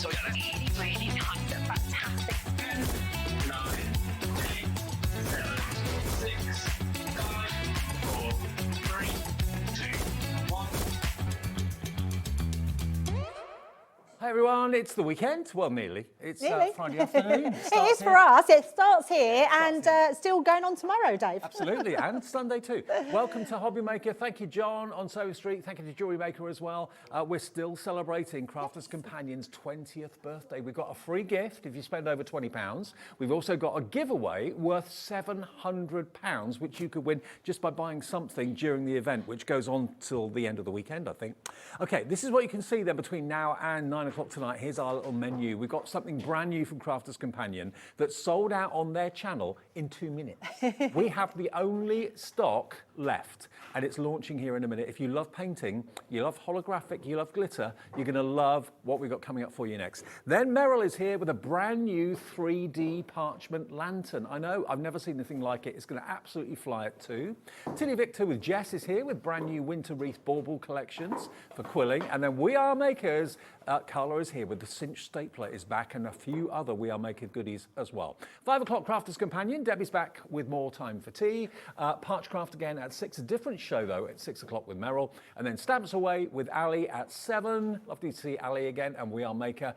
So yeah, really, really nice and fantastic. 10, 9, 8, 7, 6, 5, 4, 3, 2, 1. Hi everyone, it's the weekend. Well, nearly. It's Friday afternoon. It is for us. It starts here and still going on tomorrow, Dave. Absolutely, and Sunday too. Welcome to Hobby Maker. Thank you, John, on Soho Street. Thank you to Jewellery Maker as well. We're still celebrating Crafters Companion's 20th birthday. We've got a free gift if you spend over £20. We've also got a giveaway worth £700, which you could win just by buying something during the event, which goes on till the end of the weekend, I think. Okay, this is what you can see then between now and 9 o'clock tonight. Here's our little menu. We've got something brand new from Crafters Companion that sold out on their channel in 2 minutes. We have the only stock left, and it's launching here in a minute. If you love painting, you love holographic, you love glitter, you're going to love what we've got coming up for you next. Then Meryl is here with a brand new 3D parchment lantern. I know, I've never seen anything like it. It's going to absolutely fly at 2. Tillyviktor with Jess is here with brand new winter wreath bauble collections for quilling. And then We Are Makers, Carla is here with the Cinch stapler is back, and a few other We Are Maker goodies as well. 5 o'clock Crafters Companion. Debbie's back with more time for tea. Parchcraft again at 6. A different show though at 6 o'clock with Meryl. And then Stamps Away with Ali at 7. Lovely to see Ali again. And We Are Maker.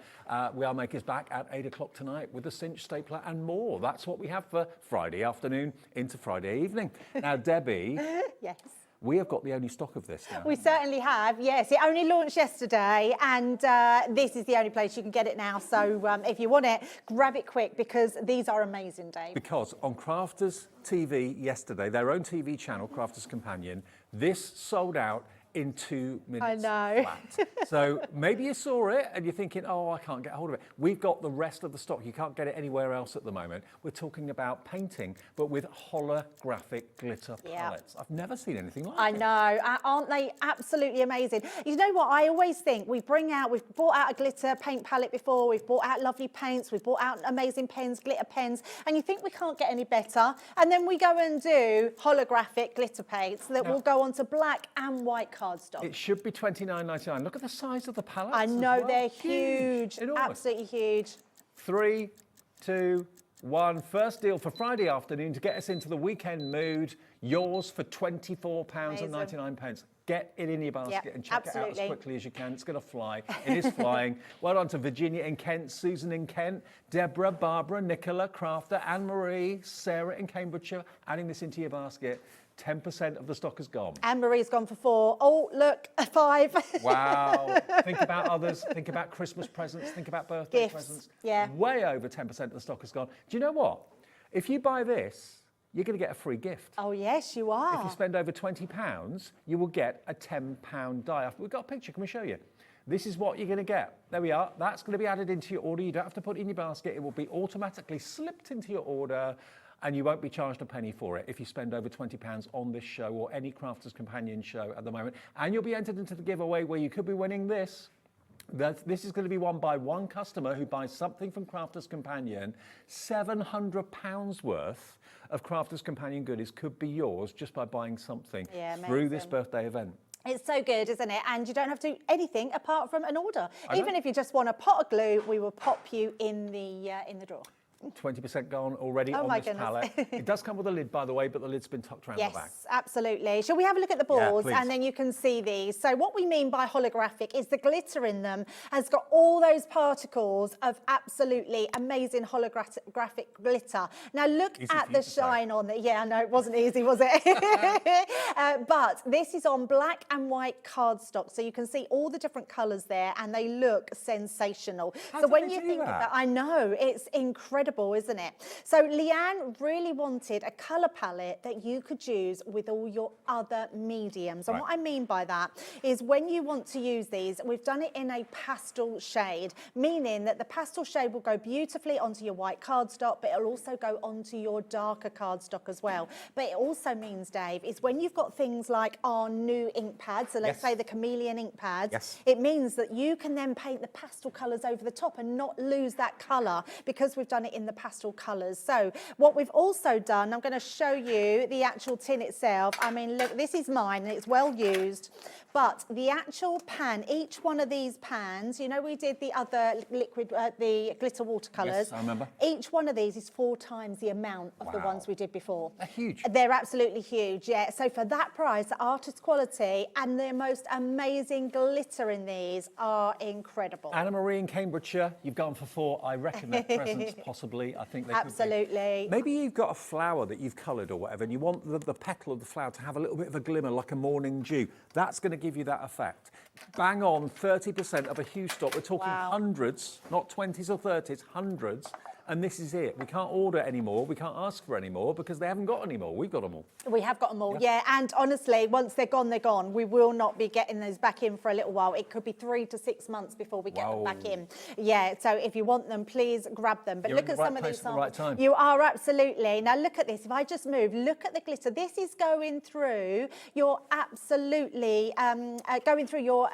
We Are Makers back at 8 o'clock tonight with the Cinch stapler and more. That's what we have for Friday afternoon into Friday evening. Now, Debbie. Yes. We have got the only stock of this now. We certainly have, yes. It only launched yesterday, and this is the only place you can get it now. So if you want it, grab it quick, because these are amazing, Dave. Because on Crafters TV yesterday, their own TV channel, Crafters Companion, this sold out in 2 minutes I know. flat. So maybe you saw it and you're thinking, oh, I can't get hold of it. We've got the rest of the stock. You can't get it anywhere else at the moment. We're talking about painting, but with holographic glitter palettes. I've never seen anything like it. I know. Aren't they absolutely amazing? You know what? I always think we've brought out a glitter paint palette before. We've brought out lovely paints. We've brought out amazing pens, glitter pens. And you think we can't get any better. And then we go and do holographic glitter paints that will go onto black and white cardstock. It should be $29.99. Look at the size of the palettes. I know, well. they're huge. Enormous. Absolutely huge. 3, 2, 1. First deal for Friday afternoon to get us into the weekend mood. Yours for £24.99. Get it in your basket and check it out as quickly as you can. It's going to fly. It is flying. Well done to Virginia in Kent, Susan in Kent, Deborah, Barbara, Nicola, Crafter, Anne-Marie, Sarah in Cambridgeshire. Adding this into your basket. 10% of the stock is gone. Anne-Marie's gone for 4. Oh, look, 5. Wow. Think about others. Think about Christmas presents. Think about birthday presents. Yeah. Way over 10% of the stock is gone. Do you know what? If you buy this, you're going to get a free gift. Oh, yes, you are. If you spend over £20, you will get a £10 die-off. We've got a picture. Can we show you? This is what you're going to get. There we are. That's going to be added into your order. You don't have to put it in your basket. It will be automatically slipped into your order, and you won't be charged a penny for it if you spend over £20 on this show or any Crafters Companion show at the moment. And you'll be entered into the giveaway where you could be winning this. This is going to be won by one customer who buys something from Crafters Companion. £700 worth of Crafters Companion goodies could be yours just by buying something through this birthday event. It's so good, isn't it? And you don't have to do anything apart from an order. Even if you just want a pot of glue, we will pop you in the drawer. 20% gone already on this palette. It does come with a lid, by the way, but the lid's been tucked around the back. Yes, absolutely. Shall we have a look at the balls and then you can see these? So what we mean by holographic is the glitter in them has got all those particles of absolutely amazing holographic glitter. Now look at the shine on it. Yeah, I know, it wasn't easy, was it? But this is on black and white cardstock. So you can see all the different colours there and they look sensational. So when you think about, I know, it's incredible, isn't it? So Leanne really wanted a colour palette that you could use with all your other mediums. And what I mean by that is when you want to use these, we've done it in a pastel shade, meaning that the pastel shade will go beautifully onto your white cardstock, but it'll also go onto your darker cardstock as well. But it also means, Dave, is when you've got things like our new ink pads, so let's say the chameleon ink pads, it means that you can then paint the pastel colours over the top and not lose that colour because we've done it in the pastel colours. So what we've also done, I'm going to show you the actual tin itself. I mean, look, this is mine and it's well used, but the actual pan, each one of these pans, you know, we did the other liquid, the glitter watercolours. Yes, I remember. Each one of these is 4 times the amount of the ones we did before. They're huge. They're absolutely huge, yeah. So for that price, the artist quality and the most amazing glitter in these are incredible. Anna-Marie in Cambridgeshire, you've gone for 4. I reckon they're presents, possibly. I think they could be. Absolutely. Maybe you've got a flower that you've coloured or whatever, and you want the petal of the flower to have a little bit of a glimmer, like a morning dew. That's going to give you that effect. Bang on, 30% of a huge stock. We're talking hundreds, not 20s or 30s, hundreds. And this is it. We can't order anymore. We can't ask for any more because they haven't got any more. We've got them all. We have got them all, yeah. And honestly, once they're gone, they're gone. We will not be getting those back in for a little while. It could be 3 to 6 months before we get them back in. Yeah, so if you want them, please grab them. But look at some of these samples. Right time. You are absolutely. Now look at this. If I just move, look at the glitter. This is going through your absolutely, going through your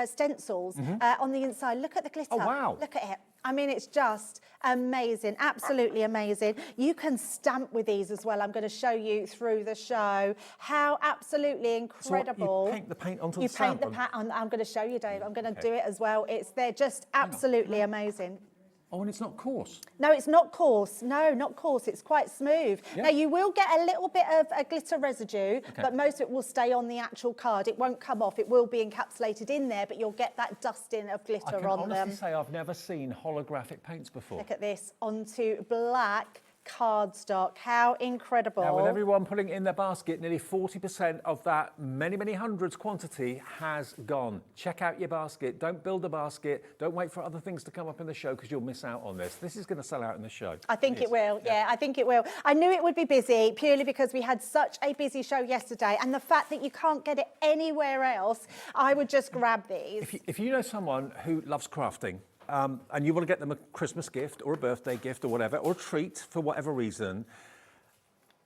stencils on the inside. Look at the glitter. Oh, wow. Look at it. I mean, it's just amazing, absolutely amazing. You can stamp with these as well. I'm going to show you through the show how absolutely incredible. So you paint the paint onto you the stamp? paint the paint. I'm going to show you, Dave. I'm going to do it as well. They're just absolutely amazing. Oh, and it's not coarse. No, it's not coarse. No, not coarse. It's quite smooth. Yeah. Now, you will get a little bit of a glitter residue, but most of it will stay on the actual card. It won't come off. It will be encapsulated in there, but you'll get that dusting of glitter on them. I can honestly say I've never seen holographic paints before. Look at this, onto black cardstock. How incredible. Now, with everyone putting it in their basket, nearly 40% of that many, many hundreds quantity has gone. Check out your basket. Don't build a basket. Don't wait for other things to come up in the show because you'll miss out on this. This is going to sell out in the show. I think it will. Yeah, I think it will. I knew it would be busy purely because we had such a busy show yesterday, and the fact that you can't get it anywhere else, I would just grab these. If you know someone who loves crafting, and you want to get them a Christmas gift or a birthday gift or whatever, or a treat for whatever reason,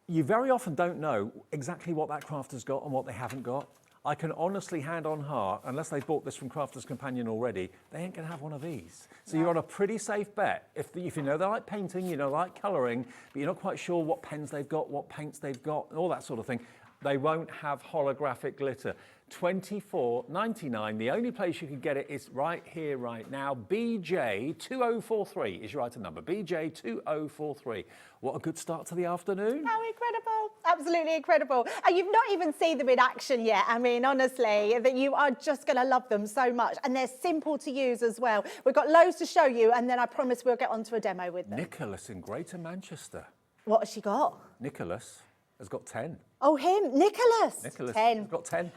you very often don't know exactly what that crafter's got and what they haven't got. I can honestly, hand on heart, unless they bought this from Crafter's Companion already, they ain't going to have one of these. So you're on a pretty safe bet. If you know they like painting, you know they like colouring, but you're not quite sure what pens they've got, what paints they've got, all that sort of thing, they won't have holographic glitter. $24.99. The only place you can get it is right here, right now. BJ2043 is your item number. BJ2043. What a good start to the afternoon. How incredible. Absolutely incredible. And you've not even seen them in action yet. I mean, honestly, that you are just going to love them so much. And they're simple to use as well. We've got loads to show you, and then I promise we'll get onto a demo with them. Nicholas in Greater Manchester. What has she got? Nicholas has got 10. Oh, him, Nicholas. Nicholas 10. has got 10.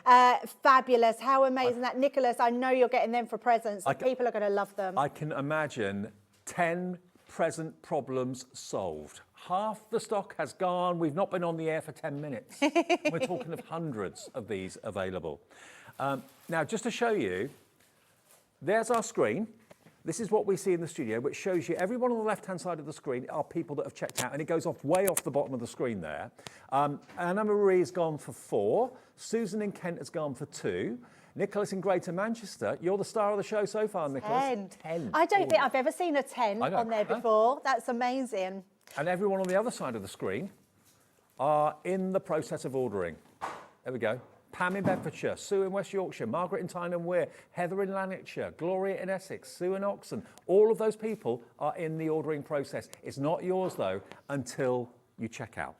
Fabulous. How amazing that. Nicholas, I know you're getting them for presents. People are going to love them. I can imagine 10 present problems solved. Half the stock has gone. We've not been on the air for 10 minutes. We're talking of hundreds of these available. Now, just to show you, there's our screen. This is what we see in the studio, which shows you everyone on the left-hand side of the screen are people that have checked out, and it goes off way off the bottom of the screen there. Anna-Marie has gone for 4. Susan in Kent has gone for 2. Nicholas in Greater Manchester, you're the star of the show so far, Nicholas. 10. I don't think I've ever seen a 10 on there before. That's amazing. And everyone on the other side of the screen are in the process of ordering. There we go. Pam in Bedfordshire, Sue in West Yorkshire, Margaret in Tyne and Wear, Heather in Lanarkshire, Gloria in Essex, Sue in Oxon. All of those people are in the ordering process. It's not yours, though, until you check out.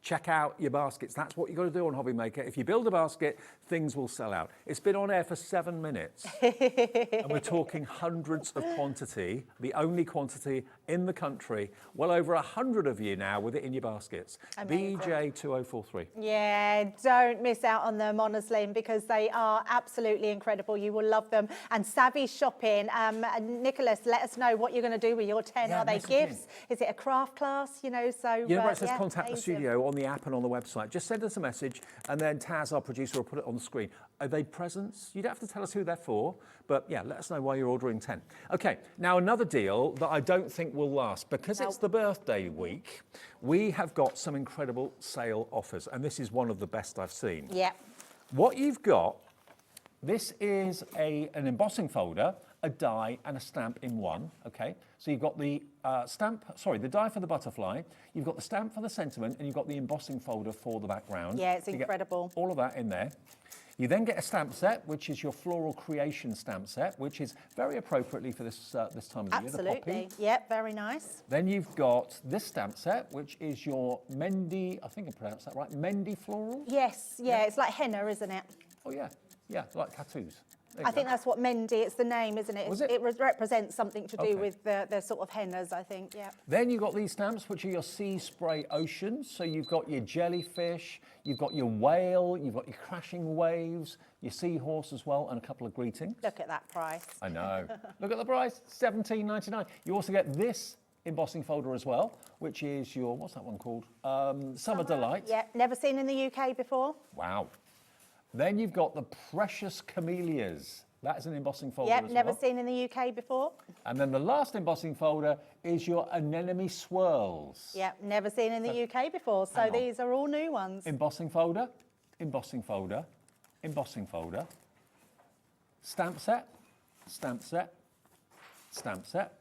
Check out your baskets. That's what you've got to do on Hobby Maker. If you build a basket, things will sell out. It's been on air for 7 minutes. And we're talking hundreds of quantity, the only quantity in the country. Well over 100 of you now with it in your baskets. Amazing. BJ2043. Yeah, don't miss out on them, honestly, because they are absolutely incredible. You will love them. And savvy shopping. Nicholas, let us know what you're going to do with your 10. Are they gifts? Is it a craft class? You know, so... You know where it says contact the studio on the app and on the website. Just send us a message, and then Taz, our producer, will put it on the screen. Are they presents? You don't have to tell us who they're for, but yeah, let us know why you're ordering 10. Okay, now another deal that I don't think will last. Because it's the birthday week, we have got some incredible sale offers, and this is one of the best I've seen. Yeah. What you've got, this is an embossing folder, a die and a stamp in one, okay? So you've got the the die for the butterfly, you've got the stamp for the sentiment, and you've got the embossing folder for the background. Yeah, it's you incredible. All of that in there. You then get a stamp set, which is your floral creation stamp set, which is very appropriately for this this time of the year, the poppy. Absolutely, yep, very nice. Then you've got this stamp set, which is your Mendy, I think I pronounced that right, Mendy floral? Yes, yeah, it's like henna, isn't it? Oh yeah, yeah, like tattoos. I think that's what Mendy, it's the name, isn't it? Was it? It represents something to do Okay. with the sort of hennas, I think, yeah. Then you've got these stamps, which are your sea spray oceans. So you've got your jellyfish, you've got your whale, you've got your crashing waves, your seahorse as well, and a couple of greetings. Look at that price. I know. Look at the price, $17.99. You also get this embossing folder as well, which is your, what's that one called? Summer Delight. Yeah, never seen in the UK before. Wow. Then you've got the Precious Camellias. That is an embossing folder Yep, as never well. seen in the UK before. And then the last embossing folder is your Anemone Swirls. Yep, never seen in the UK before. So hang on. these are all new ones. Embossing folder, embossing folder, embossing folder, stamp set, stamp set, stamp set,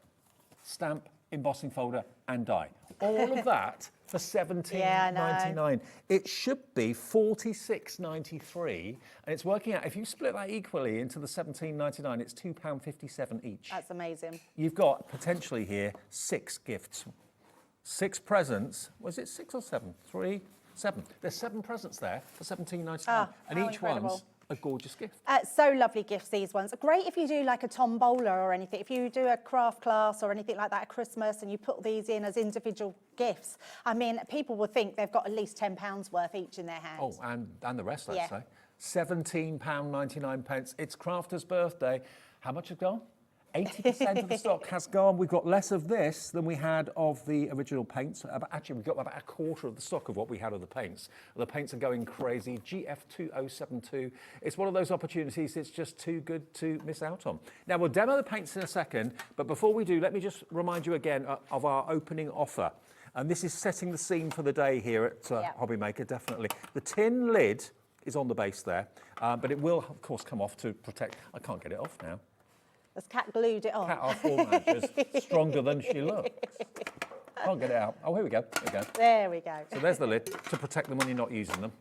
stamp, embossing folder, and die. All of that for $17.99. It should be $46.93, and it's working out, if you split that equally into the $17.99, it's £2.57 each. That's amazing. You've got potentially here 6 gifts, 6 presents. Was it 6 or 7? 3, 7. There's 7 presents there for $17.99, and how each incredible. one's a gorgeous gift. So lovely gifts, these ones. Great if you do like a tombola or anything. If you do a craft class or anything like that at Christmas and you put these in as individual gifts, I mean, people will think they've got at least £10 worth each in their hands. Oh, and the rest, I'd Yeah. say. £17.99. It's Crafter's birthday. How much has gone? 80% of the stock has gone. We've got less of this than we had of the original paints. Actually, we've got about a quarter of the stock of what we had of the paints. The paints are going crazy. GF2072. It's one of those opportunities it's just too good to miss out on. Now, we'll demo the paints in a second, but before we do, let me just remind you again of our opening offer. And this is setting the scene for the day here at Hobby Maker, definitely. The tin lid is on the base there, but it will, of course, come off to protect. I can't get it off now. This cat glued it on. Cat, our floor manager's stronger than she looks. Can't get it out. Oh, here we go. There we go. There we go. So there's the lid to protect them when you're not using them.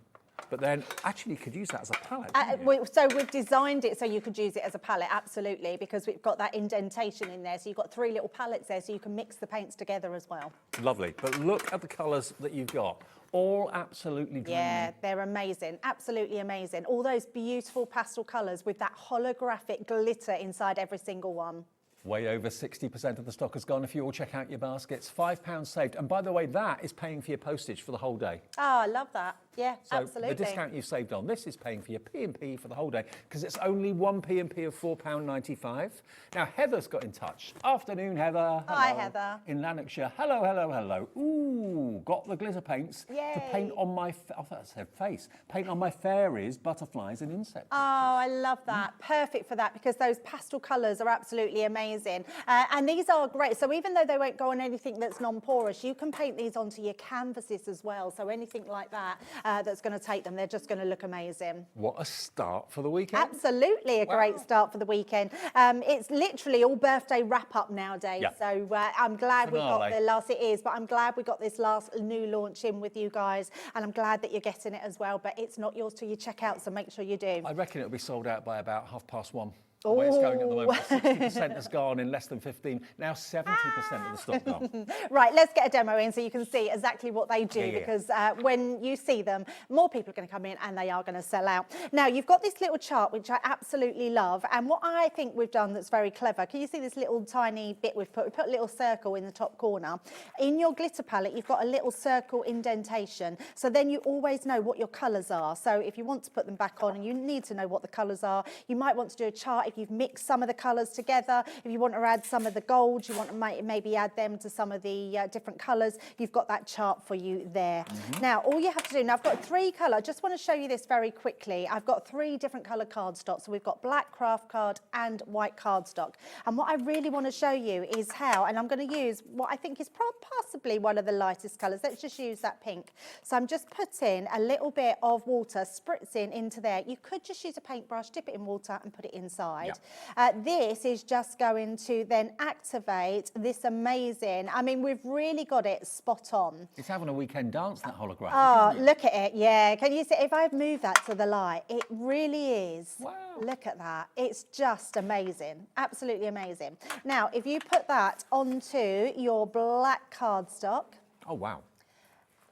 But then, actually, you could use that as a palette. couldn't you? So we've designed it so you could use it as a palette, absolutely, because we've got that indentation in there. So you've got 3 little palettes there, so you can mix the paints together as well. Lovely. But look at the colours that you've got. All absolutely dreamy. Yeah, they're amazing, absolutely amazing. All those beautiful pastel colours with that holographic glitter inside every single one. Way over 60% of the stock has gone. If you all check out your baskets, £5 saved. And by the way, that is paying for your postage for the whole day. Oh, I love that. Yeah, So absolutely. the discount you've saved on this is paying for your P&P for the whole day, because it's only one P&P of £4.95. Now, Heather's got in touch. Afternoon, Heather. Hi, Hello. Heather. In Lanarkshire. Hello, hello, hello. Ooh, got the glitter paints to paint Yay. on my, I thought that said face, paint on my fairies, butterflies and insects. Oh, I love that. Perfect for that, because those pastel colours are absolutely amazing. And these are great. So even though they won't go on anything that's non-porous, you can paint these onto your canvases as well. So anything like that that's going to take them, they're just going to look amazing. What a start for the weekend. Absolutely a great start for the weekend. It's literally all birthday wrap-up nowadays. Yeah. So I'm glad we got Finale. the last, it is, but I'm glad we got this last new launch in with you guys. And I'm glad that you're getting it as well. But it's not yours till you check out, so make sure you do. I reckon it'll be sold out by about 1:30. The way it's going at the moment, 60% has gone in less than 15. Now 70% of the stock gone. Right, let's get a demo in so you can see exactly what they do, Yeah. because when you see them, more people are going to come in and they are going to sell out. Now, you've got this little chart, which I absolutely love. And what I think we've done that's very clever, can you see this little tiny bit we've put? We put a little circle in the top corner. In your glitter palette, you've got a little circle indentation. So then you always know what your colours are. So if you want to put them back on and you need to know what the colours are, you might want to do a chart if you've mixed some of the colours together. If you want to add some of the golds, you want to maybe add them to some of the different colours, you've got that chart for you there. Now, all you have to do, now I've got 3 colour, I just want to show you this very quickly. I've got 3 different colour cardstock. So we've got black craft card and white cardstock. And what I really want to show you is how, and I'm going to use what I think is possibly one of the lightest colours. Let's just use that pink. So I'm just putting a little bit of water, spritzing into there. You could just use a paintbrush, dip it in water and put it inside. side. This is just going to then activate this amazing, I mean, we've really got it spot on. It's having a weekend dance, that holographic, Oh, isn't it? look at it, yeah. Can you see, if I move that to the light, it really is. Wow. Look at that. It's just amazing, absolutely amazing. Now, if you put that onto your black cardstock, Oh, wow.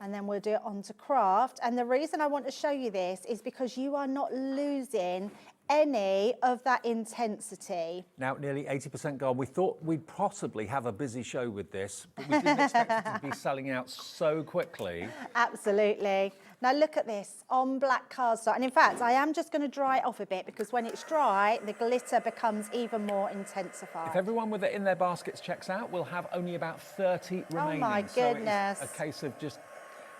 and then we'll do it onto craft. And the reason I want to show you this is because you are not losing any of that intensity. Now, nearly 80% gone. We thought we'd possibly have a busy show with this, but we didn't expect it to be selling out so quickly. Absolutely. Now look at this on black cardstock. And in fact, I am just going to dry it off a bit because when it's dry, the glitter becomes even more intensified. If everyone with it in their baskets checks out, we'll have only about 30 remaining. Oh my goodness. So it's a case of just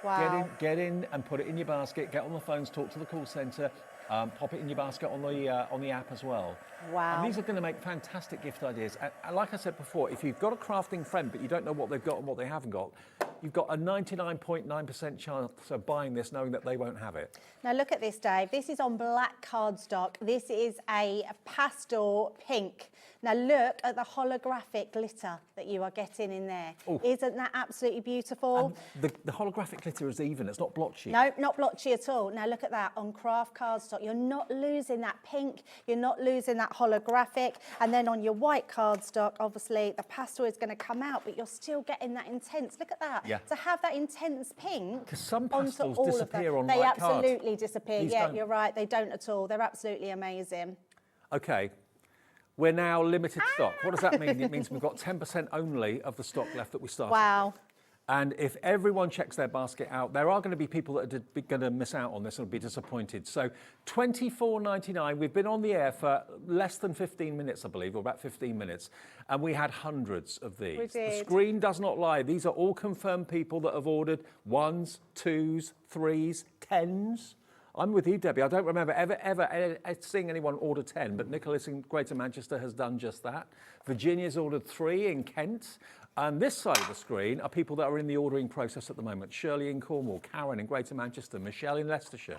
Wow. get in and put it in your basket, get on the phones, talk to the call centre, pop it in your basket on the app as well. Wow. And these are going to make fantastic gift ideas. And like I said before, if you've got a crafting friend but you don't know what they've got and what they haven't got, you've got a 99.9% chance of buying this knowing that they won't have it. Now look at this, Dave. This is on black cardstock. This is a pastel pink. Now look at the holographic glitter that you are getting in there. Ooh. Isn't that absolutely beautiful? And the holographic glitter is even, it's not blotchy. No, not blotchy at all. Now look at that on craft cardstock. You're not losing that pink, you're not losing that holographic. And then on your white cardstock, obviously the pastel is going to come out, but you're still getting that intense. Look at that. Yeah. To have that intense pink. Because some onto pastels all of disappear them. on They white cards. absolutely disappear. These Yeah, don't. you're right. They don't at all. They're absolutely amazing. Okay, we're now limited stock. What does that mean? It means we've got 10% only of the stock left that we started. Wow. And if everyone checks their basket out, there are going to be people that are going to miss out on this and be disappointed. So $24.99, we've been on the air for less than 15 minutes, I believe, or about 15 minutes, and we had hundreds of these. We did. The screen does not lie. These are all confirmed people that have ordered 1s, 2s, 3s, 10s. I'm with you, Debbie. I don't remember ever seeing anyone order 10, but Nicholas in Greater Manchester has done just that. Virginia's ordered 3 in Kent. And this side of the screen are people that are in the ordering process at the moment. Shirley in Cornwall, Karen in Greater Manchester, Michelle in Leicestershire.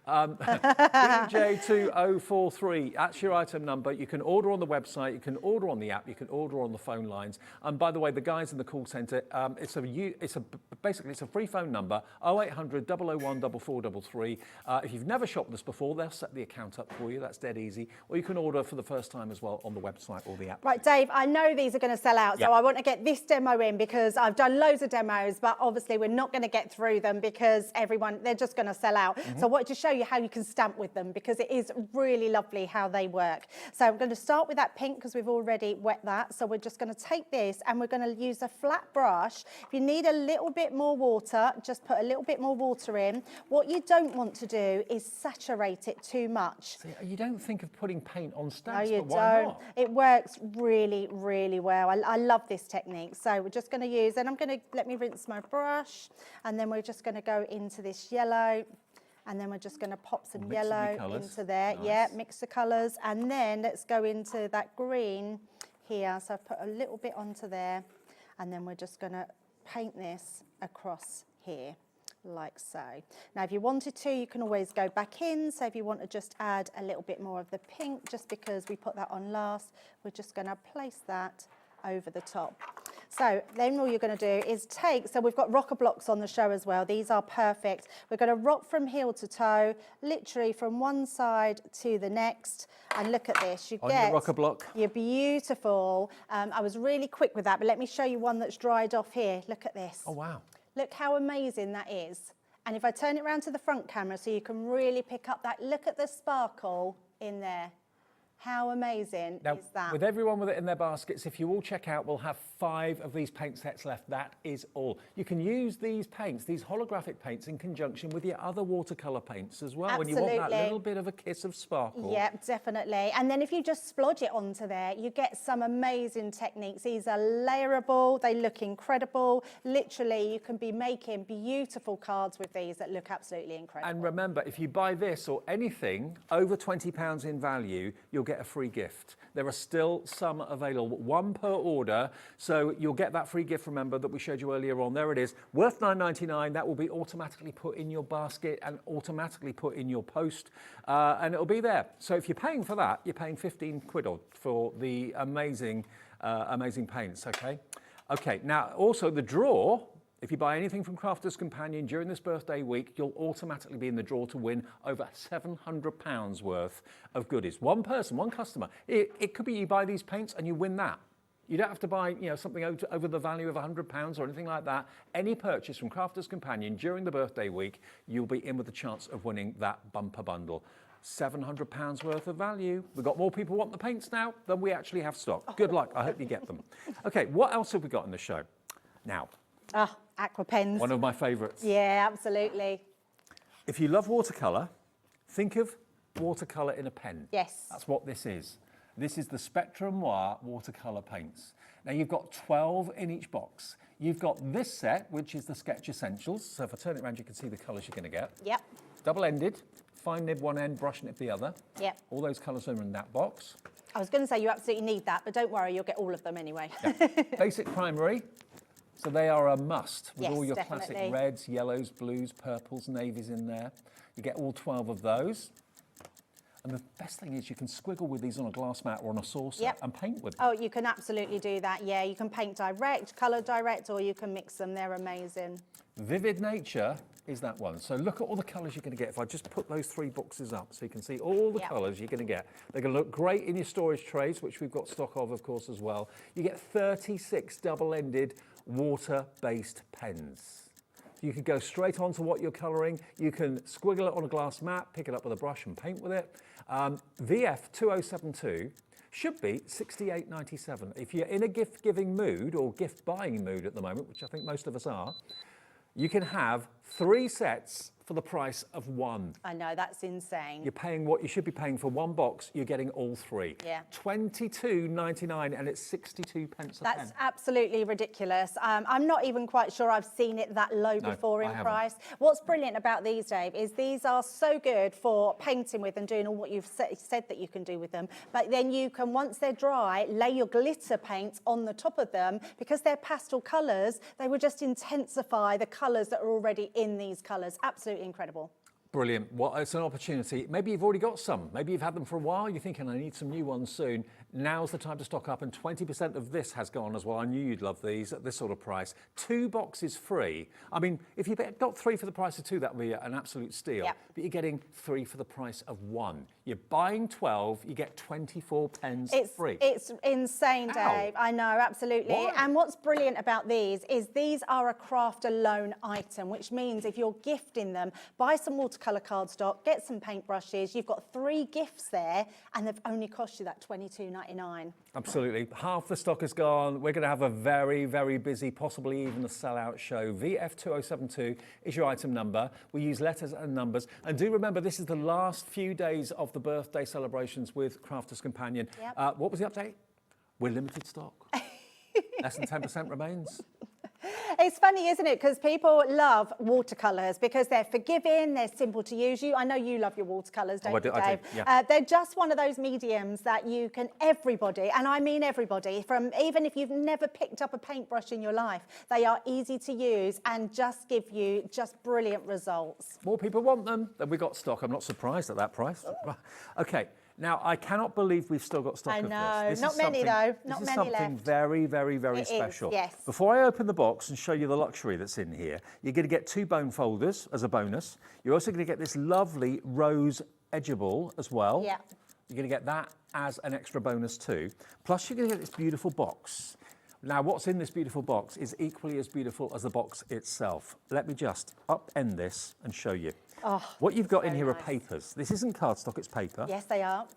DJ2043, that's your item number. You can order on the website, you can order on the app, you can order on the phone lines. And by the way, the guys in the call centre, basically it's a free phone number, 0800 001 4433. If you've never shopped this before, they'll set the account up for you. That's dead easy. Or you can order for the first time as well on the website or the app. Right, Dave, I know these are going to sell out, so I want to get this demo in because I've done loads of demos, but obviously we're not going to get through them because they're just going to sell out. So I wanted to show you how you can stamp with them because it is really lovely how they work. So I'm going to start with that pink because we've already wet that. So we're just going to take this and we're going to use a flat brush. If you need a little bit more water, just put a little bit more water in. What you don't want to do is saturate it too much. See, you don't think of putting paint on No, stamps, you but why don't. not? It works really, really well. I love this technique. So we're just going to use, and let me rinse my brush, and then we're just going to go into this yellow, and then we're just going to pop some Mix of your yellow colours. into there. Nice. Yeah, mix the colours, and then let's go into that green here. So I've put a little bit onto there, and then we're just going to paint this across here, like so. Now, if you wanted to, you can always go back in. So if you want to just add a little bit more of the pink, just because we put that on last, we're just going to place that over the top. So then all you're going to do is so we've got rocker blocks on the show as well. These are perfect. We're going to rock from heel to toe, literally from one side to the next. And look at this. You On get your rocker block. You're beautiful. I was really quick with that, but let me show you one that's dried off here. Look at this. Oh, wow. Look how amazing that is. And if I turn it around to the front camera so you can really pick up that, look at the sparkle in there. How amazing Now, is that? with everyone with it in their baskets, if you all check out, we'll have 5 of these paint sets left. That is all. You can use these paints, these holographic paints, in conjunction with your other watercolour paints as well. Absolutely. When you want that little bit of a kiss of sparkle. Yep, definitely. And then if you just splodge it onto there, you get some amazing techniques. These are layerable. They look incredible. Literally, you can be making beautiful cards with these that look absolutely incredible. And remember, if you buy this or anything over £20 in value, you'll get a free gift. There are still some available, 1 per order. So you'll get that free gift, remember, that we showed you earlier on. There it is, worth £9.99. That will be automatically put in your basket and automatically put in your post, and it'll be there. So if you're paying for that, you're paying 15 quid for the amazing paints, okay? Okay, now also the draw, if you buy anything from Crafters Companion during this birthday week, you'll automatically be in the draw to win over £700 worth of goodies. One person, one customer. It could be you buy these paints and you win that. You don't have to buy, something over the value of £100 or anything like that. Any purchase from Crafters Companion during the birthday week, you'll be in with the chance of winning that bumper bundle. £700 worth of value. We've got more people want the paints now than we actually have stock. Good luck. I hope you get them. Okay, what else have we got in the show? Now. Aqua pens. One of my favourites. Yeah, absolutely. If you love watercolour, think of watercolour in a pen. Yes. That's what this is. This is the Spectrum Noir watercolour paints. Now you've got 12 in each box. You've got this set, which is the Sketch Essentials. So if I turn it around, you can see the colours you're going to get. Yep. Double-ended, fine nib one end, brush nib the other. Yep. All those colours are in that box. I was going to say you absolutely need that, but don't worry, you'll get all of them anyway. Yeah. Basic primary. So they are a must with yes, all your definitely. classic reds, yellows, blues, purples, navies in there. You get all 12 of those. And the best thing is you can squiggle with these on a glass mat or on a saucer and paint with them. Oh, you can absolutely do that, yeah. You can paint direct, colour direct, or you can mix them. They're amazing. Vivid Nature is that one. So look at all the colours you're going to get. If I just put those 3 boxes up so you can see all the colours you're going to get. They're going to look great in your storage trays, which we've got stock of course, as well. You get 36 double-ended water-based pens. You can go straight on to what you're colouring. You can squiggle it on a glass mat, pick it up with a brush and paint with it. VF2072 should be $68.97. If you're in a gift-giving mood or gift-buying mood at the moment, which I think most of us are, you can have 3 sets for the price of 1. I know, that's insane. You're paying what you should be paying for 1 box, you're getting all 3. Yeah. $22.99 and it's 62 pence a pen. That's absolutely ridiculous. I'm not even quite sure I've seen it that low before in price. What's brilliant about these, Dave, is these are so good for painting with and doing all what you've said that you can do with them. But then you can, once they're dry, lay your glitter paints on the top of them. Because they're pastel colours, they will just intensify the colours that are already in these colours. Absolutely incredible. Brilliant. Well, it's an opportunity. Maybe you've already got some. Maybe you've had them for a while. You're thinking, I need some new ones soon. Now's the time to stock up, and 20% of this has gone as well. I knew you'd love these at this sort of price. 2 boxes free. I mean, if you got 3 for the price of 2, that would be an absolute steal. Yep. But you're getting 3 for the price of 1. You're buying 12, you get 24 pens free. It's insane, Dave. Ow. I know, absolutely. Why? And what's brilliant about these is these are a craft alone item, which means if you're gifting them, buy some watercolour cardstock, get some paintbrushes. You've got 3 gifts there, and they've only cost you that $22.99. Absolutely. Half the stock is gone. We're going to have a very, very busy, possibly even a sellout show. VF2072 is your item number. We use letters and numbers. And do remember, this is the last few days of the birthday celebrations with Crafters Companion. Yep. What was the update? We're limited stock. Less than 10% remains. It's funny, isn't it? Because people love watercolours because they're forgiving, they're simple to use. I know you love your watercolours, don't you, Dave? I do, yeah. They're just one of those mediums that you can, everybody, and I mean everybody, from even if you've never picked up a paintbrush in your life, they are easy to use and just give you just brilliant results. More people want them than we got stock. I'm not surprised at that price. Okay. Now, I cannot believe we've still got stock of this. I know, This not is many though, not This is many something left. very, very, very It special. is, yes. Before I open the box and show you the luxury that's in here, you're going to get 2 bone folders as a bonus. You're also going to get this lovely rose edgeable as well. Yeah. You're going to get that as an extra bonus too. Plus, you're going to get this beautiful box. Now, what's in this beautiful box is equally as beautiful as the box itself. Let me just upend this and show you. Oh, what you've got in so here nice. are papers. This isn't cardstock, it's paper. Yes, they are.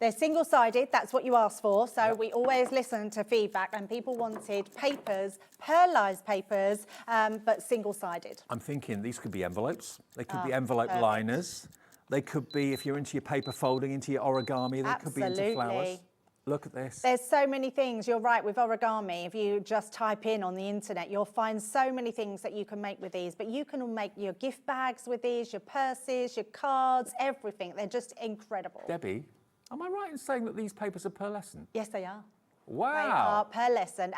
They're single-sided, that's what you asked for. So we always listen to feedback, and people wanted papers, pearlised papers, but single-sided. I'm thinking these could be envelopes. They could be Oh, envelope perfect. liners. They could be, if you're into your paper folding, into your origami, they could be into flowers. Absolutely. Look at this. There's so many things, you're right, with origami. If you just type in on the internet, you'll find so many things that you can make with these. But you can make your gift bags with these, your purses, your cards, everything. They're just incredible. Debbie, Am I right in saying that these papers are pearlescent? Yes, they are. Wow. They are pearlescent.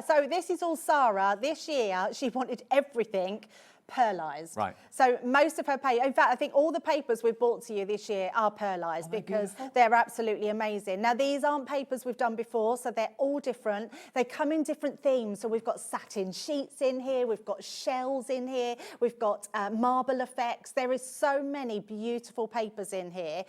So this is all Sarah. This year, she wanted everything pearlised. Right. So most of her paper, in fact, I think all the papers we've brought to you this year are pearlised because they're absolutely amazing. Now, these aren't papers we've done before, so they're all different. They come in different themes. So we've got satin sheets in here, we've got shells in here, we've got marble effects. There is so many beautiful papers in here.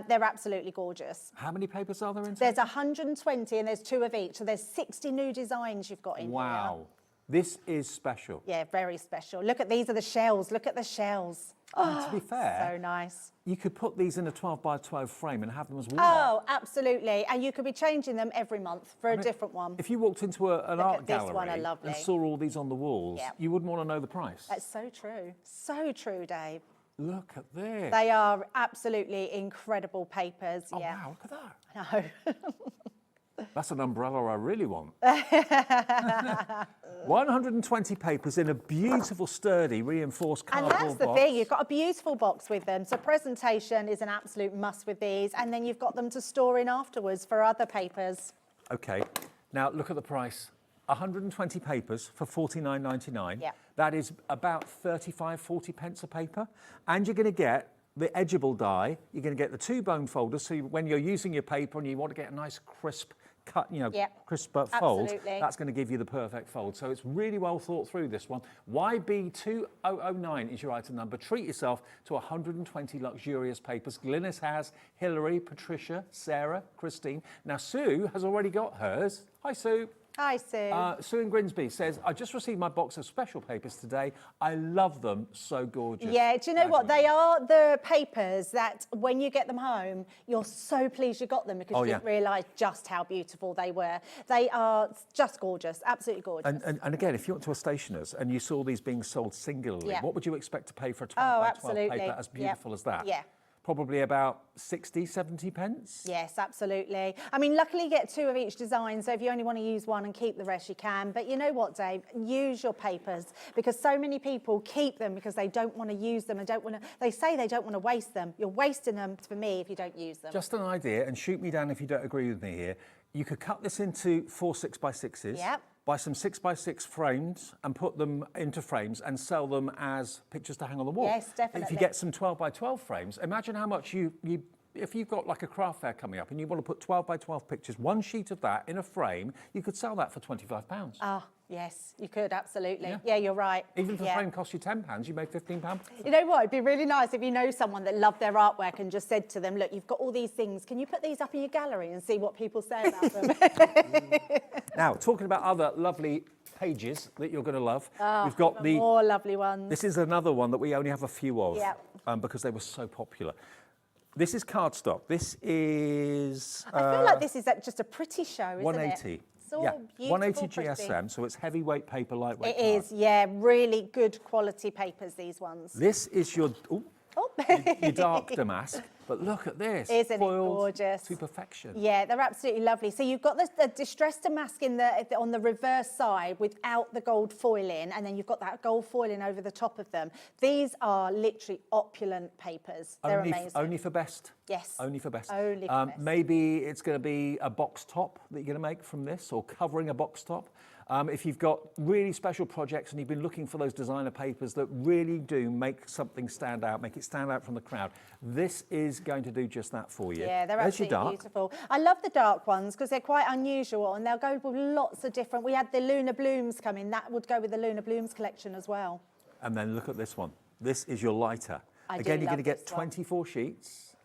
They're absolutely gorgeous. How many papers are there in? There's 120 and there's 2 of each. So there's 60 new designs you've got in here. Wow. This is special. Yeah, very special. Look at these are the shells. Look at the shells. And to be fair, So nice. you could put these in a 12 by 12 frame and have them as wall Oh, absolutely. And you could be changing them every month for a different one. If you walked into an Look art at this gallery one, lovely. and saw all these on the walls, Yeah. you wouldn't want to know the price. That's so true. So true, Dave. Look at this. They are absolutely incredible papers. Oh, yeah. wow, look at that. I know. That's an umbrella I really want. 120 papers in a beautiful, sturdy, reinforced And cardboard that's the box. thing, you've got a beautiful box with them. So presentation is an absolute must with these. And then you've got them to store in afterwards for other papers. Okay, now look at the price. 120 papers for £49.99. Yeah. That is about 35, 40 pence a paper. And you're going to get the edgeable die. You're going to get the 2 bone folders. So when you're using your paper and you want to get a nice crisp cut, crisp fold, Absolutely. that's going to give you the perfect fold. So it's really well thought through, this one. YB2009 is your item number. Treat yourself to 120 luxurious papers. Glynis has, Hilary, Patricia, Sarah, Christine. Now, Sue has already got hers. Hi, Sue. Hi, Sue. Sue in Grimsby says, I just received my box of special papers today. I love them, so gorgeous. Yeah, do you know what? They are the papers that when you get them home, you're so pleased you got them because you didn't realise just how beautiful they were. They are just gorgeous, absolutely gorgeous. And again, if you went to a stationer's and you saw these being sold singularly, Yeah. what would you expect to pay for a 12 by 12 paper as beautiful as that? Yeah. Probably about 60, 70 pence? Yes, absolutely. I mean, luckily you get 2 of each design, so if you only want to use one and keep the rest, you can. But you know what, Dave? Use your papers because so many people keep them because they don't want to use them and they say they don't want to waste them. You're wasting them for me if you don't use them. Just an idea, and shoot me down if you don't agree with me here. You could cut this into 4 6x6s. Yep. Buy some 6x6 frames and put them into frames and sell them as pictures to hang on the wall. Yes, definitely. If you get some 12 by 12 frames, imagine how much if you've got like a craft fair coming up and you want to put 12 by 12 pictures, one sheet of that in a frame, you could sell that for £25. Ah, yes, you could, absolutely. Yeah, you're right. Even if the frame costs you £10, you make £15. You know what? It'd be really nice if you know someone that loved their artwork and just said to them, look, you've got all these things. Can you put these up in your gallery and see what people say about them? Now, talking about other lovely pages that you're going to love, we've got more lovely ones. This is another one that we only have a few of because they were so popular. This is cardstock. This is... I feel like this is just a pretty show, isn't 180. it? It's all Yeah, beautiful, 180 pretty. GSM, so it's heavyweight paper, lightweight It is, yeah, really good quality papers, these ones. This is your your dark damask, but look at this. Isn't it foiled gorgeous? to perfection. Yeah, they're absolutely lovely. So you've got the distressed damask on the reverse side without the gold foiling, and then you've got that gold foiling over the top of them. These are literally opulent papers. They're amazing. Only for best? Yes. Only for best. Only for best. Maybe it's going to be a box top that you're going to make from this, or covering a box top. If you've got really special projects and you've been looking for those designer papers that really do make something stand out, make it stand out from the crowd, this is going to do just that for you. Yeah, they're There's your absolutely dark. beautiful. I love the dark ones because they're quite unusual and they'll go with lots of different... We had the Lunar Blooms come in. That would go with the Lunar Blooms collection as well. And then look at this one. This is your lighter. I Again, do you're going to love get this one. 24 sheets.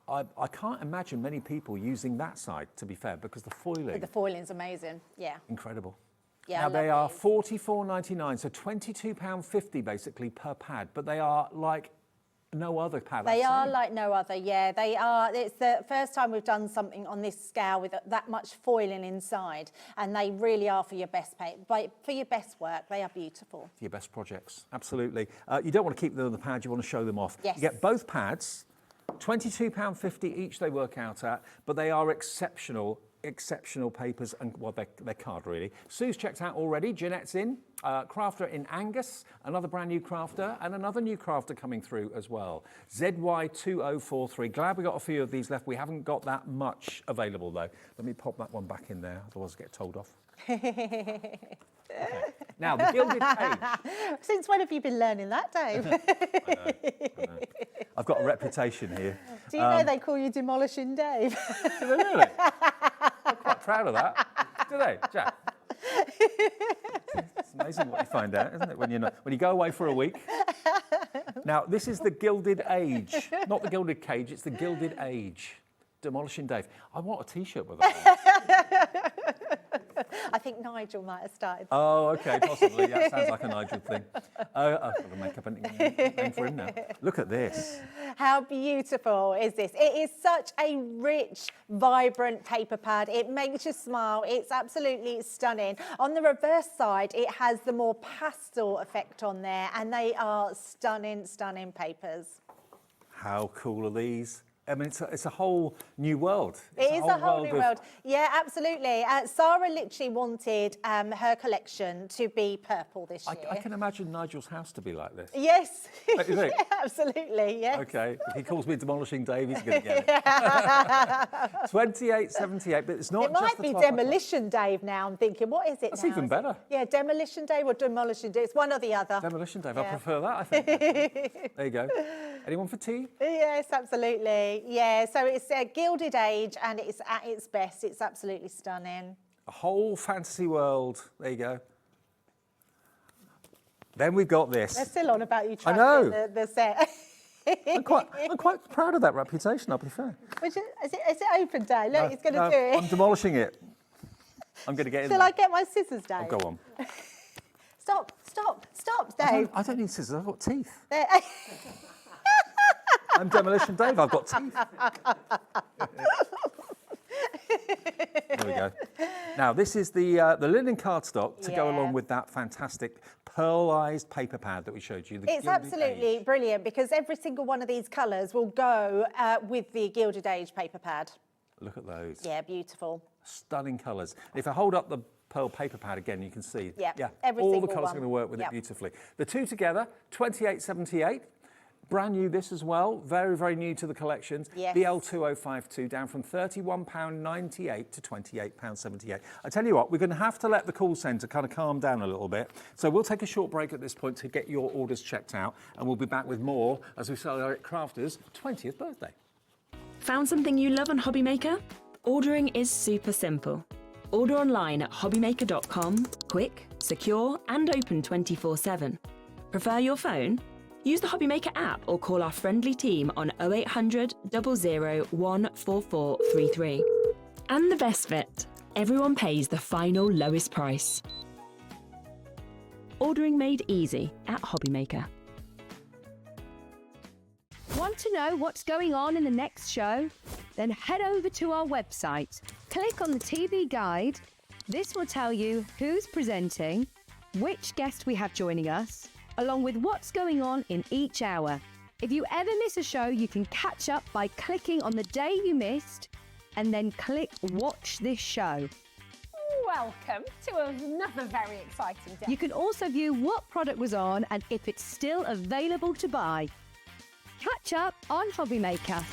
I can't imagine many people using that side, to be fair, because the foiling... The foiling's amazing, yeah. Incredible. Yeah, now, I they love are these. £44.99, so £22.50 basically per pad, but they are like no other pad. They I've are seen. like no other, yeah. They are. It's the first time we've done something on this scale with that much foiling inside, and they really are for your best for your best work. They are beautiful. For your best projects, absolutely. You don't want to keep them on the pad, you want to show them off. Yes. You get both pads, £22.50 each they work out at, but they are exceptional exceptional papers, and well, they're card really. Sue's checked out already. Jeanette's in. Crafter in Angus, another brand new crafter, and another new crafter coming through as well. ZY2043. Glad we got a few of these left. We haven't got that much available though. Let me pop that one back in there, otherwise I get told off. Okay. Now, the Gilded Cage. Since when have you been learning that, Dave? I know. I've got a reputation here. Do you know they call you Demolishing Dave? Do they really? I'm quite proud of that. Do they, Jack? It's amazing what you find out, isn't it, when you go away for a week. Now, this is the Gilded Age. Not the Gilded Cage, it's the Gilded Age. Demolishing Dave. I want a T-shirt with that. I think Nigel might have started. Oh, okay, possibly. That sounds like a Nigel thing. I've got to make up a name for him now. Look at this. How beautiful is this? It is such a rich, vibrant paper pad. It makes you smile. It's absolutely stunning. On the reverse side, it has the more pastel effect on there, and they are stunning, stunning papers. How cool are these? I mean, it's a whole new world. It is a whole new world. Yeah, absolutely. Sarah literally wanted her collection to be purple this year. I can imagine Nigel's house to be like this. Yes. Don't you think? Absolutely, yes. Okay, if he calls me Demolishing Dave, he's going to get it. 28.78, but it's not it just might the be top Demolition Dave now. I'm thinking, what is it That's now? even better. Yeah, Demolition Dave or Demolishing Dave. It's one or the other. Demolition Dave, Yeah. I prefer that, I think. There you go. Anyone for tea? Yes, absolutely. Yeah, so it's a Gilded Age and it's at its best. It's absolutely stunning. A whole fantasy world. There you go. Then we've got this. They're still on about you trying know. to get the set. I'm quite proud of that reputation, I'll be fair. Is it open, Dave? Look, he's going to do it. I'm demolishing it. I'm going to get in Shall there. I get my scissors, Dave? Oh, go on. Stop, Dave. I don't need scissors, I've got teeth. There- I'm Demolition Dave, I've got teeth. There we go. Now, this is the linen cardstock to go along with that fantastic pearlized paper pad that we showed you. It's absolutely brilliant because every single one of these colours will go with the Gilded Age paper pad. Look at those. Yeah, beautiful. Stunning colours. If I hold up the pearl paper pad again, you can see. Yeah, all the single colours one. are going to work with it beautifully. The two together, 28.78. Brand new this as well, very, very new to the collections. Yes. BL2052 down from £31.98 to £28.78. I tell you what, we're going to have to let the call centre kind of calm down a little bit. So we'll take a short break at this point to get your orders checked out, and we'll be back with more as we celebrate Crafter's 20th birthday. Found something you love on Hobbymaker? Ordering is super simple. Order online at hobbymaker.com, quick, secure and open 24/7. Prefer your phone? Use the Hobbymaker app or call our friendly team on 0800 00 14433. And the best bit, everyone pays the final lowest price. Ordering made easy at Hobbymaker. Want to know what's going on in the next show? Then head over to our website, click on the TV guide. This will tell you who's presenting, which guest we have joining us, along with what's going on in each hour. If you ever miss a show, you can catch up by clicking on the day you missed and then click Watch This Show. Welcome to another very exciting day. You can also view what product was on and if it's still available to buy. Catch up on Hobbymaker.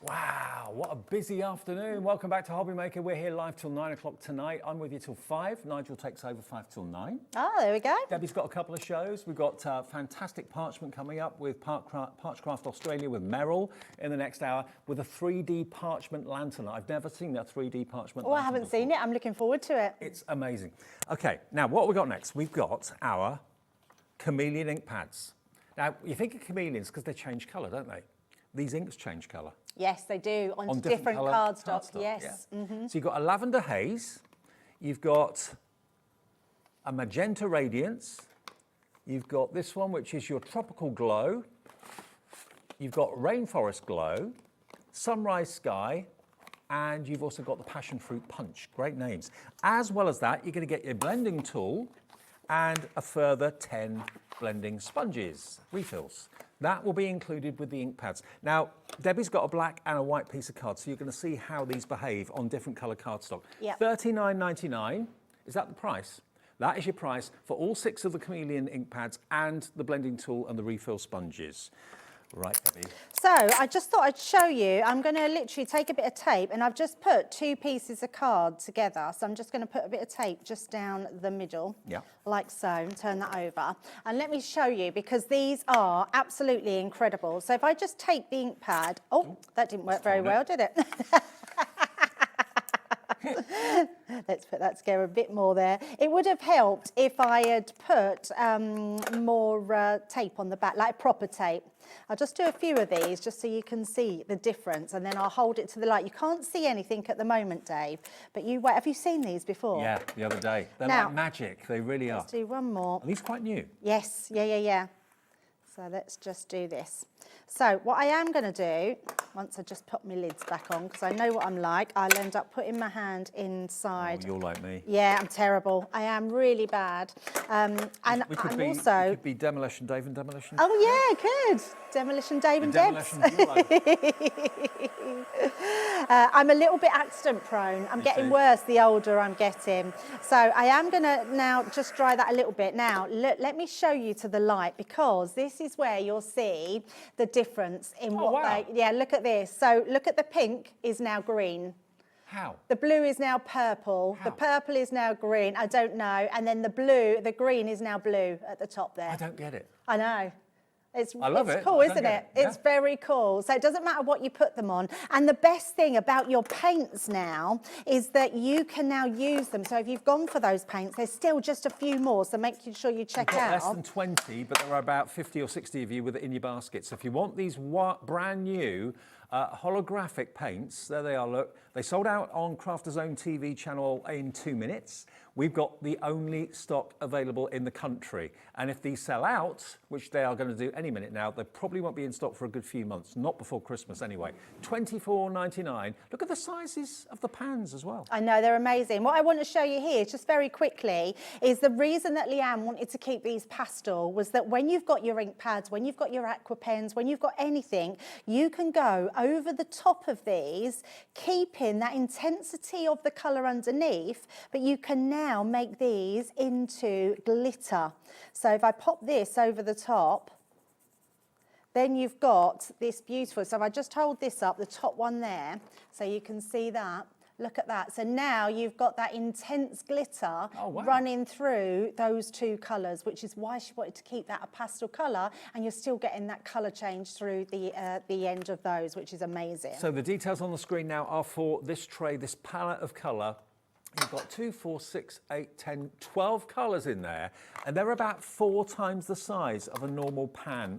Wow, what a busy afternoon. Welcome back to Hobbymaker. We're here live till 9 o'clock tonight. I'm with you till 5. Nigel takes over 5 till 9. Oh, there we go. Debbie's got a couple of shows. We've got fantastic parchment coming up with Parchcraft Australia with Meryl in the next hour with a 3D parchment lantern. I've never seen that 3D parchment lantern Oh, I haven't before. seen it. I'm looking forward to it. It's amazing. Okay, now what have we got next? We've got our chameleon ink pads. Now, you think of chameleons because they change colour, don't they? These inks change colour. Yes, they do. On different colour cardstock. Yes. yeah. So you've got a lavender haze, you've got a magenta radiance, you've got this one which is your tropical glow, you've got rainforest glow, sunrise sky, and you've also got the passion fruit punch. Great names. As well as that, you're going to get your blending tool and a further 10 blending sponges, refills. That will be included with the ink pads. Now, Debbie's got a black and a white piece of card, so you're going to see how these behave on different colour cardstock. Yep. $39.99, is that the price? That is your price for all 6 of the Chameleon ink pads and the blending tool and the refill sponges. Right, Debbie. So I just thought I'd show you, I'm going to literally take a bit of tape and I've just put 2 pieces of card together. So I'm just going to put a bit of tape just down the middle, like so, and turn that over. And let me show you, because these are absolutely incredible. So if I just take the ink pad, oh, that didn't work very well, did it? Let's put that together a bit more there. It would have helped if I had put more tape on the back, like proper tape. I'll just do a few of these just so you can see the difference, and then I'll hold it to the light. You can't see anything at the moment, Dave, but you wait. Have you seen these before? Yeah, the other day. They're Now, like magic. They really are. Let's do one more. Are these quite new? Yes, yeah. So let's just do this. So what I am going to do, once I just put my lids back on, because I know what I'm like, I'll end up putting my hand inside. Oh, you're like me. Yeah, I'm terrible. I am really bad. And we could I'm be, also... We could be Demolition Dave and Demolition. Oh, yeah, good. Demolition Dave and Debs. I'm a little bit accident prone. I'm getting worse the older I'm getting. So I am going to now just dry that a little bit. Now, let me show you to the light, because this is where you'll see the difference in yeah, look at this. So look at the pink is now green. How? The blue is now purple. How? The purple is now green. I don't know. And then the green is now blue at the top there. I don't get it. I know. I love it. It's cool, isn't it? It's very cool. So it doesn't matter what you put them on. And the best thing about your paints now is that you can now use them. So if you've gone for those paints, there's still just a few more. So make sure you check out. Less than 20, but there are about 50 or 60 of you with it in your basket. So if you want these brand new holographic paints, there they are, look. They sold out on Crafters Own TV channel in 2 minutes. We've got the only stock available in the country. And if these sell out, which they are going to do any minute now, they probably won't be in stock for a good few months, not before Christmas anyway. $24.99. Look at the sizes of the pans as well. I know, they're amazing. What I want to show you here, just very quickly, is the reason that Leanne wanted to keep these pastel was that when you've got your ink pads, when you've got your aqua pens, when you've got anything, you can go over the top of these, keeping that intensity of the colour underneath, but you can now make these into glitter. So if I pop this over the top, then you've got this beautiful, so if I just hold this up, the top one there, so you can see that. Look at that. So now you've got that intense glitter running through those 2 colours, which is why she wanted to keep that a pastel colour, and you're still getting that colour change through the end of those, which is amazing. So the details on the screen now are for this tray, this palette of colour. You've got 2, 4, 6, 8, 10, 12 colours in there, and they're about 4 times the size of a normal pan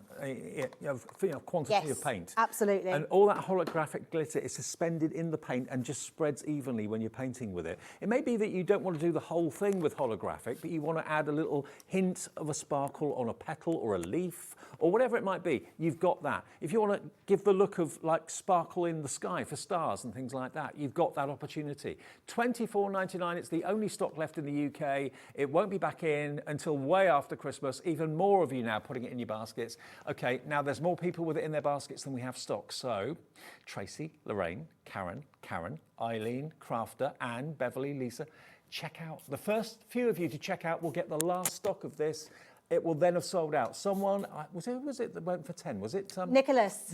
of quantity of paint. Absolutely. And all that holographic glitter is suspended in the paint and just spreads evenly when you're painting with it. It may be that you don't want to do the whole thing with holographic, but you want to add a little hint of a sparkle on a petal or a leaf or whatever it might be. You've got that. If you want to give the look of like sparkle in the sky for stars and things like that, you've got that opportunity. $24.99, it's the only stock left in the UK. It won't be back in until way after Christmas. Even more of you now putting it in your baskets. Okay, now there's more people with it in their baskets than we have stock. So Tracy, Lorraine, Karen, Eileen, Crafter, Anne, Beverly, Lisa, check out. The first few of you to check out will get the last stock of this. It will then have sold out. Someone, who was it that went for 10? Was it? Nicholas.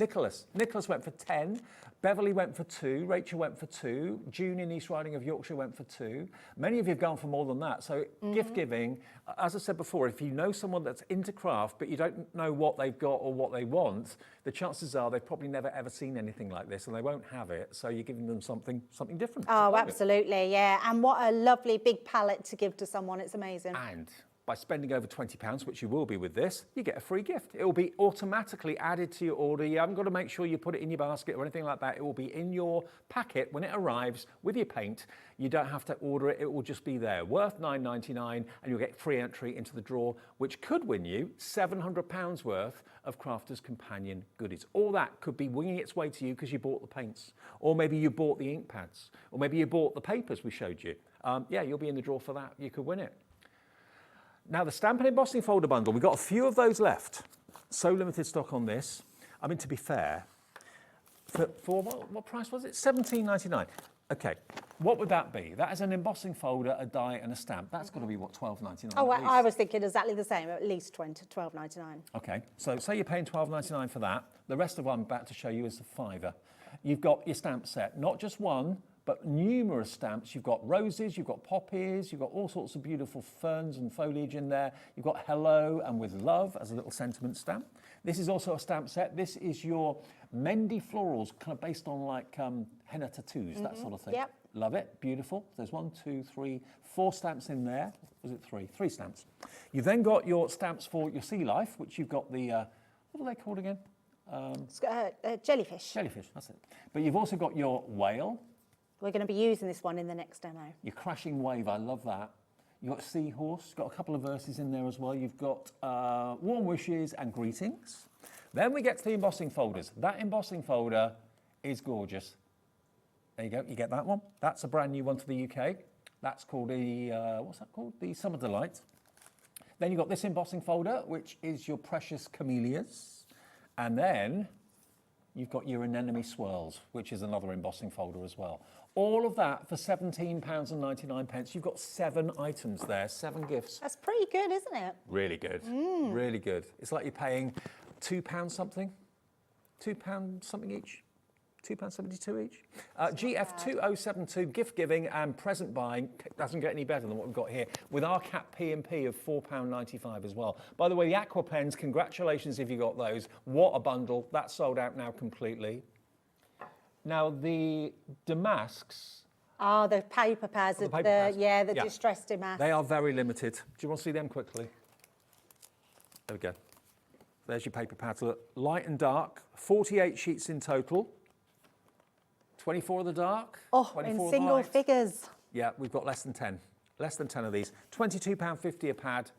Nicholas went for 10. Beverly went for 2. Rachel went for 2. June in East Riding of Yorkshire went for 2. Many of you have gone for more than that. So gift giving, as I said before, if you know someone that's into craft, but you don't know what they've got or what they want, the chances are they've probably never ever seen anything like this and they won't have it. So you're giving them something different. Oh, absolutely, yeah. And what a lovely big palette to give to someone. It's amazing. And by spending over £20, which you will be with this, you get a free gift. It will be automatically added to your order. You haven't got to make sure you put it in your basket or anything like that. It will be in your packet when it arrives with your paint. You don't have to order it. It will just be there. Worth $9.99, and you'll get free entry into the draw, which could win you £700 worth of Crafters Companion goodies. All that could be winging its way to you because you bought the paints, or maybe you bought the ink pads, or maybe you bought the papers we showed you. Yeah, you'll be in the draw for that. You could win it. Now, the Stamp and Embossing folder bundle, we've got a few of those left. So limited stock on this. I mean, to be fair, for what price was it? £17.99. Okay, what would that be? That is an embossing folder, a die and a stamp. That's got to be, what, £12.99? Oh, I was thinking exactly the same, at least £12.99. Okay, so say you're paying £12.99 for that. The rest of what I'm about to show you is a £5. You've got your stamp set, not just one, but numerous stamps. You've got roses, you've got poppies, you've got all sorts of beautiful ferns and foliage in there. You've got hello and with love as a little sentiment stamp. This is also a stamp set. This is your Mendy florals, kind of based on like henna tattoos, that sort of thing. Yep. Love it, beautiful. There's 1, 2, 3, 4 stamps in there. Was it 3? 3 stamps. You've then got your stamps for your sea life, which you've got the, what are they called again? It's got jellyfish. Jellyfish, that's it. But you've also got your whale. We're going to be using this one in the next demo. Your crashing wave, I love that. You've got seahorse, got a couple of verses in there as well. You've got warm wishes and greetings. Then we get to the embossing folders. That embossing folder is gorgeous. There you go, you get that one. That's a brand new one for the UK. That's called the, what's that called? The Summer Delight. Then you've got this embossing folder, which is your precious camellias. And then you've got your anemone swirls, which is another embossing folder as well. All of that for £17.99. You've got 7 items there, 7 gifts. That's pretty good, isn't it? Really good, really good. It's like you're paying £2 something, £2 something each, £2.72 each. GF2072, gift giving and present buying doesn't get any better than what we've got here, with our cap P&P of £4.95 as well. By the way, the aqua pens, congratulations if you got those. What a bundle. That's sold out now completely. Now the damasks. Ah, the paper pads, the distressed damask. They are very limited. Do you want to see them quickly? There we go. There's your paper pads. Look, light and dark, 48 sheets in total. 24 of the dark. Oh, 24 in of the single light. figures. Yeah, we've got less than 10. Less than 10 of these. £22.50 a pad,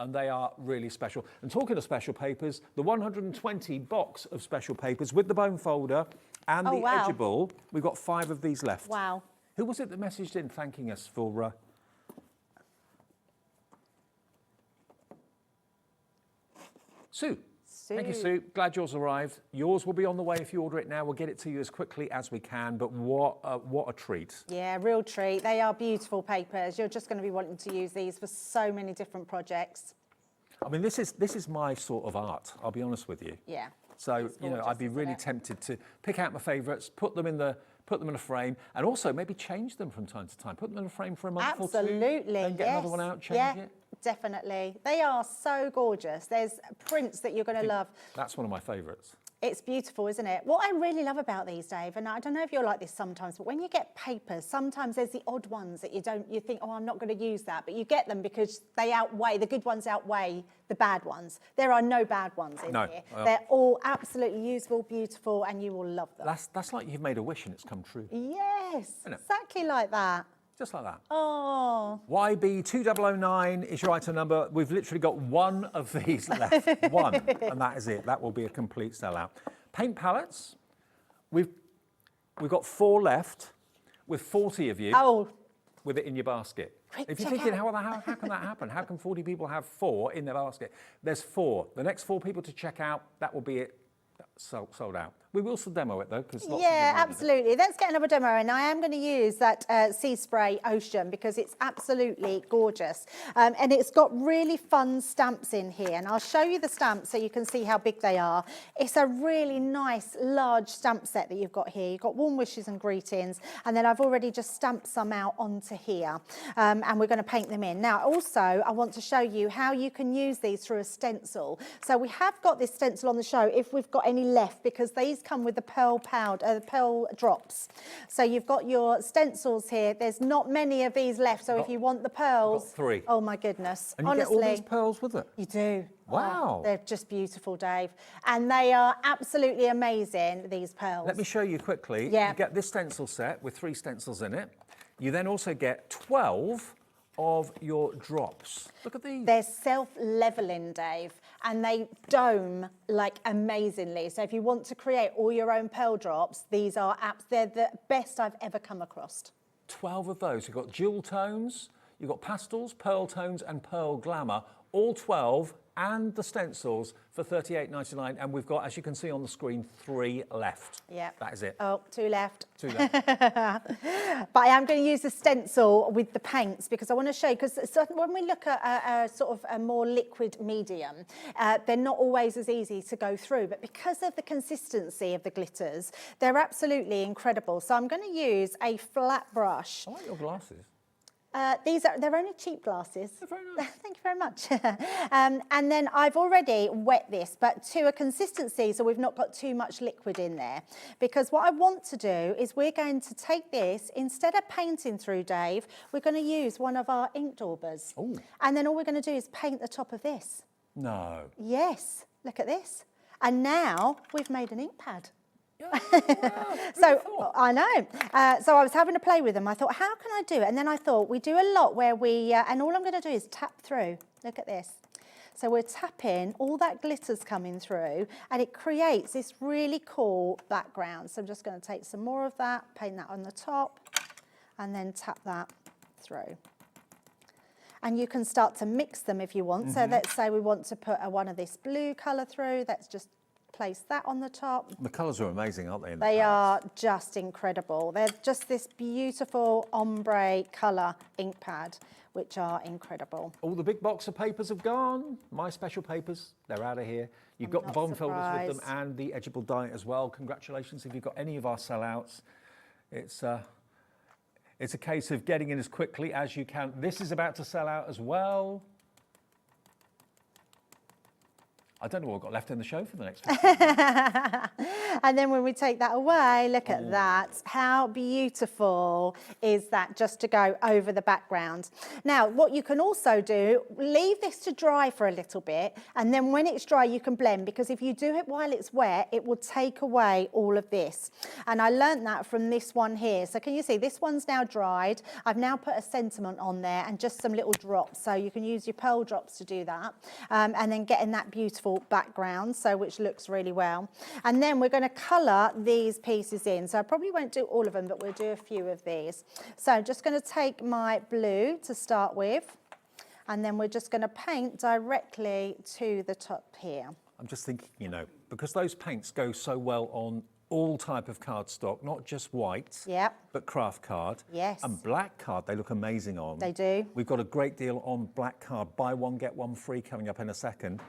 and they are really special. And talking of special papers, the 120 box of special papers with the bone folder and the edgeable, we've got 5 of these left. Wow. Who was it that messaged in thanking us for... Sue. Thank you, Sue. Glad yours arrived. Yours will be on the way if you order it now. We'll get it to you as quickly as we can, but what a treat. Yeah, real treat. They are beautiful papers. You're just going to be wanting to use these for so many different projects. I mean, this is my sort of art, I'll be honest with you. Yeah. So, you know, I'd be really tempted to pick out my favourites, put them in a frame, and also maybe change them from time to time. Put them in a frame for a month or two. Absolutely, then get another one out, change it. Definitely. They are so gorgeous. There's prints that you're going to love. That's one of my favourites. It's beautiful, isn't it? What I really love about these, Dave, and I don't know if you're like this sometimes, but when you get papers, sometimes there's the odd ones that you think, oh, I'm not going to use that, but you get them because the good ones outweigh the bad ones. There are no bad ones in here. They're all absolutely useful, beautiful, and you will love them. That's like you've made a wish and it's come true. Yes, exactly like that. Just like that. Oh. YB2009 is your item number. We've literally got 1 of these left. 1, and that is it. That will be a complete sellout. Paint palettes. We've got 4 left, with 40 of you with it in your basket. Quick, if you're thinking, how can that happen? How can 40 people have 4 in their basket? There's 4. The next 4 people to check out, that will be it. Sold out. We will still demo it though, because absolutely. Let's get another demo, and I am going to use that Sea Spray Ocean because it's absolutely gorgeous, and it's got really fun stamps in here. And I'll show you the stamps so you can see how big they are. It's a really nice, large stamp set that you've got here. You've got warm wishes and greetings, and then I've already just stamped some out onto here, and we're going to paint them in. Now, also, I want to show you how you can use these through a stencil. So we have got this stencil on the show if we've got any left, because these come with the pearl powder, the pearl drops. So you've got your stencils here. There's not many of these left, so if you want the pearls... Got 3. Oh, my goodness. And you honestly, get all these pearls with it? You do. Wow. Oh, they're just beautiful, Dave. And they are absolutely amazing, these pearls. Let me show you quickly. Yeah. You get this stencil set with 3 stencils in it. You then also get 12 of your drops. Look at these. They're self-leveling, Dave, and they dome like amazingly. So if you want to create all your own pearl drops, these are they're the best I've ever come across. 12 of those. You've got jewel tones, you've got pastels, pearl tones, and pearl glamour. All 12 and the stencils for $38.99, and we've got, as you can see on the screen, 3 left. Yeah. That is it. Oh, 2 left. 2 left. But I am going to use the stencil with the paints because I want to show you, because when we look at a sort of a more liquid medium, they're not always as easy to go through, but because of the consistency of the glitters, they're absolutely incredible. So I'm going to use a flat brush. I like your glasses. They're only cheap glasses. They're very nice. Thank you very much. And then I've already wet this, but to a consistency, so we've not got too much liquid in there. Because what I want to do is we're going to take this, instead of painting through, Dave, we're going to use one of our ink daubers. Ooh. And then all we're going to do is paint the top of this. No. Yes, look at this. And now we've made an ink pad. Wow. So I know. So I was having to play with them. I thought, how can I do it? And then I thought, we do a lot where we, and all I'm going to do is tap through. Look at this. So we're tapping, all that glitter's coming through, and it creates this really cool background. So I'm just going to take some more of that, paint that on the top, and then tap that through. And you can start to mix them if you want. So let's say we want to put one of this blue colour through. Let's just place that on the top. The colours are amazing, aren't they? They are just incredible. They're just this beautiful ombre colour ink pad, which are incredible. All the big box of papers have gone. My special papers, they're out of here. You've got the bond folders with them and the edgeable die as well. Congratulations if you've got any of our sellouts. It's a case of getting in as quickly as you can. This is about to sell out as well. I don't know what we've got left in the show for the next 15 minutes. And then when we take that away, look at that. How beautiful is that, just to go over the background. Now, what you can also do, leave this to dry for a little bit, and then when it's dry, you can blend, because if you do it while it's wet, it will take away all of this. And I learned that from this one here. So can you see, this one's now dried. I've now put a sentiment on there and just some little drops. So you can use your pearl drops to do that. And then getting that beautiful background, so which looks really well. And then we're going to colour these pieces in. So I probably won't do all of them, but we'll do a few of these. So I'm just going to take my blue to start with, and then we're just going to paint directly to the top here. I'm just thinking, you know, because those paints go so well on all type of cardstock, not just white, but craft card. Yes. And black card, they look amazing on. They do. We've got a great deal on black card. Buy one, get one free coming up in a second.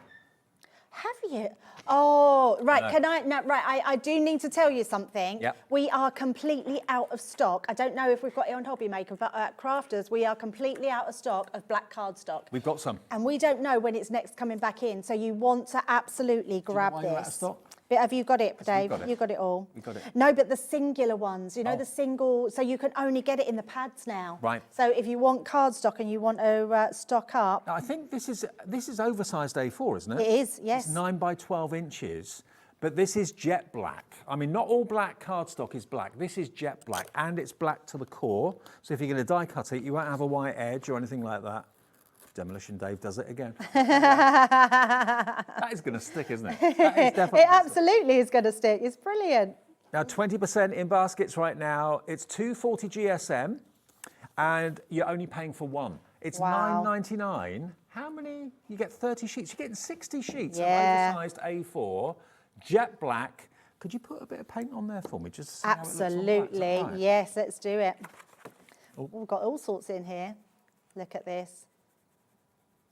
Have you? Oh, right. Can I? No, right. I do need to tell you something. Yep. We are completely out of stock. I don't know if we've got it on Hobby Maker, but at Crafters, we are completely out of stock of black cardstock. We've got some. And we don't know when it's next coming back in. So you want to absolutely grab why this. you're out of stock? But have you got it, Dave? got it. You got it all. We got it. No, but the singular ones, you know, the single, so you can only get it in the pads now. Right. So if you want cardstock and you want to stock up. Now, I think this is oversized A4, isn't it? It is, yes. It's 9 by 12 inches, but this is jet black. I mean, not all black cardstock is black. This is jet black, and it's black to the core. So if you're going to die cut it, you won't have a white edge or anything like that. Demolition Dave does it again. That is going to stick, isn't it? That is definitely It absolutely is going to stick. It's brilliant. Now, 20% in baskets right now. It's $2.40 GSM, and you're only paying for one. It's $9.99. How many? You get 30 sheets. You're getting 60 sheets of oversized A4, jet black. Could you put a bit of paint on there for me, just to see how it looks on black? Absolutely. Right. Yes, let's do it. Oh. We've got all sorts in here. Look at this.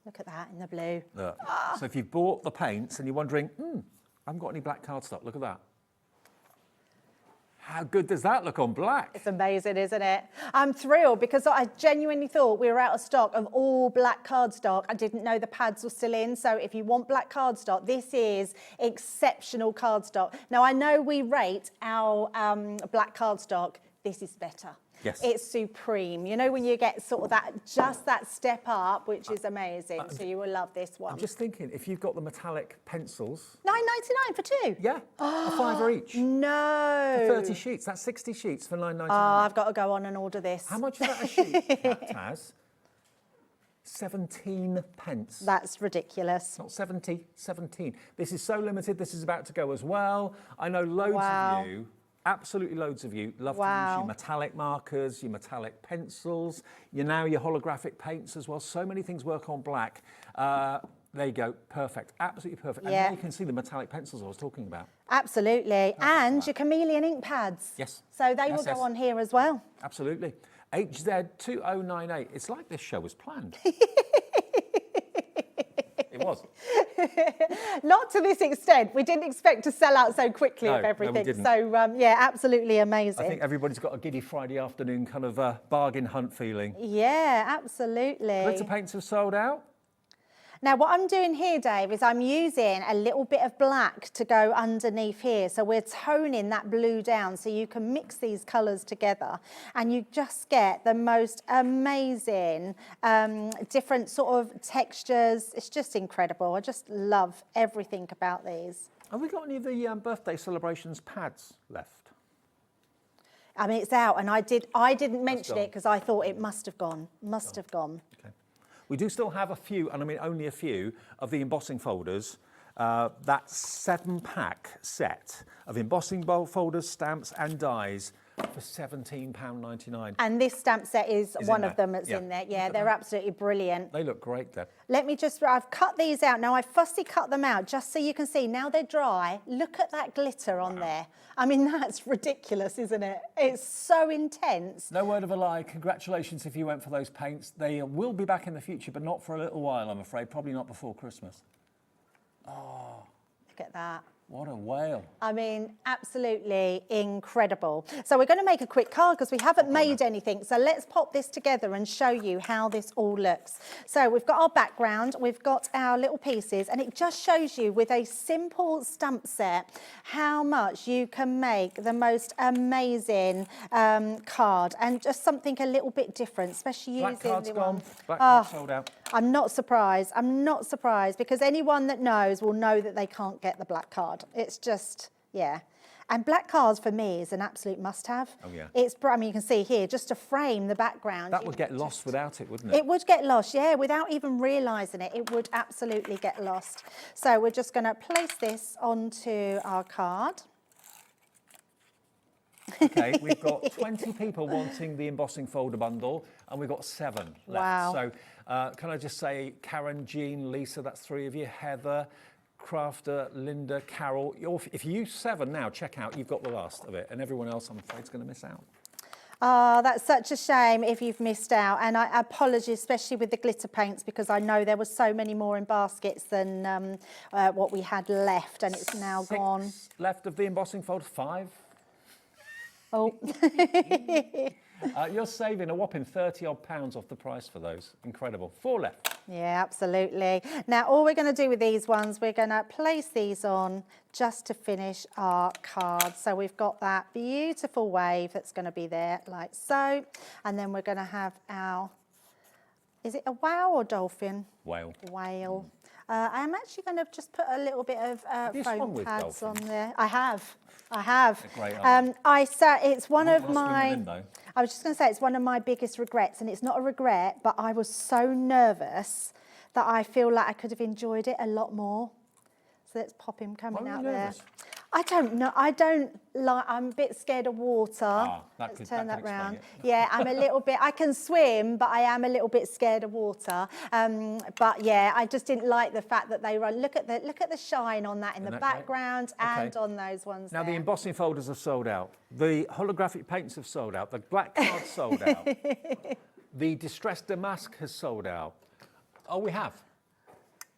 Look at that in the blue. Look. So if you've bought the paints and you're wondering, I haven't got any black cardstock, look at that. How good does that look on black? It's amazing, isn't it? I'm thrilled because I genuinely thought we were out of stock of all black cardstock. I didn't know the pads were still in. So if you want black cardstock, this is exceptional cardstock. Now, I know we rate our black cardstock. This is better. Yes. It's supreme. You know, when you get sort of just that step up, which is amazing. So you will love this one. I'm just thinking, if you've got the metallic pencils. $9.99 for two? Yeah, a fiver each. No. 30 sheets, that's 60 sheets for $9.99. Oh, I've got to go on and order this. How much is that a sheet, Taz? 17 pence. That's ridiculous. Not 70, 17. This is so limited, this is about to go as well. I know loads of you, absolutely loads of you, love to use your metallic markers, your metallic pencils, your holographic paints as well. So many things work on black. There you go, perfect, absolutely perfect. Yeah. And now you can see the metallic pencils I was talking about. Absolutely. And your chameleon ink pads. Yes. So they Yes, will go yes. on here as well. Absolutely. HZ2098. It's like this show was planned. It was. Not to this extent. We didn't expect to sell out so quickly No, of no, we everything. didn't. So, yeah, absolutely amazing. I think everybody's got a giddy Friday afternoon kind of bargain hunt feeling. Yeah, absolutely. Glitter paints have sold out. Now, what I'm doing here, Dave, is I'm using a little bit of black to go underneath here. So we're toning that blue down so you can mix these colours together and you just get the most amazing different sort of textures. It's just incredible. I just love everything about these. Have we got any of the birthday celebrations pads left? I mean, it's out, and I didn't mention gone. it because I thought it must have gone. Must have gone. Okay. We do still have a few, and I mean only a few, of the embossing folders. That 7-pack set of embossing folders, stamps and dies for £17.99. And this stamp set is in one of there. them that's Yeah. in there. Yeah, they're absolutely brilliant. They look great, Deb. Let me just, I've cut these out. Now, I fussy cut them out just so you can see. Now they're dry. Look at that glitter on there. I mean, that's ridiculous, isn't it? It's so intense. No word of a lie. Congratulations if you went for those paints. They will be back in the future, but not for a little while, I'm afraid. Probably not before Christmas. Look at that. What a whale. I mean, absolutely incredible. So we're going to make a quick card because we haven't made anything. So let's pop this together and show you how this all looks. So we've got our background, we've got our little pieces, and it just shows you with a simple stamp set how much you can make the most amazing card, and just something a little bit different, especially Black using card's the gone. one. Black card's sold out. I'm not surprised. I'm not surprised because anyone that knows will know that they can't get the black card. It's just, yeah. And black cards for me is an absolute must-have. Oh, yeah. It's, I mean, you can see here, just to frame the background. That would get lost without it, wouldn't it? It would get lost, yeah, without even realising it. It would absolutely get lost. So we're just going to place this onto our card. Okay, we've got 20 people wanting the embossing folder bundle, and we've got 7 left. Wow. So can I just say, Karen, Jean, Lisa, that's 3 of you, Heather, Crafter, Linda, Carol. If you use 7 now, check out, you've got the last of it, and everyone else, I'm afraid, is going to miss out. Oh, that's such a shame if you've missed out. And I apologise, especially with the glitter paints, because I know there were so many more in baskets than what we had left, and it's now 6 gone. left of the embossing folder, 5. Oh, You're saving a whopping £30-odd off the price for those. Incredible. 4 left. yeah, absolutely. Now, all we're going to do with these ones, we're going to place these on just to finish our card. So we've got that beautiful wave that's going to be there like so. And then we're going to have our, is it a whale or dolphin? Whale. Whale. I'm actually going to just put a little bit of you swum foam with pads on dolphins? there. I have. It's great idea. it's one You of wouldn't wanna swim my, them in, though. I was just going to say it's one of my biggest regrets, and it's not a regret, but I was so nervous that I feel like I could have enjoyed it a lot more. So let's pop him coming Why were out you there. nervous? I don't know. I'm a bit scared of water. Let's turn that explain round. it. Yeah, I'm a little bit, I can swim, but I am a little bit scared of water. But yeah, I just didn't like the fact that they run. Look at the shine on that in the that great? background Okay. and on those ones Now, the there. embossing folders have sold out. The holographic paints have sold out. The black card's sold out. The distressed damask has sold out. Oh, we have.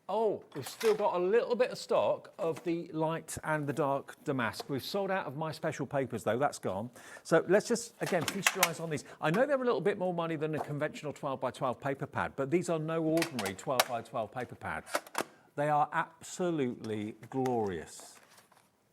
Oh, we've still got a little bit of stock of the light and the dark damask. We've sold out of my special papers, though. That's gone. So let's just, again, feast your eyes on these. I know they're a little bit more money than a conventional 12 by 12 paper pad, but these are no ordinary 12 by 12 paper pads. They are absolutely glorious.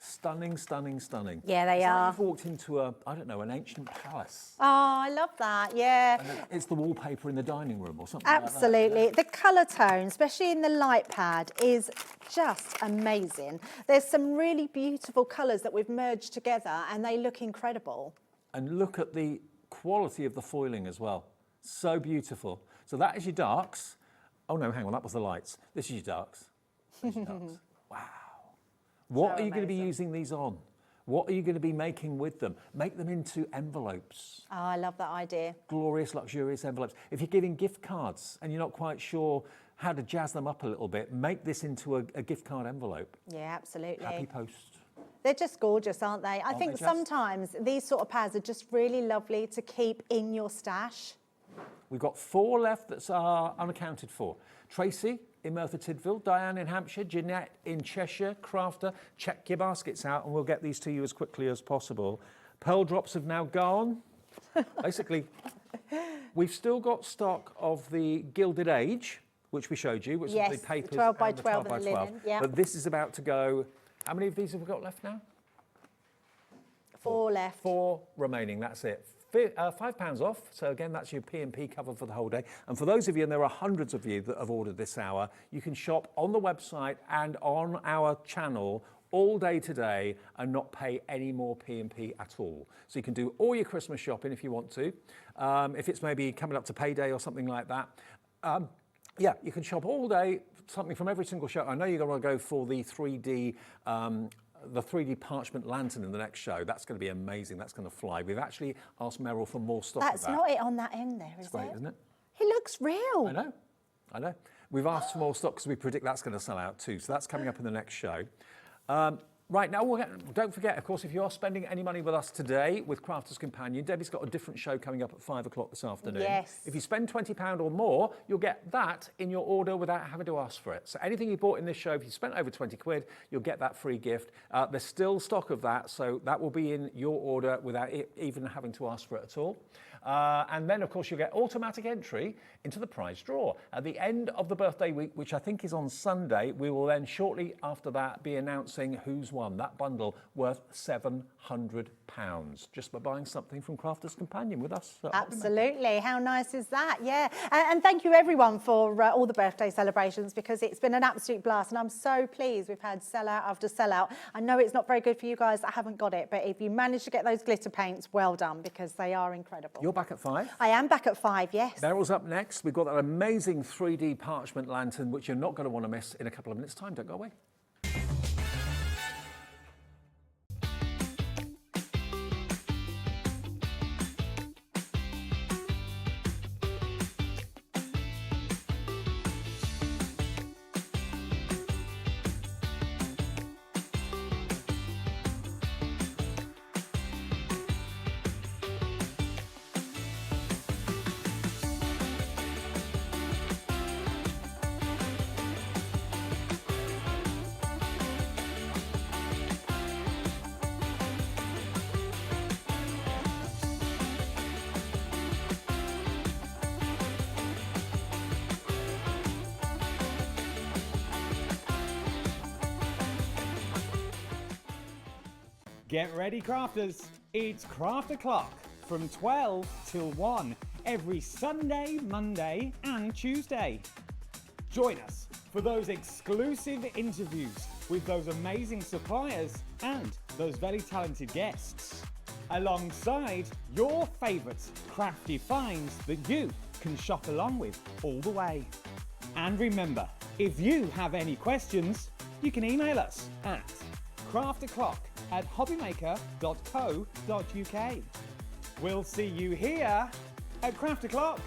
Stunning, stunning, stunning. Yeah, they It's like are. you've walked into an ancient palace. Oh, I love that. Yeah. And it's the wallpaper in the dining room or something Absolutely. The colour tone, especially in the light pad, is just amazing. There's some really beautiful colours that we've merged together and they look incredible. And look at the quality of the foiling as well. So beautiful. So that is your darks. Oh no, hang on, that was the lights. This is your darks. There's your darks. Wow. What So are you going to be amazing. using these on? What are you going to be making with them? Make them into envelopes. Oh, I love that idea. Glorious, luxurious envelopes. If you're giving gift cards and you're not quite sure how to jazz them up a little bit, make this into a gift card envelope. Yeah, absolutely. Happy post. They're just gorgeous, aren't they? I think they just? sometimes these sort of pads are just really lovely to keep in your stash. We've got 4 left that are unaccounted for. Tracy in Merthyr Tydfil, Diane in Hampshire, Jeanette in Cheshire, Crafter. Check your baskets out and we'll get these to you as quickly as possible. Pearl drops have now gone. Basically, we've still got stock of the Gilded Age, which we showed you, which Yes, is the papers 12 by and the 12 12 by and the 12. linen, yeah. But this is about to go. How many of these have we got left now? 4 left. 4 remaining, that's it. £5 off, so again, that's your P&P cover for the whole day. And for those of you, and there are hundreds of you that have ordered this hour, you can shop on the website and on our channel all day today and not pay any more P&P at all. So you can do all your Christmas shopping if you want to. If it's maybe coming up to payday or something like that. Yeah, you can shop all day, something from every single show. I know you're going to go for the 3D parchment lantern in the next show. That's going to be amazing. That's going to fly. We've actually asked Meryl for more stock That's of that. not it on that end there, is It's great, it? isn't it? It looks real. I know. We've asked for more stock because we predict that's going to sell out too. So that's coming up in the next show. Right now, don't forget, of course, if you are spending any money with us today with Crafters Companion, Debbie's got a different show coming up at 5 o'clock this afternoon. Yes. If you spend £20 or more, you'll get that in your order without having to ask for it. So anything you bought in this show, if you spent over 20 quid, you'll get that free gift. There's still stock of that, so that will be in your order without even having to ask for it at all. And then, of course, you'll get automatic entry into the prize draw. At the end of the birthday week, which I think is on Sunday, we will then shortly after that be announcing who's won that bundle worth £700 just by buying something from Crafters Companion with us. Absolutely. How nice is that? Yeah. And thank you, everyone, for all the birthday celebrations, because it's been an absolute blast. And I'm so pleased we've had sellout after sellout. I know it's not very good for you guys that haven't got it, but if you manage to get those glitter paints, well done, because they are incredible. You're back at 5? I am back at 5, yes. Meryl's up next. We've got that amazing 3D parchment lantern, which you're not going to want to miss in a couple of minutes' time. Don't go away. Get ready, crafters. It's Craft O'Clock from 12 till 1 every Sunday, Monday and Tuesday. Join us for those exclusive interviews with those amazing suppliers and those very talented guests, alongside your favourite crafty finds that you can shop along with all the way. And remember, if you have any questions, you can email us at crafto'clock@hobbymaker.co.uk. We'll see you here at Craft O'Clock.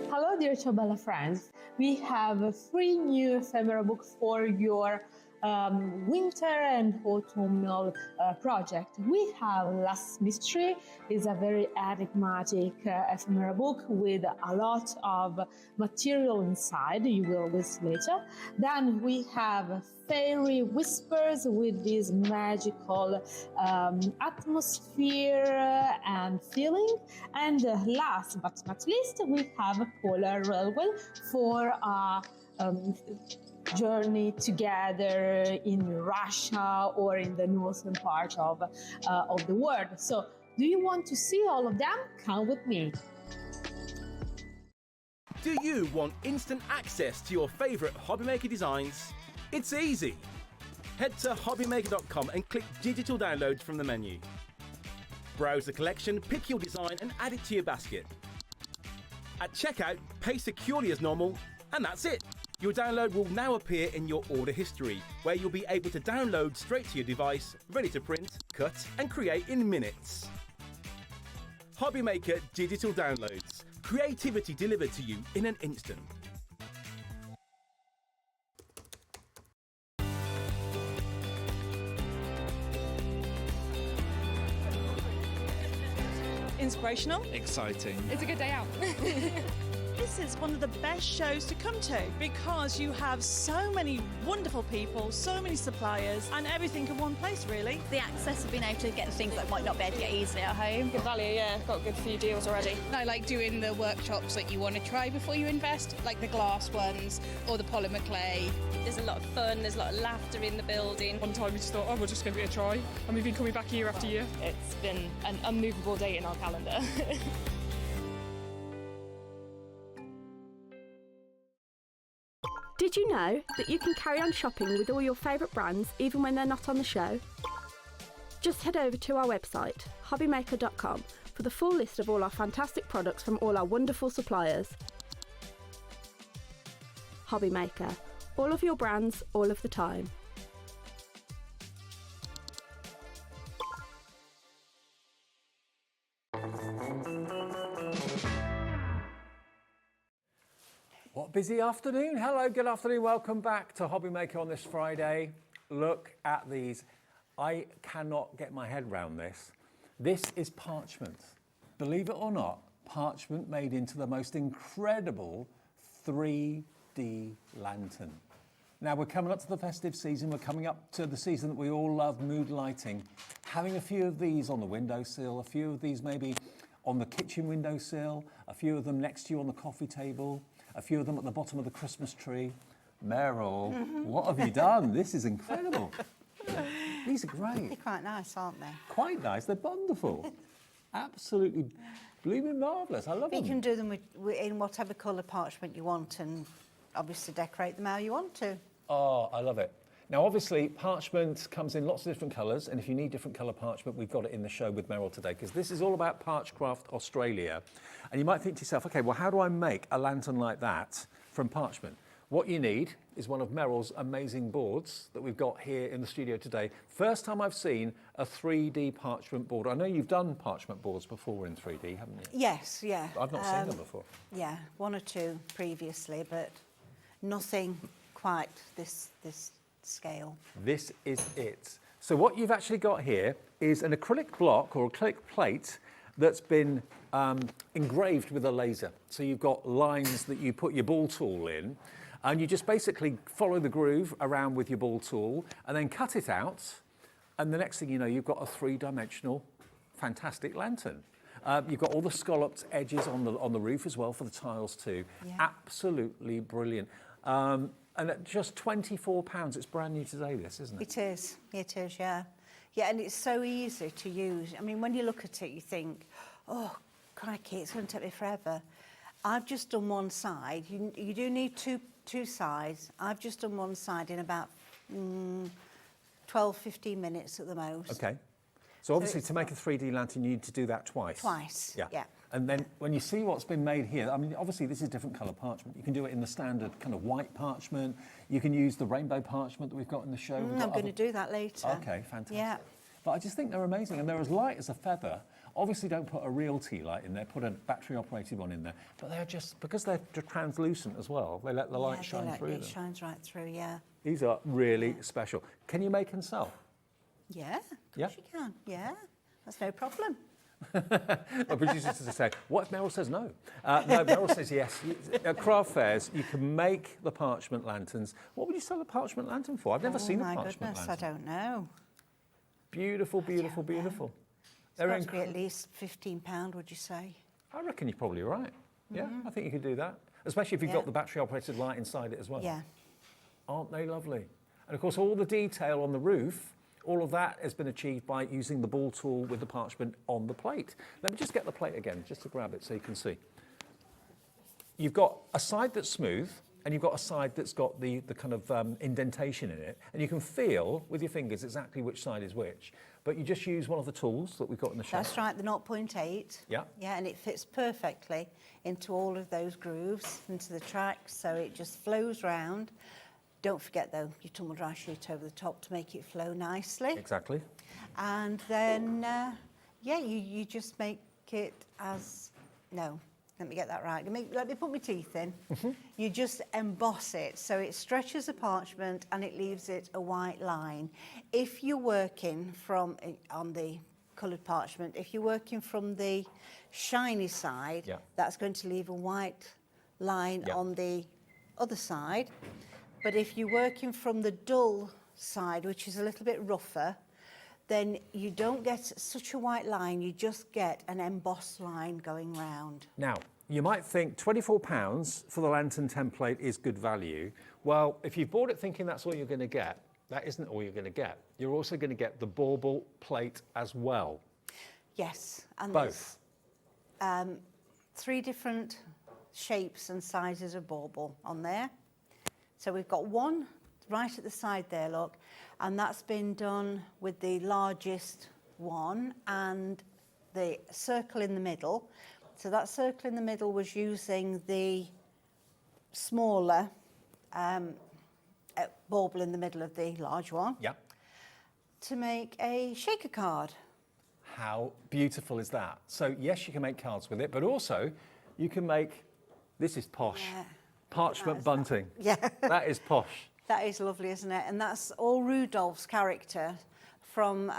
Hello dear Chobala friends, we have a free new ephemera book for your winter and autumnal project. We have Last Mystery, is a very enigmatic ephemera book with a lot of material inside, you will list later. Then we have Fairy Whispers with this magical atmosphere and feeling. And last but not least, we have a Polar Railway for a journey together in Russia or in the northern part of the world. So, do you want to see all of them? Come with me. Do you want instant access to your favourite Hobbymaker designs? It's easy. Head to hobbymaker.com and click digital downloads from the menu. Browse the collection, pick your design and add it to your basket. At checkout, pay securely as normal, and that's it. Your download will now appear in your order history, where you'll be able to download straight to your device, ready to print, cut, and create in minutes. HobbyMaker digital downloads. Creativity delivered to you in an instant. Inspirational. Exciting. It's a good day out. This is one of the best shows to come to because you have so many wonderful people, so many suppliers, and everything in one place, really. The access of being able to get the things that might not be able to get easily at home. Good value, yeah. Got a good few deals already. I like doing the workshops that you want to try before you invest, like the glass ones or the polymer clay. There's a lot of fun, there's a lot of laughter in the building. One time we just thought, oh, we'll just give it a try. And we've been coming back year after year. It's been an unmovable date in our calendar. Did you know that you can carry on shopping with all your favourite brands even when they're not on the show? Just head over to our website, hobbymaker.com, for the full list of all our fantastic products from all our wonderful suppliers. Hobbymaker, all of your brands, all of the time. What a busy afternoon. Hello, good afternoon. Welcome back to HobbyMaker on this Friday. Look at these. I cannot get my head around this. This is parchment. Believe it or not, parchment made into the most incredible 3D lantern. Now we're coming up to the festive season. We're coming up to the season that we all love, mood lighting. Having a few of these on the windowsill, a few of these maybe on the kitchen windowsill, a few of them next to you on the coffee table, a few of them at the bottom of the Christmas tree. Meryl, what have you done? This is incredible. These are great. They're quite nice, aren't they? Quite nice. They're wonderful. Absolutely blooming marvellous. I love them. You can do them in whatever colour parchment you want and obviously decorate them how you want to. Oh, I love it. Now, obviously, parchment comes in lots of different colours, and if you need different colour parchment, we've got it in the show with Meryl today, because this is all about Parchcraft Australia. And you might think to yourself, OK, well, how do I make a lantern like that from parchment? What you need is one of Meryl's amazing boards that we've got here in the studio today. First time I've seen a 3D parchment board. I know you've done parchment boards before in 3D, haven't you? Yes, yeah. I've not seen them before. Yeah, one or two previously, but nothing quite this scale. This is it. So what you've actually got here is an acrylic block or acrylic plate that's been engraved with a laser. So you've got lines that you put your ball tool in, and you just basically follow the groove around with your ball tool and then cut it out, and the next thing you know, you've got a three-dimensional fantastic lantern. You've got all the scalloped edges on the roof as well for the tiles too. Yeah. Absolutely brilliant. And at just £24, it's brand new today, this, isn't it? It is, yeah. Yeah, and it's so easy to use. I mean, when you look at it, you think, oh, crikey, it's going to take me forever. I've just done one side. You do need two sides. I've just done one side in about 12, 15 minutes at the most. OK. So obviously, to make a 3D lantern, you need to do that twice. Twice, yeah. And then when you see what's been made here, I mean, obviously this is different colour parchment. You can do it in the standard kind of white parchment. You can use the rainbow parchment that we've got in the show. I'm going to do that later. OK, fantastic. Yeah. But I just think they're amazing, and they're as light as a feather. Obviously, don't put a real tea light in there. Put a battery-operated one in there. But they're just, because they're translucent as well, they let the light shine through them. It shines right through, yeah. These are really special. Can you make and sell? Yeah, of course you can. Yeah, that's no problem. My producers say, what if Meryl says no? No, Meryl says yes. At craft fairs, you can make the parchment lanterns. What would you sell a parchment lantern for? I've never seen a parchment lantern. I don't know. Beautiful, beautiful, beautiful. It's got to be at least £15, would you say? I reckon you're probably right. Yeah, I think you could do that. Especially if you've got the battery-operated light inside it as well. Yeah. Aren't they lovely? And of course, all the detail on the roof, all of that has been achieved by using the ball tool with the parchment on the plate. Let me just get the plate again, just to grab it so you can see. You've got a side that's smooth, and you've got a side that's got the kind of indentation in it, and you can feel with your fingers exactly which side is which. but you just use one of the tools that we've got in the shop. That's right, the 0.8. Yeah. Yeah, and it fits perfectly into all of those grooves, into the tracks, so it just flows round. Don't forget, though, your tumble dry sheet over the top to make it flow nicely. Exactly. And then, yeah, you just make it as... No, let me get that right. Let me put my teeth in. You just emboss it, so it stretches the parchment and it leaves it a white line. If you're working from, on the coloured parchment, if you're working from the shiny side, that's going to leave a white line on the other side. But if you're working from the dull side, which is a little bit rougher, then you don't get such a white line, you just get an embossed line going round. Now, you might think £24 for the lantern template is good value. Well, if you bought it thinking that's all you're going to get, that isn't all you're going to get. You're also going to get the bauble plate as well. Yes. And both. 3 different shapes and sizes of bauble on there. So we've got one right at the side there, look, and that's been done with the largest one and the circle in the middle. So that circle in the middle was using the smaller bauble in the middle of the large one. Yeah. To make a shaker card. How beautiful is that? So yes, you can make cards with it, but also you can make, this is posh, parchment bunting. Yeah. That is posh. That is lovely, isn't it? And that's all Rudolph's character from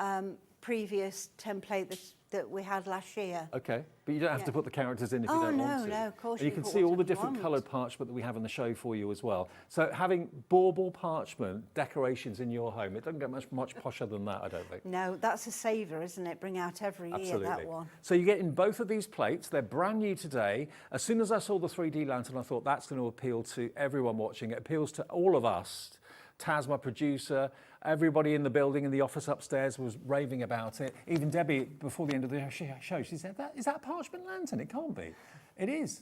previous template that we had last year. Okay, but you don't have to put the characters in if you don't want to. No, of course you can see all the different coloured parchment that we have in the show for you as well. So having bauble parchment decorations in your home, it doesn't get much posher than that, I don't think. No, that's a saver, isn't it? Bring out every year, that one. So you get in both of these plates. They're brand new today. As soon as I saw the 3D lantern, I thought that's going to appeal to everyone watching. It appeals to all of us. Taz, my producer, everybody in the building, in the office upstairs was raving about it. Even Debbie, before the end of the show, she said, is that a parchment lantern? It can't be. It is.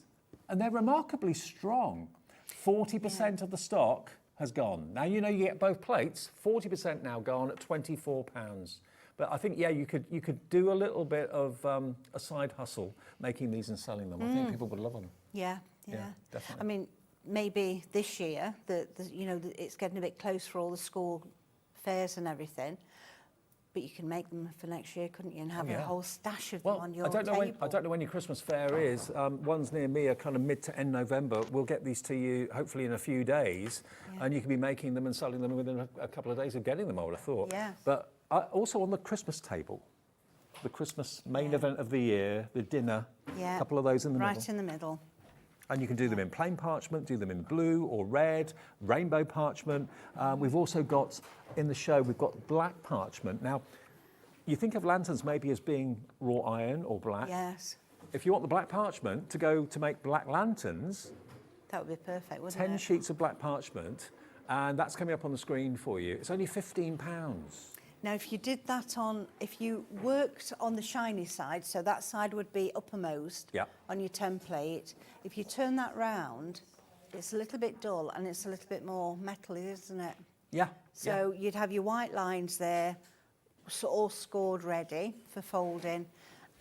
And they're remarkably strong. 40% of the stock has gone. Now, you know, you get both plates, 40% now gone at £24. But I think, yeah, you could do a little bit of a side hustle making these and selling them. I think people would love them. Yeah, definitely. I mean, maybe this year, it's getting a bit close for all the school fairs and everything, but you can make them for next year, couldn't you, and have a whole stash of them on your table. I don't know when your Christmas fair is. Ones near me are kind of mid to end November. We'll get these to you hopefully in a few days, and you can be making them and selling them within a couple of days of getting them, I would have thought. Yeah. But also on the Christmas table, the Christmas main event of the year, the dinner, a couple of those in the middle. Right in the middle. And you can do them in plain parchment, do them in blue or red, rainbow parchment. We've also got, in the show, we've got black parchment. Now, you think of lanterns maybe as being raw iron or black. Yes. If you want the black parchment to go to make black lanterns, that would be perfect, wouldn't it? 10 sheets of black parchment, and that's coming up on the screen for you. It's only £15. Now, if you did that if you worked on the shiny side, so that side would be uppermost on your template. If you turn that round, it's a little bit dull and it's a little bit more metally, isn't it? Yeah. So you'd have your white lines there, all scored ready for folding,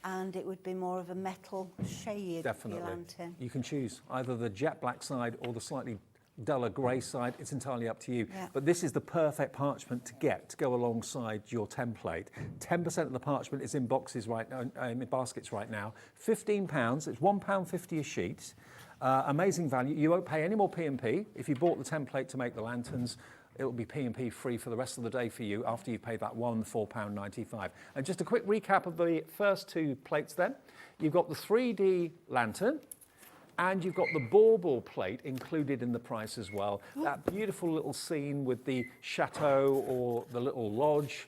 and it would be more of a metal shade. Definitely. For your lantern. You can choose either the jet black side or the slightly duller grey side. It's entirely up to you. Yeah. But this is the perfect parchment to go alongside your template. 10% of the parchment is in boxes right now, in baskets right now. £15, it's £1.50 a sheet. Amazing value. You won't pay any more P&P. If you bought the template to make the lanterns, it'll be P&P free for the rest of the day for you after you've paid that £4.95. And just a quick recap of the first 2 plates then. You've got the 3D lantern, and you've got the bauble plate included in the price as well. That beautiful little scene with the chateau or the little lodge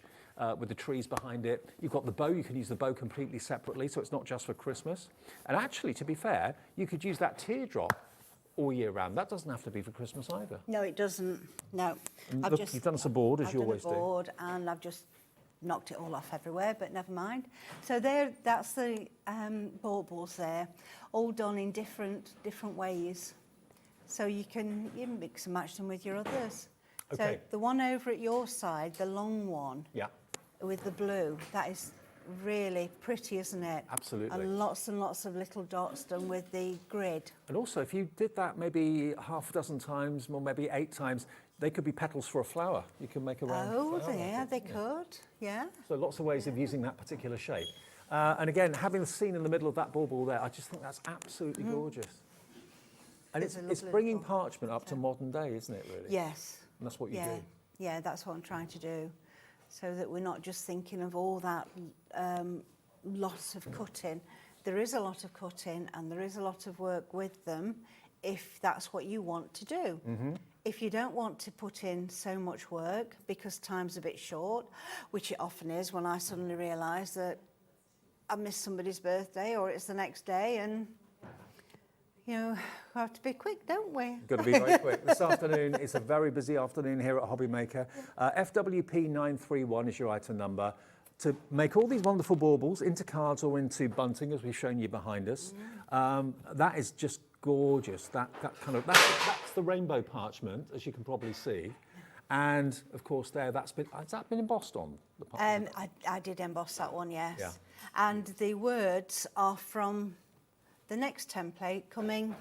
with the trees behind it. You've got the bow. You can use the bow completely separately, so it's not just for Christmas. And actually, to be fair, you could use that teardrop all year round. That doesn't have to be for Christmas either. No, it doesn't. No. You've done us a board, as you always do. I've done a board, and I've just knocked it all off everywhere, but never mind. So that's the baubles there, all done in different ways. So you can mix and match them with your others. Okay. So the one over at your side, the long one, with the blue. That is really pretty, isn't it? Absolutely. And lots of little dots done with the grid. And also, if you did that maybe half a dozen times, or maybe 8 times, they could be petals for a flower. You can make a round flower. Yeah, they could, yeah. So lots of ways of using that particular shape. And again, having the scene in the middle of that bauble there, I just think that's absolutely gorgeous. And it's bringing parchment up to modern day, isn't it, really? Yes. And that's what you do. Yeah, that's what I'm trying to do. So that we're not just thinking of all that lots of cutting. There is a lot of cutting and there is a lot of work with them if that's what you want to do. If you don't want to put in so much work because time's a bit short, which it often is when I suddenly realise that I missed somebody's birthday or it's the next day and, you know, we have to be quick, don't we? Got to be very quick. This afternoon is a very busy afternoon here at Hobby Maker. FWP931 is your item number. To make all these wonderful baubles into cards or into bunting, as we've shown you behind us, that is just gorgeous. That's the rainbow parchment, as you can probably see. And of course has that been embossed on the parchment? I did emboss that one, yes. Yeah. And the words are from the next template coming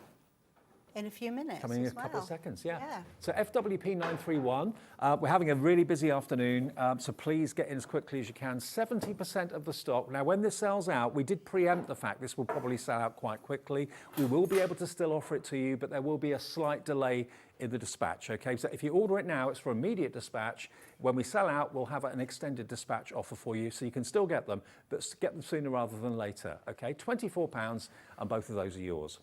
in a few minutes. Coming in a as well. couple of seconds, yeah. So FWP931, we're having a really busy afternoon, so please get in as quickly as you can. 70% of the stock. Now, when this sells out, we did preempt the fact this will probably sell out quite quickly. We will be able to still offer it to you, but there will be a slight delay in the dispatch, okay? So if you order it now, it's for immediate dispatch. When we sell out, we'll have an extended dispatch offer for you, so you can still get them, but get them sooner rather than later, okay? £24, and both of those are yours.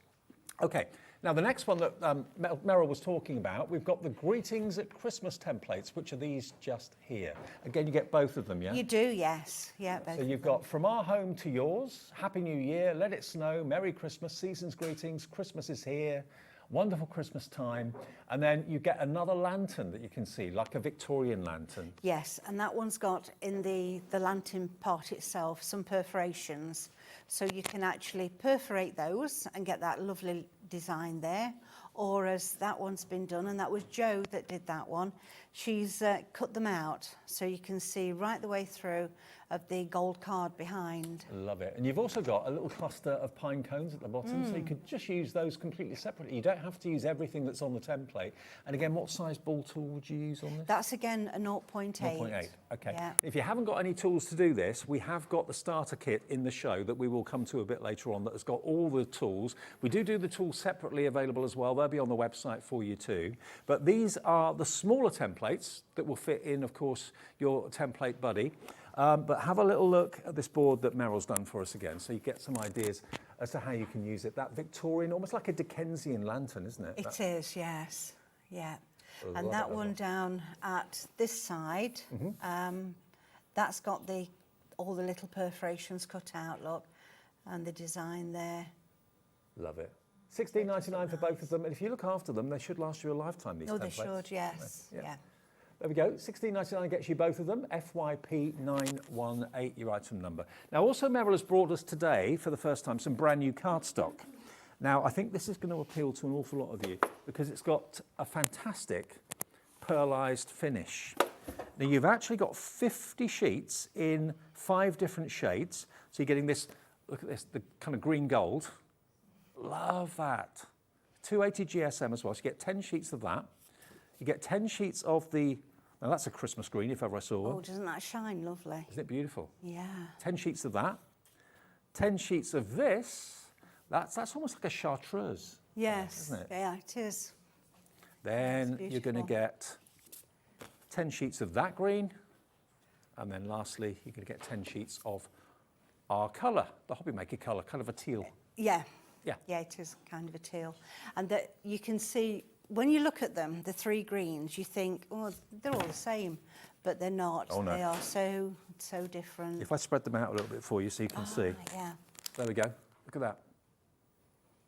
Okay. Now, the next one that Meryl was talking about, we've got the Greetings at Christmas templates, which are these just here. Again, you get both of them, yeah? You do, yes. Yeah, both. So you've got From Our Home to Yours, Happy New Year, Let It Snow, Merry Christmas, Season's Greetings, Christmas is Here, Wonderful Christmas Time, and then you get another lantern that you can see, like a Victorian lantern. Yes, and that one's got, in the lantern part itself, some perforations. So you can actually perforate those and get that lovely design there. Or as that one's been done, and that was Jo that did that one, she's cut them out so you can see right the way through of the gold card behind. Love it. And you've also got a little cluster of pine cones at the bottom, so you could just use those completely separately. You don't have to use everything that's on the template. And again, what size ball tool would you use on this? That's again a 0.8. 0.8, okay. Yeah. If you haven't got any tools to do this, we have got the starter kit in the show that we will come to a bit later on that has got all the tools. We do the tools separately available as well. They'll be on the website for you too. But these are the smaller templates that will fit in, of course, your template buddy. But have a little look at this board that Meryl's done for us again, so you get some ideas as to how you can use it. That Victorian, almost like a Dickensian lantern, isn't it? It is, yes. Yeah. And that one down at this side, that's got all the little perforations cut out, look, and the design there. Love it. $16.99 for both of them, and if you look after them, they should last you a lifetime, these templates. They should, yes. Yeah. There we go, $16.99 gets you both of them, FYP918, your item number. Now, also Meryl has brought us today, for the first time, some brand new cardstock. Now, I think this is going to appeal to an awful lot of you, because it's got a fantastic pearlised finish. Now, you've actually got 50 sheets in 5 different shades, so you're getting this, look at this, the kind of green gold. Love that. 280 GSM as well, so you get 10 sheets of that. You get 10 sheets of the, now that's a Christmas green if ever I saw one. Oh, doesn't that shine lovely? Isn't it beautiful? Yeah. 10 sheets of that. 10 sheets of this. That's almost like a chartreuse. Yes. Isn't it? Yeah, it is. Then you're going to get 10 sheets of that green. And then lastly, you're going to get 10 sheets of our colour, the Hobby Maker colour, kind of a teal. Yeah. Yeah. Yeah, it is kind of a teal. And that you can see, when you look at them, the 3 greens, you think, oh, they're all the same, but they're not. Oh, no. They are so different. If I spread them out a little bit for you so you can see. Yeah. There we go. Look at that.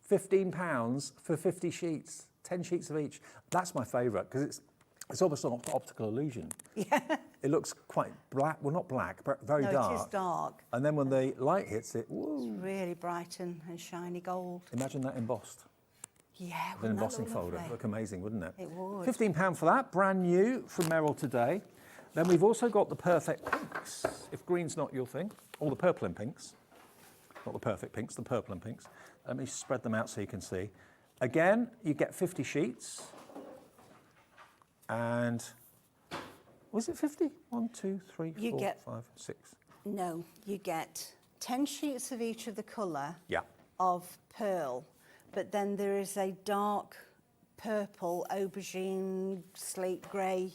£15 for 50 sheets, 10 sheets of each. That's my favourite because it's almost an optical illusion. Yeah. It looks quite black, well, not black, but very dark. No, it is dark. And then when the light hits it, woo. It's really bright and shiny gold. Imagine that embossed. Yeah, An wouldn't that embossing look folder. lovely? Look amazing, wouldn't it? It would. £15 for that, brand new from Meryl today. Then we've also got the perfect pinks, if green's not your thing, or the purple and pinks. Not the perfect pinks, the purple and pinks. Let me spread them out so you can see. Again, you get 50 sheets. And was it 50? 1, 2, 3, 4, 5, 6. No, you get 10 sheets of each of the colour Yeah. of pearl, but then there is a dark purple, aubergine, slate grey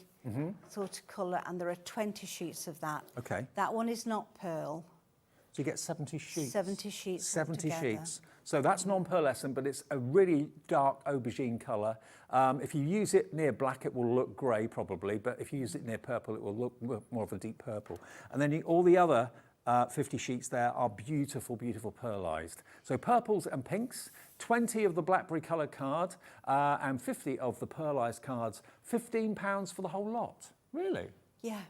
sort of colour, and there are 20 sheets of that. Okay. That one is not pearl. So you get 70 sheets. 70 sheets 70 altogether. sheets. So that's non-pearlescent, but it's a really dark aubergine colour. If you use it near black, it will look grey probably, but if you use it near purple, it will look more of a deep purple. And then all the other 50 sheets there are beautiful, beautiful pearlised. So purples and pinks, 20 of the blackberry coloured card, and 50 of the pearlised cards, £15 for the whole lot. Really? Yeah.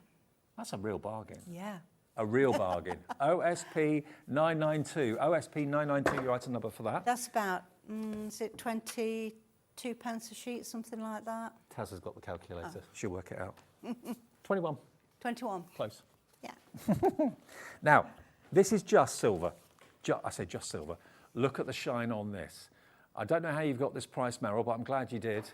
That's a real bargain. Yeah. A real bargain. OSP 992. OSP 992, your item number for that. That's about, is it 22 pence a sheet, something like that? Taz has got the calculator. She'll work it out. 21. 21. Close. Yeah. Now, this is just silver. I say just silver. Look at the shine on this. I don't know how you've got this price, Meryl, but I'm glad you did.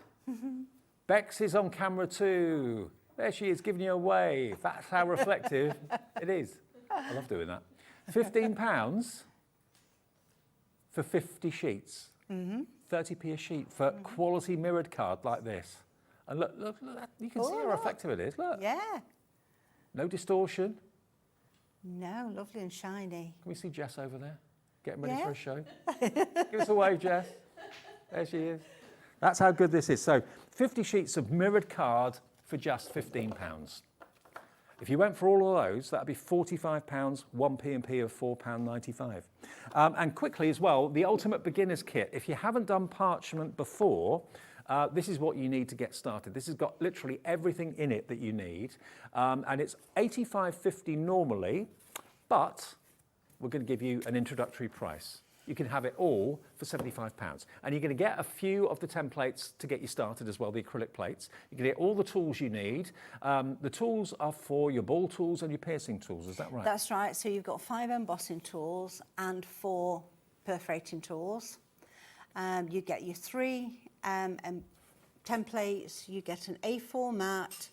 Bex is on camera too. There she is, giving you a wave. That's how reflective it is. I love doing that. £15 for 50 sheets. 30p a sheet for quality mirrored card like this. And look, you can see how reflective it is. Look. Yeah. No distortion. No, lovely and shiny. Can we see Jess over there? Getting ready for a show. Give us a wave, Jess. There she is. That's how good this is. So 50 sheets of mirrored card for just £15. If you went for all of those, that'd be £45, 1 P&P of £4.95. And quickly as well, the Ultimate Beginner's Kit. If you haven't done parchment before, this is what you need to get started. This has got literally everything in it that you need. And it's $85.50 normally, but we're going to give you an introductory price. You can have it all for £75. And you're going to get a few of the templates to get you started as well, the acrylic plates. You can get all the tools you need. The tools are for your ball tools and your piercing tools, is that right? That's right. So you've got 5 embossing tools and 4 perforating tools. You get your 3 templates. You get an A4 mat,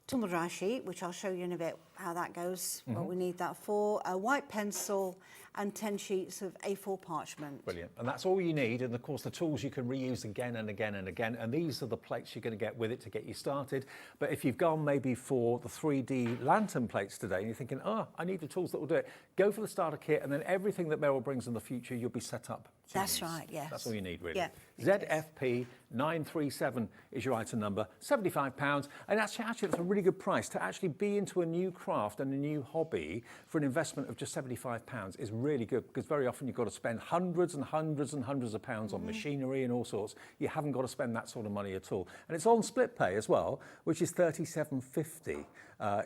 tumble dry sheet, which I'll show you in a bit how that goes, what we need that for, a white pencil, and 10 sheets of A4 parchment. Brilliant. And that's all you need. And of course, the tools you can reuse again and again and again. And these are the plates you're going to get with it to get you started. But if you've gone maybe for the 3D lantern plates today, and you're thinking, oh, I need the tools that will do it, go for the starter kit, and then everything that Meryl brings in the future, you'll be set up. That's right, yes. That's all you need, really. Yeah, ZFP 937 is your item number, £75. And actually, that's a really good price. To actually be into a new craft and a new hobby for an investment of just £75 is really good, because very often you've got to spend hundreds and hundreds and hundreds of pounds on machinery and all sorts. You haven't got to spend that sort of money at all. And it's on split pay as well, which is £37.50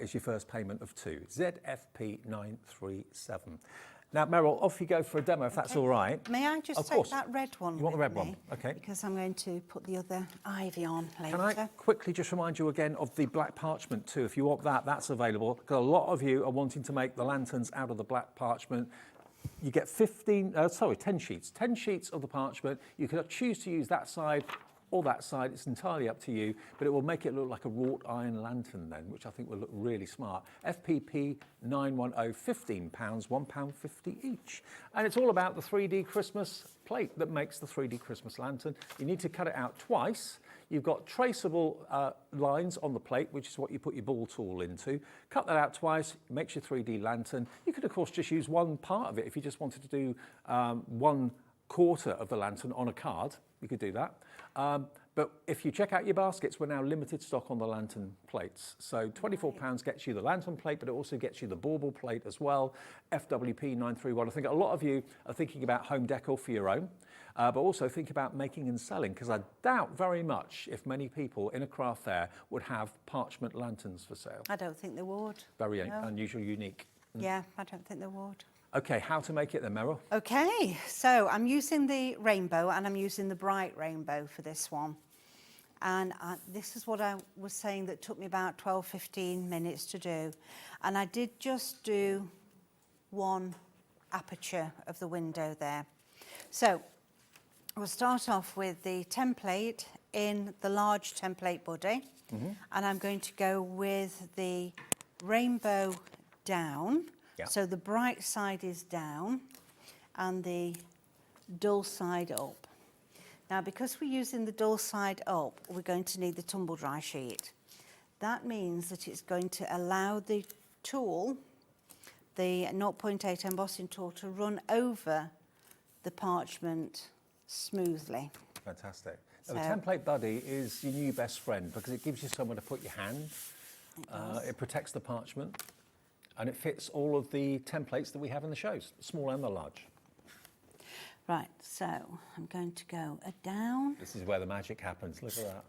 is your first payment of 2. ZFP 937. Now, Meryl, off you go for a demo, if that's all right. May I just take that red one? You want the red one? Okay. Because I'm going to put the other ivy on later. Can I quickly just remind you again of the black parchment too? If you want that, that's available. Because a lot of you are wanting to make the lanterns out of the black parchment. You get 10 sheets. 10 sheets of the parchment. You can choose to use that side or that side. It's entirely up to you, but it will make it look like a wrought iron lantern then, which I think will look really smart. FPP 910, £15, £1.50 each. And it's all about the 3D Christmas plate that makes the 3D Christmas lantern. You need to cut it out twice. You've got traceable lines on the plate, which is what you put your ball tool into. Cut that out twice, makes your 3D lantern. You could, of course, just use one part of it. If you just wanted to do 1/4 of the lantern on a card, you could do that. But if you check out your baskets, we're now limited stock on the lantern plates. So £24 gets you the lantern plate, but it also gets you the bauble plate as well. FWP 931. I think a lot of you are thinking about home decor for your own, but also think about making and selling, because I doubt very much if many people in a craft fair would have parchment lanterns for sale. I don't think they would. Very unusual, unique. Yeah, I don't think they would. Okay, how to make it then, Meryl? Okay, so I'm using the rainbow and I'm using the bright rainbow for this one. And this is what I was saying that took me about 12-15 minutes to do. And I did just do one aperture of the window there. So we'll start off with the template in the large template body. And I'm going to go with the rainbow down. So the bright side is down and the dull side up. Now, because we're using the dull side up, we're going to need the tumble dry sheet. That means that it's going to allow the tool, the 0.8 embossing tool, to run over the parchment smoothly. Fantastic. Now, the template buddy is your new best friend because it gives you somewhere to put your hand. It protects the parchment and it fits all of the templates that we have in the shows, the small and the large. Right, so I'm going to go down. This is where the magic happens, look at that.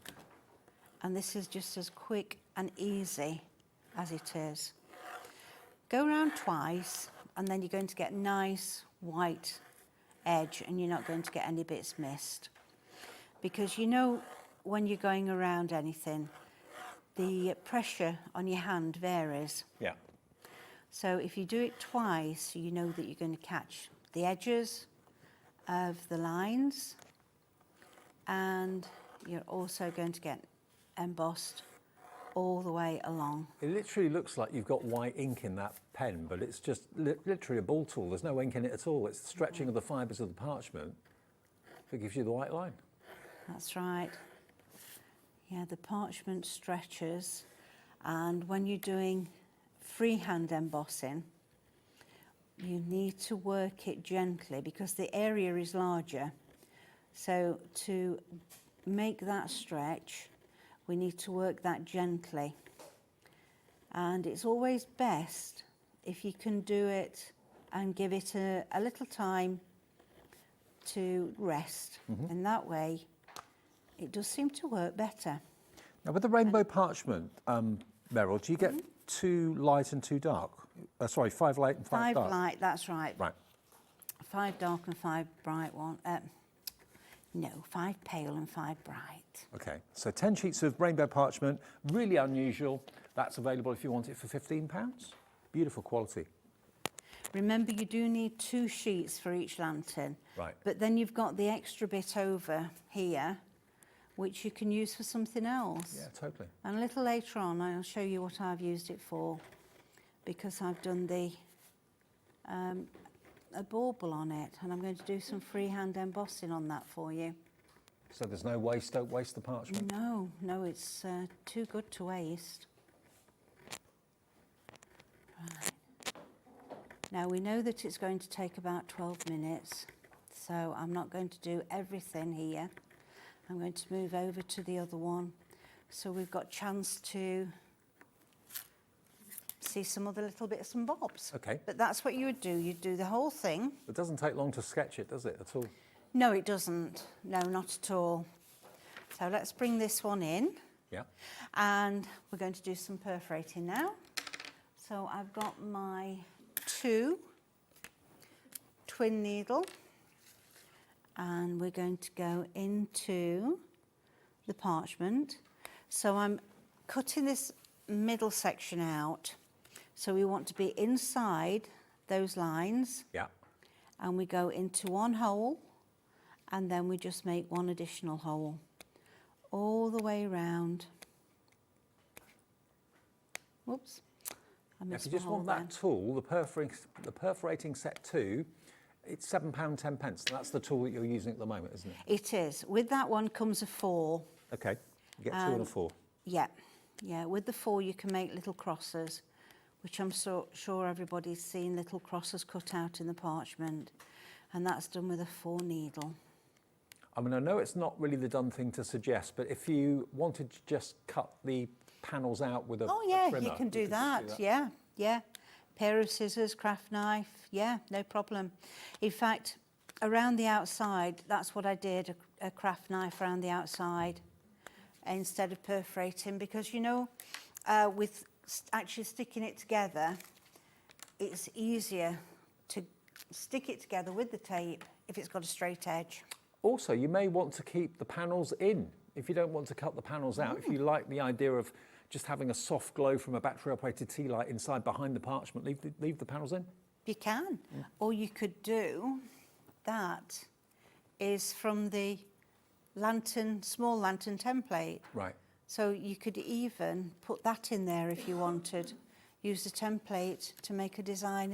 And this is just as quick and easy as it is. Go around twice and then you're going to get nice white edge and you're not going to get any bits missed. Because you know when you're going around anything, the pressure on your hand varies. Yeah. So if you do it twice, you know that you're going to catch the edges of the lines and you're also going to get embossed all the way along. It literally looks like you've got white ink in that pen, but it's just literally a ball tool. There's no ink in it at all. It's the stretching of the fibres of the parchment that gives you the white line. That's right. Yeah, the parchment stretches, and when you're doing freehand embossing, you need to work it gently because the area is larger. So to make that stretch, we need to work that gently. And it's always best if you can do it and give it a little time to rest. In that way, it does seem to work better. Now with the rainbow parchment, Meryl, do you get too light and too dark? Sorry, 5 light and 5 dark? 5 light, that's right. Right. 5 dark and 5 bright one. No, 5 pale and 5 bright. Okay, so 10 sheets of rainbow parchment, really unusual. That's available if you want it for £15. Beautiful quality. Remember, you do need 2 sheets for each lantern. Right. But then you've got the extra bit over here, which you can use for something else. Yeah, totally. And a little later on, I'll show you what I've used it for, because I've done a bauble on it, and I'm going to do some freehand embossing on that for you. So there's no waste, don't waste the parchment? No, no, it's too good to waste. Right. Now we know that it's going to take about 12 minutes, so I'm not going to do everything here. I'm going to move over to the other one, so we've got chance to see some other little bits and bobs. Okay. But that's what you would do. You'd do the whole thing. It doesn't take long to sketch it, does it, at all? No, it doesn't. No, not at all. So let's bring this one in. Yeah. And we're going to do some perforating now. So I've got my 2 twin needle, and we're going to go into the parchment. So I'm cutting this middle section out. So we want to be inside those lines. Yeah. And we go into one hole, and then we just make one additional hole all the way around. Whoops. If you just want that tool, the perforating set 2, it's £7.10. That's the tool that you're using at the moment, isn't it? It is. With that one comes a 4. Okay, you get 2 and a 4. Yeah, yeah. With the 4 you can make little crosses, which I'm sure everybody's seen little crosses cut out in the parchment, and that's done with a 4 needle. I mean, I know it's not really the done thing to suggest, but if you wanted to just cut the panels out with a trimmer, you can do that. Yeah, yeah. Pair of scissors, craft knife, yeah, no problem. In fact, around the outside, that's what I did, a craft knife around the outside instead of perforating, because, you know, with actually sticking it together, it's easier to stick it together with the tape if it's got a straight edge. Also, you may want to keep the panels in If you don't want to cut the panels out, if you like the idea of just having a soft glow from a battery-operated tea light inside behind the parchment, leave the panels in. You can. Or you could do, that is from the lantern, small lantern template. Right. So you could even put that in there if you wanted. Use the template to make a design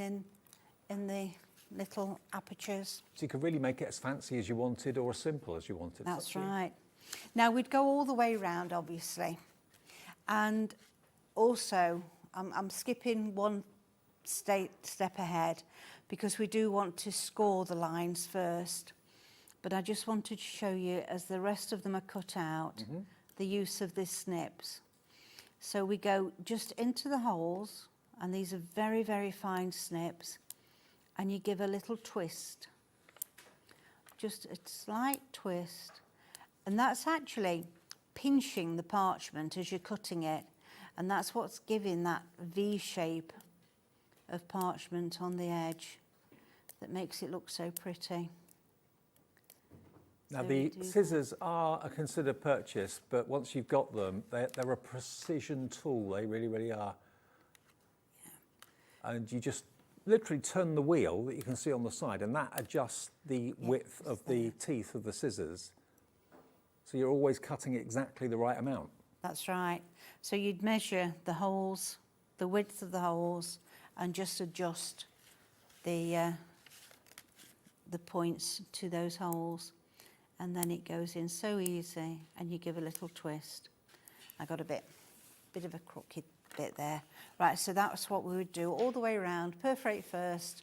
in the little apertures. So you could really make it as fancy as you wanted or as simple as you wanted. That's right. Now we'd go all the way round, obviously. And also, I'm skipping one step ahead because we do want to score the lines first. But I just wanted to show you, as the rest of them are cut out, the use of these snips. So we go just into the holes, and these are very, very fine snips, and you give a little twist. Just a slight twist. And that's actually pinching the parchment as you're cutting it, and that's what's giving that V shape of parchment on the edge that makes it look so pretty. Now the scissors are a considered purchase, but once you've got them, they're a precision tool. They really, really are. Yeah. And you just literally turn the wheel that you can see on the side, and that adjusts the width of the teeth of the scissors. So you're always cutting exactly the right amount. That's right. So you'd measure the holes, the width of the holes, and just adjust the points to those holes. And then it goes in so easy, and you give a little twist. I got a bit of a crooked bit there. Right, so that's what we would do all the way around, perforate first,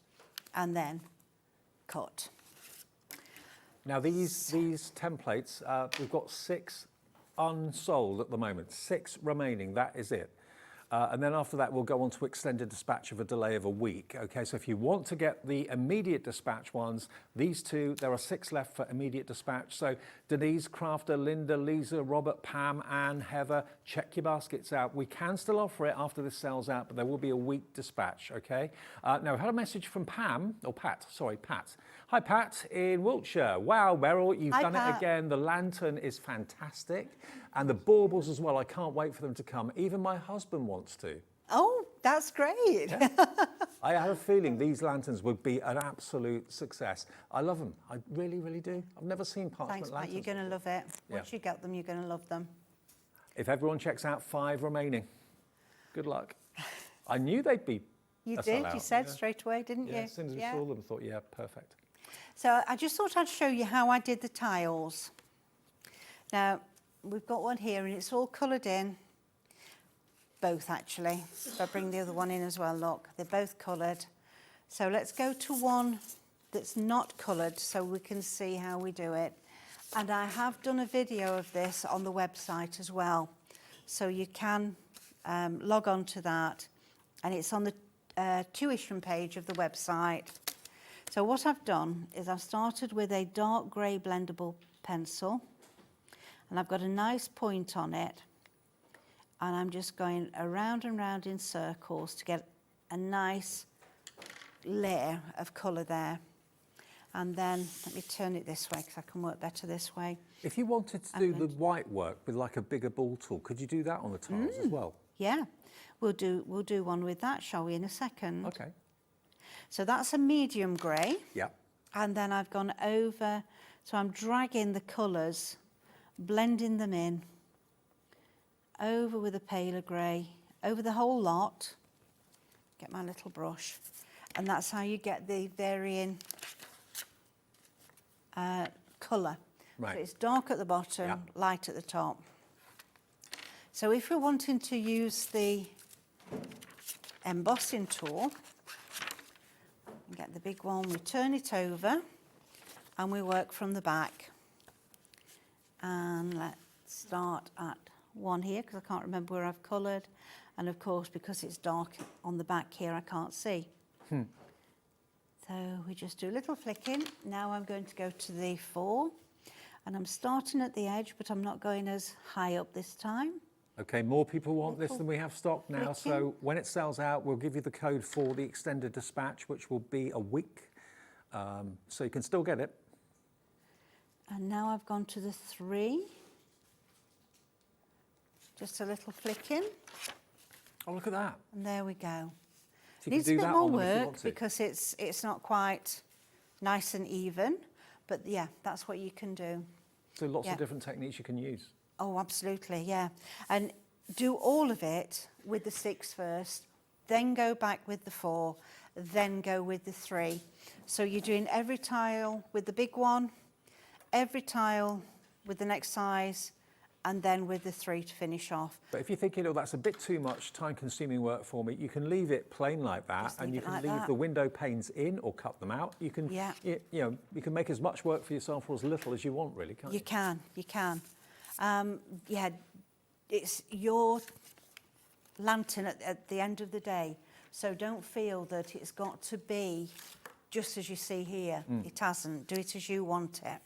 and then cut. Now these templates, we've got 6 unsold at the moment, 6 remaining, that is it. And then after that, we'll go on to extended dispatch of a delay of a week. Okay, so if you want to get the immediate dispatch ones, these 2, there are 6 left for immediate dispatch. So Denise, Crafter, Linda, Lisa, Robert, Pam, Anne, Heather, check your baskets out. We can still offer it after this sells out, but there will be a week dispatch, okay? Now, I've had a message from Pam, or Pat, sorry, Pat. Hi, Pat, in Wiltshire. Wow, Meryl, you've done it again. The lantern is fantastic. And the baubles as well. I can't wait for them to come. Even my husband wants to. Oh, that's great. Yeah. I have a feeling these lanterns would be an absolute success. I love them. I really, really do. I've never seen parchment lanterns. Thanks, Matt. You're going to love it. Once you get them, you're going to love them. If everyone checks out 5 remaining, good luck. I knew they'd be You did. You said straight away, didn't you? As soon as we saw them, I thought, yeah, perfect. So I just thought I'd show you how I did the tiles. Now, we've got one here, and it's all coloured in. Both, actually. If I bring the other one in as well, look, they're both coloured. So let's go to one that's not coloured so we can see how we do it. And I have done a video of this on the website as well. So you can log on to that, and it's on the tuition page of the website. So what I've done is I've started with a dark grey blendable pencil, and I've got a nice point on it, and I'm just going around and round in circles to get a nice layer of colour there. And then let me turn it this way because I can work better this way. If you wanted to do the white work with like a bigger ball tool, could you do that on the tiles as well? Yeah, we'll do one with that, shall we, in a second? Okay. So that's a medium grey. Yeah. And then I've gone over, so I'm dragging the colours, blending them in, over with a paler grey, over the whole lot. Get my little brush. And that's how you get the varying colour. Right. So it's dark at the bottom, light at the top. So if we're wanting to use the embossing tool, get the big one, we turn it over and we work from the back. And let's start at one here because I can't remember where I've coloured. And of course, because it's dark on the back here, I can't see. So we just do a little flicking. Now I'm going to go to the 4, and I'm starting at the edge, but I'm not going as high up this time. Okay, more people want this than we have stock now, so when it sells out, we'll give you the code for the extended dispatch, which will be a week, so you can still get it. And now I've gone to the 3, Just a little flicking. Oh, look at that. And there we go. So you Needs a can do bit that more on them if you work want to. because it's not quite nice and even. But yeah, that's what you can do. So lots Yeah. of different techniques you can use. Oh, absolutely, yeah. And do all of it with the 6 first, then go back with the 4, then go with the 3. So you're doing every tile with the big one, every tile with the next size, and then with the 3 to finish off. But if you're thinking, oh, that's a bit too much time-consuming work for me, you can leave it plain like that, Just and leave you it can like leave that. the window panes in or cut them out. You can, Yeah. you know, you can make as much work for yourself or as little as you want, really, can't you? You can. Yeah, it's your lantern at the end of the day, so don't feel that it's got to be just as you see here. It hasn't. Do it as you want it.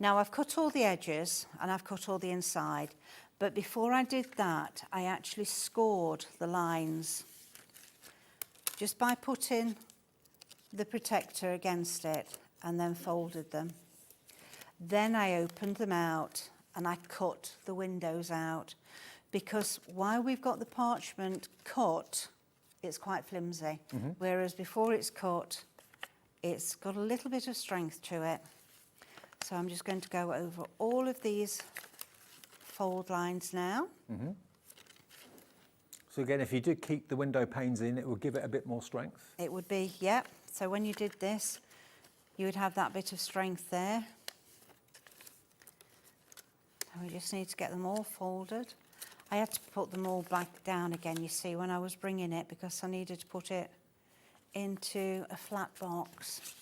Now I've cut all the edges and I've cut all the inside, but before I did that, I actually scored the lines just by putting the protector against it and then folded them. Then I opened them out and I cut the windows out, because while we've got the parchment cut, it's quite flimsy, whereas before it's cut, it's got a little bit of strength to it. So I'm just going to go over all of these fold lines now. So again, if you did keep the window panes in, it would give it a bit more strength. It would be, yeah. So when you did this, you would have that bit of strength there. So we just need to get them all folded. I had to put them all back down again, you see, when I was bringing it, because I needed to put it into a flat box.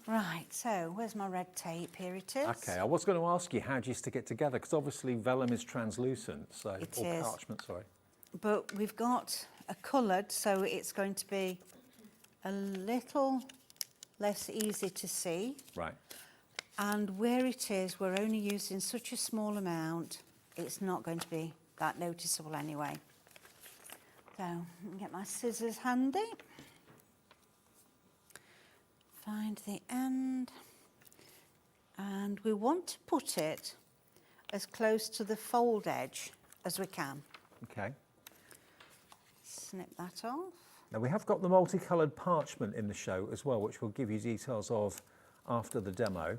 Right, so where's my red tape? Here it is. Okay, I was going to ask you, how do you stick it together? Because obviously vellum is translucent, so It or is. parchment, sorry. But we've got a coloured, so it's going to be a little less easy to see. Right. And where it is, we're only using such a small amount, it's not going to be that noticeable anyway. So, let me get my scissors handy. Find the end. And we want to put it as close to the fold edge as we can. Okay. Snip that off. Now we have got the multicoloured parchment in the show as well, which we'll give you details of after the demo.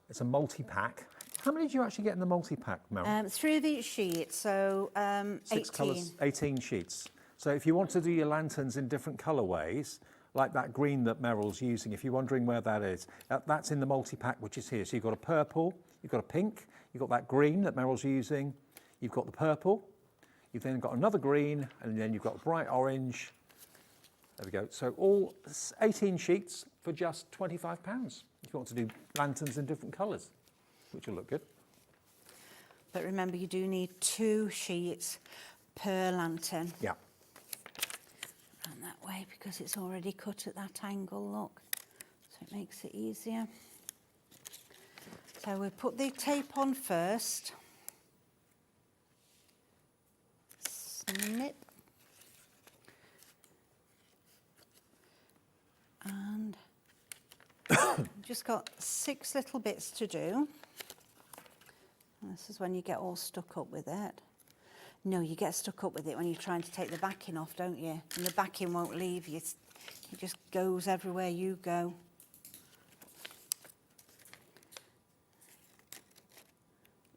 It's a multi-pack. How many do you actually get in the multi-pack, Meryl? 3 of each sheet, so 6 18. colours, 18 sheets. So if you want to do your lanterns in different colourways, like that green that Meryl's using, if you're wondering where that is, that's in the multi-pack, which is here. So you've got a purple, you've got a pink, you've got that green that Meryl's using, you've got the purple, you've then got another green, and then you've got a bright orange. There we go. So all 18 sheets for just £25 if you want to do lanterns in different colours, which will look good. But remember, you do need 2 sheets per lantern. Yeah. And that way, because it's already cut at that angle, look. So it makes it easier. So we put the tape on first. Snip. And just got 6 little bits to do. And this is when you get all stuck up with it. No, you get stuck up with it when you're trying to take the backing off, don't you? And the backing won't leave you. It just goes everywhere you go.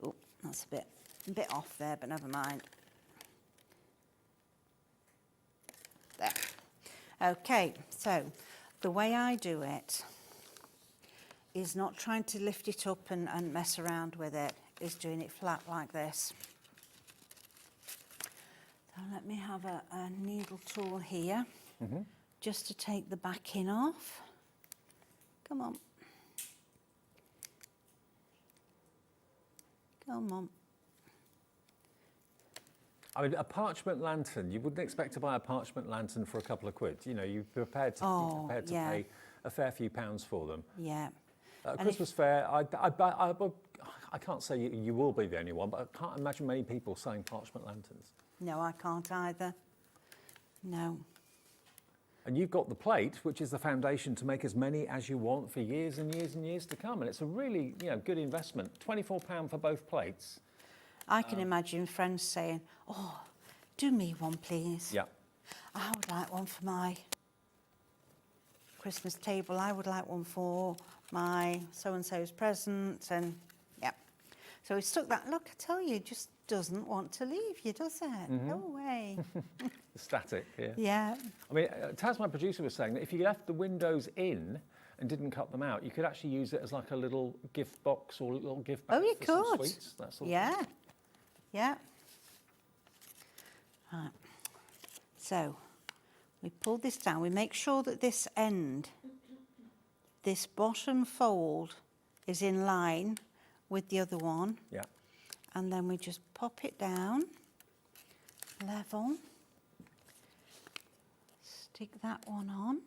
Oh, that's a bit off there, but never mind. There. Okay, so the way I do it is not trying to lift it up and mess around with it, is doing it flat like this. So let me have a needle tool here, just to take the backing off. Come on. Come on. I mean, a parchment lantern, you wouldn't expect to buy a parchment lantern for a couple of quid. You know, you're prepared to, pay a fair few pounds for them. Yeah. Christmas fair, I can't say you will be the only one, but I can't imagine many people selling parchment lanterns. No, I can't either. No. And you've got the plate, which is the foundation to make as many as you want for years and years and years to come. And it's a really, good investment. £24 for both plates. I can imagine friends saying, oh, do me one, please. Yeah. I would like one for my Christmas table. I would like one for my so-and-so's present. And, yeah. So we stuck that. Look, I tell you, it just doesn't want to leave you, does it? No way. Static, yeah. Yeah. I mean, Taz, my producer, was saying that if you left the windows in and didn't cut them out, you could actually use it as like a little gift box or a little gift bag. Oh, you for some could. Sweets, that sort of Yeah. thing. Yeah. Right. So we pull this down. We make sure that this end, this bottom fold, is in line with the other one. Yeah. And then we just pop it down, level, stick that one on.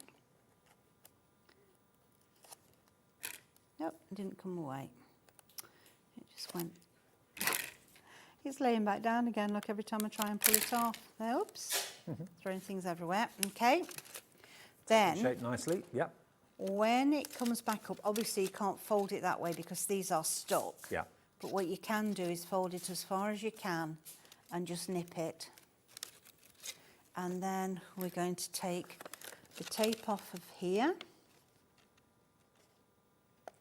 Nope, it didn't come away. It just went. It's laying back down again, look, every time I try and pull it off. Oops, throwing things everywhere. Okay, then. Shaped nicely, yeah. When it comes back up, obviously you can't fold it that way because these are stuck. Yeah. But what you can do is fold it as far as you can and just nip it. And then we're going to take the tape off of here.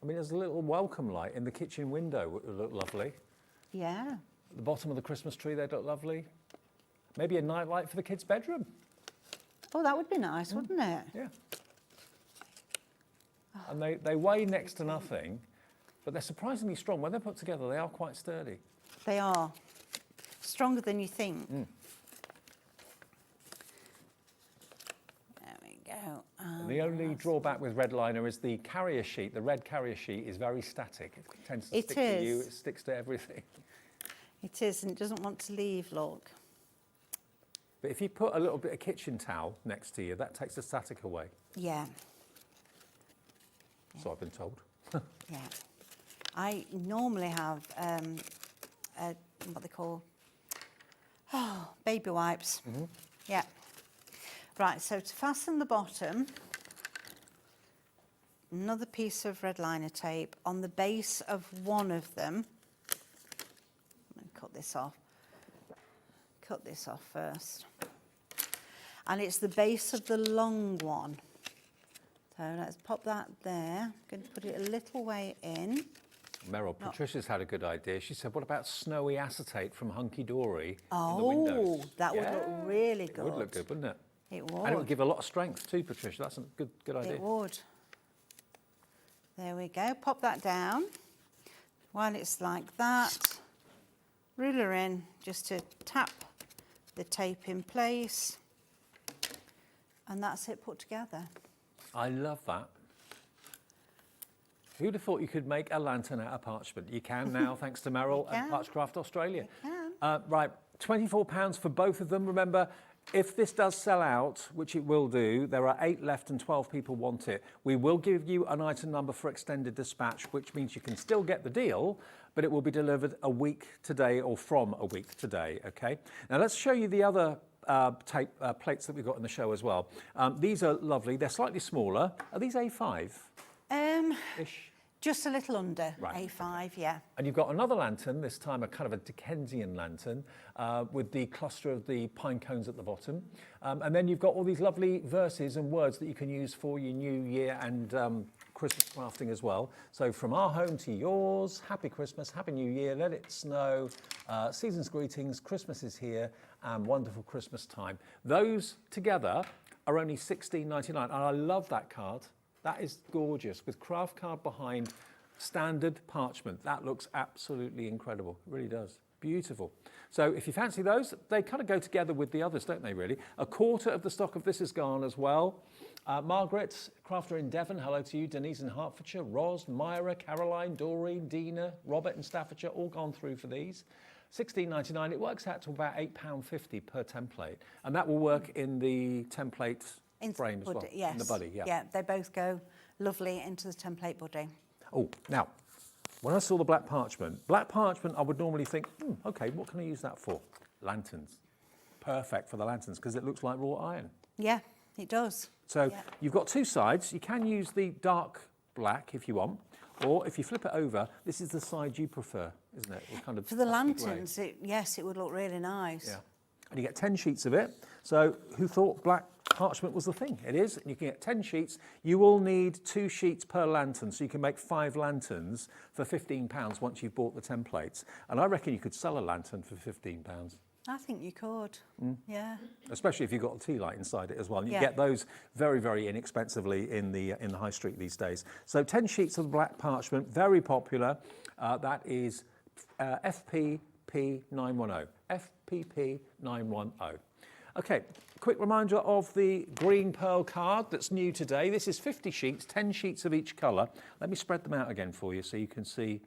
I mean, there's a little welcome light in the kitchen window would look lovely. Yeah. At the bottom of the Christmas tree, they'd look lovely. Maybe a night light for the kids' bedroom. Oh, that would be nice, wouldn't it? Yeah. And they weigh next to nothing, but they're surprisingly strong. When they're put together, they are quite sturdy. They are. Stronger than you think. Mm. There we go. The only drawback with red liner is the carrier sheet. The red carrier sheet is very static. It tends to stick to you. It sticks to everything. It is, and it doesn't want to leave, look. But if you put a little bit of kitchen towel next to you, that takes the static away. Yeah. So I've been told. Yeah. I normally have what they call baby wipes. Yeah. Right, so to fasten the bottom, another piece of red liner tape on the base of one of them. I'm going to cut this off. Cut this off first. And it's the base of the long one. So let's pop that there. I'm going to put it a little way in. Meryl, Patricia's had a good idea. She said, what about snowy acetate from Hunky Dory in the windows? Oh, that would look really good. It would look good, wouldn't it? It would. And it would give a lot of strength too, Patricia. That's a good idea. It would. There we go. Pop that down. While it's like that, ruler in just to tap the tape in place. And that's it put together. I love that. Who'd have thought you could make a lantern out of parchment? You can now, thanks to Meryl and Parchcraft Australia. Right, £24 for both of them. Remember, if this does sell out, which it will do, there are 8 left and 12 people want it. We will give you an item number for extended dispatch, which means you can still get the deal, but it will be delivered a week today or from a week today, okay? Now let's show you the other tape plates that we've got in the show as well. These are lovely. They're slightly smaller. Are these A5? Ish. Just a little under A5, yeah. And you've got another lantern, this time a kind of a Dickensian lantern with the cluster of the pine cones at the bottom. And then you've got all these lovely verses and words that you can use for your New Year and Christmas crafting as well. So from our home to yours, Happy Christmas, Happy New Year, let it snow, season's greetings, Christmas is here, and wonderful Christmas time. Those together are only $16.99, and I love that card. That is gorgeous, with craft card behind, standard parchment. That looks absolutely incredible, it really does. Beautiful. So if you fancy those, they kind of go together with the others, don't they, really? A quarter of the stock of this is gone as well. Margaret, crafter in Devon, hello to you. Denise in Hertfordshire, Ros, Myra, Caroline, Doreen, Dina, Robert in Staffordshire, all gone through for these. $16.99, it works out to about £8.50 per template. And that will work in the template frame as well, yes. in the buddy, yeah. Yeah, they both go lovely into the template buddy. Oh, now, when I saw the black parchment I would normally think, okay, what can I use that for? Lanterns. Perfect for the lanterns, because it looks like wrought iron. Yeah, it does. So you've got two sides. You can use the dark black if you want, Or if you flip it over, this is the side you prefer, isn't it? Kind of for the plastic lanterns, yes, it would look really nice. Yeah. And you get 10 sheets of it. So who thought black parchment was the thing? It is. And you can get 10 sheets. You will need 2 sheets per lantern, so you can make 5 lanterns for £15 once you've bought the templates. And I reckon you could sell a lantern for £15. I think you could, yeah. Especially if you've got a tea light inside it as well. And you get those very, very inexpensively in the high street these days. So 10 sheets of black parchment, very popular. That is FPP910. FPP910. Okay, quick reminder of the green pearl card that's new today. This is 50 sheets, 10 sheets of each colour. Let me spread them out again for you so you can see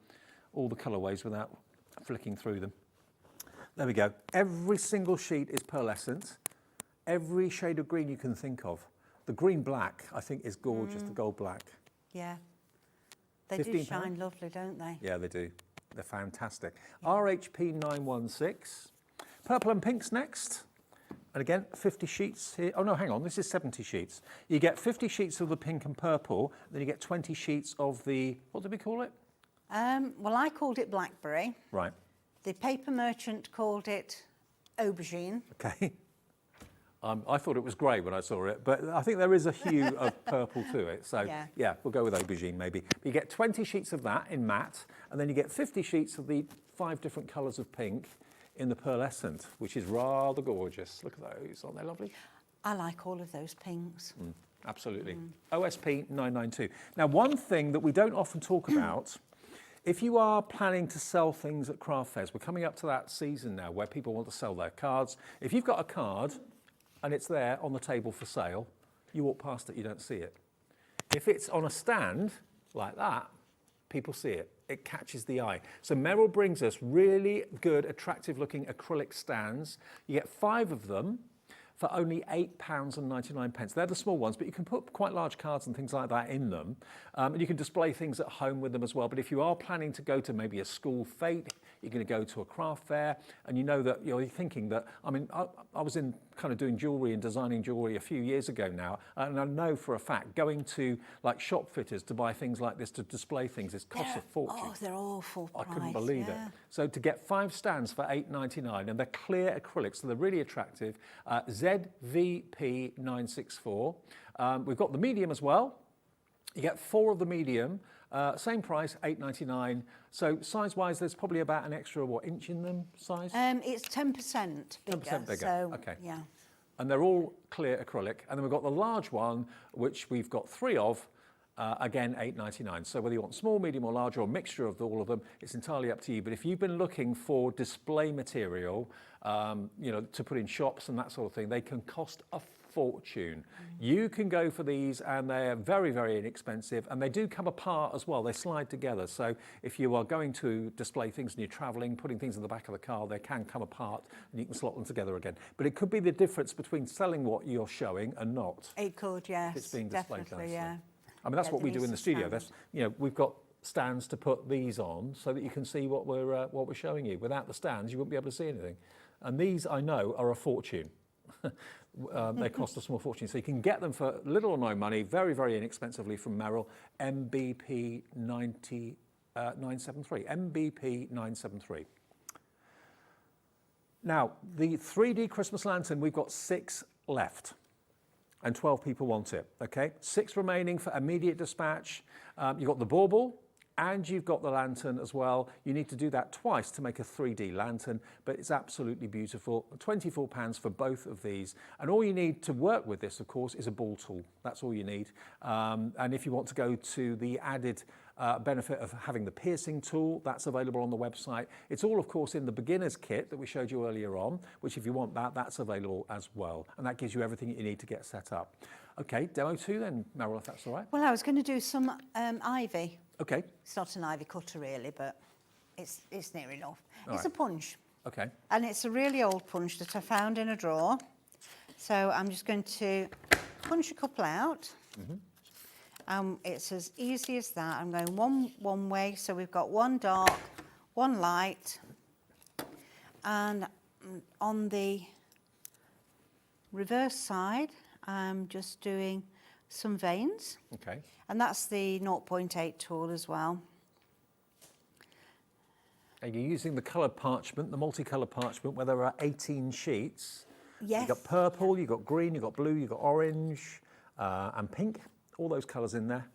all the colourways without flicking through them. There we go. Every single sheet is pearlescent. Every shade of green you can think of. The green black, I think, is gorgeous, the gold black. Yeah. They do shine lovely, don't they? Yeah, they do. They're fantastic. RHP 916. Purple and pink's next. And again, 50 sheets here. Oh, no, hang on. This is 70 sheets. You get 50 sheets of the pink and purple. Then you get 20 sheets of the, what did we call it? Well, I called it blackberry. Right. The paper merchant called it aubergine. Okay. I thought it was grey when I saw it, but I think there is a hue of purple to it. So, yeah, we'll go with aubergine maybe. But you get 20 sheets of that in matte, and then you get 50 sheets of the 5 different colours of pink in the pearlescent, which is rather gorgeous. Look at those. Aren't they lovely? I like all of those pinks. Absolutely. OSP 992. Now, one thing that we don't often talk about, if you are planning to sell things at craft fairs, we're coming up to that season now where people want to sell their cards. If you've got a card and it's there on the table for sale, you walk past it, you don't see it. If it's on a stand like that, people see it. It catches the eye. So Meryl brings us really good, attractive looking acrylic stands. You get 5 of them for only £8.99. They're the small ones, but you can put quite large cards and things like that in them. And you can display things at home with them as well. But if you are planning to go to maybe a school fete, you're going to go to a craft fair, and you know that you're thinking that, I mean, I was in kind of doing jewellery and designing jewellery a few years ago now, and I know for a fact going to like shop fitters to buy things like this to display things, it costs a fortune. Oh, they're awful price. I couldn't believe it. So to get 5 stands for £8.99, and they're clear acrylics, so they're really attractive. ZVP964. We've got the medium as well. You get 4 of the medium, same price, £8.99. So size-wise, there's probably about an extra, inch in them size? It's 10% bigger. 10% bigger, so, okay. Yeah. And they're all clear acrylic. And then we've got the large one, which we've got 3 of, again, £8.99. So whether you want small, medium or large, or a mixture of all of them, it's entirely up to you. But if you've been looking for display material, to put in shops and that sort of thing, they can cost a fortune. You can go for these and they're very, very inexpensive, and they do come apart as well. They slide together. So if you are going to display things and you're traveling, putting things in the back of the car, they can come apart and you can slot them together again. But it could be the difference between selling what you're showing and not. It could, yes. It's being displayed. Definitely, yeah. I mean, that's what we do in the studio. That's, we've got stands to put these on so that you can see what we're showing you. Without the stands, you wouldn't be able to see anything. And these, I know, are a fortune. They cost a small fortune. So you can get them for little or no money, very, very inexpensively from Meryl, MBP 973. MBP 973. Now, the 3D Christmas lantern, we've got 6 left. And 12 people want it, okay? 6 remaining for immediate dispatch. You've got the bauble, and you've got the lantern as well. You need to do that twice to make a 3D lantern, but it's absolutely beautiful. £24 for both of these. And all you need to work with this, of course, is a ball tool. That's all you need. And if you want to go to the added benefit of having the piercing tool, that's available on the website. It's all, of course, in the beginner's kit that we showed you earlier on, which if you want that, that's available as well. And that gives you everything you need to get set up. Okay, demo 2 then, Meryl, if that's all right. Well, I was going to do some ivy. Okay. It's not an ivy cutter really, but it's near enough. All it's right. a punch. Okay. And it's a really old punch that I found in a drawer. So I'm just going to punch a couple out. It's as easy as that. I'm going one way, so we've got one dark, one light. And on the reverse side, I'm just doing some veins. Okay. And that's the 0.8 tool as well. And you're using the coloured parchment, the multicoloured parchment, where there are 18 sheets. Yes. You've got purple, you've got green, you've got blue, you've got orange and pink, all those colours in there.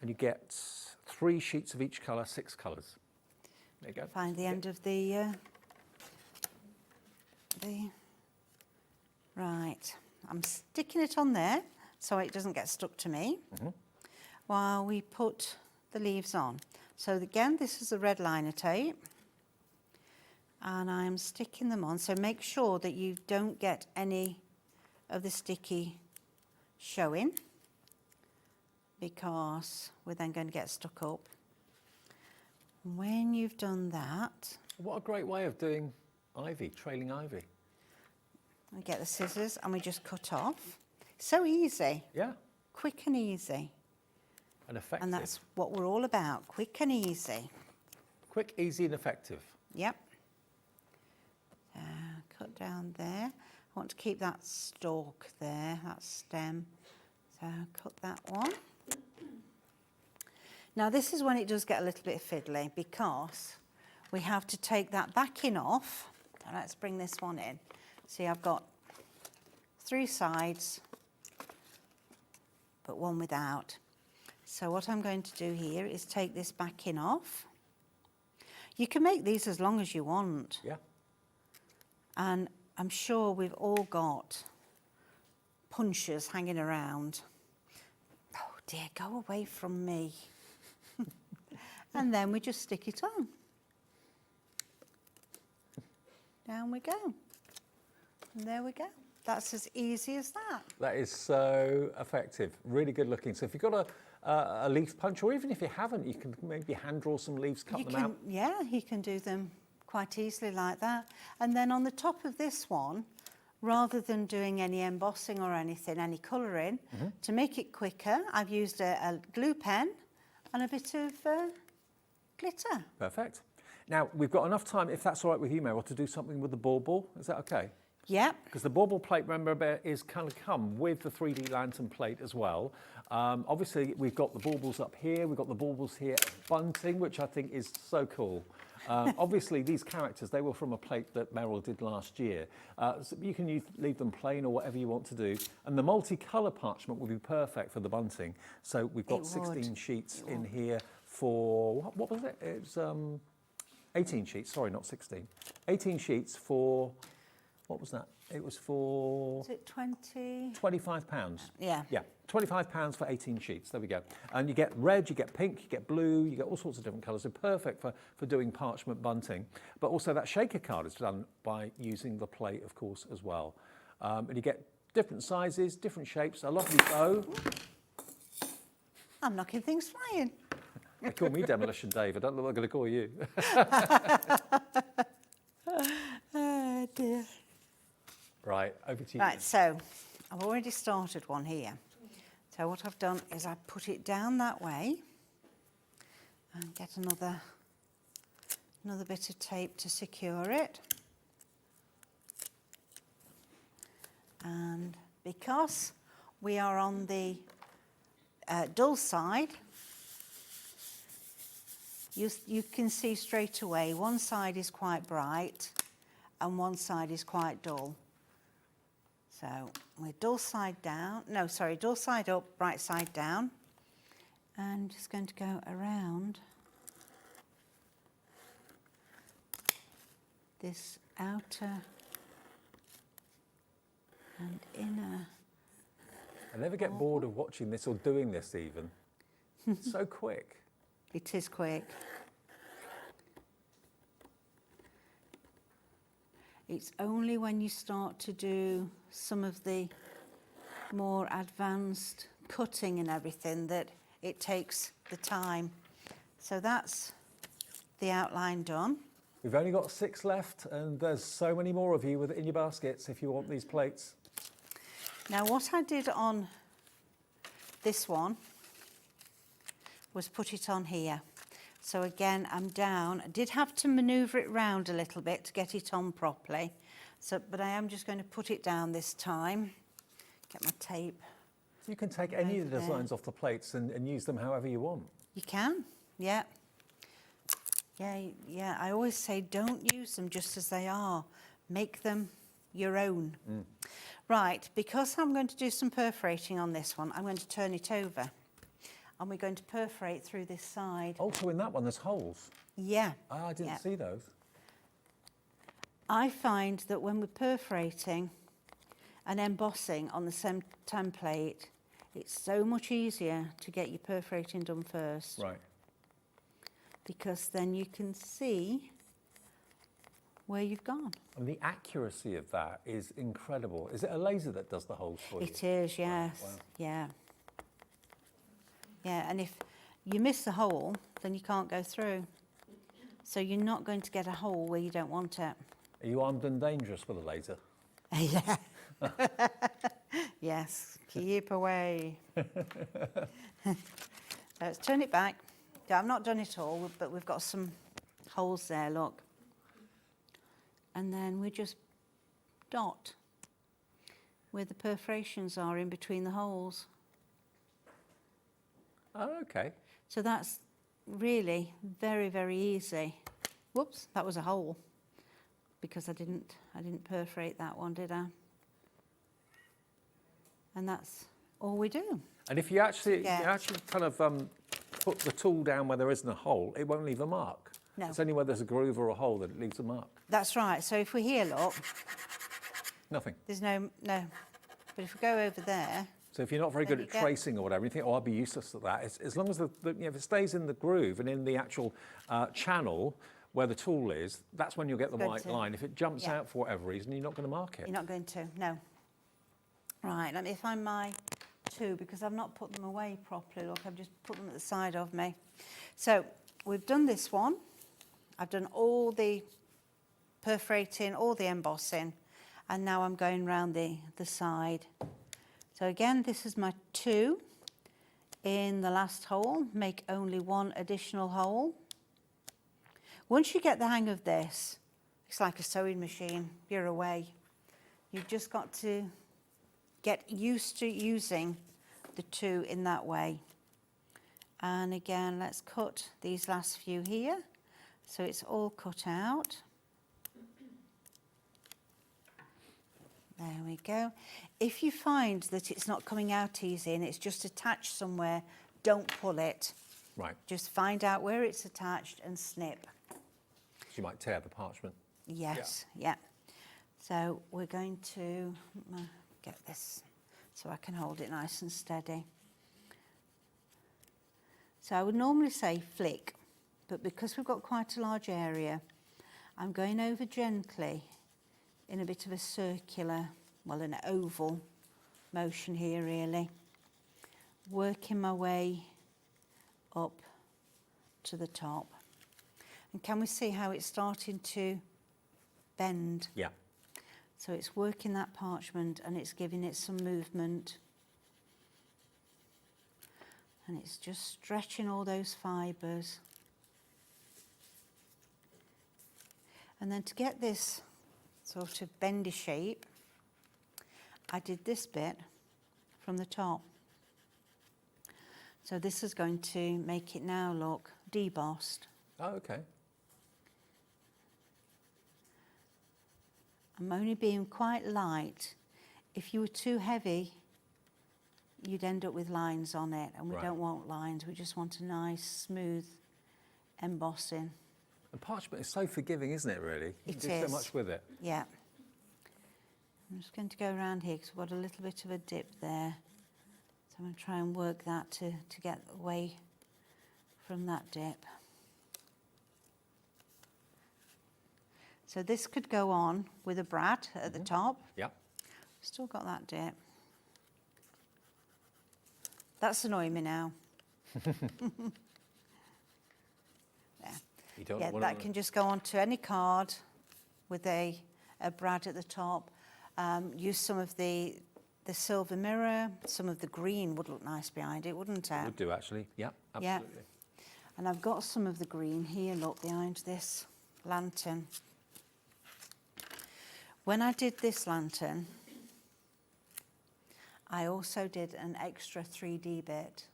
And you get 3 sheets of each colour, 6 colours. There you go. Find the end of the... Right, I'm sticking it on there so it doesn't get stuck to me while we put the leaves on. So again, this is the red liner tape and I'm sticking them on. So make sure that you don't get any of the sticky showing because we're then going to get stuck up. When you've done that... What a great way of doing ivy, trailing ivy. We get the scissors and we just cut off. So easy. Yeah. Quick and easy. And effective. And that's what we're all about, quick and easy. Quick, easy and effective. Yep. Cut down there. I want to keep that stalk there, that stem. So cut that one. Now this is when it does get a little bit fiddly because we have to take that backing off. So let's bring this one in. See, I've got 3 sides, but one without. So what I'm going to do here is take this backing off. You can make these as long as you want. Yeah. And I'm sure we've all got punches hanging around. Oh dear, go away from me. And then we just stick it on. Down we go. And there we go. That's as easy as that. That is so effective, really good looking. So if you've got a leaf punch, or even if you haven't, you can maybe hand draw some leaves, cut them out. Yeah, you can do them quite easily like that. And then on the top of this one, rather than doing any embossing or anything, any colouring, to make it quicker, I've used a glue pen and a bit of glitter. Perfect. Now, we've got enough time, if that's all right with you, Meryl, to do something with the bauble. Is that okay? Yep. Because the bauble plate, remember, is kind of come with the 3D lantern plate as well. Obviously, we've got the baubles up here. We've got the baubles here at bunting, which I think is so cool. Obviously, these characters, they were from a plate that Meryl did last year. So you can leave them plain or whatever you want to do. And the multicolour parchment will be perfect for the bunting. So we've got 16 sheets in here for, what was it? It's 18 sheets, sorry, not 16. 18 sheets for... What was that? It was for... Is it 20? £25. Yeah. Yeah, £25 for 18 sheets. There we go. And you get red, you get pink, you get blue, you get all sorts of different colours. They're perfect for doing parchment bunting. But also that shaker card is done by using the plate, of course, as well. And you get different sizes, different shapes, a lovely bow. I'm knocking things flying. They call me Demolition Dave. I don't know what they're going to call you. Oh, dear. Right, over to you. Right, so I've already started one here. So what I've done is I put it down that way and get another bit of tape to secure it. And because we are on the dull side, you can see straight away one side is quite bright and one side is quite dull. So we're dull side up, bright side down. And just going to go around this outer and inner. I never get bored of watching this or doing this even. It's so quick. It is quick. It's only when you start to do some of the more advanced cutting and everything that it takes the time. So that's the outline done. We've only got 6 left, and there's so many more of you in your baskets if you want these plates. Now what I did on this one was put it on here. So again, I'm down. I did have to manoeuvre it round a little bit to get it on properly. But I am just going to put it down this time. Get my tape So you can take any of the designs off the plates and use them however you want. You can, yeah. Yeah, I always say don't use them just as they are. Make them your own. Right, because I'm going to do some perforating on this one, I'm going to turn it over. And we're going to perforate through this side. Also in that one there's holes. Yeah. Ah, I didn't see those. I find that when we're perforating and embossing on the same template, it's so much easier to get your perforating done first. Right. Because then you can see where you've gone. And the accuracy of that is incredible. Is it a laser that does the holes for you? It is, yes. Wow. Yeah. Yeah, and if you miss the hole, then you can't go through. So you're not going to get a hole where you don't want it. Are you armed and dangerous with a laser? Yeah. Yes, keep away. Let's turn it back. Yeah, I've not done it all, but we've got some holes there, look. And then we just dot where the perforations are in between the holes. Oh, okay. So that's really very, very easy. Whoops, that was a hole because I didn't perforate that one, did I? And that's all we do. And if you actually, kind of put the tool down where there isn't a hole, it won't leave a mark. No. It's only where there's a groove or a hole that it leaves a mark. That's right. So if we're here, look. Nothing. There's no. But if we go over there. So if you're not very good at tracing or whatever, you think, oh, I'll be useless at that. As long as if it stays in the groove and in the actual channel where the tool is, that's when you'll get the white line. If it jumps out for whatever reason, you're not going to mark it. You're not going to, no. Right, let me find my two because I've not put them away properly. Look, I've just put them at the side of me. So we've done this one. I've done all the perforating, all the embossing, and now I'm going round the side. So again, this is my 2 in the last hole. Make only 1 additional hole. Once you get the hang of this, it's like a sewing machine. You're away. You've just got to get used to using the 2 in that way. And again, let's cut these last few here. So it's all cut out. There we go. If you find that it's not coming out easy and it's just attached somewhere, don't pull it. Right. Just find out where it's attached and snip. You might tear the parchment. Yes, yeah. So we're going to get this so I can hold it nice and steady. So I would normally say flick, but because we've got quite a large area, I'm going over gently in a bit of a circular, well, an oval motion here really, working my way up to the top. And can we see how it's starting to bend? Yeah. So it's working that parchment and it's giving it some movement. And it's just stretching all those fibres. And then to get this sort of bendy shape, I did this bit from the top. So this is going to make it now look debossed. Oh, okay. I'm only being quite light. If you were too heavy, you'd end up with lines on it, and we don't want lines. We just want a nice, smooth embossing. And parchment is so forgiving, isn't it, really? You can do so much with it. Yeah. I'm just going to go around here because we've got a little bit of a dip there. So I'm going to try and work that to get away from that dip. So this could go on with a brad at the top. Yeah. Still got that dip. That's annoying me now. You don't want that can just go onto any card with a brad at the top. Use some of the silver mirror. Some of the green would look nice behind it, wouldn't it? Would do, actually. Yeah, absolutely. Yeah. And I've got some of the green here, look, behind this lantern. When I did this lantern, I also did an extra 3D bit.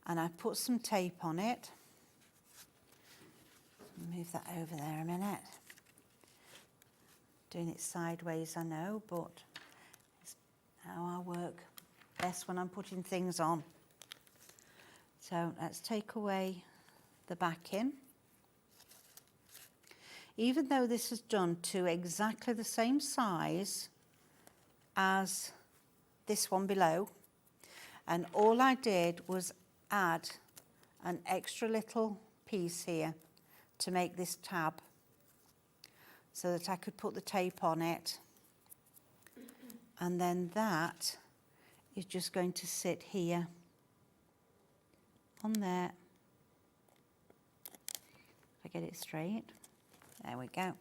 And I put some tape on it. Move that over there a minute. Doing it sideways, I know, but it's how I work best when I'm putting things on. So let's take away the backing. Even though this is done to exactly the same size as this one below, and all I did was add an extra little piece here to make this tab so that I could put the tape on it, and then that is just going to sit here on there. If I get it straight, there we go,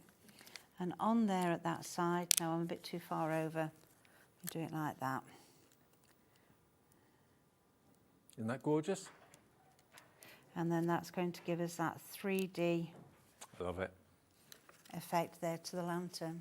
and on there at that side. No, I'm a bit too far over. I'll do it like that. Isn't that gorgeous? And then that's going to give us that 3D Love it. effect there to the lantern.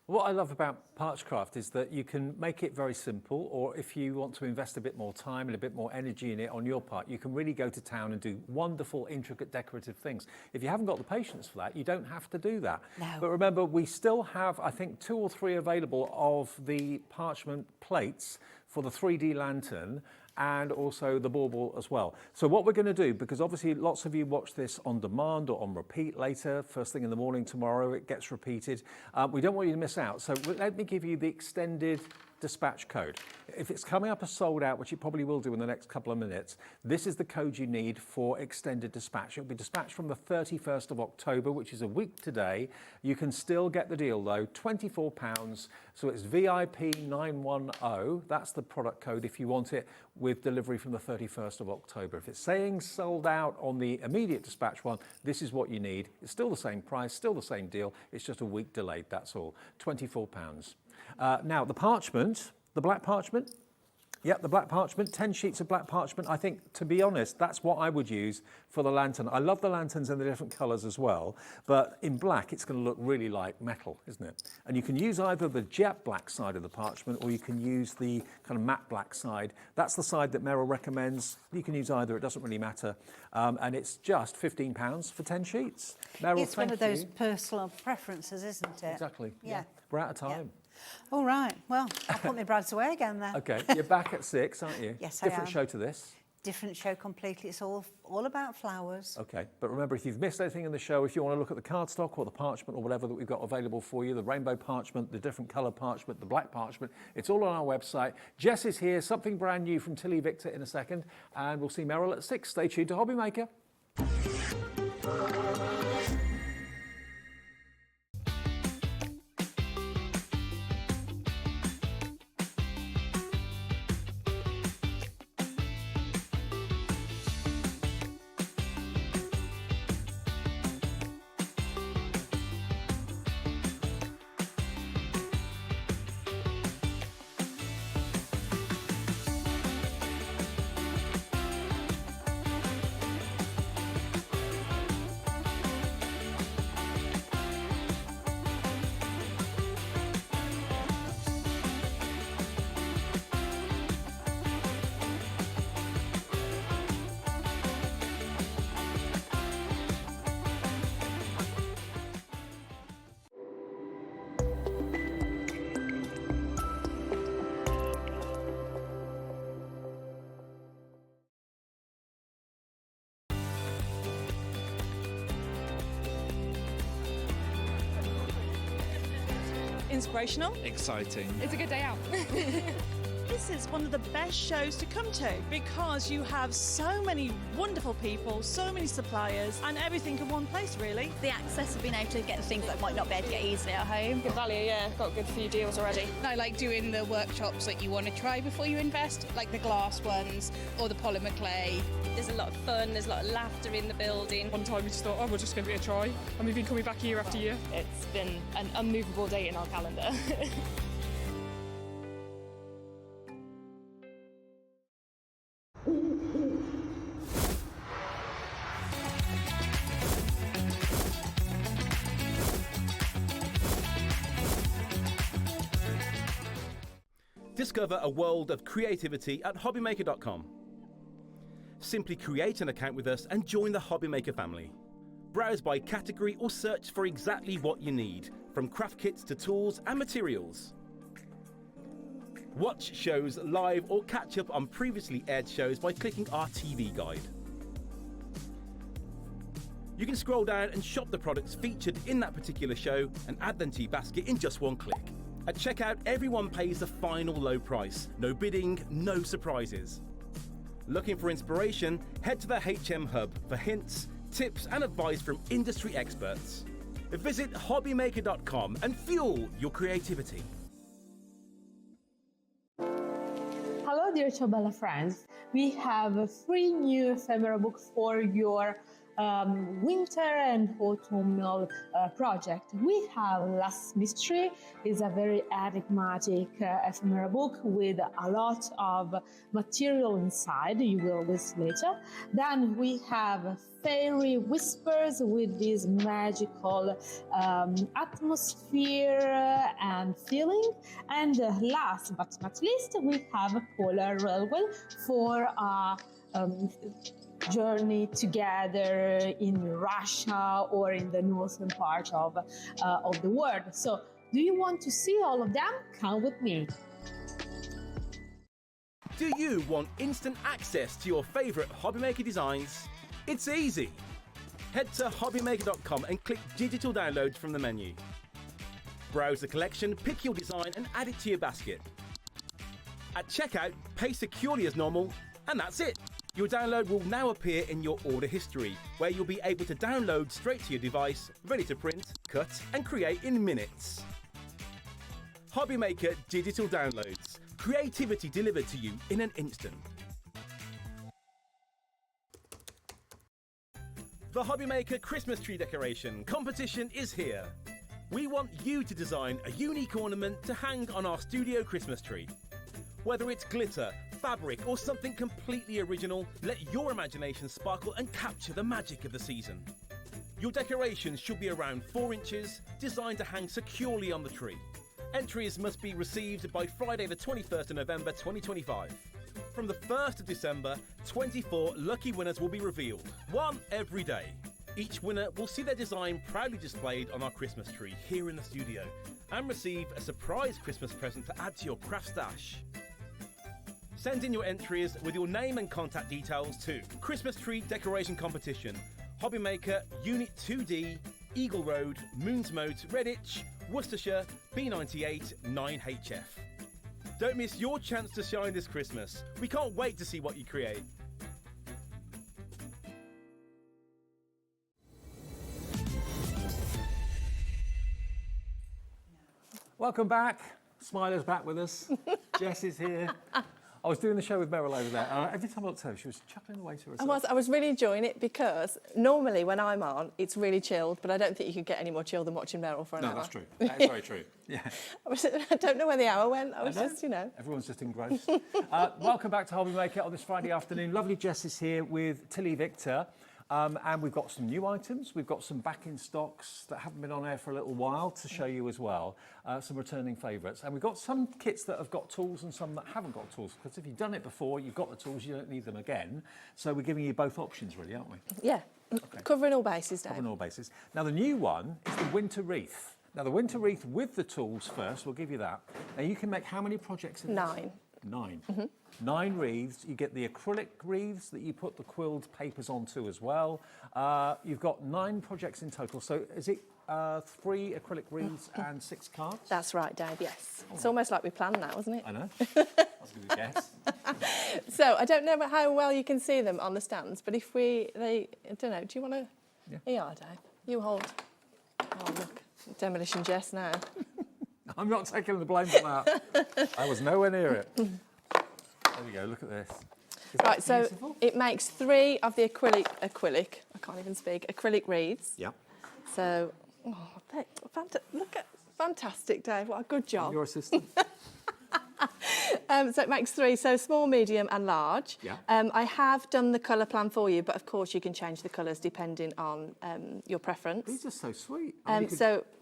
What I love about Parchcraft is that you can make it very simple, or if you want to invest a bit more time and a bit more energy in it on your part, you can really go to town and do wonderful, intricate, decorative things. If you haven't got the patience for that, you don't have to do that. No. But remember, we still have, I think, 2 or 3 available of the parchment plates for the 3D lantern, and also the bauble as well. So what we're going to do, because obviously lots of you watch this on demand or on repeat later, first thing in the morning tomorrow, it gets repeated. We don't want you to miss out. So let me give you the extended dispatch code. If it's coming up as sold out, which it probably will do in the next couple of minutes, this is the code you need for extended dispatch. It'll be dispatched from the 31st of October, which is a week today. You can still get the deal though, £24. So it's VIP 910. That's the product code if you want it with delivery from the 31st of October. If it's saying sold out on the immediate dispatch one, this is what you need. It's still the same price, still the same deal. It's just a week delayed, that's all. £24. Now, the parchment, the black parchment, yep, the black parchment, 10 sheets of black parchment. I think, to be honest, that's what I would use for the lantern. I love the lanterns in the different colours as well, but in black, it's going to look really like metal, isn't it? And you can use either the jet black side of the parchment, or you can use the kind of matte black side. That's the side that Meryl recommends. You can use either, it doesn't really matter. And it's just £15 for 10 sheets. Meryl, It's one of those personal preferences, isn't it? Exactly. Yeah. We're out of time. All right, well, I'll put my brads away again then. Okay, you're back at 6, aren't you? Yes, I am. Different show to this. Different show completely. It's all about flowers. Okay, but remember, if you've missed anything in the show, if you want to look at the cardstock or the parchment or whatever that we've got available for you, the rainbow parchment, the different colour parchment, the black parchment, it's all on our website. Jess is here, something brand new from Tillyviktor in a second, and we'll see Meryl at 6. Stay tuned to Hobby Maker. Inspirational. Exciting. It's a good day out. This is one of the best shows to come to because you have so many wonderful people, so many suppliers, and everything in one place, really. The access of being able to get the things that might not be able to get easily at home. Good value, yeah. Got a good few deals already. I like doing the workshops that you want to try before you invest, like the glass ones or the polymer clay. There's a lot of fun, there's a lot of laughter in the building. One time we just thought, oh, we'll just give it a try. And we've been coming back year after year. It's been an unmovable date in our calendar. Discover a world of creativity at hobbymaker.com. Simply create an account with us and join the Hobbymaker family. Browse by category or search for exactly what you need, from craft kits to tools and materials. Watch shows live or catch up on previously aired shows by clicking our TV guide. You can scroll down and shop the products featured in that particular show and add them to your basket in just one click. At checkout, everyone pays the final low price. No bidding, no surprises. Looking for inspiration? Head to the HM Hub for hints, tips and advice from industry experts. Visit hobbymaker.com and fuel your creativity. Hello dear Ciobella friends, we have a free new ephemera book for your winter and autumnal project. We have Last Mystery. Is a very enigmatic ephemera book with a lot of material inside. You will see later. Then we have Fairy Whispers with this magical atmosphere and feeling. And last but not least, we have a Polar Railway for a journey together in Russia or in the northern part of the world. So, do you want to see all of them? Come with me. Do you want instant access to your favourite Hobbymaker designs? It's easy. Head to hobbymaker.com and click digital downloads from the menu. Browse the collection, pick your design and add it to your basket. At checkout, pay securely as normal, and that's it. Your download will now appear in your order history, where you'll be able to download straight to your device, ready to print, cut and create in minutes. Hobbymaker Digital Downloads. Creativity delivered to you in an instant. The Hobbymaker Christmas tree decoration competition is here. We want you to design a unique ornament to hang on our studio Christmas tree. Whether it's glitter, fabric or something completely original, let your imagination sparkle and capture the magic of the season. Your decorations should be around 4 inches, designed to hang securely on the tree. Entries must be received by Friday the 21st of November 2025. From the 1st of December, 24 lucky winners will be revealed, one every day. Each winner will see their design proudly displayed on our Christmas tree here in the studio and receive a surprise Christmas present to add to your craft stash. Send in your entries with your name and contact details to Christmas Tree Decoration Competition, Hobbymaker, Unit 2D, Eagle Road, Moonsmote, Redditch, Worcestershire, B98 9HF. Don't miss your chance to shine this Christmas. We can't wait to see what you create. Welcome back. Smiler's back with us. Jess is here. I was doing the show with Meryl over there. Every time I looked at her, she was chuckling away to herself. I was really enjoying it because normally when I'm on, it's really chilled, but I don't think you could get any more chilled than watching Meryl for an hour. No, that's true. That is very true. Yeah. I don't know where the hour went. I was just, you know. Everyone's just engrossed. Welcome back to Hobbymaker on this Friday afternoon. Lovely Jess is here with Tillyviktor. And we've got some new items. We've got some back in stocks that haven't been on air for a little while to show you as well. Some returning favourites. And we've got some kits that have got tools and some that haven't got tools. Because if you've done it before, you've got the tools, you don't need them again. So we're giving you both options really, aren't we? Yeah, okay. Covering all bases, Dave. Covering all bases. Now the new one is the winter wreath. Now the winter wreath with the tools first, we'll give you that. Now you can make how many projects in 9. This? 9. 9 wreaths. You get the acrylic wreaths that you put the quilled papers onto as well. You've got 9 projects in total. So is it 3 acrylic wreaths and 6 cards? That's right, Dave, yes. It's almost like we planned that, wasn't it? I know. That's a good guess. So I don't know how well you can see them on the stands, but if I don't know, do you want to? Yeah. Here you are, Dave. You hold. Oh, look. Demolition Jess now. I'm not taking the blame for that. I was nowhere near it. There we go, look at this. Right, so it makes 3 of the acrylic, I can't even speak, acrylic wreaths. Yeah. So, fantastic, Dave, what a good job. Your assistant. So it makes 3, so small, medium and large. Yeah. I have done the colour plan for you, but of course you can change the colours depending on your preference. These are so sweet.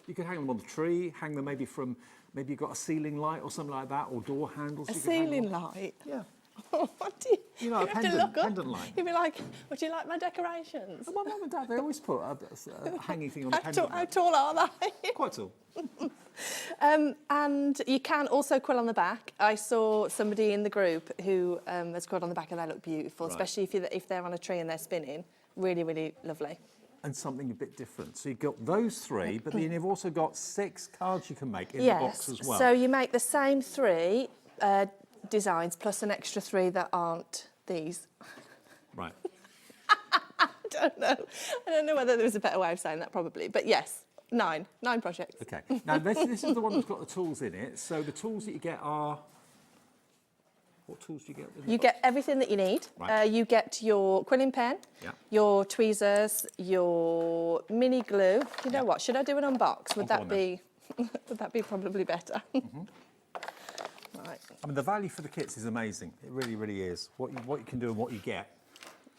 You could hang them on the tree, hang them maybe from Maybe you've got a ceiling light or something like that, or door handles. A you can hang ceiling on. light? Yeah. What do you... You know, a have to pendant, look up. pendant light. You'd be like, would you like my decorations? My mum and dad, they always put a hanging thing on the pendant. How tall are they? Quite tall. And you can also quill on the back. I saw somebody in the group who has quilled on the back and they look beautiful, Right. especially if they're on a tree and they're spinning. Really, really lovely. And something a bit different. So you've got those 3, but then you've also got 6 cards you can make in the box as well. So you make the same 3 designs plus an extra 3 that aren't these. Right. I don't know whether there was a better way of saying that, probably. But yes, 9 projects. Okay. Now this is the one that's got the tools in it. So the tools that you get are. What tools do you get? You get everything that you need. Right. You get your quilling pen, Yeah. your tweezers, your mini glue. You know what? Should I do an unbox? Would Go that on be? Would that be probably better? Right. I mean, the value for the kits is amazing. It really, really is. What you can do and what you get.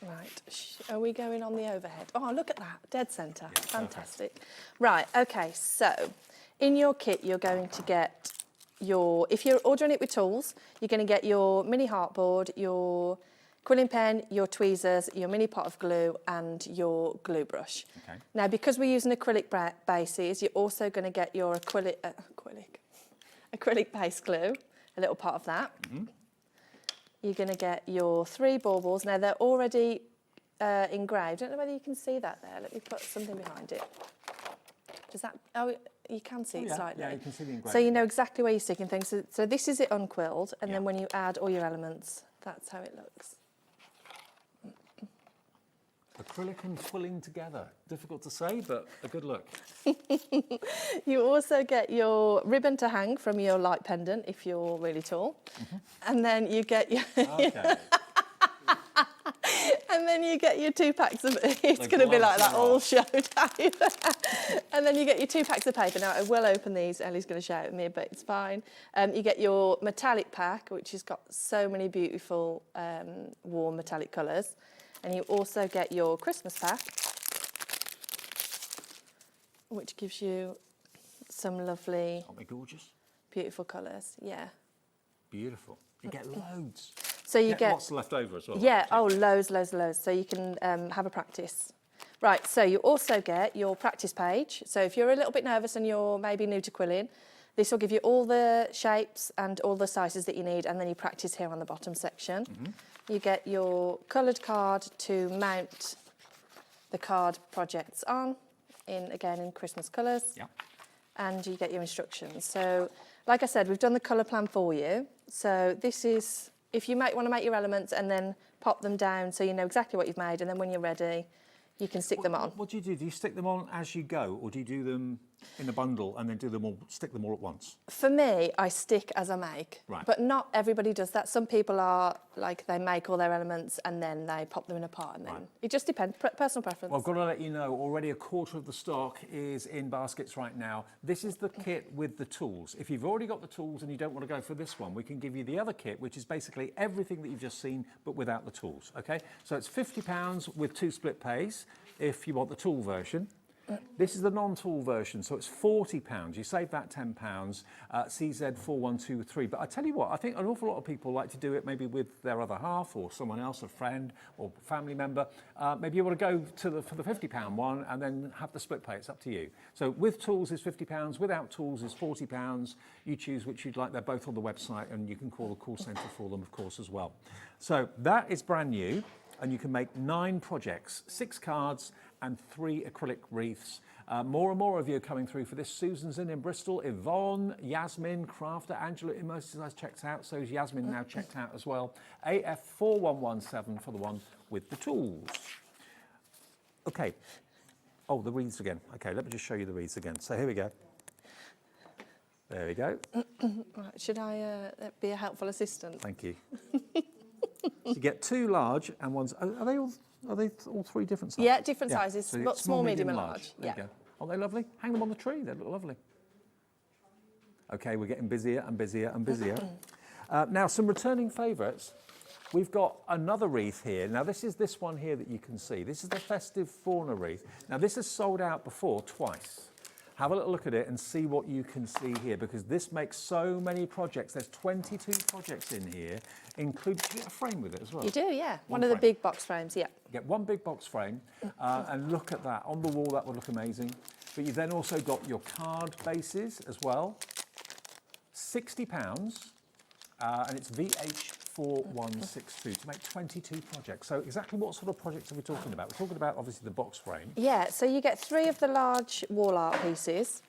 Right. Are we going on the overhead? Oh, look at that. Dead centre. Yeah, fantastic. Right. Okay. So, in your kit, you're going to get if you're ordering it with tools, you're going to get your mini heartboard, your quilling pen, your tweezers, your mini pot of glue, and your glue brush. Okay. Now, because we're using acrylic bases, you're also going to get your acrylic base glue, a little pot of that. Mm-hmm. You're going to get your 3 baubles. Now, they're already engraved. I don't know whether you can see that there. Let me put something behind it. Does that... Oh, you can see it slightly. Yeah, you can see the engraving. So you know exactly where you're sticking things. So this is it unquilled, and then when you add all your elements, that's how it looks. Acrylic and quilling together. Difficult to say, but a good look. You also get your ribbon to hang from your light pendant if you're really tall. And then you get your... Okay. And then you get your 2 packs of... It's going to be like that all show day. And then you get your 2 packs of paper. Now, I will open these. Ellie's going to shout at me, but it's fine. You get your metallic pack, which has got so many beautiful warm metallic colours. And you also get your Christmas pack, which gives you some lovely... Aren't they gorgeous? Beautiful colours, yeah. Beautiful. You get loads. So you get lots left over as well. Yeah, loads. So you can have a practice. Right, so you also get your practice page. So if you're a little bit nervous and you're maybe new to quilling, this will give you all the shapes and all the sizes that you need, and then you practice here on the bottom section. You get your coloured card to mount the card projects on, again in Christmas colours. Yeah. And you get your instructions. So, like I said, we've done the colour plan for you. So this is, if you want to make your elements and then pop them down so you know exactly what you've made, and then when you're ready, you can stick them on. What do you do? Do you stick them on as you go, or do you do them in a bundle and then stick them all at once? For me, I stick as I make. Right. But not everybody does that. Some people are like, they make all their elements and then they pop them in a pot, and then it just depends, personal preference. Well, I've got to let you know, already a quarter of the stock is in baskets right now. This is the kit with the tools. If you've already got the tools and you don't want to go for this one, we can give you the other kit, which is basically everything that you've just seen, but without the tools, okay? So it's £50 with 2 split pays if you want the tool version. This is the non-tool version, so it's £40. You save that £10, CZ4123. But I tell you what, I think an awful lot of people like to do it maybe with their other half or someone else, a friend or family member. Maybe you want to go for the £50 one and then have the split pay. It's up to you. So with tools is £50, without tools is £40. You choose which you'd like. They're both on the website, and you can call the call centre for them, of course, as well. So that is brand new, and you can make 9 projects, 6 cards, and 3 acrylic wreaths. More and more of you are coming through for this. Susan's in Bristol, Yvonne, Yasmin, Crafter, Angela Immerse has checked out, so is Yasmin now checked out as well. AF4117 for the one with the tools. Okay. Oh, the wreaths again. Okay, let me just show you the wreaths again. So here we go. There we go. Right, should I be a helpful assistant? Thank you. So you get 2 large and one's... Are they all 3 different sizes? Yeah, different sizes. So small, medium, and large. There you go. Aren't they lovely? Hang them on the tree. They look lovely. Okay, we're getting busier and busier and busier. Now, some returning favourites. We've got another wreath here. Now, this is this one here that you can see. This is the festive fauna wreath. Now, this has sold out before twice. have a little look at it and see what you can see here, because this makes so many projects. There's 22 projects in here, including, you get a frame with it as well. You do, yeah. One of frame. the big box frames, yeah. You get one big box frame, and look at that. On the wall, that would look amazing. But you've then also got your card bases as well. £60, and it's VH4162 to make 22 projects. So exactly what sort of projects are we talking about? We're talking about, obviously, the box frame. Yeah, so you get 3 of the large wall art pieces,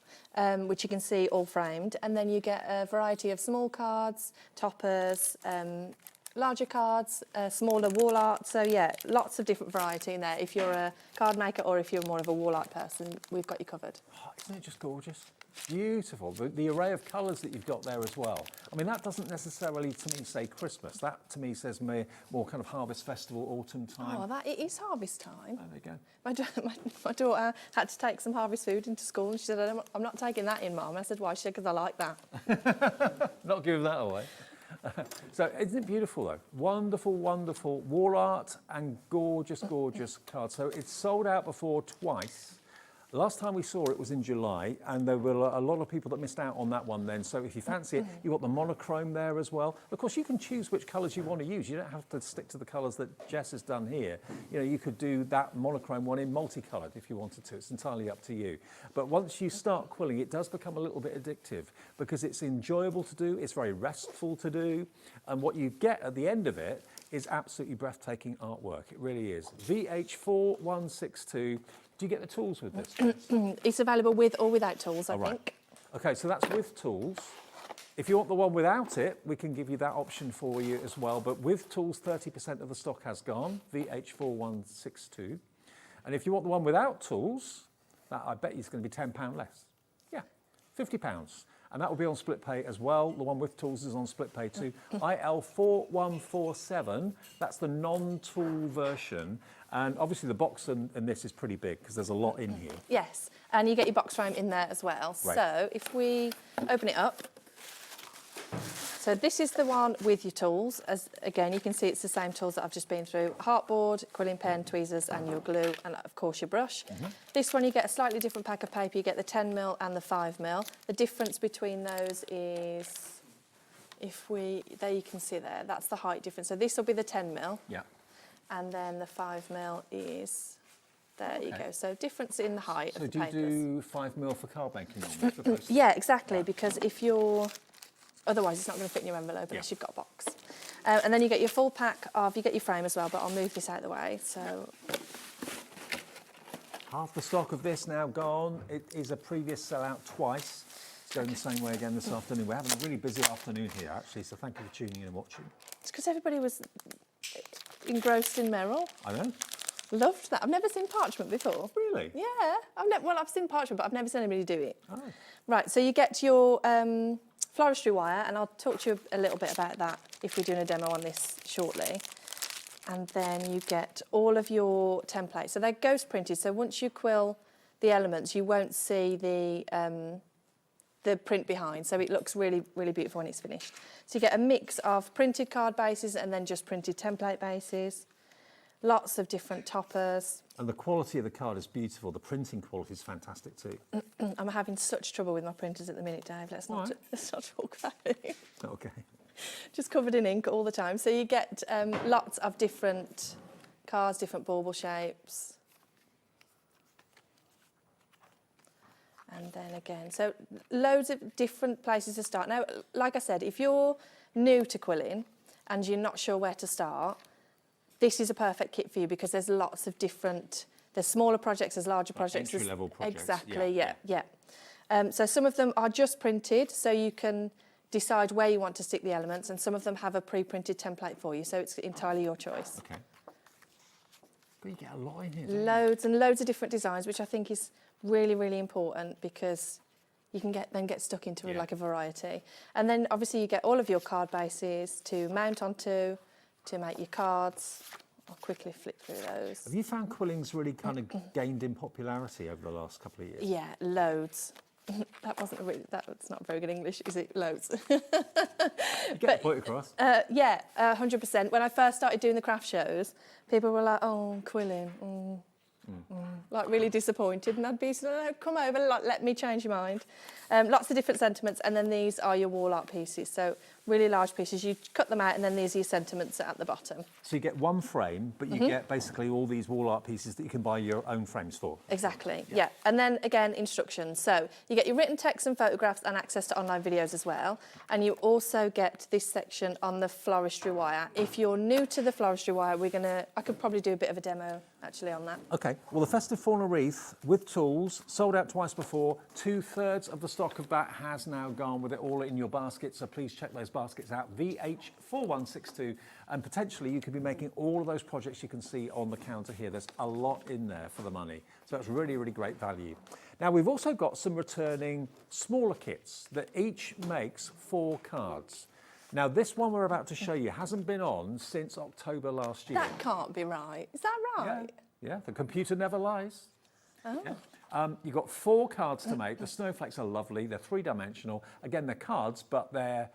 which you can see all framed, and then you get a variety of small cards, toppers, larger cards, smaller wall art. So yeah, lots of different variety in there. If you're a card maker or if you're more of a wall art person, we've got you covered. Oh, isn't it just gorgeous? Beautiful. The array of colours that you've got there as well. I mean, that doesn't necessarily, to me, say Christmas. That, to me, says more kind of harvest festival, autumn time. Oh, it is harvest time. Oh, there you go. My daughter had to take some harvest food into school, and she said, I'm not taking that in, Mum. I said, why? She said, because I like that. Not giving that away. So isn't it beautiful though? Wonderful, wonderful wall art and gorgeous, gorgeous cards. So it's sold out before twice. Last time we saw it was in July, and there were a lot of people that missed out on that one then. So if you fancy it, you've got the monochrome there as well. Of course, you can choose which colours you want to use. You don't have to stick to the colours that Jess has done here. You know, you could do that monochrome one in multicoloured if you wanted to. It's entirely up to you. But once you start quilling, it does become a little bit addictive because it's enjoyable to do, it's very restful to do, and what you get at the end of it is absolutely breathtaking artwork. It really is. VH4162. Do you get the tools with this? It's available with or without tools, I think. Okay, so that's with tools. If you want the one without it, we can give you that option for you as well. But with tools, 30% of the stock has gone, VH4162. And if you want the one without tools, that I bet you is going to be £10 less. Yeah, £50. And that will be on split pay as well. The one with tools is on split pay too. IL4147, that's the non-tool version. And obviously the box and this is pretty big because there's a lot in here. Yes, and you get your box frame in there as well. Right. So if we open it up, so this is the one with your tools. As again, you can see it's the same tools that I've just been through. Heartboard, quilling pen, tweezers and your glue, and of course your brush. This one you get a slightly different pack of paper. You get the 10mm and the 5mm. The difference between those is, there you can see there, that's the height difference. So this will be the 10mm. Yeah. And then the 5mm is, there you go. So difference in the height of the papers. So do you do 5mm for card making normally? Yeah, exactly, because if you're, otherwise it's not going to fit in your envelope unless you've got a box. And then you get your full pack of, you get your frame as well, but I'll move this out of the way. So half the stock of this now gone. It is a previous sellout twice. It's going the same way again this afternoon. We're having a really busy afternoon here, actually, so thank you for tuning in and watching. It's because everybody was engrossed in Meryl. I know. Loved that. I've never seen parchment before. Really? Yeah. I've seen parchment, but I've never seen anybody do it. Oh. Right, so you get your floristry wire, and I'll talk to you a little bit about that if we're doing a demo on this shortly. And then you get all of your templates. So they're ghost printed, so once you quill the elements, you won't see the print behind, so it looks really, really beautiful when it's finished. So you get a mix of printed card bases and then just printed template bases. Lots of different toppers. And the quality of the card is beautiful. The printing quality is fantastic too. I'm having such trouble with my printers at the minute, Dave. Let's not talk about it. Okay. Just covered in ink all the time. So you get lots of different cards, different bauble shapes. And then again, so loads of different places to start. Now, like I said, if you're new to quilling and you're not sure where to start, this is a perfect kit for you because there's lots of different, there's smaller projects, there's larger projects. Entry-level projects. Exactly, yeah. So some of them are just printed, so you can decide where you want to stick the elements, and some of them have a pre-printed template for you, so it's entirely your choice. Okay. But you get a lot in here. Loads and loads of different designs, which I think is really, really important because you can get stuck into like a variety. And then obviously you get all of your card bases to mount onto, to make your cards. I'll quickly flip through those. Have you found quilling's really kind of gained in popularity over the last couple of years? Yeah, loads. That's not very good English, is it? Loads. You get the point across. Yeah, 100%. When I first started doing the craft shows, people were like, oh, quilling. like really disappointed, and I'd be sort of, "No, come over, like, let me change your mind." Lots of different sentiments, and then these are your wall art pieces. So really large pieces. You cut them out, and then these are your sentiments at the bottom. So you get one frame, but you get basically all these wall art pieces that you can buy your own frames for. Exactly, yeah. And then again, instructions. So you get your written text and photographs and access to online videos as well. And you also get this section on the floristry wire. If you're new to the floristry wire, I could probably do a bit of a demo actually on that. Okay, well, the Festive Fauna Wreath with tools, sold out twice before. 2/3 of the stock of that has now gone with it all in your basket, so please check those baskets out. VH4162, and potentially you could be making all of those projects you can see on the counter here. There's a lot in there for the money, so that's really, really great value. Now, we've also got some returning smaller kits that each makes 4 cards. Now, this one we're about to show you hasn't been on since October last year. That can't be right. Is that right? Yeah, the computer never lies. Oh. Yeah. You've got 4 cards to make. The snowflakes are lovely. They're 3-dimensional. Again, they're cards, but they're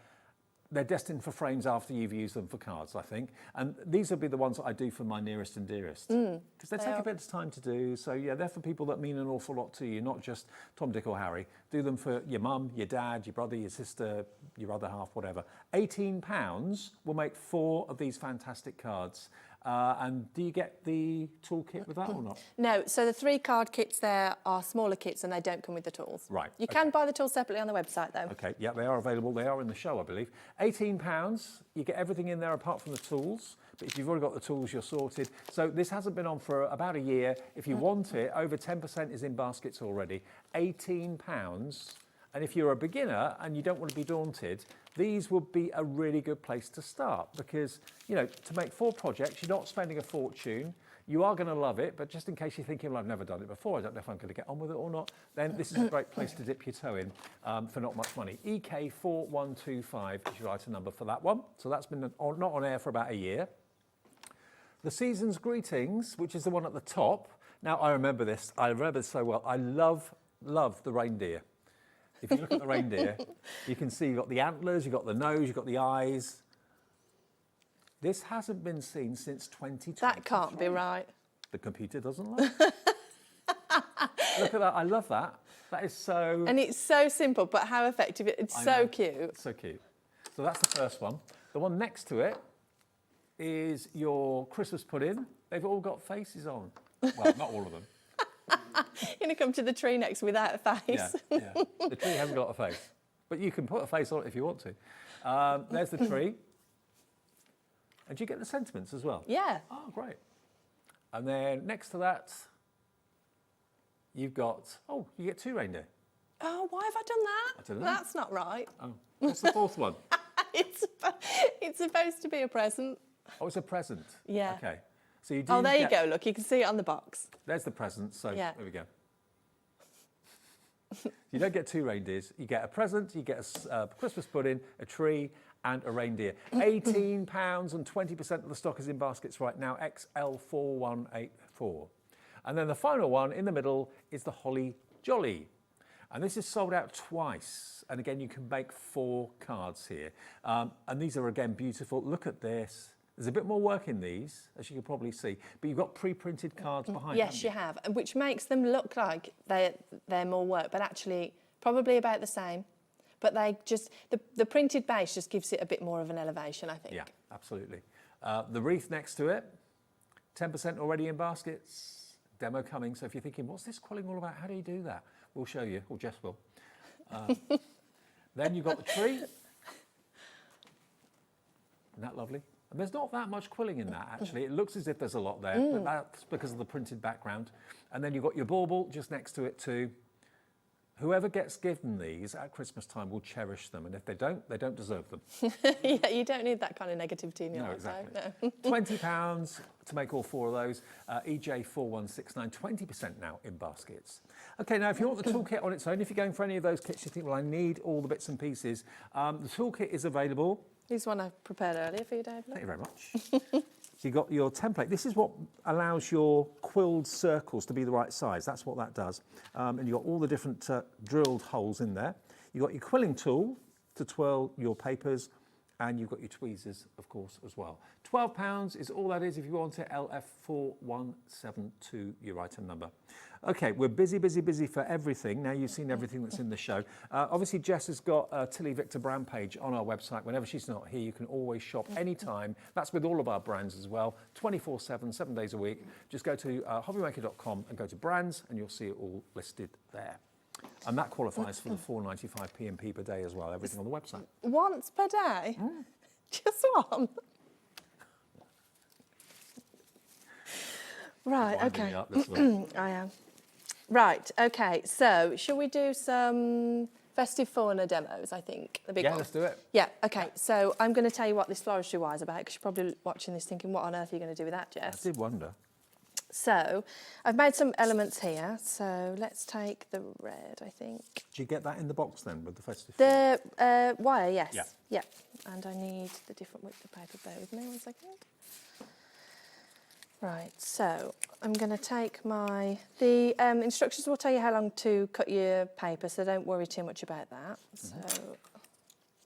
destined for frames after you've used them for cards, I think. And these will be the ones that I do for my nearest and dearest. Because they take a bit of time to do. So, yeah, they're for people that mean an awful lot to you, not just Tom, Dick or Harry. Do them for your mum, your dad, your brother, your sister, your other half, whatever. £18 will make 4 of these fantastic cards. And do you get the toolkit with that or not? No, so the 3 card kits there are smaller kits and they don't come with the tools. Right. You can buy the tools separately on the website though. Okay, yeah, they are available. They are in the show, I believe. £18, you get everything in there apart from the tools. But if you've already got the tools, you're sorted. So this hasn't been on for about a year. If you want it, over 10% is in baskets already. £18. And if you're a beginner and you don't want to be daunted, these would be a really good place to start because, you know, to make 4 projects, you're not spending a fortune. You are going to love it, but just in case you're thinking, well, I've never done it before, I don't know if I'm going to get on with it or not, then this is a great place to dip your toe in for not much money. EK4125 is your item number for that one. So that's been not on air for about a year. The Season's Greetings, which is the one at the top. Now, I remember this. I remember this so well. I love the reindeer. If you look at the reindeer, you can see you've got the antlers, you've got the nose, you've got the eyes. This hasn't been seen since 2020. That can't be right. The computer doesn't like it. Look at that, I love that. That is so... And it's so simple, but how effective. It's so cute. It's so cute. So that's the first one. The one next to it is your Christmas pudding. They've all got faces on. Well, not all of them. You're going to come to the tree next without a face. Yeah. The tree hasn't got a face. But you can put a face on it if you want to. There's the tree. And do you get the sentiments as well? Yeah. Oh, great. And then next to that, you've got, you get 2 reindeer. Oh, why have I done that? I don't know. That's not right. Oh, what's the 4th one? It's supposed to be a present. Oh, it's a present? Yeah. Okay. So you do there you go, look, you can see it on the box. There's the present, so yeah. There we go. You don't get 2 reindeers, you get a present, you get a Christmas pudding, a tree, and a reindeer. £18 and 20% of the stock is in baskets right now, XL4184. And then the final one in the middle is the Holly Jolly. And this is sold out twice. And again, you can make 4 cards here. And these are, again, beautiful. Look at this. There's a bit more work in these, as you can probably see, but you've got pre-printed cards behind. Yes, you have, which makes them look like they're more work, but actually probably about the same. But they just, the printed base just gives it a bit more of an elevation, I think. Yeah, absolutely. The wreath next to it, 10% already in baskets, demo coming. So if you're thinking, what's this quilling all about? How do you do that? We'll show you, or Jess will. Then you've got the tree. Isn't that lovely? And there's not that much quilling in that, actually. It looks as if there's a lot there, but that's because of the printed background. And then you've got your bauble just next to it too. Whoever gets given these at Christmas time will cherish them, and if they don't deserve them. Yeah, you don't need that kind of negativity in your life. Exactly. No. £20 to make all 4 of those. EJ4169, 20% now in baskets. Okay, now if you want the toolkit on its own, if you're going for any of those kits, you think, well, I need all the bits and pieces, the toolkit is available. Here's one I prepared earlier for you, David. Thank you very much. So you've got your template. This is what allows your quilled circles to be the right size. That's what that does. And you've got all the different drilled holes in there. You've got your quilling tool to twirl your papers, and you've got your tweezers, of course, as well. £12 is all that is if you want it. LF4172, your item number. Okay, we're busy for everything. Now you've seen everything that's in the show. Obviously, Jess has got a Tillyviktor brand page on our website. Whenever she's not here, you can always shop anytime. That's with all of our brands as well, 24/7, 7 days a week. Just go to hobbymaker.com and go to brands, and you'll see it all listed there. And that qualifies for the 4.95 P&P per day as well, everything on the website. Once per day? Just one? Right, okay. I am. Right, okay, so shall we do some festive fauna demos, I think? The big one. Let's do it. Yeah, okay, so I'm going to tell you what this floristry wire is about, because you're probably watching this thinking, what on earth are you going to do with that, Jess? I did wonder. So, I've made some elements here, so let's take the red, I think. Do you get that in the box then, with the festive The wire, yes. Yeah. Yeah, and I need the different width of paper, bear with me 1 second. Right, so I'm going to take the instructions will tell you how long to cut your paper, so don't worry too much about that. So I'm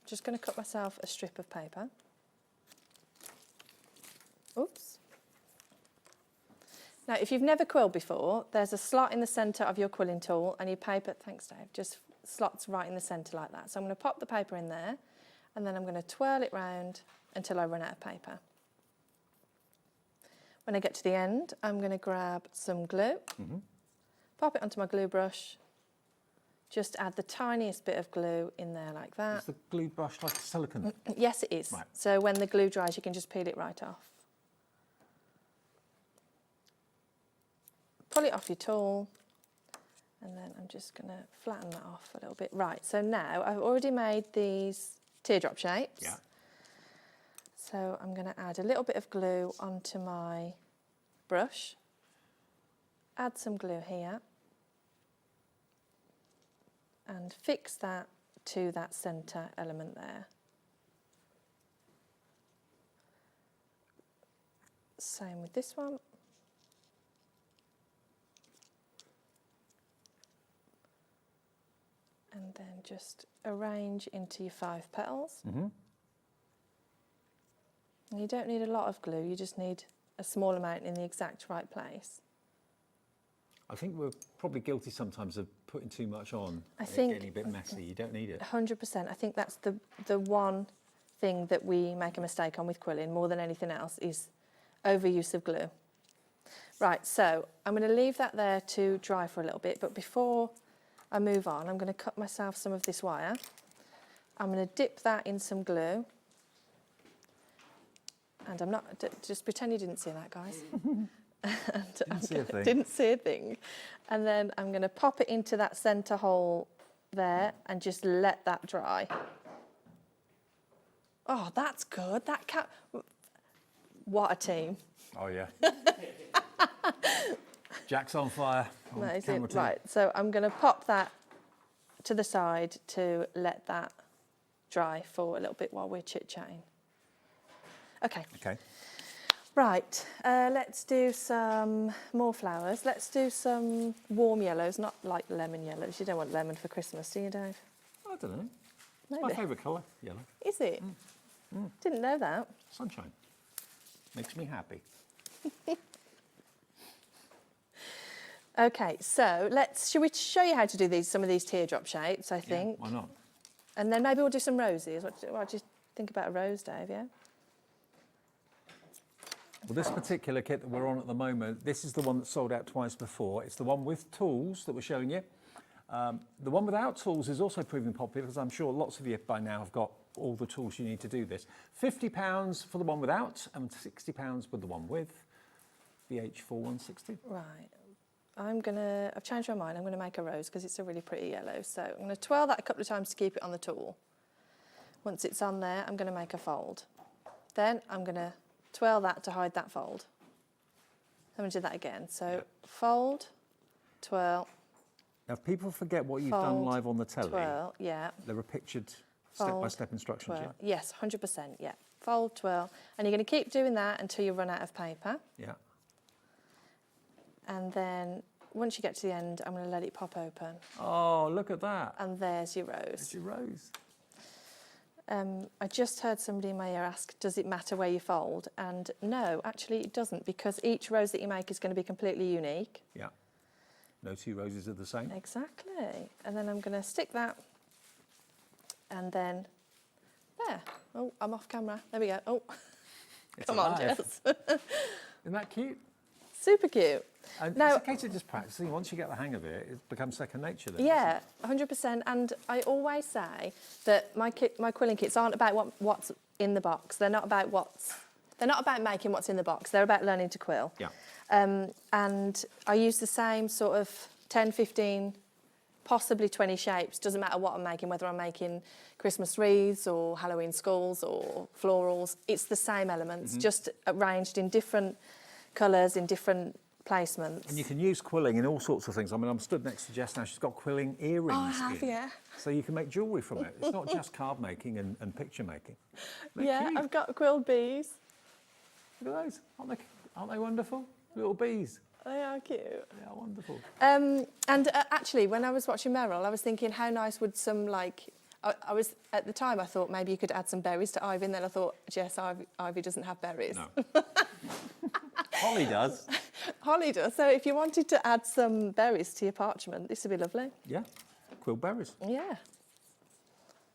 just going to cut myself a strip of paper. Oops. Now, if you've never quilled before, there's a slot in the centre of your quilling tool and your paper, thanks Dave, just slots right in the centre like that. So I'm going to pop the paper in there and then I'm going to twirl it round until I run out of paper. When I get to the end, I'm going to grab some glue, pop it onto my glue brush, just add the tiniest bit of glue in there like that. Is the glue brush like silicone? Yes, it is. Right. So when the glue dries, you can just peel it right off. Pull it off your tool, and then I'm just going to flatten that off a little bit. Right, so now I've already made these teardrop shapes. Yeah. So I'm going to add a little bit of glue onto my brush, add some glue here, and fix that to that centre element there. Same with this one. And then just arrange into your 5 petals. And you don't need a lot of glue, you just need a small amount in the exact right place. I think we're probably guilty sometimes of putting too much on. I think getting a bit messy. You don't need it. 100%. I think that's the one thing that we make a mistake on with quilling more than anything else is overuse of glue. Right, so I'm going to leave that there to dry for a little bit, but before I move on, I'm going to cut myself some of this wire. I'm going to dip that in some glue. And I'm not, just pretend you didn't see that, guys. Didn't see a thing. And then I'm going to pop it into that centre hole there and just let that dry. Oh, that's good. That cat. What a team. Oh, yeah. Jack's on fire. Amazing. Right, so I'm going to pop that to the side to let that dry for a little bit while we're chit-chatting. Okay. Okay. Right, let's do some more flowers. Let's do some warm yellows, not like lemon yellows. You don't want lemon for Christmas, do you, Dave? I don't know. Maybe. My favourite colour, yellow. Is it? Didn't know that. Sunshine. Makes me happy. Okay, so shall we show you how to do some of these teardrop shapes, I think? Yeah, why not? And then maybe we'll do some roses. What do you think about a rose, Dave, yeah? Well, this particular kit that we're on at the moment, this is the one that sold out twice before. It's the one with tools that we're showing you. The one without tools is also proving popular because I'm sure lots of you by now have got all the tools you need to do this. £50 for the one without and £60 with the one with. BH4160. Right. I've changed my mind. I'm going to make a rose because it's a really pretty yellow. So I'm going to twirl that a couple of times to keep it on the tool. Once it's on there, I'm going to make a fold. Then I'm going to twirl that to hide that fold. I'm going to do that again. So fold, twirl. Now, if people forget what you've done live on the telly, twirl, yeah. There are pictured step-by-step instructions. Twirl. Yeah? Yes, 100%, yeah. Fold, twirl. And you're going to keep doing that until you run out of paper. Yeah. And then once you get to the end, I'm going to let it pop open. Oh, look at that. And there's your rose. There's your rose. I just heard somebody in my ear ask, does it matter where you fold? And no, actually it doesn't, because each rose that you make is going to be completely unique. Yeah. No two roses are the same. Exactly. And then I'm going to stick that, and then there. Oh, I'm off camera. There we go. Oh, come on, Jess. Isn't that cute? Super cute. And now, it's a case of just practicing. Once you get the hang of it, it becomes second nature then. Yeah, 100%. And I always say that my quilling kits aren't about what's in the box. They're not about making what's in the box. They're about learning to quill. Yeah. And I use the same sort of 10, 15, possibly 20 shapes. Doesn't matter what I'm making, whether I'm making Christmas wreaths or Halloween skulls or florals. It's the same elements, just arranged in different colours, in different placements. And you can use quilling in all sorts of things. I mean, I'm stood next to Jess now. She's got quilling earrings. Oh, I have, yeah. So you can make jewellery from it. It's not just card making and picture making. Yeah, I've got quilled bees. Look at those. Aren't they wonderful? Little bees. They are cute. They are wonderful. And actually, when I was watching Meryl, I was thinking, how nice would some, like, I was, at the time, I thought maybe you could add some berries to Ivy, and then I thought, Jess, Ivy doesn't have berries. No. Holly does. Holly does. So if you wanted to add some berries to your parchment, this would be lovely. Yeah, quill berries. Yeah.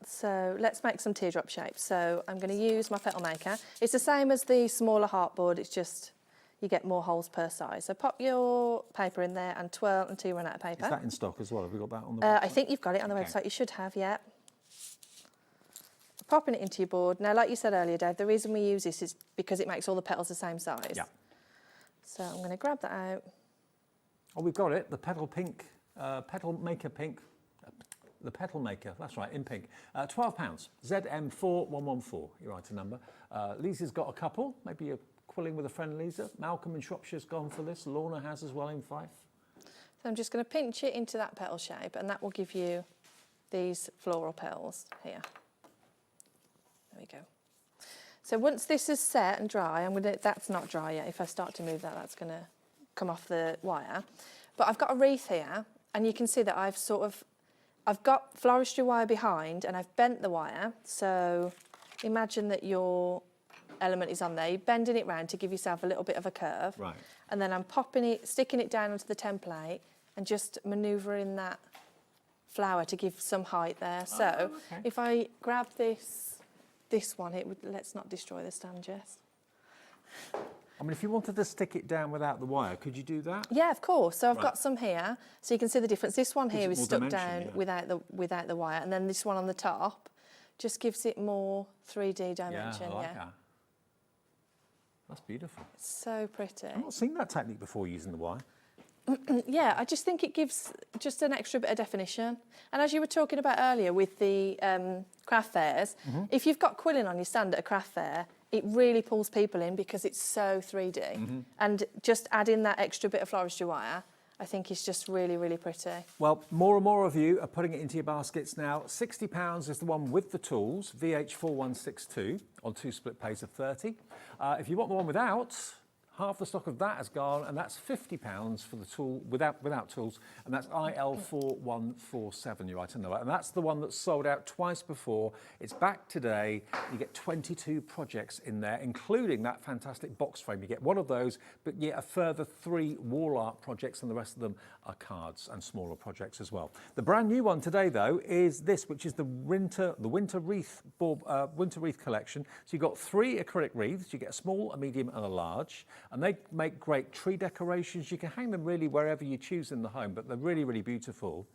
So let's make some teardrop shapes. So I'm going to use my petal maker. It's the same as the smaller heartboard, it's just you get more holes per size. So pop your paper in there and twirl until you run out of paper. Is that in stock as well? Have we got that on the website? I think you've got it on the website. You should have, yeah. Popping it into your board. Now, like you said earlier, Dave, the reason we use this is because it makes all the petals the same size. Yeah. So I'm going to grab that out. Oh, we've got it. The petal maker pink. The petal maker, that's right, in pink. £12, ZM4114, your item number. Lisa's got a couple, maybe you're quilling with a friend, Lisa. Malcolm in Shropshire's gone for this. Lorna has as well in Fife. So I'm just going to pinch it into that petal shape, and that will give you these floral petals here. There we go. So once this is set and dry, that's not dry yet. If I start to move that, that's going to come off the wire. But I've got a wreath here, and you can see that I've got floristry wire behind, and I've bent the wire. So imagine that your element is on there. You're bending it round to give yourself a little bit of a curve. Right. And then I'm sticking it down onto the template and just manoeuvring that flower to give some height there. So if I grab this one, let's not destroy the stand, Jess. I mean, if you wanted to stick it down without the wire, could you do that? Yeah, of course. So I've got some here, so you can see the difference. This one here is stuck down yeah. without the wire, and then this one on the top just gives it more 3D dimension. Yeah, I like that. That's beautiful. It's so pretty. I've not seen that technique before using the wire. Yeah, I just think it gives just an extra bit of definition. And as you were talking about earlier with the craft fairs, if you've got quilling on your stand at a craft fair, it really pulls people in because it's so 3D. And just adding that extra bit of floristry wire, I think is just really, really pretty. Well, more and more of you are putting it into your baskets now. £60 is the one with the tools, VH4162, on 2 split pays of 30. If you want the one without, half the stock of that has gone, and that's £50 for the tool without tools, and that's IL4147, your item number. And that's the one that's sold out twice before. It's back today. You get 22 projects in there, including that fantastic box frame. You get one of those, but you get a further 3 wall art projects, and the rest of them are cards and smaller projects as well. The brand new one today, though, is this, which is the winter wreath collection. So you've got 3 acrylic wreaths. You get a small, a medium, and a large. And they make great tree decorations. You can hang them really wherever you choose in the home, but they're really, really beautiful.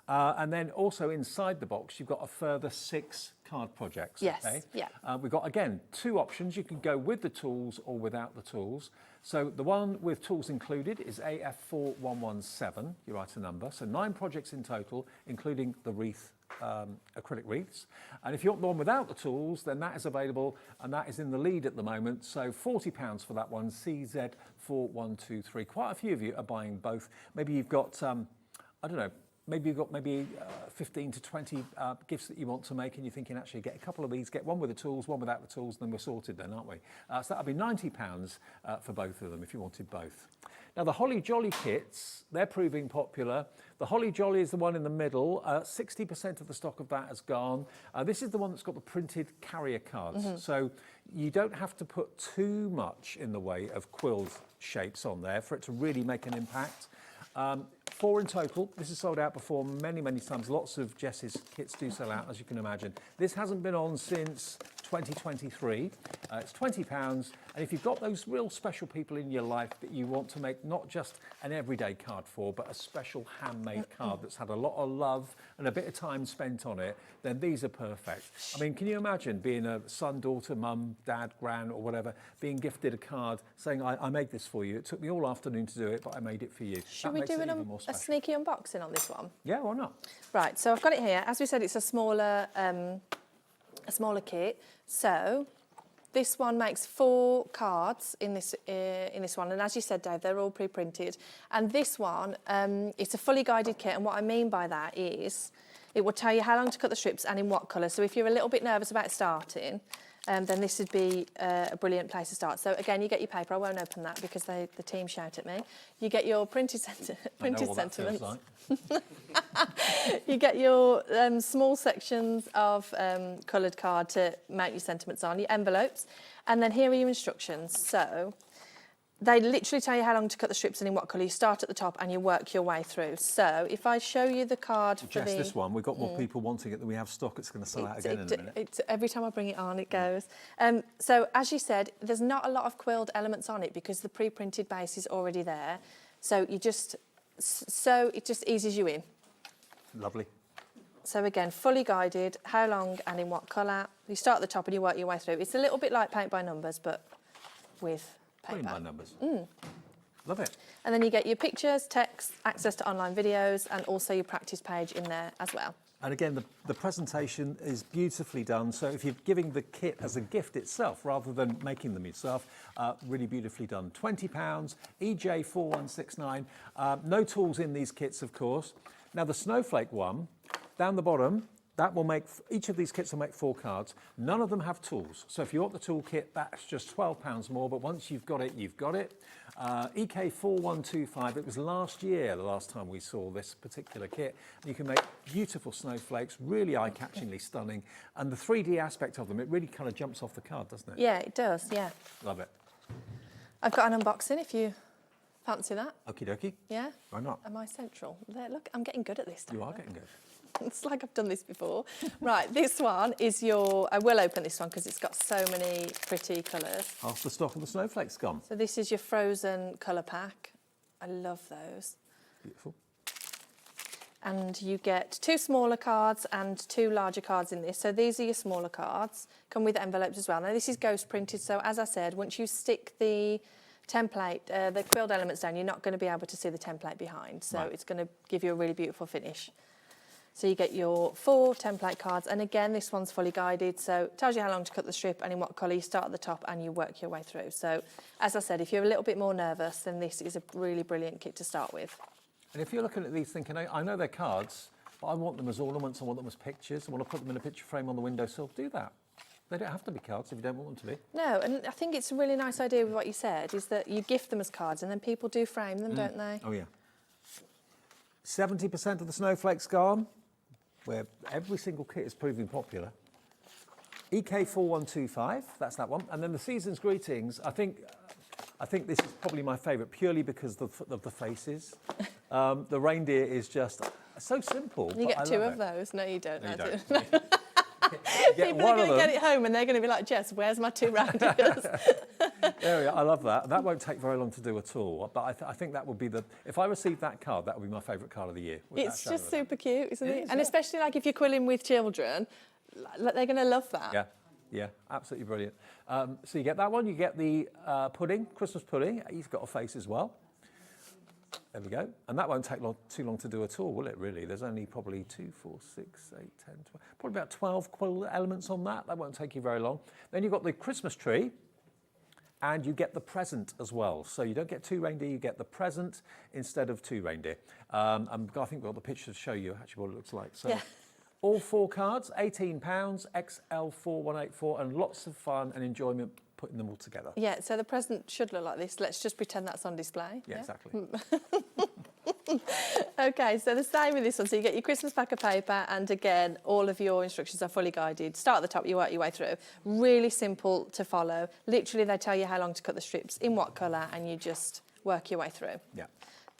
And then also inside the box, you've got a further 6 card projects. Yes, okay? yeah. We've got, again, 2 options. You can go with the tools or without the tools. So the one with tools included is AF4117, your item number. So 9 projects in total, including the wreath, acrylic wreaths. And if you want the one without the tools, then that is available, and that is in the lead at the moment. So £40 for that one, CZ4123. Quite a few of you are buying both. Maybe you've got, I don't know, maybe you've got 15 to 20 gifts that you want to make, and you're thinking, actually, get a couple of these, get one with the tools, one without the tools, then we're sorted then, aren't we? So that'll be £90 for both of them if you wanted both. Now, the Holly Jolly kits, they're proving popular. The Holly Jolly is the one in the middle. 60% of the stock of that has gone. This is the one that's got the printed carrier cards. So you don't have to put too much in the way of quilled shapes on there for it to really make an impact. 4 in total. This is sold out before many, many times. Lots of Jess's kits do sell out, as you can imagine. This hasn't been on since 2023. It's £20. And if you've got those real special people in your life that you want to make not just an everyday card for, but a special handmade card that's had a lot of love and a bit of time spent on it, then these are perfect. I mean, can you imagine being a son, daughter, mum, dad, gran, or whatever, being gifted a card saying, I made this for you. It took me all afternoon to do it, but I made it for you. Should we do a sneaky unboxing on this one? Yeah, why not? Right, so I've got it here. As we said, it's a smaller kit. So this one makes 4 cards in this one, and as you said, Dave, they're all pre-printed. And this one, it's a fully guided kit, and what I mean by that is it will tell you how long to cut the strips and in what colour. So if you're a little bit nervous about starting, then this would be a brilliant place to start. So again, you get your paper. I won't open that because the team shout at me. You get your printed sentiments. You get your small sections of coloured card to mount your sentiments on, your envelopes, and then here are your instructions. So they literally tell you how long to cut the strips and in what colour. You start at the top and you work your way through. So if I show you the card for Jess, this one, we've got more people wanting it than we have stock. It's going to sell out again in a minute. Every time I bring it on, it goes. So as you said, there's not a lot of quilled elements on it because the pre-printed base is already there. So it just eases you in. Lovely. So again, fully guided, how long and in what colour. You start at the top and you work your way through. It's a little bit like paint by numbers, but with paper. Paint by numbers. Love it. And then you get your pictures, text, access to online videos, and also your practice page in there as well. And again, the presentation is beautifully done. So if you're giving the kit as a gift itself, rather than making them yourself, really beautifully done. £20, EJ4169. No tools in these kits, of course. Now the snowflake one, down the bottom, that will make, each of these kits will make 4 cards. None of them have tools. So if you want the tool kit, that's just £12 more, but once you've got it, you've got it. EK4125, it was last year, the last time we saw this particular kit. You can make beautiful snowflakes, really eye-catchingly stunning. And the 3D aspect of them, it really kind of jumps off the card, doesn't it? Yeah, it does, yeah. Love it. I've got an unboxing if you fancy that. Okie dokie. Yeah? Why not? Am I central? There, look, I'm getting good at this. You are getting good. It's like I've done this before. Right, this one is your... I will open this one because it's got so many pretty colours. Half the stock of the snowflakes gone. So this is your frozen colour pack. I love those. Beautiful. And you get 2 smaller cards and 2 larger cards in this. So these are your smaller cards. Come with envelopes as well. Now this is ghost printed. So as I said, once you stick the template, the quilled elements down, you're not going to be able to see the template behind. So It's going to give you a really beautiful finish. So you get your 4 template cards, and again, this one's fully guided, so it tells you how long to cut the strip and in what colour. You start at the top and you work your way through. So, as I said, if you're a little bit more nervous, then this is a really brilliant kit to start with. And if you're looking at these thinking, I know they're cards, but I want them as ornaments, I want them as pictures, I want to put them in a picture frame on the windowsill, do that. They don't have to be cards if you don't want them to be. No, and I think it's a really nice idea with what you said, is that you gift them as cards and then people do frame them, don't they? Oh, yeah. 70% of the snowflakes gone, where every single kit is proving popular. EK4125, that's that one. And then the season's greetings, I think this is probably my favourite, purely because of the faces. The reindeer is just so simple. You get 2 of those. No, you don't. No, People are going to get it home and they're going to be like, Jess, where's my 2 reindeers? There we go. I love that. That won't take very long to do at all. But I think that would be if I received that card, that would be my favourite card of the year. It's just super cute, isn't it? And especially like if you're quilling with children, they're going to love that. Yeah, absolutely brilliant. So you get that one. You get the pudding, Christmas pudding. You've got a face as well. There we go. And that won't take too long to do at all, will it, really? There's only probably 2, 4, 6, 8, 10, 12, probably about 12 quill elements on that. That won't take you very long. Then you've got the Christmas tree, and you get the present as well. So you don't get 2 reindeer, you get the present instead of 2 reindeer. I think we've got the picture to show you actually what it looks like. So All 4 cards, £18, XL4184, and lots of fun and enjoyment putting them all together. Yeah, so the present should look like this. Let's just pretend that's on display. Yeah, exactly. Okay, so the same with this one. So you get your Christmas pack of paper, and again, all of your instructions are fully guided. Start at the top, you work your way through. Really simple to follow. Literally, they tell you how long to cut the strips, in what colour, and you just work your way through. Yeah.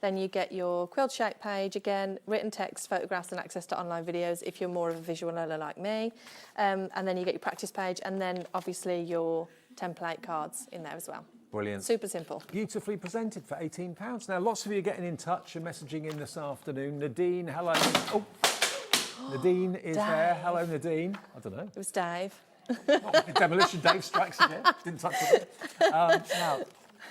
Then you get your quilt shape page, again, written text, photographs and access to online videos if you're more of a visual learner like me. And then you get your practice page, and then obviously your template cards in there as well. Brilliant. Super simple. Beautifully presented for £18. Now, lots of you are getting in touch and messaging in this afternoon. Nadine, hello. Oh, Nadine is Dave. there. Hello, Nadine. I don't know. It was Dave. Demolition Dave strikes again. Didn't touch it. Now,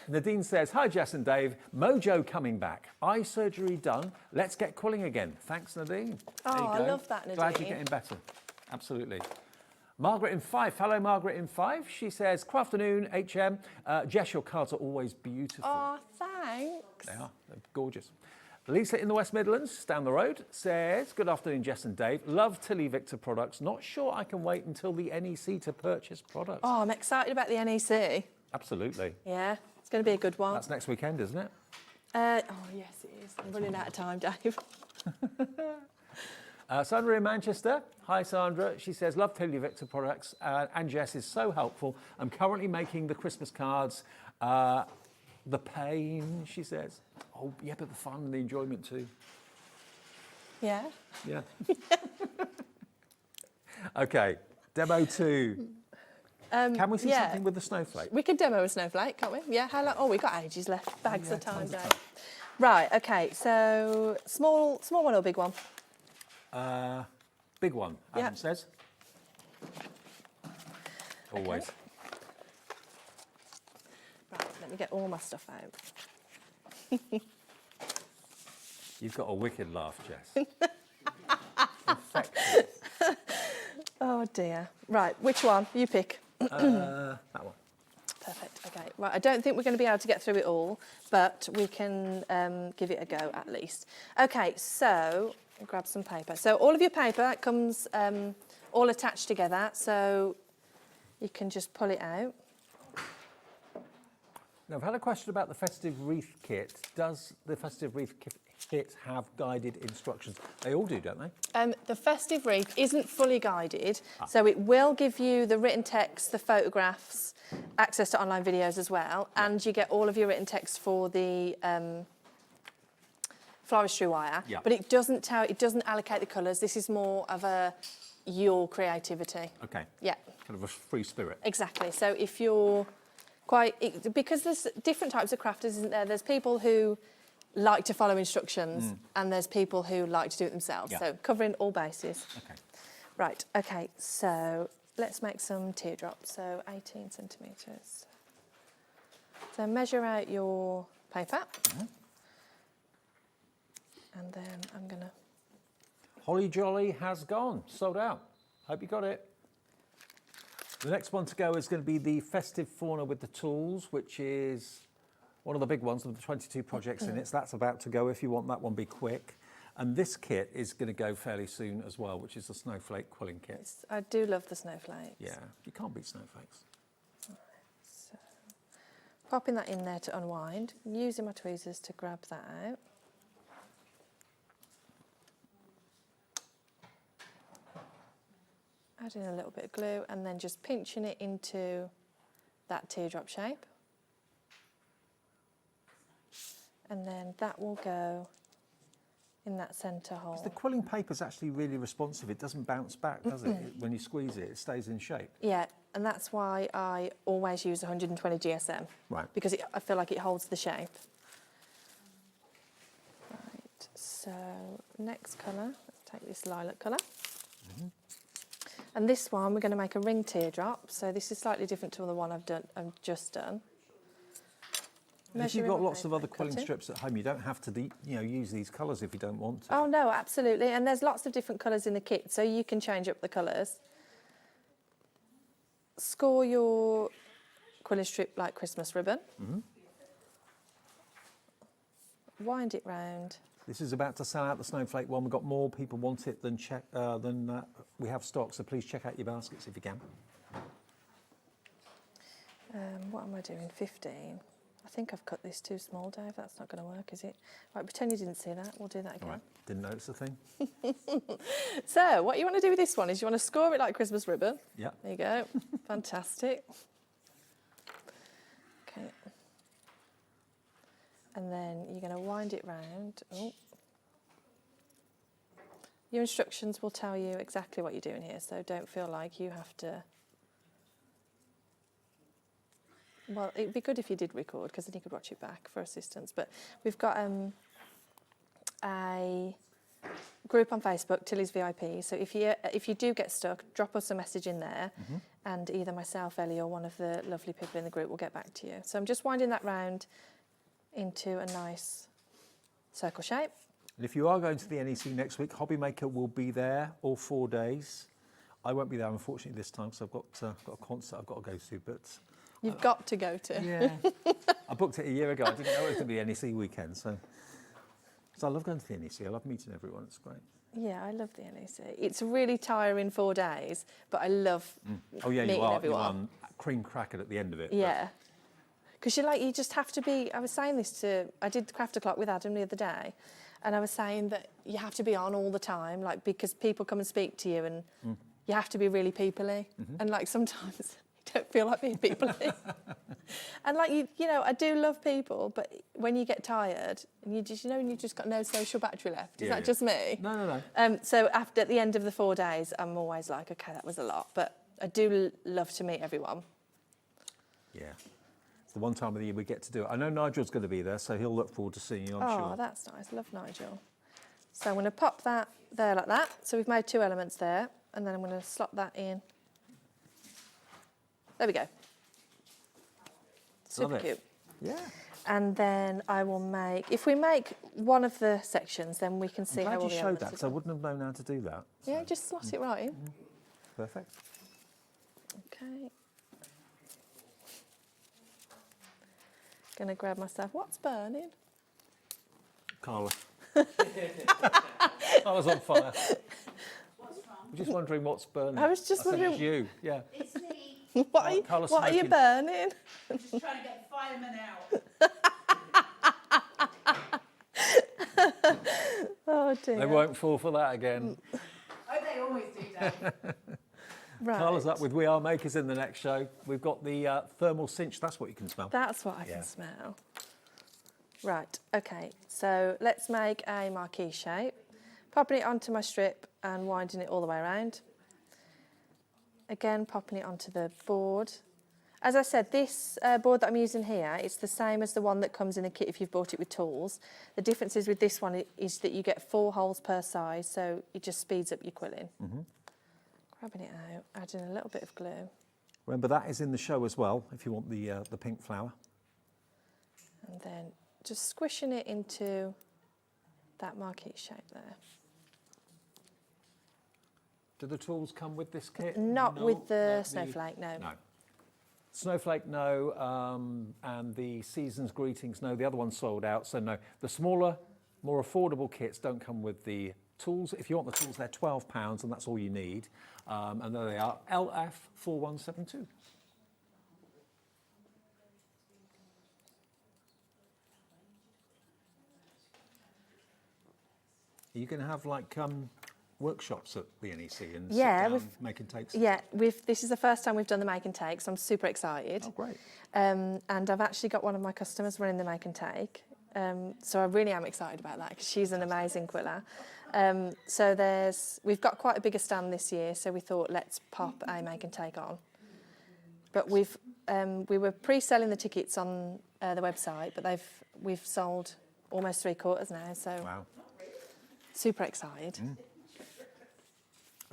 Nadine says, hi, Jess and Dave. Mojo coming back. Eye surgery done. Let's get quilling again. Thanks, Nadine. Oh, There you I go. love that, Nadine. Glad you're getting better. Absolutely. Margaret in Fife. Hello, Margaret in Fife. She says, good afternoon, HM. Jess, your cards are always beautiful. Oh, thanks. They are. They're gorgeous. Lisa in the West Midlands, down the road, says, good afternoon, Jess and Dave. Love Tillyviktor products. Not sure I can wait until the NEC to purchase products. Oh, I'm excited about the NEC. Absolutely. Yeah, it's going to be a good one. That's next weekend, isn't it? Oh, yes, it is. I'm running out of time, Dave. Sandra in Manchester. Hi, Sandra. She says, love Tillyviktor products, and Jess is so helpful. I'm currently making the Christmas cards. The pain, she says. Oh, yeah, but the fun and the enjoyment too. Yeah. Yeah. Okay, demo 2. Can we see something with the snowflake? We could demo a snowflake, can't we? Yeah, how long? Oh, we've got ages left. Bags of time, tons of Dave. time. Right, okay, so small one or big one? Big one, Adam Yeah. says. Always. Okay. Right, let me get all my stuff out. You've got a wicked laugh, Jess. Oh dear. Right, which one? You pick. That one. Perfect, okay. Right, I don't think we're going to be able to get through it all, but we can give it a go at least. Okay, so grab some paper. So all of your paper comes all attached together, so you can just pull it out. Now, I've had a question about the festive wreath kit. Does the festive wreath kit have guided instructions? They all do, don't they? The festive wreath isn't fully guided, so it will give you the written text, the photographs, access to online videos as well, and you get all of your written text for the floristry wire. Yeah. But it doesn't allocate the colours. This is more of your creativity. Okay. Yeah. Kind of a free spirit. Exactly. So if you're because there's different types of crafters, isn't there? There's people who like to follow instructions, and there's people who like to do it themselves. Yeah. So covering all bases. Okay. Right, okay, so let's make some teardrops. So 18 centimetres. So measure out your paper. And then I'm gonna... Holly Jolly has gone, sold out. Hope you got it. The next one to go is going to be the festive fauna with the tools, which is one of the big ones with the 22 projects in it. So that's about to go if you want that one, be quick. And this kit is going to go fairly soon as well, which is the snowflake quilling kit. I do love the snowflakes. Yeah, you can't beat snowflakes. So popping that in there to unwind, using my tweezers to grab that out. Adding a little bit of glue and then just pinching it into that teardrop shape. And then that will go in that centre hole. The quilling paper is actually really responsive. It doesn't bounce back, does it? When you squeeze it, it stays in shape. Yeah, and that's why I always use 120 GSM. Right. Because I feel like it holds the shape. Right, so next colour, let's take this lilac colour. And this one, we're going to make a ring teardrop. So this is slightly different to the one I've just done. If you've got lots of other quilling strips at home, you don't have to use these colours if you don't want to. Oh no, absolutely. And there's lots of different colours in the kit, so you can change up the colours. Score your quilling strip like Christmas ribbon. Wind it round. This is about to sell out, the snowflake one. We've got more people want it than we have stock, so please check out your baskets if you can. What am I doing? 15. I think I've cut this too small, Dave. That's not going to work, is it? Right, pretend you didn't see that. We'll do that again. Right. Didn't notice a thing. So, what you want to do with this one is you want to score it like Christmas ribbon. Yeah. There you go. Fantastic. Okay. And then you're going to wind it round. Oh. Your instructions will tell you exactly what you're doing here, so don't feel like you have to... Well, it'd be good if you did record, because then you could watch it back for assistance. But we've got a group on Facebook, Tilly's VIP. So if you do get stuck, drop us a message in there, and either myself, Ellie, or one of the lovely people in the group will get back to you. So I'm just winding that round into a nice circle shape. And if you are going to the NEC next week, Hobby Maker will be there all 4 days. I won't be there, unfortunately, this time, because I've got a concert I've got to go to, but... You've got to go to. Yeah. I booked it a year ago. I didn't know it was going to be NEC weekend, so I love going to the NEC. I love meeting everyone. It's great. Yeah, I love the NEC. It's really tiring 4 days, but I love meeting everyone. You are cream crackered at the end of it. Yeah. Because you just have to be... I was saying this I did Craft O'Clock with Adam the other day, and I was saying that you have to be on all the time, like, because people come and speak to you, and you have to be really people-y. And, like, sometimes... don't feel like being people-y. And like you know, I do love people, but when you get tired and you just got no social battery left, is that just me? No. So at the end of the 4 days, I'm always like, okay, that was a lot, but I do love to meet everyone. Yeah, it's the one time of the year we get to do it. I know Nigel's going to be there, so he'll look forward to seeing you, I'm sure. Oh, that's nice. Love Nigel. So I'm going to pop that there like that. So we've made 2 elements there, and then I'm going to slot that in. There we go. Super cute. Yeah. And then I will make... If we make one of the sections, then we can see how all the I'm glad you showed elements that, are because I done. wouldn't have known how to do that. Yeah, just slot it right in. Perfect. Okay. Going to grab myself... What's burning? Carla. I was on fire. I'm just wondering what's burning. I was just wondering... It's you, yeah. It's me. What are you burning? I'm just trying to get the fireman out. Oh dear. They won't fall for that again. Oh, they always do that. Right. Carla's up with We Are Makers in the next show. We've got the thermal cinch. That's what you can smell. That's what I can smell. Right, okay. So let's make a marquee shape. Popping it onto my strip and winding it all the way around. Again, popping it onto the board. As I said, this board that I'm using here, it's the same as the one that comes in the kit if you've bought it with tools. The difference is with this one is that you get 4 holes per size, so it just speeds up your quilling. Grabbing it out, adding a little bit of glue. Remember, that is in the show as well, if you want the pink flower. And then just squishing it into that marquee shape there. Do the tools come with this kit? Not with the snowflake, no. No. Snowflake, no, and the Season's Greetings, no. The other one's sold out, so no. The smaller, more affordable kits don't come with the tools. If you want the tools, they're £12, and that's all you need. And there they are, LF4172. Are you going to have, like, workshops at the NEC and sit down, make and takes? Yeah, this is the first time we've done the make and take, so I'm super excited. Oh, great. And I've actually got one of my customers running the make and take, so I really am excited about that because she's an amazing quiller. So we've got quite a bigger stand this year, so we thought let's pop a make and take on. But we were pre-selling the tickets on the website, but we've sold almost 3/4 now, so wow. Super excited.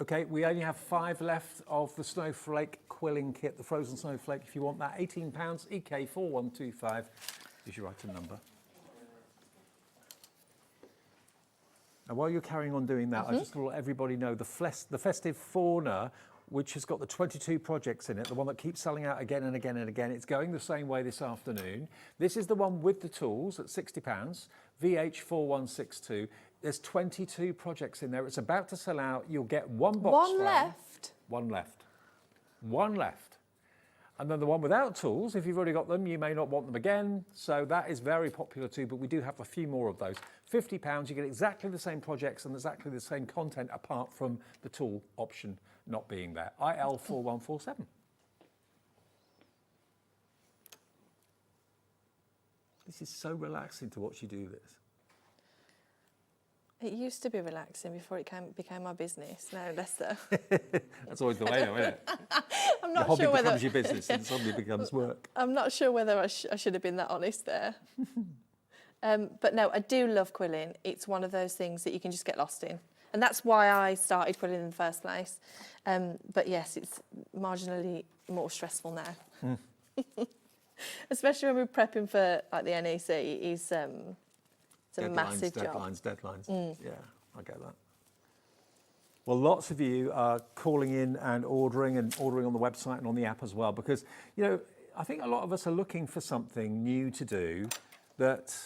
Okay, we only have 5 left of the Snowflake quilling kit, the frozen snowflake. If you want that, £18, EK4125 is your item number. And while you're carrying on doing that, I just want to let everybody know the festive fauna which has got the 22 projects in it, the one that keeps selling out again and again and again. It's going the same way this afternoon. This is the one with the tools at £60, VH4162. There's 22 projects in there. It's about to sell out. You'll get one box frame. left? One left. One left. And then the one without tools, if you've already got them, you may not want them again. So that is very popular too, but we do have a few more of those. £50, you get exactly the same projects and exactly the same content apart from the tool option not being there. IL4147. This is so relaxing to watch you do this. It used to be relaxing before it became my business. Now less so. That's always the way, though, isn't it? I'm not Your hobby sure whether becomes your business and suddenly becomes work. I'm not sure whether I should have been that honest there. But no, I do love quilling. It's one of those things that you can just get lost in. And that's why I started quilling in the first place. But yes, it's marginally more stressful now. Especially when we're prepping for like the NEC. It's a massive job. Deadlines. Yeah, I get that. Well, lots of you are calling in and ordering on the website and on the app as well, because, you know, I think a lot of us are looking for something new to do that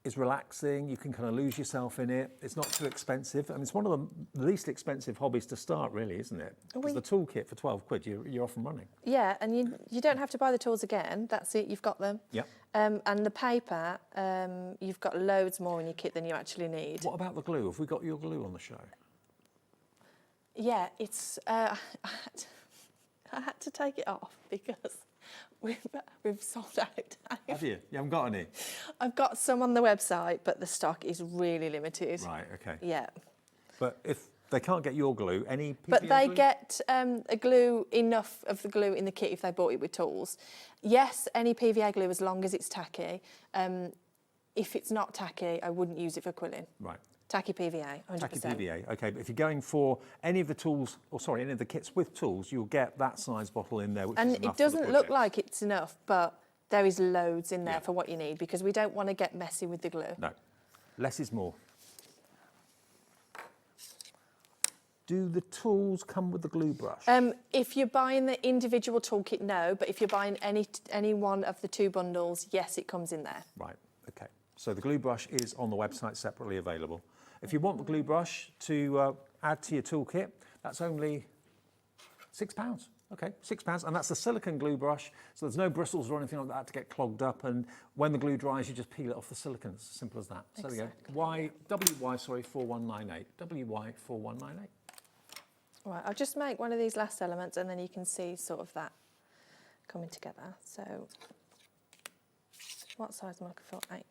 is relaxing. You can kind of lose yourself in it. It's not too expensive. I mean, it's one of the least expensive hobbies to start, really, isn't it? Because the toolkit for 12 quid, you're off and running. Yeah, and you don't have to buy the tools again. That's it, you've got them. Yep. And the paper, you've got loads more in your kit than you actually need. What about the glue? Have we got your glue on the show? Yeah, it's. I had to take it off because we've sold out. Have you? You haven't got any? I've got some on the website, but the stock is really limited. Right, okay. Yeah. But if they can't get your glue, any PVA But they glue? get a glue, enough of the glue in the kit if they bought it with tools. Yes, any PVA glue as long as it's tacky. If it's not tacky, I wouldn't use it for quilling. Right. Tacky PVA, 100%. Tacky PVA, okay. But if you're going for any of the tools, any of the kits with tools, you'll get that size bottle in there, which is enough And it for the doesn't look project. like it's enough, but there is loads in there for what you need because we don't want to get messy with the glue. No, less is more. Do the tools come with the glue brush? If you're buying the individual toolkit, no. But if you're buying any one of the two bundles, yes, it comes in there. Right, okay. So the glue brush is on the website separately available. If you want the glue brush to add to your toolkit, that's only £6. Okay, £6, and that's a silicone glue brush, so there's no bristles or anything like that to get clogged up, and when the glue dries, you just peel it off the silicone. It's as simple as that. So there you go. WY4198. WY4198. Right, I'll just make one of these last elements, and then you can see sort of that coming together. So, what size am I looking for? 8.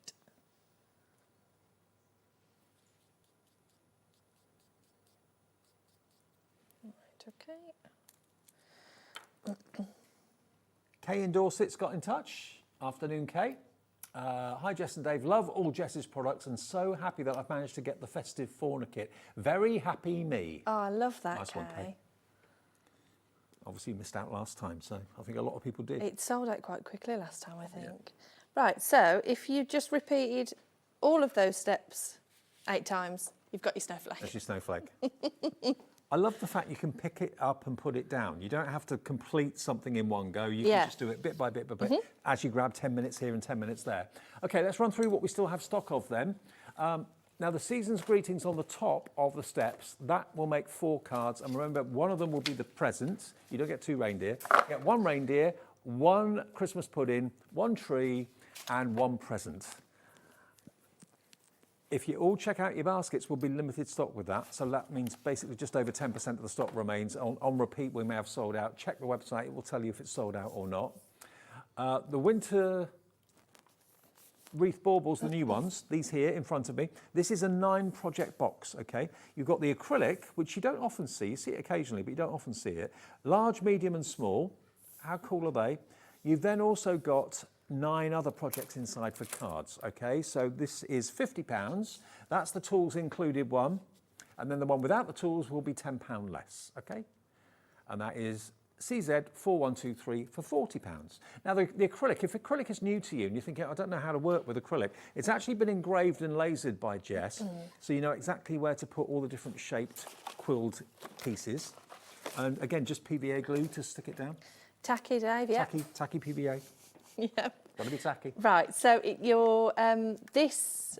Okay. Kay in Dorset's got in touch. Afternoon, Kay. Hi, Jess and Dave. Love all Jess's products and so happy that I've managed to get the festive fauna kit. Very happy me. Oh, I love that, Nice Kay. one, Kay. Obviously, you missed out last time, so I think a lot of people did. It sold out quite quickly last time, I think. Yeah. Right, so if you just repeated all of those steps 8 times, you've got your snowflake. That's your snowflake. I love the fact you can pick it up and put it down. You don't have to complete something in one go. You can just do it bit by bit by bit as you grab 10 minutes here and 10 minutes there. Okay, let's run through what we still have stock of then. Now, the season's greetings on the top of the steps, that will make 4 cards. And remember, one of them will be the present. You don't get 2 reindeer. You get 1 reindeer, 1 Christmas pudding, 1 tree, and 1 present. If you all check out your baskets, we'll be limited stock with that. So that means basically just over 10% of the stock remains. On repeat, we may have sold out. Check the website, it will tell you if it's sold out or not. The winter wreath baubles, the new ones, these here in front of me. This is a 9 project box, okay? You've got the acrylic, which you don't often see. You see it occasionally, but you don't often see it. Large, medium and small. How cool are they? You've then also got 9 other projects inside for cards, okay? So this is £50. That's the tools included one. And then the one without the tools will be £10 less, okay? And that is CZ4123 for £40. Now the acrylic, if acrylic is new to you and you're thinking, I don't know how to work with acrylic, it's actually been engraved and lasered by Jess, so you know exactly where to put all the different shaped quilled pieces. And again, just PVA glue to stick it down. Tacky, Dave, yeah. Tacky PVA. Yeah. Got to be tacky. Right, so this,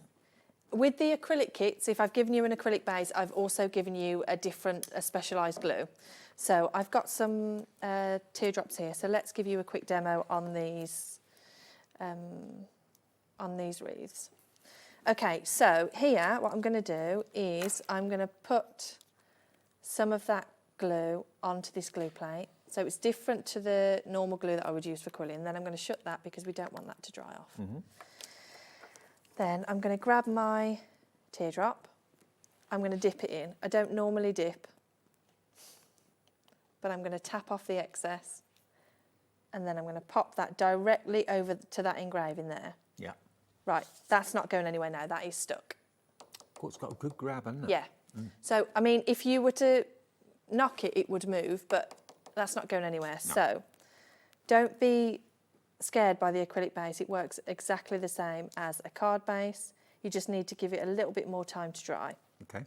with the acrylic kits, if I've given you an acrylic base, I've also given you a specialised glue. So I've got some teardrops here, so let's give you a quick demo on these wreaths. Okay, so here, what I'm going to do is I'm going to put some of that glue onto this glue plate. So it's different to the normal glue that I would use for quilling. Then I'm going to shut that because we don't want that to dry off. Then I'm going to grab my teardrop. I'm going to dip it in. I don't normally dip, but I'm going to tap off the excess. And then I'm going to pop that directly over to that engraving there. Yeah. Right, that's not going anywhere now. That is stuck. Oh, it's got a good grab, hasn't it? Yeah. So, I mean, if you were to knock it, it would move, but that's not going anywhere. No. So don't be scared by the acrylic base. It works exactly the same as a card base. You just need to give it a little bit more time to dry. Okay.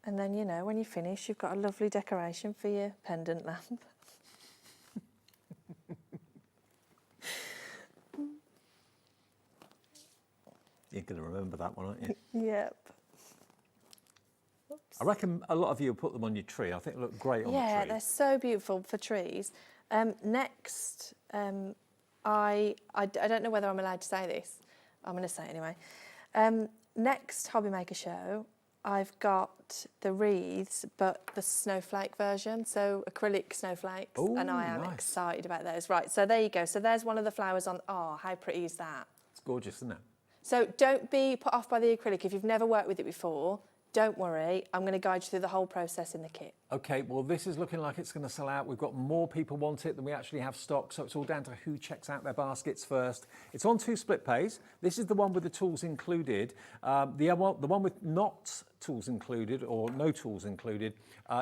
And then, you know, when you finish, you've got a lovely decoration for your pendant lamp. You're going to remember that one, aren't you? Yep. I reckon a lot of you will put them on your tree. I think they look great on the tree. Yeah, they're so beautiful for trees. Next, I don't know whether I'm allowed to say this. I'm going to say it anyway. Next Hobby Maker show, I've got the wreaths, but the snowflake version, so acrylic snowflakes, and I am excited about those. Right, so there you go. So there's one of the flowers on. Oh, how pretty is that? It's gorgeous, isn't it? So don't be put off by the acrylic. If you've never worked with it before, don't worry. I'm going to guide you through the whole process in the kit. Okay, well, this is looking like it's going to sell out. We've got more people want it than we actually have stock, so it's all down to who checks out their baskets first. It's on 2 split pays. This is the one with the tools included. The one with not tools included or no tools included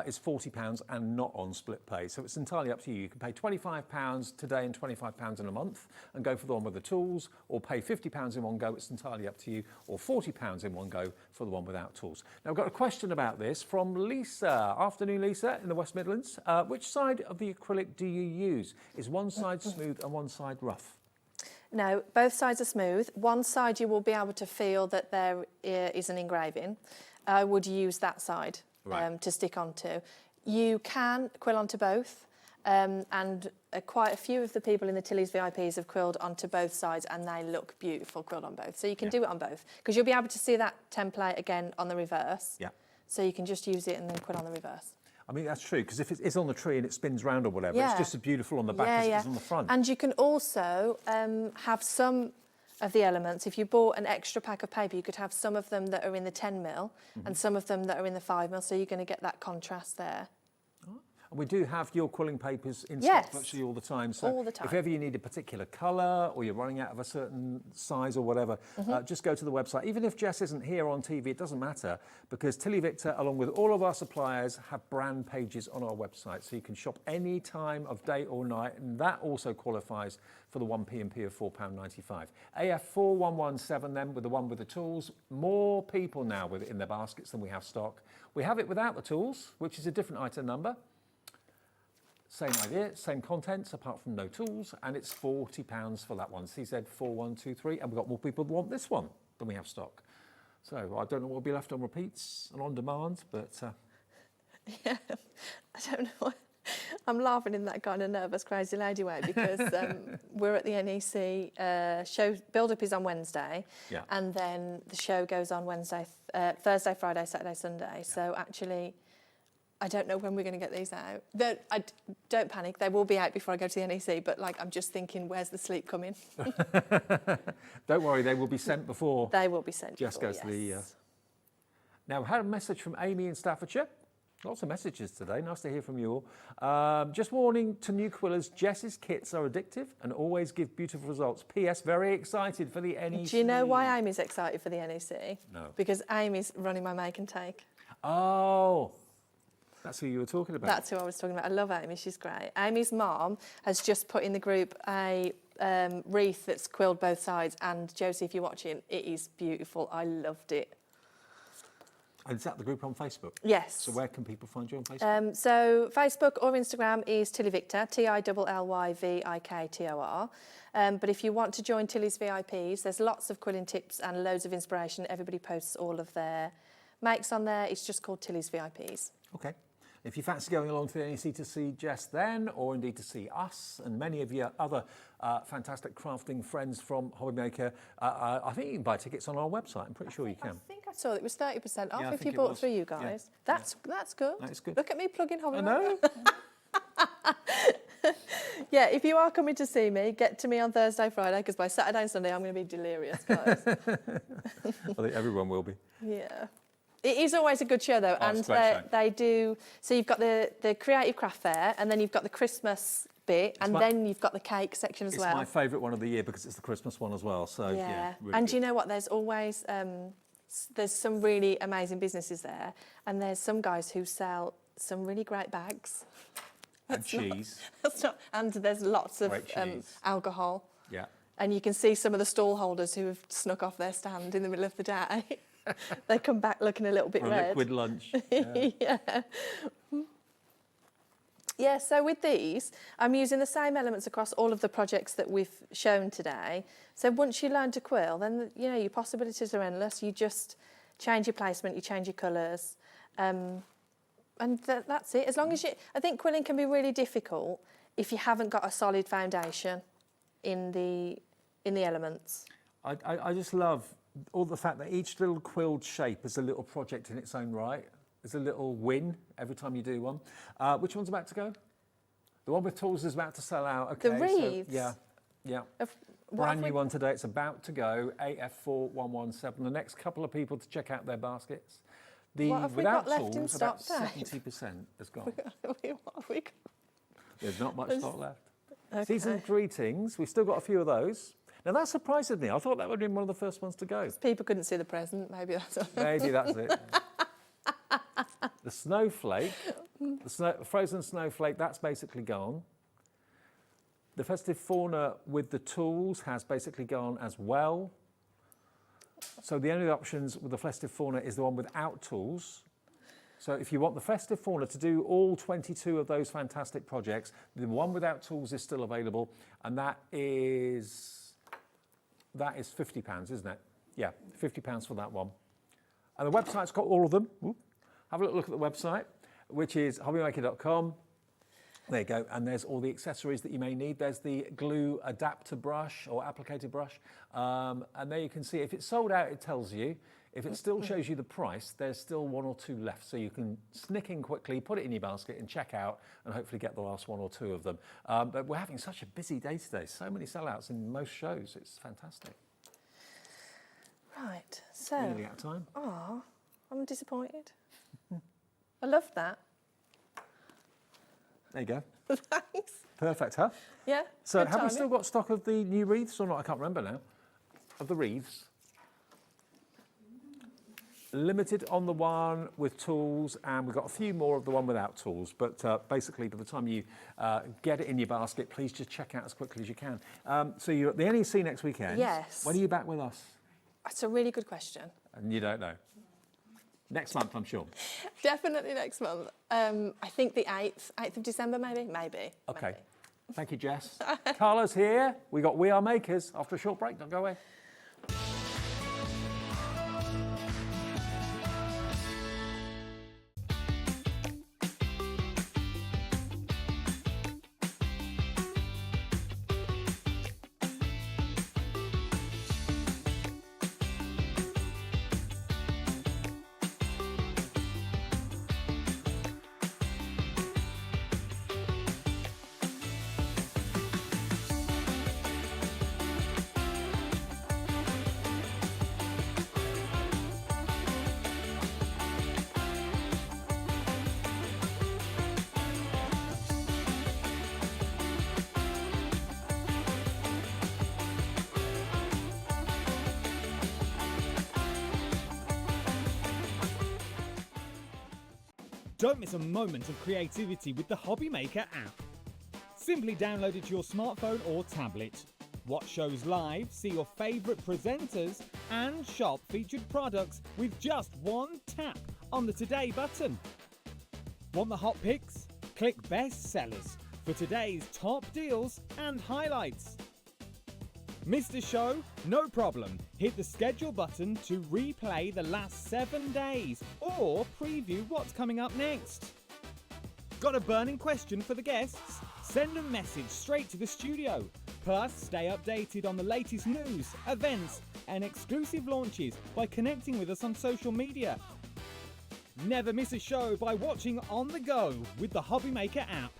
is £40 and not on split pay. So it's entirely up to you. You can pay £25 today and £25 in a month and go for the one with the tools, or pay £50 in one go. It's entirely up to you, or £40 in one go for the one without tools. Now, I've got a question about this from Lisa. Afternoon, Lisa, in the West Midlands. Which side of the acrylic do you use? Is one side smooth and one side rough? No, both sides are smooth. One side you will be able to feel that there is an engraving. I would use that side to stick onto. You can quill onto both, and quite a few of the people in the Tilly's VIPs have quilled onto both sides, and they look beautiful quilled on both. So you can do it on both, because you'll be able to see that template again on the reverse. Yeah. So you can just use it and then quill on the reverse. I mean, that's true, because if it's on the tree and it spins round or whatever, it's just as beautiful on the back as it is on the front. And you can also have some of the elements. If you bought an extra pack of paper, you could have some of them that are in the 10mm and some of them that are in the 5mm, so you're going to get that contrast there. And we do have your quilling papers in stock virtually all the time. So all the time. If ever you need a particular colour or you're running out of a certain size or whatever, just go to the website. Even if Jess isn't here on TV, it doesn't matter, because Tillyviktor, along with all of our suppliers, have brand pages on our website. So you can shop any time of day or night, and that also qualifies for the 1P&P of £4.95. AF4117 then, with the one with the tools. More people now with it in their baskets than we have stock. We have it without the tools, which is a different item number. Same idea, same contents, apart from no tools, and it's £40 for that one. CZ4123, and we've got more people that want this one than we have stock. So I don't know what will be left on repeats and on demand, but... Yeah, I don't know. I'm laughing in that kind of nervous, crazy lady way, because we're at the NEC show. Build-up is on Wednesday, and then the show goes on Wednesday, Thursday, Friday, Saturday, Sunday. So actually... I don't know when we're going to get these out. Don't panic, they will be out before I go to the NEC, but like I'm just thinking, where's the sleep coming? Don't worry, they will be sent before. They will be sent Jess before, goes to the... Now, I had a message from Amy in Staffordshire. Lots of messages today, nice to hear from you all. Just warning to new quillers, Jess's kits are addictive and always give beautiful results. P.S. Very excited for the NEC. Do you know why Amy's excited for the NEC? No. Because Amy's running my make and take. Oh... That's who you were talking about. That's who I was talking about. I love Amy, she's great. Amy's mom has just put in the group a wreath that's quilled both sides, and Josie, if you're watching, it is beautiful. I loved it. And is that the group on Facebook? Yes. So where can people find you on Facebook? So Facebook or Instagram is Tillyviktor, Tillyviktor. But if you want to join Tilly's VIPs, there's lots of quilling tips and loads of inspiration. Everybody posts all of their makes on there. It's just called Tilly's VIPs. Okay. If you fancy going along to the NEC to see Jess then, or indeed to see us and many of your other fantastic crafting friends from Hobbymaker, I think you can buy tickets on our website. I'm pretty sure you can. I think I saw it was 30% off Yeah, I if you think it bought was. through you guys. Yeah. That's good. That is good. Look at me plugging Hobbymaker. I know. Yeah, if you are coming to see me, get to me on Thursday, Friday, because by Saturday and Sunday I'm going to be delirious, guys. I think everyone will be. Yeah. It is always a good show, though, Oh, and it's a great show. they do. So you've got the creative craft fair, and then you've got the Christmas bit, and then you've got the cake section as It's well. my favourite one of the year because it's the Christmas one as well. So yeah, really and good. you know what? There's always there's some really amazing businesses there, and there's some guys who sell some really great bags. And cheese. And there's lots of Great cheese. alcohol. Yeah. And you can see some of the stall holders who have snuck off their stand in the middle of the day. They come back looking a little bit For a red. liquid lunch. Yeah. Yeah, so with these, I'm using the same elements across all of the projects that we've shown today. So once you learn to quill, then you know your possibilities are endless. You just change your placement, you change your colours, and that's it. As long as I think quilling can be really difficult if you haven't got a solid foundation in the elements. I just love all the fact that each little quilled shape is a little project in its own right. There's a little win every time you do one. Which one's about to go? The one with tools is about to sell out. Okay, The wreaths? So, yeah. What Brand have new we- one today. It's about to go. AF4117. The next couple of people to check out their baskets. The What have we without got left in tools, about stock, Dave? 70% has gone. What have we got? There's not much stock left. Okay. Season greetings. We've still got a few of those. Now that surprises me. I thought that would have been one of the first ones to go. People couldn't see the present. Maybe that's Maybe that's it. The snowflake, frozen snowflake, that's basically gone. The festive fauna with the tools has basically gone as well. So the only options with the festive fauna is the one without tools. So if you want the festive fauna to do all 22 of those fantastic projects, the one without tools is still available, and that is £50, isn't it? Yeah, £50 for that one. And the website's got all of them. Have a look at the website, which is hobbymaker.com. There you go, and there's all the accessories that you may need. There's the glue adapter brush or applicator brush, and there you can see if it's sold out, it tells you. If it still shows you the price, there's still one or two left, so you can snick in quickly, put it in your basket and check out, and hopefully get the last one or two of them. But we're having such a busy day today, so many sellouts in most shows, it's fantastic. Right, so... We're nearly out of time. Oh, I'm disappointed. I love that. There you go. Thanks. Perfect, huh? Yeah. So good have we timing. still got stock of the new wreaths or not? I can't remember now. Of the wreaths. Limited on the one with tools, and we've got a few more of the one without tools. But basically, by the time you get it in your basket, please just check out as quickly as you can. So you're at the NEC next weekend. Yes. When are you back with us? That's a really good question. And you don't know. Next month, I'm sure. Definitely next month. I think the 8th of December, maybe? Maybe. Okay. Thank you, Jess. Carla's here. We got We Are Makers after a short break. Don't go away. Don't miss a moment of creativity with the Hobbymaker app. Simply download it to your smartphone or tablet. Watch shows live, see your favourite presenters, and shop featured products with just one tap on the Today button. Want the hot picks? Click Best Sellers for today's top deals and highlights. Missed a show? No problem. Hit the schedule button to replay the last 7 days or preview what's coming up next. Got a burning question for the guests? Send a message straight to the studio. Plus, stay updated on the latest news, events, and exclusive launches by connecting with us on social media. Never miss a show by watching on the go with the Hobbymaker app.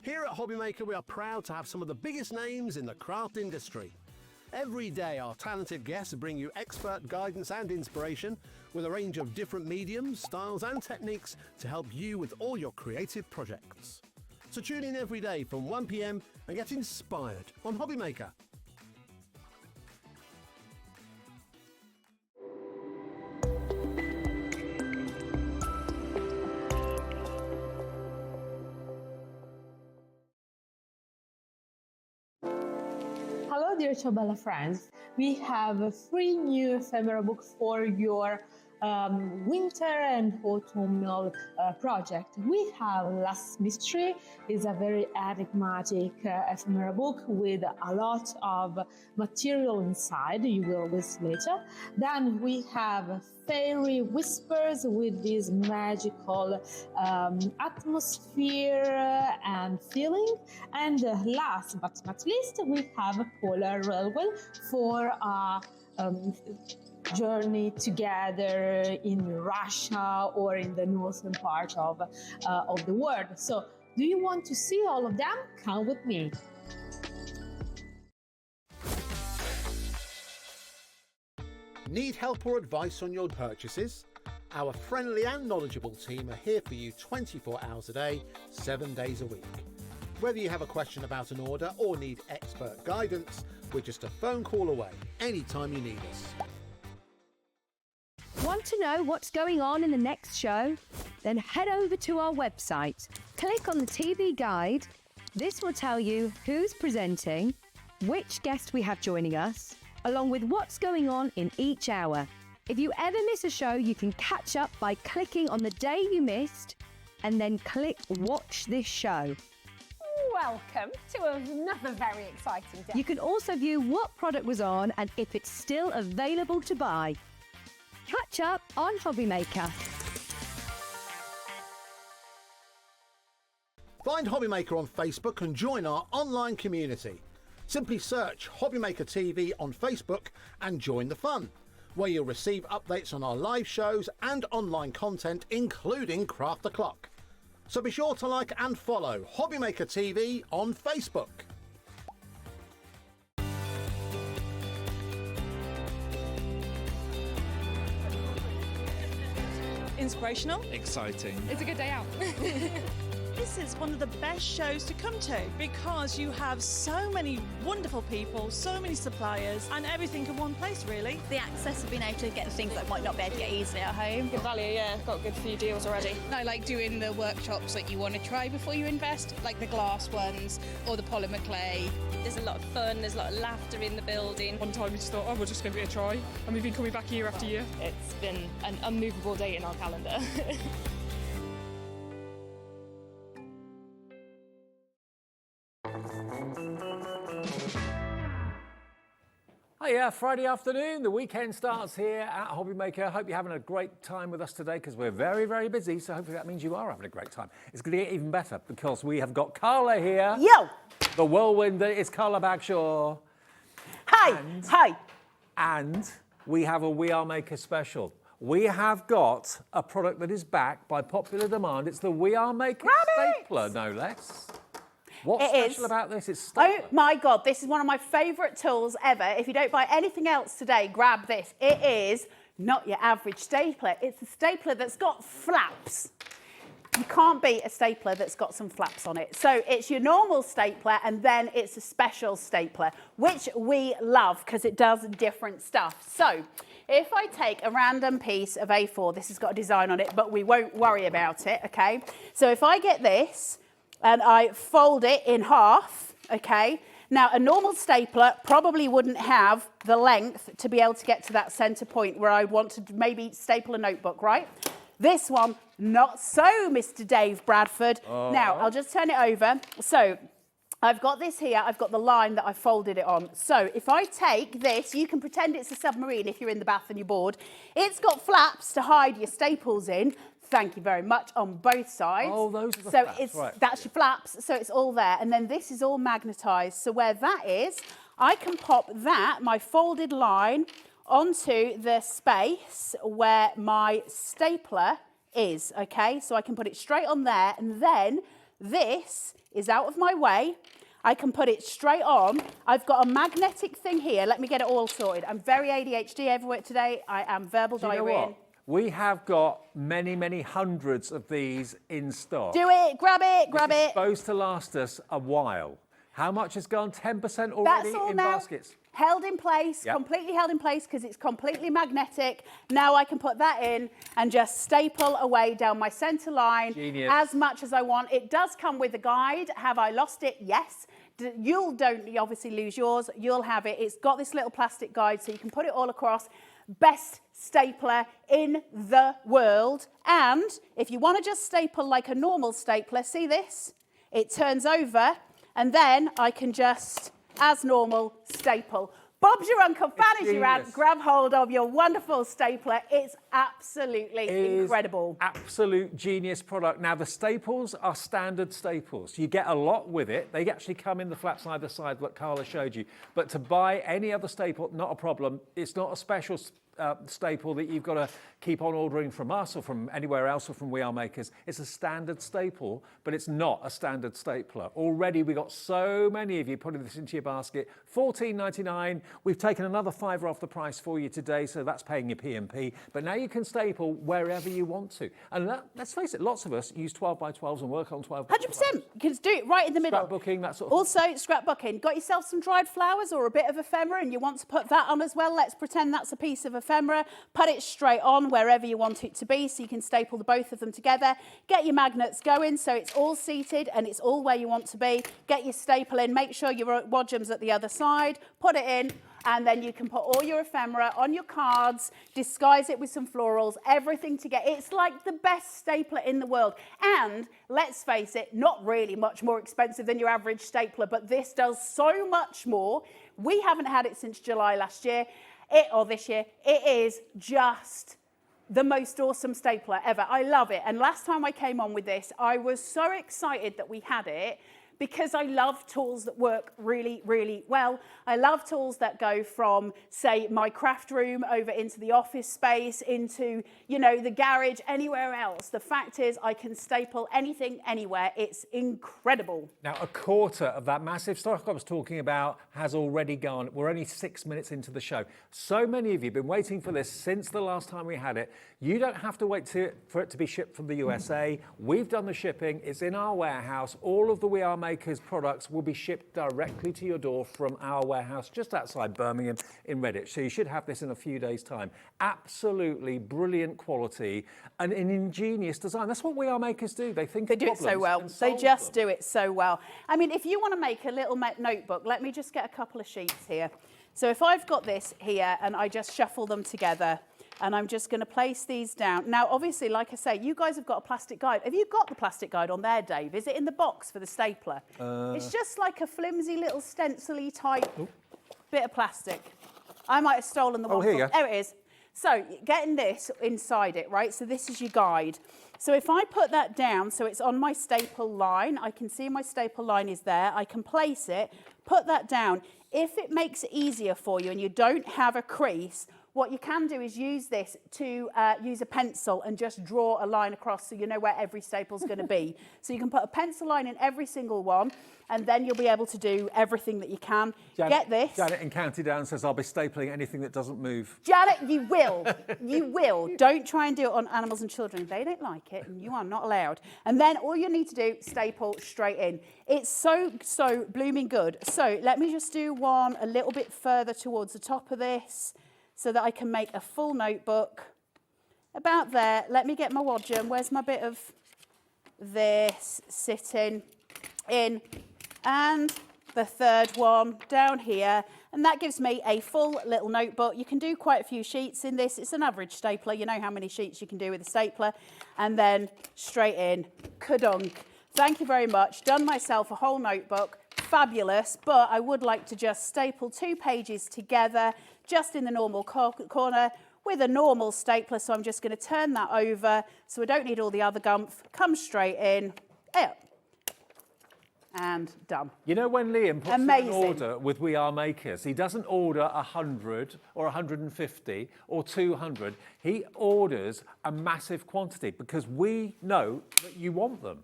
Here at Hobbymaker, we are proud to have some of the biggest names in the craft industry. Every day, our talented guests bring you expert guidance and inspiration with a range of different mediums, styles and techniques to help you with all your creative projects. So tune in every day from 1 p.m. and get inspired on Hobbymaker. Hello dear Ciobella friends, we have a free new ephemera book for your winter and autumnal project. We have Last Mystery. It's a very enigmatic ephemera book with a lot of material inside. You will see later. Then we have Fairy Whispers with this magical atmosphere and feeling. And last but not least, we have Polar Railway for a journey together in Russia or in the northern part of the world. So, do you want to see all of them? Come with me. Need help or advice on your purchases? Our friendly and knowledgeable team are here for you 24 hours a day, 7 days a week. Whether you have a question about an order or need expert guidance, we're just a phone call away anytime you need us. Want to know what's going on in the next show? Then head over to our website. Click on the TV guide. This will tell you who's presenting, which guest we have joining us, along with what's going on in each hour. If you ever miss a show, you can catch up by clicking on the day you missed and then click Watch This Show. Welcome to another very exciting day. You can also view what product was on and if it's still available to buy. Catch up on Hobbymaker. Find Hobbymaker on Facebook and join our online community. Simply search Hobbymaker TV on Facebook and join the fun, where you'll receive updates on our live shows and online content, including Craft the Clock. So be sure to like and follow Hobbymaker TV on Facebook. Inspirational. Exciting. It's a good day out. This is one of the best shows to come to because you have so many wonderful people, so many suppliers, and everything in one place, really. The access of being able to get the things that might not be able to get easily at home. Good value, yeah. Got a good few deals already. I like doing the workshops that you want to try before you invest, like the glass ones or the polymer clay. There's a lot of fun, there's a lot of laughter in the building. One time we just thought, oh, we'll just give it a try. And we've been coming back year after year. It's been an unmovable date in our calendar. Hiya, Friday afternoon, the weekend starts here at Hobbymaker. Hope you're having a great time with us today because we're very, very busy, so hopefully that means you are having a great time. It's going to get even better because we have got Carla here. Yo! The whirlwind that is Carla Bagshaw. Hi! Hi! And we have a We Are Maker special. We have got a product that is back by popular demand. It's the We Are Maker Stapler, no less. What's special about this? It's Oh my God, this is one of my favourite tools ever. If you don't buy anything else today, grab this. It is not your average stapler. It's a stapler that's got flaps. You can't beat a stapler that's got some flaps on it. So it's your normal stapler and then it's a special stapler, which we love because it does different stuff. So if I take a random piece of A4, this has got a design on it, but we won't worry about it, okay? So if I get this, and I fold it in half, okay? Now, a normal stapler probably wouldn't have the length to be able to get to that centre point where I want to maybe staple a notebook, right? This one, not so, Mr. Dave Bradford. Now, I'll just turn it over. So, I've got this here, I've got the line that I folded it on. So if I take this, you can pretend it's a submarine if you're in the bath and you're bored. It's got flaps to hide your staples in. Thank you very much, on both sides. Oh, those are the so flaps, it's, right. that's your flaps, so it's all there. And then this is all magnetised. So where that is, I can pop that, my folded line, onto the space where my stapler is, okay? So I can put it straight on there, and then this is out of my way. I can put it straight on. I've got a magnetic thing here. Let me get it all sorted. I'm very ADHD everywhere today. I am verbal diarrhea. We have got many, many hundreds of these in stock. Do it, grab it, grab It's it. supposed to last us a while. How much has gone? 10% already That's all in now. baskets? Held in place, Yep. completely held in place because it's completely magnetic. Now I can put that in and just staple away down my centre line as much as I want. It does come with a guide. Have I lost it? Yes. You don't obviously lose yours. You'll have it. It's got this little plastic guide so you can put it all across. Best stapler in the world. And if you want to just staple like a normal stapler, see this? It turns over and then I can just, as normal, staple. Bob's your uncle, Fanny's your aunt. Grab hold of your wonderful stapler. It's absolutely incredible. Absolute genius product. Now, the staples are standard staples. You get a lot with it. They actually come in the flaps on either side, like Carla showed you. But to buy any other staple, not a problem. It's not a special staple that you've got to keep on ordering from us or from anywhere else or from We Are Makers. It's a standard staple, but it's not a standard stapler. Already we got so many of you putting this into your basket. $14.99. We've taken another £5 off the price for you today, so that's paying your P&P. But now you can staple wherever you want to. And let's face it, lots of us use 12 by 12s and work on 12 by 12s. 100%. You can do it right in the middle. Scrapbooking, that sort of Also, scrapbooking. Got yourself some dried flowers or a bit of ephemera and you want to put that on as well? Let's pretend that's a piece of ephemera. Put it straight on wherever you want it to be so you can staple the both of them together. Get your magnets going so it's all seated and it's all where you want to be. Get your staple in. Make sure your wadjum's at the other side. Put it in. And then you can put all your ephemera on your cards, disguise it with some florals, everything together. It's like the best stapler in the world. And let's face it, not really much more expensive than your average stapler, but this does so much more. We haven't had it since July last year, or this year. It is just the most awesome stapler ever. I love it. And last time I came on with this, I was so excited that we had it, because I love tools that work really, really well. I love tools that go from, say, my craft room over into the office space, into, you know, the garage, anywhere else. The fact is I can staple anything, anywhere. It's incredible. Now, a quarter of that massive stock I was talking about has already gone. We're only 6 minutes into the show. So many of you have been waiting for this since the last time we had it. You don't have to wait for it to be shipped from the USA. We've done the shipping. It's in our warehouse. All of the We Are Makers products will be shipped directly to your door from our warehouse just outside Birmingham in Redditch. So you should have this in a few days' time. Absolutely brilliant quality and an ingenious design. That's what We Are Makers do. They think they do it so well. They just do it so well. I mean, if you want to make a little notebook, let me just get a couple of sheets here. So if I've got this here and I just shuffle them together, and I'm just going to place these down. Now, obviously, like I say, you guys have got a plastic guide. Have you got the plastic guide on there, Dave? Is it in the box for the stapler? It's just like a flimsy little stencil-y type bit of plastic. I might have stolen the one. Here you go. There it is. So, getting this inside it, right? So this is your guide. So if I put that down, so it's on my staple line, I can see my staple line is there. I can place it, put that down. If it makes it easier for you and you don't have a crease, what you can do is use this to use a pencil and just draw a line across so you know where every staple's going to be. So you can put a pencil line in every single one and then you'll be able to do everything that you can. Get this. Janet in County Down says, I'll be stapling anything that doesn't move. Janet, you will. You will. Don't try and do it on animals and children. They don't like it and you are not allowed. And then all you need to do, staple straight in. It's so blooming good. So let me just do one a little bit further towards the top of this, so that I can make a full notebook. About there, let me get my wadjum. Where's my bit of this sitting in? And the third one down here, and that gives me a full little notebook. You can do quite a few sheets in this. It's an average stapler. You know how many sheets you can do with a stapler. And then straight in, kadunk. Thank you very much. Done myself a whole notebook. Fabulous, but I would like to just staple 2 pages together just in the normal corner with a normal stapler. So I'm just going to turn that over so I don't need all the other gumph. Come straight in. And done. You know, when Liam puts in an order with We Are Makers, he doesn't order 100 or 150 or 200. He orders a massive quantity because we know that you want them.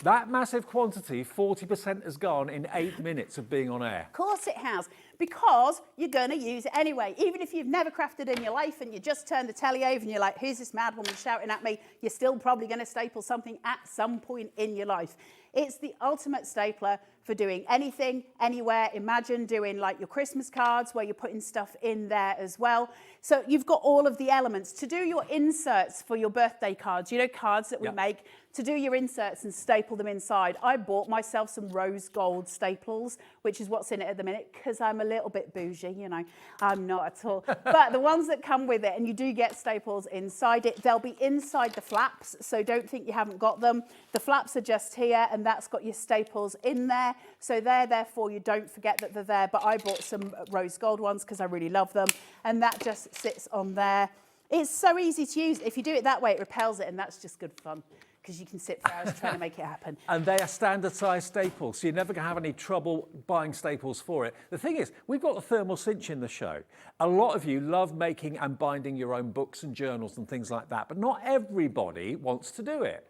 That massive quantity, 40% has gone in 8 minutes of being on air. Of course it has, because you're going to use it anyway. Even if you've never crafted in your life and you just turn the telly over and you're like, who's this mad woman shouting at me? You're still probably going to staple something at some point in your life. It's the ultimate stapler for doing anything, anywhere. Imagine doing like your Christmas cards where you're putting stuff in there as well. So you've got all of the elements. To do your inserts for your birthday cards, you know, cards that we make, to do your inserts and staple them inside, I bought myself some rose gold staples, which is what's in it at the minute, because I'm a little bit bougie, you know. I'm not at all. But the ones that come with it, and you do get staples inside it, they'll be inside the flaps, so don't think you haven't got them. The flaps are just here, and that's got your staples in there. So therefore, you don't forget that they're there. But I bought some rose gold ones because I really love them, and that just sits on there. It's so easy to use. If you do it that way, it repels it, and that's just good fun, because you can sit for hours trying to make it happen. And they are standard size staples, so you're never going to have any trouble buying staples for it. The thing is, we've got the thermal cinch in the show. A lot of you love making and binding your own books and journals and things like that, but not everybody wants to do it.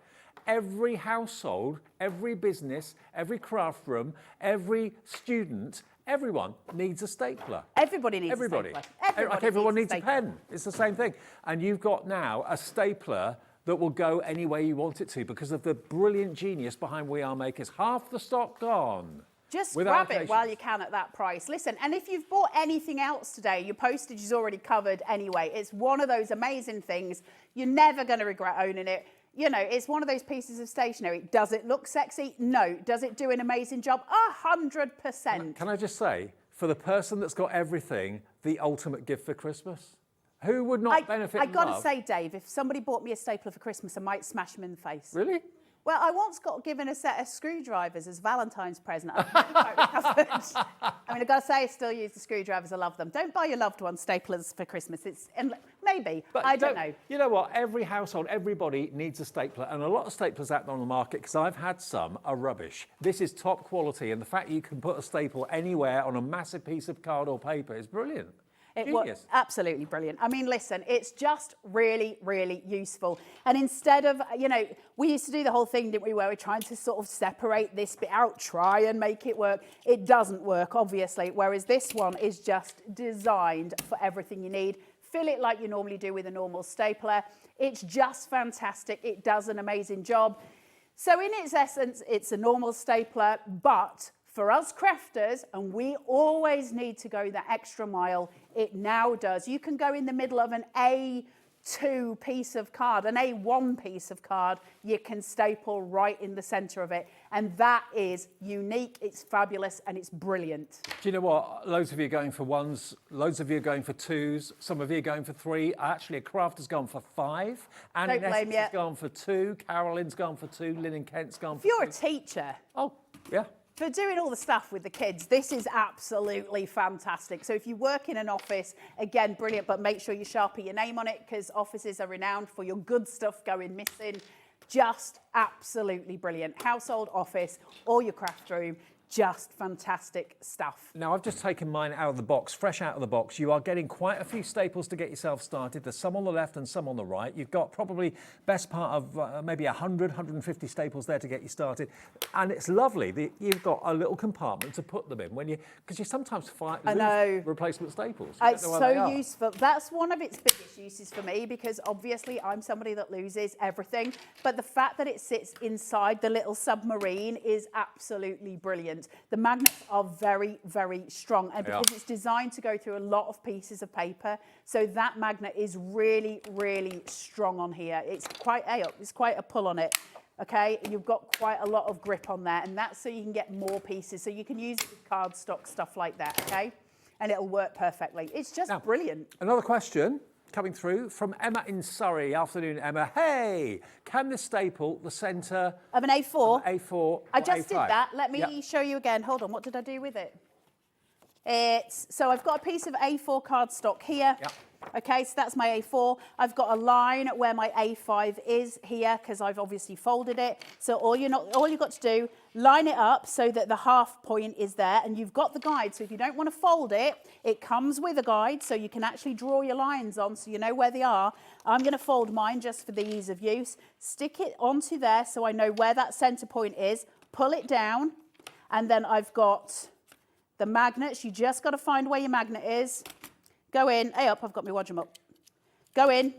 Every household, every business, every craft room, every student, everyone needs a stapler. Everybody needs a stapler. Everyone needs a pen. It's the same thing. And you've got now a stapler that will go any way you want it to because of the brilliant genius behind We Are Makers. Half the stock gone. Just grab it while you can at that price. Listen, and if you've bought anything else today, your postage is already covered anyway. It's one of those amazing things. You're never going to regret owning it. You know, it's one of those pieces of stationery. Does it look sexy? No. Does it do an amazing job? 100%. Can I just say, for the person that's got everything, the ultimate gift for Christmas? Who would not benefit I got to love? say, Dave, if somebody bought me a stapler for Christmas, I might smash them in the face. Really? Well, I once got given a set of screwdrivers as Valentine's present. I've never quite recovered. I mean, I've got to say, I still use the screwdrivers. I love them. Don't buy your loved ones staplers for Christmas. Maybe. But I don't know. You know what? Every household, everybody needs a stapler. And a lot of staplers out there on the market, because I've had some, are rubbish. This is top quality. And the fact you can put a staple anywhere on a massive piece of card or paper is brilliant. It was absolutely brilliant. I mean, listen, it's just really, really useful. And instead of, you know, we used to do the whole thing, didn't we, where we're trying to sort of separate this bit out, try and make it work. It doesn't work, obviously, whereas this one is just designed for everything you need. Fill it like you normally do with a normal stapler. It's just fantastic. It does an amazing job. So in its essence, it's a normal stapler, but for us crafters, and we always need to go that extra mile, it now does. You can go in the middle of an A2 piece of card, an A1 piece of card, you can staple right in the center of it. And that is unique, it's fabulous, and it's brilliant. Do you know what? Loads of you are going for ones, loads of you are going for twos, some of you are going for three. Actually, a craft has gone for 5. Annie Ness's has gone for 2. Carolyn's gone for 2. Lynn and Kent's gone for 2. If you're a teacher, yeah, for doing all the stuff with the kids, this is absolutely fantastic. So if you work in an office, again, brilliant, but make sure you sharpie your name on it because offices are renowned for your good stuff going missing. Just absolutely brilliant. Household, office, or your craft room. Just fantastic stuff. Now, I've just taken mine out of the box, fresh out of the box. You are getting quite a few staples to get yourself started. There's some on the left and some on the right. You've got probably best part of maybe 100, 150 staples there to get you started. And it's lovely. You've got a little compartment to put them in when because you sometimes lose replacement staples. It's so useful. That's one of its biggest uses for me because obviously I'm somebody that loses everything. But the fact that it sits inside the little submarine is absolutely brilliant. The magnets are very, very strong, and because it's designed to go through a lot of pieces of paper, so that magnet is really, really strong on here. It's quite a pull on it. okay? You've got quite a lot of grip on there, and that's so you can get more pieces. So you can use it with cardstock, stuff like that, okay? And it'll work perfectly. It's just brilliant. Another question coming through from Emma in Surrey. Afternoon, Emma. Hey, can this staple the centre of an A4? A4. I just A5? did that. Let me show you again. Hold on. What did I do with it? So I've got a piece of A4 cardstock here. Okay, so that's my A4. I've got a line where my A5 is here because I've obviously folded it. So all you've got to do, line it up so that the half point is there, and you've got the guide. So if you don't want to fold it, it comes with a guide so you can actually draw your lines on so you know where they are. I'm going to fold mine just for the ease of use. Stick it onto there so I know where that center point is. Pull it down, and then I've got the magnets. You just got to find where your magnet is. Go in, up, I've got my wadgem up. Go in,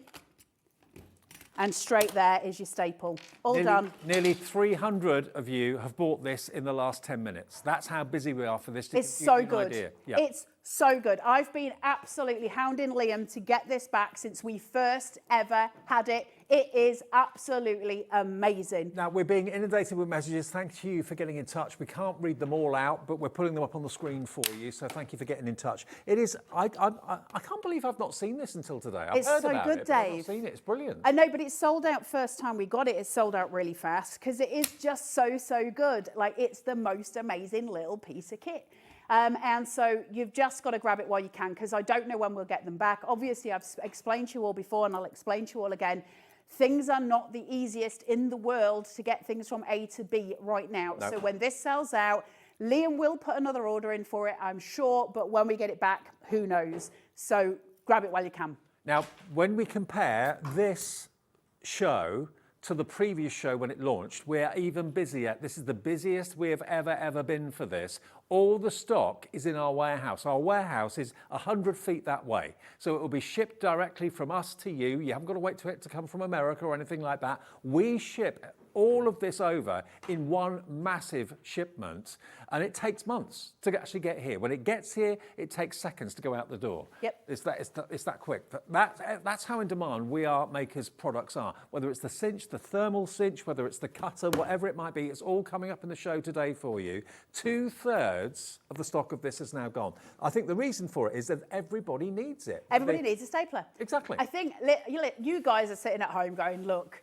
and straight there is your staple. All done. Nearly 300 of you have bought this in the last 10 minutes. That's how busy we are for this. It's so good. It's so good. I've been absolutely hounding Liam to get this back since we first ever had it. It is absolutely amazing. Now, we're being inundated with messages. Thank you for getting in touch. We can't read them all out, but we're putting them up on the screen for you. So thank you for getting in touch. It is, I can't believe I've not seen this until today. I've heard about it, but I've not seen it. It's brilliant. I know, but it's sold out first time we got it. It's sold out really fast because it is just so good. Like, it's the most amazing little piece of kit. And so you've just got to grab it while you can, because I don't know when we'll get them back. Obviously, I've explained to you all before, and I'll explain to you all again. Things are not the easiest in the world to get things from A to B right now. No. So when this sells out, Liam will put another order in for it, I'm sure. But when we get it back, who knows? So grab it while you can. Now, when we compare this show to the previous show when it launched, we're even busier. This is the busiest we have ever been for this. All the stock is in our warehouse. Our warehouse is 100 feet that way. So it will be shipped directly from us to you. You haven't got to wait for it to come from America or anything like that. We ship all of this over in one massive shipment, and it takes months to actually get here. When it gets here, it takes seconds to go out the door. Yep. It's that quick. That's how in demand we art makers' products are. Whether it's the cinch, the thermal cinch, whether it's the cutter, whatever it might be, it's all coming up in the show today for you. 2/3 of the stock of this is now gone. I think the reason for it is that everybody needs it. Everybody needs a stapler. Exactly. I think you guys are sitting at home going, look,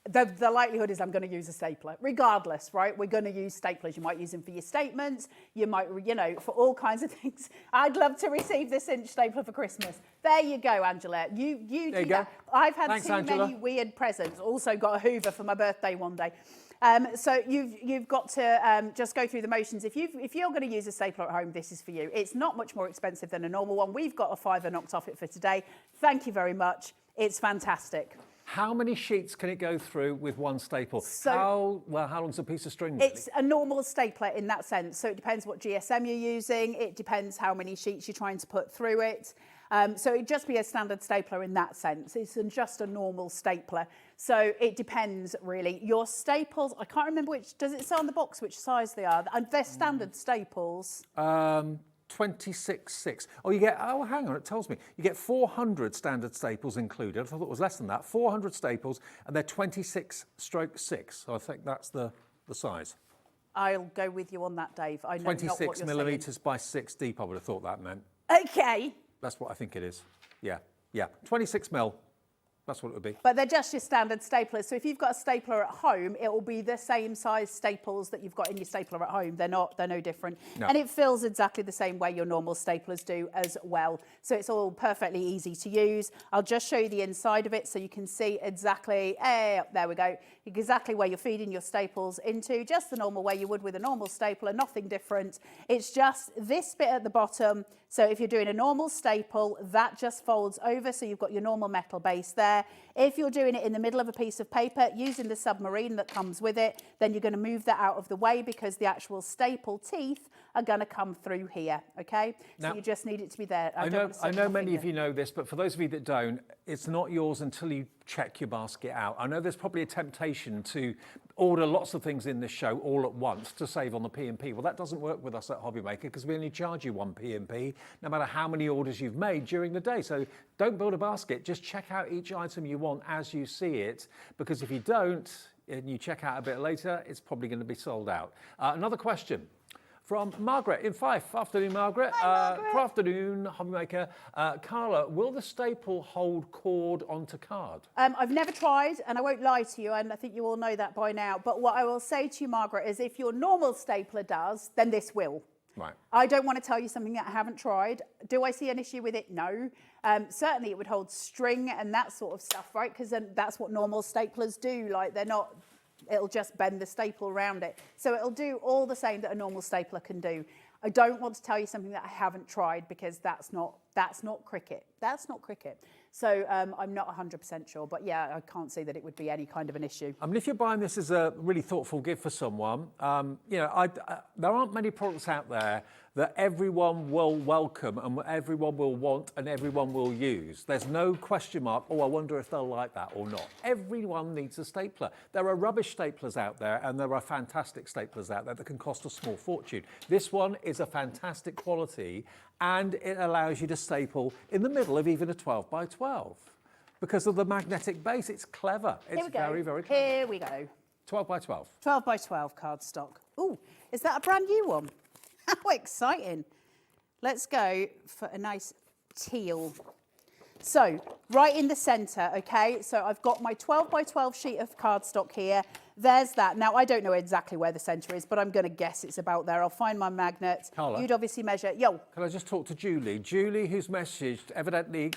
the likelihood is I'm going to use a stapler, regardless, right? We're going to use staplers. You might use them for your statements. You might, for all kinds of things. I'd love to receive the cinch stapler for Christmas. There you go, Angela. You do that. I've had too many weird presents. Also got a Hoover for my birthday one day. So you've got to just go through the motions. If you're going to use a stapler at home, this is for you. It's not much more expensive than a normal one. We've got a £5 knocked off it for today. Thank you very much. It's fantastic. How many sheets can it go through with one staple? So, how long's a piece of string? Really? It's a normal stapler in that sense. So it depends what GSM you're using. It depends how many sheets you're trying to put through it. So it'd just be a standard stapler in that sense. It's just a normal stapler. So it depends, really. Your staples, I can't remember does it say on the box which size they are? And they're standard staples. 26.6. Hang on, it tells me. You get 400 standard staples included. I thought it was less than that. 400 staples, and they're 26/6. So I think that's the size. I'll go with you on that, Dave. I know 26 millimetres by 6 deep, I would have thought that meant. Okay. That's what I think it is. Yeah. 26 mil. That's what it would be. But they're just your standard staplers. So if you've got a stapler at home, it will be the same size staples that you've got in your stapler at home. They're no different. No. And it fills exactly the same way your normal staplers do as well. So it's all perfectly easy to use. I'll just show you the inside of it so you can see exactly, there we go, exactly where you're feeding your staples into, just the normal way you would with a normal stapler, nothing different. It's just this bit at the bottom. So if you're doing a normal staple, that just folds over, so you've got your normal metal base there. If you're doing it in the middle of a piece of paper, using the submarine that comes with it, then you're going to move that out of the way because the actual staple teeth are going to come through here, okay? Now, so you just need it to be there. I know many of you know this, but for those of you that don't, it's not yours until you check your basket out. I know there's probably a temptation to order lots of things in this show all at once to save on the P&P. Well, that doesn't work with us at Hobbymaker because we only charge you one P&P no matter how many orders you've made during the day. So don't build a basket, just check out each item you want as you see it, because if you don't, and you check out a bit later, it's probably going to be sold out. Another question from Margaret in Fife. Afternoon, Margaret. Hi, Margaret. Good afternoon, hobby maker. Carla, will the staple hold cord onto card? I've never tried, and I won't lie to you, and I think you all know that by now. But what I will say to you, Margaret, is if your normal stapler does, then this will. Right. I don't want to tell you something that I haven't tried. Do I see an issue with it? No. Certainly it would hold string and that sort of stuff, right? Because then that's what normal staplers do. Like they're not, it'll just bend the staple around it. So it'll do all the same that a normal stapler can do. I don't want to tell you something that I haven't tried because that's not cricket. That's not cricket. So I'm not 100% sure, but yeah, I can't see that it would be any kind of an issue. I mean, if you're buying this as a really thoughtful gift for someone, you know, there aren't many products out there that everyone will welcome and everyone will want and everyone will use. There's no question mark, oh, I wonder if they'll like that or not. Everyone needs a stapler. There are rubbish staplers out there and there are fantastic staplers out there that can cost a small fortune. This one is a fantastic quality and it allows you to staple in the middle of even a 12 by 12. Because of the magnetic base, it's clever. It's very, very clever. Here we go. 12 by 12. 12 by 12 cardstock. Oh, is that a brand new one? How exciting. Let's go for a nice teal. So, right in the centre, okay? So I've got my 12 by 12 sheet of cardstock here. There's that. Now, I don't know exactly where the centre is, but I'm going to guess it's about there. I'll find my magnet. Carla, you'd obviously measure. Yo. Can I just talk to Julie? Julie, who's messaged, evidently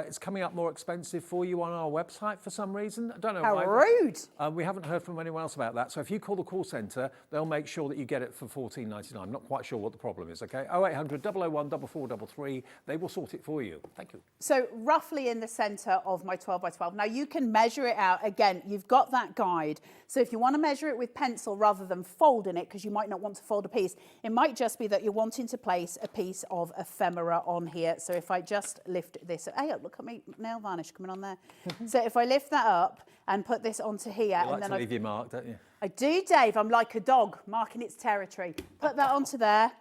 it's coming up more expensive for you on our website for some reason. I don't know why. How rude. We haven't heard from anyone else about that. So if you call the call centre, they'll make sure that you get it for $14.99. I'm not quite sure what the problem is, okay? 0800 001 4433. They will sort it for you. Thank you. So roughly in the centre of my 12 by 12. Now, you can measure it out. Again, you've got that guide. So if you want to measure it with pencil rather than folding it, because you might not want to fold a piece, it might just be that you're wanting to place a piece of ephemera on here. So if I just lift this, hey, look at me, nail varnish coming on there. So if I lift that up and put this onto here, You and like then to leave your mark, don't you? I do, Dave. I'm like a dog marking its territory. Put that onto there.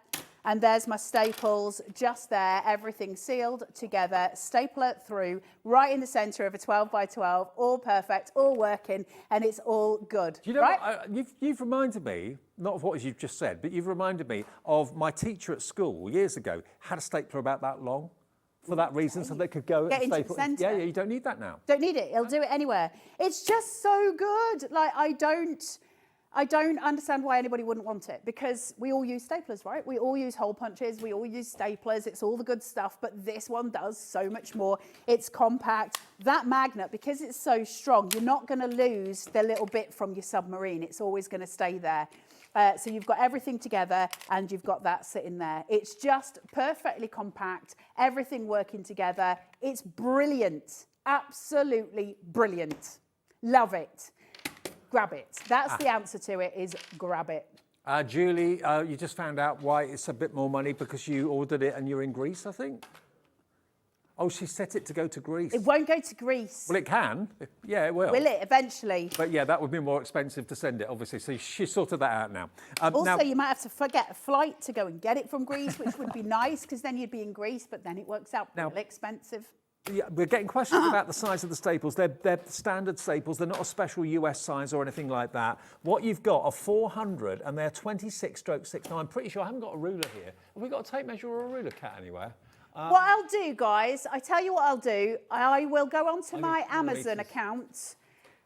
And there's my staples just there, everything sealed together, stapler through, right in the centre of a 12 by 12, all perfect, all working, and it's all good. Do you know right? what, you've reminded me, not of what you've just said, but you've reminded me of my teacher at school years ago had a stapler about that long for that reason, so they could go Get and into staple. the centre. Yeah, you don't need that now. Don't need it. It'll do it anywhere. It's just so good. Like, I don't understand why anybody wouldn't want it, because we all use staplers, right? We all use hole punches, we all use staplers, it's all the good stuff, but this one does so much more. It's compact. That magnet, because it's so strong, you're not going to lose the little bit from your submarine. It's always going to stay there. So you've got everything together and you've got that sitting there. It's just perfectly compact, everything working together. It's brilliant, absolutely brilliant. Love it. Grab it. That's the answer to it, is grab it. Julie, you just found out why it's a bit more money because you ordered it and you're in Greece, I think? Oh, she set it to go to Greece. It won't go to Greece. Well, it can. Yeah, it will. Will it eventually? But yeah, that would be more expensive to send it, obviously. So she sorted that out now. Also, you might have to get a flight to go and get it from Greece, which would be nice because then you'd be in Greece, but then it works out really expensive. Yeah, we're getting questions about the size of the staples. They're standard staples. They're not a special US size or anything like that. What you've got are 400 and they're 26/6. Now, I'm pretty sure I haven't got a ruler here. Have we got a tape measure or a ruler, Kat, anywhere? What I'll do, guys, I tell you what I'll do. I will go onto my Amazon account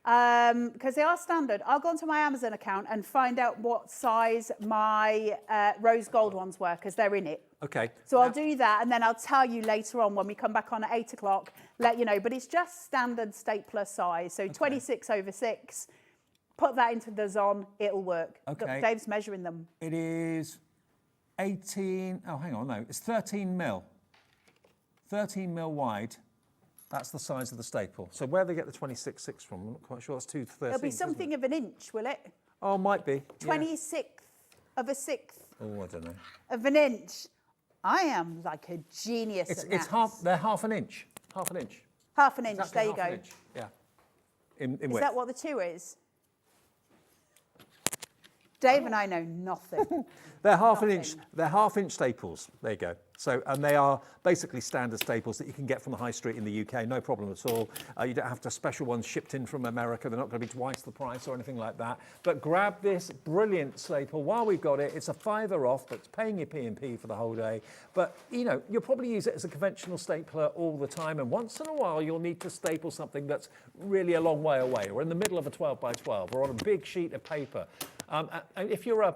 because they are standard. I'll go onto my Amazon account and find out what size my rose gold ones were because they're in it. Okay. So I'll do that and then I'll tell you later on when we come back on at 8 o'clock, let you know. But it's just standard stapler size. So 26/6. Put that into the Zon, it'll work. Okay. Dave's measuring them. It is 18, oh, hang on, no, it's 13 mil. 13 mil wide. That's the size of the staple. So where they get the 26/6 from, I'm not quite sure. It's 2/13. It'll be something of an inch, will it? Oh, might be. 26th of a sixth Oh, I don't know. of an inch. I am like a genius at It's maths. they're half an inch. Half an inch. Half an inch, Exactly there you half an go. inch. Yeah. In Is width. that what the 2 is? Dave and I know nothing. They're half-inch staples. There you go. So, and they are basically standard staples that you can get from the high street in the UK, no problem at all. You don't have to special ones shipped in from America. They're not going to be twice the price or anything like that. But grab this brilliant staple while we've got it. It's a £5 off, but it's paying your P&P for the whole day. But, you know, you'll probably use it as a conventional stapler all the time. And once in a while, you'll need to staple something that's really a long way away, or in the middle of a 12 by 12, or on a big sheet of paper. And if you're a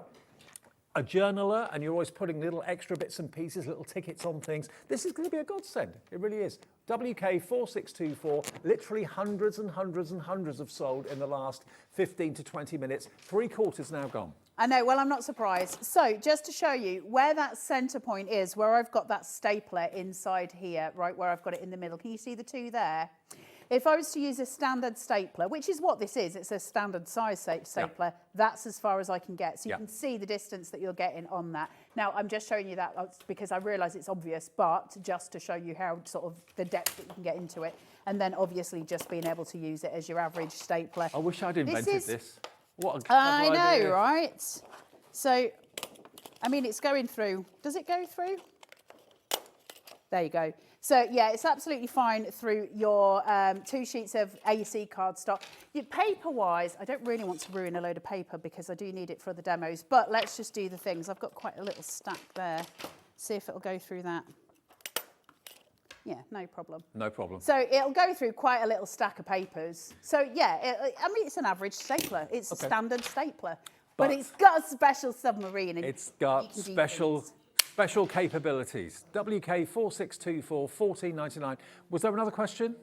journaler and you're always putting little extra bits and pieces, little tickets on things, this is going to be a godsend. It really is. WK4624, literally hundreds and hundreds and hundreds have sold in the last 15 to 20 minutes. 3/4 now gone. I know, well, I'm not surprised. So just to show you where that centre point is, where I've got that stapler inside here, right where I've got it in the middle. Can you see the two there? If I was to use a standard stapler, which is what this is, it's a standard size stapler, that's as far as I can get. So you can see the distance that you're getting on that. Now, I'm just showing you that because I realise it's obvious, but just to show you how sort of the depth that you can get into it. And then obviously just being able to use it as your average stapler. I wish I'd invented this. What a I know, idea. right? So, I mean, it's going through. Does it go through? There you go. So, yeah, it's absolutely fine through your 2 sheets of A4 cardstock. Paper-wise, I don't really want to ruin a load of paper because I do need it for the demos, but let's just do the things. I've got quite a little stack there. See if it'll go through that. Yeah, no problem. No problem. So it'll go through quite a little stack of papers. So, yeah, I mean, it's an average stapler. It's a standard stapler, but it's got a special submarine. And it's got special capabilities. WK4624, $14.99. Was there another question?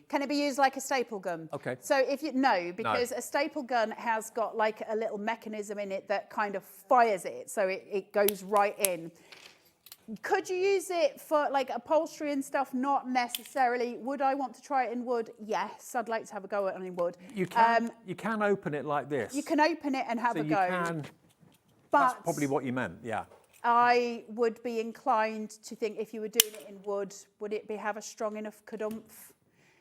Can it be used like a staple gun? Okay. So if you because a staple gun has got like a little mechanism in it that kind of fires it, so it goes right in. Could you use it for like upholstery and stuff? Not necessarily. Would I want to try it in wood? Yes, I'd like to have a go at it in wood. You can open it like this. You can open it and have a go. But that's probably what you meant, yeah. I would be inclined to think if you were doing it in wood, would it have a strong enough kadumph?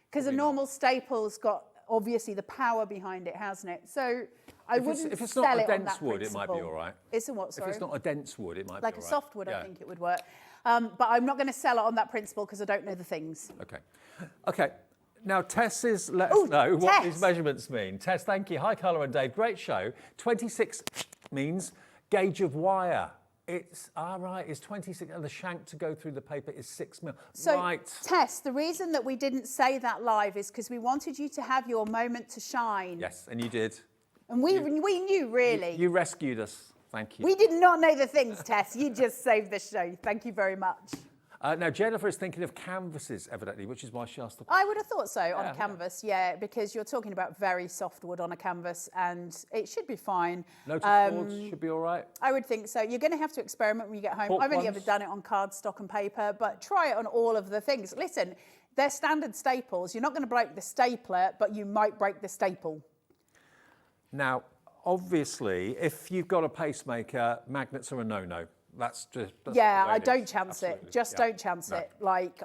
Because a normal staple's got obviously the power behind it, hasn't it? So I wouldn't if it's sell not a it on dense that wood, principle. it might be all right. It's a what, sorry? If it's not a dense wood, it might be like all right. a soft wood, I think it would work. But I'm not going to sell it on that principle because I don't know the things. Okay. Okay. Now, Tess is let us know what these measurements mean. Tess, thank you. Hi, Carla and Dave. Great show. 26 means gauge of wire. It's, it's 26, and the shank to go through the paper is 6 mil. So, right. Tess, the reason that we didn't say that live is because we wanted you to have your moment to shine. Yes, and you did. And we knew, really. You rescued us. Thank you. We did not know the things, Tess. You just saved the show. Thank you very much. Now, Jennifer is thinking of canvases, evidently, which is why she asked the question. I would have thought so on a canvas, because you're talking about very soft wood on a canvas and it should be fine. Notice boards should be all right? I would think so. You're going to have to experiment when you get home. I've only ever done it on cardstock and paper, but try it on all of the things. Listen, they're standard staples. You're not going to break the stapler, but you might break the staple. Now, obviously, if you've got a pacemaker, magnets are a no-no. That's I don't chance it. Just don't chance it. Like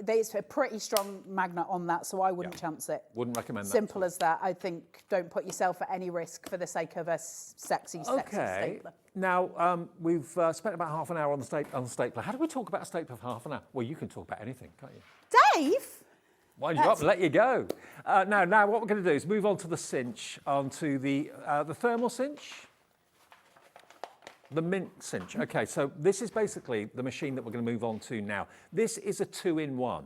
there's a pretty strong magnet on that, so I wouldn't chance it. Wouldn't recommend that. Simple as that. I think don't put yourself at any risk for the sake of a sexy stapler. Now we've spent about half an hour on the stapler. How do we talk about a stapler for half an hour? Well, you can talk about anything, can't you? Dave. Wind you up and let you go. Now what we're going to do is move on to the cinch, onto the thermal cinch. The mint cinch. Okay, so this is basically the machine that we're going to move on to now. This is a 2-in-1.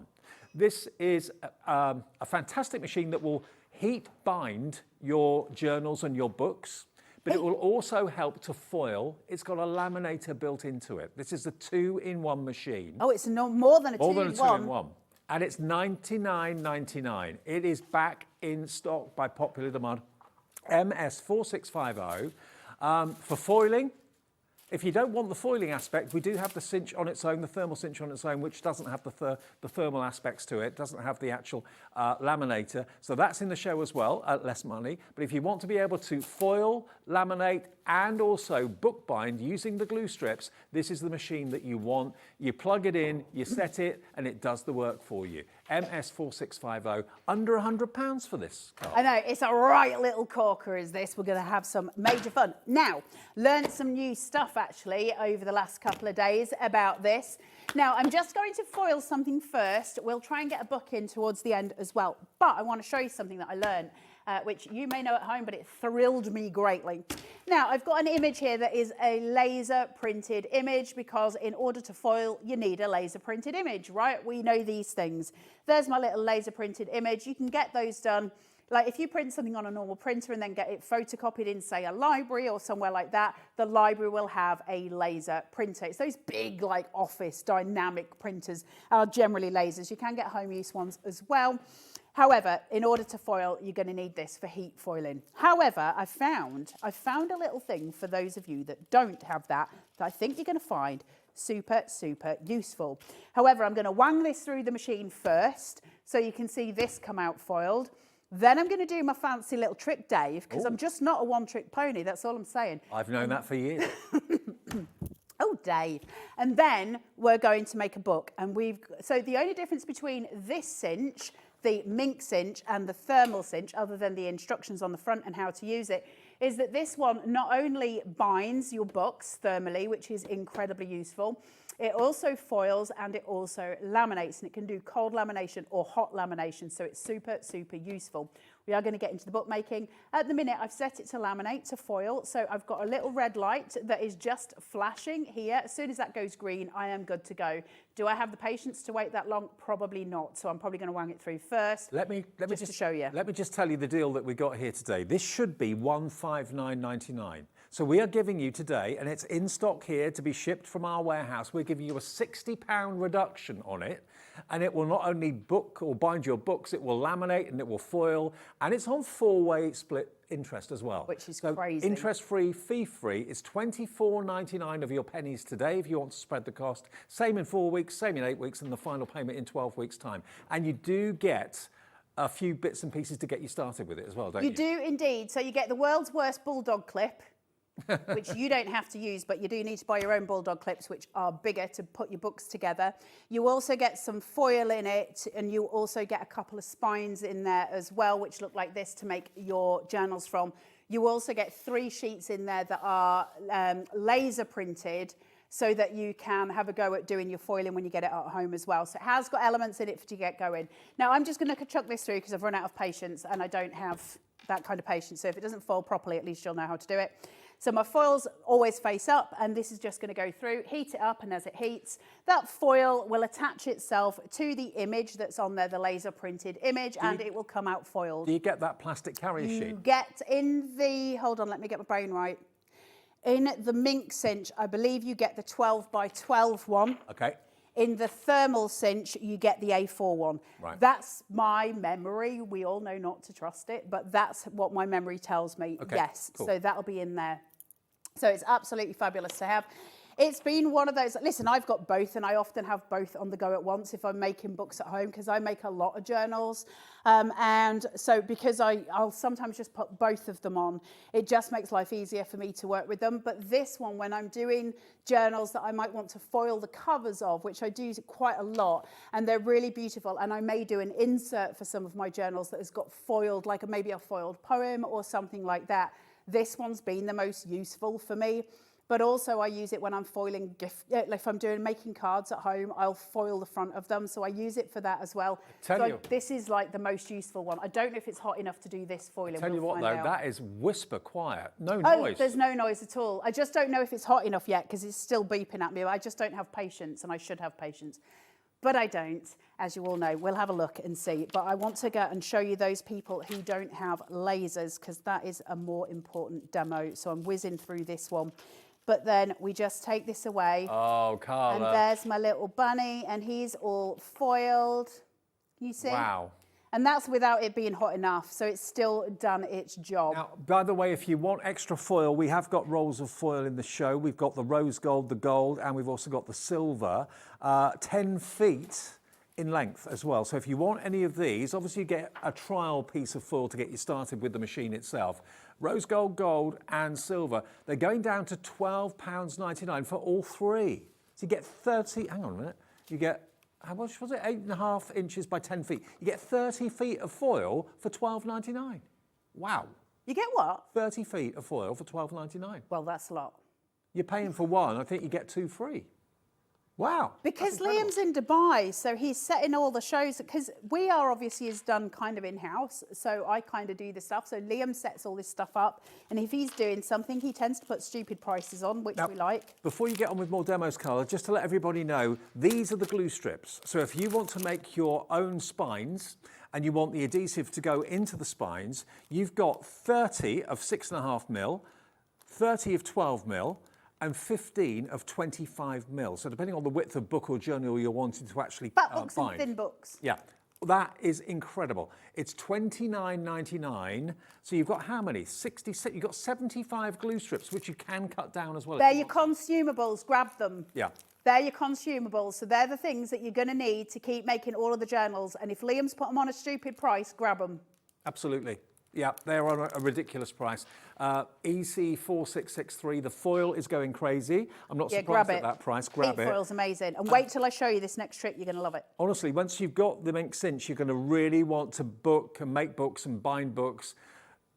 This is a fantastic machine that will heat bind your journals and your books, but it will also help to foil. It's got a laminator built into it. This is a 2-in-1 machine. Oh, it's more than a 2-in-1. More than a 2-in-1. And it's $99.99. It is back in stock by popular demand. MS4650 for foiling. If you don't want the foiling aspect, we do have the cinch on its own, the thermal cinch on its own, which doesn't have the thermal aspects to it, doesn't have the actual laminator. So that's in the show as well, at less money. But if you want to be able to foil, laminate, and also bookbind using the glue strips, this is the machine that you want. You plug it in, you set it, and it does the work for you. MS4650, under £100 for this car. I know, it's a right little corker is this. We're going to have some major fun. Now, learned some new stuff actually over the last couple of days about this. Now, I'm just going to foil something first. We'll try and get a book in towards the end as well. But I want to show you something that I learned, which you may know at home, but it thrilled me greatly. Now, I've got an image here that is a laser printed image because in order to foil, you need a laser printed image, right? We know these things. There's my little laser printed image. You can get those done. Like if you print something on a normal printer and then get it photocopied in, say, a library or somewhere like that, the library will have a laser printer. It's those big, like, office dynamic printers are generally lasers. You can get home use ones as well. However, in order to foil, you're going to need this for heat foiling. However, I found a little thing for those of you that don't have that I think you're going to find super, super useful. However, I'm going to wang this through the machine first so you can see this come out foiled. Then I'm going to do my fancy little trick, Dave, because I'm just not a one-trick pony. That's all I'm saying. I've known that for years. Oh, Dave. And then we're going to make a book. And so the only difference between this cinch, the mink cinch, and the thermal cinch, other than the instructions on the front and how to use it, is that this one not only binds your books thermally, which is incredibly useful, it also foils and it also laminates, and it can do cold lamination or hot lamination, so it's super, super useful. We are going to get into the bookmaking. At the minute, I've set it to laminate, to foil, so I've got a little red light that is just flashing here. As soon as that goes green, I am good to go. Do I have the patience to wait that long? Probably not, so I'm probably going to wang it through first. Let me just to show you. Let me just tell you the deal that we got here today. This should be $159.99. So we are giving you today, and it's in stock here to be shipped from our warehouse, we're giving you a £60 reduction on it, and it will not only book or bind your books, it will laminate and it will foil, and it's on 4-way split interest as well. Which is crazy. Interest-free, fee-free. It's £24.99 of your pennies today if you want to spread the cost. Same in 4 weeks, same in 8 weeks, and the final payment in 12 weeks' time. And you do get a few bits and pieces to get you started with it as well, don't you? You do indeed. So you get the world's worst bulldog clip, which you don't have to use, but you do need to buy your own bulldog clips, which are bigger to put your books together. You also get some foil in it, and you also get a couple of spines in there as well, which look like this to make your journals from. You also get 3 sheets in there that are laser printed, so that you can have a go at doing your foiling when you get it at home as well. So it has got elements in it to get going. Now, I'm just going to chuck this through because I've run out of patience and I don't have that kind of patience. So if it doesn't foil properly, at least you'll know how to do it. So my foils always face up, and this is just going to go through, heat it up, and as it heats, that foil will attach itself to the image that's on there, the laser printed image, and it will come out foiled. Do you get that plastic carrier sheet? You get in the, hold on, let me get my brain right. In the mink cinch, I believe you get the 12 by 12 one. Okay. In the thermal cinch, you get the A4 one. Right. That's my memory. We all know not to trust it, but that's what my memory tells me. Okay, Yes, cool. So that'll be in there. So it's absolutely fabulous to have. It's been one of those, listen, I've got both, and I often have both on the go at once if I'm making books at home, because I make a lot of journals. And so because I'll sometimes just put both of them on, it just makes life easier for me to work with them. But this one, when I'm doing journals that I might want to foil the covers of, which I do quite a lot, and they're really beautiful, and I may do an insert for some of my journals that has got foiled, like maybe a foiled poem or something like that. This one's been the most useful for me. But also I use it when I'm foiling if I'm making cards at home, I'll foil the front of them. So I use it for that as well. This is like the most useful one. I don't know if it's hot enough to do this foiling. Tell you what though, that is whisper quiet, no Oh, noise. there's no noise at all. I just don't know if it's hot enough yet because it's still beeping at me. I just don't have patience, and I should have patience. But I don't, as you all know. We'll have a look and see. But I want to go and show you those people who don't have lasers, because that is a more important demo. So I'm whizzing through this one. But then we just take this away. Oh, Carla. And there's my little bunny, and he's all foiled. You see? Wow. And that's without it being hot enough, so it's still done its job. Now, by the way, if you want extra foil, we have got rolls of foil in the show. We've got the rose gold, the gold, and we've also got the silver, 10 feet in length as well. So if you want any of these, obviously you get a trial piece of foil to get you started with the machine itself. Rose gold, gold, and silver. They're going down to £12.99 for all three. So you get 30, hang on a minute, you get, how much was it? 8.5 inches by 10 feet. You get 30 feet of foil for £12.99. Wow. You get what? 30 feet of foil for £12.99. Well, that's a lot. You're paying for one, I think you get two free. Wow. Because Liam's in Dubai, so he's setting all the shows, because we are obviously is done kind of in-house, so I kind of do the stuff. So Liam sets all this stuff up, and if he's doing something, he tends to put stupid prices on, which we like. Before you get on with more demos, Carla, just to let everybody know, these are the glue strips. So if you want to make your own spines, and you want the adhesive to go into the spines, you've got 30 of 6.5mm, 30 of 12mm, and 15 of 25mm. So depending on the width of book or journal you're wanting to actually Fat books bind. and thin books. Yeah, that is incredible. It's $29.99. So you've got how many? 66. You've got 75 glue strips, which you can cut down as well. They're your consumables, grab them. Yeah. They're your consumables, so they're the things that you're going to need to keep making all of the journals. And if Liam's put them on a stupid price, grab them. Absolutely. Yeah, they're on a ridiculous price. EC4663, the foil is going crazy. I'm not surprised at that price. Grab it. Foil's amazing. And wait till I show you this next trick, you're going to love it. Honestly, once you've got the ink cinch, you're going to really want to book and make books and bind books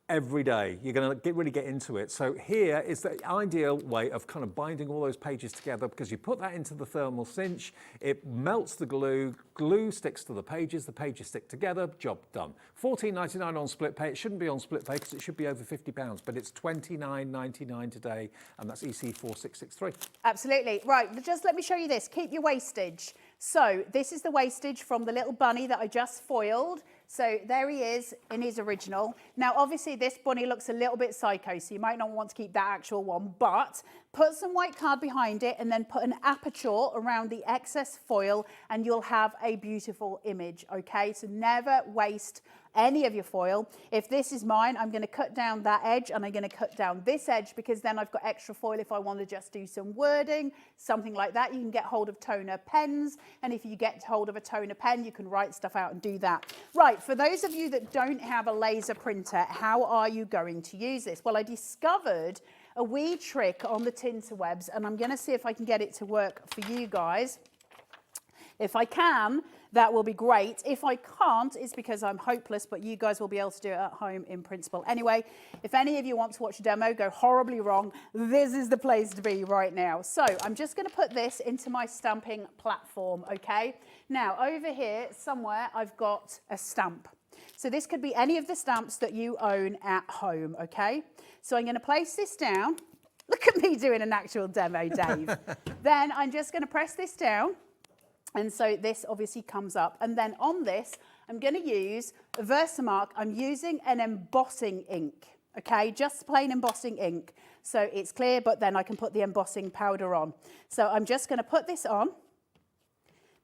every day. You're going to really get into it. So here is the ideal way of kind of binding all those pages together, because you put that into the thermal cinch, it melts the glue, glue sticks to the pages stick together, job done. $14.99 on split pay. It shouldn't be on split pay because it should be over £50, but it's $29.99 today, and that's EC4663. Absolutely. Right, just let me show you this. Keep your wastage. So this is the wastage from the little bunny that I just foiled. So there he is in his original. Now, obviously, this bunny looks a little bit psycho, so you might not want to keep that actual one, but put some white card behind it and then put an aperture around the excess foil and you'll have a beautiful image, okay? So never waste any of your foil. If this is mine, I'm going to cut down that edge and I'm going to cut down this edge, because then I've got extra foil if I want to just do some wording, something like that. You can get hold of toner pens, and if you get hold of a toner pen, you can write stuff out and do that. Right, for those of you that don't have a laser printer, how are you going to use this? Well, I discovered a wee trick on the Tinterwebs, and I'm going to see if I can get it to work for you guys. If I can, that will be great. If I can't, it's because I'm hopeless, but you guys will be able to do it at home in principle. Anyway, if any of you want to watch a demo, go horribly wrong, this is the place to be right now. So I'm just going to put this into my stamping platform, okay? Now, over here somewhere, I've got a stamp. So this could be any of the stamps that you own at home, okay? So I'm going to place this down. Look at me doing an actual demo, Dave. Then I'm just going to press this down. And so this obviously comes up. And then on this, I'm going to use a Versamark. I'm using an embossing ink, okay? Just plain embossing ink. So it's clear, but then I can put the embossing powder on. So I'm just going to put this on.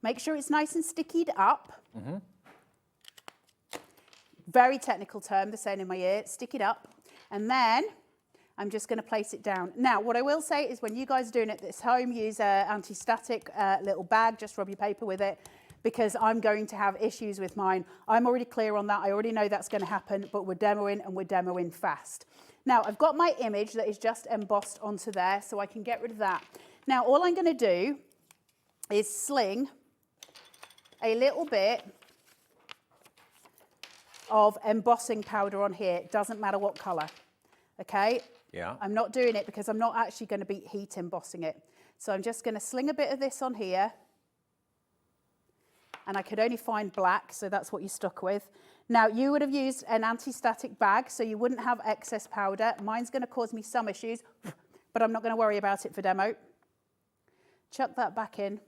Make sure it's nice and stickied up. Mm-hmm. Very technical term, they're saying in my ear. Stick it up. And then I'm just going to place it down. Now, what I will say is when you guys are doing it at home, use an anti-static little bag, just rub your paper with it, because I'm going to have issues with mine. I'm already clear on that. I already know that's going to happen, but we're demoing and we're demoing fast. Now, I've got my image that is just embossed onto there, so I can get rid of that. Now, all I'm going to do is sling a little bit of embossing powder on here. It doesn't matter what colour, okay? Yeah. I'm not doing it because I'm not actually going to be heat embossing it. So I'm just going to sling a bit of this on here. And I could only find black, so that's what you're stuck with. Now, you would have used an anti-static bag, so you wouldn't have excess powder. Mine's going to cause me some issues, but I'm not going to worry about it for demo. Chuck that back in.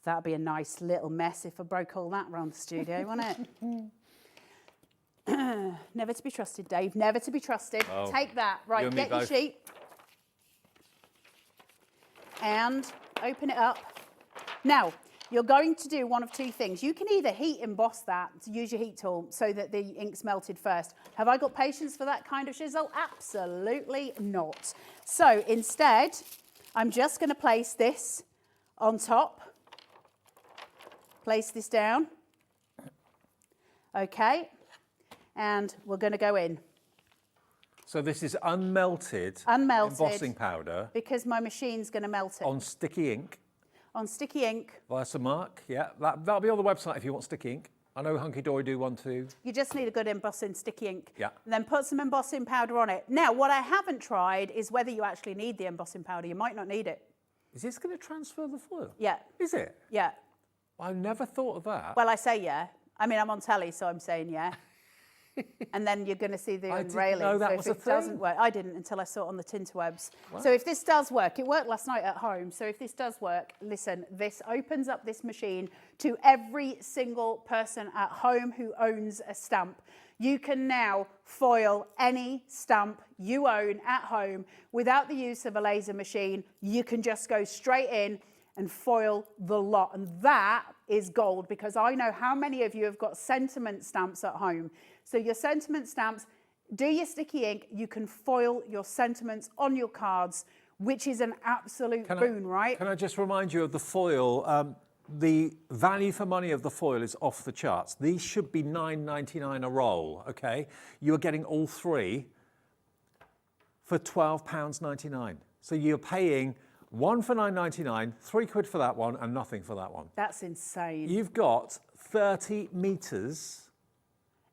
That'd be a nice little mess if I broke all that around the studio, wouldn't it? Never to be trusted, Dave. Never to be trusted. Oh. Take that. Right, get your sheet. And open it up. Now, you're going to do one of two things. You can either heat emboss that, use your heat tool so that the ink's melted first. Have I got patience for that kind of shizzle? Absolutely not. So instead, I'm just going to place this on top. Place this down. Okay. And we're going to go in. So this is unmelted, embossing powder. Because my machine's going to melt it. On sticky ink. On sticky ink. Versamark, yeah. That'll be on the website if you want sticky ink. I know Hunky Dory do one too. You just need a good embossing sticky ink. Yeah. And then put some embossing powder on it. Now, what I haven't tried is whether you actually need the embossing powder. You might not need it. Is this going to transfer the foil? Yeah. Is it? Yeah. I never thought of that. Well, I say yeah. I mean, I'm on telly, so I'm saying yeah. And then you're going to see the unrailing. know that so was if a it thing. doesn't work, I didn't until I saw it on the tinterwebs. Wow. So if this does work, it worked last night at home. So if this does work, listen, this opens up this machine to every single person at home who owns a stamp. You can now foil any stamp you own at home without the use of a laser machine. You can just go straight in and foil the lot. And that is gold, because I know how many of you have got sentiment stamps at home. So your sentiment stamps, do your sticky ink, you can foil your sentiments on your cards, which is an absolute boon, right? Can I just remind you of the foil? The value for money of the foil is off the charts. These should be £9.99 a roll, okay? You're getting all three for £12.99. So you're paying one for £9.99, £3 for that one, and nothing for that one. That's insane. You've got 30 metres.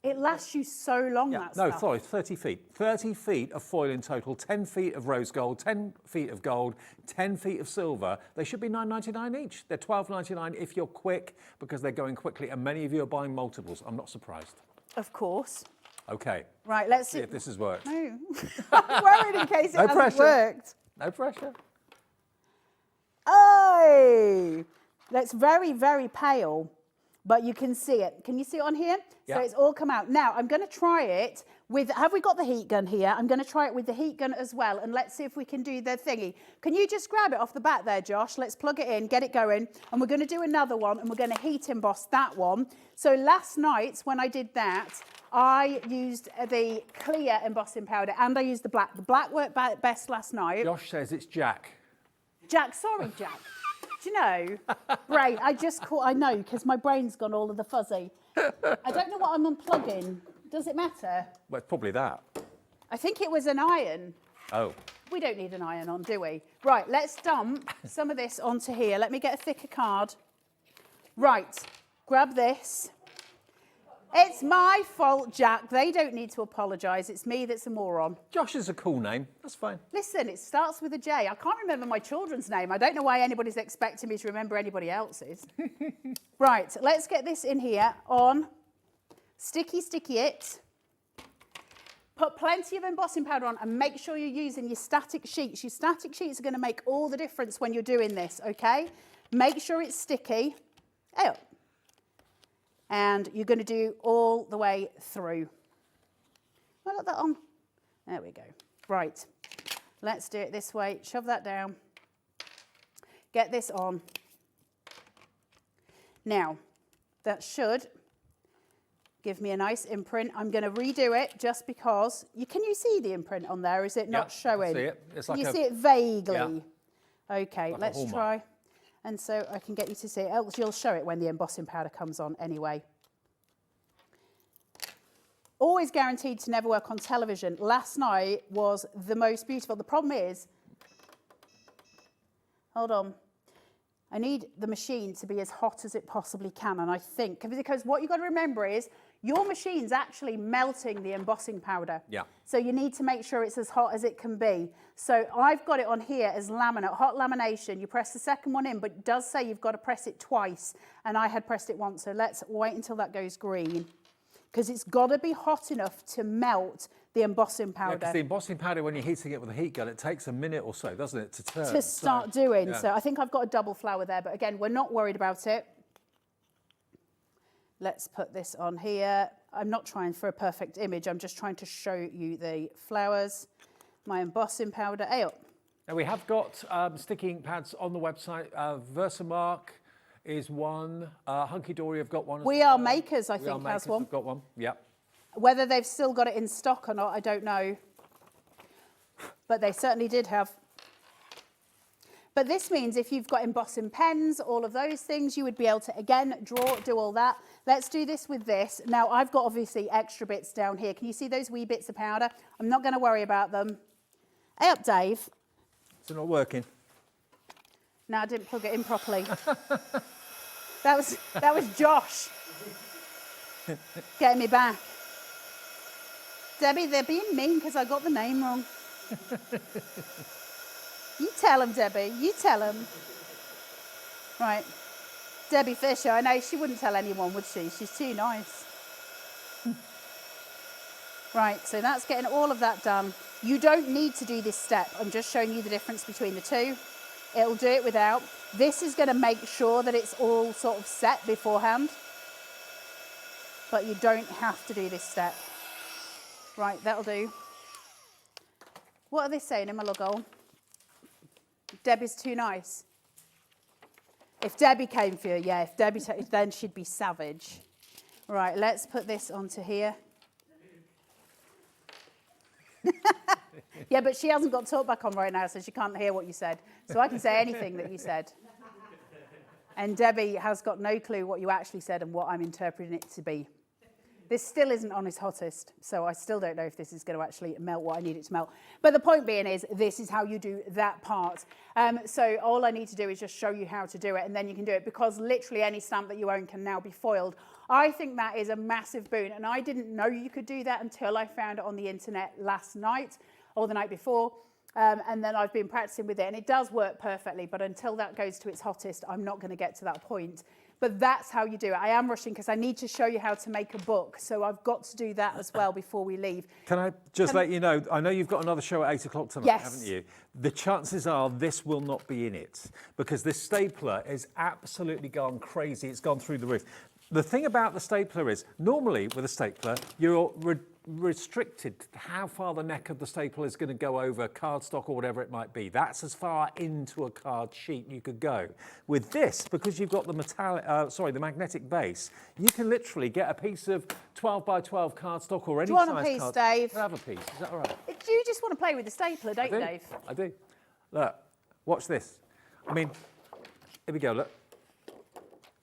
It lasts you so long, that stuff. No, sorry, 30 feet. 30 feet of foil in total, 10 feet of rose gold, 10 feet of gold, 10 feet of silver. They should be £9.99 each. They're £12.99 if you're quick, because they're going quickly, and many of you are buying multiples. I'm not surprised. Of course. Okay. Right, let's see if this has worked. No. I'm worried in case it hasn't worked. No pressure. Oh! That's very, very pale, but you can see it. Can you see it on here? Yeah. So it's all come out. Now, I'm going to try it with, have we got the heat gun here? I'm going to try it with the heat gun as well, and let's see if we can do the thingy. Can you just grab it off the back there, Josh? Let's plug it in, get it going, and we're going to do another one, and we're going to heat emboss that one. So last night, when I did that, I used the clear embossing powder, and I used the black. The black worked best last night. Josh says it's Jack. Jack, sorry, Jack. Do you know, brain, I know, because my brain's gone all of the fuzzy. I don't know what I'm unplugging. Does it matter? Well, it's probably that. I think it was an iron. Oh. We don't need an iron on, do we? Right, let's dump some of this onto here. Let me get a thicker card. Right, grab this. It's my fault, Jack. They don't need to apologise. It's me that's a moron. Josh is a cool name. That's fine. Listen, it starts with a J. I can't remember my children's name. I don't know why anybody's expecting me to remember anybody else's. Right, let's get this in here on sticky it. Put plenty of embossing powder on, and make sure you're using your static sheets. Your static sheets are going to make all the difference when you're doing this, okay? Make sure it's sticky. Oh. And you're going to do all the way through. I got that on. There we go. Right. Let's do it this way. Shove that down. Get this on. Now, that should give me a nice imprint. I'm going to redo it just because. Can you see the imprint on there? Is it not showing? I see it. It's like you see it vaguely? Yeah. Okay, like let's try. And so I can get you to see it, else you'll show it when the embossing powder comes on anyway. Always guaranteed to never work on television. Last night was the most beautiful. The problem is, hold on, I need the machine to be as hot as it possibly can, and I think, because what you've got to remember is, your machine's actually melting the embossing powder. Yeah. So you need to make sure it's as hot as it can be. So I've got it on here as laminate, hot lamination. You press the second one in, but it does say you've got to press it twice. And I had pressed it once, so let's wait until that goes green. Because it's got to be hot enough to melt the embossing powder. Yeah, because the embossing powder, when you're heating it with a heat gun, it takes a minute or so, doesn't it, to turn? To start doing. Yeah. So I think I've got a double flower there, but again, we're not worried about it. Let's put this on here. I'm not trying for a perfect image. I'm just trying to show you the flowers. My embossing powder. Now we have got sticky ink pads on the website. Versamark is one. Hunky Dory have got one. We Are Makers, I think, has one. Have got one. Yep. Whether they've still got it in stock or not, I don't know. But they certainly did have. But this means if you've got embossing pens, all of those things, you would be able to, again, draw, do all that. Let's do this with this. Now, I've got obviously extra bits down here. Can you see those wee bits of powder? I'm not going to worry about them. Hey up, Dave. Is it not working? No, I didn't plug it in properly. That was Josh getting me back. Debbie, they're being mean because I got the name wrong. You tell them, Debbie. You tell them. Right. Debbie Fisher, I know she wouldn't tell anyone, would she? She's too nice. Right, so that's getting all of that done. You don't need to do this step. I'm just showing you the difference between the two. It'll do it without. This is going to make sure that it's all sort of set beforehand. But you don't have to do this step. Right, that'll do. What are they saying in my logo? Debbie's too nice. If Debbie came for you, yeah, if Debbie, then she'd be savage. Right, let's put this onto here. Yeah, but she hasn't got talkback on right now, so she can't hear what you said. So I can say anything that you said. And Debbie has got no clue what you actually said and what I'm interpreting it to be. This still isn't on its hottest, so I still don't know if this is going to actually melt what I need it to melt. But the point being is, this is how you do that part. So all I need to do is just show you how to do it, and then you can do it, because literally any stamp that you own can now be foiled. I think that is a massive boon, and I didn't know you could do that until I found it on the internet last night, or the night before. And then I've been practicing with it, and it does work perfectly, but until that goes to its hottest, I'm not going to get to that point. But that's how you do it. I am rushing because I need to show you how to make a book, so I've got to do that as well before we leave. Can I just let you know, I know you've got another show at 8 o'clock tonight, Yes. haven't you? The chances are this will not be in it, because this stapler is absolutely gone crazy. It's gone through the roof. The thing about the stapler is, normally with a stapler, you're restricted to how far the neck of the staple is going to go over cardstock or whatever it might be. That's as far into a card sheet you could go. With this, because you've got the the magnetic base, you can literally get a piece of 12 by 12 cardstock or any size card. Do you want a piece, Dave? Have a piece. Is that all right? You just want to play with the stapler, don't you, Dave? I do. Look, watch this. I mean, here we go, look.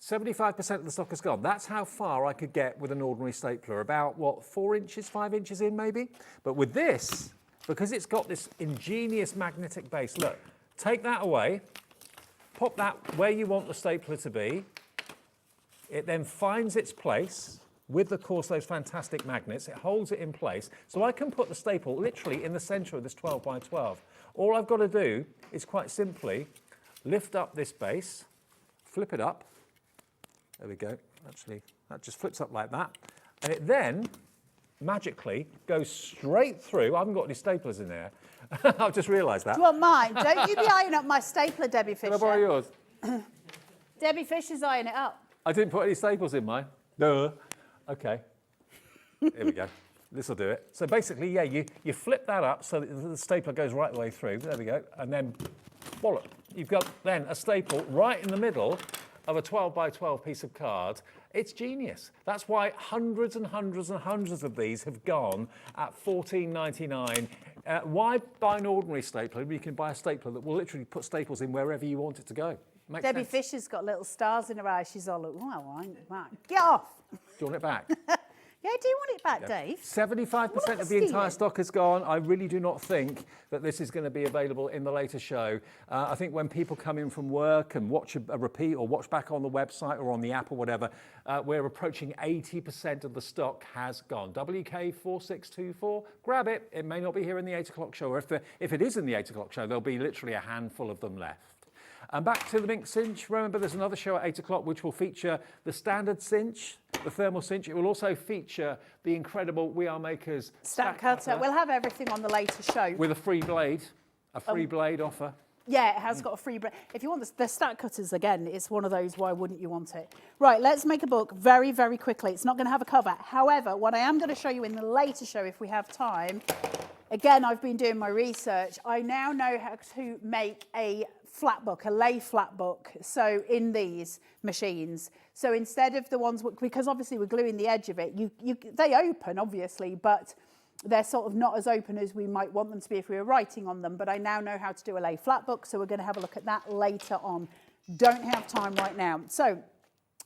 75% of the stock is gone. That's how far I could get with an ordinary stapler. About, what, 4 inches, 5 inches in maybe? But with this, because it's got this ingenious magnetic base, look, take that away, pop that where you want the stapler to be. It then finds its place with, of course, those fantastic magnets. It holds it in place. So I can put the staple literally in the center of this 12 by 12. All I've got to do is quite simply lift up this base, flip it up. There we go. Actually, that just flips up like that. And it then magically goes straight through. I haven't got any staplers in there. I've just realised that. Do you want mine? Don't you be eyeing up my stapler, Debbie Fisher. Can I borrow yours? Debbie Fisher's eyeing it up. I didn't put any staples in mine. No. Okay. Here we go. This will do it. So basically, yeah, you flip that up so that the stapler goes right the way through. There we go. And then, voila, you've got then a staple right in the middle of a 12 by 12 piece of card. It's genius. That's why hundreds and hundreds and hundreds of these have gone at $14.99. Why buy an ordinary stapler? You can buy a stapler that will literally put staples in wherever you want it to go. Makes Debbie sense. Fisher's got little stars in her eyes. She's all like, oh, right, get off. Do you want it back? Yeah, I do want it back, Dave. 75% of the entire stock is gone. I really do not think that this is going to be available in the later show. I think when people come in from work and watch a repeat or watch back on the website or on the app or whatever, we're approaching 80% of the stock has gone. WK4624, grab it. It may not be here in the 8 o'clock show, or if it is in the 8 o'clock show, there'll be literally a handful of them left. And back to the Mink Cinch. Remember, there's another show at 8 o'clock which will feature the standard cinch, the thermal cinch. It will also feature the incredible We Are Makers Stack cutter. We'll have everything on the later show. with a free blade blade offer. Yeah, it has got a free blade. If you want the stack cutters, again, it's one of those, why wouldn't you want it? Right, let's make a book very, very quickly. It's not going to have a cover. However, what I am going to show you in the later show, if we have time, again, I've been doing my research. I now know how to make a flat book, a lay flat book, so in these machines. So instead of the ones, because obviously we're gluing the edge of it, they open obviously, but they're sort of not as open as we might want them to be if we were writing on them. But I now know how to do a lay flat book, so we're going to have a look at that later on. Don't have time right now. So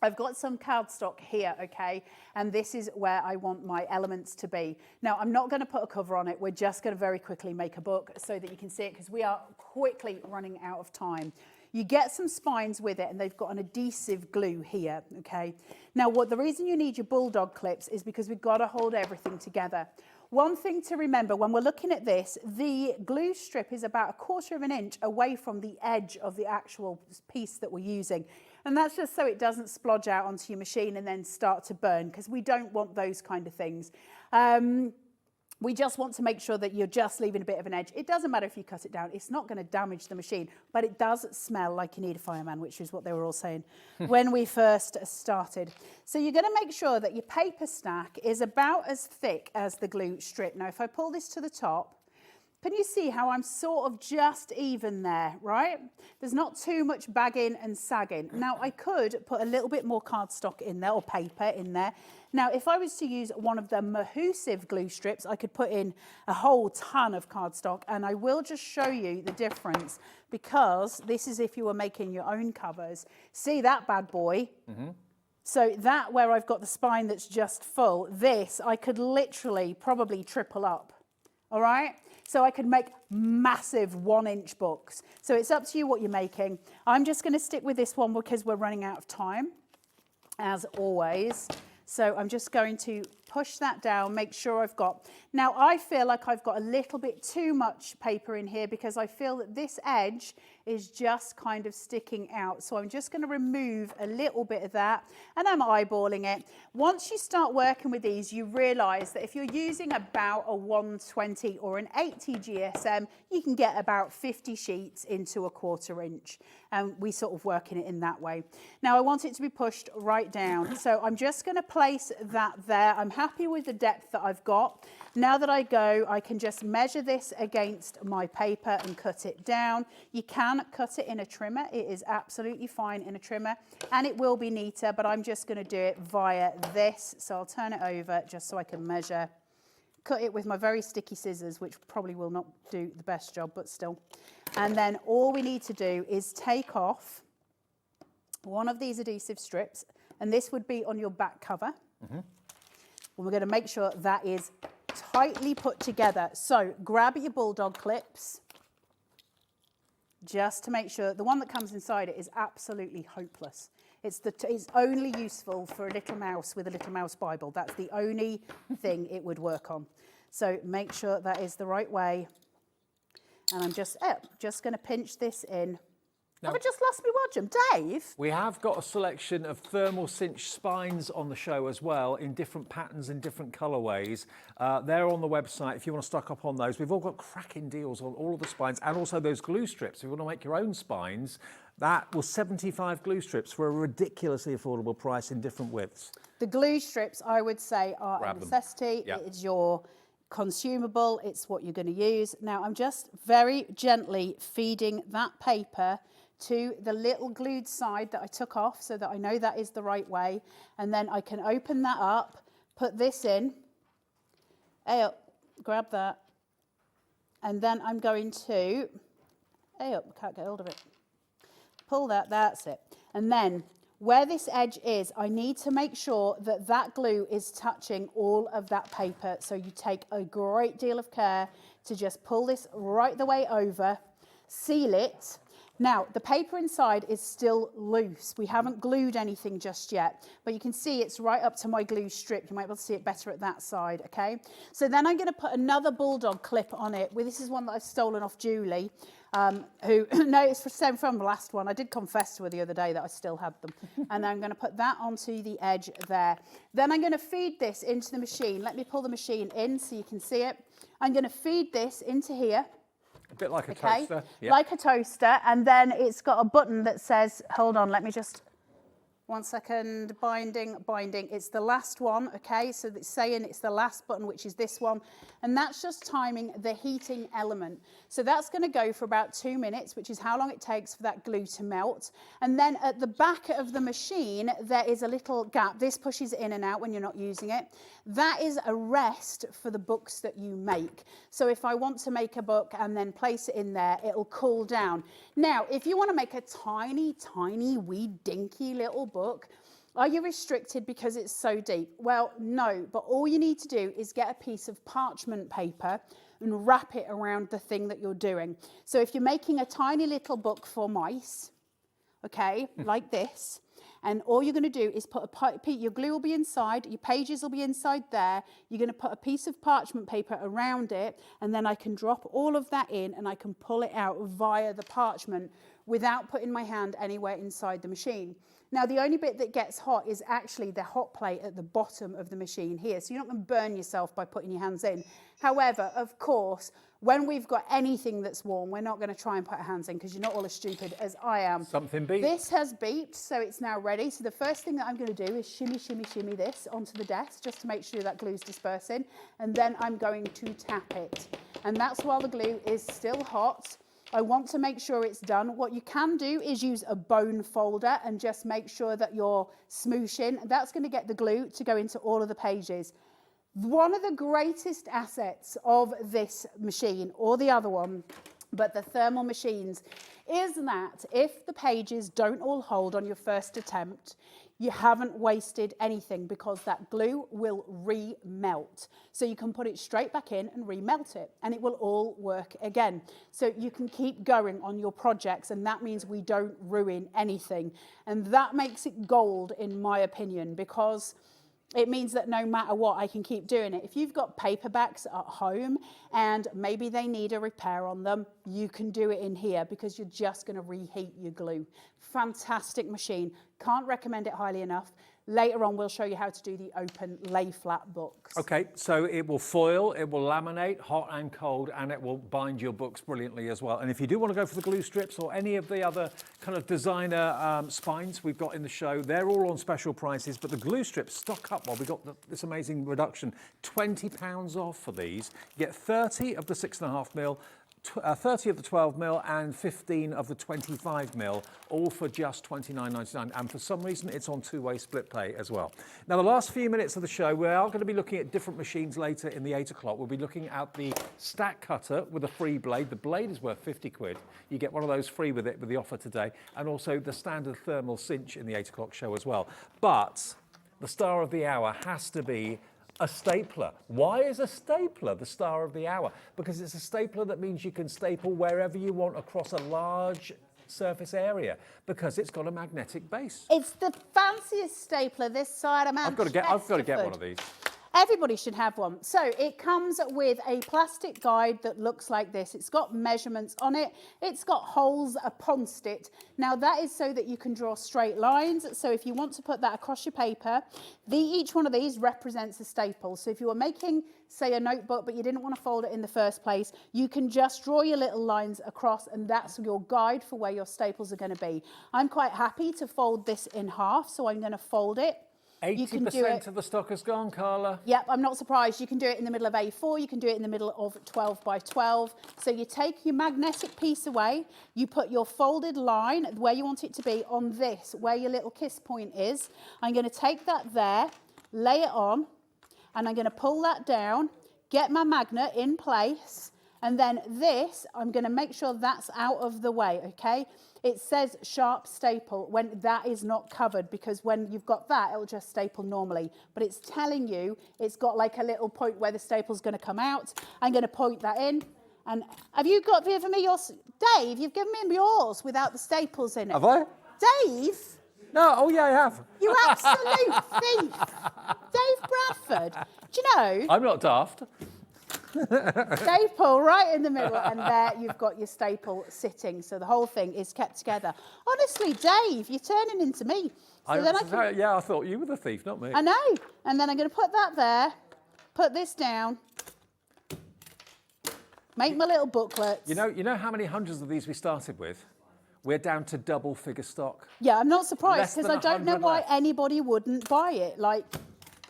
I've got some cardstock here, okay, and this is where I want my elements to be. Now, I'm not going to put a cover on it. We're just going to very quickly make a book so that you can see it, because we are quickly running out of time. You get some spines with it, and they've got an adhesive glue here, okay. Now, the reason you need your bulldog clips is because we've got to hold everything together. One thing to remember when we're looking at this, the glue strip is about 1/4 of an inch away from the edge of the actual piece that we're using. And that's just so it doesn't splodge out onto your machine and then start to burn, because we don't want those kind of things. We just want to make sure that you're just leaving a bit of an edge. It doesn't matter if you cut it down. It's not going to damage the machine, but it does smell like you need a fireman, which is what they were all saying when we first started. So you're going to make sure that your paper stack is about as thick as the glue strip. Now, if I pull this to the top, can you see how I'm sort of just even there, right? There's not too much bagging and sagging. Now, I could put a little bit more cardstock in there, or paper in there. Now, if I was to use one of the adhesive glue strips, I could put in a whole ton of cardstock, and I will just show you the difference, because this is if you were making your own covers. See that bad boy? Mm-hmm. So that, where I've got the spine that's just full, this I could literally probably triple up, all right? So I could make massive 1-inch books. So it's up to you what you're making. I'm just going to stick with this one because we're running out of time, as always. So I'm just going to push that down, make sure I've got... Now, I feel like I've got a little bit too much paper in here, because I feel that this edge is just kind of sticking out. So I'm just going to remove a little bit of that, and I'm eyeballing it. Once you start working with these, you realise that if you're using about a 120 or an 80 GSM, you can get about 50 sheets into a 1/4 inch. And we sort of working it in that way. Now, I want it to be pushed right down. So I'm just going to place that there. I'm happy with the depth that I've got. Now that I go, I can just measure this against my paper and cut it down. You can cut it in a trimmer. It is absolutely fine in a trimmer, and it will be neater, but I'm just going to do it via this. So I'll turn it over just so I can measure. Cut it with my very sticky scissors, which probably will not do the best job, but still. And then all we need to do is take off one of these adhesive strips, and this would be on your back cover. Mm-hmm. We're going to make sure that is tightly put together. So grab your bulldog clips, just to make sure. The one that comes inside it is absolutely hopeless. It's only useful for a little mouse with a little mouse Bible. That's the only thing it would work on. So make sure that is the right way. And I'm just going to pinch this in. Now, have I just lost me watching, Dave? We have got a selection of thermal cinch spines on the show as well, in different patterns and different colourways. They're on the website if you want to stock up on those. We've all got cracking deals on all of the spines, and also those glue strips. If you want to make your own spines, that was 75 glue strips for a ridiculously affordable price in different widths. The glue strips, I would say, are a necessity. Yep. It is your consumable. It's what you're going to use. Now, I'm just very gently feeding that paper to the little glued side that I took off, so that I know that is the right way. And then I can open that up, put this in, grab that, and then I'm going to, I can't get hold of it, pull that, that's it. And then where this edge is, I need to make sure that that glue is touching all of that paper. So you take a great deal of care to just pull this right the way over, seal it. Now, the paper inside is still loose. We haven't glued anything just yet, but you can see it's right up to my glue strip. You might be able to see it better at that side, okay? So then I'm going to put another bulldog clip on it. Well, this is one that I've stolen off Julie, who, no, it's from the last one. I did confess to her the other day that I still had them. And then I'm going to put that onto the edge there. Then I'm going to feed this into the machine. Let me pull the machine in so you can see it. I'm going to feed this into here. A bit like a toaster. Yep. Like a toaster, and then it's got a button that says, hold on, let me just 1 second, binding. It's the last one, okay? So it's saying it's the last button, which is this one. And that's just timing the heating element. So that's going to go for about 2 minutes, which is how long it takes for that glue to melt. And then at the back of the machine, there is a little gap. This pushes in and out when you're not using it. That is a rest for the books that you make. So if I want to make a book and then place it in there, it'll cool down. Now, if you want to make a tiny, tiny, wee, dinky little book, are you restricted because it's so deep? Well, no, but all you need to do is get a piece of parchment paper and wrap it around the thing that you're doing. So if you're making a tiny little book for mice, okay, like this, and all you're going to do is put your glue will be inside, your pages will be inside there, you're going to put a piece of parchment paper around it, and then I can drop all of that in and I can pull it out via the parchment without putting my hand anywhere inside the machine. Now, the only bit that gets hot is actually the hot plate at the bottom of the machine here. So you're not going to burn yourself by putting your hands in. However, of course, when we've got anything that's warm, we're not going to try and put our hands in because you're not all as stupid as I am. Something beeped. This has beeped, so it's now ready. So the first thing that I'm going to do is shimmy, shimmy, shimmy this onto the desk just to make sure that glue's dispersing. And then I'm going to tap it. And that's while the glue is still hot. I want to make sure it's done. What you can do is use a bone folder and just make sure that you're smooshing. That's going to get the glue to go into all of the pages. One of the greatest assets of this machine, or the other one, but the thermal machines, is that if the pages don't all hold on your first attempt, you haven't wasted anything because that glue will re-melt. So you can put it straight back in and re-melt it and it will all work again. So you can keep going on your projects and that means we don't ruin anything. And that makes it gold in my opinion because it means that no matter what, I can keep doing it. If you've got paperbacks at home and maybe they need a repair on them, you can do it in here because you're just going to reheat your glue. Fantastic machine. Can't recommend it highly enough. Later on, we'll show you how to do the open lay flat books. Okay, so it will foil, it will laminate, hot and cold, and it will bind your books brilliantly as well. And if you do want to go for the glue strips or any of the other kind of designer spines we've got in the show, they're all on special prices, but the glue strips stock up while we got this amazing reduction. £20 off for these. You get 30 of the 6.5mm, 30 of the 12mm and 15 of the 25mm, all for just £29.99. And for some reason, it's on two-way split pay as well. Now, the last few minutes of the show, we are going to be looking at different machines later in the 8 o'clock. We'll be looking at the stack cutter with a free blade. The blade is worth 50 quid. You get one of those free with it with the offer today. And also the standard thermal cinch in the 8 o'clock show as well. But the star of the hour has to be a stapler. Why is a stapler the star of the hour? Because it's a stapler that means you can staple wherever you want across a large surface area because it's got a magnetic base. It's the fanciest stapler this side of Manchester. I've got to get one of these. Everybody should have one. So it comes with a plastic guide that looks like this. It's got measurements on it. It's got holes upon it. Now that is so that you can draw straight lines. So if you want to put that across your paper, each one of these represents a staple. So if you were making, say, a notebook, but you didn't want to fold it in the first place, you can just draw your little lines across and that's your guide for where your staples are going to be. I'm quite happy to fold this in half, so I'm going to fold it. 80% of the stock has gone, Carla. Yep, I'm not surprised. You can do it in the middle of A4, you can do it in the middle of 12 by 12. So you take your magnetic piece away, you put your folded line where you want it to be on this, where your little kiss point is. I'm going to take that there, lay it on, and I'm going to pull that down, get my magnet in place, and then this, I'm going to make sure that's out of the way, okay? It says sharp staple when that is not covered because when you've got that, it'll just staple normally. But it's telling you it's got like a little point where the staple's going to come out. I'm going to point that in. And have you given me yours? Dave, you've given me yours without the staples in it. Have I? Dave? No, oh yeah, I have. You absolute thief. Dave Bradford. Do you know? I'm not daft. Staple right in the middle and there you've got your staple sitting, so the whole thing is kept together. Honestly, Dave, you're turning into me. So yeah, I thought you were the thief, not me. I know. And then I'm going to put that there, put this down, make my little booklets. You know how many hundreds of these we started with? we're down to double figure stock. Yeah, I'm not surprised Less because I than don't know 100 why left. anybody wouldn't buy it. Like,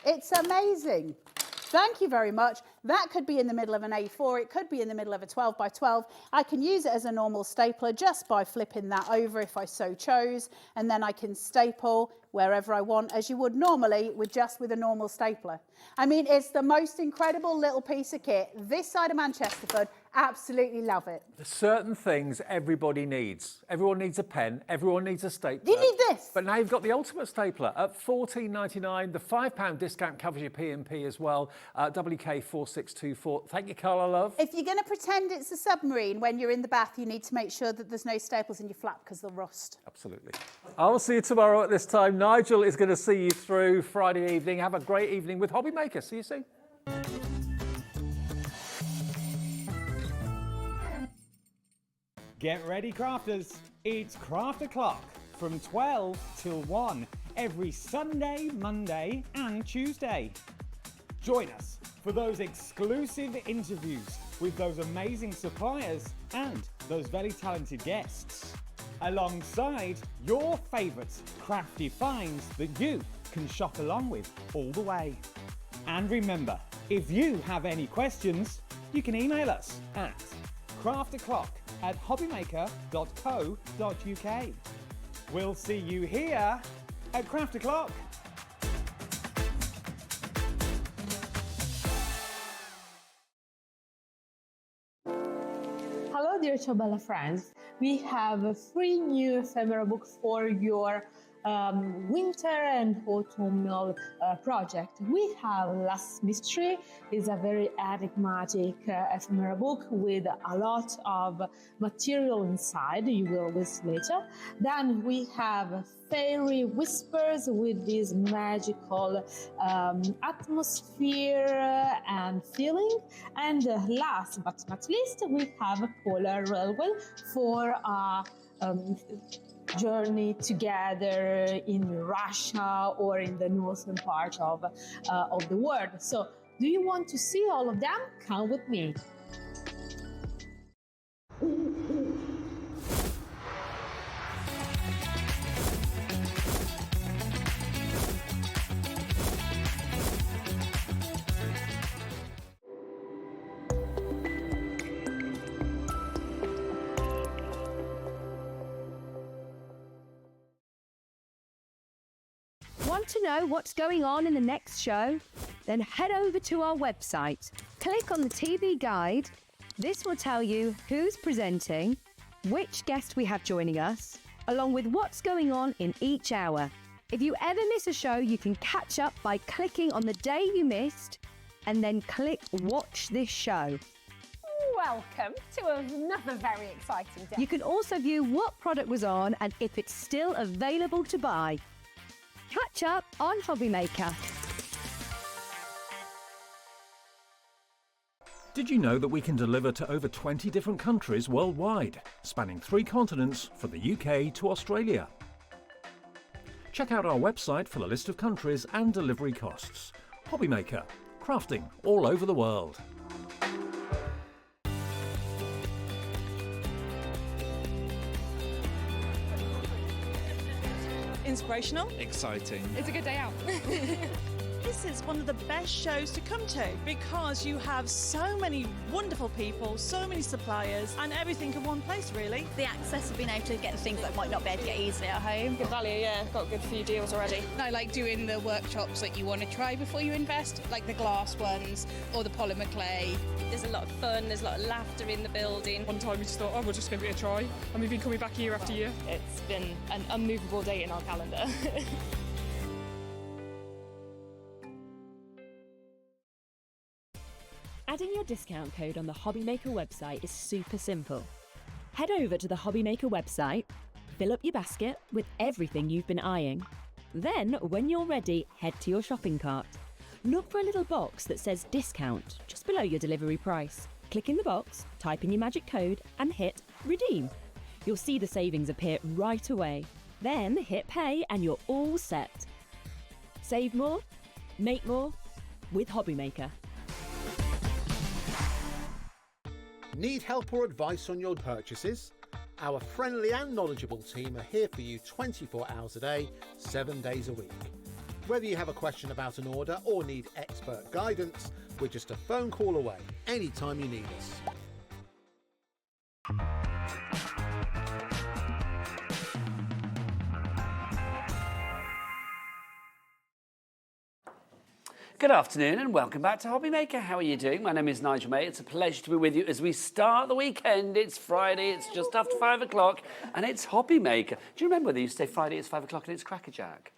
it's amazing. Thank you very much. That could be in the middle of an A4. It could be in the middle of a 12 by 12. I can use it as a normal stapler just by flipping that over if I so chose. And then I can staple wherever I want, as you would normally with a normal stapler. I mean, it's the most incredible little piece of kit. This side of Manchesterford, absolutely love it. There's certain things everybody needs. Everyone needs a pen. Everyone needs a stapler. You need this. But now you've got the ultimate stapler at £14.99. The £5 discount covers your P&P as well. WK4624. Thank you, Carla, love. If you're going to pretend it's a submarine when you're in the bath, you need to make sure that there's no staples in your flap because they'll rust. Absolutely. I'll see you tomorrow at this time. Nigel is going to see you through Friday evening. Have a great evening with Hobby Maker. See you soon. Get ready, crafters. It's Craft O'Clock from 12 till 1 every Sunday, Monday and Tuesday. Join us for those exclusive interviews with those amazing suppliers and those very talented guests, alongside your favourite crafty finds that you can shop along with all the way. And remember, if you have any questions, you can email us at craftoclock@hobbymaker.co.uk. We'll see you here at Craft O'Clock. Hello, dear Ciobella friends. We have a free new ephemera book for your winter and autumnal project. We have Last Mystery. It's a very enigmatic ephemera book with a lot of material inside. You will see later. Then we have Fairy Whispers with this magical atmosphere and feeling. And last but not least, we have Polar Railway for a journey together in Russia or in the northern part of the world. So, do you want to see all of them? Come with me. Want to know what's going on in the next show? Then head over to our website. Click on the TV guide. This will tell you who's presenting, which guest we have joining us, along with what's going on in each hour. If you ever miss a show, you can catch up by clicking on the day you missed and then click Watch This Show. Welcome to another very exciting day. You can also view what product was on and if it's still available to buy. Catch up on Hobby Maker. Did you know that we can deliver to over 20 different countries worldwide, spanning 3 continents from the UK to Australia? Check out our website for the list of countries and delivery costs. Hobby Maker, crafting all over the world. Inspirational. Exciting. It's a good day out. This is one of the best shows to come to because you have so many wonderful people, so many suppliers, and everything in one place, really. The access of being able to get the things that might not be able to get easily at home. Good value, yeah. Got a good few deals already. I like doing the workshops that you want to try before you invest, like the glass ones or the polymer clay. There's a lot of fun, there's a lot of laughter in the building. One time we just thought, oh, we'll just give it a try. And we've been coming back year after year. It's been an unmovable date in our calendar. Adding your discount code on the Hobby Maker website is super simple. Head over to the Hobby Maker website, fill up your basket with everything you've been eyeing. Then, when you're ready, head to your shopping cart. Look for a little box that says discount just below your delivery price. Click in the box, type in your magic code and hit redeem. You'll see the savings appear right away. Then hit pay and you're all set. Save more, make more with Hobby Maker. Need help or advice on your purchases? Our friendly and knowledgeable team are here for you 24 hours a day, 7 days a week. Whether you have a question about an order or need expert guidance, we're just a phone call away anytime you need us. Good afternoon and welcome back to Hobby Maker. How are you doing? My name is Nigel May. It's a pleasure to be with you as we start the weekend. It's Friday, it's just after 5 o'clock and it's Hobby Maker. Do you remember when they used to say Friday it's 5 o'clock and it's Crackerjack?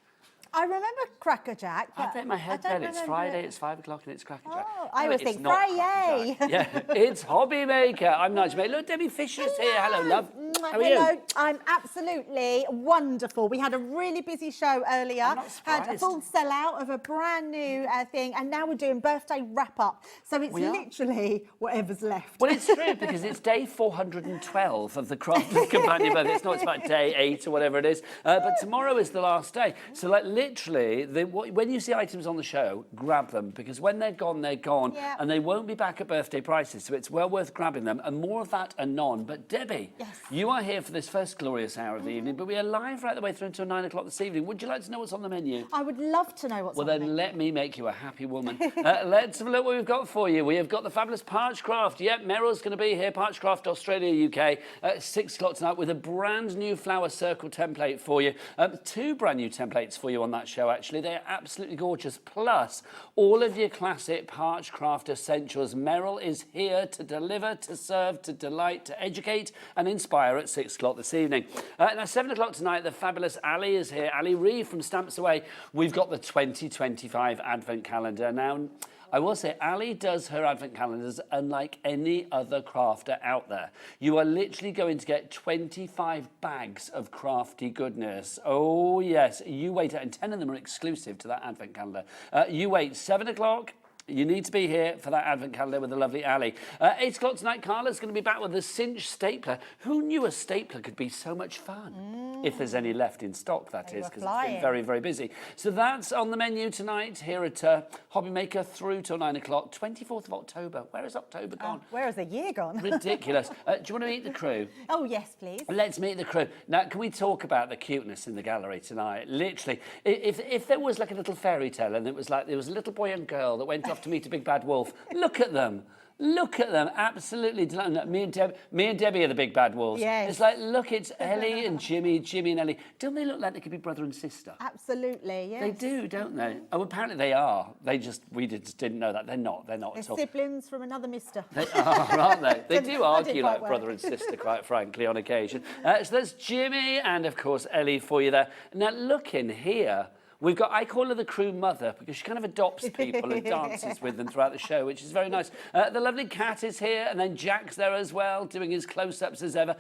I remember Crackerjack. I bet in my head then it's Friday, it's 5 o'clock and it's Crackerjack. Oh, I always think Friday. Yeah, it's Hobby Maker. I'm Nigel May. Look, Debbie Fisher's here. Hello, love. How are Hello, you? I'm absolutely wonderful. We had a really busy show earlier. Had a full sellout of a brand new thing, and now we're doing birthday wrap up. So it's literally whatever's left. Well, it's true because it's day 412 of the Crafters Companion birthday. It's not, it's about day 8 or whatever it is. But tomorrow is the last day. So, like, literally, when you see items on the show, grab them because when they're gone, and they won't be back at birthday prices. So it's well worth grabbing them. And more of that anon. But Debbie, you are here for this first glorious hour of the evening, but we are live right the way through until 9 o'clock this evening. Would you like to know what's on the menu? I would love to know what's on the menu. Well, then let me make you a happy woman. Let's have a look what we've got for you. We have got the fabulous Parchcraft. Yep, Meryl's going to be here, Parchcraft Australia UK, at 6 o'clock tonight with a brand new flower circle template for you. 2 brand new templates for you on that show, actually. They're absolutely gorgeous. Plus, all of your classic Parchcraft essentials. Meryl is here to deliver, to serve, to delight, to educate and inspire at 6 o'clock this evening. Now, 7 o'clock tonight, the fabulous Ali is here. Ali Reeve from Stamps Away. We've got the 2025 Advent Calendar. Now, I will say, Ali does her Advent calendars unlike any other crafter out there. You are literally going to get 25 bags of crafty goodness. Oh, yes. You wait, and 10 of them are exclusive to that Advent calendar. You wait, 7 o'clock. You need to be here for that Advent calendar with the lovely Ali. 8 o'clock tonight, Carla's going to be back with the Cinch stapler. Who knew a stapler could be so much fun? If there's any left in stock, that is, because it's been very, very busy. So that's on the menu tonight here at Hobby Maker through till 9 o'clock, 24th of October. Where has October gone? Where has the year gone? Ridiculous. Do you want to meet the crew? Oh, yes, please. Let's meet the crew. Now, can we talk about the cuteness in the gallery tonight? Literally, if there was like a little fairy tale and it was like there was a little boy and girl that went off to meet a big bad wolf, look at them. Look at them, absolutely. Me and Debbie are the big bad wolves. Yes. It's like, look, it's Ellie and Jimmy, Jimmy and Ellie. Don't they look like they could be brother and sister? Absolutely, yes. They do, don't they? Oh, apparently they are. We just didn't know that. They're not They're at all. siblings from another mister. They are, aren't they? They do argue like quite brother and sister, quite frankly, on occasion. So there's Jimmy and, of course, Ellie for you there. Now, look in here. We've got, I call her the crew mother because she kind of adopts people and dances with them throughout the show, which is very nice. The lovely Cat is here, and then Jack's there as well, doing his close-ups as ever.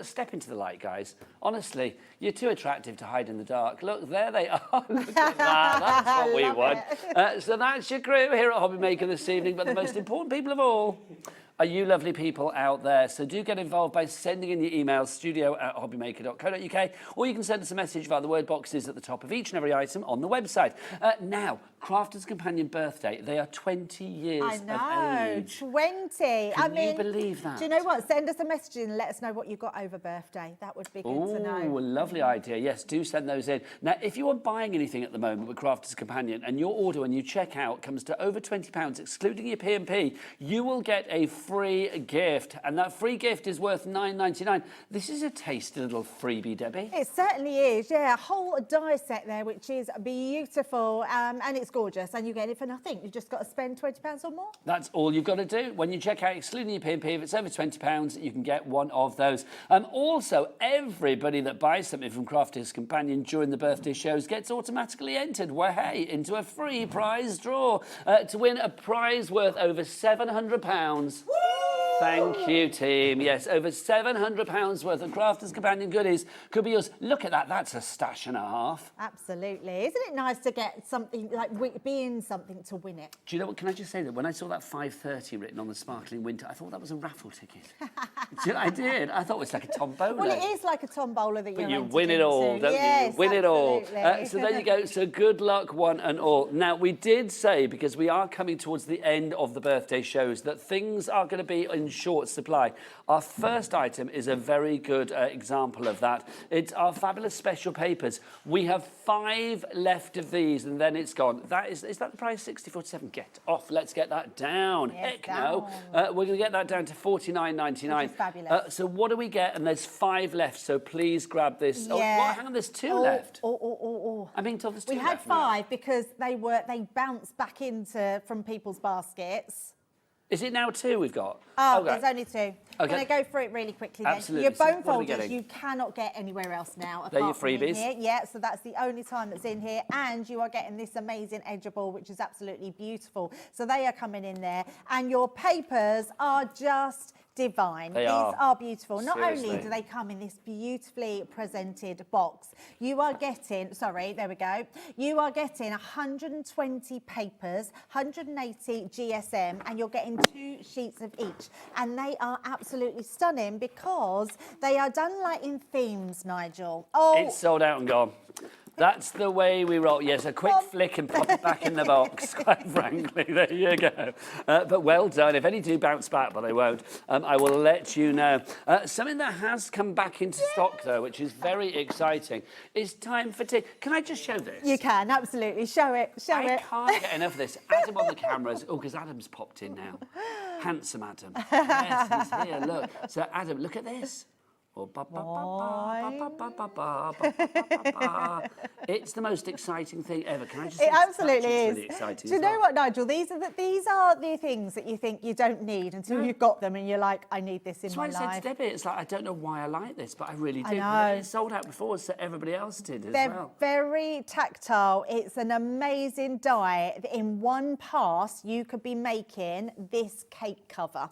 Step into the light, guys. Honestly, you're too attractive to hide in the dark. Look, there they are. Look at that. That's what we want. So that's your crew here at Hobby Maker this evening, but the most important people of all are you lovely people out there. So do get involved by sending in your emails, studio@hobbymaker.co.uk, or you can send us a message via the word boxes at the top of each and every item on the website. Now, Crafters Companion birthday, they are 20 years I know, of age. 20. Can you believe that? Do you know what? Send us a message and let us know what you got over birthday. That would be good to know. Oh, lovely idea. Yes, do send those in. Now, if you are buying anything at the moment with Crafters Companion and your order when you check out comes to over £20, excluding your P&P, you will get a free gift. And that free gift is worth £9.99. This is a tasty little freebie, Debbie. It certainly is, yeah. A whole die set there, which is beautiful, and it's gorgeous, and you get it for nothing. You've just got to spend £20 or more. That's all you've got to do. When you check out, excluding your P&P, if it's over £20, you can get one of those. Also, everybody that buys something from Crafters Companion during the birthday shows gets automatically entered, into a free prize draw to win a prize worth over £700. Thank you, team. Yes, over £700 worth of Crafters Companion goodies could be yours. Look at that. That's a stash and a half. Absolutely. Isn't it nice to get something, like being something to win it? Do you know what? Can I just say that when I saw that 5:30 written on the sparkling winter, I thought that was a raffle ticket. I did. I thought it was like a tombola. Well, it is like a tombola that you win it all, don't you? Win it all. So there you go. So good luck, one and all. Now, we did say, because we are coming towards the end of the birthday shows, that things are going to be in in short supply. Our first item is a very good example of that. It's our fabulous special papers. We have 5 left of these, and then it's gone. Is that the price? £60.47. Get off. Let's get that down. Yes, Heck no. We're going to get that down to £49.99. Which is fabulous. So what do we get? And there's 5 left. So please grab this. Yeah. Oh, well, hang on. There's 2 left. I'm being told there's 2 We left. had 5 because they bounced back from people's baskets. Is it now 2 we've got? Oh, Okay. there's only 2. Okay. Can I go through it really quickly then? Absolutely. Your So bone what are we folders getting? you cannot get anywhere else now. They're your apart from in freebies? here. Yeah, so that's the only time that's in here. And you are getting this amazing edgeable, which is absolutely beautiful. So they are coming in there. And your papers are just divine. They These are. beautiful. Not only Seriously. do they come in this beautifully presented box, you are getting, there we go, you are getting 120 papers, 180 GSM, and you're getting 2 sheets of each. And they are absolutely stunning because they are done like in themes, Nigel. Oh, It's sold out and gone. That's the way we roll. Yes, a quick flick and pop it back in the box, quite frankly. There you go. But well done. If any do bounce back, but they won't, I will let you know. Something that has come back into stock, though, which is very exciting, is time for tea. Can I just show this? you can, absolutely. Show it, show it. I can't get enough of this. Adam on the cameras. Oh, because Adam's popped in now. Handsome Adam. Yes, he's here. Look. So, Adam, look at this. It's the most exciting thing ever. Can I just say It absolutely it's is. really exciting Do you as know well. what, Nigel? These are the things that you think you don't need until you've got them, and you're like, I need this in That's my why I life. said to Debbie, it's like, I don't know why I like this, but I really do. I know. It sold out before, so everybody else did as They're well. very tactile. It's an amazing die. In one pass, you could be making this cake cover.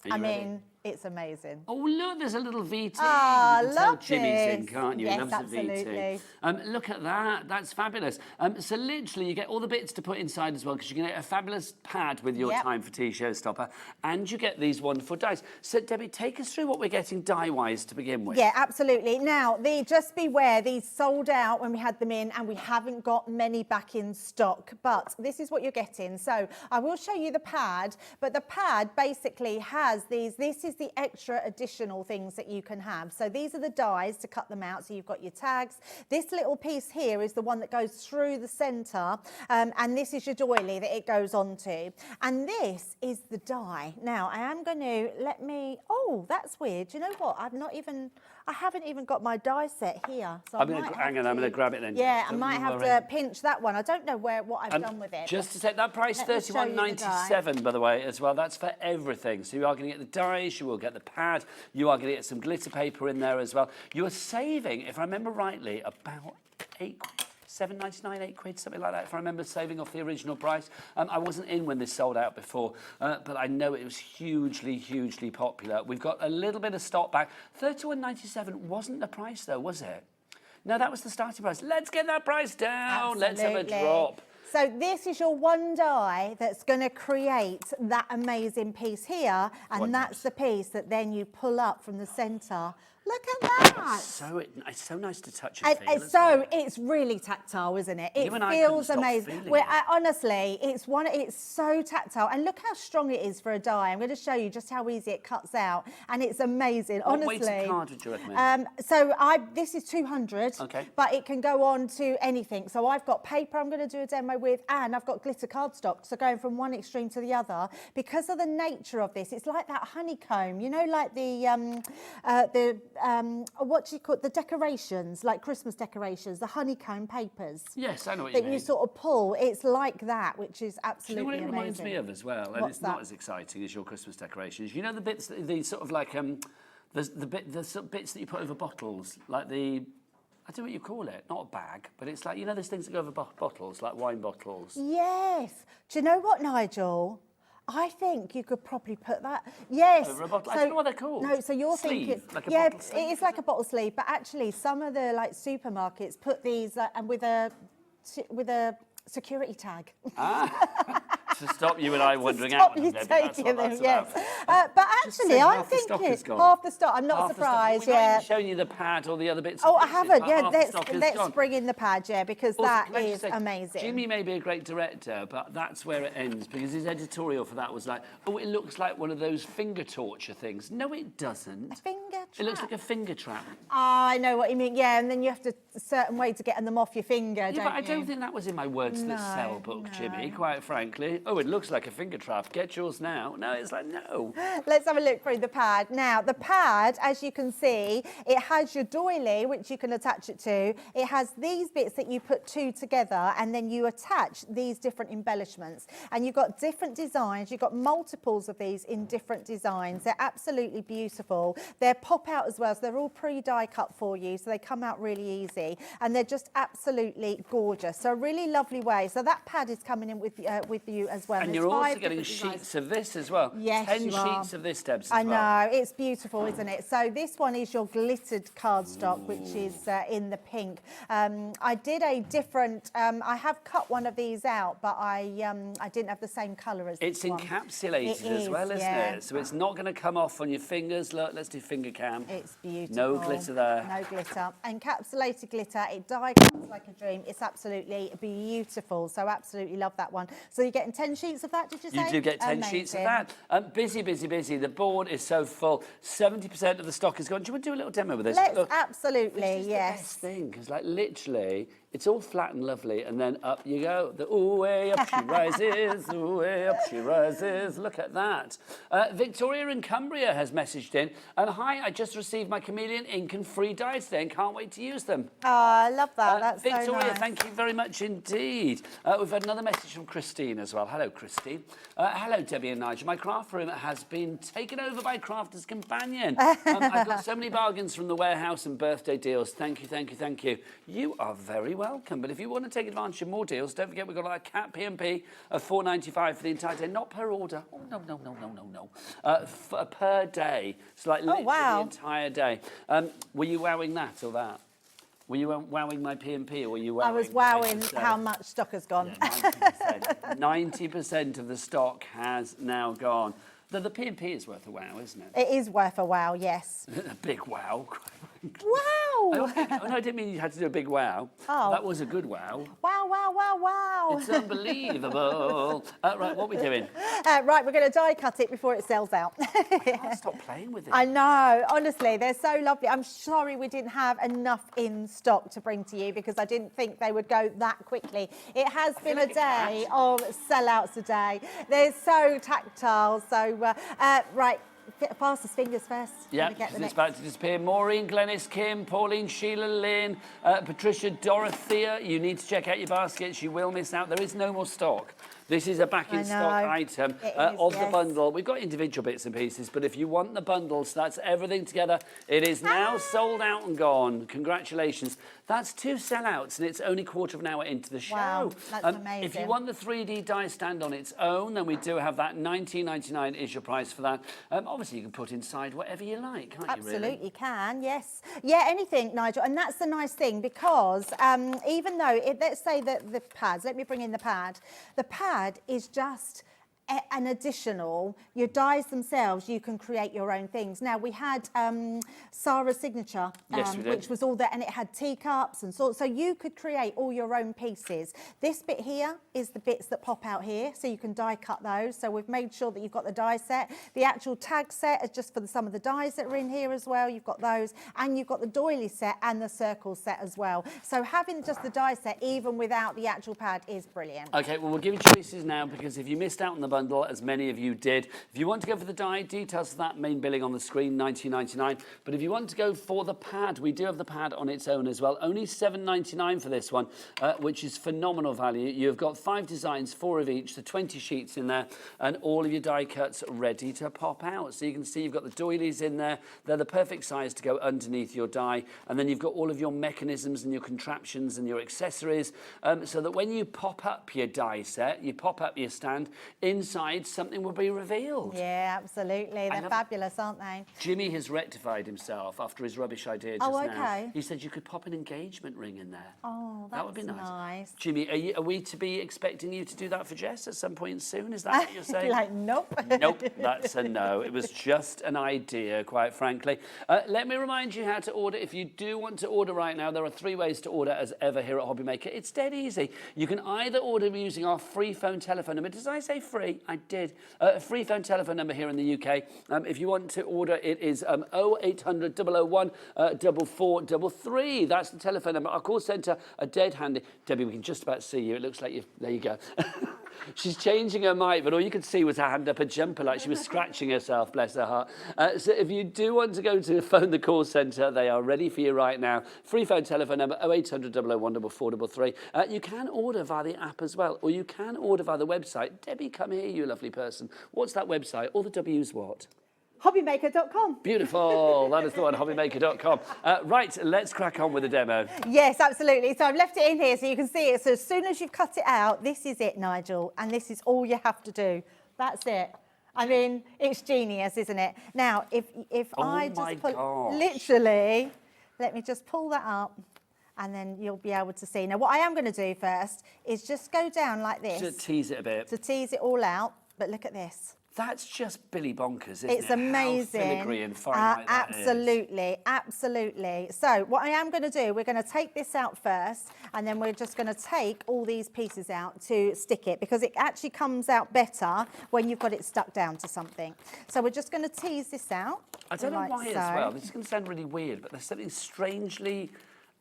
I mean, it's amazing. Oh, look, there's a little VT. Ah, you can tell love Jimmy's in, this. can't you? Yes, He loves absolutely. the VT. Look at that. That's fabulous. So literally, you get all the bits to put inside as well, because you can get a fabulous pad with your Yep. Time for Tea showstopper, and you get these wonderful dies. So, Debbie, take us through what we're getting die-wise to begin with. Yeah, absolutely. Now, just beware, these sold out when we had them in, and we haven't got many back in stock, but this is what you're getting. So I will show you the pad, but the pad basically has these. This is the extra additional things that you can have. So these are the dies to cut them out. So you've got your tags. This little piece here is the one that goes through the centre, and this is your doily that it goes onto. And this is the die. Now, I am going to oh, that's weird. Do you know what? I haven't even got my die set here. So I'm going to grab it then. Yeah, I Don't might have worry. to pinch that one. I don't know what I've done with it. Just to say, that price, Let me show you the $31.97, by the way, as well. That's for everything. So you are going to get the dies, you will get the pad, you are going to get some glitter paper in there as well. You are saving, if I remember rightly, about £7.99, £8, something like that, if I remember saving off the original price. I wasn't in when this sold out before, but I know it was hugely, hugely popular. We've got a little bit of stock back. $31.97 wasn't the price, though, was it? No, that was the starting price. Let's get that price down. Let's have a drop. So this is your one die that's going to create that amazing piece here, and that's the piece that then you pull up from the centre. Look at that. It's so nice to touch and feel. It's really tactile, isn't it? It You and I feels couldn't stop amazing. feeling it. Honestly, it's so tactile, and look how strong it is for a die. I'm going to show you just how easy it cuts out, and it's amazing. What honestly. weight of card would you recommend? This is 200. Okay. But it can go on to anything. So I've got paper I'm going to do a demo with, and I've got glitter cardstock. So going from one extreme to the other, because of the nature of this, it's like that honeycomb. You know, like what do you call it? The decorations, like Christmas decorations, the honeycomb papers. Yes, I know what you mean. That you sort of pull. It's like that, which is Do you absolutely know what it amazing. reminds me of as well? And What's it's not that? as exciting as your Christmas decorations. You know the bits, the sort of like the sort of bits that you put over bottles, like the. I don't know what you call it. Not a bag, but it's like, you know, there's things that go over bottles, like wine bottles. Yes. Do you know what, Nigel? I think you could probably put that. Yes. Over a bottle. I don't know what they're called. No, so you're Sleeve, thinking. like a yeah, bottle sleeve? it is like a bottle sleeve, but actually, some of the supermarkets put these and with a security tag. to stop you and I wandering Stop out. you Maybe that's taking what them, that's yes. about. But actually, I'm half the stock thinking is gone. half the stock. I'm not Half the stock. surprised. We've not Yeah. even shown you the pad or the other bits. Oh, and I pieces, haven't. but Yeah, half the stock is let's gone. bring in the pad, yeah, because Also, that can I just is say, amazing. Jimmy may be a great director, but that's where it ends, because his editorial for that was like, oh, it looks like one of those finger torture things. No, it doesn't. A finger trap? It looks like a finger trap. I know what you mean. Yeah, and then you have to a certain way to get them off your finger, Yeah, don't but I you? don't think that was in my words that sell book, Jimmy, quite frankly. Oh, it looks like a finger trap. Get yours now. No, it's like, no. Let's have a look through the pad. Now, the pad, as you can see, it has your doily, which you can attach it to. It has these bits that you put two together, and then you attach these different embellishments. And you've got different designs. You've got multiples of these in different designs. They're absolutely beautiful. They're pop out as well, so they're all pre-die cut for you, so they come out really easy. And they're just absolutely gorgeous. So a really lovely way. So that pad is coming in with you as well. And There's you're also 5 getting different designs. sheets of this as well. Yes, 10 you are. sheets of this, Debs, as I well. know, it's beautiful, isn't it? So this one is your glittered cardstock, which is in the pink. I did a different, I have cut one of these out, but I didn't have the same colour as It's this one. encapsulated It as well, is, isn't yeah. it? So it's not going to come off on your fingers. Look, let's do finger cam. It's beautiful. No glitter there. No glitter. Encapsulated glitter. It die cuts like a dream. It's absolutely beautiful. So absolutely love that one. So you're getting 10 sheets of that, did you say? You do get 10 sheets of that. Busy, busy, busy. The board is so full. 70% of the stock is gone. Do you want to do a little demo with this? Let's Look, absolutely, this is yes. the best thing, because like literally, it's all flat and lovely, and then up you go. The ooh, way up she rises, ooh, way up she rises. Look at that. Victoria in Cumbria has messaged in, and hi, I just received my chameleon ink and free dyes today and can't wait to use them. Oh, I love that. That's Victoria, so nice. thank you very much indeed. We've had another message from Christine as well. Hello, Christine. Hello, Debbie and Nigel. My craft room has been taken over by Crafter's Companion. I've got so many bargains from the warehouse and birthday deals. Thank you, thank you, thank you. You are very welcome. But if you want to take advantage of more deals, don't forget we've got our cat P&P of $4.95 for the entire day. Not per order. Oh, no, no, no, no, no, no. Per day. So like literally the entire day. Were you wowing that or that? Were you wowing my P&P or were you wowing? I was wowing how much stock has gone. Yeah, 90%. 90% of the stock has now gone. The P&P is worth a wow, isn't it? It is worth a wow, yes. A big wow. Wow! No, I didn't mean you had to do a big wow. Oh. That was a good wow. Wow, wow, wow, wow. It's unbelievable. Right, what are we doing? Right, we're going to die cut it before it sells out. I can't stop playing with it. I know, honestly, they're so lovely. I'm sorry we didn't have enough in stock to bring to you because I didn't think they would go that quickly. It has been a day of sellouts today. They're so tactile, so right. Fastest fingers first. Yeah, it's about to disappear. Maureen, Glenys, Kim, Pauline, Sheila, Lynn, Patricia, Dorothea. You need to check out your baskets. You will miss out. There is no more stock. This is a back-in-stock item of the bundle. We've got individual bits and pieces, but if you want the bundles, that's everything together. It is now sold out and gone. Congratulations. That's 2 sellouts, and it's only quarter of an hour into the show. Wow, that's amazing. If you want the 3D die stand on its own, then we do have that. $19.99 is your price for that. Obviously, you can put inside whatever you like, can't you, really? Absolutely can, yes. Yeah, anything, Nigel. And that's the nice thing because even though, let's say that the pads, let me bring in the pad is just an additional, your dies themselves, you can create your own things. Now, we had Sarah's signature, yes, we did. which was all there, and it had teacups and so you could create all your own pieces. This bit here is the bits that pop out here, so you can die cut those. So we've made sure that you've got the die set. The actual tag set is just for some of the dies that are in here as well. You've got those, and you've got the doily set and the circle set as well. So having just the die set, even without the actual pad, is brilliant. Okay, well, we'll give you choices now because if you missed out on the bundle, as many of you did. If you want to go for the die, details of that main billing on the screen, $19.99. But if you want to go for the pad, we do have the pad on its own as well. Only $7.99 for this one, which is phenomenal value. You've got 5 designs, 4 of each, so 20 sheets in there, and all of your die cuts ready to pop out. So you can see you've got the doilies in there. They're the perfect size to go underneath your die. And then you've got all of your mechanisms and your contraptions and your accessories, so that when you pop up your die set, you pop up your stand, in inside something will be revealed. Yeah, absolutely. They're fabulous, aren't they? Jimmy has rectified himself after his rubbish idea just now. He said you could pop an engagement ring in there. Oh, that would be nice. nice. Jimmy, are we to be expecting you to do that for Jess at some point soon? Is that what you're saying? Like, nope. Nope, that's a no. It was just an idea, quite frankly. Let me remind you how to order. If you do want to order right now, there are 3 ways to order as ever here at Hobby Maker. It's dead easy. You can either order using our free phone telephone number. Did I say free? I did. A free phone telephone number here in the UK. If you want to order, it is 0800 001 4433. That's the telephone number. Our call centre are dead handy. Debbie, we can just about see you. It looks like you. There you go. She's changing her mic, but all you could see was her hand up her jumper like she was scratching herself, bless her heart. So if you do want to go to phone the call centre, they are ready for you right now. Free phone telephone number 0800 001 4433. You can order via the app as well, or you can order via the website. Debbie, come here, you lovely person. What's that website? All the W's what? Hobbymaker.com. Beautiful. That is the one, hobbymaker.com. Right, let's crack on with the demo. Yes, absolutely. So I've left it in here so you can see it. So as soon as you've cut it out, this is it, Nigel. And this is all you have to do. That's it. I mean, it's genius, isn't it? Now, if I just pull, literally, let me just pull that up. And then you'll be able to see. Now, what I am going to do first is just go down like this. To tease it a bit. To tease it all out. But look at this. That's just Billy bonkers, isn't it? It's amazing. How filigree and fine like that absolutely, absolutely. So what I am going to do, we're going to take this out first, and then we're just going to take all these pieces out to stick it, because it actually comes out better when you've got it stuck down to something. So we're just going to tease this out. I don't know why as well. This is going to sound really weird, but there's something strangely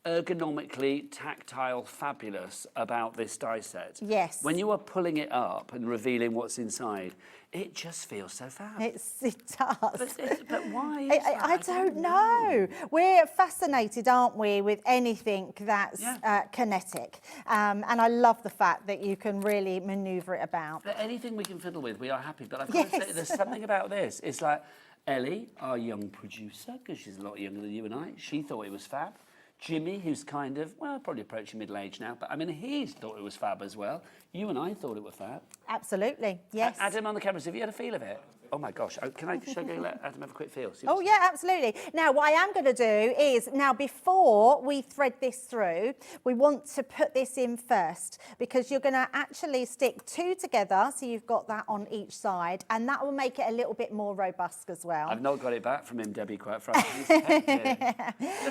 ergonomically tactile fabulous about this die set. Yes. When you are pulling it up and revealing what's inside, it just feels so fab. It does. But why? I don't know. We're fascinated, aren't we, with anything that's kinetic. And I love the fact that you can really manoeuvre it about. But anything we can fiddle with, we are happy. But I've got to say, there's something about this. It's like Ellie, our young producer, because she's a lot younger than you and I, she thought it was fab. Jimmy, who's kind of, well, probably approaching middle age now, but I mean, he thought it was fab as well. You and I thought it was fab. Absolutely, yes. Adam on the camera, have you had a feel of it? Oh my gosh, should I go let Adam have a quick feel? Oh yeah, absolutely. Now what I am going to do is, now before we thread this through, we want to put this in first, because you're going to actually stick 2 together, so you've got that on each side, and that will make it a little bit more robust as well. I've not got it back from him, Debbie, quite frankly. Look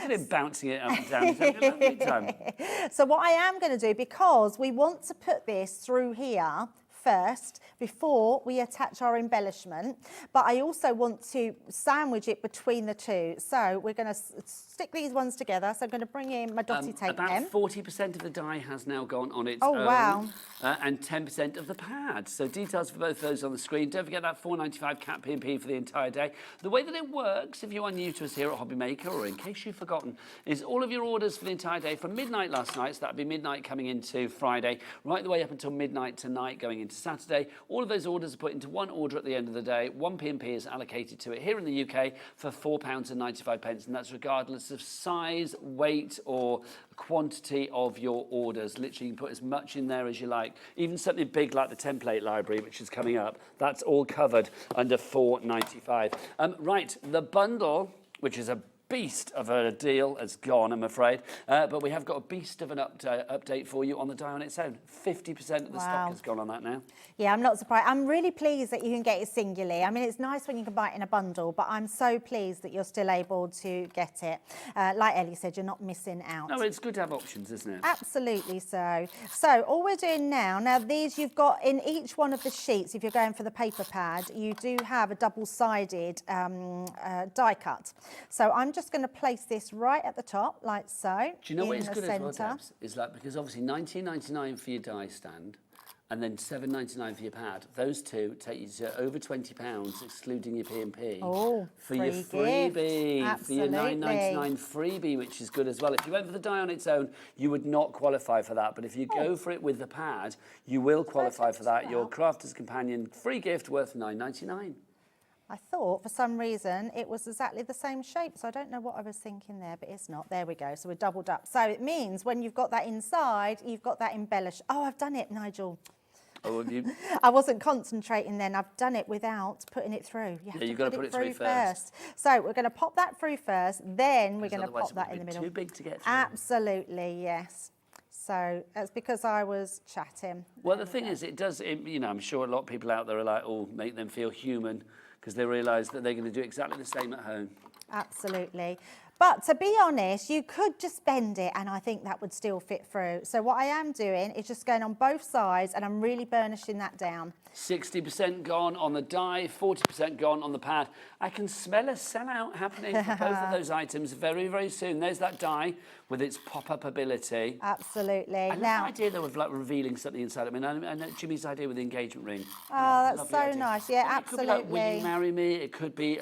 at him bouncing it up and down. He's having a lovely time. So what I am going to do, because we want to put this through here first before we attach our embellishment, but I also want to sandwich it between the 2. So we're going to stick these ones together. So I'm going to bring in my dotty tape about pen. 40% of the die has now gone on its own. Wow. And 10% of the pad. So details for both those on the screen. Don't forget that £4.95 cap P&P for the entire day. The way that it works, if you are new to us here at Hobby Maker, or in case you've forgotten, is all of your orders for the entire day from midnight last night, so that would be midnight coming into Friday, right the way up until midnight tonight going into Saturday. All of those orders are put into one order at the end of the day. 1 P&P is allocated to it here in the UK for £4.95, and that's regardless of size, weight, or quantity of your orders. Literally, you can put as much in there as you like. Even something big like the template library, which is coming up, that's all covered under £4.95. Right, the bundle, which is a beast of a deal, has gone, I'm afraid. But we have got a beast of an update for you on the die on its own. 50% of the stock has gone on that now. Yeah, I'm not surprised. I'm really pleased that you can get it singularly. I mean, it's nice when you can buy it in a bundle, but I'm so pleased that you're still able to get it. Like Ellie said, you're not missing out. No, it's good to have options, isn't it? Absolutely so. So all we're doing now these you've got in each one of the sheets, if you're going for the paper pad, you do have a double-sided die cut. So I'm just going to place this right at the top, like so. Do you know what is good as well, Debs? Is like, because obviously £19.99 for your die stand, and then £7.99 for your pad. Those two take you to over £20, excluding your P&P. Oh, for your freebie, for your £9.99 freebie, which is good as well. If you went for the die on its own, you would not qualify for that. But if you go for it with the pad, you will qualify for that. Your Crafter's Companion free gift worth £9.99. I thought for some reason it was exactly the same shape, so I don't know what I was thinking there, but it's not. There we go. So we're doubled up. So it means when you've got that inside, you've got that embellished. Oh, I've done it, Nigel. Oh, have you? I wasn't concentrating then. I've done it without putting it through. You have you've to got to put it through first. So we're going to pop that through first, then we're going to Otherwise pop that it in the would be middle. too big to get through. Absolutely, yes. So that's because I was chatting. Well, the thing is, it does, you know, I'm sure a lot of people out there are like, oh, make them feel human, because they realise that they're going to do exactly the same at home. Absolutely. But to be honest, you could just bend it and I think that would still fit through. So what I am doing is just going on both sides and I'm really burnishing that down. 60% gone on the die, 40% gone on the pad. I can smell a sellout happening for both of those items very, very soon. There's that die with its pop-up ability. Absolutely. I love the idea, though, of like revealing something inside. I mean, I know Jimmy's idea with the engagement ring. Oh, that's so nice. Yeah, absolutely. It could be like, will you marry me? It could be...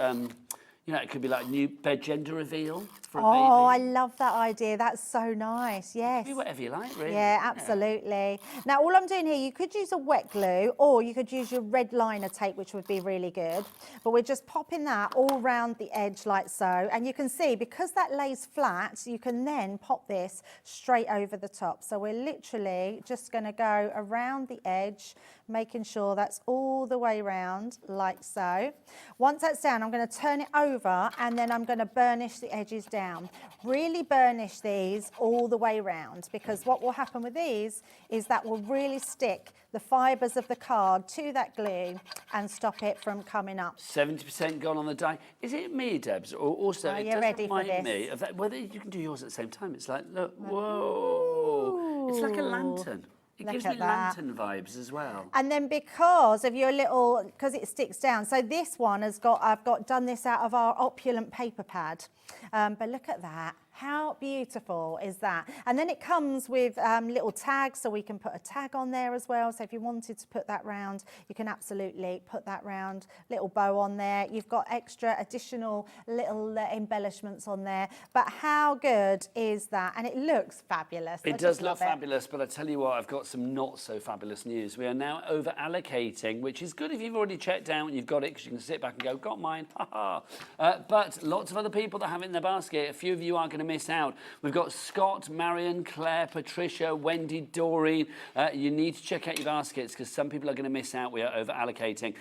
you know, it could be like a new bed gender reveal for a baby. Oh, I love that idea. That's so nice. Yes. It could be whatever you like, really. Yeah, absolutely. Now, all I'm doing here, you could use a wet glue or you could use your red liner tape, which would be really good. But we're just popping that all around the edge like so. And you can see, because that lays flat, you can then pop this straight over the top. So we're literally just going to go around the edge, making sure that's all the way around like so. Once that's down, I'm going to turn it over and then I'm going to burnish the edges down. Really burnish these all the way around, because what will happen with these is that will really stick the fibres of the card to that glue and stop it from coming up. 70% gone on the die. Is it me, Debs? Or also, it does ready for remind this? me of that, whether you can do yours at the same time. It's like, look, whoa. It's like a lantern. It gives me lantern vibes as well. And then because of your little, because it sticks down, so this one has got, I've done this out of our opulent paper pad. But look at that. How beautiful is that? And then it comes with little tags, so we can put a tag on there as well. So if you wanted to put that round, you can absolutely put that round. Little bow on there. You've got extra additional little embellishments on there. But how good is that? And it looks fabulous. It does look fabulous, but I tell you what, I've got some not so fabulous news. We are now over allocating, which is good if you've already checked out and you've got it, because you can sit back and go, got mine, but lots of other people that have it in their basket. A few of you are going to miss out. We've got Scott, Marion, Claire, Patricia, Wendy, Doreen. You need to check out your baskets because some people are going to miss out. We are over allocating.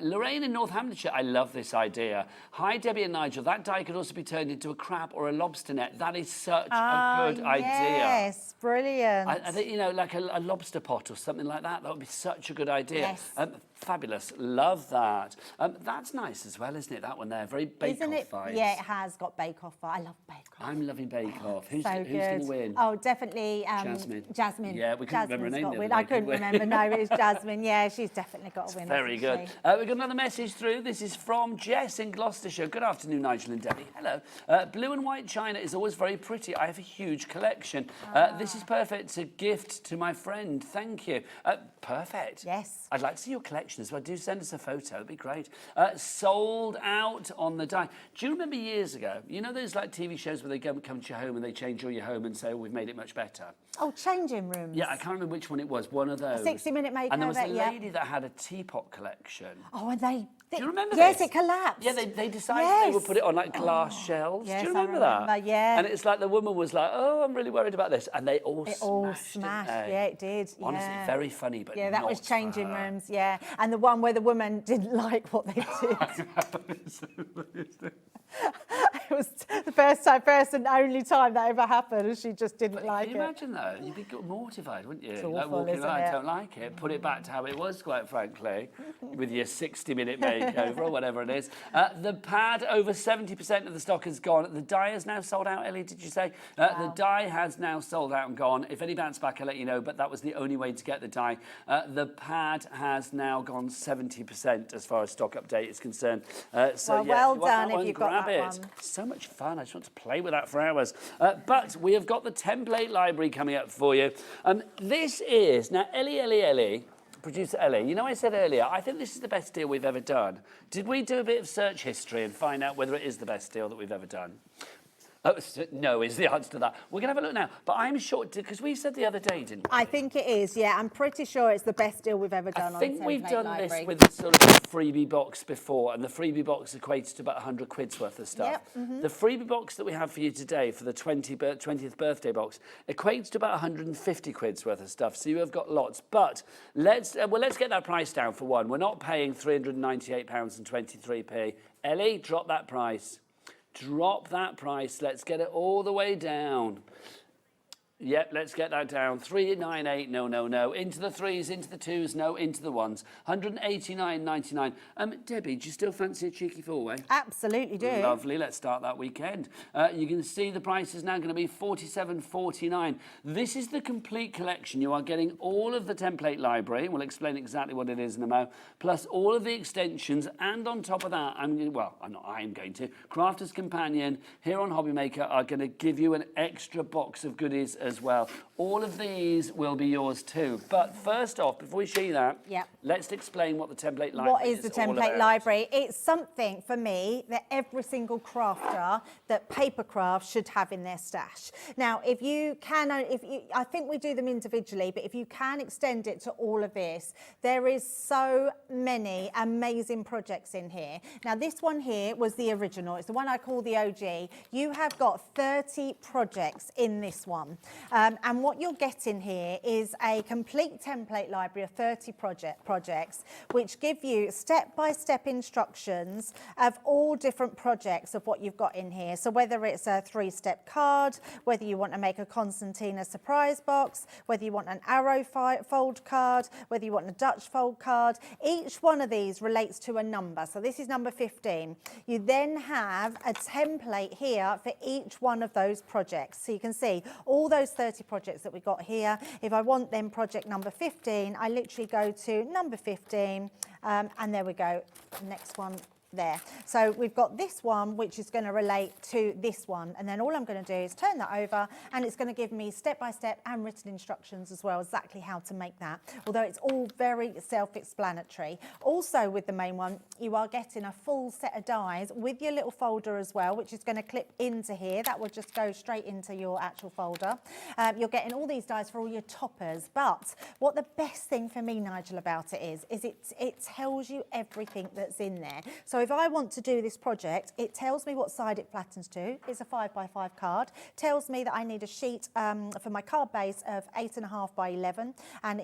Lorraine in Northamptonshire, I love this idea. Hi, Debbie and Nigel. That die could also be turned into a crab or a lobster net. That is such a good idea. Yes, brilliant. I think, you know, like a lobster pot or something like that. That would be such a good idea. Yes. Fabulous. Love that. That's nice as well, isn't it? That one there. Very bake-off vibes. Yeah, it has got bake-off. I love bake-off. I'm loving bake-off. Who's So going good. to win? Oh, definitely Jasmine. Yeah, we couldn't remember her name. got the win. other I day, couldn't could we? remember. No, it was Jasmine. Yeah, she's definitely got a win. Very good. hasn't We've got another message through. This is from Jess in Gloucestershire. Good afternoon, Nigel and Debbie. Hello. Blue and white china is always very pretty. I have a huge collection. This is perfect to gift to my friend. Thank you. Perfect. Yes. I'd like to see your collection as well. Do send us a photo. It'd be great. Sold out on the die. Do you remember years ago? You know those like TV shows where they come to your home and they change all your home and say, oh, we've made it much better? Oh, changing rooms. Yeah, I can't remember which one it was. One of those. 60-minute makeover. And there was a lady that had a teapot collection. Oh, and they... Do you remember Yes, this? it collapsed. Yeah, they decided they would put it on like glass shelves. Yes, Do you remember I remember, that? yeah. And it's like the woman was like, oh, I'm really worried about this. And they all smashed. didn't they? Yeah, it did. Honestly, yeah. very funny, but yeah, that not was changing for her. rooms. Yeah, and the one where the woman didn't like what they did. It was the first and only time that ever happened, and she just didn't like Can you imagine though? You'd be mortified, wouldn't you? It's Like awful, walking isn't around, it? I don't like it. Put it back to how it was, quite frankly, with your 60-minute makeover or whatever it is. The pad, over 70% of the stock is gone. The die is now sold out, Ellie, did you say? The die has now sold out and gone. If any bounce back, I'll let you know, but that was the only way to get the die. The pad has now gone 70% as far as stock update is concerned. So, well yeah, done if one, you've got grab that it. one. So much fun. I just want to play with that for hours. But we have got the template library coming up for you. This is, now, Ellie, producer Ellie, you know I said earlier, I think this is the best deal we've ever done. Did we do a bit of search history and find out whether it is the best deal that we've ever done? Oh, no is the answer to that. We're going to have a look now. But I'm sure, because we said the other day, didn't we? I think it is, yeah. I'm pretty sure it's the best deal we've ever done on I think we've Template done Library. this with sort of a freebie box before, and the freebie box equates to about 100 quid's worth of stuff. Yep, The freebie box that we have for you today, for the 20th birthday box, equates to about 150 quid's worth of stuff, so you have got lots. But let's get that price down for one. We're not paying £398.23. Ellie, drop that price. Drop that price. Let's get it all the way down. Yep, let's get that down. 398, no. Into the threes, into the twos, no, into the ones. 189.99. Debbie, do you still fancy a cheeky four-way? Absolutely do. Lovely. Let's start that weekend. You can see the price is now going to be $47.49. This is the complete collection. You are getting all of the template library. We'll explain exactly what it is in a mo. Plus all of the extensions, and on top of that, I'm going to. Crafter's Companion here on Hobby Maker are going to give you an extra box of goodies as well. All of these will be yours too. But first off, before we show you that, let's explain what the template library is. What is the template library? It's something for me that every single crafter that paper crafts should have in their stash. Now, I think we do them individually, but if you can extend it to all of this, there is so many amazing projects in here. Now, this one here was the original. It's the one I call the OG. You have got 30 projects in this one. And what you're getting here is a complete template library of 30 projects, which give you step-by-step instructions of all different projects of what you've got in here. So whether it's a 3-step card, whether you want to make a concertina surprise box, whether you want an arrow fold card, whether you want a Dutch fold card, each one of these relates to a number. So this is number 15. You then have a template here for each one of those projects. So you can see all those 30 projects that we got here. If I want then project number 15, I literally go to number 15, and there we go. Next one there. So we've got this one, which is going to relate to this one. And then all I'm going to do is turn that over, and it's going to give me step-by-step and written instructions as well, exactly how to make that. Although it's all very self-explanatory. Also with the main one, you are getting a full set of dies with your little folder as well, which is going to clip into here. That will just go straight into your actual folder. You're getting all these dies for all your toppers. But what the best thing for me, Nigel, about it is it tells you everything that's in there. So if I want to do this project, it tells me what side it flattens to. It's a 5x5 card. Tells me that I need a sheet for my card base of 8.5 by 11, and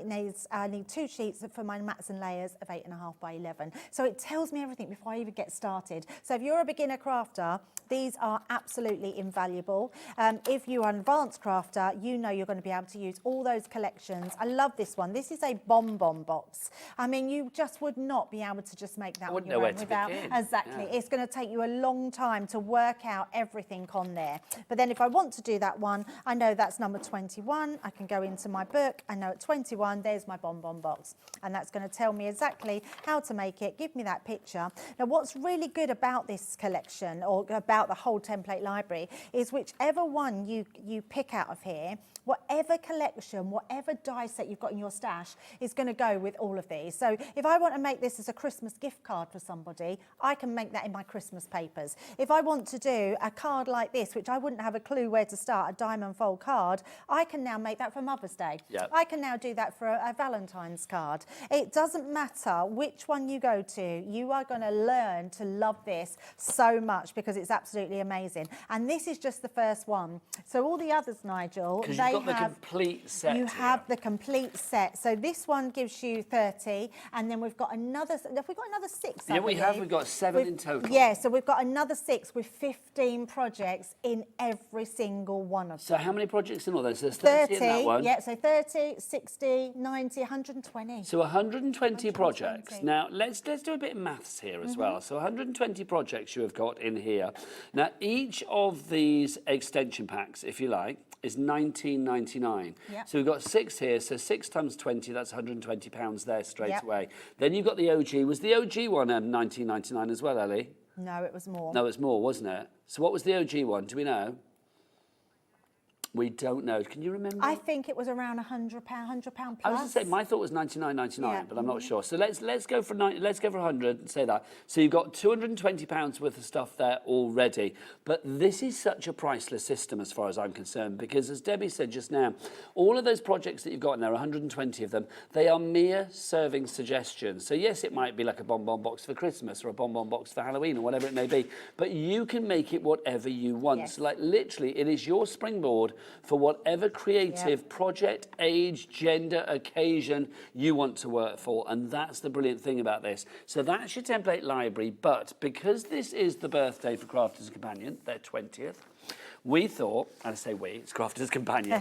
I need 2 sheets for my mats and layers of 8.5 by 11. So it tells me everything before I even get started. So if you're a beginner crafter, these are absolutely invaluable. If you're an advanced crafter, you know you're going to be able to use all those collections. I love this one. This is a bonbon box. I mean, you just would not be able to just make that on your own without. Exactly. Yeah. It's going to take you a long time to work out everything on there. But then if I want to do that one, I know that's number 21. I can go into my book. I know at 21, there's my bonbon box. And that's going to tell me exactly how to make it, give me that picture. Now, what's really good about this collection, or about the whole template library, is whichever one you pick out of here, whatever collection, whatever die set you've got in your stash is going to go with all of these. So if I want to make this as a Christmas gift card for somebody, I can make that in my Christmas papers. If I want to do a card like this, which I wouldn't have a clue where to start, a diamond fold card, I can now make that for Mother's Day. Yep. I can now do that for a Valentine's card. It doesn't matter which one you go to, you are going to learn to love this so much because it's absolutely amazing. And this is just the first one. So all the others, Nigel, they got the complete set. You have the complete set. So this one gives you 30, and then we've got another. Have we got another 6? Yeah, we have. We've got 7 in total. Yeah, so we've got another 6 with 15 projects in every single one of them. So how many projects in all those? There's 30 in that one. Yeah, so 30, 60, 90, 120. So 120 projects. Now let's do a bit of maths here as well. So 120 projects you have got in here. Now each of these extension packs, if you like, is £19.99. Yep. So we've got 6 here, so 6 times 20, that's £120 there straight away. Then you've got the OG. Was the OG one £19.99 as well, Ellie? No, it was more. No, it was more, wasn't it? So what was the OG one? Do we know? We don't know. Can you remember? I think it was around £100, £100 plus. I was going to say, my thought was 99.99, Yeah. but I'm not sure. So let's go for 100 and say that. So you've got £220 worth of stuff there already. But this is such a priceless system as far as I'm concerned, because as Debbie said just now, all of those projects that you've got in there, 120 of them, they are mere serving suggestions. So yes, it might be like a bonbon box for Christmas or a bonbon box for Halloween or whatever it may be, but you can make it whatever you want. Yes. So like literally, it is your springboard for whatever creative project, age, gender, occasion you want to work for. And that's the brilliant thing about this. So that's your template library, but because this is the birthday for Crafters Companion, their 20th, we thought, and I say we, it's Crafters Companion,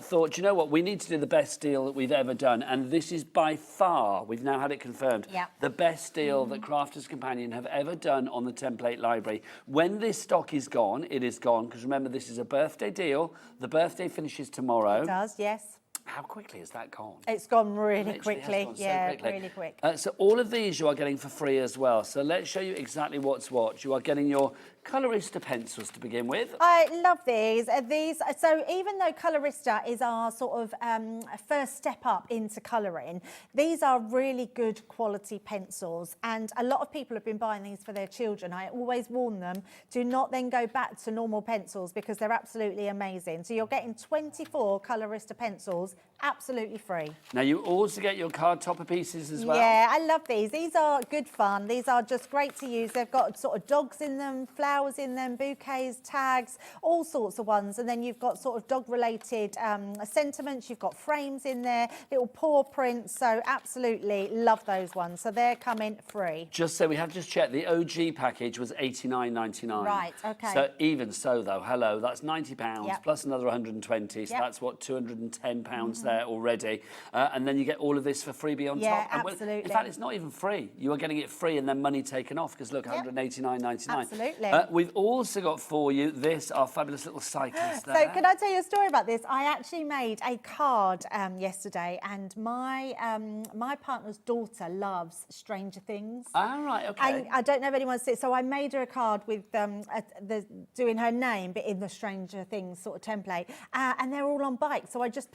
thought, you know what, we need to do the best deal that we've ever done. And this is by far, we've now had it confirmed, the best deal that Crafters Companion have ever done on the template library. When this stock is gone, it is gone, because remember, this is a birthday deal. The birthday finishes tomorrow. It does, yes. How quickly has that gone? It's gone really Literally quickly. has gone so Yeah, quickly. really quick. So all of these you are getting for free as well. So let's show you exactly what's what. You are getting your Colorista pencils to begin with. I love these. So even though Colorista is our sort of first step up into colouring, these are really good quality pencils, and a lot of people have been buying these for their children. I always warn them, do not then go back to normal pencils because they're absolutely amazing. So you're getting 24 Colorista pencils absolutely free. Now you also get your card topper pieces as well. Yeah, I love these. These are good fun. These are just great to use. They've got sort of dogs in them, flowers in them, bouquets, tags, all sorts of ones. And then you've got sort of dog-related sentiments. You've got frames in there, little paw prints. So absolutely love those ones. So they're coming free. Just so we have just checked, the OG package was £89.99. Right, okay. So even so though, hello, that's £90 Yep. plus another 120. So Yep. that's what, £210 there already. And then you get all of this for freebie on top. And absolutely. in fact, it's not even free. You are getting it free and then money taken off because look, £189.99. Absolutely. We've also got for you this, our fabulous little cyclist there. So can I tell you a story about this? I actually made a card yesterday, and my my partner's daughter loves Stranger Things. Ah, right, okay. And I don't know if anyone's seen it, so I made her a card with doing her name, but in the Stranger Things sort of template. And they're all on bikes, so I just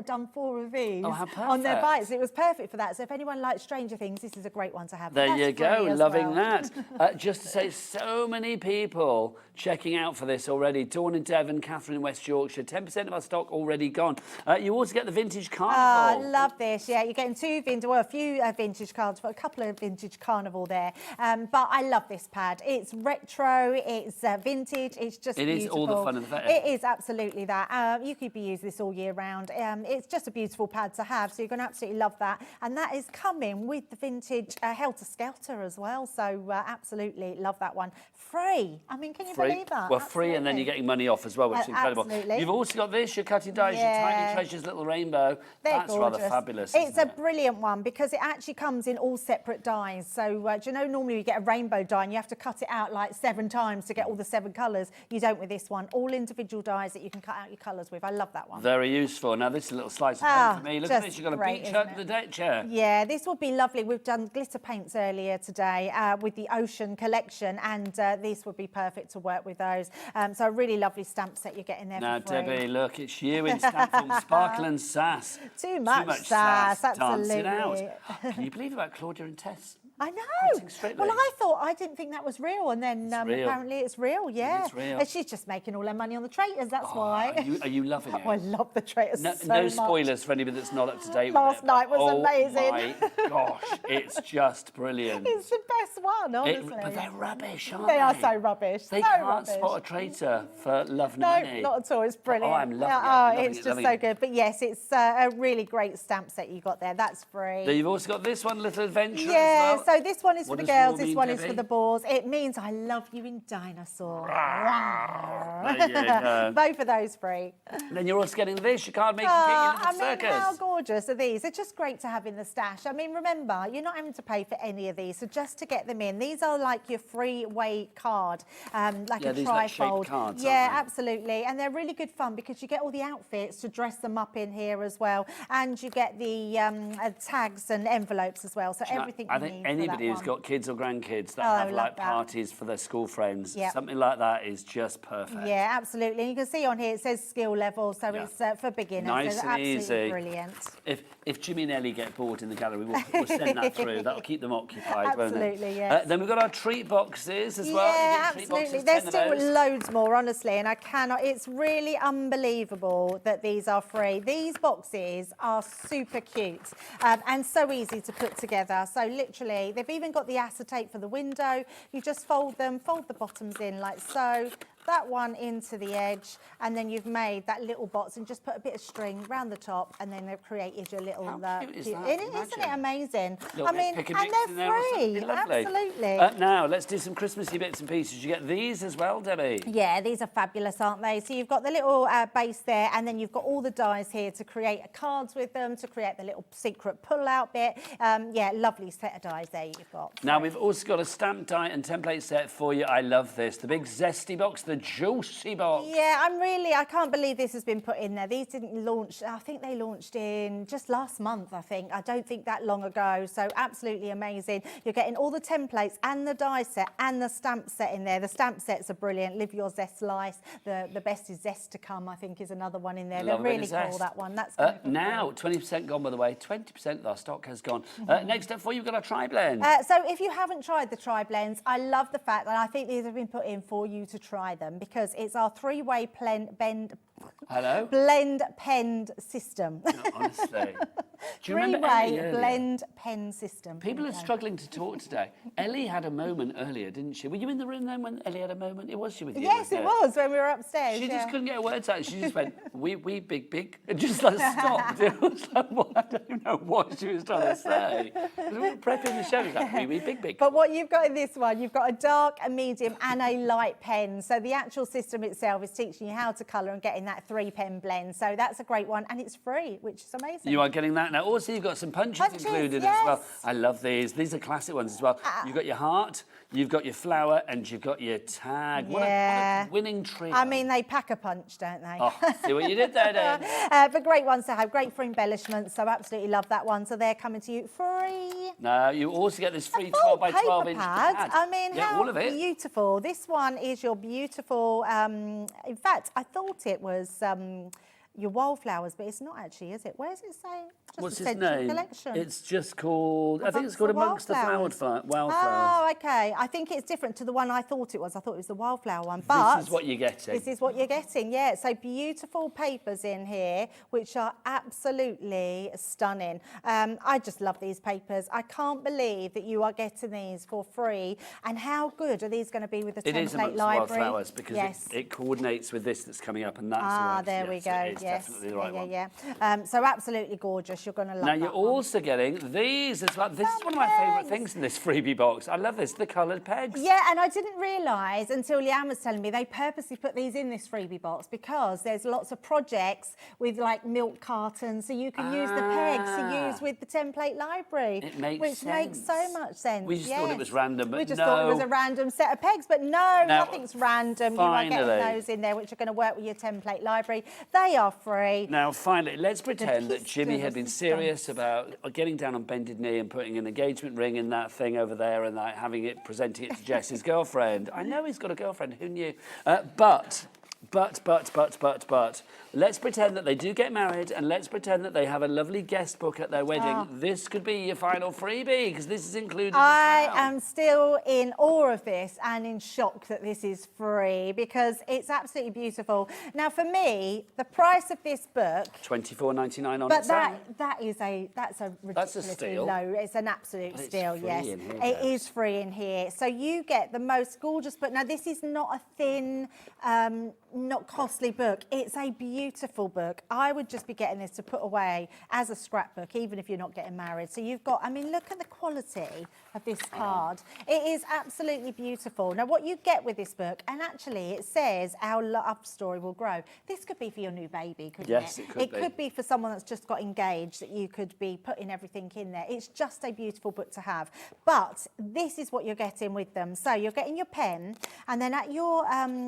done four of these on their bikes. It was perfect for that. So if anyone likes Stranger Things, this is a great one to have. There you go, loving well. that. Just to say, so many people checking out for this already. Dawn in Devon, Catherine in West Yorkshire, 10% of our stock already gone. You also get the vintage carnival. I love this. Yeah, you're getting a few vintage cards, but a couple of vintage carnival there. But I love this pad. It's retro, it's vintage, it's just It beautiful. is all the fun of the fair. It is absolutely that. You could be using this all year round. It's just a beautiful pad to have, so you're going to absolutely love that. And that is coming with the vintage Helter Skelter as well, so absolutely love that one. Free. I mean, can you believe that? Well, free, and then you're getting money off as well, which is incredible. Absolutely. You've also got this, your cutting dies, your Tiny Treasures little rainbow. They're That's rather gorgeous. fabulous. It's a brilliant one because it actually comes in all separate dies. So, do you know, normally you get a rainbow die and you have to cut it out like 7 times to get all the 7 colours. You don't with this one. All individual dies that you can cut out your colours with. I love that one. Very useful. Now, this is a little slice of pen for me. Look at this, you've got a beach under the deck chair. Yeah, this will be lovely. We've done glitter paints earlier today with the Ocean collection, and this would be perfect to work with those. So a really lovely stamp set you're getting there Now, for free. Debbie, look, it's you in stamp form, sparkle and sass. Too much sass, absolutely. Dance it out. Can you believe about Claudia and Tess? I know. Well, I didn't think that was real, and then real. apparently it's real. Yeah, It is real. And she's just making all her money on the traitors. That's why. Are you loving it? Oh, I love the traitors so No much. spoilers for anybody that's not up to date Last with it. night was amazing. Oh my gosh, it's just brilliant. It's the best one, honestly. But they're rubbish, aren't They they? are so rubbish. They so can't rubbish. spot a traitor for love and No, money. not at all. It's brilliant. Oh, I'm loving it. Oh, Loving it's it, just loving so it. good. But yes, it's a really great stamp set you got there. That's free. Then you've also got this one, Little Adventure Yeah, as well. so this one is What for the does girls, raw this mean, one is for Debbie? the boys. It means I love you in dinosaur. There you go. Both of those free. Then you're also getting this, your card making kit, your I little mean, circus. how gorgeous are these? They're just great to have in the stash. I mean, remember, you're not having to pay for any of these, so just to get them in. These are like your freeway card, like Yeah, a these like shaped trifold. cards, Yeah, aren't they? absolutely. And they're really good fun because you get all the outfits to dress them up in here as well. And you get the tags and envelopes as well, so You know, everything I you think need. anybody who's one. got kids or grandkids that Oh, have love like that. parties for their school friends, Yep. something like that is just perfect. Yeah, absolutely. And you can see on here it says skill level, so Yeah. it's for beginners. Nice so and absolutely easy. brilliant. If Jimmy and Ellie get bored in the gallery, we'll send that through. That'll keep them occupied, won't it? Absolutely, yes. Then we've got our treat boxes as well. Yeah, You do treat absolutely. boxes, There's 10 of still those. loads more, honestly, and I cannot. It's really unbelievable that these are free. These boxes are super cute and so easy to put together. So literally, they've even got the acetate for the window. You just fold them, fold the bottoms in like so. That one into the edge, and then you've made that little box and just put a bit of string around the top, and then they've created your little. How cute is that? Isn't it amazing? Little I bit mean, pick and and mix in there or they're free. something. Lovely. Absolutely. Now let's do some Christmassy bits and pieces. You get these as well, Debbie. Yeah, these are fabulous, aren't they? So you've got the little base there, and then you've got all the dies here to create cards with them, to create the little secret pull-out bit. Yeah, lovely set of dies there you've got. Now we've also got a stamp die and template set for you. I love this. The big zesty box, the juicy box. Yeah, I can't believe this has been put in there. These didn't launch, I think they launched in just last month, I think. I don't think that long ago. So absolutely amazing. You're getting all the templates and the die set and the stamp set in there. The stamp sets are brilliant. Live your zest life. The best is zest to come, I think, is another one in there. Love They're a bit really of cool, zest. that one. That's now 20% gone, by the way. 20% of our stock has gone. Next up for you, we've got our tri-blend. So if you haven't tried the tri-blends, I love the fact that I think these have been put in for you to try them, because it's our three-way blend penned system. No, honestly. Do you remember Ellie Three-way earlier? blend pen system. People are struggling to talk today. Ellie had a moment earlier, didn't she? Were you in the room then when Ellie had a moment? It was she with you? Yes, it was when we were upstairs. She yeah. just couldn't get her words out. She just went, we big, and just like stopped. It was like, well, I don't know what she was trying to say. We were prepping the show. It was like, we big. But what you've got in this one, you've got a dark, a medium, and a light pen. So the actual system itself is teaching you how to colour and getting that 3-pen blend. So that's a great one, and it's free, which is amazing. You are getting that now. Also, you've got some punches included as well. I love these. These are classic ones as well. You've got your heart, you've got your flower, and you've got your tag. What a winning trio. I mean, they pack a punch, don't they? Oh, see what you did there, then. But great ones to have, great for embellishments. So absolutely love that one. So they're coming to you free. Now, you also get this free 12 by 12 inch pad. I mean, how all of it. beautiful. This one is your beautiful, in fact, I thought it was your wildflowers, but it's not actually, is it? Where does it say? Just What's his Essential name? Collection. It's just called, I think it's called Amongst the Wildflowers. Oh, okay. I think it's different to the one I thought it was. I thought it was the wildflower one. But This is what you're getting. This is what you're getting, yeah. So beautiful papers in here, which are absolutely stunning. I just love these papers. I can't believe that you are getting these for free. And how good are these going to be with the It is template Amongst library? the Wildflowers because it coordinates with this that's coming up, and that's the one. There we go. It's Yes, definitely the right one. So absolutely gorgeous. You're going to love Now that you're one. also getting these as well. This is one of my favourite things in this freebie box. I love this, the coloured pegs. Yeah, and I didn't realise until Leanne was telling me they purposely put these in this freebie box because there's lots of projects with like milk cartons, so you can use the pegs to use with the template library. It makes which makes so much sense. We just thought it was random, but we just thought it was a random set of pegs, but no, Now, nothing's random. finally. You are getting those in there, which are going to work with your template library. They are free. Now, finally, let's pretend that Jimmy had been serious about getting down on bended knee and putting an engagement ring in that thing over there and like, having it, presenting it to Jess's girlfriend. I know he's got a girlfriend, who knew? But, let's pretend that they do get married, and let's pretend that they have a lovely guest book at their wedding. This could be your final freebie, because this is included I as well. am still in awe of this and in shock that this is free, because it's absolutely beautiful. Now, for me, the price of this book, $24.99 on but its own. that's a ridiculously That's a steal. low. It's an absolute But it's steal. free Yes, in here, it Des. is free in here. So you get the most gorgeous book. Now, this is not a thin, not costly book. It's a beautiful book. I would just be getting this to put away as a scrapbook, even if you're not getting married. So you've got, I mean, look at the quality of this card. It is absolutely beautiful. Now, what you get with this book, and actually it says our love story will grow. This could be for your new baby, couldn't Yes, it? it could be. It could be for someone that's just got engaged, that you could be putting everything in there. It's just a beautiful book to have. But this is what you're getting with them. So you're getting your pen, and then at your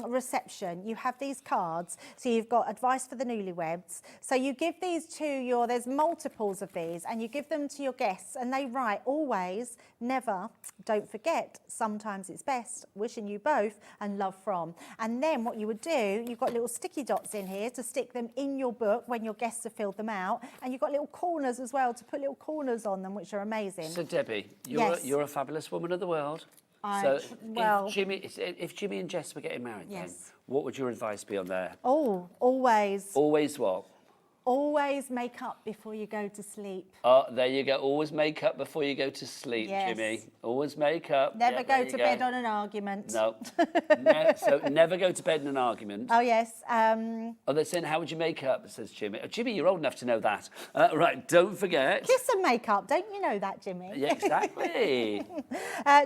reception, you have these cards. So you've got advice for the newlyweds. So you give these to there's multiples of these, and you give them to your guests, and they write always, never However, don't forget, sometimes it's best. Wishing you both and love from. And then what you would do, you've got little sticky dots in here to stick them in your book when your guests have filled them out. And you've got little corners as well to put little corners on them, which are amazing. So Debbie, Yes. you're a fabulous woman of the world. If Jimmy and Jess were getting married, then what would your advice be on there? Oh, always. Always what? Always make up before you go to sleep. Oh, there you go. Always make up before you go to sleep, Yes. Jimmy. Always make up. Never Yeah, go to bed on an argument. No. So never go to bed in an argument. Oh, yes. Oh, they're saying, how would you make up, says Jimmy. Jimmy, you're old enough to know that. Right, don't forget. Kiss and make up. Don't you know that, Jimmy? Yeah, exactly.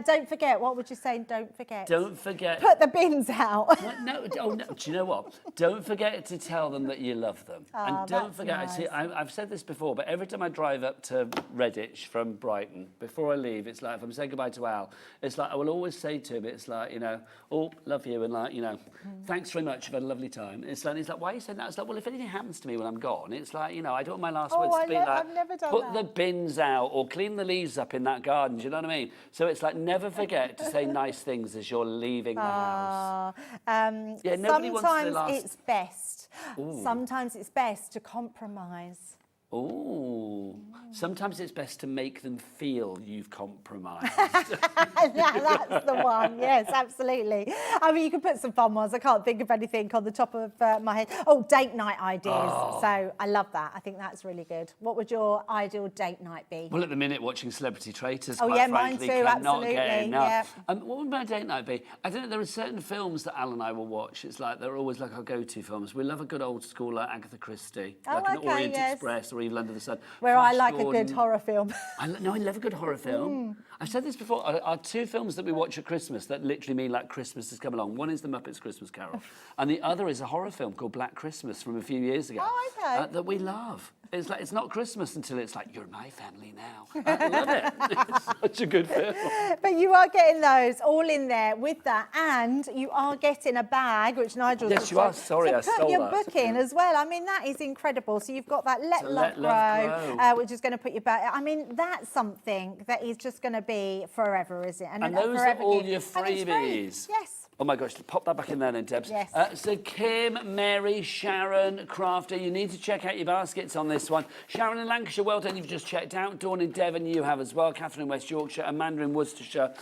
Don't forget. What would you say? Don't forget. Don't forget. Put the bins out. No, do you know what? Don't forget to tell them that you love them. Oh, And don't that's forget, nice. I've said this before, but every time I drive up to Redditch from Brighton, before I leave, it's like, if I'm saying goodbye to Al, it's like, I will always say to him, it's like, you know, oh, love you, and like, you know, thanks very much, you've had a lovely time. It's like, he's like, why are you saying that? It's like, well, if anything happens to me when I'm gone, it's like, you know, I don't want my last words to be like, I've never done put that. the bins out or clean the leaves up in that garden, do you know what I mean? So it's like, never forget to say nice things as you're leaving the house. Yeah, nobody wants their sometimes last... it's best. Ooh. Sometimes it's best to compromise. Oh, sometimes it's best to make them feel you've compromised. That's the one. Yes, absolutely. I mean, you can put some fun ones. I can't think of anything on the top of my head. Oh, date night ideas. Oh. So I love that. I think that's really good. What would your ideal date night be? Well, at the minute, watching Celebrity Traitors, Oh, quite yeah, mine frankly, too, cannot absolutely, get enough. yeah. What would my date night be? I don't know, there are certain films that Al and I will watch. It's like, they're always like our go-to films. We love a good old school like Agatha Christie, like an Orient Express or Evil Under the Sun. Where I Flash like Gordon. a good horror film. I love a good horror film. I've said this before. Our two films that we watch at Christmas that literally mean like Christmas has come along. One is The Muppets Christmas Carol, and the other is a horror film called Black Christmas from a few years ago. Oh, okay. That we love. It's like, it's not Christmas until it's like, you're my family now. I love it. It's such a good film. But you are getting those all in there with that, and you are getting a bag, which Nigel. Yes, you are. Sorry, I put stole your that. book in as well. I mean, that is incredible. So you've got that Let Love Grow, which is going to put your back. I mean, that's something that is just going to be forever, is it? And those are all your And it's free. freebies. Yes. Oh my gosh, pop that back in there then, Debs. Yes. So Kim, Mary, Sharon, Crafter, you need to check out your baskets on this one. Sharon in Lancashire, well done, you've just checked out. Dawn in Devon, you have as well. Catherine in West Yorkshire, Amanda in Worcestershire.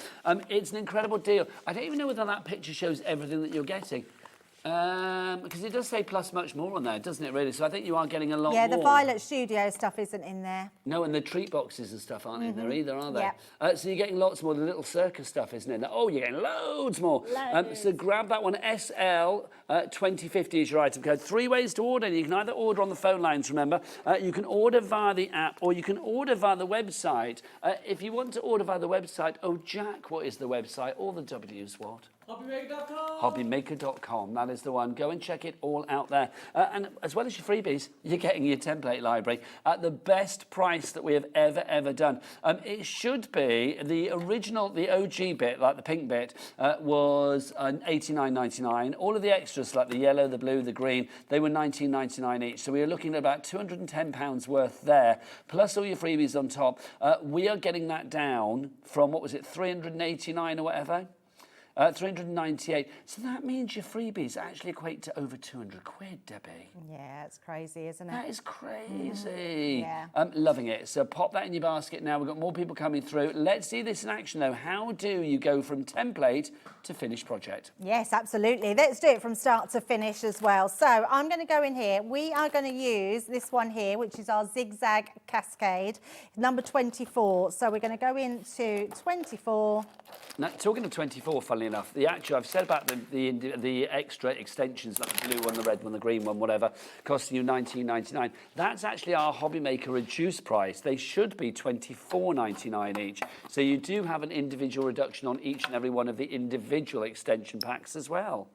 It's an incredible deal. I don't even know whether that picture shows everything that you're getting. Because it does say plus much more on there, doesn't it, really? So I think you are getting a lot more. Yeah, the Violet Studio stuff isn't in there. No, and the treat boxes and stuff aren't in there either, are they? Yeah. So you're getting lots more. The little circus stuff isn't in there. Oh, you're getting loads more. So grab that one. SL 2050 is your item code. 3 ways to order. You can either order on the phone lines, remember. You can order via the app, or you can order via the website. If you want to order via the website, oh, Jack, what is the website? All the W's, what? Hobbymaker.com. Hobbymaker.com, that is the one. Go and check it all out there. And as well as your freebies, you're getting your template library at the best price that we have ever done. It should be the original, the OG bit, like the pink bit, was $89.99. All of the extras, like the yellow, the blue, the green, they were $19.99 each. So we are looking at about £210 worth there, plus all your freebies on top. We are getting that down from, what was it, $389 or whatever? 398. So that means your freebies actually equate to over 200 quid, Debbie. Yeah, it's crazy, isn't it? That is crazy. Yeah. Loving it. So pop that in your basket now. We've got more people coming through. Let's see this in action, though. How do you go from template to finished project? Yes, absolutely. Let's do it from start to finish as well. So I'm going to go in here. We are going to use this one here, which is our zigzag cascade, number 24. So we're going to go into 24. Now, talking of 24, funnily enough, the actual, I've said about the extra extensions, like the blue one, the red one, the green one, whatever, costing you $19.99. That's actually our Hobbymaker reduced price. They should be $24.99 each. So you do have an individual reduction on each and every one of the individual extension packs as well.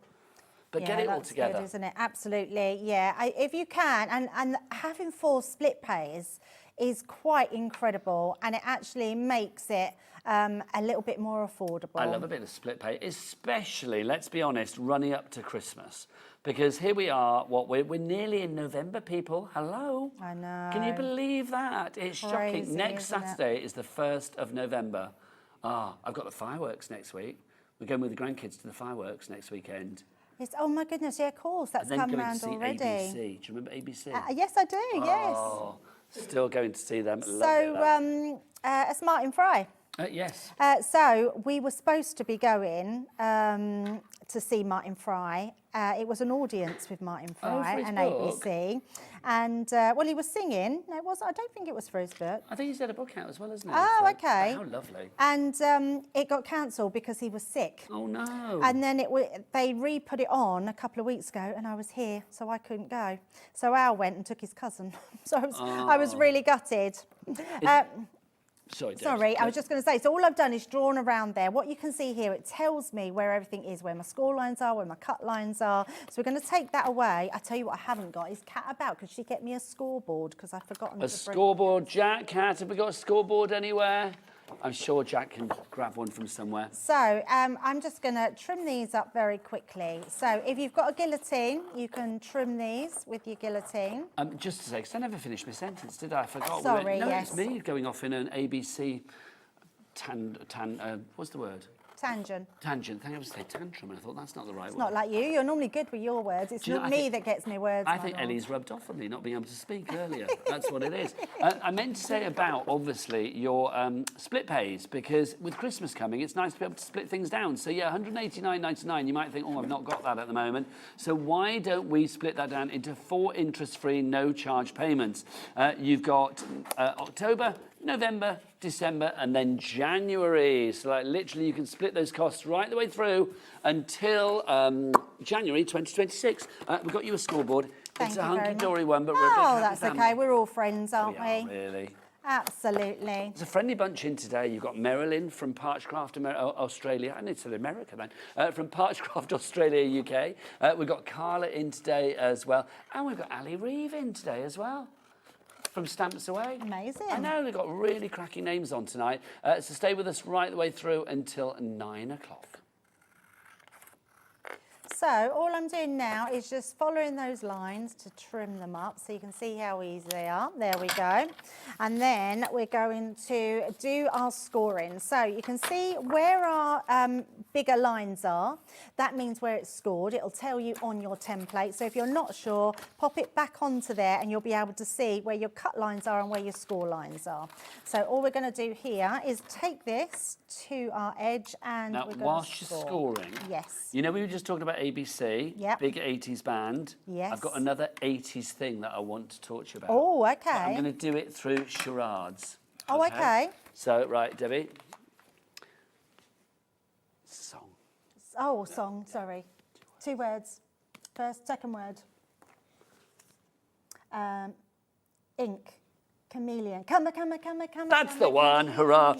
But Yeah, get it all that's together. good, isn't it? Absolutely, yeah. If you can, and having 4 split pays is quite incredible, and it actually makes it a little bit more affordable. I love a bit of split pay, especially, let's be honest, running up to Christmas. Because here we are, we're nearly in November, people. Hello. I know. Can you believe that? It's Crazy, shocking. Next isn't it? Saturday is the 1st of November. I've got the fireworks next week. We're going with the grandkids to the fireworks next weekend. Oh my goodness, yeah, of course, that's come round already. ABC. Do you remember ABC? Yes, I do, yes. Oh, still going to see them. So, it's Martin Fry. Yes. So we were supposed to be going to see Martin Fry. It was an audience with Martin Fry and ABC. And, well, he was singing. No, it wasn't. I don't think it was for his book. I think he's had a book out as well, hasn't he? Oh, okay. How lovely. And it got cancelled because he was sick. Oh, no. And then they re-put it on a couple of weeks ago and I was here, so I couldn't go. So Al went and took his cousin. So I was really gutted. Sorry, I was just going to say, so all I've done is drawn around there. What you can see here, it tells me where everything is, where my score lines are, where my cut lines are. So we're going to take that away. I tell you what I haven't got is Kat about. Could she get me a scoreboard? Because I've forgotten a scoreboard. Jack, Kat, have we got a scoreboard anywhere? I'm sure Jack can grab one from somewhere. So I'm just going to trim these up very quickly. So if you've got a guillotine, you can trim these with your guillotine. Just to say, because I never finished my sentence, did I? I forgot. Sorry, no, yes. It's me going off in an ABC what's the word? Tangent. Tangent. I was going to say tantrum, and I thought that's not the right word. It's not like you. You're normally good with your words. It's not me that gets me words. I think Ellie's rubbed off on me not being able to speak earlier. That's what it is. I meant to say about, obviously, your split pays, because with Christmas coming, it's nice to be able to split things down. So, yeah, £189.99, you might think, oh, I've not got that at the moment. So why don't we split that down into 4 interest-free, no-charge payments? You've got October, November, December, and then January. So, like, literally, you can split those costs right the way through until January 2026. We've got you a scoreboard. It's a hunky-dory one, but we're a big happy that's family. okay. We're all friends, aren't we? Are, really. Absolutely. There's a friendly bunch in today. You've got Meryl in from Parchcraft Australia. I need to say America then. From Parchcraft Australia UK. We've got Carla in today as well. And we've got Ali Reeve in today as well. From Stamps Away. Amazing. I know, they've got really cracking names on tonight. So stay with us right the way through until 9 o'clock. So all I'm doing now is just following those lines to trim them up so you can see how easy they are. There we go. And then we're going to do our scoring. So you can see where our bigger lines are. That means where it's scored. It'll tell you on your template. So if you're not sure, pop it back onto there and you'll be able to see where your cut lines are and where your score lines are. So all we're going to do here is take this to our edge and now, we're going whilst to you're scoring, yes. You know we were just talking about ABC, big 80s band. Yes. I've got another 80s thing that I want to talk to you about. Oh, okay. But I'm going to do it through charades. Oh, okay. So, right, Debbie. Song. Oh, song, sorry. 2 words. Second word. Ink. Chameleon. Come. That's the one, hurrah.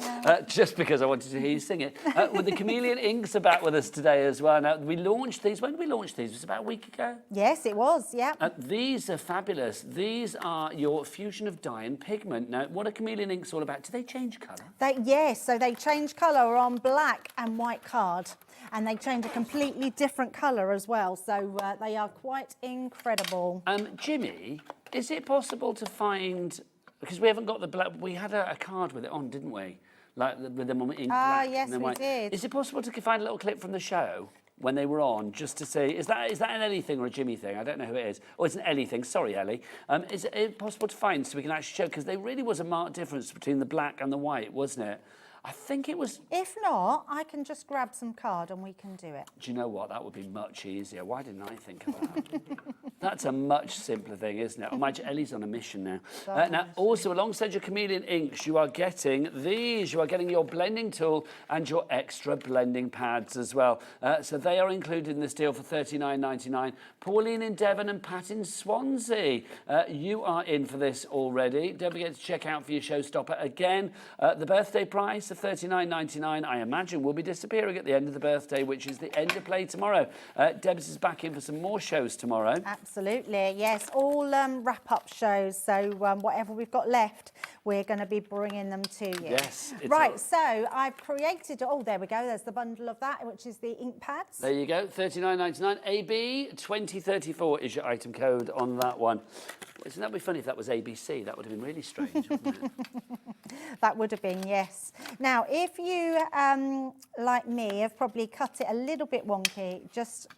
Just because I wanted to hear you sing it. With the chameleon inks are back with us today as well. Now, we launched these. When did we launch these? It was about a week ago? Yes, it was, yeah. These are fabulous. These are your fusion of dye and pigment. Now, what are chameleon inks all about? Do they change colour? Yes, so they change colour on black and white card. And they change a completely different colour as well. So they are quite incredible. Jimmy, is it possible to find... Because we haven't got the black... We had a card with it on, didn't we? Like, with them in black. Yes, and then we did. Is it possible to find a little clip from the show when they were on, just to see... Is that an Ellie thing or a Jimmy thing? I don't know who it is. Oh, it's an Ellie thing. Sorry, Ellie. Is it possible to find so we can actually show... Because there really was a marked difference between the black and the white, wasn't it? I think it was... If not, I can just grab some card and we can do it. Do you know what? That would be much easier. Why didn't I think of that? That's a much simpler thing, isn't it? Imagine Ellie's on a mission now. Now, also, alongside your chameleon inks, you are getting these. You are getting your blending tool and your extra blending pads as well. So they are included in this deal for $39.99. Pauline in Devon and Pat in Swansea. You are in for this already. Don't forget to check out for your showstopper. Again, the birthday price of $39.99, I imagine, will be disappearing at the end of the birthday, which is the end of play tomorrow. Debs is back in for some more shows tomorrow. Absolutely, yes. All wrap-up shows, so whatever we've got left, we're going to be bringing them to you. Yes. Right, so I've created... Oh, there we go. There's the bundle of that, which is the ink pads. There you go, $39.99. AB 2034 is your item code on that one. Wouldn't that be funny if that was ABC? That would have been really strange, wouldn't it? That would have been, yes. Now, if you, like me, have probably cut it a little bit wonky, just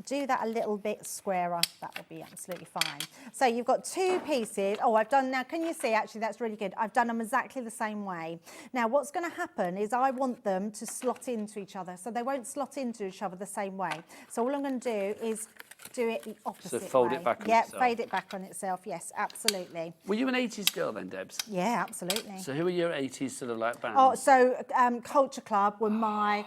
do that a little bit squarer. That will be absolutely fine. So you've got 2 pieces. Oh, I've done, now can you see, actually that's really good. I've done them exactly the same way. Now what's going to happen is I want them to slot into each other. So they won't slot into each other the same way. So all I'm going to do is do it the opposite way. So fold it back on itself. Yeah, fade it back on itself. Yes, absolutely. Were you an 80s girl then, Debs? Yeah, absolutely. So who were your 80s sort of like bands? Oh, so Culture Club were my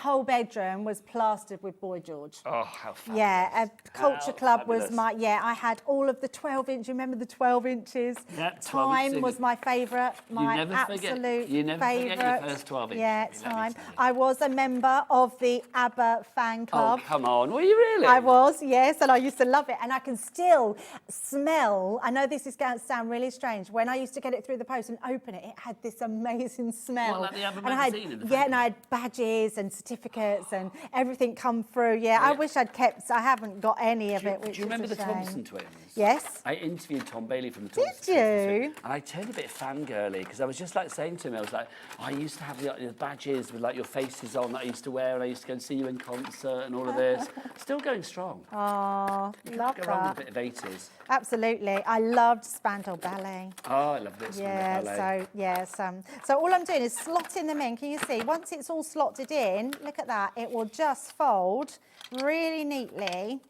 whole bedroom was plastered with Boy George. Oh, how fabulous. Yeah, Culture Club was fabulous. my, yeah, I had all of the 12-inch, remember the 12 inches? Yeah, 12 Time inch. was my favourite, my never absolute forget, you never favourite. forget your first 12 inch. Yeah, Time. I was a member of the ABBA fan club. Oh, come on, were you really? I was, yes, and I used to love it. And I can still smell, I know this is going to sound really strange, when I used to get it through the post and open it, it had this amazing smell. What, like the ABBA And I had, magazine in the yeah, and I had badges and certificates and everything come through. Yeah, I wish I'd kept, I haven't got any of it, which Do you remember is a the shame. Thompson twins? Yes. I interviewed Tom Bailey from the Thompson twins. Did you? And I turned a bit fangirly because I was just like saying to him, I was like, oh, I used to have the badges with like your faces on that I used to wear, and I used to go and see you in concert and all of this. Still going strong. Oh, love Go wrong that. with a bit of 80s. Absolutely. I loved Spandau Ballet. Oh, I love this. Yeah, ballet. so yes, so all I'm doing is slotting them in. Can you see? Once it's all slotted in, look at that. It will just fold really neatly.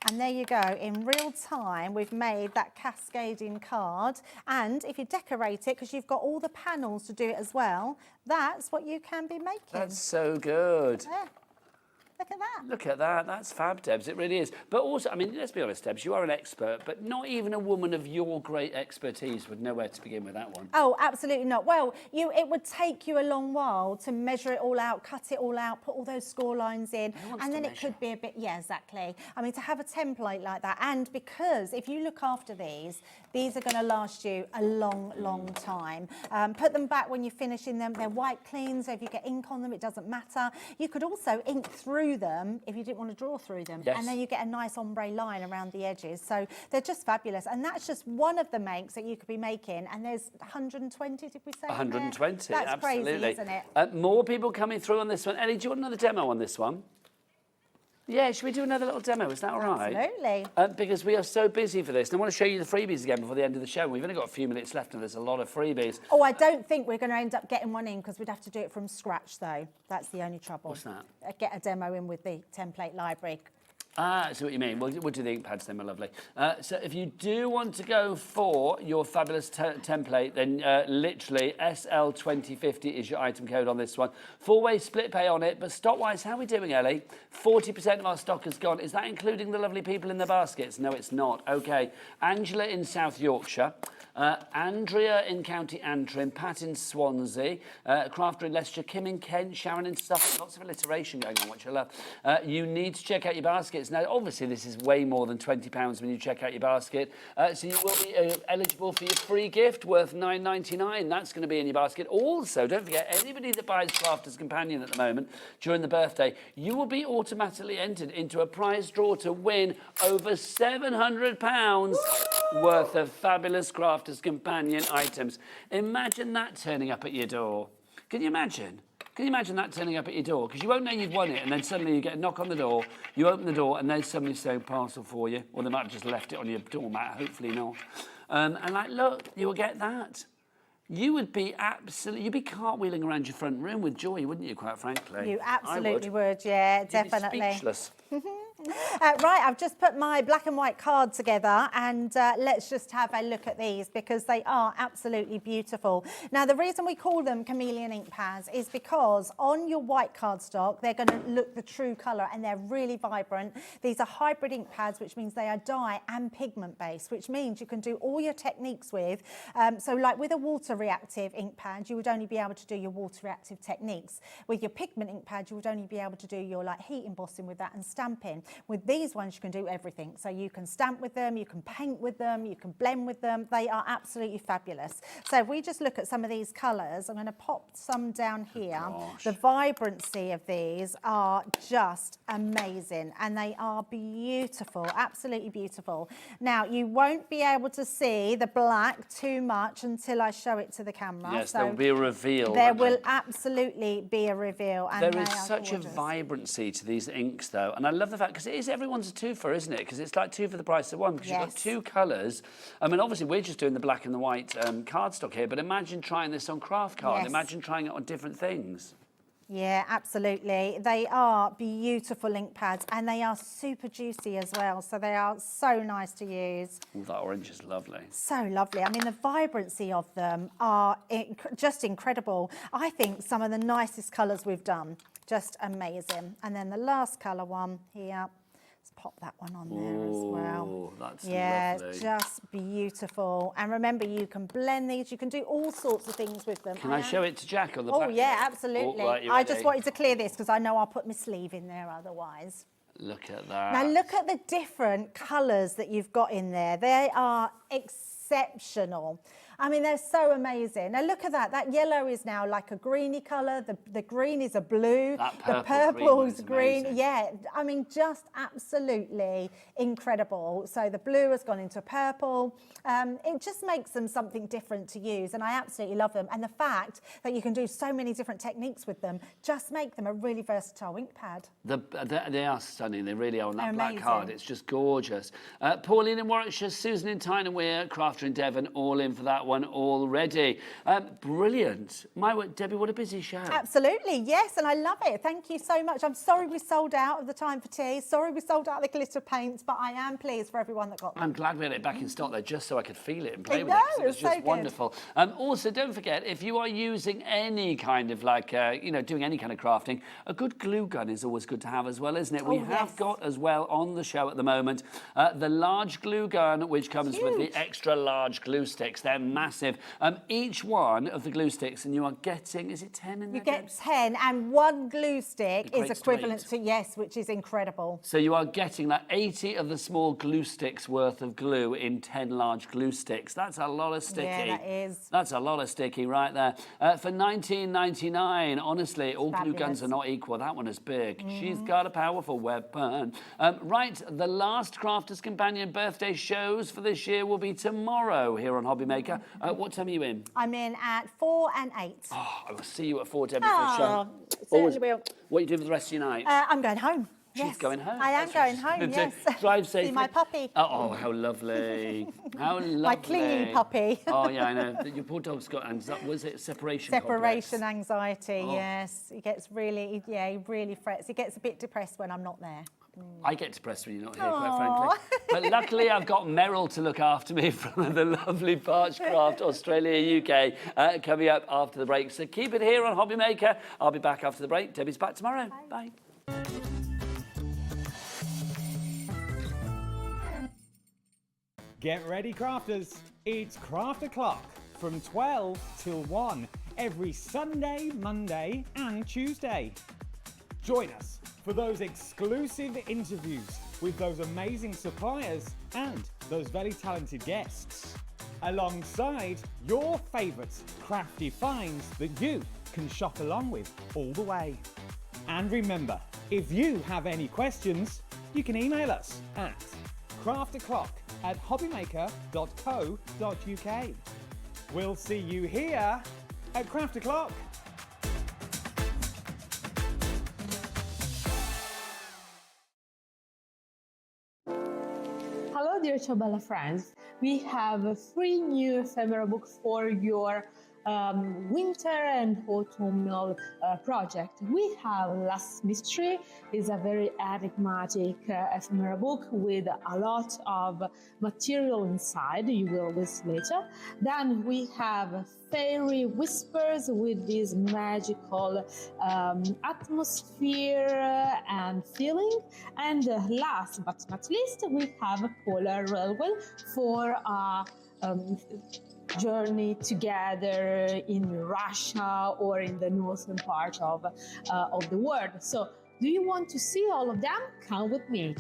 And there you go. In real time, we've made that cascading card. And if you decorate it, because you've got all the panels to do it as well, that's what you can be making. That's so good. Yeah. Look at that. Look at that. That's fab, Debs. It really is. But also, I mean, let's be honest, Debs, you are an expert, but not even a woman of your great expertise would know where to begin with that one. Oh, absolutely not. Well, it would take you a long while to measure it all out, cut it all out, put all those score lines in, and then it could be a bit, yeah, exactly. I mean, to have a template like that, and because if you look after these are going to last you a long, long time. Put them back when you're finishing them. They're white clean, so if you get ink on them, it doesn't matter. You could also ink through them if you didn't want to draw through them. Yes. And then you get a nice ombre line around the edges. So they're just fabulous. And that's just one of the makes that you could be making. And there's 120, did we say? 120, That's absolutely. crazy, isn't it? More people coming through on this one. Ellie, do you want another demo on this one? Yeah, should we do another little demo? Is that all right? Absolutely. Because we are so busy for this. And I want to show you the freebies again before the end of the show. We've only got a few minutes left and there's a lot of freebies. Oh, I don't think we're going to end up getting one in because we'd have to do it from scratch, though. That's the only trouble. What's that? Get a demo in with the template library. Ah, I see what you mean. We'll do the ink pads then, my lovely. So if you do want to go for your fabulous template, then literally SL2050 is your item code on this one. 4-way split pay on it, but stock-wise, how are we doing, Ellie? 40% of our stock has gone. Is that including the lovely people in the baskets? No, it's not. Okay. Angela in South Yorkshire. Andrea in County Antrim, Pat in Swansea, Crafter in Leicestershire, Kim in Kent, Sharon in Suffolk. Lots of alliteration going on, which I love. You need to check out your baskets. Now, obviously, this is way more than £20 when you check out your basket. So you will be eligible for your free gift worth £9.99. That's going to be in your basket. Also, don't forget, anybody that buys Crafter's Companion at the moment during the birthday, you will be automatically entered into a prize draw to win over £700 worth of fabulous Crafter's Companion items. Imagine that turning up at your door. Can you imagine? Can you imagine that turning up at your door? Because you won't know you've won it, and then suddenly you get a knock on the door, you open the door, and there's somebody saying parcel for you, or they might have just left it on your doormat, hopefully not. And like, look, you will get that. You would be you'd be cartwheeling around your front room with joy, wouldn't you, quite frankly? You absolutely would, yeah, definitely. You'd be speechless. Right, I've just put my black and white card together and let's just have a look at these because they are absolutely beautiful. Now, the reason we call them chameleon ink pads is because on your white cardstock, they're going to look the true colour and they're really vibrant. These are hybrid ink pads, which means they are dye and pigment based, which means you can do all your techniques with. So like with a water reactive ink pad, you would only be able to do your water reactive techniques. With your pigment ink pad, you would only be able to do your like heat embossing with that and stamping. With these ones, you can do everything. So you can stamp with them, you can paint with them, you can blend with them. They are absolutely fabulous. So if we just look at some of these colours, I'm going to pop some down here. The vibrancy of these are just amazing, and they are beautiful, absolutely beautiful. Now, you won't be able to see the black too much until I show it to the camera. Yes, so there will be a reveal. There will absolutely be a reveal. And there is such gorgeous. A vibrancy to these inks, though, and I love the fact, because it is everyone's a twofer, isn't it? Because it's like two for the price of one, because you've got two colours. I mean, obviously, we're just doing the black and the white cardstock here, but imagine trying this on craft card. Imagine trying it on different things. Yeah, absolutely. They are beautiful ink pads, and they are super juicy as well. So they are so nice to use. Oh, that orange is lovely. So lovely. I mean, the vibrancy of them are just incredible. I think some of the nicest colours we've done. Just amazing. And then the last colour one here. Let's pop that one on there as well. That's lovely. Just beautiful. And remember, you can blend these. You can do all sorts of things with them. Can I show it to Jack on the back? Oh, yeah, absolutely. Oh, right, I just wanted to clear this because I know I'll put my sleeve in there otherwise. Look at that. Now, look at the different colours that you've got in there. They are exceptional. I mean, they're so amazing. Now, look at that. That yellow is now like a greeny colour. The green is a blue. The purple is green. Yeah, I mean, just absolutely incredible. So the blue has gone into purple. It just makes them something different to use, and I absolutely love them. And the fact that you can do so many different techniques with them just make them a really versatile ink pad. They are stunning. They really are on that black card. It's just gorgeous. Pauline in Warwickshire, Susan in Tyne and Weir, Crafter in Devon, all in for that one already. Brilliant. My word, Debbie, what a busy show. Absolutely, yes, and I love it. Thank you so much. I'm sorry we sold out of the time for tea. Sorry we sold out of the glitter paints, but I am pleased for everyone that got them. I'm glad we had it back in stock there, just so I could feel it and play with it. It was just wonderful. Also, don't forget, if you are using any kind of doing any kind of crafting, a good glue gun is always good to have as well, isn't it? We have got as well on the show at the moment the large glue gun, which comes with the extra large glue sticks. They're massive. Each one of the glue sticks, and you are getting, is it 10 in there? You get 10, and one glue stick is equivalent to, yes, which is incredible. So you are getting like 80 of the small glue sticks worth of glue in 10 large glue sticks. That's a lot of sticky. Yeah, that is. That's a lot of sticky right there. For $19.99, honestly, all glue guns are not equal. That one is big. She's got a powerful weapon. Right, the last Crafters Companion birthday shows for this year will be tomorrow here on Hobby Maker. What time are you in? I'm in at 4 and 8. Oh, I will see you at 4, Debbie, for a show. Certainly will. What are you doing for the rest of your night? I'm going home. She's going home. I am going home, yes. Drive safely. See my puppy. Oh, how lovely. How lovely. My clingy puppy. Oh, yeah, I know. Your poor dog's got, was it separation Separation anxiety, yes. He gets really, he really frets. He gets a bit depressed when I'm not there. I get depressed when you're not here, quite frankly. But luckily, I've got Meryl to look after me from the lovely Parchcraft Australia UK coming up after the break. So keep it here on Hobby Maker. I'll be back after the break. Debbie's back tomorrow. Bye. Get ready, crafters. It's Craft O'Clock from 12 till 1 every Sunday, Monday and Tuesday. Join us for those exclusive interviews with those amazing suppliers and those very talented guests, alongside your favourite crafty finds that you can shop along with all the way. And remember, if you have any questions, you can email us at crafterclock@hobbymaker.co.uk. We'll see you here at Craft O'Clock. Hello dear Ciobella friends, we have a free new ephemera book for your winter and autumnal project. We have Last Mystery. Is a very enigmatic ephemera book with a lot of material inside, you will see later. Then we have Fairy Whispers with this magical atmosphere and feeling. And last but not least, we have Polar Railway for a journey together in Russia or in the northern part of the world. So Do you want to see all of them? Come with me.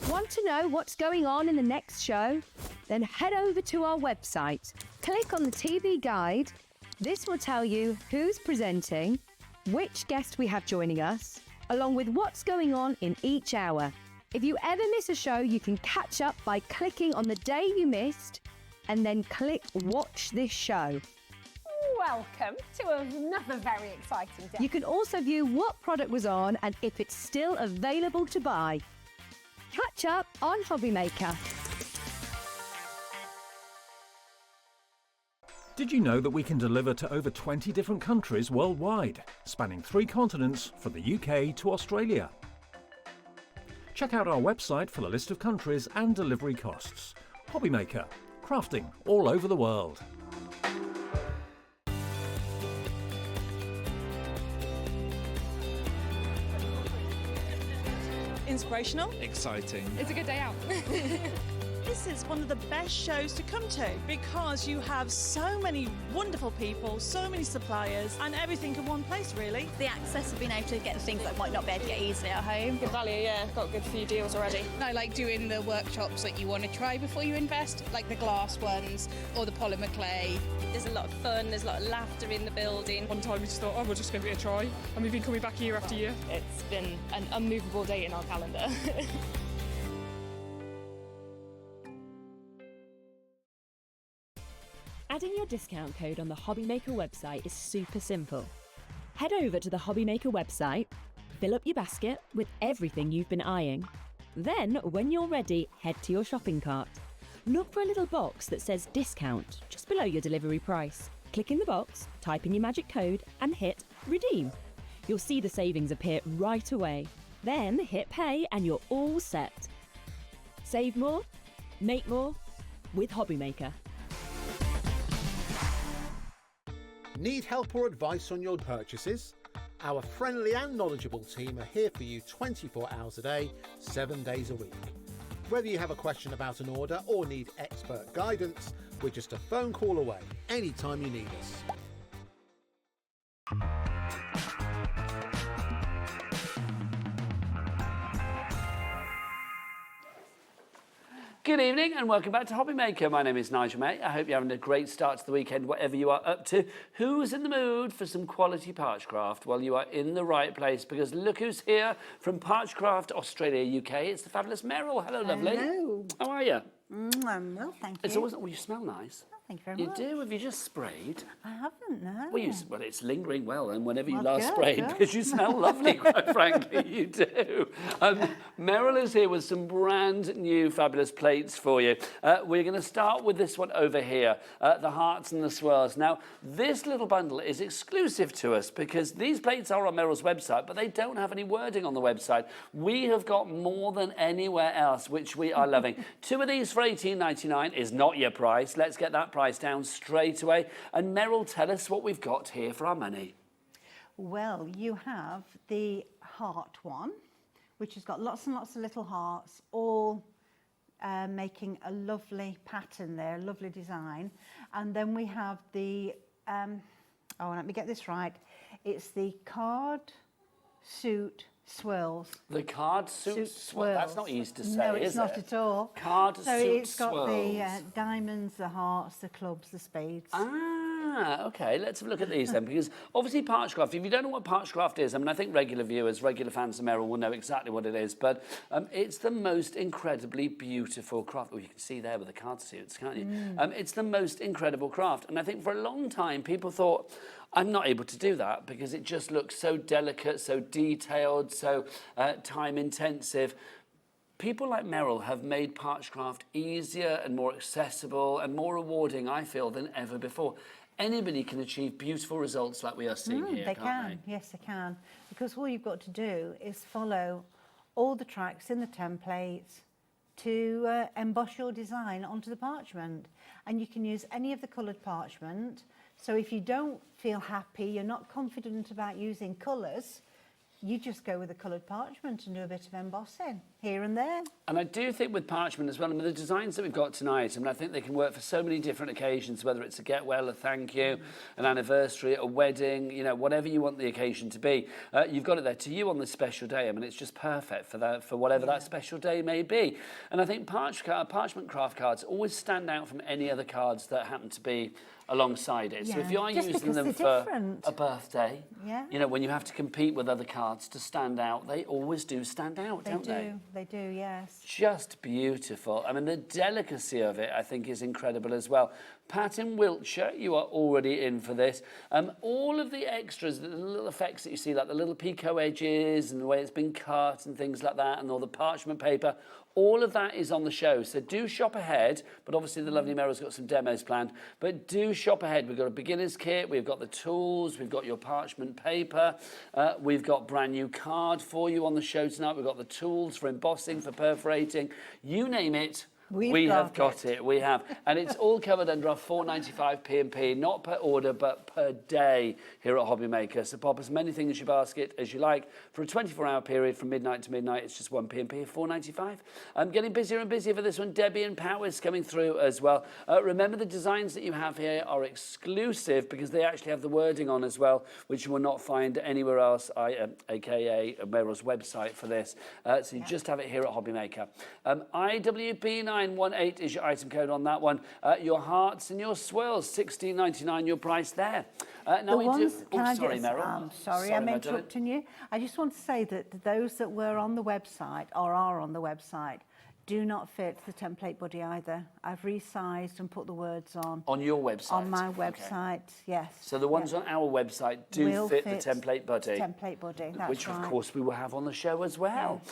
Want to know what's going on in the next show? Then head over to our website. Click on the TV guide. This will tell you who's presenting, which guest we have joining us, along with what's going on in each hour. If you ever miss a show, you can catch up by clicking on the day you missed and then click Watch This Show. Welcome to another very exciting day. You can also view what product was on and if it's still available to buy. Catch up on Hobby Maker. Did you know that we can deliver to over 20 different countries worldwide, spanning 3 continents from the UK to Australia? Check out our website for the list of countries and delivery costs. Hobby Maker, crafting all over the world. Inspirational. Exciting. It's a good day out. This is one of the best shows to come to because you have so many wonderful people, so many suppliers, and everything in one place, really. The access of being able to get the things that might not be able to get easily at home. Good value, yeah. Got a good few deals already. I like doing the workshops that you want to try before you invest, like the glass ones or the polymer clay. There's a lot of fun, there's a lot of laughter in the building. One time we just thought, oh, we'll just give it a try. And we've been coming back year after year. It's been an unmovable date in our calendar. Adding your discount code on the Hobby Maker website is super simple. Head over to the Hobby Maker website, fill up your basket with everything you've been eyeing. Then, when you're ready, head to your shopping cart. Look for a little box that says discount just below your delivery price. Click in the box, type in your magic code and hit redeem. You'll see the savings appear right away. Then hit pay and you're all set. Save more, make more with Hobby Maker. Need help or advice on your purchases? Our friendly and knowledgeable team are here for you 24 hours a day, 7 days a week. Whether you have a question about an order or need expert guidance, we're just a phone call away anytime you need us. Good evening and welcome back to Hobby Maker. My name is Nigel May. I hope you're having a great start to the weekend, whatever you are up to. Who's in the mood for some quality parchcraft? Well, you are in the right place because look who's here from Parchcraft Australia UK. It's the fabulous Meryl. Hello, lovely. Hello. How are you? I'm well, thank you. It's always, well, you smell nice. Oh, thank you very much. You do? Have you just sprayed? I haven't, no. Well, it's lingering well, and whenever you Well, last good, sprayed, good. because you smell lovely, quite frankly, you do. Meryl is here with some brand new fabulous plates for you. We're going to start with this one over here, the hearts and the swirls. Now, this little bundle is exclusive to us because these plates are on Meryl's website, but they don't have any wording on the website. We have got more than anywhere else, which we are loving. 2 of these for $18.99 is not your price. Let's get that price down straight away. And Meryl, tell us what we've got here for our money. Well, you have the heart one, which has got lots and lots of little hearts, all making a lovely pattern there, a lovely design. And then we have the, let me get this right. It's the card suit swirls. The card suit swirls. That's not easy to say, no, it's is not it? at all. Card so suit it's got swirls. the diamonds, the hearts, the clubs, the spades. Ah, okay, let's have a look at these then, because obviously Parchcraft, if you don't know what Parchcraft is, I mean, I think regular viewers, regular fans of Meryl will know exactly what it is, but it's the most incredibly beautiful craft. Oh, you can see there with the card suits, can't you? It's the most incredible craft, and I think for a long time people thought, I'm not able to do that because it just looks so delicate, so detailed, so time intensive. People like Meryl have made Parchcraft easier and more accessible and more rewarding, I feel, than ever before. Anybody can achieve beautiful results like we are seeing here, They can't can, yes they can. Because all you've got to do is follow all the tracks in the templates, to emboss your design onto the parchment. And you can use any of the coloured parchment. So if you don't feel happy, you're not confident about using colours, you just go with the coloured parchment and do a bit of embossing here and there. And I do think with parchment as well, I mean, the designs that we've got tonight, I mean, I think they can work for so many different occasions, whether it's a get well, a thank you, an anniversary, a wedding, you know, whatever you want the occasion to be. You've got it there to you on this special day. I mean, it's just perfect for that, for whatever that special day may be. And I think parchment craft cards always stand out from any other cards that happen to be alongside it. So if you are using them for a birthday, you know, when you have to compete with other cards to stand out, they always do stand out, don't they? They do, yes. Just beautiful. I mean, the delicacy of it, I think, is incredible as well. Pat in Wiltshire, you are already in for this. All of the extras, the little effects that you see, like the little picot edges and the way it's been cut and things like that, and all the parchment paper, all of that is on the show. So do shop ahead, but obviously the lovely Meryl's got some demos planned, but do shop ahead. We've got a beginner's kit, we've got the tools, we've got your parchment paper, we've got brand new card for you on the show tonight, we've got the tools for embossing, for perforating, you name it. We have got it. We have. And it's all covered under our £4.95 P&P, not per order, but per day here at Hobby Maker. So pop as many things in your basket as you like. For a 24-hour period from midnight to midnight, it's just one P&P of £4.95. I'm getting busier and busier for this one. Debbie and Powers coming through as well. Remember, the designs that you have here are exclusive because they actually have the wording on as well, which you will not find anywhere else, aka Meryl's website for this. So you just have it here at Hobby Maker. IWP918 is your item code on that one. Your hearts and your swirls, $16.99 your price there. Now sorry, Meryl. I'm sorry, I'm interrupting you. I just want to say that those that were on the website or are on the website do not fit the template buddy either. I've resized and put the words on. On your website? On my website, yes. So the ones on our website do fit the template buddy. Template buddy, that's which, right. of course, we will have on the show as well.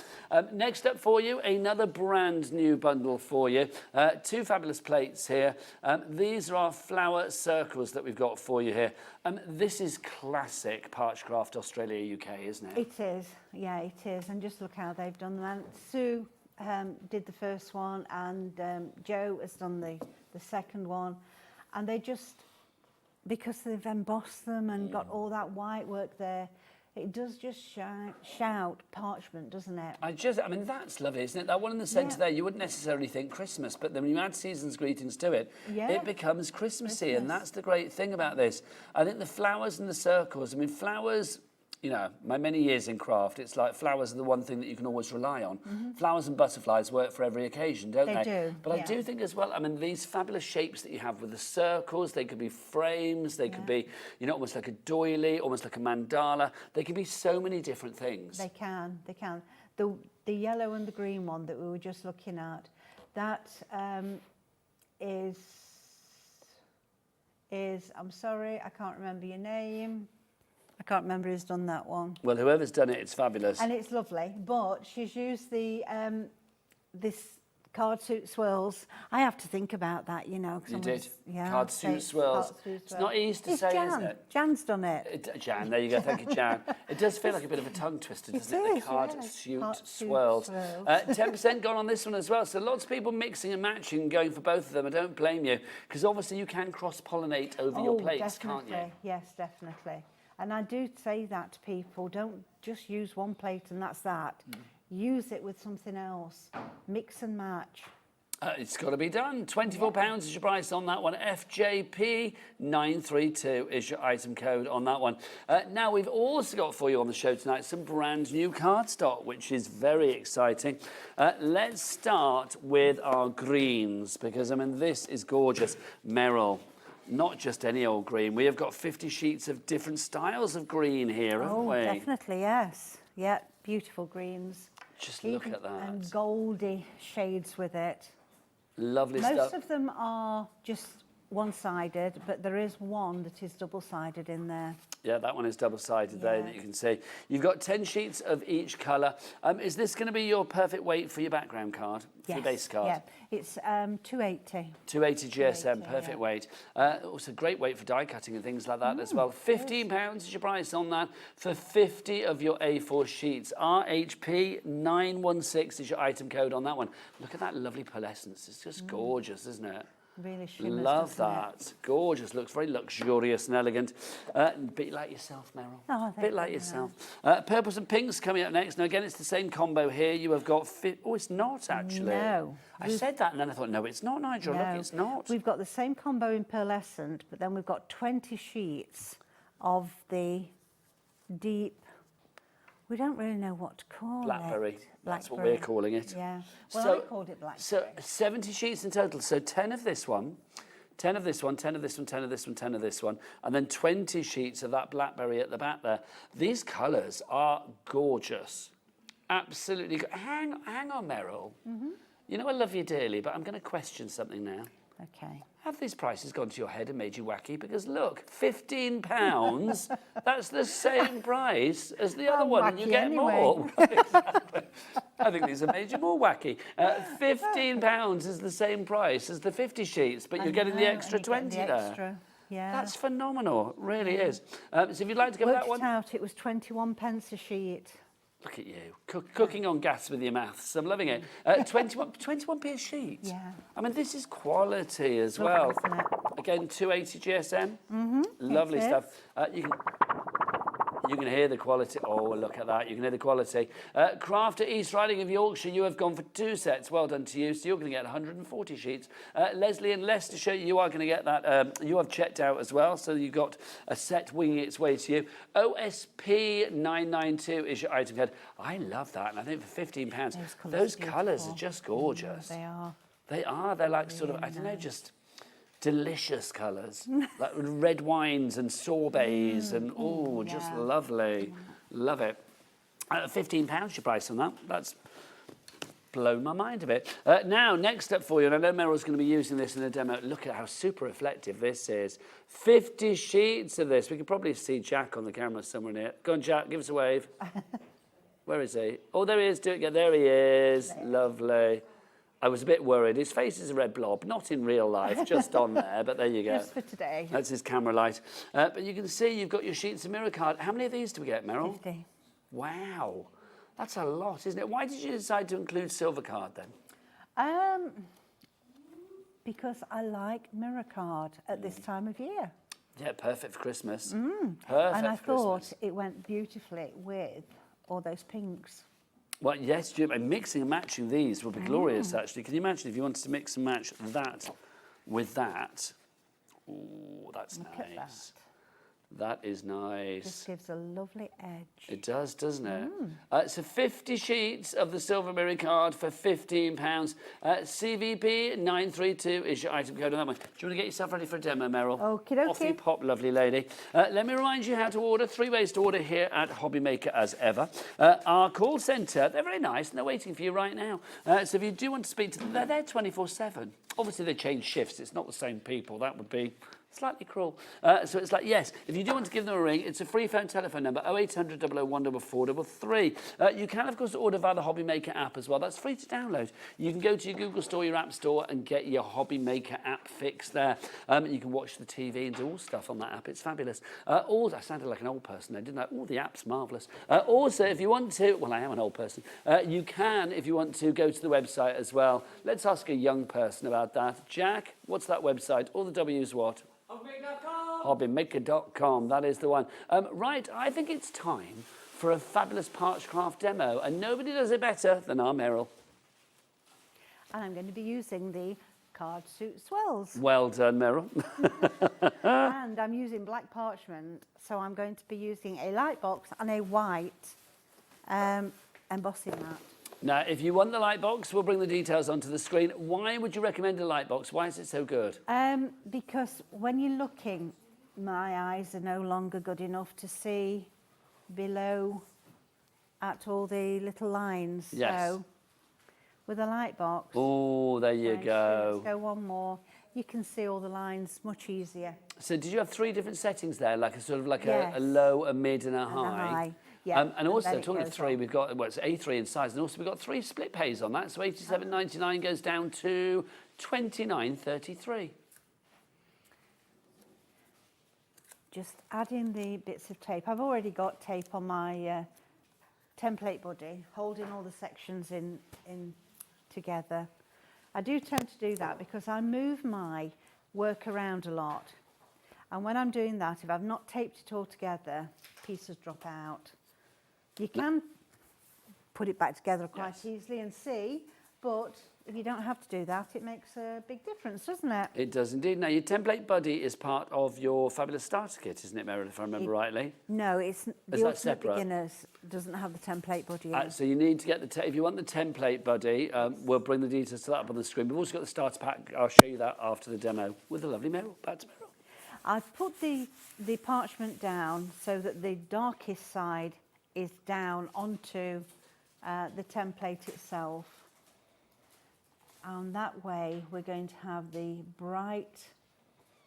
Next up for you, another brand new bundle for you. Two fabulous plates here. These are our flower circles that we've got for you here. This is classic Parchcraft Australia UK, isn't it? It is, yeah, it is. And just look how they've done that. Sue did the first one, and Joe has done the second one, and they just, because they've embossed them and got all that white work there, it does just shout parchment, doesn't it? I mean, that's lovely, isn't it? That one in the centre there, you wouldn't necessarily think Christmas, but then when you add season's greetings to it, it becomes Christmassy, and that's the great thing about this. I think the flowers and the circles, I mean, flowers, you know, my many years in craft, it's like flowers are the one thing that you can always rely on. Flowers and butterflies work for every occasion, don't they? They do, But I do think as well, I mean, these fabulous shapes that you have with the circles, they could be frames, they could be, you know, almost like a doily, almost like a mandala. They can be so many different things. They can, they can. The yellow and the green one that we were just looking at, that is, I'm sorry, I can't remember your name. I can't remember who's done that one. Well, whoever's done it, it's fabulous. And it's lovely, but she's used the this card suit swirls. I have to think about that, you know. You did? Card suit swirls. It's not easy to say, is it? Jan's done it. Jan, there you go. Thank you, Jan. It does feel like a bit of a tongue twister, doesn't it? The card suit swirls. 10% gone on this one as well. So lots of people mixing and matching, going for both of them. I don't blame you, because obviously you can cross-pollinate over your plates, can't you? Yes, definitely. And I do say that to people, don't just use one plate and that's that. Use it with something else. Mix and match. It's got to be done. £24 is your price on that one. FJP932 is your item code on that one. Now, we've also got for you on the show tonight some brand new cardstock, which is very exciting. Let's start with our greens, because, I mean, this is gorgeous. Meryl. Not just any old green. We have got 50 sheets of different styles of green here, haven't we? Definitely, yes. Yeah, beautiful greens. Just look at that. And goldy shades with it. Lovely stuff. Most of them are just one-sided, but there is one that is double-sided in there. Yeah, that one is double-sided there that you can see. You've got 10 sheets of each colour. Is this going to be your perfect weight for your background card, for your base card? Yeah, it's 280. 280 GSM, perfect weight. Also great weight for die cutting and things like that as well. £15 is your price on that for 50 of your A4 sheets. RHP 916 is your item code on that one. Look at that lovely pearlescence. It's just gorgeous, isn't it? Really shimmers, love that. Gorgeous. Looks very luxurious and elegant. A bit like yourself, Meryl. Oh, a bit like yourself. Purples and pinks coming up next. Now, again, it's the same combo here. You have got... Oh, it's not, actually. No. I said that, and then I thought, no, it's not, Nigel. No. Look, it's not. We've got the same combo in pearlescent, but then we've got 20 sheets of the deep... We don't really know what to call Blackberry. it. That's what we're calling it. Yeah. Well, So- I called it blackberry. So 70 sheets in total. So 10 of this one, 10 of this one, 10 of this one, 10 of this one, 10 of this one, and then 20 sheets of that blackberry at the back there. These colours are gorgeous. Absolutely. Hang on, Meryl. You know I love you dearly, but I'm going to question something now. Okay. Have these prices gone to your head and made you wacky? Because look, £15, that's the same price as the other one, and you get more. Exactly. I think these have made you more wacky. £15 is the same price as the 50 sheets, but you're getting the extra 20 there. Extra. Yeah. That's phenomenal, really is. So if you'd like to give that one... Worked it out, it was 21 pence a sheet. Look at you, cooking on gas with your maths. I'm loving it. 21p a sheet. Yeah. I mean, this is quality as well. Again, 280 GSM. Lovely stuff. You can hear the quality. Oh, look at that. You can hear the quality. Crafter East Riding of Yorkshire, you have gone for 2 sets. Well done to you. So you're going to get 140 sheets. Leslie in Leicestershire, you are going to get that. You have checked out as well. So you've got a set winging its way to you. OSP 992 is your item code. I love that. And I think for £15, those colours are just gorgeous. They are. They are. They're like sort of, I don't know, just... delicious colours, like red wines and sorbets and, just lovely. Love it. £15 your price on that. That's blown my mind a bit. Now, next up for you, and I know Meryl's going to be using this in a demo. Look at how super reflective this is. 50 sheets of this. We can probably see Jack on the camera somewhere near. Go on, Jack, give us a wave. Where is he? Oh, there he is. Do it again. There he is. Lovely. I was a bit worried. His face is a red blob, not in real life, just on there, but there you go. Just for today. That's his camera light. But you can see you've got your sheets of mirror card. How many of these do we get, Meryl? 50. Wow. That's a lot, isn't it? Why did you decide to include silver card then? Because I like mirror card at this time of year. Yeah, perfect for Christmas. Perfect and I thought it went beautifully with all those pinks. Well, yes, Jim, and mixing and matching these would be glorious, actually. Can you imagine if you wanted to mix and match that with that? Oh, that's nice. That is nice. Just gives a lovely edge. It does, doesn't it? So 50 sheets of the silver mirror card for £15. CVP 932 is your item code on that one. Do you want to get yourself ready for a demo, Meryl? Okie dokie. Off you pop, lovely lady. Let me remind you how to order. 3 ways to order here at Hobby Maker as ever. Our call centre, they're very nice and they're waiting for you right now. So if you do want to speak to them, they're there 24/7. Obviously, they change shifts. It's not the same people. That would be slightly cruel. So it's like, yes, if you do want to give them a ring, it's a free phone telephone number, 0800 001 433. You can, of course, order via the Hobby Maker app as well. That's free to download. You can go to your Google Store, your App Store, and get your Hobby Maker app fixed there. You can watch the TV and do all stuff on that app. It's fabulous. I sounded like an old person there, didn't I? Oh, the app's marvellous. Also, if you want to, well, I am an old person. You can, if you want to, go to the website as well. Let's ask a young person about that. Jack, what's that website? All the W's what? Hobbymaker.com, that is the one. Right, I think it's time for a fabulous Parchcraft demo, and nobody does it better than our Meryl. And I'm going to be using the card suit swells. Well done, Meryl. And I'm using black parchment, so I'm going to be using a light box and a white embossing mat. Now, if you want the light box, we'll bring the details onto the screen. Why would you recommend a light box? Why is it so good? Because when you're looking, my eyes are no longer good enough to see below at all the little lines. Yes. So with a light box. Oh, there you go. Let's go one more. you can see all the lines much easier. So did you have 3 different settings there, like a sort of like Yes. a low, a mid, and a And a high? high, yeah. And also, then it talking of goes 3, on. we've got, well, it's A3 in size, and also we've got 3 split pays on that. So 87.99 goes down to 29.33. Just add in the bits of tape. I've already got tape on my template body, holding all the sections in together. I do tend to do that because I move my work around a lot. And when I'm doing that, if I've not taped it all together, pieces drop out. You can put it back together quite easily and see, but if you don't have to do that, it makes a big difference, doesn't it? It does indeed. Now, your template buddy is part of your fabulous starter kit, isn't it, Meryl, if I remember rightly? No, it's Is the that Ultimate separate? Beginners doesn't have the template buddy in. So you need to get if you want the template buddy, we'll bring the details to that up on the screen. We've also got the starter pack. I'll show you that after the demo with the lovely Meryl. Back to Meryl. I've put the parchment down so that the darkest side is down onto the template itself. And that way we're going to have the bright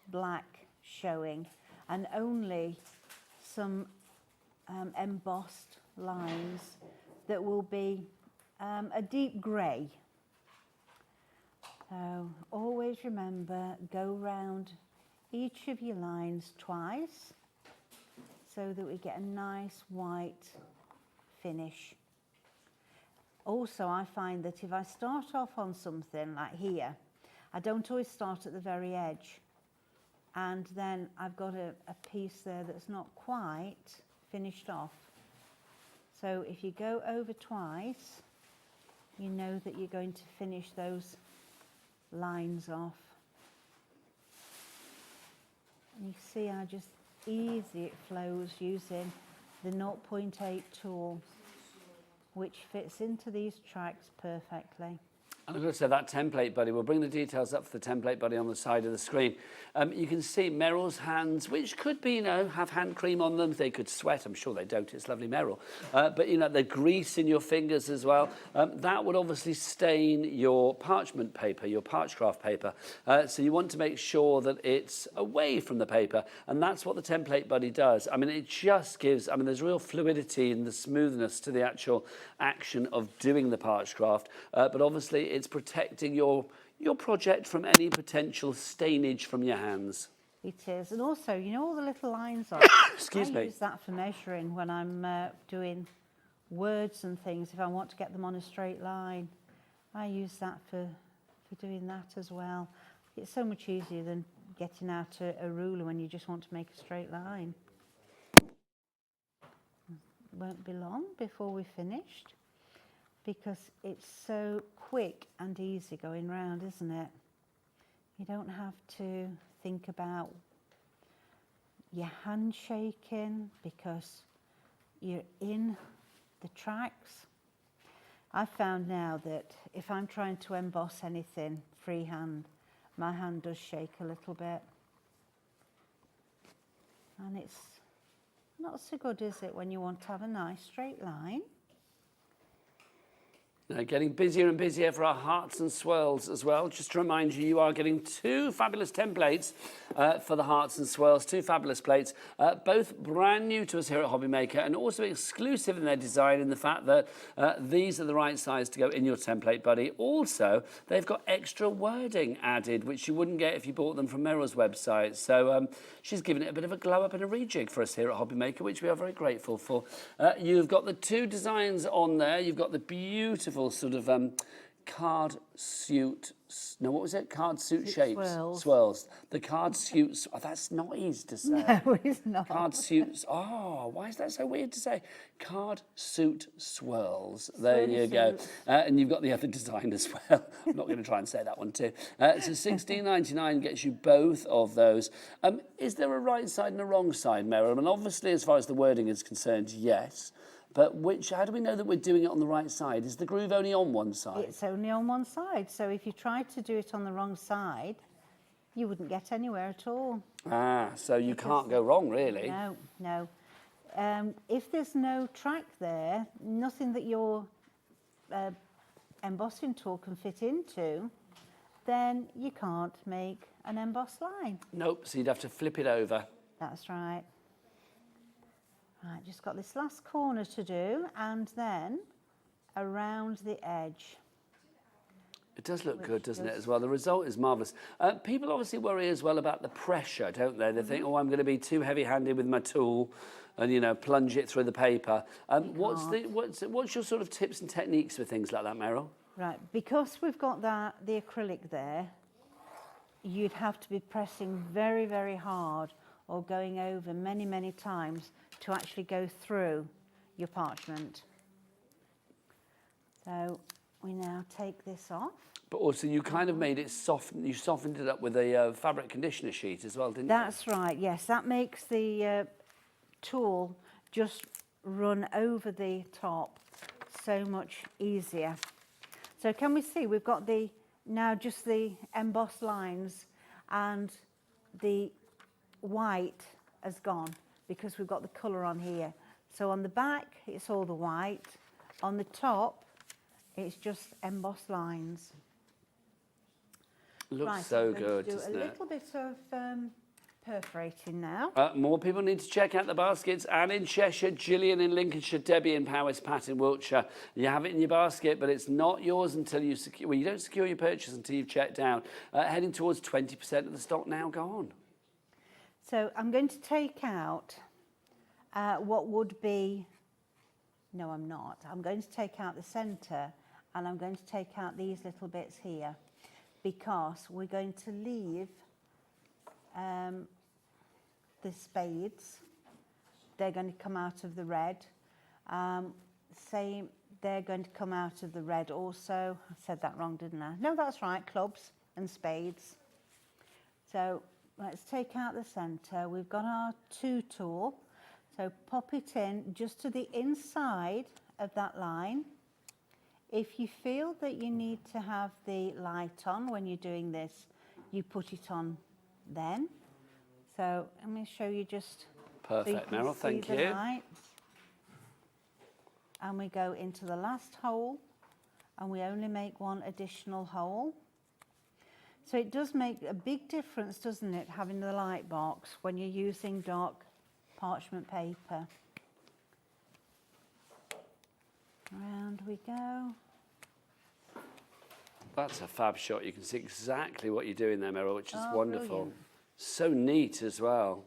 black showing and only some embossed lines that will be a deep grey. So always remember, go round each of your lines twice so that we get a nice white finish. Also, I find that if I start off on something like here, I don't always start at the very edge. And then I've got a piece there that's not quite finished off. So if you go over twice, you know that you're going to finish those lines off. And you see how just easy it flows using the 0.8 tool, which fits into these tracks perfectly. And I've got to say that template buddy, we'll bring the details up for the template buddy on the side of the screen. You can see Meryl's hands, which could be, have hand cream on them. They could sweat. I'm sure they don't. It's lovely Meryl. But, the grease in your fingers as well. That would obviously stain your parchment paper, your Parchcraft paper. So you want to make sure that it's away from the paper. And that's what the template buddy does. I mean, it just gives, there's real fluidity and the smoothness to the actual action of doing the Parchcraft. But obviously, it's protecting your project from any potential stainage from your hands. It is. And also, all the little lines on Excuse me. I use that for measuring when I'm doing words and things. If I want to get them on a straight line, I use that for doing that as well. It's so much easier than getting out a ruler when you just want to make a straight line. Won't be long before we're finished, because it's so quick and easy going round, isn't it? You don't have to think about your hand shaking because you're in the tracks. I've found now that if I'm trying to emboss anything freehand, my hand does shake a little bit. And it's not so good, is it, when you want to have a nice straight line? Now, getting busier and busier for our hearts and swirls as well. Just to remind you, you are getting 2 fabulous templates for the hearts and swirls, 2 fabulous plates, both brand new to us here at Hobbymaker and also exclusive in their design in the fact that these are the right size to go in your template buddy. Also, they've got extra wording added, which you wouldn't get if you bought them from Meryl's website. So she's given it a bit of a glow up and a rejig for us here at Hobbymaker, which we are very grateful for. You've got the 2 designs on there. You've got the beautiful sort of card suit, no, what was it? Card suit shapes. Swirls. The card suits, that's not easy to say. No, it's not. Card suits, why is that so weird to say? Card suit swirls. There you go. And you've got the other design as well. I'm not going to try and say that one too. So $16.99 gets you both of those. Is there a right side and a wrong side, Meryl? And obviously, as far as the wording is concerned, yes. But how do we know that we're doing it on the right side? Is the groove only on one side? It's only on one side. So if you tried to do it on the wrong side, you wouldn't get anywhere at all. So you can't go wrong, really. No. If there's no track there, nothing that your embossing tool can fit into, then you can't make an embossed line. Nope, so you'd have to flip it over. That's right. Right, just got this last corner to do, and then around the edge. It does look good, doesn't it, as well? The result is marvellous. People obviously worry as well about the pressure, don't they? They think, oh, I'm going to be too heavy-handed with my tool and, you know, plunge it through the paper. What's your sort of tips and techniques for things like that, Meryl? Right, because we've got the acrylic there, you'd have to be pressing very, very hard or going over many, many times to actually go through your parchment. So we now take this off. But also you kind of made it soft, you softened it up with a fabric conditioner sheet as well, didn't you? That's right, yes. That makes the tool just run over the top so much easier. So can we see we've got now just the embossed lines, and the white has gone because we've got the colour on here. So on the back it's all the white, on the top it's just embossed lines. Looks right, so good, do doesn't a it? little bit of perforating now. More people need to check out the baskets. Anne in Cheshire, Gillian in Lincolnshire, Debbie in Powys, Pat in Wiltshire. You have it in your basket, but it's not yours until you secure. Well, you don't secure your purchase until you've checked out. Heading towards 20% of the stock now gone. So I'm going to take out what would be. No, I'm not. I'm going to take out the centre, and I'm going to take out these little bits here, because we're going to leave the spades. They're going to come out of the red. They're going to come out of the red also. I said that wrong, didn't I? No, that's right, clubs and spades. So let's take out the centre. We've got our 2 tool. So pop it in just to the inside of that line. If you feel that you need to have the light on when you're doing this, you put it on then. So let me show you just. Perfect, so Meryl, thank you. Light. And we go into the last hole, and we only make 1 additional hole. So it does make a big difference, doesn't it, having the light box when you're using dark parchment paper. Round we go. That's a fab shot. You can see exactly what you're doing there, Meryl, which is wonderful. Brilliant. So neat as well.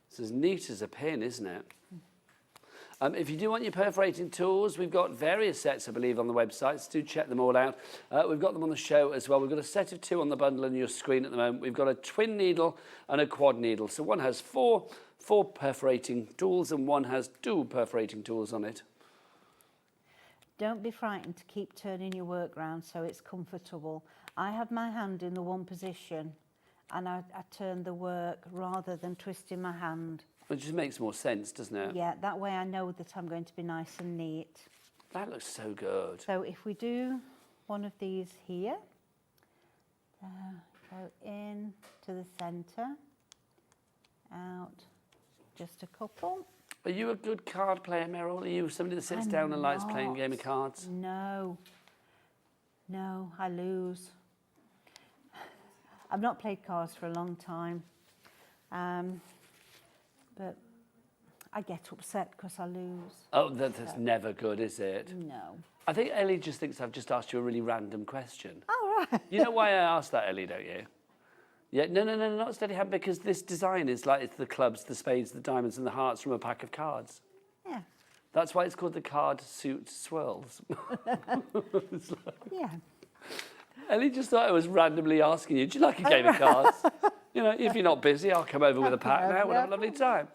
It's as neat as a pin, isn't it? If you do want your perforating tools, we've got various sets, I believe, on the website, so do check them all out. We've got them on the show as well. We've got a set of 2 on the bundle on your screen at the moment. We've got a twin needle and a quad needle. So one has four perforating tools and one has 2 perforating tools on it. Don't be frightened to keep turning your work round so it's comfortable. I have my hand in the one position, and I turn the work rather than twisting my hand. It just makes more sense, doesn't it? Yeah, that way I know that I'm going to be nice and neat. That looks so good. So if we do one of these here, go in to the centre, out just a couple. Are you a good card player, Meryl? Are you somebody that sits down and likes playing a game of cards? No. No, I lose. I've not played cards for a long time. But I get upset because I lose. Oh, that's never good, is it? No. I think Ellie just thinks I've just asked you a really random question. Oh, right. You know why I asked that, Ellie, don't you? Yeah, no, not steady hand, because this design is like it's the clubs, the spades, the diamonds and the hearts from a pack of cards. Yeah. That's why it's called the card suit swirls. Yeah. Ellie just thought I was randomly asking you, do you like a game of cards? You know, if you're not busy, I'll come over with a pack now. We'll have a lovely time.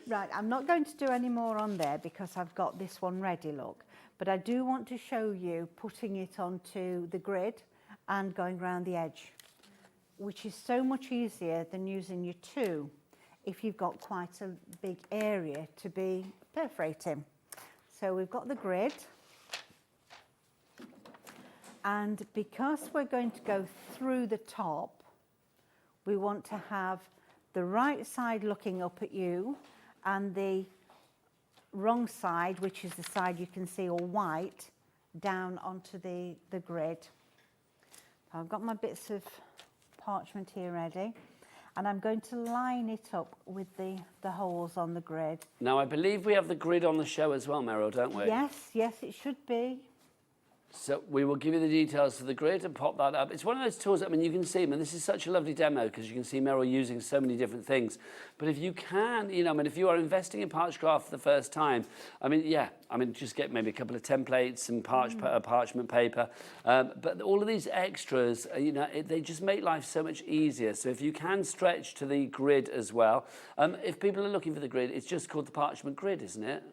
Right, I'm not going to do any more on there because I've got this one ready, look. But I do want to show you putting it onto the grid and going around the edge, which is so much easier than using your 2 if you've got quite a big area to be perforating. So we've got the grid. And because we're going to go through the top, we want to have the right side looking up at you and the wrong side, which is the side you can see all white, down onto the grid. I've got my bits of parchment here ready, and I'm going to line it up with the holes on the grid. Now, I believe we have the grid on the show as well, Meryl, don't we? Yes, it should be. So we will give you the details for the grid and pop that up. It's one of those tools, I mean, you can see, this is such a lovely demo because you can see Meryl using so many different things. But if you can, if you are investing in Parchcraft for the first time, just get maybe a couple of templates and parchment paper. But all of these extras, they just make life so much easier. So if you can stretch to the grid as well, if people are looking for the grid, it's just called the parchment grid, isn't it?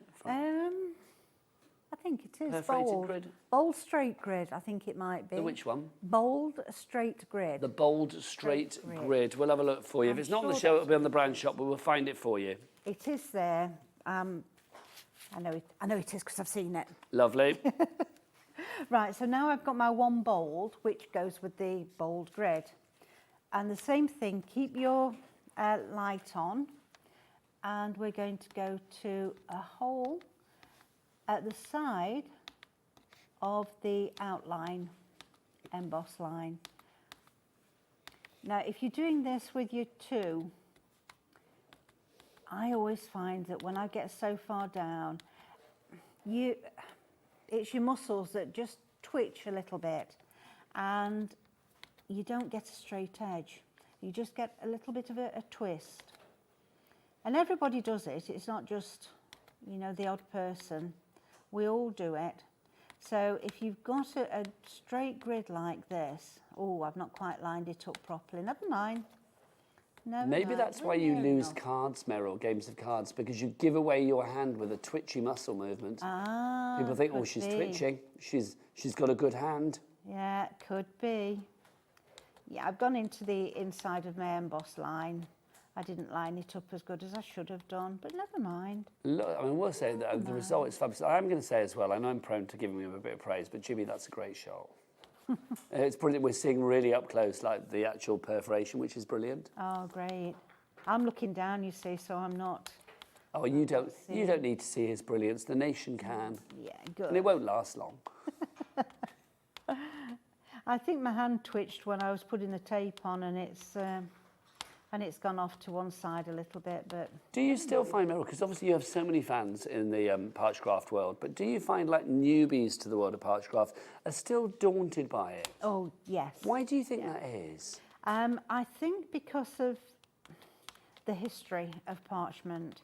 I think it is. Perforated bold. grid? Bold straight grid, I think it might be. The which one? Bold straight grid. The bold straight grid. We'll have a look for you. If it's not on the show, it'll be on the brand shop, but we'll find it for you. It is there. I know it is because I've seen it. Lovely. Right, so now I've got my one bold, which goes with the bold grid. And the same thing, keep your light on, and we're going to go to a hole at the side of the outline emboss line. Now, if you're doing this with your two, I always find that when I get so far down, it's your muscles that just twitch a little bit, and you don't get a straight edge. You just get a little bit of a twist. And everybody does it. It's not just, the odd person. We all do it. So if you've got a straight grid like this, I've not quite lined it up properly. Never mind. Maybe that's why you lose cards, Meryl, games of cards, because you give away your hand with a twitchy muscle movement. People think, she's twitching. She's got a good hand. Yeah, it could be. Yeah, I've gone into the inside of my emboss line. I didn't line it up as good as I should have done, but never mind. Look, we'll say that the result is fabulous. I'm going to say as well, I know I'm prone to giving him a bit of praise, but Jimmy, that's a great shot. It's brilliant. We're seeing really up close, like the actual perforation, which is brilliant. Oh, great. I'm looking down, you see, so I'm not. Oh, you don't need to see his brilliance. The nation can. Yeah, good. And it won't last long. I think my hand twitched when I was putting the tape on, and it's gone off to one side a little bit, but... Do you still find, Meryl, because obviously you have so many fans in the Parchcraft world, but do you find like newbies to the world of Parchcraft are still daunted by it? Oh, yes. Why do you think that is? I think because of the history of parchment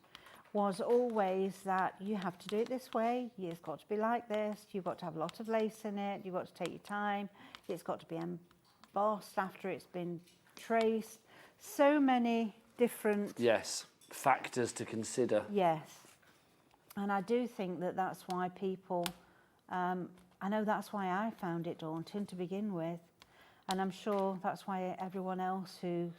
was always that you have to do it this way, it's got to be like this, you've got to have a lot of lace in it, you've got to take your time, it's got to be embossed after it's been traced. So many different... Yes, factors to consider. Yes. And I do think that that's why people... I know that's why I found it daunting to begin with. And I'm sure that's why everyone else who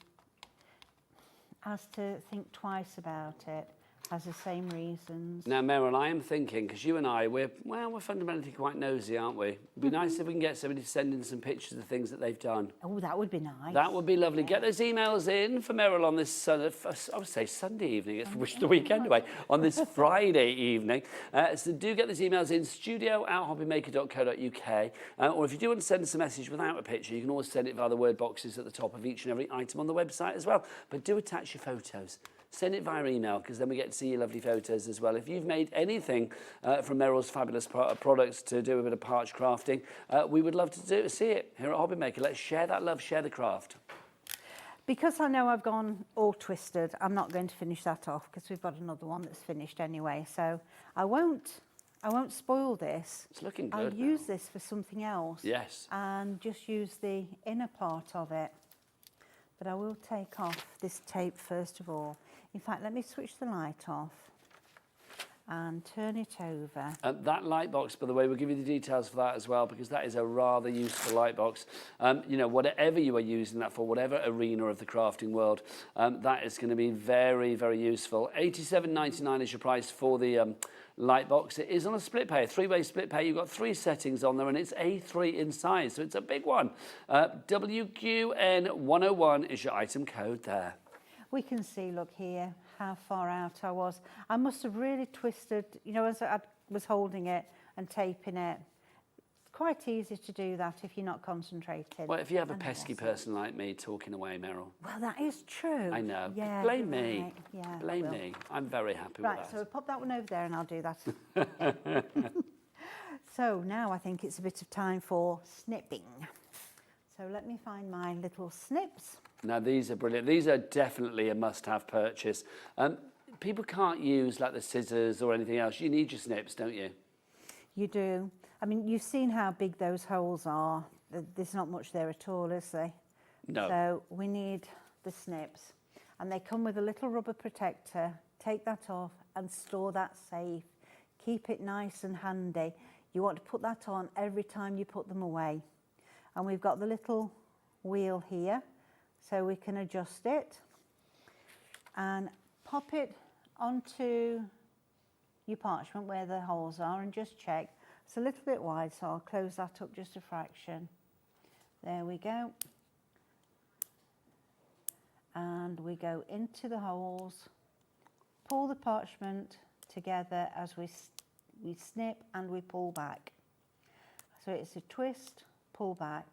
has to think twice about it has the same reasons. Now, Meryl, I am thinking, because you and I, we're fundamentally quite nosy, aren't we? It'd be nice if we can get somebody to send in some pictures of things that they've done. Oh, that would be nice. That would be lovely. Get those emails in for Meryl on this, I would say Sunday evening, it's the weekend anyway, on this Friday evening. So do get those emails in, studio@hobbymaker.co.uk. Or if you do want to send us a message without a picture, you can always send it via the word boxes at the top of each and every item on the website as well. But do attach your photos. Send it via email, because then we get to see your lovely photos as well. If you've made anything from Meryl's fabulous products to do a bit of parch crafting, we would love to see it here at Hobby Maker. Let's share that love, share the craft. Because I know I've gone all twisted, I'm not going to finish that off, because we've got another one that's finished anyway. So I won't spoil this. It's looking good. I'll use this for something else. Yes. And just use the inner part of it. But I will take off this tape first of all. In fact, let me switch the light off and turn it over. That light box, by the way, we'll give you the details for that as well, because that is a rather useful light box. Whatever you are using that for, whatever arena of the crafting world, that is going to be very, very useful. £87.99 is your price for the light box. It is on a split pay, a three-way split pay. You've got 3 settings on there, and it's A3 in size, so it's a big one. WQN101 is your item code there. We can see, look here, how far out I was. I must have really twisted, as I was holding it and taping it, quite easy to do that if you're not concentrating. Well, if you have a pesky person like me talking away, Meryl. Well, that is true. I know. Yeah, Blame you're me. right. Yeah, Blame me. I'm very happy Right, with so that. we'll pop that one over there and I'll do that. So now I think it's a bit of time for snipping. So let me find my little snips. Now, these are brilliant. These are definitely a must-have purchase. People can't use like the scissors or anything else. You need your snips, don't you? You do. I mean, you've seen how big those holes are. There's not much there at all, is there? No. So we need the snips. And they come with a little rubber protector. Take that off and store that safe. Keep it nice and handy. You want to put that on every time you put them away. And we've got the little wheel here, so we can adjust it. And pop it onto your parchment where the holes are and just check. It's a little bit wide, so I'll close that up just a fraction. There we go. And we go into the holes, pull the parchment together as we snip and we pull back. So it's a twist, pull back,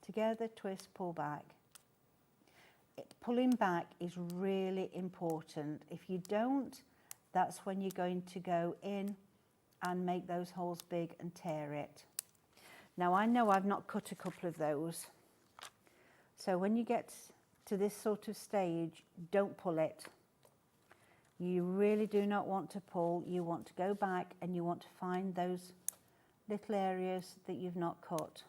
together, twist, pull back. Pulling back is really important. If you don't, that's when you're going to go in and make those holes big and tear it. Now I know I've not cut a couple of those. So when you get to this sort of stage, don't pull it. You really do not want to pull. You want to go back and you want to find those little areas that you've not cut,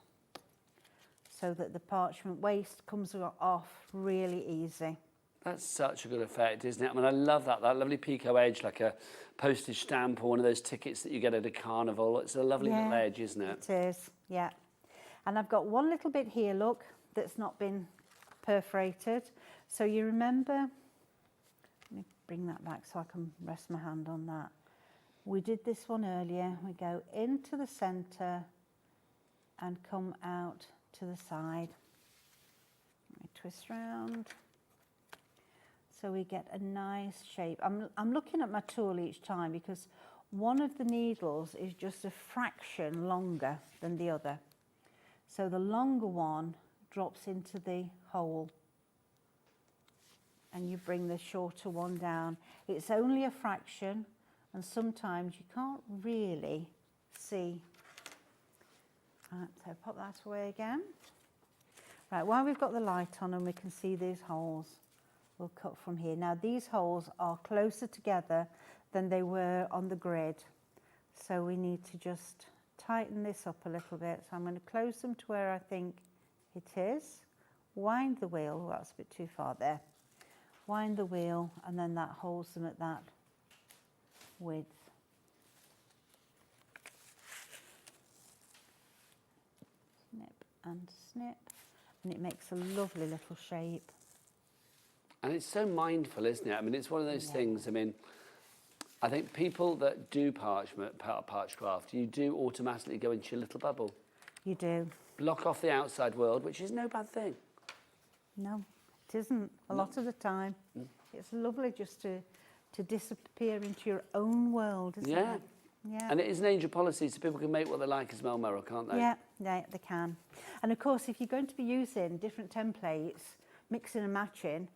so that the parchment waste comes off really easy. That's such a good effect, isn't it? I mean, I love that lovely picot edge, like a postage stamp or one of those tickets that you get at a carnival. It's a lovely little edge, isn't it? It is, yeah. And I've got one little bit here, look, that's not been perforated. So you remember, let me bring that back so I can rest my hand on that. We did this one earlier. We go into the centre and come out to the side. Let me twist round. So we get a nice shape. I'm looking at my tool each time because one of the needles is just a fraction longer than the other. So the longer one drops into the hole and you bring the shorter one down. It's only a fraction and sometimes you can't really see. Right, so pop that away again. Right, while we've got the light on and we can see these holes, we'll cut from here. Now these holes are closer together than they were on the grid. So we need to just tighten this up a little bit. So I'm going to close them to where I think it is. Wind the wheel, well, that's a bit too far there. Wind the wheel and then that holds them at that width. Snip and snip. And it makes a lovely little shape. And it's so mindful, isn't it? I mean, it's one of those things, I mean, I think people that do Parchcraft, you do automatically go into your little bubble. You do. Block off the outside world, which is no bad thing. No, it isn't. A lot of the time. It's lovely just to disappear into your own world, isn't it? Yeah. And it is an angel policy, so people can make what they like as well, Meryl, can't they? Yeah, they can. And of course, if you're going to be using different templates, mixing and matching,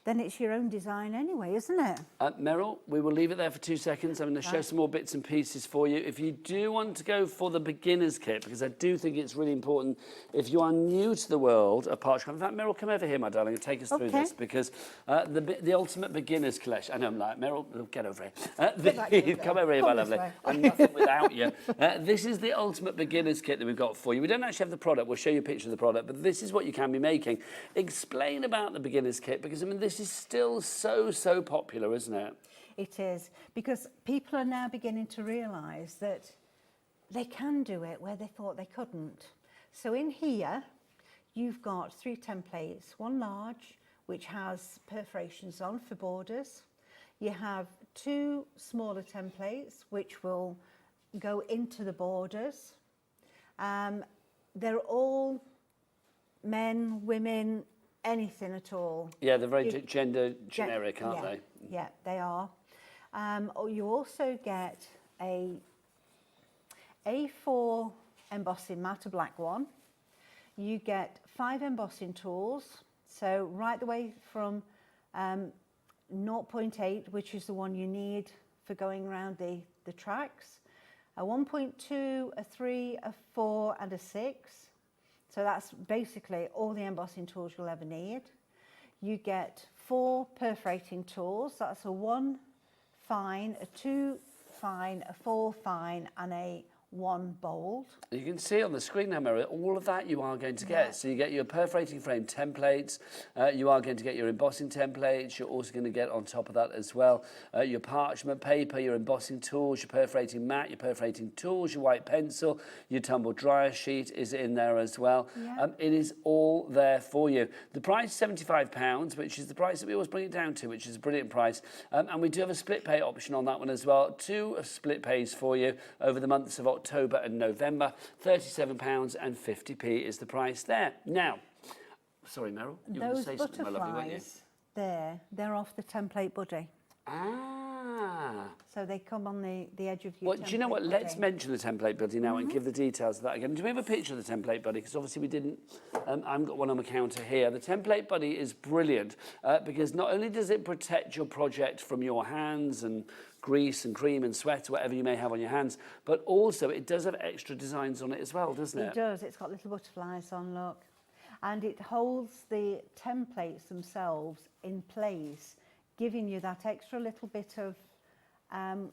then it's your own design anyway, isn't it? Meryl, we will leave it there for 2 seconds. I'm going to show some more bits and pieces for you. If you do want to go for the beginner's kit, because I do think it's really important, if you are new to the world of Parchcraft, in fact, Meryl, come over here, my darling, and take us through this, because the ultimate beginner's collection, I know I'm like, Meryl, get over here. Come over here, my lovely. I'm nothing without you. This is the ultimate beginner's kit that we've got for you. We don't actually have the product. We'll show you a picture of the product, but this is what you can be making. Explain about the beginner's kit, because, I mean, this is still so popular, isn't it? It is, because people are now beginning to realise that they can do it where they thought they couldn't. So in here, you've got 3 templates, one large, which has perforations on for borders. You have 2 smaller templates, which will go into the borders. They're all men, women, anything at all. Yeah, they're very gender generic, aren't they? Yeah, they are. You also get a A4 embossing mat, a black one. You get 5 embossing tools, so right the way from 0.8, which is the one you need for going around the tracks, a 1.2, a 3, a 4 and a 6. So that's basically all the embossing tools you'll ever need. You get 4 perforating tools, that's a 1 fine, a 2 fine, a 4 fine and a 1 bold. You can see on the screen now, Meryl, all of that you are going to get. So you get your perforating frame templates, you are going to get your embossing templates, you're also going to get on top of that as well your parchment paper, your embossing tools, your perforating mat, your perforating tools, your white pencil, your tumble dryer sheet is in there as well. It is all there for you. The price is £75, which is the price that we always bring it down to, which is a brilliant price. And we do have a split pay option on that one as well. 2 split pays for you over the months of October and November. £37.50 is the price there. Now, sorry, Meryl, you were going to say something, my lovely, weren't you? They're off the template buddy. Ah. So they come on the edge of your template do you know what? buddy. Let's mention the template buddy now and give the details of that again. Do we have a picture of the template buddy? Because obviously we didn't. I haven't got one on the counter here. The template buddy is brilliant because not only does it protect your project from your hands and grease and cream and sweat, or whatever you may have on your hands, but also it does have extra designs on it as well, doesn't it? It does. It's got little butterflies on, look. And it holds the templates themselves in place, giving you that extra little bit of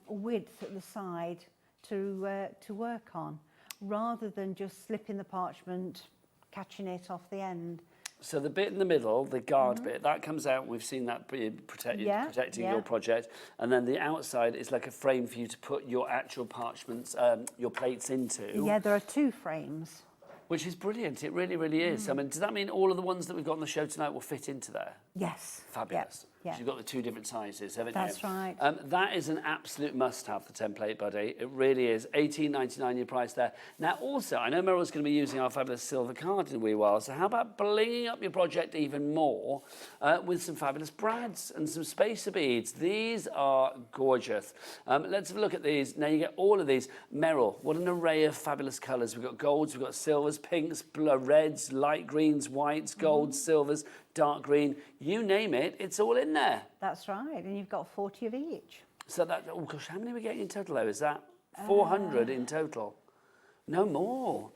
width at the side to work on, rather than just slipping the parchment, catching it off the end. So the bit in the middle, the guard bit, that comes out. We've seen that protecting your project. And then the outside is like a frame for you to put your actual parchments, your plates into. Yeah, there are 2 frames. Which is brilliant. It really, really is. I mean, does that mean all of the ones that we've got on the show tonight will fit into there? Yes. Fabulous. Yeah. So you've got the 2 different sizes, haven't you? That's right. That is an absolute must-have, the template buddy. It really is. $18.99 your price there. Now, also, I know Meryl's going to be using our fabulous silver card in a wee while, so how about blinging up your project even more with some fabulous brads and some spacer beads? These are gorgeous. Let's have a look at these. Now, you get all of these. Meryl, what an array of fabulous colours. We've got golds, we've got silvers, pinks, reds, light greens, whites, golds, silvers, dark green, you name it, it's all in there. That's right, and you've got 40 of each. So that, oh gosh, how many are we getting in total though? Is that 400 in total? No more.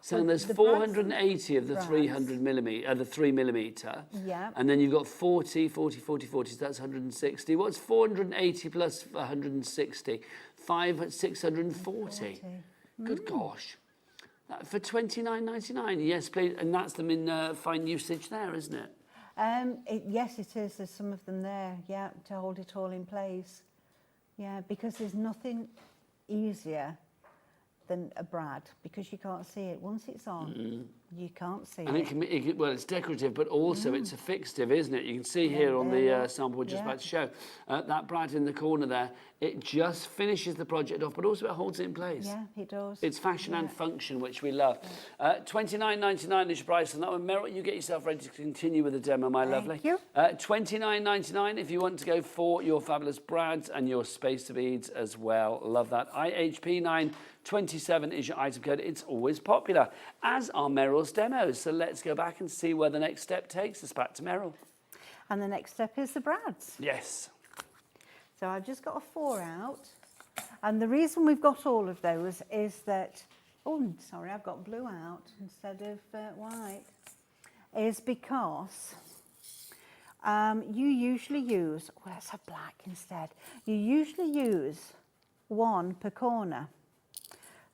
So there's 480 of the 300 millimetre, the 3 millimetre. Yeah. And then you've got 40, 40, 40, 40, so that's 160. What's 480 plus 160? 640. Good gosh. For $29.99, yes, please. And that's them in fine usage there, isn't it? Yes, it is. There's some of them there, yeah, to hold it all in place. Yeah, because there's nothing easier than a brad, because you can't see it. Once it's on, you can't see and it. And it can, well, it's decorative, but also it's a fixative, isn't it? You can see here on the sample we're just about to show, that brad in the corner there, it just finishes the project off, but also it holds it in place. Yeah, it does. It's fashion and function, which we love. $29.99 is your price on that one. Meryl, you get yourself ready to continue with the demo, my lovely. Thank you. $29.99 if you want to go for your fabulous brads and your spacer beads as well. Love that. IHP927 is your item code. It's always popular, as are Meryl's demos. So let's go back and see where the next step takes us. Back to Meryl. And the next step is the brads. Yes. So I've just got a 4 out. And the reason we've got all of those is that, oh, sorry, I've got blue out instead of white, is because you usually use, well, let's have black instead. You usually use 1 per corner.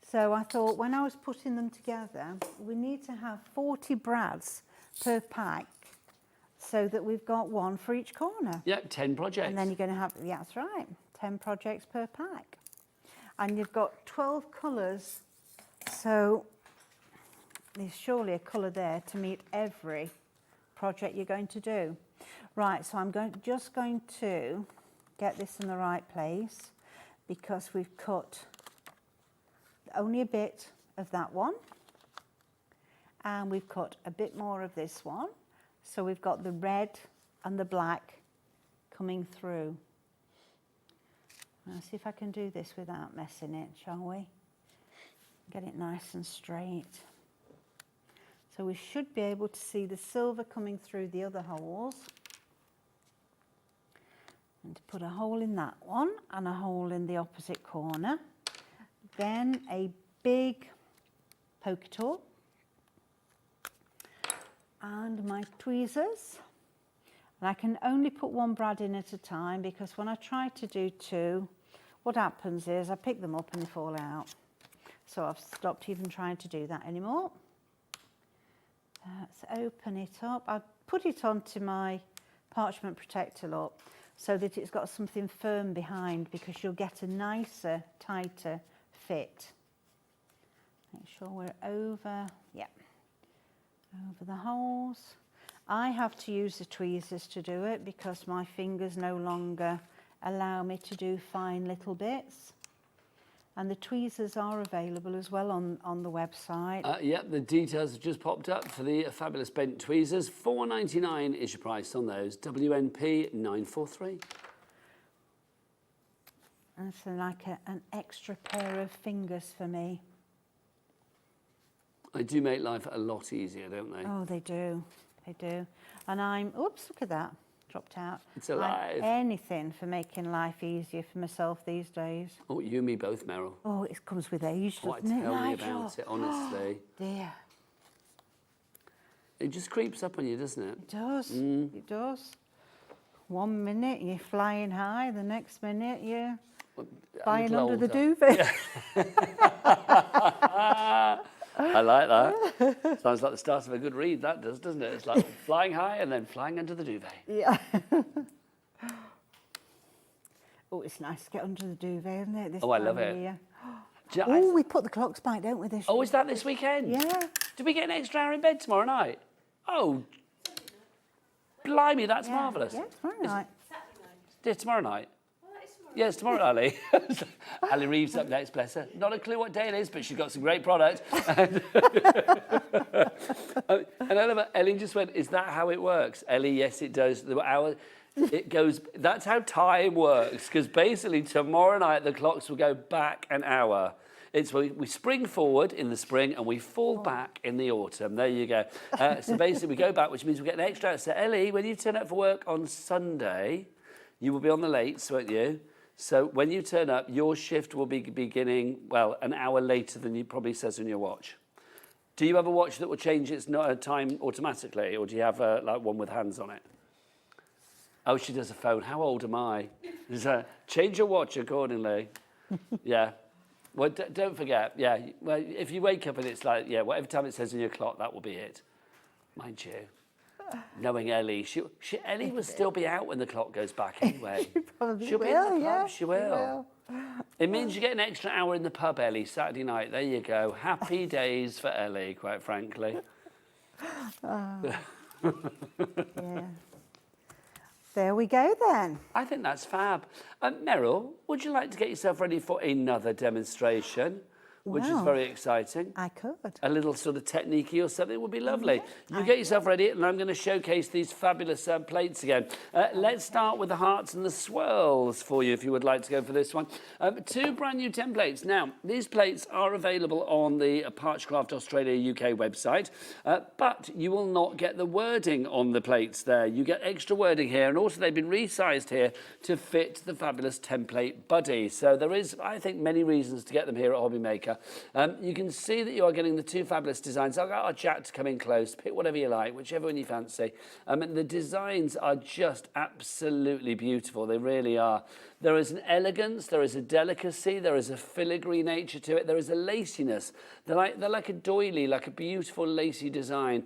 So I thought when I was putting them together, we need to have 40 brads per pack, so that we've got 1 for each corner. Yep, 10 projects. And then you're going to have, yeah, that's right, 10 projects per pack. And you've got 12 colours, so there's surely a colour there to meet every project you're going to do. Right, so I'm just going to get this in the right place, because we've cut only a bit of that one, and we've cut a bit more of this one. So we've got the red and the black coming through. Let's see if I can do this without messing it, shall we? Get it nice and straight. So we should be able to see the silver coming through the other holes. And to put a hole in that one and a hole in the opposite corner. Then a big poker tool and my tweezers. And I can only put one brad in at a time because when I try to do two, what happens is I pick them up and they fall out. So I've stopped even trying to do that anymore. Let's open it up. I've put it onto my parchment protector look so that it's got something firm behind because you'll get a nicer, tighter fit. Make sure we're over the holes. I have to use the tweezers to do it because my fingers no longer allow me to do fine little bits. And the tweezers are available as well on the website. Yep, the details have just popped up for the fabulous bent tweezers. $4.99 is your price on those. WNP 943. And so like an extra pair of fingers for me. They do make life a lot easier, don't they? Oh, they do. They do. And oops, look at that. Dropped out. It's alive. Anything for making life easier for myself these days. Oh, you and me both, Meryl. Oh, it comes with age, doesn't it? Tell me about it, honestly. Dear. It just creeps up on you, doesn't it? It does. It does. 1 minute you're flying high, the next minute you're flying under the duvet. I like that. Sounds like the start of a good read, that does, doesn't it? It's like flying high and then flying under the duvet. Yeah. Oh, it's nice to get under the duvet, isn't it? This I love it. We put the clocks back, don't we? This is that this weekend? Yeah. Did we get an extra hour in bed tomorrow night? Oh, blimey, that's marvellous. Yeah, tomorrow night. Yeah, tomorrow night. Yeah, it's tomorrow, Ali. Ali Reeves up next, bless her. Not a clue what day it is, but she's got some great product. And Ellie just went, is that how it works? Ellie, yes, it does. The hour, it goes, that's how time works, because basically tomorrow night the clocks will go back an hour. It's we spring forward in the spring and we fall back in the autumn. There you go. So basically we go back, which means we get an extra hour. So Ellie, when you turn up for work on Sunday, you will be on the lates, won't you? So when you turn up, your shift will be beginning, well, an hour later than it probably says on your watch. Do you have a watch that will change its time automatically, or do you have like one with hands on it? Oh, she does a phone. How old am I? Change your watch accordingly. Yeah. Well, don't forget. Yeah. Well, if you wake up and it's like, yeah, whatever time it says on your clock, that will be it. Mind you. Knowing Ellie, Ellie will still be out when the clock goes back anyway. She'll be in the pub, she will. It means you get an extra hour in the pub, Ellie, Saturday night. There you go. Happy days for Ellie, quite frankly. Yeah. There we go then. I think that's fab. Meryl, would you like to get yourself ready for another demonstration? Which is very exciting. I could. A little sort of technique-y or something would be lovely. You get yourself ready, and I'm going to showcase these fabulous plates again. Let's start with the hearts and the swirls for you, if you would like to go for this one. 2 brand new templates. Now, these plates are available on the Parchcraft Australia UK website, but you will not get the wording on the plates there. You get extra wording here, and also they've been resized here to fit the fabulous template buddy. So there is, I think, many reasons to get them here at Hobby Maker. You can see that you are getting the 2 fabulous designs. I'll get our Jack to come in close, pick whatever you like, whichever one you fancy. And the designs are just absolutely beautiful. They really are. There is an elegance, there is a delicacy, there is a filigree nature to it, there is a laciness. They're like a doily, like a beautiful lacy design,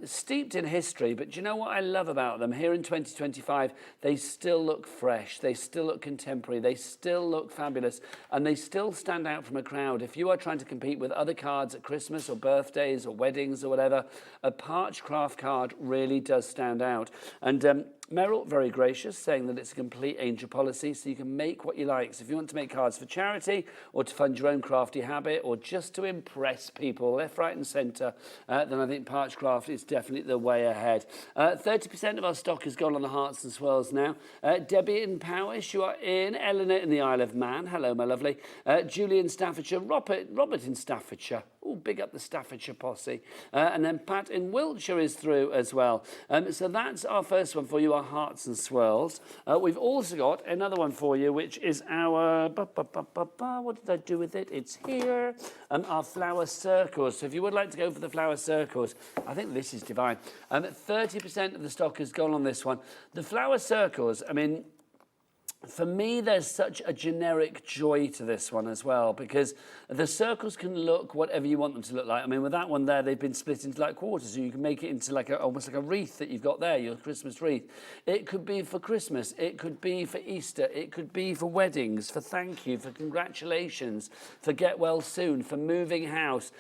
steeped in history. But do you know what I love about them? Here in 2025, they still look fresh, they still look contemporary, they still look fabulous, and they still stand out from a crowd. If you are trying to compete with other cards at Christmas or birthdays or weddings or whatever, a Parchcraft card really does stand out. And Meryl, very gracious, saying that it's a complete angel policy, so you can make what you like. So if you want to make cards for charity or to fund your own crafty habit or just to impress people left, right and centre, then I think Parchcraft is definitely the way ahead. 30% of our stock has gone on the Hearts and Swirls now. Debbie in Powys, you are in. Eleanor in the Isle of Man. Hello, my lovely. Julie in Staffordshire. Robert in Staffordshire. Oh, big up the Staffordshire posse. And then Pat in Wiltshire is through as well. So that's our first one for you, our Hearts and Swirls. We've also got another one for you, which is our... What did I do with it? It's here. Our flower circles. So if you would like to go for the flower circles, I think this is divine. 30% of the stock has gone on this one. The flower circles, I mean... For me, there's such a generic joy to this one as well, because the circles can look whatever you want them to look like. I mean, with that one there, they've been split into like quarters, so you can make it into like almost like a wreath that you've got there, your Christmas wreath. It could be for Christmas, it could be for Easter, it could be for weddings, for thank you, for congratulations, for get well soon, for moving house,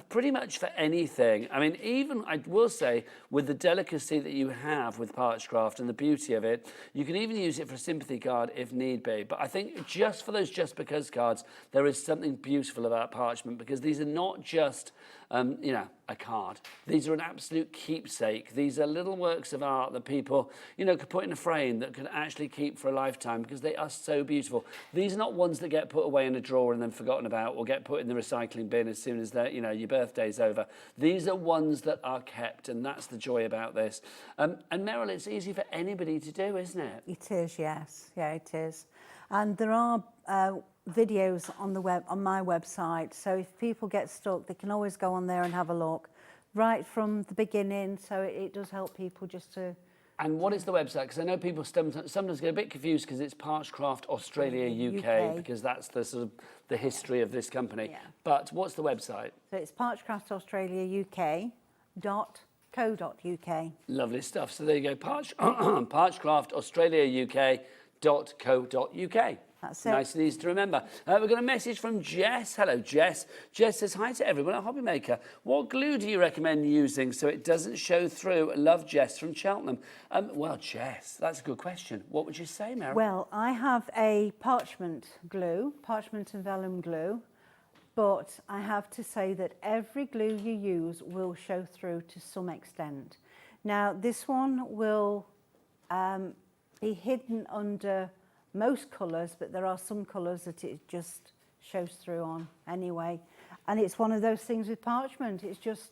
pretty much for anything. I mean, even, I will say, with the delicacy that you have with Parchcraft and the beauty of it, you can even use it for a sympathy card if need be. But I think just for those just because cards, there is something beautiful about parchment, because these are not just, you know, a card. These are an absolute keepsake. These are little works of art that people, you know, could put in a frame that could actually keep for a lifetime, because they are so beautiful. These are not ones that get put away in a drawer and then forgotten about, or get put in the recycling bin as soon as you know, your birthday's over. These are ones that are kept, and that's the joy about this. And Meryl, it's easy for anybody to do, isn't it? It is, yes. Yeah, it is. And there are videos on the web, on my website, so if people get stuck, they can always go on there and have a look right from the beginning. So it does help people just to... And what is the website? Because I know people sometimes get a bit confused because it's Parchcraft Australia UK, because that's the sort of the history of this company. Yeah. But what's the website? So it's parchcraftaustraliauk.co.uk. Lovely stuff. So there you go, parchcraftaustraliauk.co.uk. That's it. Nice and easy to remember. We've got a message from Jess. Hello, Jess. Jess says, hi to everyone at Hobby Maker. What glue do you recommend using so it doesn't show through? Love, Jess from Cheltenham. Well, Jess, that's a good question. What would you say, Meryl? Well, I have a parchment glue, parchment and vellum glue, but I have to say that every glue you use will show through to some extent. Now, this one will be hidden under most colours, but there are some colours that it just shows through on anyway. And it's one of those things with parchment, it's just,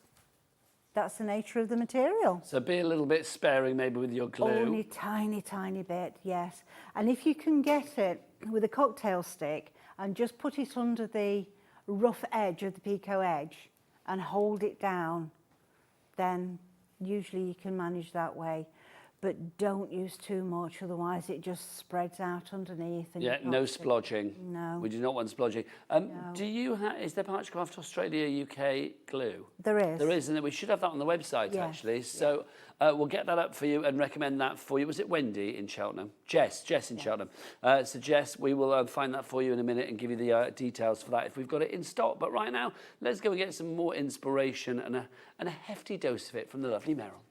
that's the nature of the material. So be a little bit sparing maybe with your glue. Only tiny, tiny bit, yes. And if you can get it with a cocktail stick and just put it under the rough edge of the picot edge and hold it down, then usually you can manage that way. But don't use too much, otherwise it just spreads out underneath. And yeah, no splodging. No. We do not want splodging. No. Do you is there Parchcraft Australia UK glue? There is. There is, and we should have that on the website, actually. So we'll get that up for you and recommend that for you. Was it Wendy in Cheltenham? Jess in Cheltenham. So Jess, we will find that for you in a minute and give you the details for that if we've got it in stock. But right now, let's go and get some more inspiration and a hefty dose of it from the lovely Meryl.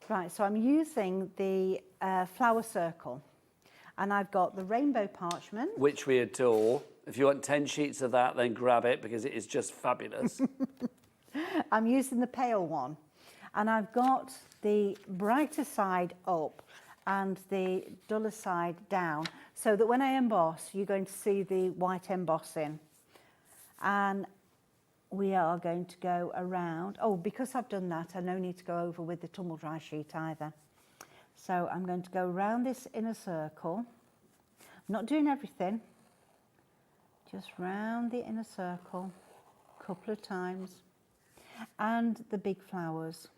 Right, so I'm using the flower circle, and I've got the rainbow parchment. Which we adore. If you want 10 sheets of that, then grab it, because it is just fabulous. I'm using the pale one, and I've got the brighter side up and the duller side down, so that when I emboss, you're going to see the white embossing. And we are going to go around. Oh, because I've done that, I no need to go over with the tumble dry sheet either. So I'm going to go around this inner circle. I'm not doing everything. Just round the inner circle a couple of times. And the big flowers.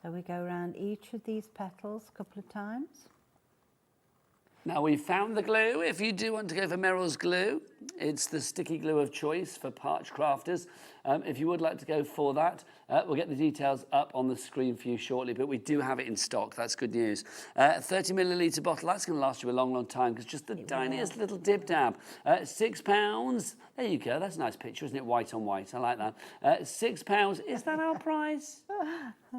So we go around each of these petals a couple of times. Now we've found the glue. If you do want to go for Meryl's glue, it's the sticky glue of choice for Parchcrafters. If you would like to go for that, we'll get the details up on the screen for you shortly, but we do have it in stock. That's good news. 30 millilitre bottle, that's going to last you a long, long time because just the tiniest little dib dab. £6. There you go. That's a nice picture, isn't it? White on white. I like that. £6. Is that our price?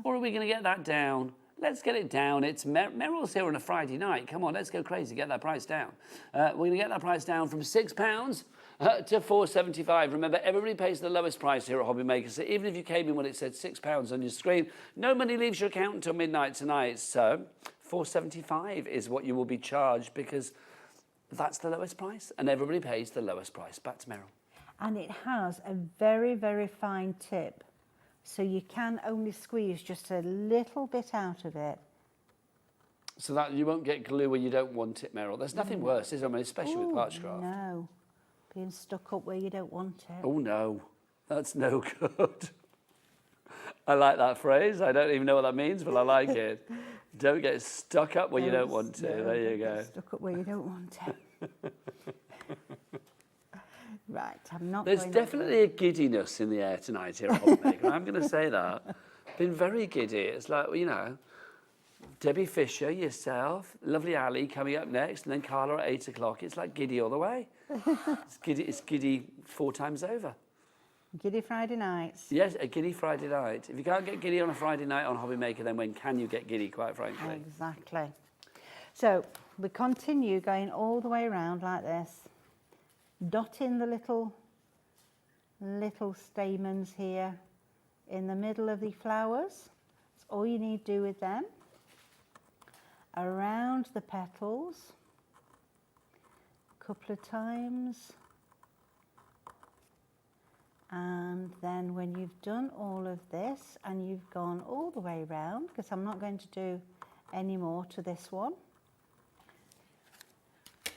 Or are we going to get that down? Let's get it down. It's Meryl's here on a Friday night. Come on, let's go crazy. Get that price down. We're going to get that price down from £6 to $4.75. Remember, everybody pays the lowest price here at Hobby Maker. So even if you came in when it said £6 on your screen, no money leaves your account until midnight tonight. So $4.75 is what you will be charged because that's the lowest price, and everybody pays the lowest price. Back to Meryl. And it has a very, very fine tip. So you can only squeeze just a little bit out of it. So that you won't get glue where you don't want it, Meryl. There's nothing worse, is there? I mean, especially with Parchcraft. No, being stuck up where you don't want it. Oh, no. That's no good. I like that phrase. I don't even know what that means, but I like it. Don't get stuck up where you don't want to. No, there you go. Stuck up where you don't want it. Right, I'm not There's going definitely a giddiness in the air tonight here at Hobby Maker. I'm going to say that. Been very giddy. It's like, you know, Debbie Fisher, yourself, lovely Ali coming up next, and then Carla at 8 o'clock. It's like giddy all the way. It's giddy 4 times over. Giddy Friday nights. Yes, a giddy Friday night. If you can't get giddy on a Friday night on Hobby Maker, then when can you get giddy, quite frankly? Exactly. So we continue going all the way around like this. Dotting the little stamens here in the middle of the flowers. That's all you need to do with them. Around the petals, a couple of times. And then when you've done all of this and you've gone all the way around, because I'm not going to do any more to this one,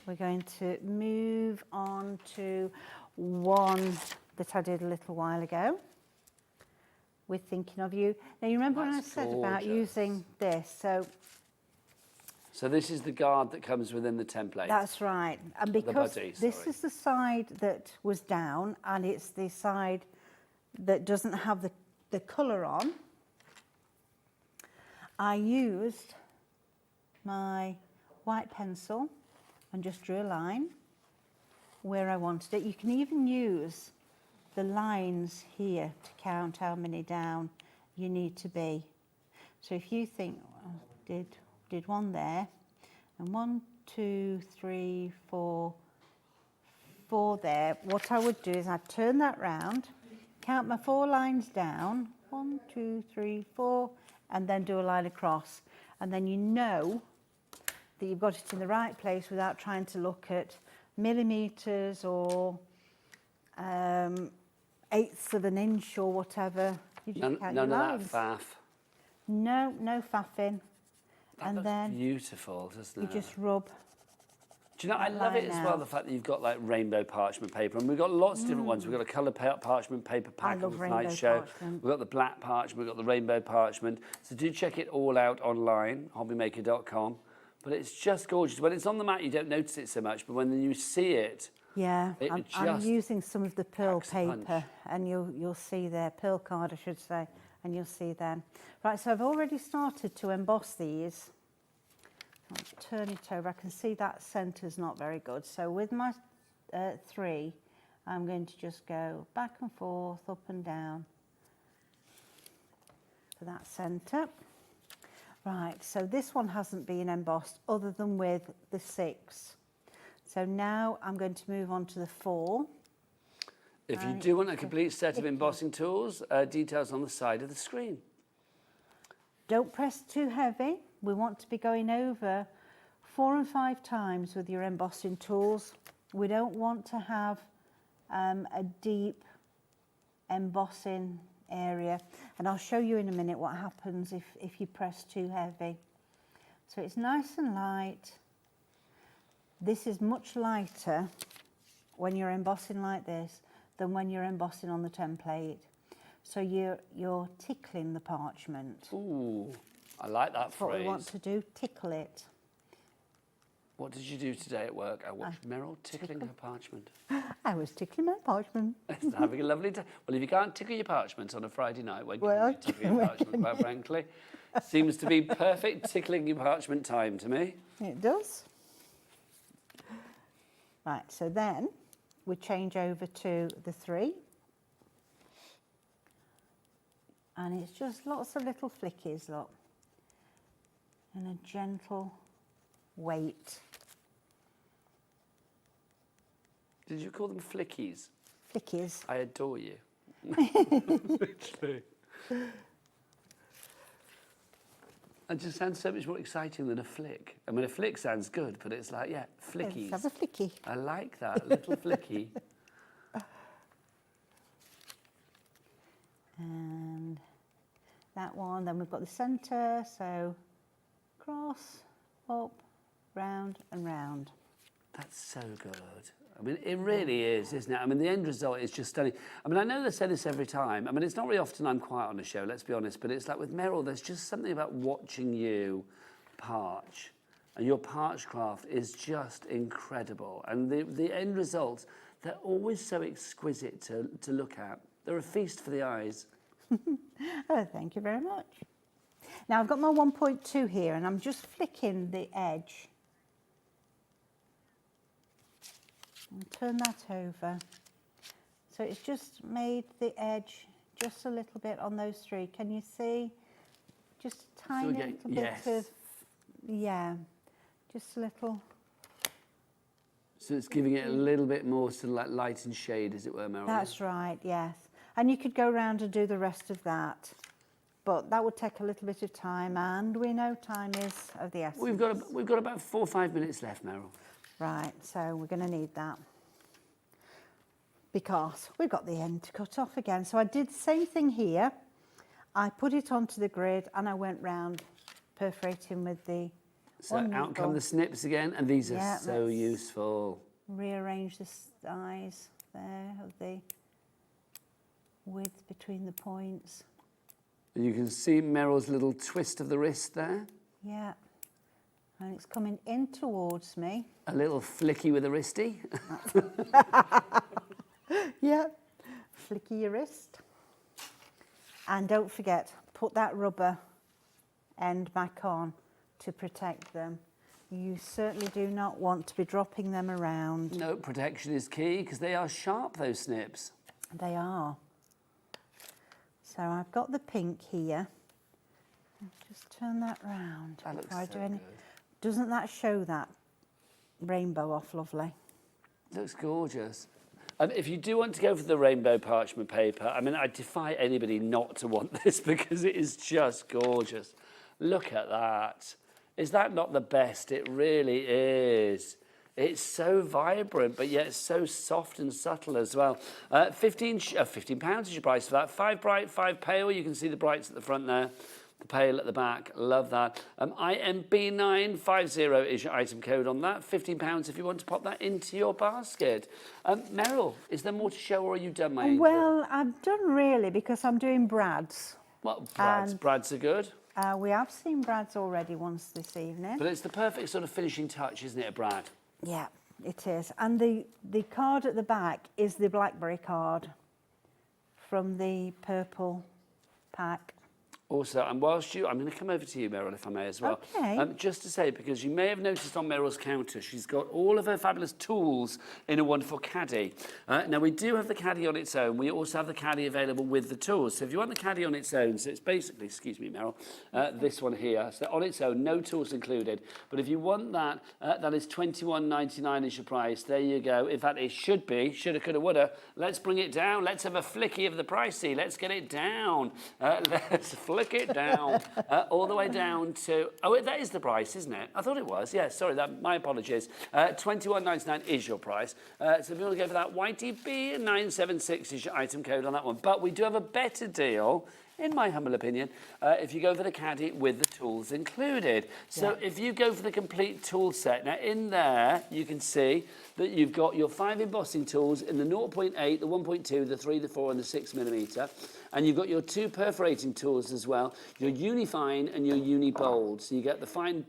we're going to move on to one that I did a little while ago with Thinking of You. Now, you remember when I said about using this? So this is the guard that comes within the template. That's right. And because this is the side that was down and it's the side that doesn't have the colour on, I used my white pencil and just drew a line where I wanted it. You can even use the lines here to count how many down you need to be. So if you think, well, did one there, and 1, 2, 3, 4 there, what I would do is I'd turn that round, count my 4 lines down, 1, 2, 3, 4, and then do a line across. And then you know that you've got it in the right place without trying to look at millimetres or eighths of an inch or whatever. You just count your lines. Of that faff. No faffing. And then beautiful, doesn't it? You just rub. Do you know, I love it as well, the fact that you've got like rainbow parchment paper, and we've got lots of different ones. We've got a colour parchment paper pack on tonight's show. We've got the black parchment, we've got the rainbow parchment. So do check it all out online, hobbymaker.com. But it's just gorgeous. When it's on the mat, you don't notice it so much, but when you see it, I'm using some of the pearl paper, and you'll see there, pearl card, I should say, and you'll see them. Right, so I've already started to emboss these. I'll turn it over. I can see that centre's not very good. So with my 3, I'm going to just go back and forth, up and down for that centre. Right, so this one hasn't been embossed other than with the 6. So now I'm going to move on to the 4. If you do want a complete set of embossing tools, details on the side of the screen. Don't press too heavy. We want to be going over 4 and 5 times with your embossing tools. We don't want to have a deep embossing area, and I'll show you in a minute what happens if you press too heavy. So it's nice and light. This is much lighter when you're embossing like this than when you're embossing on the template. So you're tickling the parchment. Ooh, I like that phrase. That's what we want to do, tickle it. What did you do today at work? I watched Meryl tickling her parchment. I was tickling my parchment. Having a lovely time. Well, if you can't tickle your parchment on a Friday night, when can you tickle your parchment, quite frankly? Seems to be perfect tickling your parchment time to me. It does. Right, so then we change over to the 3. And it's just lots of little flickies, look. And a gentle weight. Did you call them flickies? Flickies. I adore you. Literally. It just sounds so much more exciting than a flick. I mean, a flick sounds good, but it's like, yeah, flickies. Let's have a flicky. I like that, a little flicky. And that one, then we've got the centre, so cross, up, round and round. That's so good. I mean, it really is, isn't it? I mean, the end result is just stunning. I mean, I know they say this every time. I mean, it's not very often I'm quiet on a show, let's be honest, but it's like with Meryl, there's just something about watching you parch. And your Parchcraft is just incredible. And the end results, they're always so exquisite to look at. They're a feast for the eyes. Oh, thank you very much. Now, I've got my 1.2 here, and I'm just flicking the edge. And turn that over. So it's just made the edge just a little bit on those 3. Can you see? Just a tiny little bit of, yeah, just a little. So it's giving it a little bit more sort of like light and shade, as it were, Meryl. That's right, yes. And you could go around and do the rest of that. But that would take a little bit of time, and we know time is of the essence. We've got about 4 or 5 minutes left, Meryl. Right, so we're going to need that because we've got the end to cut off again. So I did the same thing here. I put it onto the grid and I went round perforating with the So out come the snips again, and these are so useful. Rearrange the size there of the width between the points. You can see Meryl's little twist of the wrist there. Yeah. And it's coming in towards me. A little flicky with a wristy. Yeah, flicky your wrist. And don't forget, put that rubber end back on to protect them. You certainly do not want to be dropping them around. No, protection is key because they are sharp, those snips. They are. So I've got the pink here. Just turn that round. That looks so good. Doesn't that show that rainbow off lovely? Looks gorgeous. If you do want to go for the rainbow parchment paper, I mean, I defy anybody not to want this because it is just gorgeous. Look at that. Is that not the best? It really is. It's so vibrant, but yet so soft and subtle as well. £15 is your price for that. 5 bright, 5 pale. You can see the brights at the front there. The pale at the back, love that. IMB950 is your item code on that. £15 if you want to pop that into your basket. Meryl, is there more to show or are you done, my angel? Well, I'm done really because I'm doing brads. Well, brads are good. We have seen brads already once this evening. But it's the perfect sort of finishing touch, isn't it, a brad? Yeah, it is. And the card at the back is the blackberry card from the purple pack. Also, and whilst I'm going to come over to you, Meryl, if I may as well. Okay. Just to say, because you may have noticed on Meryl's counter, she's got all of her fabulous tools in a wonderful caddy. Now, we do have the caddy on its own. We also have the caddy available with the tools. So if you want the caddy on its own, so it's basically, excuse me, Meryl, this one here. So on its own, no tools included. But if you want that, that is $21.99 is your price. There you go. In fact, it should be, shoulda, coulda, woulda. Let's bring it down. Let's have a flicky of the pricey. Let's get it down. Let's flick it down all the way down to, oh, that is the price, isn't it? I thought it was. Yeah, sorry, my apologies. $21.99 is your price. So if you want to go for that, YTB976 is your item code on that one. But we do have a better deal, in my humble opinion, if you go for the caddy with the tools included. So if you go for the complete tool set, now in there you can see that you've got your 5 embossing tools in the 0.8, the 1.2, the 3, the 4 and the 6mm, and you've got your 2 perforating tools as well, your Unifine and your Unibold. So you get the fine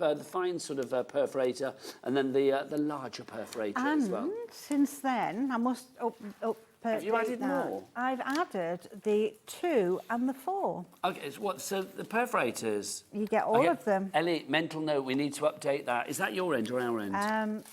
sort of perforator and then the larger perforator as well. And since then, I must Have you added more? I've added the 2 and the 4. Okay, so the perforators. You get all of them. Ellie, mental note, we need to update that. Is that your end or our end?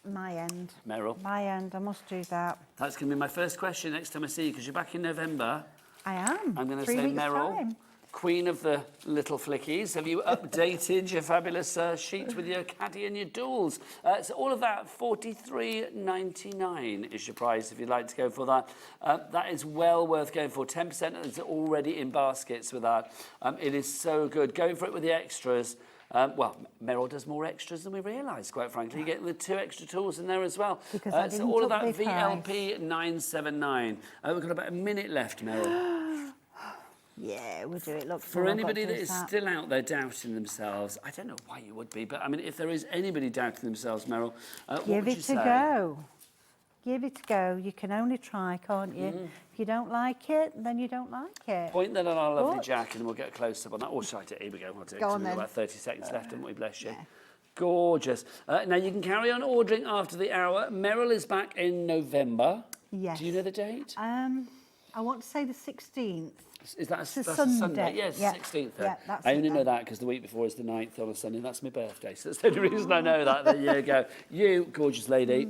My end. Meryl. My end, I must do that. That's going to be my first question next time I see you, because you're back in November. I am. I'm going to 3 say, weeks' Meryl, time. Queen of the little flickies, have you updated your fabulous sheet with your caddy and your dools? So all of that, $43.99 is your price if you'd like to go for that. That is well worth going for. 10% is already in baskets with that. It is so good. Going for it with the extras. Well, Meryl does more extras than we realise, quite frankly. You get the 2 extra tools in there as well. Because I so didn't all of that, up the VLP 979. We've got about a minute left, Meryl. Yeah, we'll do it. Look, For anybody that is still out there doubting themselves, I don't know why you would be, but I mean, if there is anybody doubting themselves, Meryl, what would you say? Give it a go. Give it a go. You can only try, can't you? If you don't like it, then you don't like it. Point that at our lovely Jack and we'll get a close-up on that. Or shall I do it? Here we go. I'll do it. Go on We've got then. about 30 seconds left, haven't we? Bless you. Gorgeous. Now, you can carry on ordering after the hour. Meryl is back in November. Yes. Do you know the date? I want to say the 16th. Is that It's a that's Sunday. a Sunday? Yes, Yeah. 16th. Yeah, that's I it only know then. that because the week before is the 9th on a Sunday. That's my birthday, so that's the only reason I know that. There you go. You, gorgeous lady,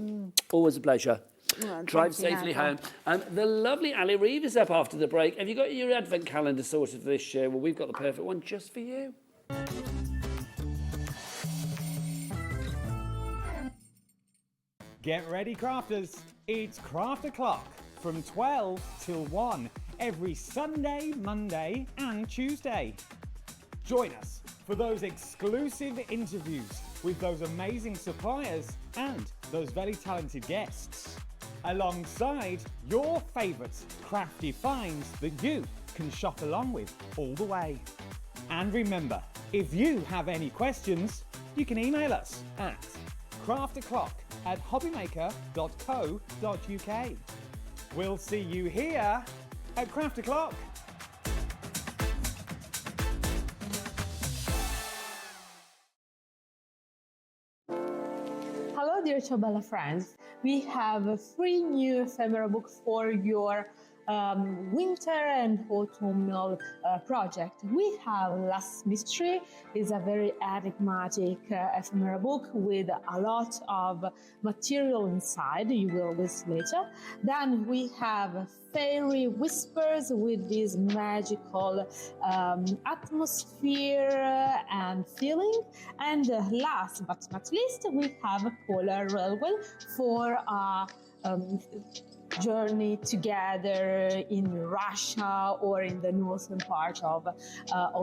always a pleasure. Well, Drive thank you, safely Nigel. home. The lovely Ali Reeve is up after the break. Have you got your advent calendar sorted for this year? Well, we've got the perfect one just for you. Get ready, crafters. It's Craft O'Clock from 12 till 1 every Sunday, Monday and Tuesday. Join us for those exclusive interviews with those amazing suppliers and those very talented guests, alongside your favourite crafty finds that you can shop along with all the way. And remember, if you have any questions, you can email us at craftoclock@hobbymaker.co.uk. We'll see you here at Craft O'Clock. Hello, dear Ciobella friends. We have a free new ephemera book for your winter and autumnal project. We have Last Mystery. It's a very enigmatic ephemera book with a lot of material inside. You will list later. Then we have Fairy Whispers with this magical atmosphere and feeling. And last but not least, we have a Polar Railway for a journey together in Russia or in the northern part of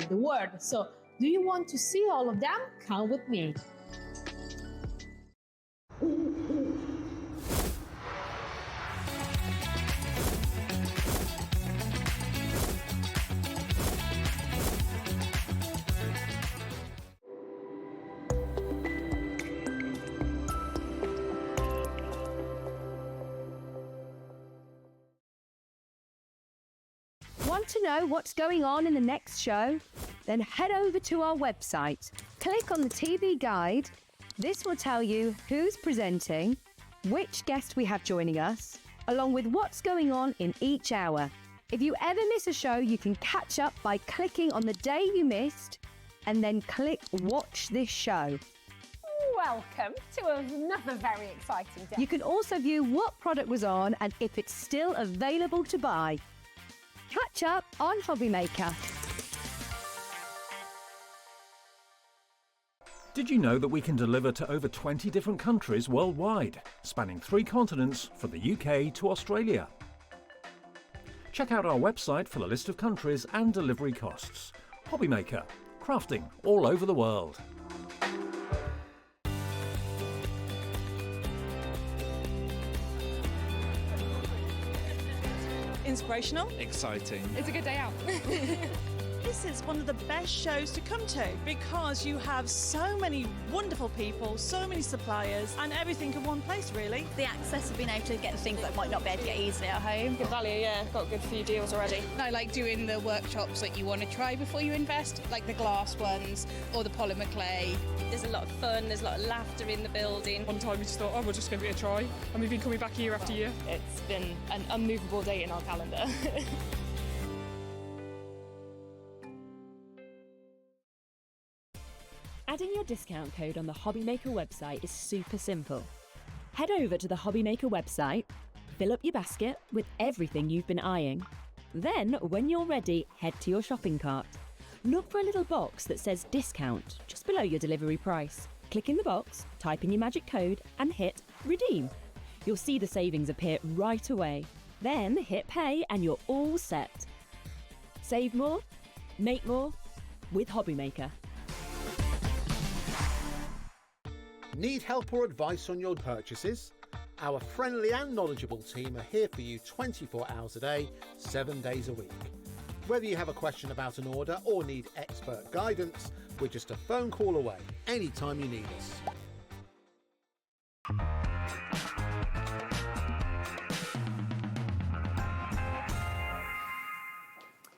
the world. So, do you want to see all of them? Come with me. Want to know what's going on in the next show? Then head over to our website. Click on the TV guide. This will tell you who's presenting, which guest we have joining us, along with what's going on in each hour. If you ever miss a show, you can catch up by clicking on the day you missed and then click Watch This Show. Welcome to another very exciting day. You can also view what product was on and if it's still available to buy. Catch up on Hobbymaker. Did you know that we can deliver to over 20 different countries worldwide, spanning 3 continents from the UK to Australia? Check out our website for the list of countries and delivery costs. Hobbymaker, crafting all over the world. Inspirational. Exciting. It's a good day out. this is one of the best shows to come to because you have so many wonderful people, so many suppliers, and everything in one place, really. The access of being able to get the things that might not be able to get easily at home. Good value, yeah. Got a good few deals already. I like doing the workshops that you want to try before you invest, like the glass ones or the polymer clay. There's a lot of fun, there's a lot of laughter in the building. One time we just thought, oh, we'll just give it a try. And we've been coming back year after year. It's been an unmovable date in our calendar. Adding your discount code on the Hobbymaker website is super simple. Head over to the Hobbymaker website, fill up your basket with everything you've been eyeing. Then, when you're ready, head to your shopping cart. Look for a little box that says discount just below your delivery price. Click in the box, type in your magic code and hit redeem. You'll see the savings appear right away. Then hit pay and you're all set. Save more, make more with Hobbymaker. Need help or advice on your purchases? Our friendly and knowledgeable team are here for you 24 hours a day, 7 days a week. Whether you have a question about an order or need expert guidance, we're just a phone call away anytime you need us.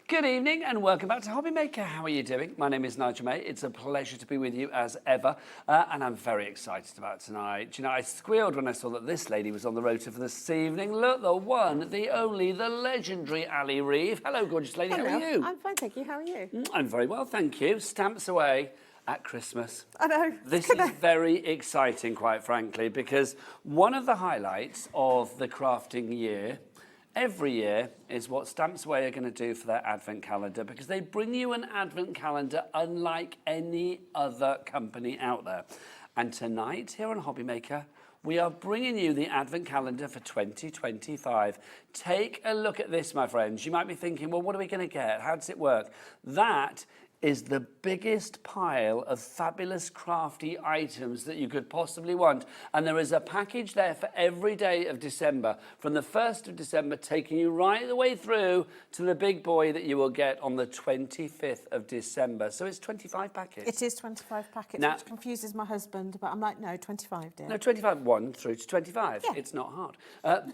Good evening and welcome back to Hobbymaker. How are you doing? My name is Nigel May. It's a pleasure to be with you as ever, and I'm very excited about tonight. Do you know, I squealed when I saw that this lady was on the rota for this evening. Look, the one, the only, the legendary Ali Reeve. Hello, gorgeous lady. Hello. How are you? I'm fine, thank you. How are you? I'm very well, thank you. Stamps away at Christmas. I know. This is very exciting, quite frankly, because one of the highlights of the crafting year every year is what Stamps Away are going to do for their advent calendar, because they bring you an advent calendar unlike any other company out there. And tonight, here on Hobbymaker, we are bringing you the advent calendar for 2025. Take a look at this, my friends. You might be thinking, well, what are we going to get? How does it work? That is the biggest pile of fabulous crafty items that you could possibly want. And there is a package there for every day of December, from the 1st of December, taking you right the way through to the big boy that you will get on the 25th of December. So it's 25 packets. It is 25 packets, Now, which confuses my husband, but I'm like, no, 25, dear. No, 25, 1 through to 25. Yeah. It's not hard.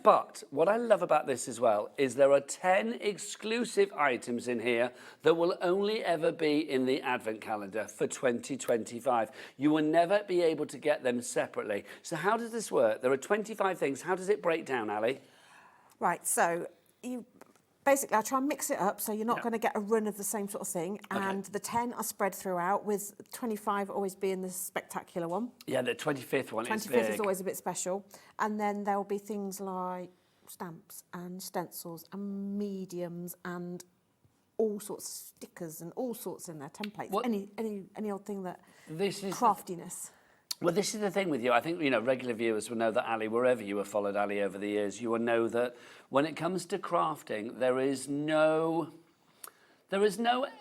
But what I love about this as well is there are 10 exclusive items in here that will only ever be in the advent calendar for 2025. You will never be able to get them separately. So how does this work? There are 25 things. How does it break down, Ali? Right, so you basically, I try and mix it up so you're not going to get a run of the same sort of thing. Okay. And the 10 are spread throughout, with 25 always being the spectacular one. Yeah, the 25th one is 25th big. is always a bit special. And then there'll be things like stamps and stencils and mediums and all sorts of stickers and all sorts in there, templates, any old thing that, this is craftiness. Well, this is the thing with you. I think, you know, regular viewers will know that Ali, wherever you have followed Ali over the years, you will know that when it comes to crafting, there is no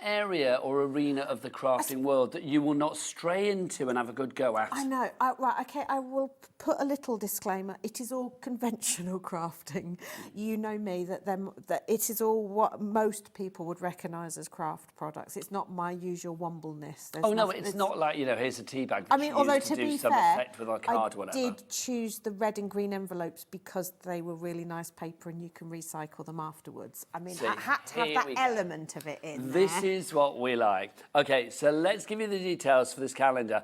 area or arena of the crafting world that you will not stray into and have a good go at. I know. Right, okay, I will put a little disclaimer. It is all conventional crafting. You know me, that it is all what most people would recognise as craft products. It's not my usual wombleness. Oh, no, it's not like, you know, here's a tea bag that I mean, although to do be some fair, effect with a card or whatever. I did choose the red and green envelopes because they were really nice paper and you can recycle them afterwards. I mean, See, I had to have here that we go. element of it in This there. is what we like. Okay, so let's give you the details for this calendar,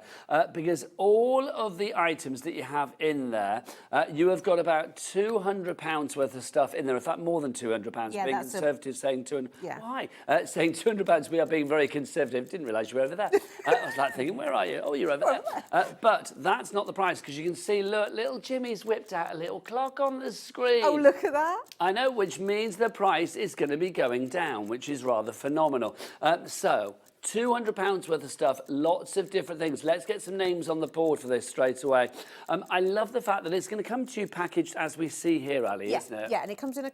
because all of the items that you have in there, you have got about £200 worth of stuff in there. In fact, more than £200. Yeah, being that's conservative, saying 200. Yeah. Why? Saying £200, we are being very conservative. Didn't realise you were over there. I was like thinking, where are you? Oh, you're over there. But that's not the price, because you can see, look, little Jimmy's whipped out a little clock on the screen. Oh, look at that. I know, which means the price is going to be going down, which is rather phenomenal. So, £200 worth of stuff, lots of different things. Let's get some names on the board for this straight away. I love the fact that it's going to come to you packaged as we see here, Ali, isn't it? Yeah, and it comes in a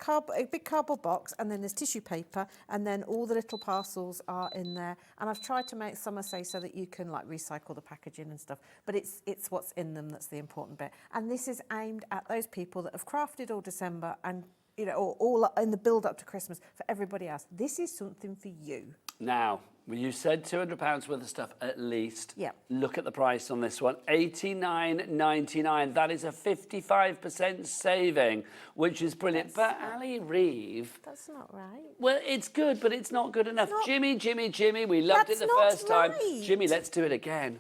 big cardboard box, and then there's tissue paper, and then all the little parcels are in there. And I've tried to make some say so that you can like recycle the packaging and stuff, but it's what's in them that's the important bit. And this is aimed at those people that have crafted all December and, you know, or all in the build up to Christmas. For everybody else, this is something for you. Now, Well, you said £200 worth of stuff at least. Yeah. Look at the price on this one, $89.99. That is a 55% saving, which is brilliant. But Ali Reeve... That's not right. Well, it's good, but it's not good enough. Jimmy, we loved it the first time. Jimmy, let's do it again.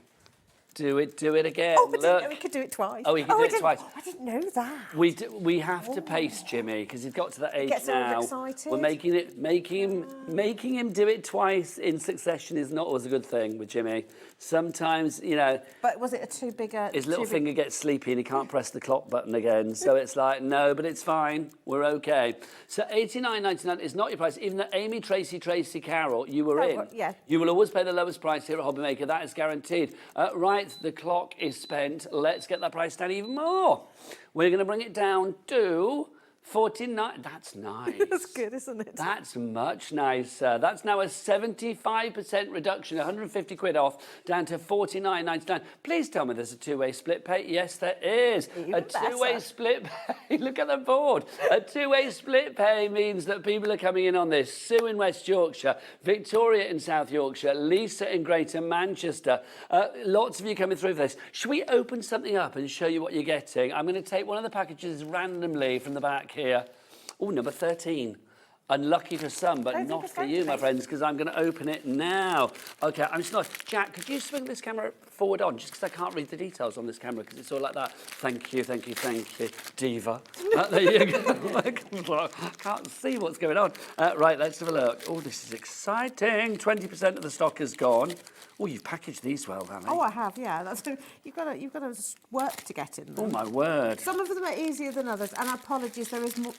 Do it again. Oh, Look. we could do it twice. Oh, we can do it twice. I didn't know that. We have to pace Jimmy because he's got to that age Gets now. excited. We're making him do it twice in succession is not always a good thing with Jimmy. Sometimes, you know. But was it a too big a... His little finger gets sleepy and he can't press the clock button again. So it's like, no, but it's fine. We're okay. So $89.99 is not your price. Even though Amy, Tracy, Carol, you were in. Yeah. You will always pay the lowest price here at Hobbymaker. That is guaranteed. Right, the clock is spent. Let's get that price down even more. We're going to bring it down to $49. That's nice. That's good, isn't it? That's much nicer. That's now a 75% reduction, 150 quid off, down to $49.99. Please tell me there's a two-way split pay. Yes, there is. Even a two-way split pay. Look at the board. A two-way split pay means that people are coming in on this. Sue in West Yorkshire, Victoria in South Yorkshire, Lisa in Greater Manchester. Lots of you coming through for this. Should we open something up and show you what you're getting? I'm going to take one of the packages randomly from the back here. Oh, number 13. Unlucky for some, but not for you, my friends, because I'm going to open it now. OK, I'm just not... Jack, could you swing this camera forward on, just because I can't read the details on this camera, because it's all like that. Thank you, diva. There you go. I can't see what's going on. Right, let's have a look. Oh, this is exciting. 20% of the stock is gone. Oh, you've packaged these well, haven't you? Oh, I have, yeah. That's you've got to work to get in them. Oh, my word. Some of them are easier than others, and apologies, there is more...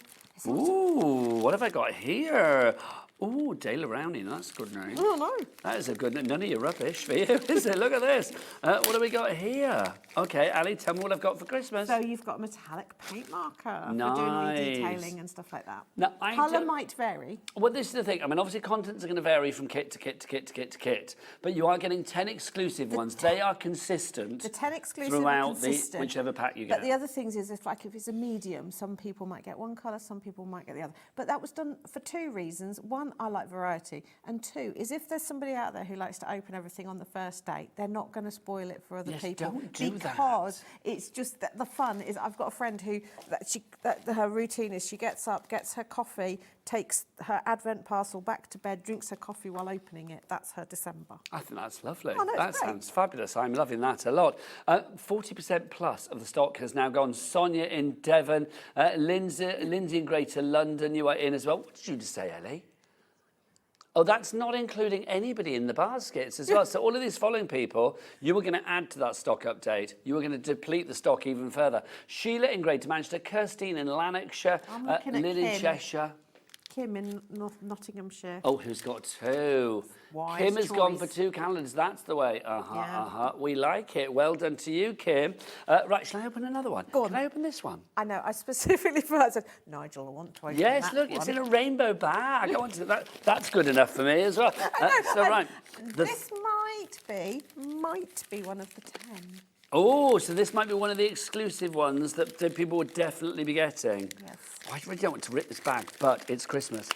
Ooh, what have I got here? Ooh, Dale Rowney, that's a good name. Oh, no. That is a good name. None of your rubbish for you, is it? Look at this. What have we got here? OK, Ali, tell me what I've got for Christmas. So you've got a metallic paint marker for Nice. doing detailing and stuff like that. Now, Colour might vary. Well, this is the thing. I mean, obviously, contents are going to vary from kit to kit to kit to kit to kit. But you are getting 10 exclusive ones. They are consistent. The 10 exclusive throughout are consistent. whichever pack you get. But the other things is, if it's a medium, some people might get one colour, some people might get the other. But that was done for two reasons. One, I like variety. And two, is if there's somebody out there who likes to open everything on the first date, they're not going to spoil it for other people. Don't do because it's just that the fun is, I've got a friend who, her routine is she gets up, gets her coffee, takes her Advent parcel back to bed, drinks her coffee while opening it. That's her December. I think that's lovely. Oh, no, that sounds fabulous. I'm loving that a lot. 40% plus of the stock has now gone. Sonia in Devon, Lindsay in Greater London, you are in as well. What did you just say, Ellie? Oh, that's not including anybody in the baskets as well. So all of these following people, you were going to add to that stock update. You were going to deplete the stock even further. Sheila in Greater Manchester, Kirstine in Lanarkshire, Lynn in Cheshire. Kim in Nottinghamshire. Oh, who's got two? Wise Kim has choice. gone for two calendars. That's the way. We like it. Well done to you, Kim. Right, shall I open another one? Go on. Can I open this one? I know. I specifically said, Nigel, I want to open Yes, that look, one. it's in a rainbow bag. I want to. That's good enough for me as well. Right. This might be one of the 10. Oh, so this might be one of the exclusive ones that people would definitely be getting. Yes. Oh, I really don't want to rip this bag, but it's Christmas.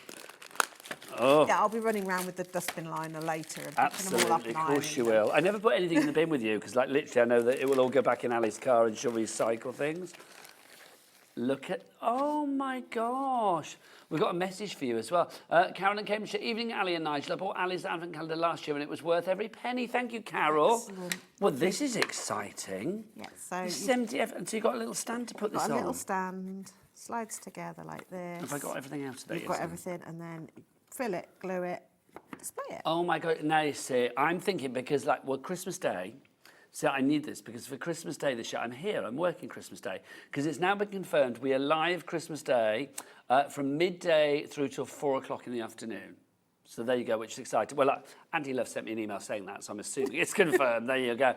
Oh. Yeah, I'll be running around with the dustbin liner later and picking them all up. Absolutely, of course you will. I never put anything in the bin with you because, like, literally, I know that it will all go back in Ali's car and she'll recycle things. Look at... Oh, my gosh. We've got a message for you as well. Carol in Cambridgeshire, evening, Ali and Nigel. I bought Ali's Advent calendar last year and it was worth every penny. Thank you, Carol. Excellent. Well, this is exciting. Yes, so... 70F, and so you've got a little stand to put this on. A little stand, slides together like this. Have I got everything else today? You've got everything, and then fill it, glue it, display it. Oh, my God. Now, you see, I'm thinking because, like, well, Christmas Day... So I need this because for Christmas Day this year, I'm here, I'm working Christmas Day, because it's now been confirmed we are live Christmas Day from midday through till 4 o'clock in the afternoon. So there you go, which is exciting. Well, Andy Love sent me an email saying that, so I'm assuming it's confirmed. There you go.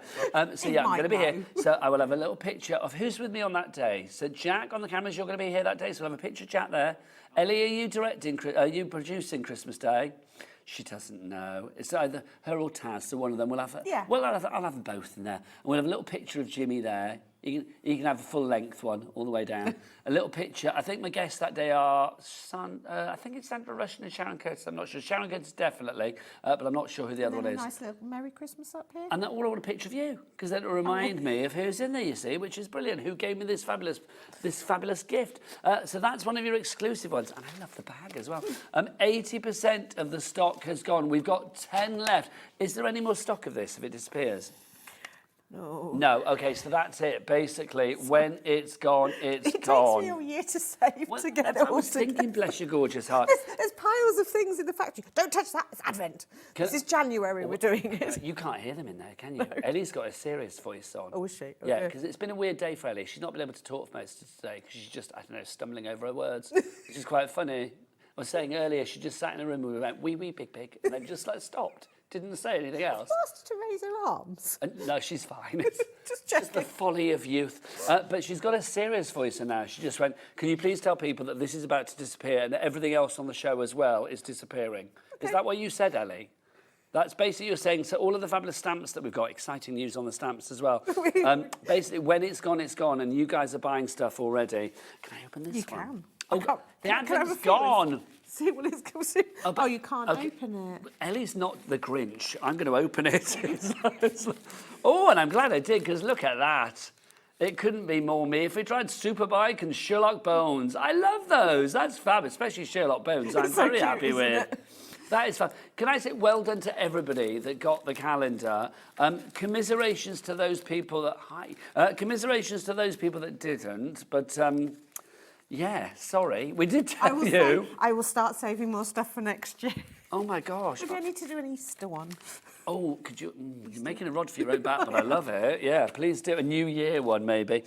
So yeah, I'm going to be here. So I will have a little picture of who's with me on that day. So Jack on the cameras, you're going to be here that day, so we'll have a picture chat there. Ellie, are you directing? Are you producing Christmas Day? She doesn't know. It's either her or Taz, so one of them. We'll have, I'll have them both in there. And we'll have a little picture of Jimmy there. You can have a full-length one all the way down. A little picture. I think my guests that day are I think it's Sandra Rushton and Sharon Curtis. I'm not sure. Sharon Curtis definitely, but I'm not sure who the other one is. Nice little Merry Christmas up here. And all I want a picture of you, because then it'll remind me of who's in there, you see, which is brilliant. Who gave me this fabulous gift? So that's one of your exclusive ones. And I love the bag as well. 80% of the stock has gone. We've got 10 left. Is there any more stock of this if it disappears? No. No, okay, so that's it. Basically, when it's gone, it's gone. It takes me all year to save to get it all I was thinking, bless your gorgeous heart. There's piles of things in the factory. Don't touch that, it's Advent. This is January we're doing it. You can't hear them in there, can you? No. Ellie's got a serious voice on. Oh, is she? Okay. Yeah, because it's been a weird day for Ellie. She's not been able to talk for most of today because she's just, I don't know, stumbling over her words, which is quite funny. I was saying earlier, she just sat in a room and we went, wee, wee, big, big, and then just like stopped. Didn't say anything else. She asked to raise her arms. No, she's fine. Just the folly of youth. But she's got a serious voice now. She just went, can you please tell people that this is about to disappear and that everything else on the show as well is disappearing? Okay. Is that what you said, Ellie? That's basically you're saying, so all of the fabulous stamps that we've got, exciting news on the stamps as well. Basically, when it's gone, and you guys are buying stuff already. Can I open this one? You can. Oh, the advent's gone. See what it's going to you can't open it. Ellie's not the Grinch. I'm going to open it. Oh, and I'm glad I did, because look at that. It couldn't be more me. If we tried Superbike and Sherlock Bones, I love those. That's fab, especially Sherlock Bones. I'm very happy with. That is fun. Can I say well done to everybody that got the calendar? Commiserations to those people that commiserations to those people that didn't. But yeah, sorry, we did tell you. I will start saving more stuff for next year. Oh my gosh! Maybe I need to do an Easter one. Oh, could you? You're making a rod for your own back, but I love it. Yeah, please do a New Year one, maybe.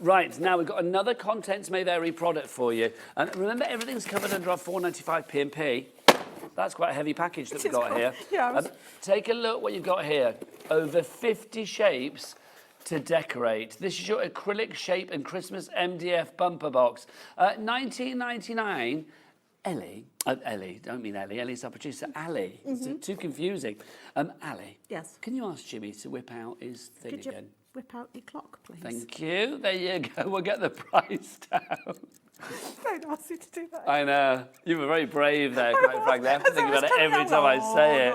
Right, now we've got another Contents May Vary product for you. And remember, everything's covered under our £4.95 P&P. That's quite a heavy package that we've got here. Yeah, take a look what you've got here. Over 50 shapes to decorate. This is your acrylic shape and Christmas MDF bumper box. $19.99. Ellie, don't mean Ellie. Ellie's our producer. Ali. It's too confusing. Ali. Yes. Can you ask Jimmy to whip out his thing again? Could you whip out your clock, please? Thank you. There you go. We'll get the price down. Don't ask you to do that. I know. You were very brave there, quite frankly. I have to think about it every time I say it.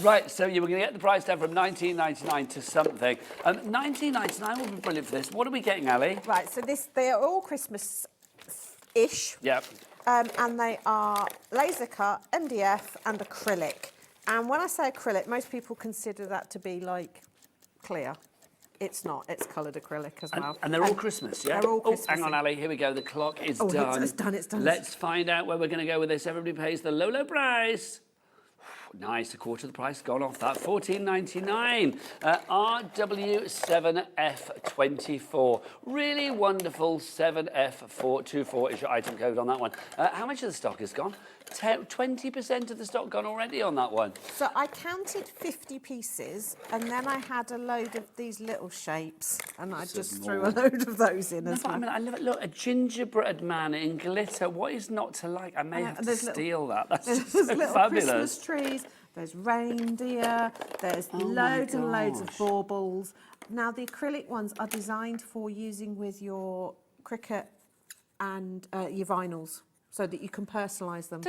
Right, so you were going to get the price down from $19.99 to something. $19.99 would be brilliant for this. What are we getting, Ali? Right, so they are all Christmas-ish. Yep. And they are laser cut, MDF and acrylic. And when I say acrylic, most people consider that to be like clear. It's not. It's coloured acrylic as well. And they're all Christmas, yeah? They're all Christmas. Hang on, Ali. Here we go. The clock is done. It's done. It's done. Let's find out where we're going to go with this. Everybody pays the low, low price. Nice, a quarter of the price gone off that. $14.99. RW7F24. Really wonderful 7F424 is your item code on that one. How much of the stock is gone? 20% of the stock gone already on that one. So I counted 50 pieces and then I had a load of these little shapes and I just threw a load of those in as well. I mean, I love it. Look, a gingerbread man in glitter. What is not to like? I may have to steal that. That's just so little fabulous. Christmas trees, there's reindeer, there's loads and loads of baubles. Now, the acrylic ones are designed for using with your Cricut and your vinyls, so that you can personalise them.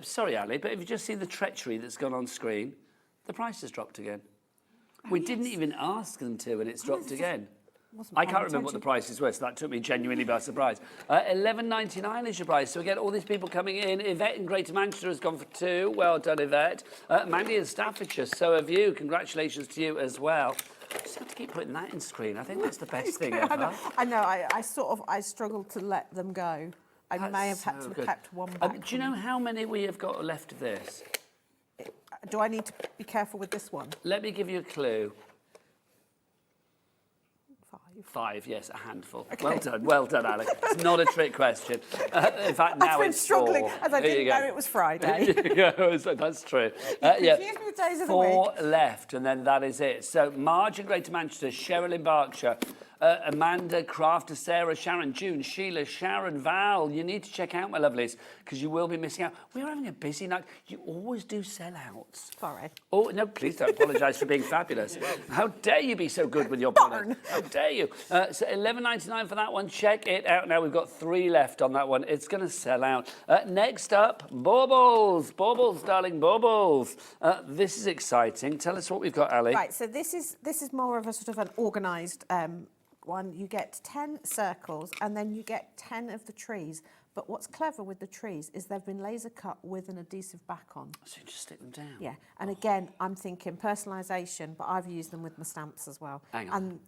Sorry, Ali, but have you just seen the treachery that's gone on screen? The price has dropped again. We didn't even ask them to, and it's dropped again. I can't remember what the prices were, so that took me genuinely by surprise. $11.99 is your price. So again, all these people coming in. Yvette in Greater Manchester has gone for $2. Well done, Yvette. Mandy in Staffordshire, so have you. Congratulations to you as well. I just have to keep putting that in screen. I think that's the best thing ever. I know. I struggled to let them go. I may have had to have kept one back. Do you know how many we have got left of this? Do I need to be careful with this one? Let me give you a clue. 5, yes, a handful. Okay. Well done, Alex. It's not a trick question. In fact, now I've been it's struggling 4. as I didn't know it was Friday. That's true. Yeah. Confused me with days of the week. 4 left, and then that is it. So, Marge in Greater Manchester, Cheryl in Berkshire, Amanda, Crafter, Sarah, Sharon, June, Sheila, Sharon, Val. You need to check out, my lovelies, because you will be missing out. We're having a busy night. You always do sellouts. Sorry. Oh, no, please don't apologise for being fabulous. How dare you be so good with your product? How dare you? So $11.99 for that one. Check it out now. We've got 3 left on that one. It's going to sell out. Next up, baubles. Baubles, darling, baubles. This is exciting. Tell us what we've got, Ali. Right, so this is more of a sort of an organised one. You get 10 circles and then you get 10 of the trees. But what's clever with the trees is they've been laser cut with an adhesive back on. So you just stick them down? Yeah, and again, I'm thinking personalisation, but I've used them with my stamps as well. Hang on. And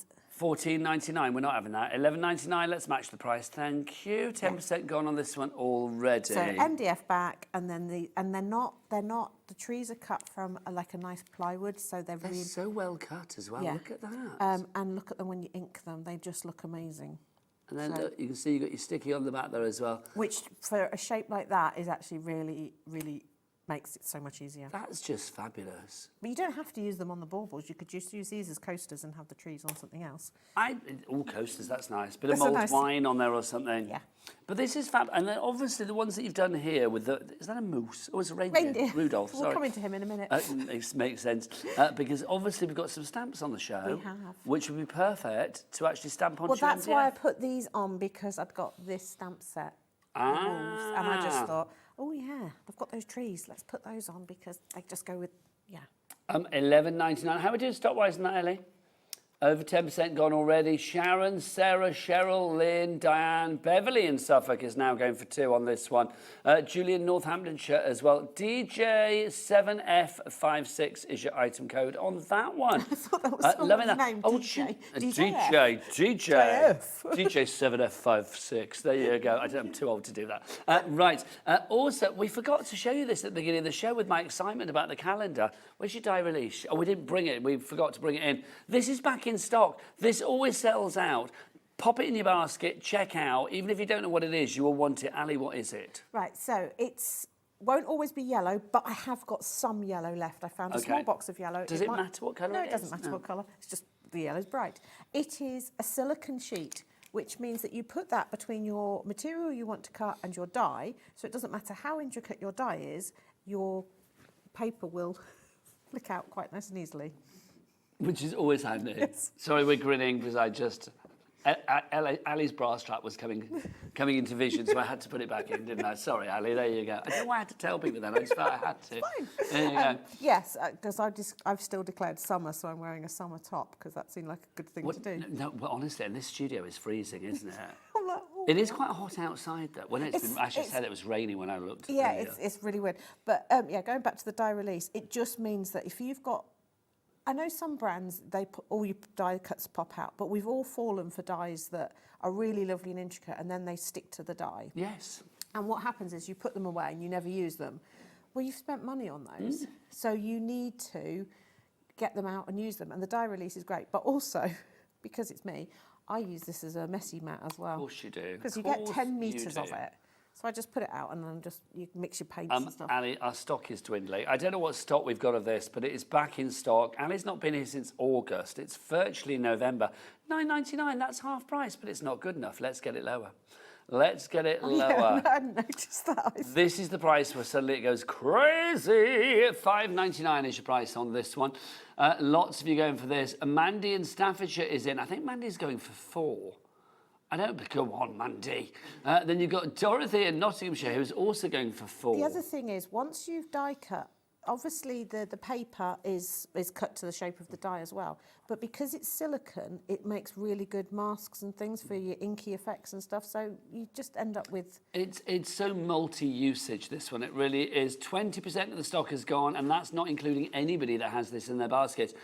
$14.99, we're not having that. $11.99, let's match the price. Thank you. 10% gone on this one already. so MDF back, and then they're not. The trees are cut from like a nice plywood, so they're really so well cut as well. Yeah. Look at that. And look at them when you ink them; they just look amazing. And then So- look, you can see you've got your sticky on the back there as well. Which, for a shape like that, is actually really, really makes it so much easier. That's just fabulous. But you don't have to use them on the baubles. You could just use these as coasters and have the trees on something else. All coasters, that's nice. Bit of That's a mulled nice- wine on there or something. Yeah. But this is fab. And then obviously the ones that you've done here with the... Is that a moose? Oh, it's a reindeer. Reindeer. Rudolph, We'll sorry. come into him in a minute. Makes sense. Because obviously we've got some stamps on the show. We have. Which would be perfect to actually stamp onto Well, that's MDF. why I put these on, because I'd got this stamp set. the wolves, and I just thought, oh yeah, I've got those trees. Let's put those on because they just go with, yeah. $11.99. How are we doing stock-wise in that, Ellie? Over 10% gone already. Sharon, Sarah, Cheryl, Lynn, Diane, Beverly in Suffolk is now going for 2 on this one. Julian, Northamptonshire as well. DJ7F56 is your item code on that one. I thought that was someone's name, DJ. DJ7F56. There you go. I'm too old to do that. Right. Also, we forgot to show you this at the beginning of the show with my excitement about the calendar. Where's your diary release? Oh, we didn't bring it. We forgot to bring it in. This is back in stock. This always sells out. Pop it in your basket, check out. Even if you don't know what it is, you will want it. Ali, what is it? Right, so it's won't always be yellow, but I have got some yellow left. I found a small box of yellow. Does it matter what colour no, it is? No, it doesn't matter what colour. It's just the yellow's bright. It is a silicone sheet, which means that you put that between your material you want to cut and your die, so it doesn't matter how intricate your die is, your paper will flick out quite nice and easily. Which is always handy. Yes. Sorry, we're grinning because I just... Ali's bra strap was coming into vision, so I had to put it back in, didn't I? Sorry, Ali, there you go. I don't know why I had to tell people that. I just felt I had to. Fine. There you go. Yes, because I've still declared summer, so I'm wearing a summer top because that seemed like a good thing to do. No, well, honestly, and this studio is freezing, isn't it? It is quite hot outside, though. When Ashley said it was raining when I looked. Yeah, it's really weird. But yeah, going back to the die release, it just means that if you've got, I know some brands, they put all your die cuts pop out, but we've all fallen for dies that are really lovely and intricate, and then they stick to the die. Yes. And what happens is you put them away and you never use them. Well, you've spent money on those, so you need to get them out and use them. And the die release is great, but also, because it's me, I use this as a messy mat as well. Of course you do. Because you get 10 metres of it. So I just put it out and then you mix your paints and stuff. Ali, our stock is dwindling. I don't know what stock we've got of this, but it is back in stock. Ali's not been here since August. It's virtually November. $9.99, that's half price, but it's not good enough. Let's get it lower. Let's get it lower. Yeah, I hadn't noticed that. This is the price where suddenly it goes crazy. $5.99 is your price on this one. Lots of you going for this. Mandy in Staffordshire is in. I think Mandy's going for 4. I don't go on, Mandy. Then you've got Dorothy in Nottinghamshire, who's also going for 4. The other thing is, once you've die cut, obviously the paper is cut to the shape of the die as well. But because it's silicone, it makes really good masks and things for your inky effects and stuff. So you just end up with... It's so multi-usage, this one. It really is. 20% of the stock is gone, and that's not including anybody that has this in their basket.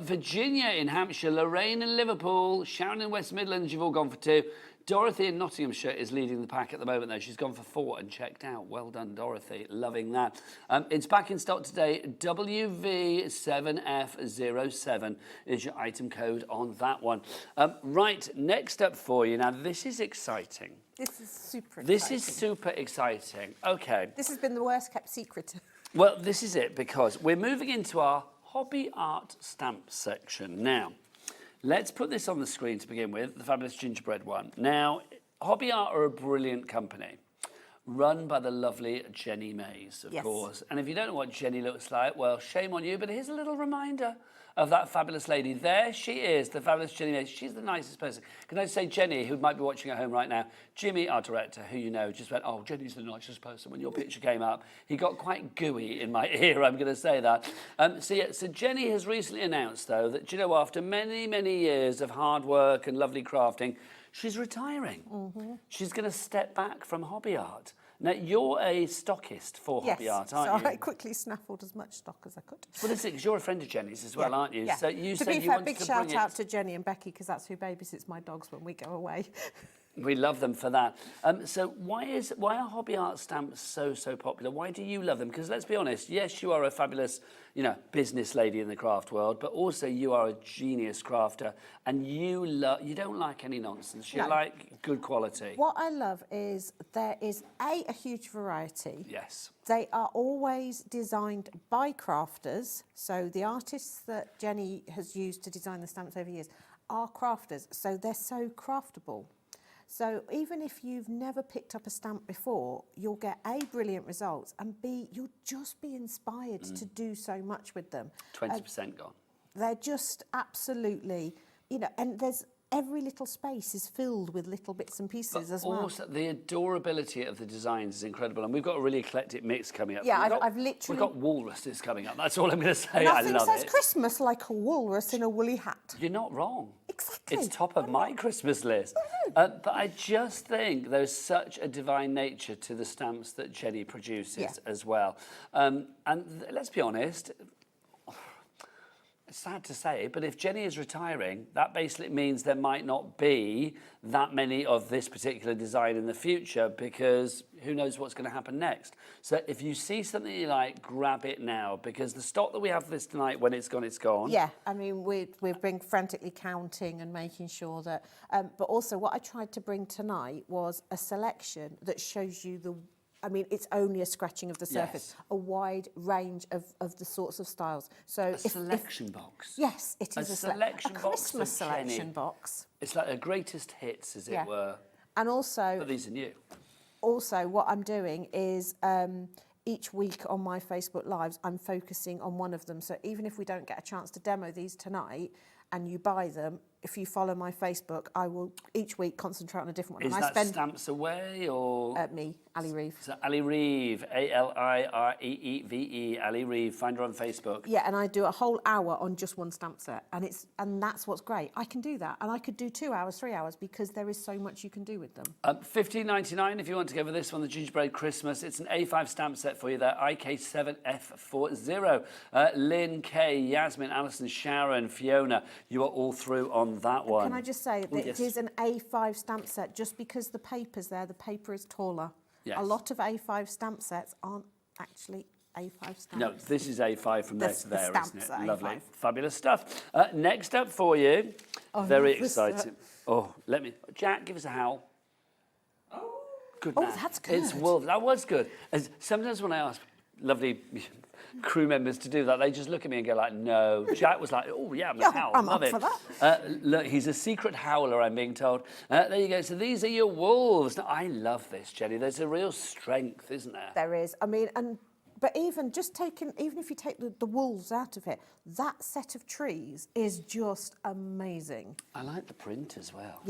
Virginia in Hampshire, Lorraine in Liverpool, Sharon in West Midlands, you've all gone for 2. Dorothy in Nottinghamshire is leading the pack at the moment, though. She's gone for 4 and checked out. Well done, Dorothy. Loving that. It's back in stock today. WV7F07 is your item code on that one. Right, next up for you. Now, this is exciting. This is super exciting. This is super exciting. OK. This has been the worst kept secret. Well, this is it, because we're moving into our hobby art stamp section now. Let's put this on the screen to begin with, the fabulous gingerbread one. Now, Hobby Art are a brilliant company, run by the lovely Jenny Mays, of course. And if you don't know what Jenny looks like, well, shame on you, but here's a little reminder of that fabulous lady. There she is, the fabulous Jenny Mays. She's the nicest person. Can I say, Jenny, who might be watching at home right now, Jimmy, our director, who you know, just went, oh, Jenny's the nicest person when your picture came up. He got quite gooey in my ear, I'm going to say that. So Jenny has recently announced, though, that, you know, after many, many years of hard work and lovely crafting, she's retiring. She's going to step back from hobby art. Now, you're a stockist for hobby art, aren't you? I quickly snaffled as much stock as I could. Well, listen, because you're a friend of Jenny's as well, aren't you? Yeah. So you to said be you fair, wanted big to shout bring out to Jenny and Becky, because that's who babysits my dogs when we go away. We love them for that. So why are hobby art stamps so popular? Why do you love them? Because let's be honest, yes, you are a fabulous, you know, business lady in the craft world, but also you are a genius crafter, and you don't like any nonsense. You like good quality. What I love is there is a huge variety. Yes. They are always designed by crafters. So the artists that Jenny has used to design the stamps over years are crafters. So they're so craftable. So even if you've never picked up a stamp before, you'll get A, brilliant results, and B, you'll just be inspired to do so much with them. 20% gone. They're just absolutely, you know, and there's every little space is filled with little bits and pieces as well. Also, the adorability of the designs is incredible, and we've got a really eclectic mix coming up. Yeah, I've literally... We've got walruses coming up, that's all I'm going to say. Nothing I love says it. Christmas like a walrus in a woolly hat. You're not wrong. Exactly. It's top of my Christmas list. But I just think there's such a divine nature to the stamps that Jenny produces as well. And let's be honest, it's sad to say, but if Jenny is retiring, that basically means there might not be that many of this particular design in the future, because who knows what's going to happen next. So if you see something you like, grab it now, because the stock that we have for this tonight, when it's gone, it's gone. Yeah, I mean, we've been frantically counting and making sure that... but also what I tried to bring tonight was a selection that shows you the... I mean, it's only a scratching of the surface, a wide range of the sorts of styles. So a selection box. Yes, it is a selection box. A Christmas of Jenny. selection box. It's like a greatest hits, as it were. And also... But these are new. Also, what I'm doing is each week on my Facebook Lives, I'm focusing on one of them. So even if we don't get a chance to demo these tonight and you buy them, if you follow my Facebook, I will each week concentrate on a different one. Is that Stamps Away or...? Me, Ali Reeve. So Ali Reeve, A-L-I-R-E-E-V-E, Ali Reeve, find her on Facebook. Yeah, and I do a whole hour on just one stamp set, and that's what's great. I can do that, and I could do 2 hours, 3 hours, because there is so much you can do with them. $15.99 if you want to go for this one, the Gingerbread Christmas. It's an A5 stamp set for you there, IK7F40. Lynn, Kay, Yasmin, Alison, Sharon, Fiona, you are all through on that one. Can I just say that it is an A5 stamp set, just because the paper's there, the paper is taller. Yes. A lot of A5 stamp sets aren't actually A5 stamps. No, this is A5 from there to there, isn't it? Lovely. A5. Fabulous stuff. Next up for you, very exciting. Oh, Jack, give us a howl. Oh, good man. That's good. It's wolves. That was good. As sometimes when I ask lovely crew members to do that, they just look at me and go like, no. Jack was like, oh yeah, I'm a howl. I'm Love up it. for that. Look, he's a secret howler, I'm being told. There you go. So these are your wolves. Now, I love this, Jenny. There's a real strength, isn't there? There is. I mean, but even if you take the wolves out of it, that set of trees is just amazing. I like the print as well.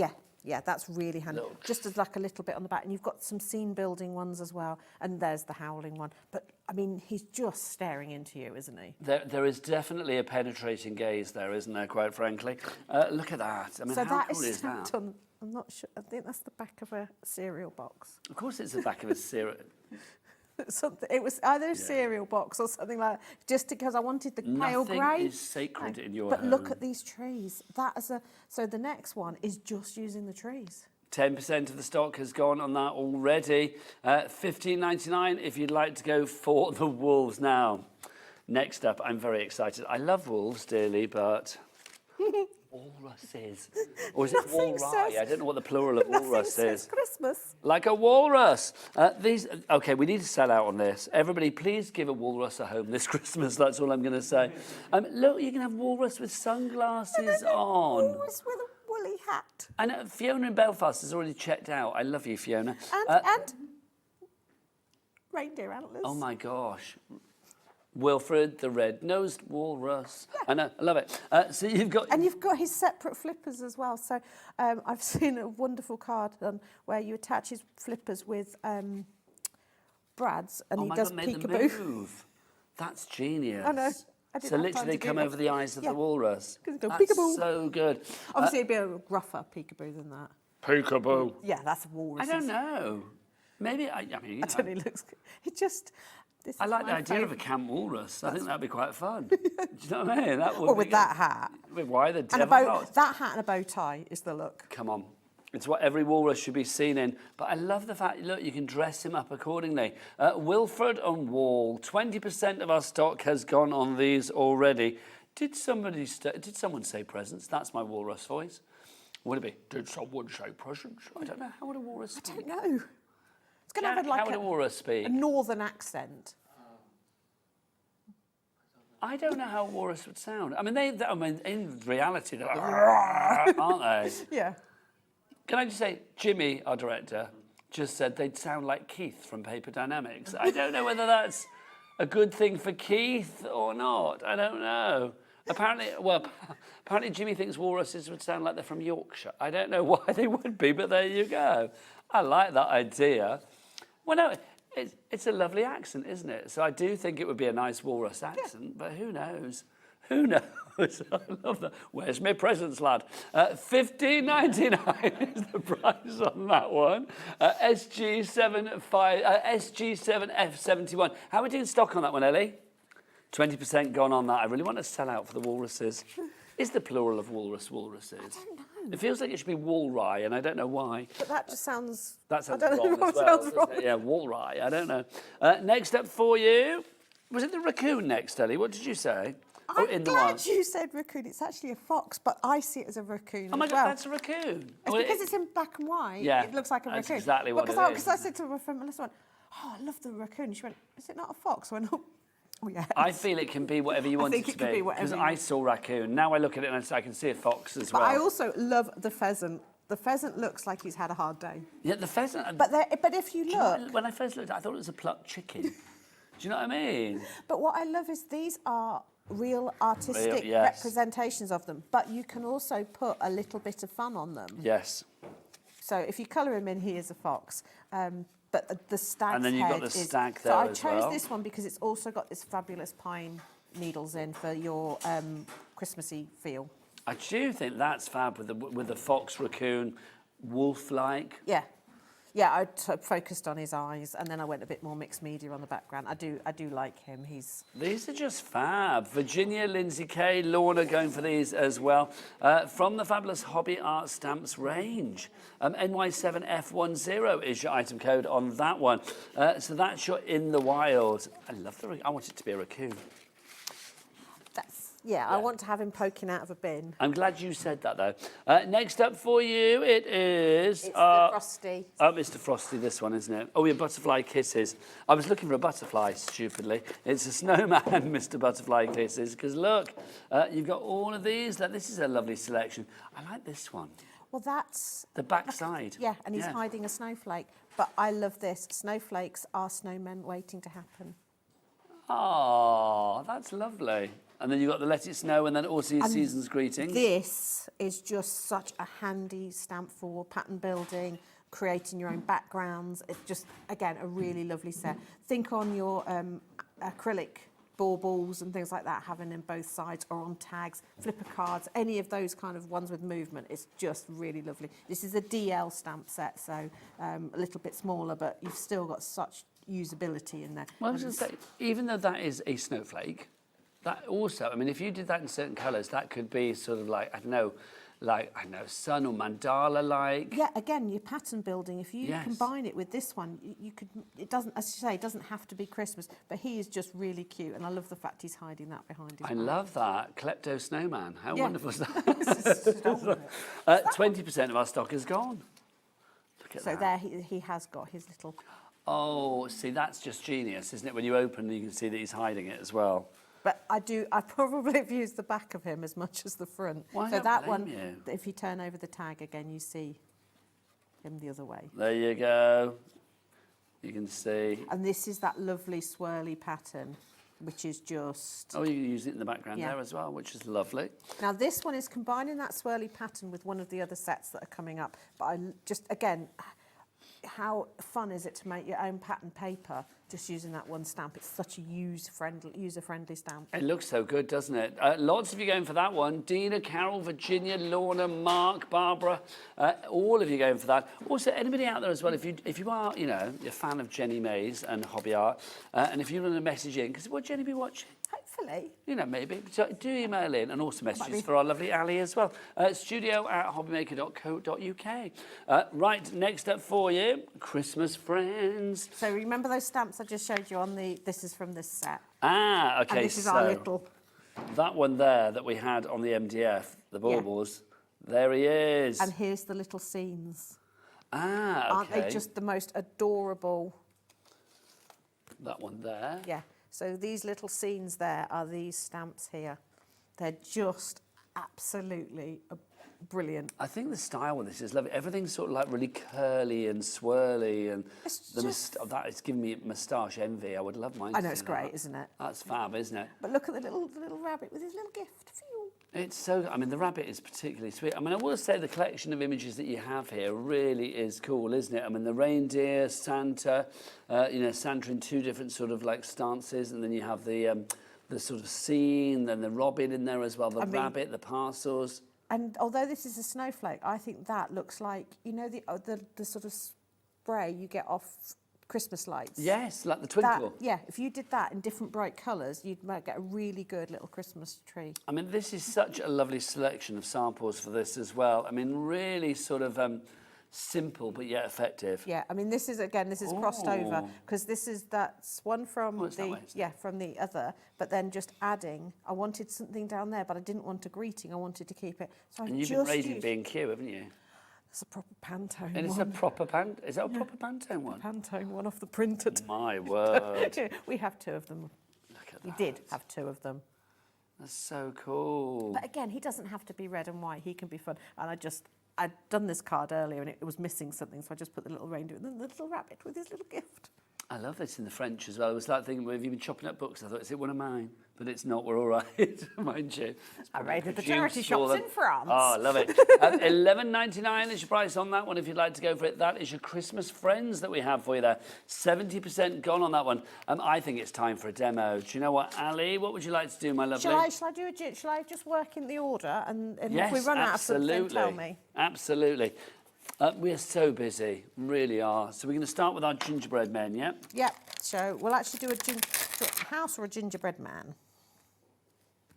Yeah, that's really handy. Just as like a little bit on the back. And you've got some scene building ones as well. And there's the howling one. But, I mean, he's just staring into you, isn't he? There is definitely a penetrating gaze there, isn't there, quite frankly? Look at that. I mean, so how cool is that? I'm not sure. I think that's the back of a cereal box. Of course it's the back of a cereal... It was either a cereal box or something like that, just because I wanted the pale grey. Nothing is sacred in your home. But look at these trees. So the next one is just using the trees. 10% of the stock has gone on that already. $15.99 if you'd like to go for the wolves now. Next up, I'm very excited. I love wolves dearly, but Walruses. Or is it walrye? I don't know what the plural of walrus is. Christmas. Like a walrus. Okay, we need to sell out on this. Everybody, please give a walrus a home this Christmas. That's all I'm going to say. Look, you can have walrus with sunglasses on. Walrus with a woolly hat. And Fiona in Belfast has already checked out. I love you, Fiona. And reindeer antlers. Oh, my gosh. Wilfred, the red-nosed walrus. Yeah. I know, I love it. So you've got... And you've got his separate flippers as well. So I've seen a wonderful card done where you attach his flippers with Brad's and he does peekaboo. Move. That's genius. I know. So literally they come over the eyes of the walrus. That's peekaboo. So good. Obviously it'd be a gruffer peekaboo than that. Peekaboo. Yeah, that's a walrus. I don't know. Maybe, I mean... I don't know, it looks good. It just... I like the idea of a camp walrus. I think that'd be quite fun. Do you know what I mean? That would or with that hat. Why the devil not? That hat and a bow tie is the look. Come on. It's what every walrus should be seen in. But I love the fact, look, you can dress him up accordingly. Wilfred on Wall. 20% of our stock has gone on these already. Did someone say presents? That's my walrus voice. Would it be? Did someone say presents? I don't know. How would a walrus speak? I don't know. It's going to have how would a walrus speak? A northern accent. I don't know how a walrus would sound. I mean, in reality, they're like, aren't they? Yeah. Can I just say, Jimmy, our director, just said they'd sound like Keith from Paper Dynamics. I don't know whether that's a good thing for Keith or not. I don't know. Apparently Jimmy thinks walruses would sound like they're from Yorkshire. I don't know why they would be, but there you go. I like that idea. Well, no, it's a lovely accent, isn't it? So I do think it would be a nice walrus accent, but who knows? Who knows? I love that. Where's my presents, lad? $15.99 is the price on that one. SG7F71. How are we doing stock on that one, Ellie? 20% gone on that. I really want to sell out for the walruses. Is the plural of walruses? I don't know. It feels like it should be walrye, and I don't know why. But that just sounds... That sounds wrong as well, doesn't it? Yeah, walrye. I don't know. Next up for you, was it the raccoon next, Ellie? What did you say? I'm glad you said raccoon. It's actually a fox, but I see it as a raccoon. Oh my God, that's a raccoon. It's because it's in black and white. Yeah, it looks like a raccoon. That's exactly what it is. Because I said to my friend Melissa, "Oh, I love the raccoon." She went, "Is it not a fox?" I went, "Oh, yeah." I feel it can be whatever you want it to be. Because I saw raccoon. Now I look at it and I can see a fox as well. But I also love the pheasant. The pheasant looks like he's had a hard day. Yeah, the pheasant. But if you look, when I first looked, I thought it was a plucked chicken. Do you know what I mean? But what I love is these are real artistic representations of them, but you can also put a little bit of fun on them. Yes. So if you colour him in, he is a fox. But the stag's head. And then you've got the stag there as well. So I chose well. this one because it's also got this fabulous pine needles in for your Christmassy feel. I do think that's fab with the fox, raccoon, wolf-like. Yeah. Yeah, I focused on his eyes, and then I went a bit more mixed media on the background. I do like him. These are just fab. Virginia, Lindsay Kay, Lorna going for these as well. From the fabulous Hobby Art Stamps range. NY7F10 is your item code on that one. So that's your In the Wild. I love I want it to be a raccoon. Yeah, I want to have him poking out of a bin. I'm glad you said that, though. Next up for you, it is... It's the Frosty. Oh, Mr. Frosty, this one, isn't it? Oh, yeah, Butterfly Kisses. I was looking for a butterfly, stupidly. It's a snowman, Mr. Butterfly Kisses, because look, you've got all of these. This is a lovely selection. I like this one. Well, that's... The backside. Yeah, and he's hiding a snowflake. But I love this. Snowflakes are snowmen waiting to happen. Oh, that's lovely. And then you've got the Let It Snow and then also your season's greetings. This is just such a handy stamp for pattern building, creating your own backgrounds. It's just, again, a really lovely set. Think on your acrylic baubles and things like that, having them both sides or on tags, flipper cards, any of those kind of ones with movement. It's just really lovely. This is a DL stamp set, so a little bit smaller, but you've still got such usability in there. Well, I was going to say, even though that is a snowflake, that also, I mean, if you did that in certain colours, that could be sort of like, I don't know, like, I know, sun or mandala-like. Yeah, again, your pattern building, if you Yes. combine it with this one, you could, it doesn't, as you say, it doesn't have to be Christmas, but he is just really cute, and I love the fact he's hiding that behind his I back. love that. Klepto snowman. How Yeah. wonderful is that? 20% of our stock is gone. Look at So that. there he has got his little... Oh, see, that's just genius, isn't it? When you open, you can see that he's hiding it as well. But I probably have used the back of him as much as the front. Well, I so don't that blame one, you. if you turn over the tag again, you see him the other way. There you go. You can see. And this is that lovely swirly pattern, which is just... Oh, you can use it in the background Yeah. there as well, which is lovely. Now this one is combining that swirly pattern with one of the other sets that are coming up. But I just, again, how fun is it to make your own pattern paper just using that one stamp? It's such a user-friendly stamp. It looks so good, doesn't it? Lots of you going for that one. Dina, Carol, Virginia, Lorna, Mark, Barbara, all of you going for that. Also, anybody out there as well, if you are, you know, a fan of Jenny Mays and hobby art, and if you want to message in, because would Jenny be watching? Hopefully. You know, maybe. So do email in, and also messages for our lovely Ali as well. studio@hobbymaker.co.uk. Right, next up for you, Christmas friends. So remember those stamps I just showed you on the... This is from this set. Ah, okay, And this is our little... that one there that we had on the MDF, the baubles, there he is. And here's the little scenes. Ah, okay. Aren't they just the most adorable? That one there. Yeah. So these little scenes there are these stamps here. They're just absolutely brilliant. I think the style with this is lovely. Everything's sort of like really curly and swirly, and that is giving me moustache envy. I would love mine. I know, it's great, isn't it? That's fab, isn't it? But look at the little rabbit with his little gift for you. It's so, I mean, the rabbit is particularly sweet. I mean, I will say the collection of images that you have here really is cool, isn't it? I mean, the reindeer, Santa, you know, Santa in two different sort of like stances, and then you have the sort of scene, then the robin in there as well, the rabbit, the parcels. And although this is a snowflake, I think that looks like, you know, the sort of spray you get off Christmas lights. Yes, like the twinkle. Yeah, if you did that in different bright colours, you might get a really good little Christmas tree. I mean, this is such a lovely selection of samples for this as well. I mean, really sort of simple but yet effective. Yeah, I mean, this is crossed over, because that's one from from the other, but then just adding, I wanted something down there, but I didn't want a greeting, I wanted to keep it. So and you've been raising B&Q, haven't you? It's a proper Pantone And it's one. a proper is that a proper Pantone one? Pantone one off the printer. My word. We have two of them. Look at that. We did have two of them. That's so cool. But again, he doesn't have to be red and white. He can be fun. And I'd done this card earlier and it was missing something, so I just put the little reindeer and then the little rabbit with his little gift. I love this in the French as well. It was like thinking, well, have you been chopping up books? I thought, is it one of mine? But it's not, we're all right, mind you. I raided the charity shops in France. Oh, I love it. $11.99 is your price on that one if you'd like to go for it. That is your Christmas friends that we have for you there. 70% gone on that one. I think it's time for a demo. Do you know what, Ali? What would you like to do, my lovely? Shall I just work in the order and if we run out of something, tell me? Absolutely. We are so busy, really are. So we're going to start with our gingerbread men, yeah? Yep. So we'll actually do a house or a gingerbread man.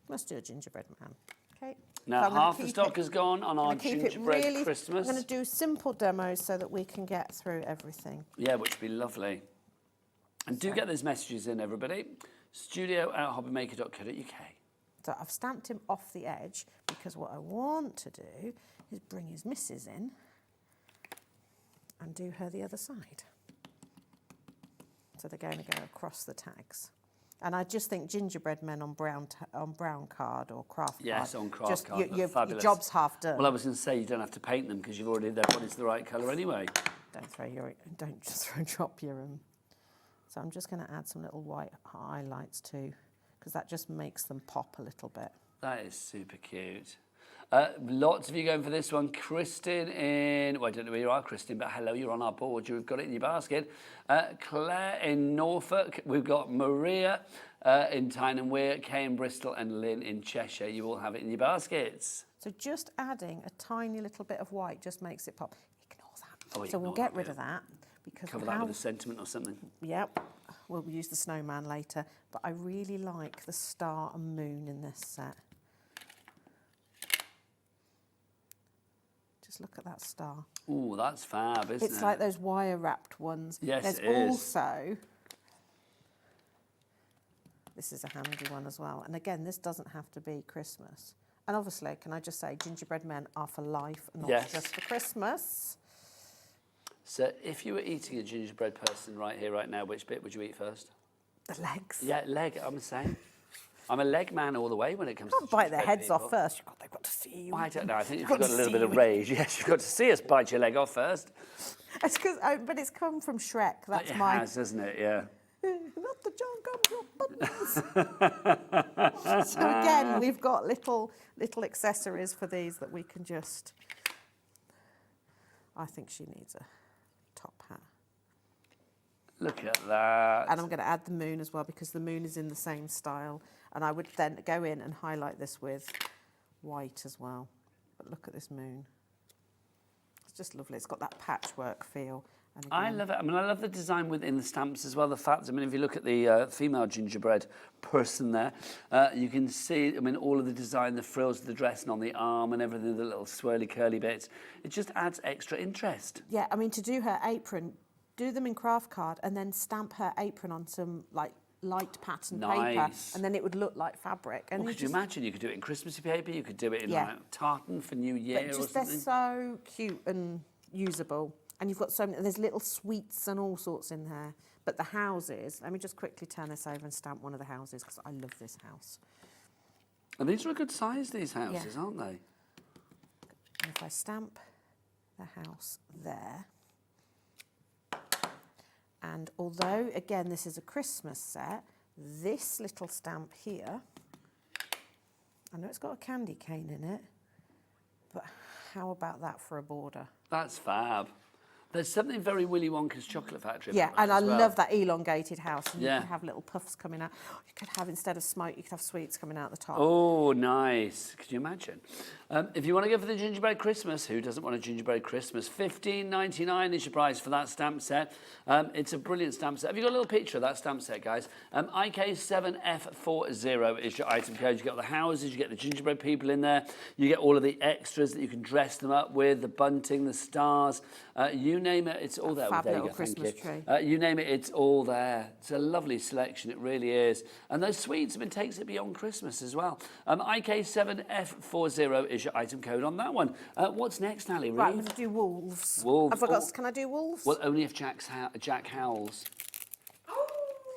Let's do a gingerbread man. Okay. Now, half the stock has gone on our gingerbread Christmas. I'm going to do simple demos so that we can get through everything. Yeah, which would be lovely. And do get those messages in, everybody. studio@hobbymaker.co.uk. So I've stamped him off the edge because what I want to do is bring his missus in and do her the other side. So they're going to go across the tags. And I just think gingerbread men on brown card or craft card. Yes, on craft card. Your Fabulous. job's half done. Well, I was going to say you don't have to paint them because you've already their body's the right colour anyway. Don't just drop your So I'm just going to add some little white highlights too, because that just makes them pop a little bit. That is super cute. Lots of you going for this one. Kristin in, well, I don't know where you are, Kristin, but hello, you're on our board. You've got it in your basket. Claire in Norfolk. We've got Maria in Tyne and Wear, Kay in Bristol, and Lynn in Cheshire. You all have it in your baskets. So just adding a tiny little bit of white just makes it pop. Ignore that. Oh, so we'll get rid of that. Because cover that with a sentiment or something. Yep. We'll use the snowman later. But I really like the star and moon in this set. Just look at that star. Oh, that's fab, isn't it? It's like those wire-wrapped ones. Yes, There's it is. also, this is a handy one as well. And again, this doesn't have to be Christmas. And obviously, can I just say, gingerbread men are for life, not just for Christmas. So if you were eating a gingerbread person right here, right now, which bit would you eat first? The legs. Yeah, leg, I'm the same. I'm a leg man all the way when it comes to bite their heads people. off first. They've got to see you. I don't know. I think you've got a little bit of rage. Yes, you've got to see us bite your leg off first. It's because, but it's come from Shrek. That's It my. has, hasn't it? Yeah. Not the John buttons. So again, we've got little accessories for these that we can just. I think she needs a top hat. Look at that. And I'm going to add the moon as well because the moon is in the same style. And I would then go in and highlight this with white as well. But look at this moon. It's just lovely. It's got that patchwork feel. And I love it. I mean, I love the design within the stamps as well. The fact, I mean, if you look at the female gingerbread person there, you can see, I mean, all of the design, the frills of the dress and on the arm and everything, the little swirly curly bits. It just adds extra interest. Yeah, I mean, to do her apron, do them in craft card and then stamp her apron on some, like, light pattern paper, and then it would look like fabric. And could you imagine? You could do it in Christmassy paper, you could do it in like tartan for New Year but just, or something. they're so cute and usable. And you've got so many, there's little sweets and all sorts in there. But the houses, let me just quickly turn this over and stamp one of the houses because I love this house. And these are a good size, these houses, aren't they? And if I stamp the house there, and although, again, this is a Christmas set, this little stamp here, I know it's got a candy cane in it, but how about that for a border? That's fab. There's something very Willy Wonka's Chocolate Factory Yeah, about that and I as well. love that elongated house. And Yeah. you could have little puffs coming out. You could have, instead of smoke, you could have sweets coming out the top. Oh, nice. Could you imagine? If you want to go for the gingerbread Christmas, who doesn't want a gingerbread Christmas? $15.99 is your price for that stamp set. It's a brilliant stamp set. Have you got a little picture of that stamp set, guys? IK7F40 is your item code. You get the houses, you get the gingerbread people in there, you get all of the extras that you can dress them up with, the bunting, the stars, you name it, it's all there. Fab There you little go, thank Christmas you. tree. You name it, it's all there. It's a lovely selection, it really is. And those sweets, I mean, takes it beyond Christmas as well. IK7F40 is your item code on that one. What's next, Ali? Right, I'm going to do wolves. Wolves. I forgot, can I do wolves? Well, only if Jack howls.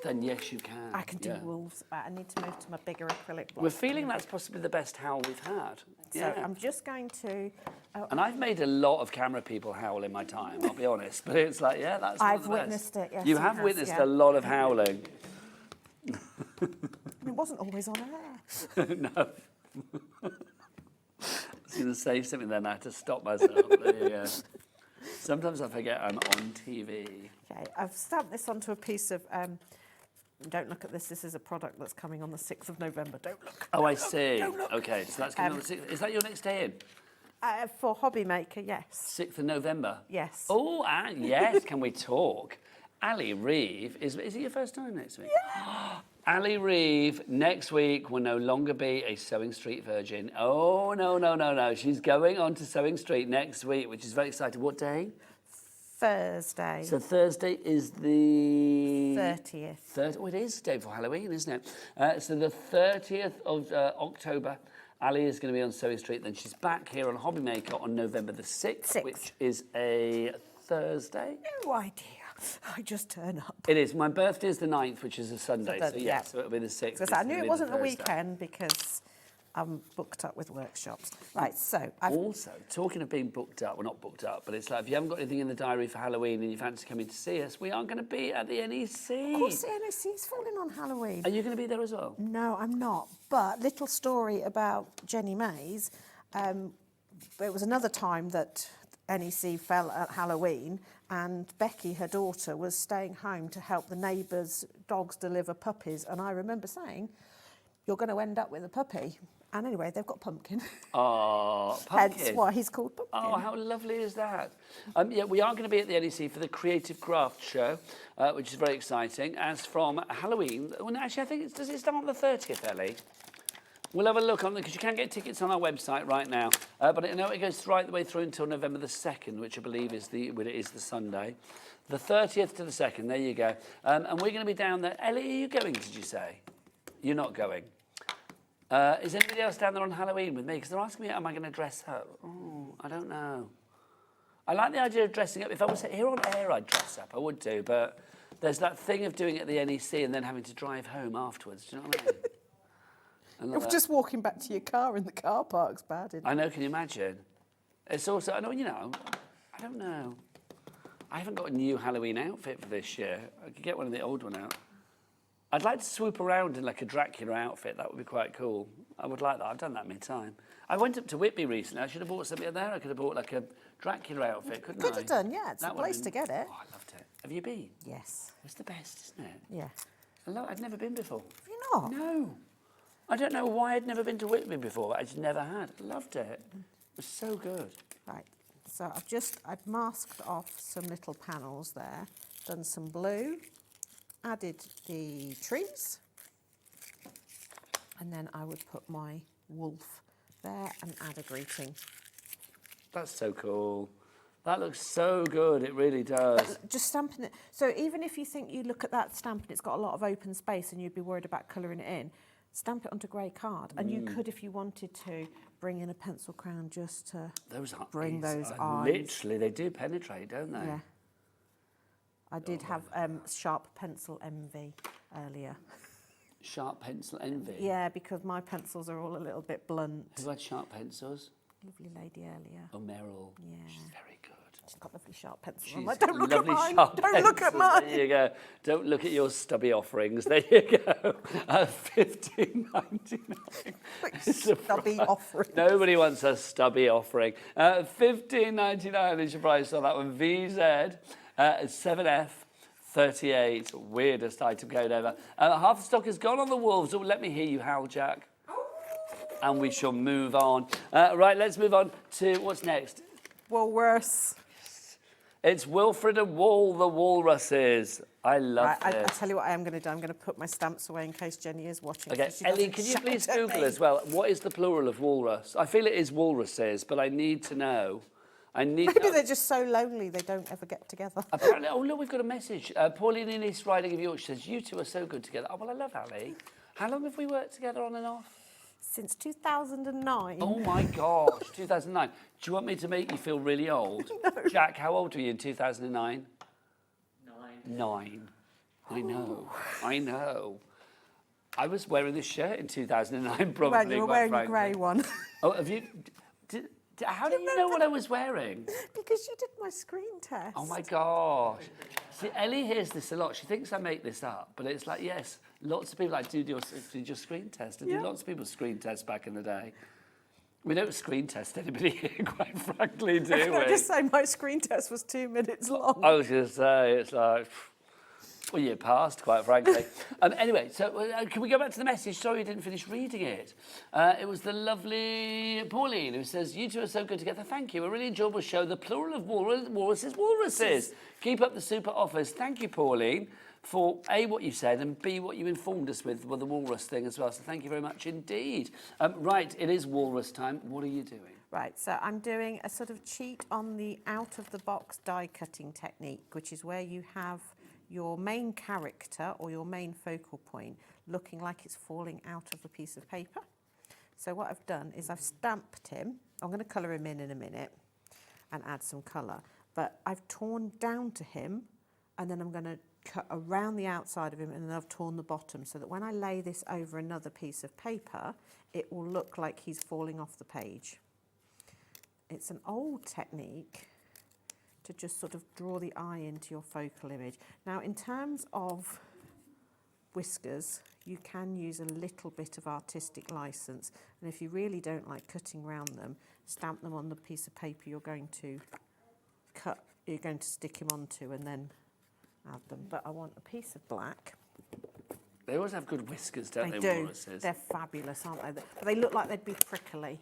Then yes, you can. I can do wolves, but I need to move to my bigger acrylic block. We're feeling that's possibly the best howl we've had. So I'm just going to... And I've made a lot of camera people howl in my time, I'll be honest. But it's like, yeah, that's one of I've the best. witnessed it, yes. You he have has, witnessed yeah. a lot of howling. It wasn't always on air. No. I was going to say something then, I had to stop myself. There you go. Sometimes I forget I'm on TV. Okay, I've stamped this onto a piece of... don't look at this. This is a product that's coming on the 6th of November. Don't look. Oh, I see. Okay, so that's coming on the 6th. Is that your next day in? For Hobby Maker, yes. 6th of November? Yes. Oh, yes. Can we talk? Ali Reeve, is it your first time next week? Yeah. Ali Reeve, next week, will no longer be a Sewing Street virgin. Oh, no. She's going on to Sewing Street next week, which is very exciting. What day? Thursday. So Thursday is the... 30th. Oh, it is the day before Halloween, isn't it? So the 30th of October, Ali is going to be on Sewing Street. Then she's back here on Hobby Maker on November the 6th, which is a Thursday. No idea. I just turn up. It is. My birthday is the 9th, which is a Sunday. So So, yeah, so it'll be the 6th. So I knew it wasn't a weekend because I'm booked up with workshops. Right, so Also, talking of being booked up, well, not booked up, but it's like if you haven't got anything in the diary for Halloween and you fancy coming to see us, we are going to be at the NEC. Of course, the NEC is falling on Halloween. Are you going to be there as well? No, I'm not. But little story about Jenny Mays. It was another time that NEC fell at Halloween, and Becky, her daughter, was staying home to help the neighbours' dogs deliver puppies. And I remember saying, "You're going to end up with a puppy." And anyway, they've got Pumpkin. Oh, Pumpkin. Hence why he's called Pumpkin. Oh, how lovely is that? Yeah, we are going to be at the NEC for the Creative Craft Show, which is very exciting. As from Halloween, well, actually, I think does it start on the 30th, Ellie? We'll have a look on because you can get tickets on our website right now. But I know it goes right the way through until November the 2nd, which I believe is the Sunday. The 30th to the 2nd, there you go. And we're going to be down there. Ellie, are you going, did you say? You're not going. Is anybody else down there on Halloween with me? Because they're asking me, am I going to dress up? Oh, I don't know. I like the idea of dressing up. If I was here on air, I'd dress up. I would do. But there's that thing of doing it at the NEC and then having to drive home afterwards. Do you know what I mean? If just walking back to your car in the car park's bad, isn't it? I know, can you imagine? It's also, I don't know. I haven't got a new Halloween outfit for this year. I could get one of the old one out. I'd like to swoop around in like a Dracula outfit. That would be quite cool. I would like that. I've done that many times. I went up to Whitby recently. I should have bought something there. I could have bought like a Dracula outfit, couldn't I? Could have done, yeah. It's a place to get it. Oh, I loved it. Have you been? Yes. It's the best, isn't it? Yeah. I'd never been before. Have you not? No. I don't know why I'd never been to Whitby before, but I just never had. I loved it. It was so good. Right, so I've masked off some little panels there, done some blue, added the trees, and then I would put my wolf there and add a greeting. That's so cool. That looks so good, it really does. But just stamping it. So even if you think you look at that stamp and it's got a lot of open space and you'd be worried about colouring it in, stamp it onto grey card. And you could, if you wanted to, bring in a pencil crown just to bring those eyes. Literally, they do penetrate, don't they? Yeah. I did have sharp pencil envy earlier. Sharp pencil envy? Yeah, because my pencils are all a little bit blunt. Who had sharp pencils? Lovely lady earlier. Oh, Meryl. Yeah. She's very good. She's got lovely sharp pencils. She's I'm like, don't look at lovely mine. sharp Don't look at pencils. mine. There you go. Don't look at your stubby offerings. There you go. $15.99. Stubby offering. Nobody wants a stubby offering. $15.99 is your price on that one. VZ 7F. 38, weirdest item code ever. Half the stock is gone on the wolves. Oh, let me hear you howl, Jack. And we shall move on. Right, let's move on to what's next. Walrus. It's Wilfred and Wall, the walruses. I love right, this. I tell you what I am going to do. I'm going to put my stamps away in case Jenny is watching. Okay, so Ellie, can you please Google as well, what is the plural of walrus? I feel it is walruses, but I need to know. Maybe they're just so lonely they don't ever get together. Apparently, oh look, we've got a message. Pauline in East Riding of Yorkshire says, you two are so good together. Oh, well, I love Ali. How long have we worked together on and off? Since 2009. Oh my gosh, 2009. Do you want me to make you feel really old? No. Jack, how old were you in 2009? 9. I know. I know. I was wearing this shirt in 2009, probably. Well, you were wearing a grey one. Oh, have you... How did you know what I was wearing? Because you did my screen test. Oh my gosh. See, Ellie hears this a lot. She thinks I make this up, but it's like, yes, lots of people like, did your screen test. I did lots of people's screen tests back in the day. We don't screen test anybody here, quite frankly, do we? I just say my screen test was 2 minutes long. I was going to say, it's like... Well, you passed, quite frankly. Anyway, so can we go back to the message? Sorry, you didn't finish reading it. It was the lovely Pauline who says, you two are so good together. Thank you. A really enjoyable show. The plural of walruses, walruses. Keep up the super offers. Thank you, Pauline, for A, what you said, and B, what you informed us with the walrus thing as well. So thank you very much indeed. Right, it is walrus time. What are you doing? Right, so I'm doing a sort of cheat on the out-of-the-box die cutting technique, which is where you have your main character or your main focal point looking like it's falling out of a piece of paper. So what I've done is I've stamped him. I'm going to colour him in a minute and add some colour. But I've torn down to him and then I'm going to cut around the outside of him and then I've torn the bottom so that when I lay this over another piece of paper, it will look like he's falling off the page. It's an old technique to just sort of draw the eye into your focal image. Now, in terms of whiskers, you can use a little bit of artistic license. And if you really don't like cutting around them, stamp them on the piece of paper you're going to stick him onto and then add them. But I want a piece of black. They always have good whiskers, don't they? They do. Walruses? They're fabulous, aren't they? But they look like they'd be prickly.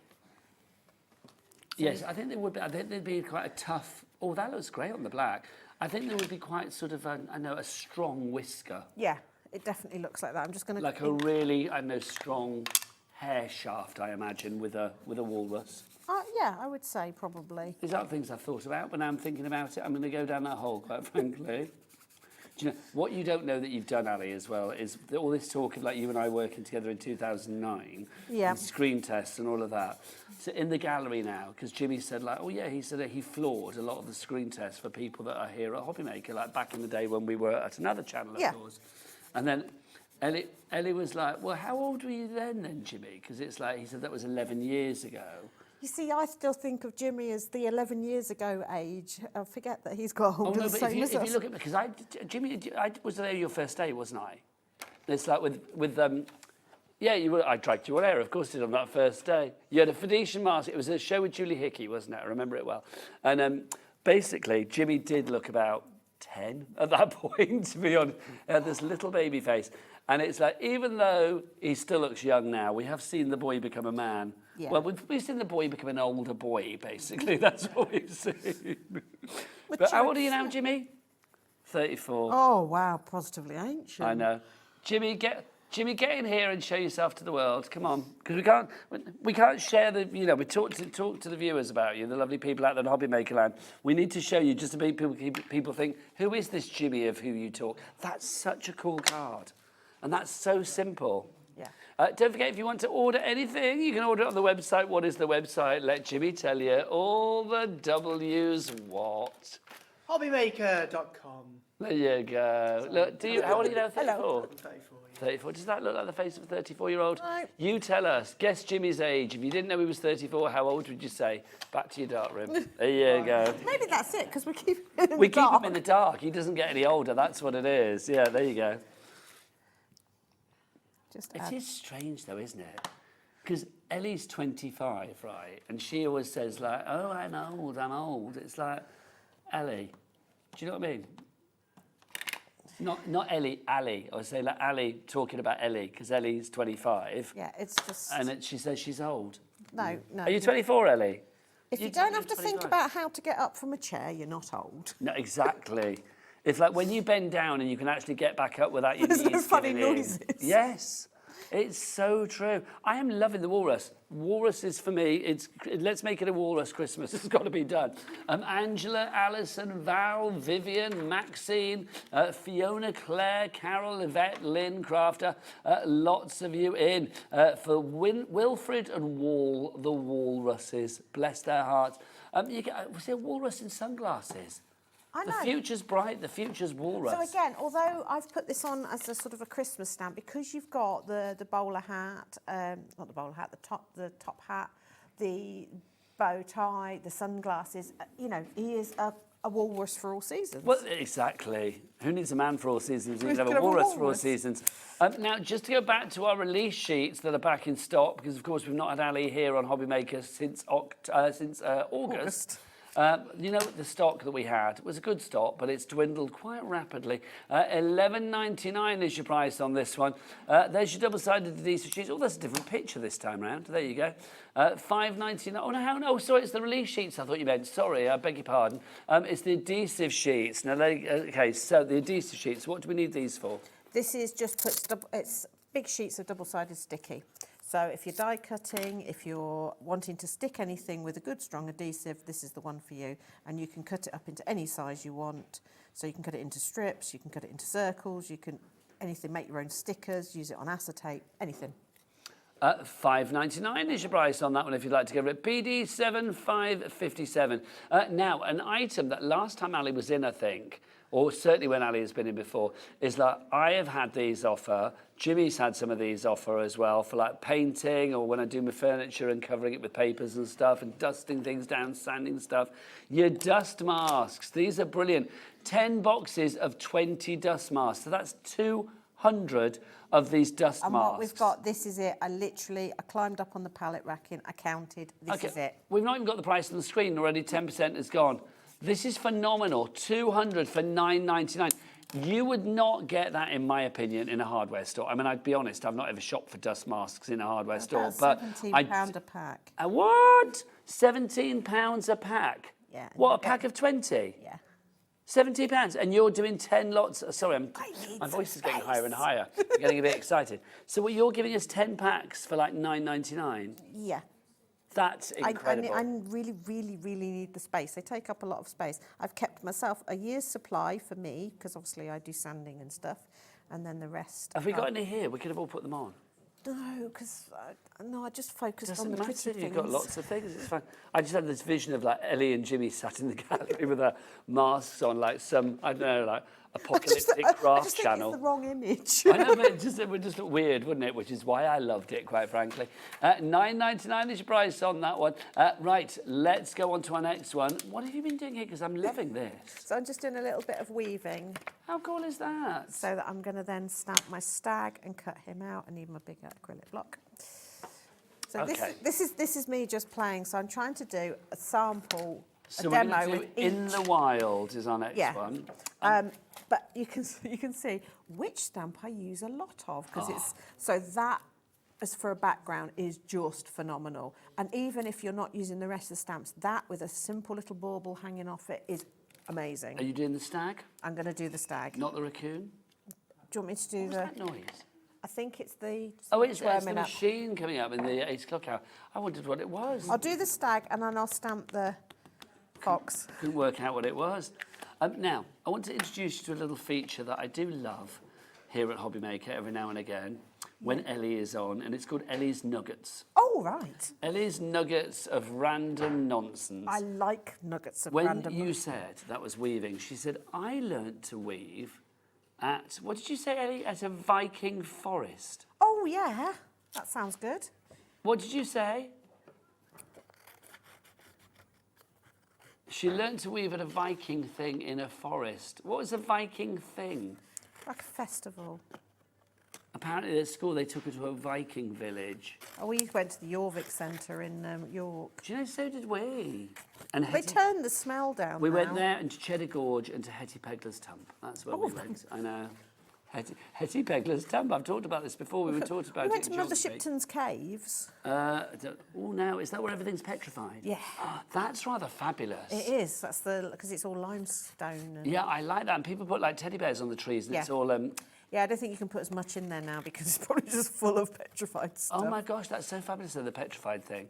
Yes, I think they would be. I think they'd be quite a tough... Oh, that looks great on the black. I think there would be quite sort of, a strong whisker. Yeah, it definitely looks like that. I'm just going to... Like a really, strong, hair shaft, I imagine, with a walrus. Yeah, I would say probably. These aren't things I've thought about, but now I'm thinking about it. I'm going to go down that hole, quite frankly. Do you know, what you don't know that you've done, Ali, as well, is all this talk of like you and I working together in 2009, yeah, and screen tests and all of that. So in the gallery now, because Jimmy said like, oh yeah, he said that he floored a lot of the screen tests for people that are here at Hobbymaker, like back in the day when we were at another channel, of course. And then Ellie was like, well, how old were you then, Jimmy? Because it's like, he said that was 11 years ago. You see, I still think of Jimmy as the 11 years ago age. I forget that he's got older. Oh, no, but if you look at, because Jimmy, I was there your first day, wasn't I? It's like yeah, you were. I dragged you on air, of course, did on that first day. You had a Phoenician mask. It was a show with Julie Hickey, wasn't it? I remember it well. And basically, Jimmy did look about 10 at that point, to be honest. He had this little baby face. And it's like, even though he still looks young now, we have seen the boy become a man. Yeah. Well, we've seen the boy become an older boy, basically. That's what we've seen. But how old are you now, Jimmy? 34. Oh, wow, positively ancient. I know. Jimmy, get in here and show yourself to the world. Come on, because we can't share the. You know, we talk to the viewers about you, the lovely people out there in Hobbymaker land. We need to show you just to make people think, who is this Jimmy of who you talk? That's such a cool card, and that's so simple. Yeah. Don't forget, if you want to order anything, you can order it on the website. What is the website? Let Jimmy tell you. All the W's what? Hobbymaker.com. There you go. Look, how old are you now? 34? Hello. I'm 34. 34. Does that look like the face of a 34-year-old? No. You tell us. Guess Jimmy's age. If you didn't know he was 34, how old would you say? Back to your dark room. There you go. Maybe that's it, because we keep him in the dark. We keep him in the dark. He doesn't get any older. That's what it is. Yeah, there you go. It is strange, though, isn't it? Because Ellie's 25, right? And she always says, like, oh, I'm old. It's like, Ellie. Do you know what I mean? Not Ellie, Ali. I would say like Ali talking about Ellie, because Ellie's 25. Yeah, it's just... And she says she's old. No. Are you 24, Ellie? If you don't have to think about how to get up from a chair, you're not old. No, exactly. It's like when you bend down and you can actually get back up without your knees no funny giving in. noises. Yes. It's so true. I am loving the walrus. Walrus is, for me, let's make it a walrus Christmas. It's got to be done. Angela, Alison, Val, Vivian, Maxine, Fiona, Claire, Carol, Yvette, Lynn, Crafter, lots of you in. For Wilfred and Wall, the walruses. Bless their hearts. Was there a walrus in sunglasses? I know. The future's bright, the future's walrus. So again, although I've put this on as a sort of a Christmas stamp, because you've got the bowler hat, not the bowler hat, the top hat, the bow tie, the sunglasses, you know, he is a walrus for all seasons. Well, exactly. Who needs a man for all seasons? You can have a walrus for all seasons. Now, just to go back to our release sheets that are back in stock, because of course we've not had Ali here on Hobbymaker since August. You know, the stock that we had was a good stock, but it's dwindled quite rapidly. $11.99 is your price on this one. There's your double-sided adhesive sheets. Oh, that's a different picture this time round. There you go. $5.99. Oh, no, sorry, it's the release sheets I thought you meant. Sorry, I beg your pardon. It's the adhesive sheets. Now, okay, so the adhesive sheets, what do we need these for? This is just it's big sheets of double-sided sticky. So if you're die cutting, if you're wanting to stick anything with a good strong adhesive, this is the one for you. And you can cut it up into any size you want. So you can cut it into strips, you can cut it into circles, you can make your own stickers, use it on acetate, anything. $5.99 is your price on that one if you'd like to get it. PD7557. Now, an item that last time Ali was in, I think, or certainly when Ali has been in before, is that I have had these offer. Jimmy's had some of these offer as well for like painting, or when I do my furniture and covering it with papers and stuff and dusting things down, sanding stuff. Your dust masks, these are brilliant. 10 boxes of 20 dust masks. So that's 200 of these dust masks. And what we've got, this is it. I climbed up on the pallet racking, I counted, this is it. We've not even got the price on the screen already, 10% is gone. This is phenomenal, 200 for $9.99. You would not get that, in my opinion, in a hardware store. I mean, I'd be honest, I've not ever shopped for dust masks in a hardware store. But £17 a pack. What? £17 a pack? Yeah. What, a pack of 20? Yeah. £17, and you're doing 10 lots. Sorry, my voice is getting higher and higher. I'm getting a bit excited. So what, you're giving us 10 packs for like £9.99? Yeah. That's incredible. I really, really, really need the space. They take up a lot of space. I've kept myself a year's supply for me, because obviously I do sanding and stuff, and then the rest. Have we got any here? We could have all put them on. No, because I just focused Doesn't on the matter, pretty you've things. got lots of things, it's fine. I just had this vision of like Ellie and Jimmy sat in the gallery with their masks on, like some, I don't know, like apocalyptic craft I just think channel. it's the wrong image. I know, but it would just look weird, wouldn't it? Which is why I loved it, quite frankly. £9.99 is your price on that one. Right, let's go on to our next one. What have you been doing here? Because I'm loving this. So I'm just doing a little bit of weaving. How cool is that? So that I'm going to then stamp my stag and cut him out. I need my bigger acrylic block. So Okay. this is me just playing. So I'm trying to do a sample, So a we're demo going to with do In each. the Wild is our next Yeah. one. But you can see which stamp I use a lot of, because Oh. it's so that as for a background is just phenomenal. And even if you're not using the rest of the stamps, that with a simple little bauble hanging off it is amazing. Are you doing the stag? I'm going to do the stag. Not the raccoon? Do you want me to do What was that noise? I think it's the. Oh, it's the worming up. machine coming up in the 8 o'clock hour. I wondered what it was. I'll do the stag and then I'll stamp the fox. Couldn't work out what it was. Now, I want to introduce you to a little feature that I do love here at Hobbymaker every now and again when Ellie is on, and it's called Ellie's Nuggets. Oh, right. Ellie's Nuggets of random nonsense. I like nuggets of When random. you said that was weaving, she said, I learnt to weave at, what did you say, Ellie? At a Viking forest. Oh, yeah. That sounds good. What did you say? She learnt to weave at a Viking thing in a forest. What was a Viking thing? Like a festival. Apparently at school they took her to a Viking village. Oh, we went to the Jorvik Centre in York. Do you know, so did we. And They turned the smell down we now. went there and to Cheddar Gorge and to Hetty Pegler's Tump. That's where we went. I know. Hetty Pegler's Tump. I've talked about this before. We were talking about We it went to in Mother geography. Shipton's Caves. Oh, now, is that where everything's petrified? Yeah. That's rather fabulous. It is. That's because it's all limestone. And Yeah, I like that. And people put like teddy bears on the trees and it's all... yeah, I don't think you can put as much in there now because it's probably just full of petrified stuff. Oh my gosh, that's so fabulous, the petrified thing.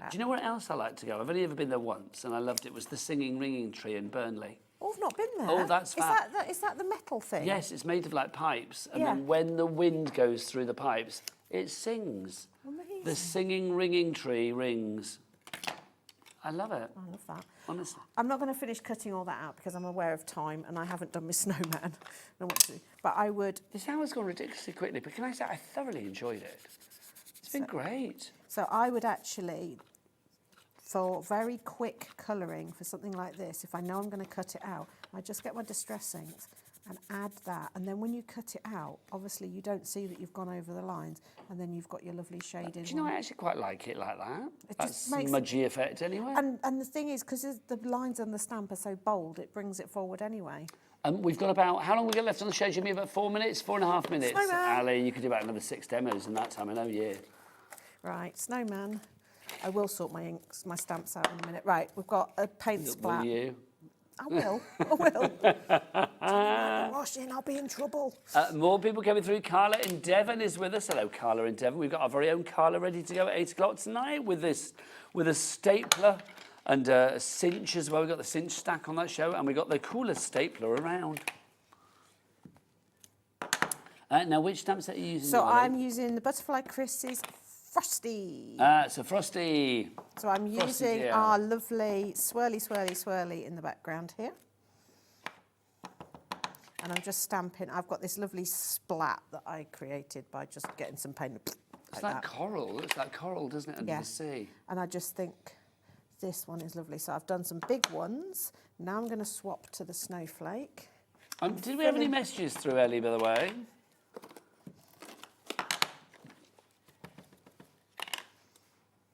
Do you know where else I like to go? I've only ever been there once and I loved it. It was the Singing Ringing Tree in Burnley. Oh, I've not been there. Oh, that's fab. Is that the metal thing? Yes, it's made of like pipes. And Yeah. then when the wind goes through the pipes, it sings. Amazing. The Singing Ringing Tree rings. I love it. I love that. Honestly. I'm not going to finish cutting all that out because I'm aware of time and I haven't done my snowman. I want to, but I would. This hour's gone ridiculously quickly, but can I say I thoroughly enjoyed it. It's been great. So I would actually, for very quick colouring for something like this, if I know I'm going to cut it out, I just get my distress inks and add that. And then when you cut it out, obviously you don't see that you've gone over the lines and then you've got your lovely shaded. Do you know, I actually quite like it like that. It That's just makes smudgy effect anyway. And the thing is, because the lines on the stamp are so bold, it brings it forward anyway. We've got about, how long have we got left on the show, Jimmy? About 4 minutes, 4.5 minutes. Snowman. Ali, you could do about another 6 demos in that time, I know you. Right, snowman. I will sort my inks, my stamps out in a minute. Right, we've got a paint splat. Will you? I will. I will. Washing, I'll be in trouble. More people coming through. Carla in Devon is with us. Hello, Carla in Devon. We've got our very own Carla ready to go at 8 o'clock tonight with a stapler and a cinch as well. We've got the cinch stack on that show, and we've got the coolest stapler around. Now, which stamp set are you using? So I'm using the Butterfly Chris's Frosty. So Frosty. So I'm Frosty, using yeah. our lovely swirly in the background here. And I'm just stamping. I've got this lovely splat that I created by just getting some paint. It's like coral. It's like coral, doesn't it, under the sea? And I just think this one is lovely. So I've done some big ones. Now I'm going to swap to the snowflake. Did we have any messages through, Ellie, by the way?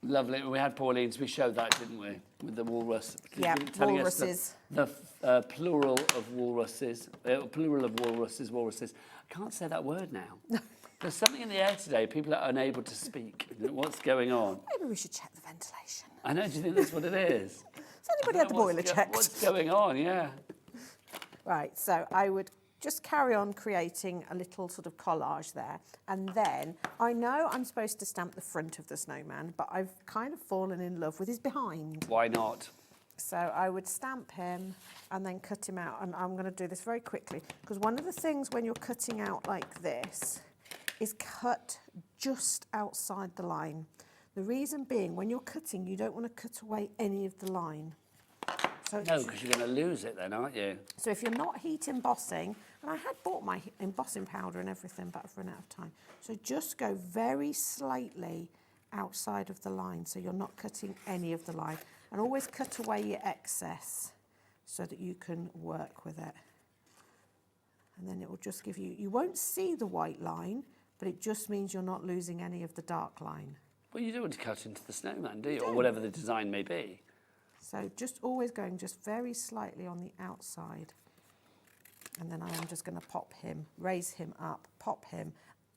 Lovely. We had Pauline's. We showed that, didn't we? With the walrus. Yeah, telling walruses. us the plural of walruses. Plural of walruses. I can't say that word now. There's something in the air today. People are unable to speak. What's going on? Maybe we should check the ventilation. I know. Do you think that's what it is? Has anybody had the boiler checked? What's going on? Yeah. Right, so I would just carry on creating a little sort of collage there. And then I know I'm supposed to stamp the front of the snowman, but I've kind of fallen in love with his behind. Why not? So I would stamp him and then cut him out. And I'm going to do this very quickly because one of the things when you're cutting out like this is cut just outside the line. The reason being, when you're cutting, you don't want to cut away any of the line. So No, because you're going to lose it then, aren't you? So if you're not heat embossing, and I had bought my embossing powder and everything, but I've run out of time. So just go very slightly outside of the line, so you're not cutting any of the line. And always cut away your excess so that you can work with it. And then it will just give you, you won't see the white line, but it just means you're not losing any of the dark line. Well, you don't want to cut into the snowman, do you? Or whatever the design may be. So just always going just very slightly on the outside. And then I am just going to pop him, raise him up, pop him,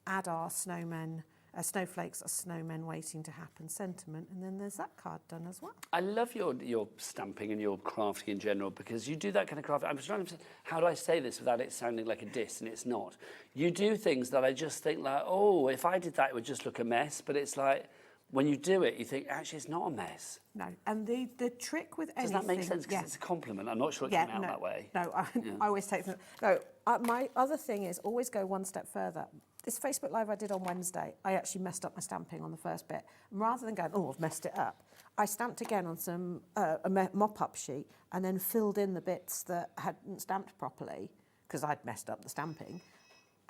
add our snowmen, snowflakes or snowmen waiting to happen sentiment. And then there's that card done as well. I love your stamping and your crafting in general because you do that kind of craft. I'm trying to, how do I say this without it sounding like a diss, and it's not. You do things that I just think like, oh, if I did that, it would just look a mess. But it's like, when you do it, you think, actually, it's not a mess. No, and the trick with anything... Does that make sense? Because it's a compliment. I'm not sure it came out that way. No, I always take... No, my other thing is always go one step further. This Facebook Live I did on Wednesday, I actually messed up my stamping on the first bit. And rather than going, oh, I've messed it up, I stamped again on some a mop-up sheet and then filled in the bits that hadn't stamped properly because I'd messed up the stamping.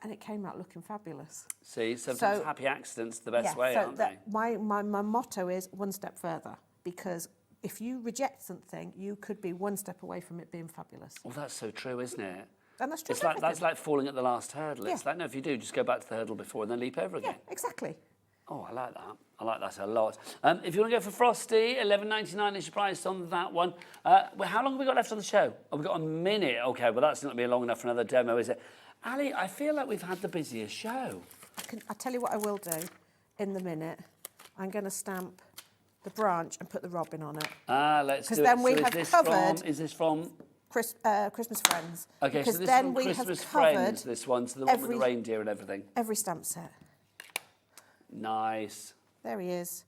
And it came out looking fabulous. See, sometimes happy accidents the best way, aren't they? My motto is one step further, because if you reject something, you could be one step away from it being fabulous. Well, that's so true, isn't it? And that's true. That's like falling at the last hurdle. It's like, no, if you do, just go back to the hurdle before and then leap over again. Yeah, exactly. Oh, I like that. I like that a lot. If you want to go for Frosty, $11.99 is your price on that one. Well, how long have we got left on the show? Oh, we've got a minute. Okay, well, that's not going to be long enough for another demo, is it? Ali, I feel like we've had the busiest show. I'll tell you what I will do in the minute. I'm going to stamp the branch and put the robin on it. Let's do it. Because then we have covered... Is this from... Christmas Friends. Okay, because so this then is from we Christmas have covered Friends, this one, so the one with the reindeer and everything. Every stamp set. Nice. There he is.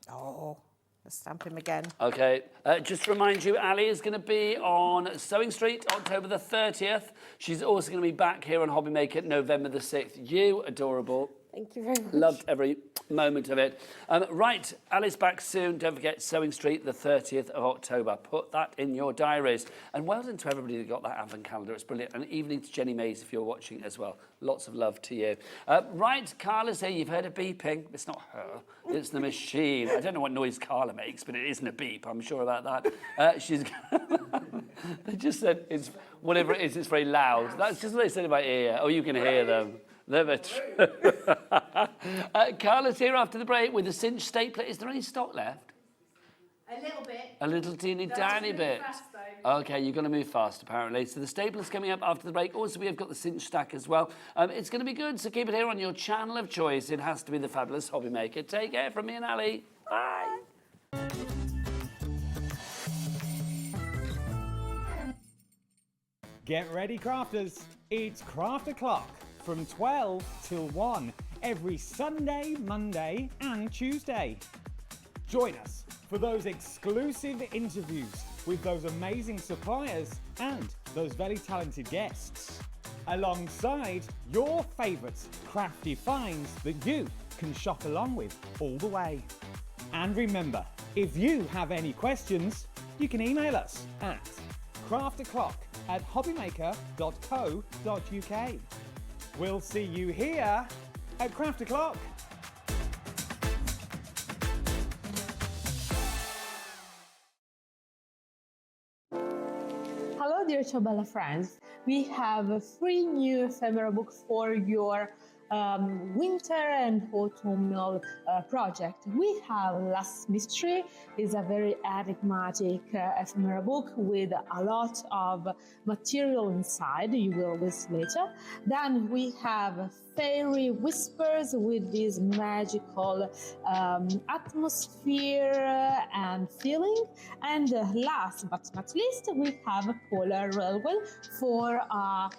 Oh, let's stamp him again. Okay, just to remind you, Ali is going to be on Sewing Street, October the 30th. She's also going to be back here on Hobby Maker November the 6th. You adorable. Thank you very much. Loved every moment of it. Right, Ali's back soon. Don't forget, Sewing Street, the 30th of October. Put that in your diaries. And well done to everybody that got that advent calendar. It's brilliant. And evening to Jenny Mays if you're watching as well. Lots of love to you. Right, Carla's here. You've heard a beeping. It's not her. It's the machine. I don't know what noise Carla makes, but it isn't a beep. I'm sure about that. She's... They just said, it's whatever it is, it's very loud. That's just what they said in my ear. Oh, you can hear them. They're true. Carla's here after the break with the cinch stapler. Is there any stock left? A little bit. A little teeny tiny bit. Okay, you're going to move fast, apparently. So the stapler's coming up after the break. Also, we have got the cinch stack as well. It's going to be good, so keep it here on your channel of choice. It has to be the Fabulous Hobby Maker. Take care from me and Ali. Bye. Get ready, crafters. It's Craft O'Clock from 12 till 1 every Sunday, Monday and Tuesday. Join us for those exclusive interviews with those amazing suppliers and those very talented guests, alongside your favourite crafty finds that you can shop along with all the way. And remember, if you have any questions, you can email us at crafto'clock@hobbymaker.co.uk. We'll see you here at Craft O'Clock. Hello dear Ciobella friends, we have a free new ephemera book for your winter and autumnal project. We have Last Mystery, is a very enigmatic ephemera book with a lot of material inside, you will see later. Then we have Fairy Whispers with this magical atmosphere and feeling. And last but not least, we have Polar Railway for a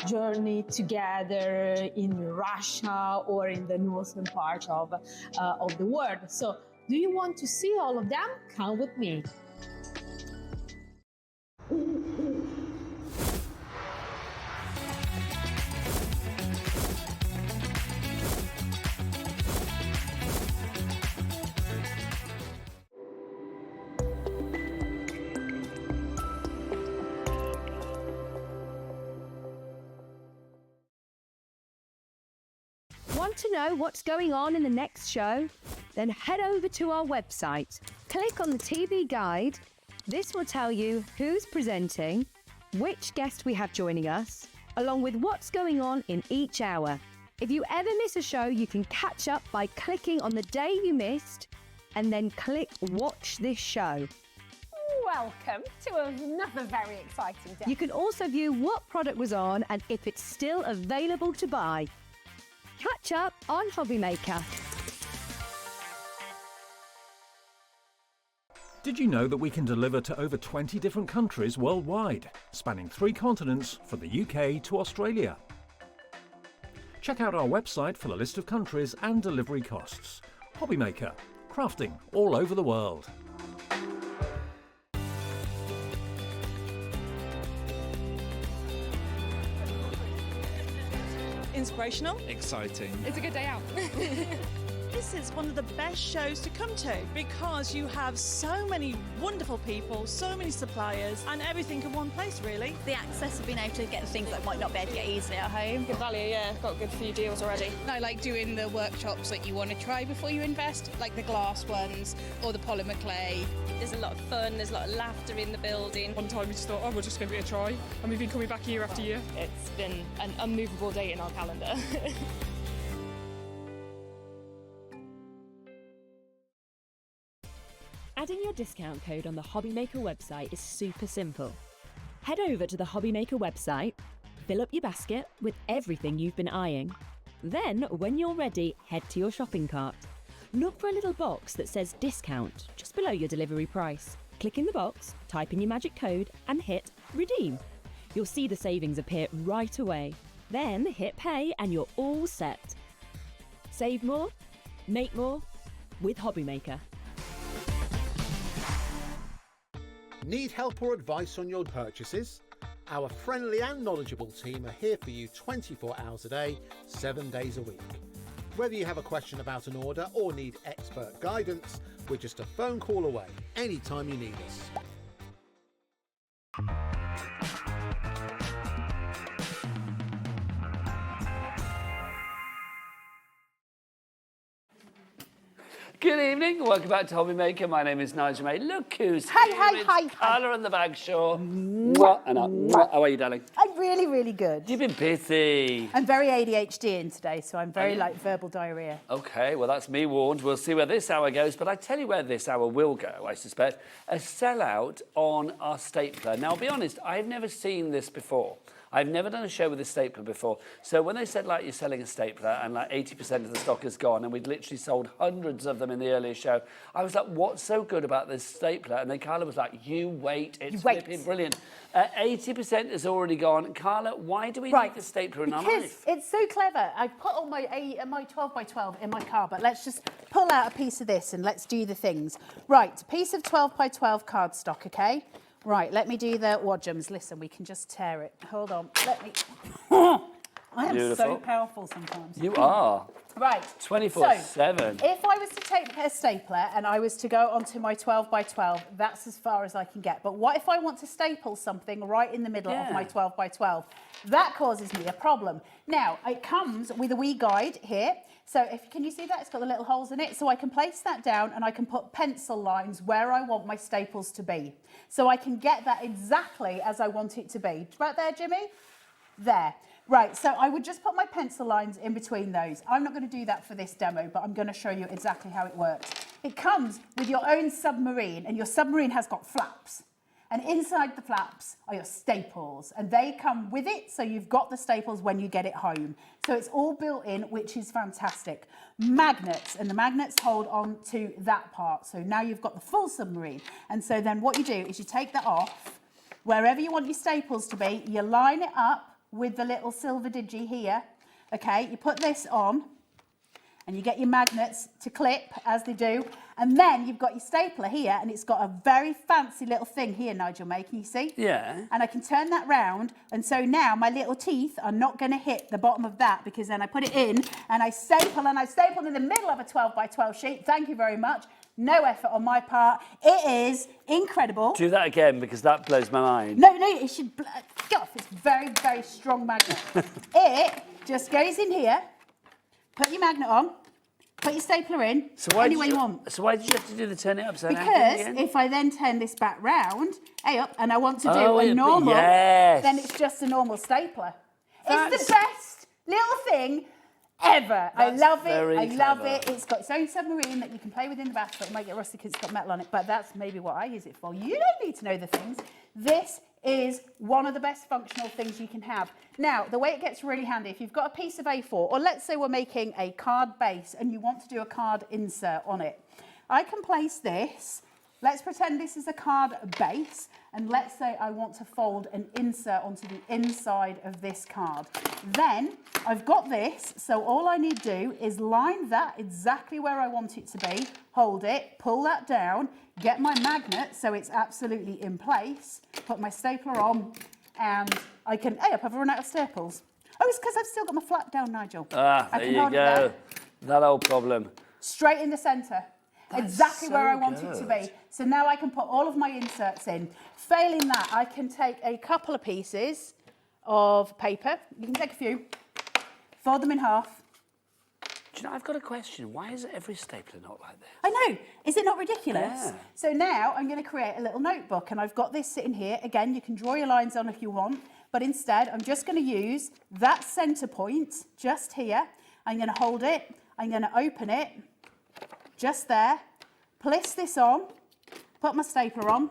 journey together in Russia or in the northern part of the world. So, do you want to see all of them? Come with me. Want to know what's going on in the next show? Then head over to our website. Click on the TV guide. This will tell you who's presenting, which guest we have joining us, along with what's going on in each hour. If you ever miss a show, you can catch up by clicking on the day you missed and then click Watch This Show. Welcome to another very exciting day. You can also view what product was on and if it's still available to buy. Catch up on Hobby Maker. Did you know that we can deliver to over 20 different countries worldwide, spanning 3 continents from the UK to Australia? Check out our website for the list of countries and delivery costs. Hobby Maker, crafting all over the world. Inspirational. Exciting. It's a good day out. This is one of the best shows to come to because you have so many wonderful people, so many suppliers, and everything in one place, really. The access of being able to get the things that might not be able to get easily at home. Good value, yeah. Got a good few deals already. I like doing the workshops that you want to try before you invest, like the glass ones or the polymer clay. There's a lot of fun, there's a lot of laughter in the building. One time we just thought, oh, we'll just give it a try. And we've been coming back year after year. It's been an unmovable date in our calendar. Adding your discount code on the Hobby Maker website is super simple. Head over to the Hobby Maker website, fill up your basket with everything you've been eyeing. Then, when you're ready, head to your shopping cart. Look for a little box that says discount just below your delivery price. Click in the box, type in your magic code and hit redeem. You'll see the savings appear right away. Then hit pay and you're all set. Save more, make more with Hobby Maker. Need help or advice on your purchases? Our friendly and knowledgeable team are here for you 24 hours a day, 7 days a week. Whether you have a question about an order or need expert guidance, we're just a phone call away anytime you need us. Good evening, welcome back to Hobby Maker. My name is Nigel May. Look who's Hi, here. hi, It's hi, hi. Carla on the bag, sure. How are you, darling? I'm really, really good. You've been busy. I'm very ADHD in today, so I'm very like verbal diarrhea. Okay, well, that's me warned. We'll see where this hour goes, but I tell you where this hour will go, I suspect. A sellout on our stapler. Now, I'll be honest, I've never seen this before. I've never done a show with a stapler before. So when they said, like, you're selling a stapler and, like, 80% of the stock is gone, and we'd literally sold hundreds of them in the earlier show, I was like, what's so good about this stapler? And then Carla was like, you wait, it's flipping brilliant. 80% is already gone. Carla, why do we need the stapler in our life? Because it's so clever. I put all my 12 by 12 in my car, but let's just pull out a piece of this and let's do the things. Right, a piece of 12 by 12 cardstock, okay? Right, let me do the wadgems. Listen, we can just tear it. Hold on, let me... I am Beautiful. so powerful sometimes. You are. Right. 24/7. So, if I was to take a stapler and I was to go onto my 12 by 12, that's as far as I can get. But what if I want to staple something right in the middle of my 12 by 12? That causes me a problem. Now, it comes with a wee guide here. So can you see that? It's got the little holes in it. So I can place that down and I can put pencil lines where I want my staples to be. So I can get that exactly as I want it to be. Right there, Jimmy? There. Right, so I would just put my pencil lines in between those. I'm not going to do that for this demo, but I'm going to show you exactly how it works. It comes with your own submarine, and your submarine has got flaps. And inside the flaps are your staples, and they come with it, so you've got the staples when you get it home. So it's all built in, which is fantastic. Magnets, and the magnets hold on to that part. So now you've got the full submarine. And so then what you do is you take that off, wherever you want your staples to be, you line it up with the little silver digi here. Okay, you put this on, and you get your magnets to clip as they do, and then you've got your stapler here, and it's got a very fancy little thing here, Nigel May, can you see? Yeah. And I can turn that round, and so now my little teeth are not going to hit the bottom of that, because then I put it in, and I staple, and I stapled in the middle of a 12 by 12 sheet. Thank you very much. No effort on my part. It is incredible. Do that again, because that blows my mind. No, it should get off. It's very, very strong magnet. It just goes in here. Put your magnet on, put your stapler in, any way you want. So why did you have to do the turn it upside down? Because if I then turn this back round, up, and I want to do a normal, yes. then it's just a normal stapler. It's the best little thing ever. I love it. I love it. It's got its own submarine that you can play with in the bath, but it might get rusty because it's got metal on it. But that's maybe what I use it for. You don't need to know the things. This is one of the best functional things you can have. Now, the way it gets really handy, if you've got a piece of A4, or let's say we're making a card base and you want to do a card insert on it, I can place this. Let's pretend this is a card base, and let's say I want to fold an insert onto the inside of this card. Then I've got this, so all I need to do is line that exactly where I want it to be, hold it, pull that down, get my magnet so it's absolutely in place, put my stapler on, and I can, I've run out of staples. Oh, it's because I've still got my flap down, Nigel. Ah, there you go. That old problem. Straight in the centre. Exactly where I want it to be. So now I can put all of my inserts in. Failing that, I can take a couple of pieces of paper. You can take a few, fold them in half. Do you know, I've got a question. Why is every stapler not like this? I know. Is it not ridiculous? Yeah. So now I'm going to create a little notebook, and I've got this sitting here. Again, you can draw your lines on if you want, but instead I'm just going to use that centre point just here. I'm going to hold it. I'm going to open it. Just there, place this on, put my stapler on,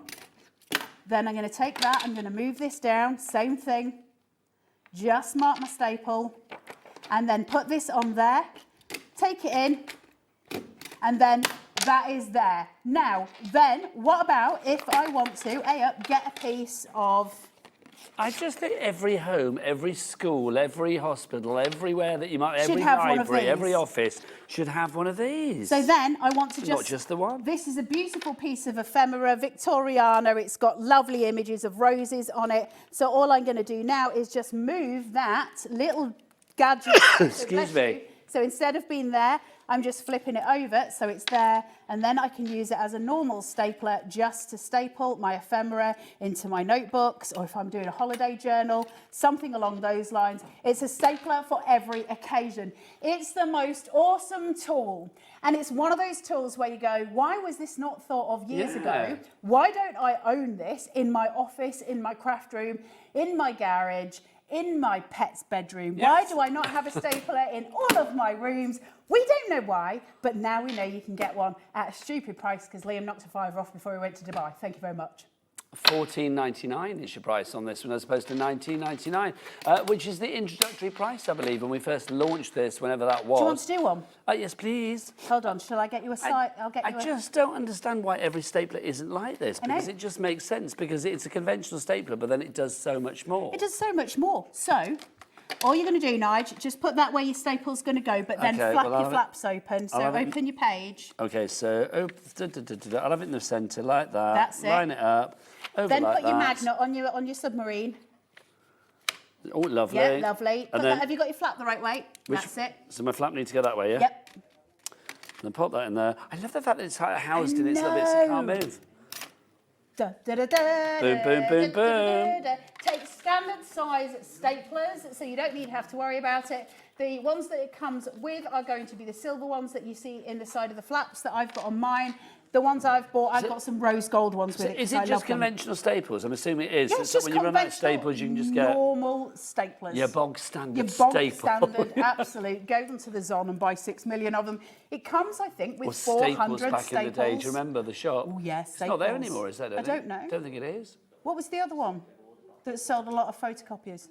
then I'm going to take that, I'm going to move this down, same thing, just mark my staple, and then put this on there, take it in, and then that is there. Now, then, what about if I want to, get a piece of... I just think every home, every school, every hospital, everywhere that you might, every have one of library, these. every office should have one of these. So then I want to just... Not just the one. This is a beautiful piece of ephemera, Victoriana. It's got lovely images of roses on it. So all I'm going to do now is just move that little gadget... Excuse me. So instead of being there, I'm just flipping it over so it's there, and then I can use it as a normal stapler just to staple my ephemera into my notebooks, or if I'm doing a holiday journal, something along those lines. It's a stapler for every occasion. It's the most awesome tool, and it's one of those tools where you go, why was this not thought of years ago? Why don't I own this in my office, in my craft room, in my garage, in my pet's bedroom? Why do I not have a stapler in all of my rooms? We don't know why, but now we know you can get one at a stupid price because Liam knocked a £5 off before we went to Dubai. Thank you very much. $14.99 is your price on this one, as opposed to $19.99, which is the introductory price, I believe, when we first launched this, whenever that was. Do you want to do one? Yes, please. Hold on, shall I get you a site? I just don't understand why every stapler isn't like this, because it just makes sense, because it's a conventional stapler, but then it does so much more. It does so much more. So, all you're going to do, Nige, just put that where your staple's going to go, but then flap your flaps open. So open your page. Okay, so I'll have it in the centre like that. That's it. Line it up. Over then like put your that. magnet on your submarine. Oh, lovely. Yeah, lovely. And then, have you got your flap the right way? That's it. So my flap needs to go that way, yeah? Yep. And then pop that in there. I love the fact that it's housed in its little bits. It can't move. Boom, boom, boom, boom. Take standard size staplers, so you don't have to worry about it. The ones that it comes with are going to be the silver ones that you see in the side of the flaps that I've got on mine. The ones I've bought, I've got some rose gold ones with it. Is 'cause I it just love them. conventional staples? I'm assuming it is. Yeah, it's So just when you run out of conventional, staples, you can just get normal staplers. your bog standard Your bog staple. standard, absolute. Go them to the Zon and buy 6 million of them. It comes, I think, with Or 400 Staples back in the day. Do you remember the shop? Oh, yes, It's not there Staples. anymore, is it? I don't know. Don't think it is. What was the other one that sold a lot of photocopiers?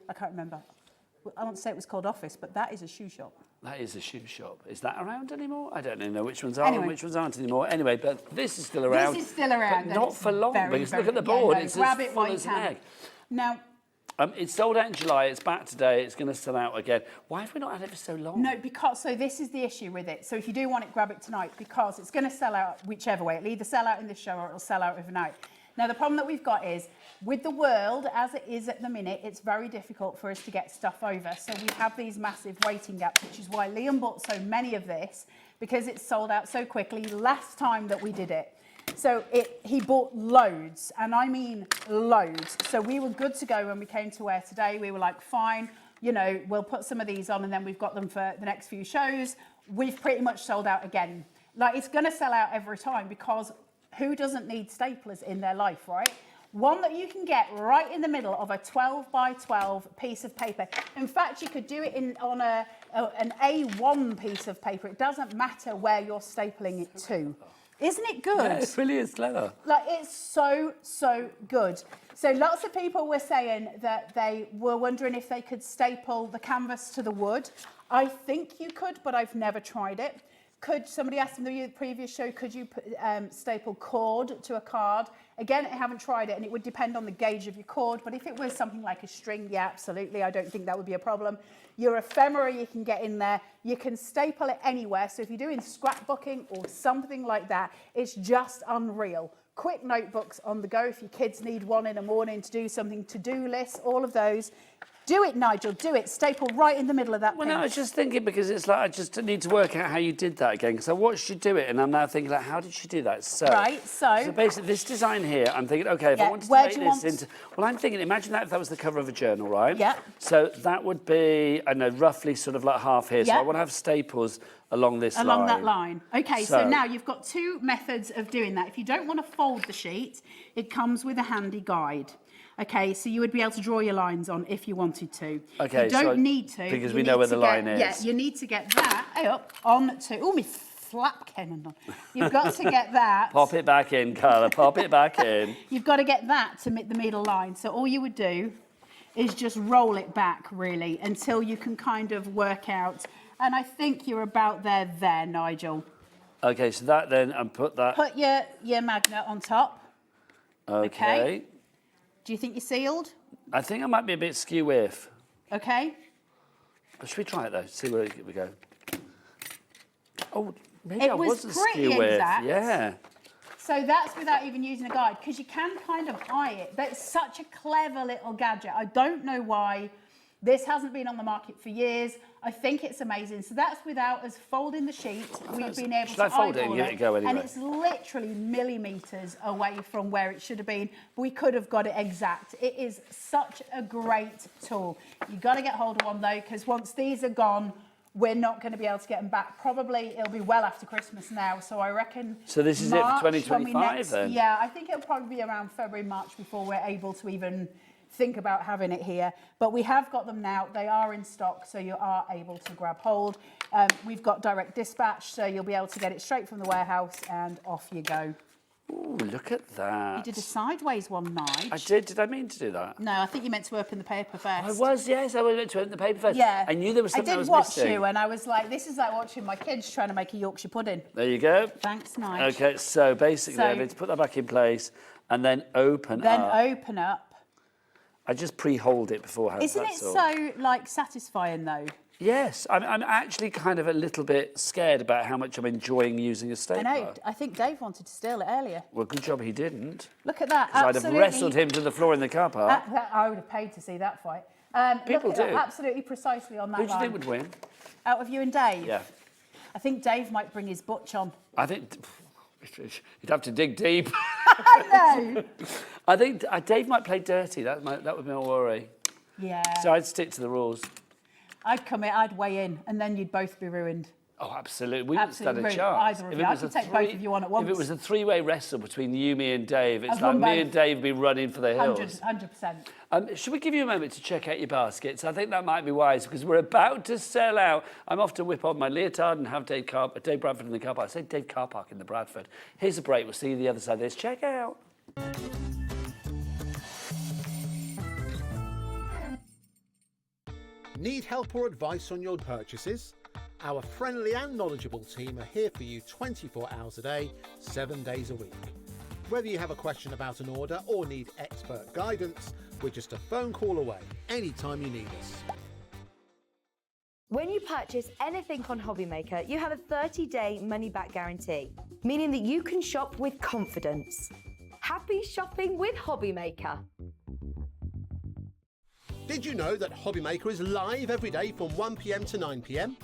I can't remember. I won't say it was called Office, but that is a shoe shop. That is a shoe shop. Is that around anymore? I don't know which ones are Anyway. and which ones aren't anymore. Anyway, but this is still around. This is still around. But not for long, because look at the board. It's grab as it full while you as an can. egg. Now, It's sold out in July. It's back today. It's going to sell out again. Why have we not had it for so long? no, because, so this is the issue with it. So if you do want it, grab it tonight, because it's going to sell out whichever way. It'll either sell out in this show or it'll sell out overnight. Now, the problem that we've got is, with the world as it is at the minute, it's very difficult for us to get stuff over. So we have these massive waiting gaps, which is why Liam bought so many of this, because it's sold out so quickly last time that we did it. So he bought loads, and I mean loads. So we were good to go when we came to wear today. We were like, fine, you know, we'll put some of these on, and then we've got them for the next few shows. We've pretty much sold out again. Like, it's going to sell out every time, because who doesn't need staplers in their life, right? One that you can get right in the middle of a 12 by 12 piece of paper. In fact, you could do it on an A1 piece of paper. It doesn't matter where you're stapling it to. Isn't it good? Yeah, it really is clever. Like, it's so, so good. So lots of people were saying that they were wondering if they could staple the canvas to the wood. I think you could, but I've never tried it. Could, somebody asked in the previous show, could you put, staple cord to a card? Again, I haven't tried it, and it would depend on the gauge of your cord, but if it was something like a string, yeah, absolutely, I don't think that would be a problem. Your ephemera you can get in there. You can staple it anywhere, so if you're doing scrapbooking or something like that, it's just unreal. Quick notebooks on the go if your kids need one in the morning to do something, to-do lists, all of those. Do it, Nigel, do it. Staple right in the middle of that Well, page. no, I was just thinking, because it's like, I just need to work out how you did that again, because I watched you do it, and I'm now thinking, like, how did she do that? So, right, so basically, this design here, I'm thinking, okay, if I wanted to make this into... Well, I'm thinking, imagine that if that was the cover of a journal, right? Yeah. So that would be, I don't know, roughly sort of like half here. So Yeah. I want to have staples along this line. Along that line. Okay, so So- now you've got two methods of doing that. If you don't want to fold the sheet, it comes with a handy guide. Okay, so you would be able to draw your lines on if you wanted to. Okay, you don't so need to. because you we know need where to the line is. Yeah, you need to get that up on to... Oh, me flap cannon on. You've got to get that... Pop it back in, Carla, pop it back in. You've got to get that to meet the middle line. So all you would do is just roll it back, really, until you can kind of work out. And I think you're about there, Nigel. Okay, so that then, and put that... Put your magnet on top. Okay. Do you think you're sealed? I think I might be a bit skew-whiff. Okay. Should we try it, though? See where we go. Oh, maybe It I was wasn't pretty skew-whiff. exact. Yeah. So that's without even using a guide, because you can kind of eye it. That's such a clever little gadget. I don't know why this hasn't been on the market for years. I think it's amazing. So that's without us folding the sheet. We've been able Should to I fold it and eyeball give it a go anyway? And it's literally millimetres away from where it should have been. We could have got it exact. It is such a great tool. You've got to get hold of one, though, because once these are gone, we're not going to be able to get them back. Probably it'll be well after Christmas now, so I reckon. So this is March, it for when we 2025 next- then? Yeah, I think it'll probably be around February, March before we're able to even think about having it here. But we have got them now. They are in stock, so you are able to grab hold. We've got direct dispatch, so you'll be able to get it straight from the warehouse and off you go. Ooh, look at that. You did a sideways one, Nige. I did. Did I mean to do that? No, I think you meant to open the paper first. I was, yes. I was meant to open the paper first. Yeah. I knew there was something I did was watch missing. you, and I was like, this is like watching my kids trying to make a Yorkshire pudding. There you go. Thanks, Nige. Okay, so basically I So- need to put that back in place and then open Then up. open up. I just pre-hold it beforehand. Isn't it that's all. so, like, satisfying, though? Yes, I'm actually kind of a little bit scared about how much I'm enjoying using a I stapler. know. I think Dave wanted to steal it earlier. Well, good job he didn't. Look at that. 'Cause I'd have Absolutely. wrestled him to the floor in the car park. I would have paid to see that fight. People look at do. that, absolutely precisely on that Who do you line. think would win? Out of you and Dave? Yeah. I think Dave might bring his butch on. I think you'd have to dig deep. I know. I think Dave might play dirty. That would be my worry. Yeah. So I'd stick to the rules. I'd come in, I'd weigh in, and then you'd both be ruined. Oh, absolutely. We wouldn't stand a Absolutely. chance. Either of you. I could take both of you on at once. If it was a three-way wrestle between you, me and Dave, it's I'd like run me both. and Dave be running for the hills. 100%. Should we give you a moment to check out your baskets? I think that might be wise because we're about to sell out. I'm off to whip on my leotard and have Dave Bradford in the car park. I say Dave car park in the Bradford. Here's a break. We'll see you the other side of this. Check out. Need help or advice on your purchases? Our friendly and knowledgeable team are here for you 24 hours a day, 7 days a week. Whether you have a question about an order or need expert guidance, we're just a phone call away anytime you need us. When you purchase anything on Hobbymaker, you have a 30-day money-back guarantee, meaning that you can shop with confidence. Happy shopping with Hobbymaker. Did you know that Hobbymaker is live every day from 1 PM to 9 PM?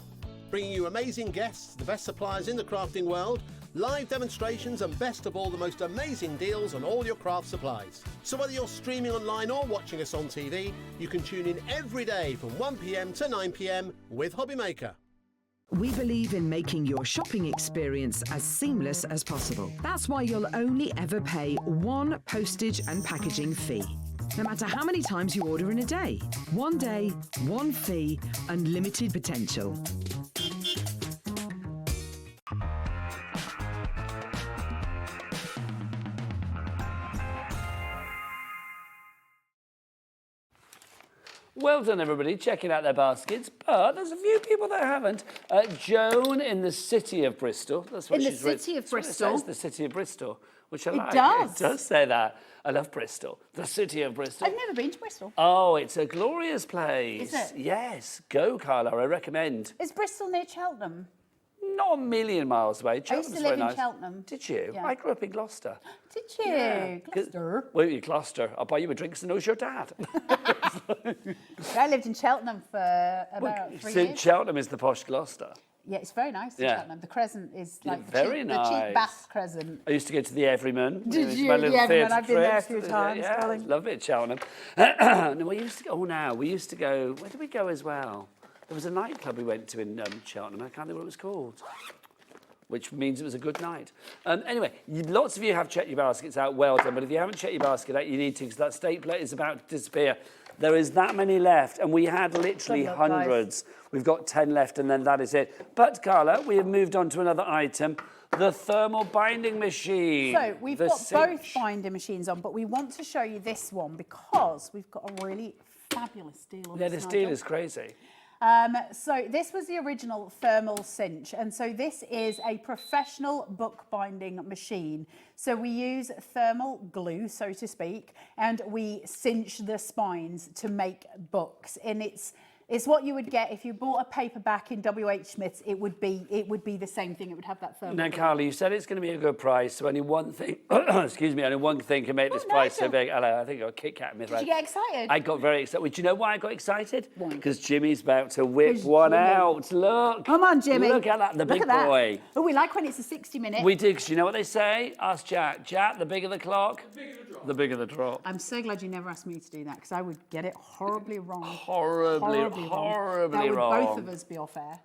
Bringing you amazing guests, the best suppliers in the crafting world, live demonstrations and best of all, the most amazing deals on all your craft supplies. So whether you're streaming online or watching us on TV, you can tune in every day from 1 PM to 9 PM with Hobbymaker. We believe in making your shopping experience as seamless as possible. That's why you'll only ever pay one postage and packaging fee. No matter how many times you order in a day. One day, one fee, unlimited potential. Well done, everybody, checking out their baskets. But there's a few people that haven't. Joan in the city of Bristol. That's what In the she's written. city of That's what it Bristol? says, the city of Bristol, which I It like. does. It does say that. I love Bristol. The city of Bristol. I've never been to Bristol. Oh, it's a glorious place. Is it? Yes. Go, Carla. I recommend. Is Bristol near Cheltenham? Not a million miles away. I used Cheltenham's to very live in nice. Cheltenham. Did you? Yeah. I grew up in Gloucester. Did you? Yeah. Gloucester? Well, you Gloucester. I'll buy you a drink so knows your dad. I lived in Cheltenham for about 3 years. Cheltenham is the posh Gloucester. Yeah, it's very nice in Yeah. Cheltenham. The Crescent is like the very cheap, nice. the cheap Bath Crescent. I used to go to the Everyman. Did It was you? my little The Everyman, theatre I've been there a trips. few times, Yeah, darling. love it at Cheltenham. No, we used to go, we used to go, where did we go as well? There was a nightclub we went to in Cheltenham. I can't think what it was called. Which means it was a good night. Anyway, lots of you have checked your baskets out, well done, but if you haven't checked your basket out, you need to, because that stapler is about to disappear. There is that many left, and we had literally Good luck, guys. hundreds. We've got 10 left, and then that is it. But, Carla, we have moved on to another item, the thermal binding machine. So we've The got Cinch. both binding machines on, but we want to show you this one because we've got a really fabulous deal on Yeah, this this deal Nigel. is crazy. So this was the original thermal cinch, and so this is a professional bookbinding machine. So we use thermal glue, so to speak, and we cinch the spines to make books. And it's what you would get if you bought a paperback in WH Smith's. It would be the same thing. It would have that thermal. Now, glue. Carla, you said it's going to be a good price, so only one thing, excuse me, only one thing can make this price so big. Hello, I think I got a Kit Kat in my throat. Did you get excited? I got very excited. Do you know why I got excited? Because Jimmy's about to whip one out. Look. Come on, Jimmy. Look at that, the Look big at that. boy. Oh, we like when it's a 60-minute. We do, because you know what they say? Ask Jack. Jack, the bigger the clock, the bigger the drop. I'm so glad you never asked me to do that because I would get it horribly wrong. Horribly That would wrong. both of us be off air.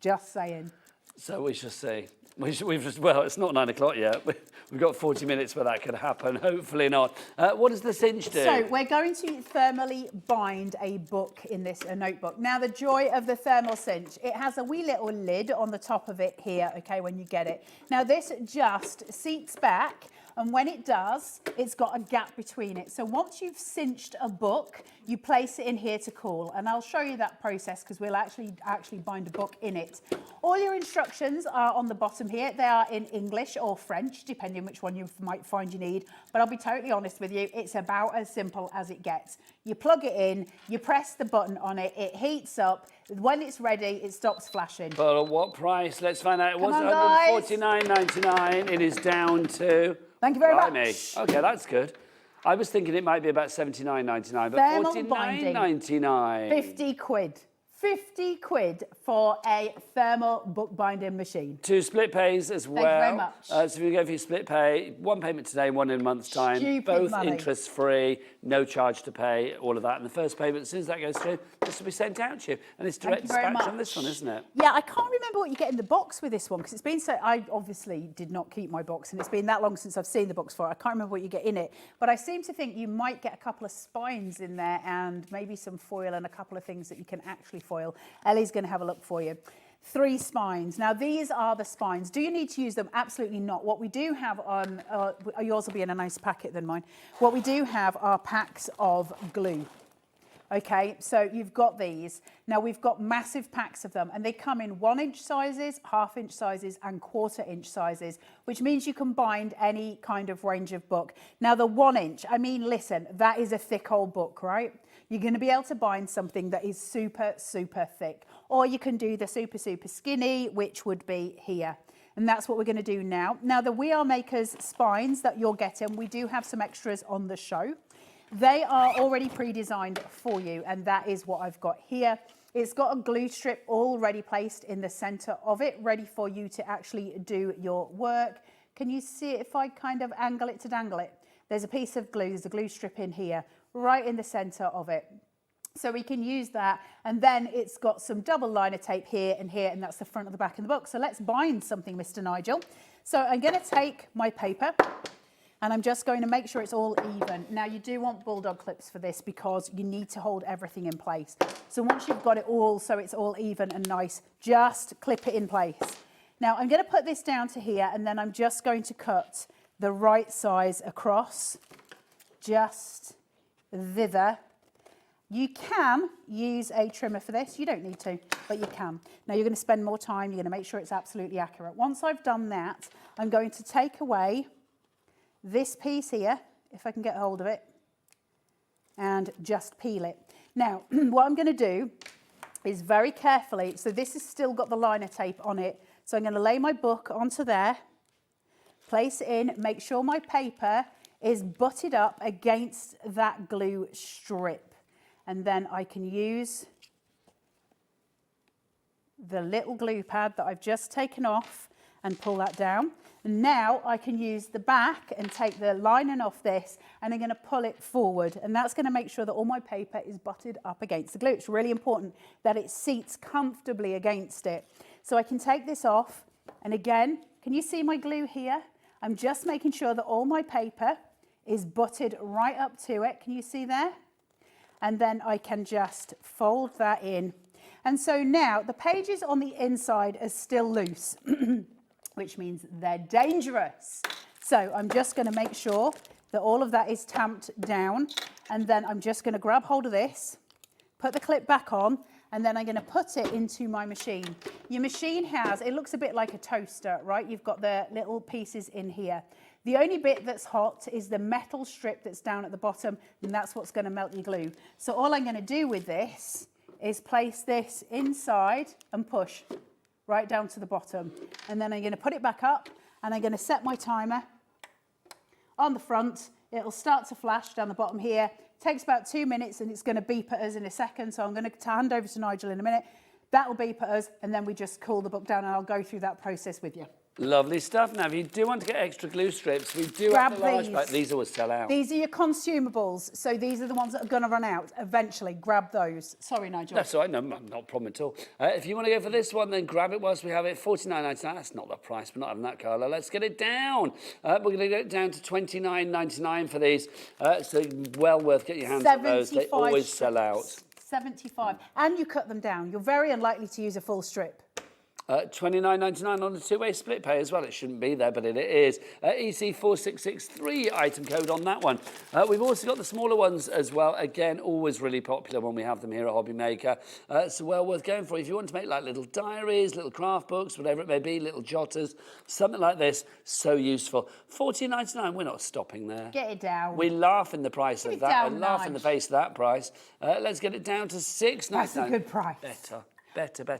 Just saying. So we shall see. Well, it's not 9 o'clock yet. We've got 40 minutes where that could happen. Hopefully not. What does the cinch do? So we're going to thermally bind a book in this, a notebook. Now, the joy of the thermal cinch, it has a wee little lid on the top of it here, okay, when you get it. Now, this just seats back, and when it does, it's got a gap between it. So once you've cinched a book, you place it in here to cool. And I'll show you that process because we'll actually bind a book in it. All your instructions are on the bottom here. They are in English or French, depending which one you might find you need. But I'll be totally honest with you, it's about as simple as it gets. You plug it in, you press the button on it, it heats up. When it's ready, it stops flashing. But at what price? Let's find out. It was Come on, guys. $149.99. It is down to... Thank you very Blimey. much. Okay, that's good. I was thinking it might be about $79.99, but Thermal binding. $49.99. 50 quid. 50 quid for a thermal bookbinding machine. 2 split pays as well. Thank you very much. So if you go for your split pay, 1 payment today, 1 in a month's time. Stupid both money. interest-free, no charge to pay, all of that. And the first payment, as soon as that goes through, this will be sent out to you. And it's direct Thank you very dispatch on much. this one, isn't it? Yeah, I can't remember what you get in the box with this one because it's been so. I obviously did not keep my box, and it's been that long since I've seen the box for it. I can't remember what you get in it, but I seem to think you might get a couple of spines in there and maybe some foil and a couple of things that you can actually foil. Ellie's going to have a look for you. 3 spines. Now, these are the spines. Do you need to use them? Absolutely not. What we do have on, yours will be in a nicer packet than mine. What we do have are packs of glue. Okay, so you've got these. Now we've got massive packs of them and they come in 1-inch sizes, 1/2-inch sizes and 1/4-inch sizes, which means you can bind any kind of range of book. Now the 1-inch, I mean, listen, that is a thick old book, right? You're going to be able to bind something that is super, super thick. Or you can do the super, super skinny, which would be here. And that's what we're going to do now. Now the We Are Makers spines that you're getting, we do have some extras on the show. They are already pre-designed for you, and that is what I've got here. It's got a glue strip already placed in the center of it, ready for you to actually do your work. Can you see it if I kind of angle it to dangle it? There's a piece of glue, there's a glue strip in here, right in the center of it. So we can use that, and then it's got some double liner tape here, and that's the front of the back of the book. So let's bind something, Mr. Nigel. So I'm going to take my paper, and I'm just going to make sure it's all even. Now you do want bulldog clips for this because you need to hold everything in place. So once you've got it all so it's all even and nice, just clip it in place. Now I'm going to put this down to here and then I'm just going to cut the right size across, just thither. You can use a trimmer for this, you don't need to, but you can. Now you're going to spend more time, you're going to make sure it's absolutely accurate. Once I've done that, I'm going to take away this piece here, if I can get hold of it, and just peel it. Now, what I'm going to do is very carefully, so this has still got the liner tape on it, so I'm going to lay my book onto there, place it in, make sure my paper is butted up against that glue strip, and then I can use the little glue pad that I've just taken off and pull that down. And now I can use the back and take the lining off this and I'm going to pull it forward, and that's going to make sure that all my paper is butted up against the glue. It's really important that it seats comfortably against it. So I can take this off, and again, can you see my glue here? I'm just making sure that all my paper is butted right up to it. Can you see there? And then I can just fold that in. And so now the pages on the inside are still loose. Which means they're dangerous. So I'm just going to make sure that all of that is tamped down, and then I'm just going to grab hold of this, put the clip back on, and then I'm going to put it into my machine. Your machine has, it looks a bit like a toaster, right? You've got the little pieces in here. The only bit that's hot is the metal strip that's down at the bottom, and that's what's going to melt your glue. So all I'm going to do with this is place this inside and push right down to the bottom, and then I'm going to put it back up and I'm going to set my timer on the front. It'll start to flash down the bottom here. It takes about 2 minutes and it's going to beep at us in a second, so I'm going to hand over to Nigel in a minute. That'll beep at us and then we just cool the book down, and I'll go through that process with you. Lovely stuff. Now, if you do want to get extra glue strips, we do have the large pack. These always sell out. These are your consumables, so these are the ones that are going to run out eventually. Grab those. Sorry, Nigel. That's all right. No, not a problem at all. If you want to go for this one, then grab it whilst we have it. $49.99. That's not the price. We're not having that, Carla. Let's get it down. We're going to get it down to $29.99 for these. So well worth getting your hands on those. They always sell out. 75, and you cut them down. You're very unlikely to use a full strip. $29.99 on the two-way split pay as well. It shouldn't be there, but it is. EC4663 item code on that one. We've also got the smaller ones as well. Again, always really popular when we have them here at Hobby Maker. So well worth going for. If you want to make like little diaries, little craft books, whatever it may be, little jotters, something like this, so useful. $14.99, we're not stopping there. Get it down. We laugh in the price of that. Down, laugh in the face of that price. Let's get it down to $6.99. That's a good price. Better.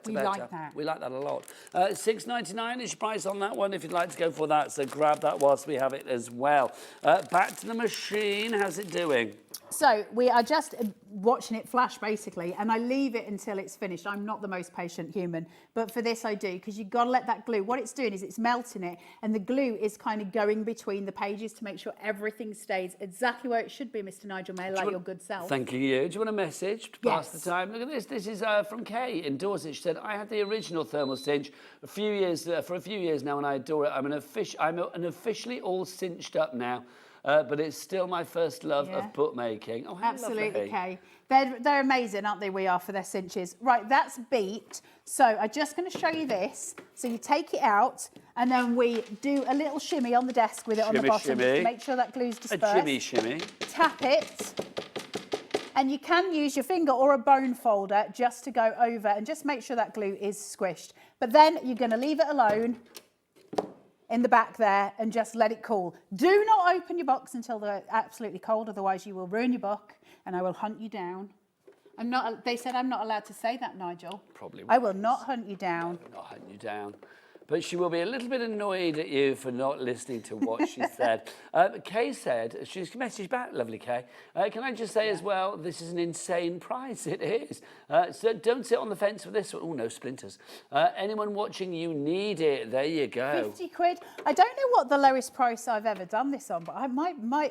We like that. We like that a lot. $6.99 is your price on that one if you'd like to go for that. So grab that whilst we have it as well. Back to the machine. How's it doing? So we are just watching it flash basically, and I leave it until it's finished. I'm not the most patient human, but for this I do, because you've got to let that glue, what it's doing is it's melting it, and the glue is kind of going between the pages to make sure everything stays exactly where it should be, Mr. Nigel Mayer, like your good self. Thank you. Do you want a message to pass the time? Look at this. This is from Kay in Dorset. She said, I had the original thermal cinch for a few years now, and I adore it. I'm an officially all cinched up now. But it's still my first love of bookmaking. Oh, absolutely, Kay. They're amazing, aren't they? We are for their cinches. Right, that's beat. So I'm just going to show you this. So you take it out, and then we do a little shimmy on the desk with it on the bottom to make sure that glue's dispersed. A shimmy. Tap it. And you can use your finger or a bone folder just to go over and just make sure that glue is squished. But then you're going to leave it alone in the back there and just let it cool. Do not open your box until they're absolutely cold, otherwise you will ruin your book and I will hunt you down. They said I'm not allowed to say that, Nigel. Probably. I will not hunt you down. I will not hunt you down. But she will be a little bit annoyed at you for not listening to what she said. Kay said, she's messaged back, lovely Kay. Can I just say as well, this is an insane price. It is. So don't sit on the fence with this one. Oh, no splinters. Anyone watching, you need it. There you go. 50 quid. I don't know what the lowest price I've ever done this on, but my memory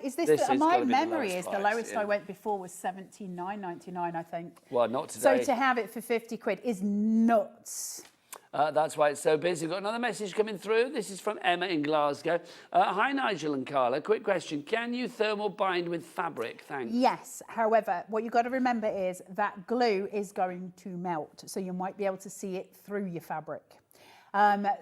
is the lowest I went before was $79.99, I think. Well, not today. So to have it for 50 quid is nuts. That's why it's so busy. We've got another message coming through. This is from Emma in Glasgow. Hi, Nigel and Carla. Quick question. Can you thermal bind with fabric? Thanks. Yes. However, what you've got to remember is that glue is going to melt. So you might be able to see it through your fabric.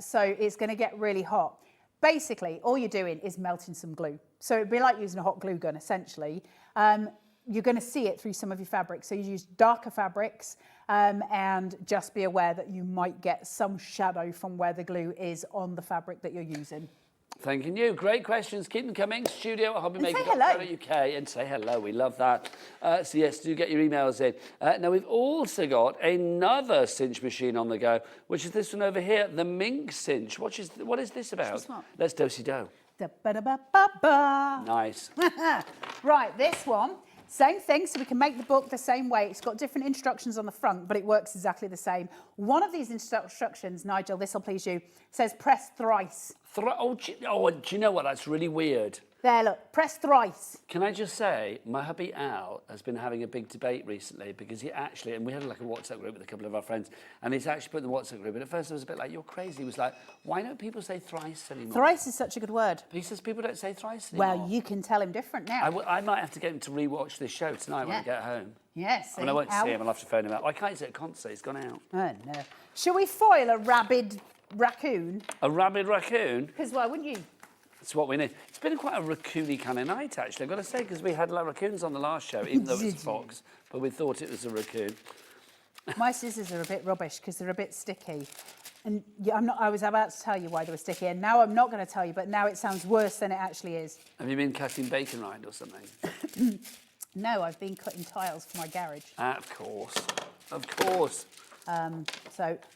So it's going to get really hot. Basically, all you're doing is melting some glue. So it'd be like using a hot glue gun, essentially. You're going to see it through some of your fabrics. So you use darker fabrics and just be aware that you might get some shadow from where the glue is on the fabric that you're using. Thanking you. Great questions. Keep them coming. Studio@hobbymaker.co.uk and say hello. We love that. So yes, do get your emails in. Now we've also got another cinch machine on the go, which is this one over here, the Mink Cinch. What is this about? Let's do-si-do. Nice. Right, this one. Same thing, so we can make the book the same way. It's got different instructions on the front, but it works exactly the same. One of these instructions, Nigel, this will please you, says press thrice. Do you know what? That's really weird. There, look, press thrice. Can I just say, my hubby Al has been having a big debate recently because he actually, and we had like a WhatsApp group with a couple of our friends, and he's actually put in the WhatsApp group, and at first I was a bit like, you're crazy. He was like, why don't people say thrice anymore? Thrice is such a good word. He says people don't say thrice anymore. Well, you can tell him different now. I might have to get him to rewatch this show tonight when I get home. Yes. When I won't see him, I'll have to phone him out. I can't see at a concert, he's gone out. Oh, no. Shall we foil a rabid raccoon? A rabid raccoon? Because why wouldn't you? That's what we need. It's been quite a raccoony kind of night, actually, I've got to say, because we had like raccoons on the last show, even though it was a fox, but we thought it was a raccoon. My scissors are a bit rubbish because they're a bit sticky. And I was about to tell you why they were sticky, and now I'm not going to tell you, but now it sounds worse than it actually is. Have you been cutting bacon rind or something? No, I've been cutting tiles for my garage. Of course. Of course.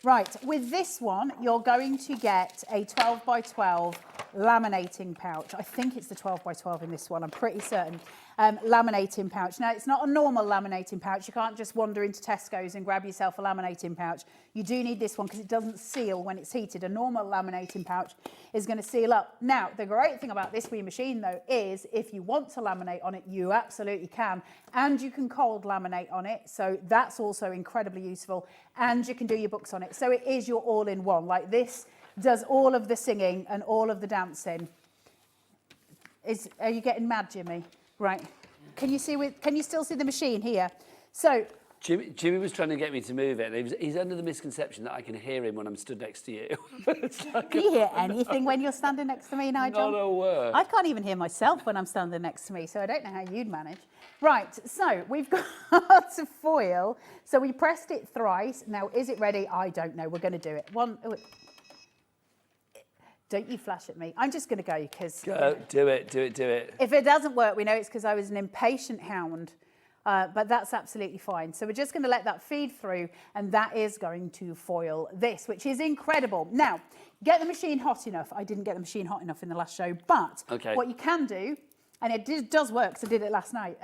Right, with this one, you're going to get a 12 by 12 laminating pouch. I think it's the 12 by 12 in this one, I'm pretty certain. Laminating pouch. Now, it's not a normal laminating pouch. You can't just wander into Tesco's and grab yourself a laminating pouch. You do need this one because it doesn't seal when it's heated. A normal laminating pouch is going to seal up. Now, the great thing about this wee machine, though, is if you want to laminate on it, you absolutely can. And you can cold laminate on it. So that's also incredibly useful. And you can do your books on it. So it is your all-in-one. Like this does all of the singing and all of the dancing. Are you getting mad, Jimmy? Right. Can you still see the machine here? So Jimmy was trying to get me to move it. He's under the misconception that I can hear him when I'm stood next to you. Do you hear anything when you're standing next to me, Nigel? Not a word. I can't even hear myself when I'm standing next to me, so I don't know how you'd manage. Right, so we've got a foil. So we pressed it thrice. Now, is it ready? I don't know. We're going to do it. Don't you flash at me. I'm just going to go because... Go, do it. If it doesn't work, we know it's because I was an impatient hound. But that's absolutely fine. So we're just going to let that feed through, and that is going to foil this, which is incredible. Now, get the machine hot enough. I didn't get the machine hot enough in the last show, but what you can do, and it does work, because I did it last night,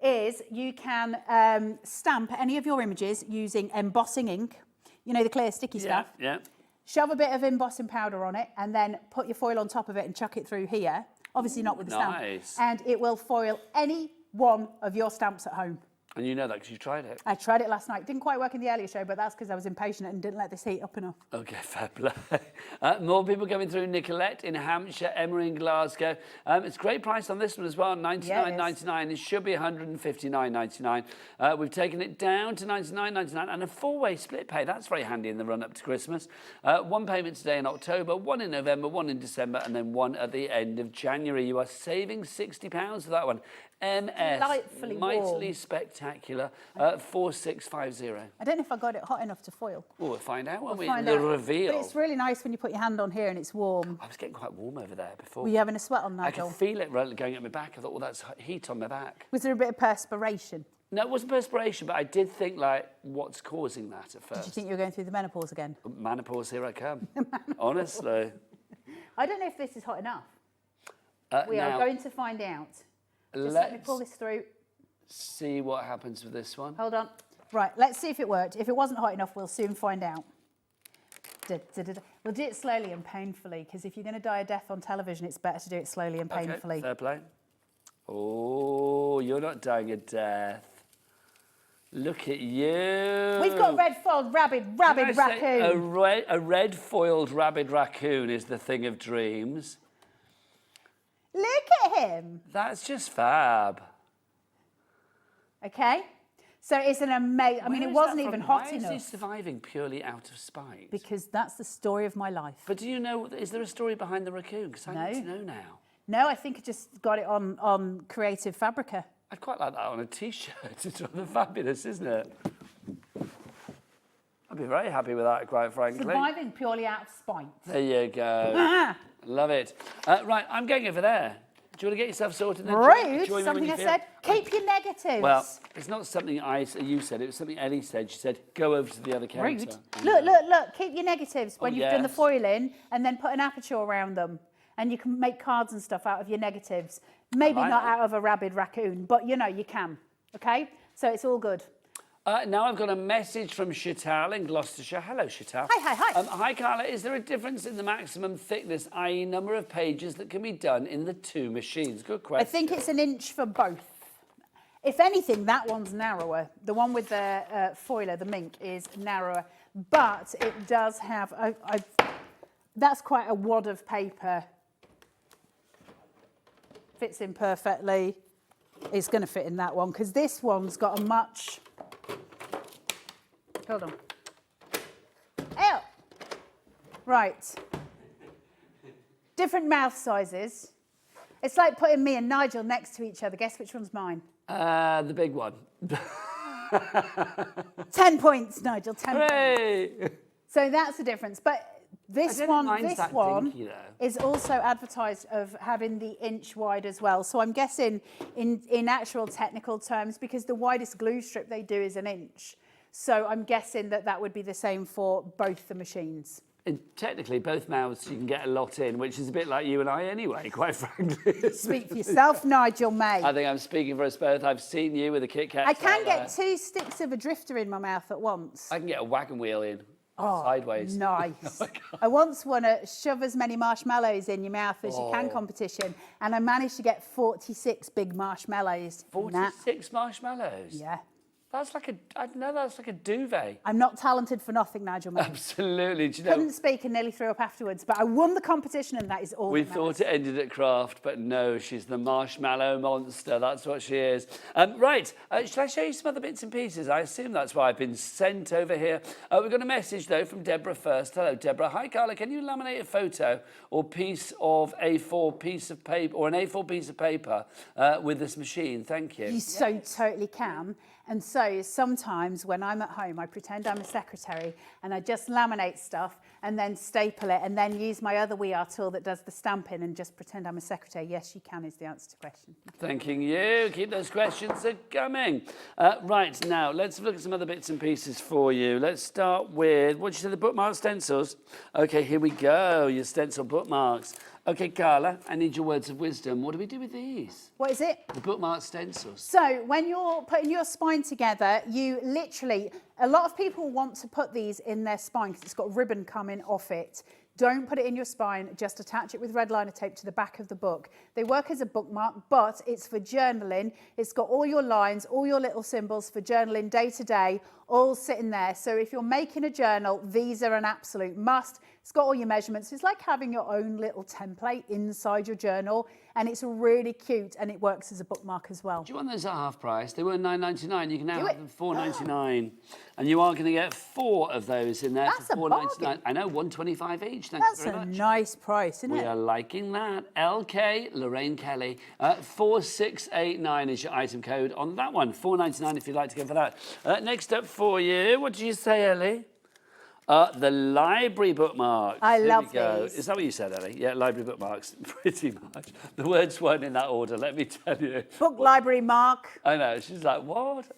is you can stamp any of your images using embossing ink. You know, the clear sticky stuff. Yeah. Shove a bit of embossing powder on it and then put your foil on top of it and chuck it through here. Obviously not with the Nice. stamp. And it will foil any one of your stamps at home. And you know that because you tried it. I tried it last night. Didn't quite work in the earlier show, but that's because I was impatient and didn't let this heat up enough. Okay, fair play. More people coming through. Nicolette in Hampshire, Emma in Glasgow. It's a great price on this one as well, $99.99. It should be $159.99. We've taken it down to $99.99 and a 4-way split pay. That's very handy in the run-up to Christmas. 1 payment today in October, 1 in November, 1 in December, and then 1 at the end of January. You are saving £60 for that one. MS, Delightfully mightily warm. spectacular, 4650. I don't know if I got it hot enough to foil. Oh, we'll find out when We'll we find the out. reveal. But it's really nice when you put your hand on here and it's warm. I was getting quite warm over there before. Were you having a sweat on, I Nigel? could feel it going up my back. I thought, well, that's heat on my back. Was there a bit of perspiration? No, it wasn't perspiration, but I did think, like, what's causing that at first? Did you think you were going through the menopause again? Menopause, here I come. Honestly. I don't know if this is hot enough. We now, are going to find out. Just let me pull this through. See what happens with this one. Hold on. Right, let's see if it worked. If it wasn't hot enough, we'll soon find out. We'll do it slowly and painfully, because if you're going to die a death on television, it's better to do it slowly and painfully. Okay, fair play. Oh, you're not dying a death. Look at you. We've got red-foiled rabid raccoon. A red-foiled rabid raccoon is the thing of dreams. Look at him. That's just fab. Okay. So it's an amazing... I mean, it wasn't even hot enough. Why is he surviving purely out of spite? Because that's the story of my life. But do you know, is there a story behind the raccoon? Because I need to know now. No, I think I just got it on Creative Fabrica. I'd quite like that on a T-shirt. It's rather fabulous, isn't it? I'd be very happy with that, quite frankly. Surviving purely out of spite. There you go. Love it. Right, I'm going over there. Do you want to get yourself sorted? Rude, something I said. Keep your negatives. Well, it's not something you said. It was something Ellie said. She said, go over to the other counter. Rude. Look. Keep your negatives when you've done the foiling and then put an aperture around them. And you can make cards and stuff out of your negatives. Maybe not out of a rabid raccoon, but, you know, you can. OK? So it's all good. Now I've got a message from Chital in Gloucestershire. Hello, Chital. Hi. Hi, Carla. Is there a difference in the maximum thickness, i.e. number of pages that can be done in the 2 machines? Good question. I think it's an inch for both. If anything, that one's narrower. The one with the foiler, the mink, is narrower. But it does have... that's quite a wad of paper. Fits in perfectly. It's going to fit in that one, because this one's got a much... Hold on. Ew. Right. Different mouth sizes. It's like putting me and Nigel next to each other. Guess which one's mine? The big one. 10 points, Nigel. 10 Hooray! points. So that's the difference. But this one is also advertised of having the inch wide as well. So I'm guessing in actual technical terms, because the widest glue strip they do is an inch. So I'm guessing that would be the same for both the machines. And technically, both mouths you can get a lot in, which is a bit like you and I anyway, quite frankly. Speak for yourself, Nigel May. I think I'm speaking for us both. I've seen you with a Kit Kat. I can get 2 sticks of a drifter in my mouth at once. I can get a wagon wheel in. Sideways. Nice. I once won a shove as many marshmallows in your mouth as you can competition, and I managed to get 46 big marshmallows. 46 marshmallows? Yeah. That's like a duvet. I'm not talented for nothing, Nigel May. Absolutely. Do you know, couldn't speak and nearly threw up afterwards, but I won the competition, and that is all. We thought it ended at craft, but no, she's the marshmallow monster. That's what she is. Right, shall I show you some other bits and pieces? I assume that's why I've been sent over here. We've got a message, though, from Deborah first. Hello, Deborah. Hi, Carla. Can you laminate a photo or piece of A4 piece of paper, or an A4 piece of paper with this machine? Thank you. You so totally can. And so sometimes when I'm at home, I pretend I'm a secretary and I just laminate stuff and then staple it and then use my other wee tool that does the stamping and just pretend I'm a secretary. Yes, you can is the answer to the question. Thanking you. Keep those questions coming. Right, now, let's look at some other bits and pieces for you. Let's start with, what did you say, the bookmark stencils? OK, here we go, your stencil bookmarks. Okay, Carla, I need your words of wisdom. What do we do with these? What is it? The bookmark stencils. So when you're putting your spine together, you literally, a lot of people want to put these in their spine because it's got ribbon coming off it. Don't put it in your spine, just attach it with red liner tape to the back of the book. They work as a bookmark, but it's for journaling. It's got all your lines, all your little symbols for journaling day to day, all sitting there. So if you're making a journal, these are an absolute must. It's got all your measurements. It's like having your own little template inside your journal, and it's really cute, and it works as a bookmark as well. Do you want those at half price? They were $9.99. You can now have them $4.99. And you are going to get 4 of those in there That's for $4.99. I know, $1.25 each. Thank you very much. That's a nice price, isn't it? We are liking that. LK, Lorraine Kelly. 4689 is your item code on that one. $4.99 if you'd like to go for that. Next up for you, what did you say, Ellie? The library bookmarks. I Here love we go. these. Is that what you said, Ellie? Yeah, library bookmarks. Pretty much. The words weren't in that order, let me tell you. Book library mark. I know. She's like, what?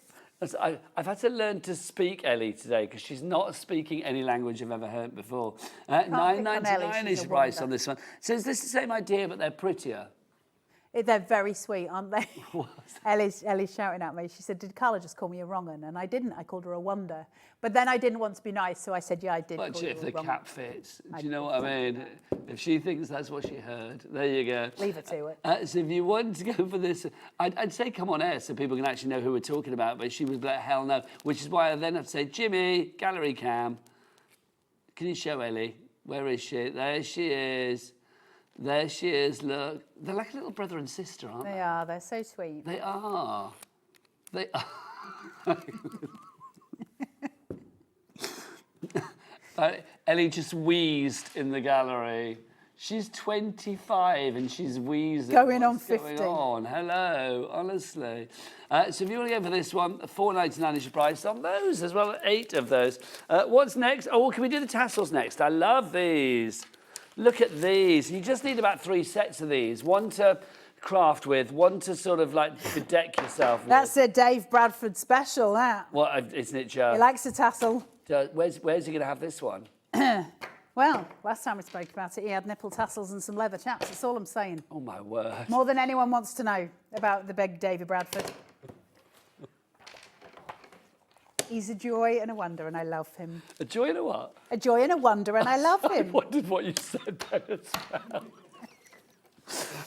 I've had to learn to speak Ellie today because she's not speaking any language I've ever heard before. $9.99 is the price on this one. So is this the same idea, but they're prettier? They're very sweet, aren't they? Ellie's shouting at me. She said, did Carla just call me a wrong 'un? And I didn't. I called her a wonder. But then I didn't want to be nice, so I said, yeah, I did. But call you if a the wrong cap fits, do you know what I mean? If she thinks that's what she heard, there you go. Leave her to it. So if you want to go for this, I'd say come on air so people can actually know who we're talking about, but she was like, hell no, which is why I then have to say, Jimmy, gallery cam, can you show Ellie? Where is she? There she is. There she is, look. They're like a little brother and sister, aren't they? They are, they're so sweet. They are. They are. Ellie just wheezed in the gallery. She's 25 and she's wheezing. Going on What's 50. Going on? Hello, honestly. So if you want to go for this one, $4.99 is your price on those as well, 8 of those. What's next? Oh, can we do the tassels next? I love these. Look at these. You just need about 3 sets of these. One to craft with, one to sort of like bedeck yourself with. That's a Dave Bradford special, that. Well, isn't it, Joe? He likes a tassel. Where's he going to have this one? Well, last time we spoke about it, he had nipple tassels and some leather chaps. That's all I'm saying. Oh, my word. More than anyone wants to know about the big David Bradford. He's a joy and a wonder, and I love him. A joy and a what? A joy and a wonder, and I love him. I wondered what you said there as well.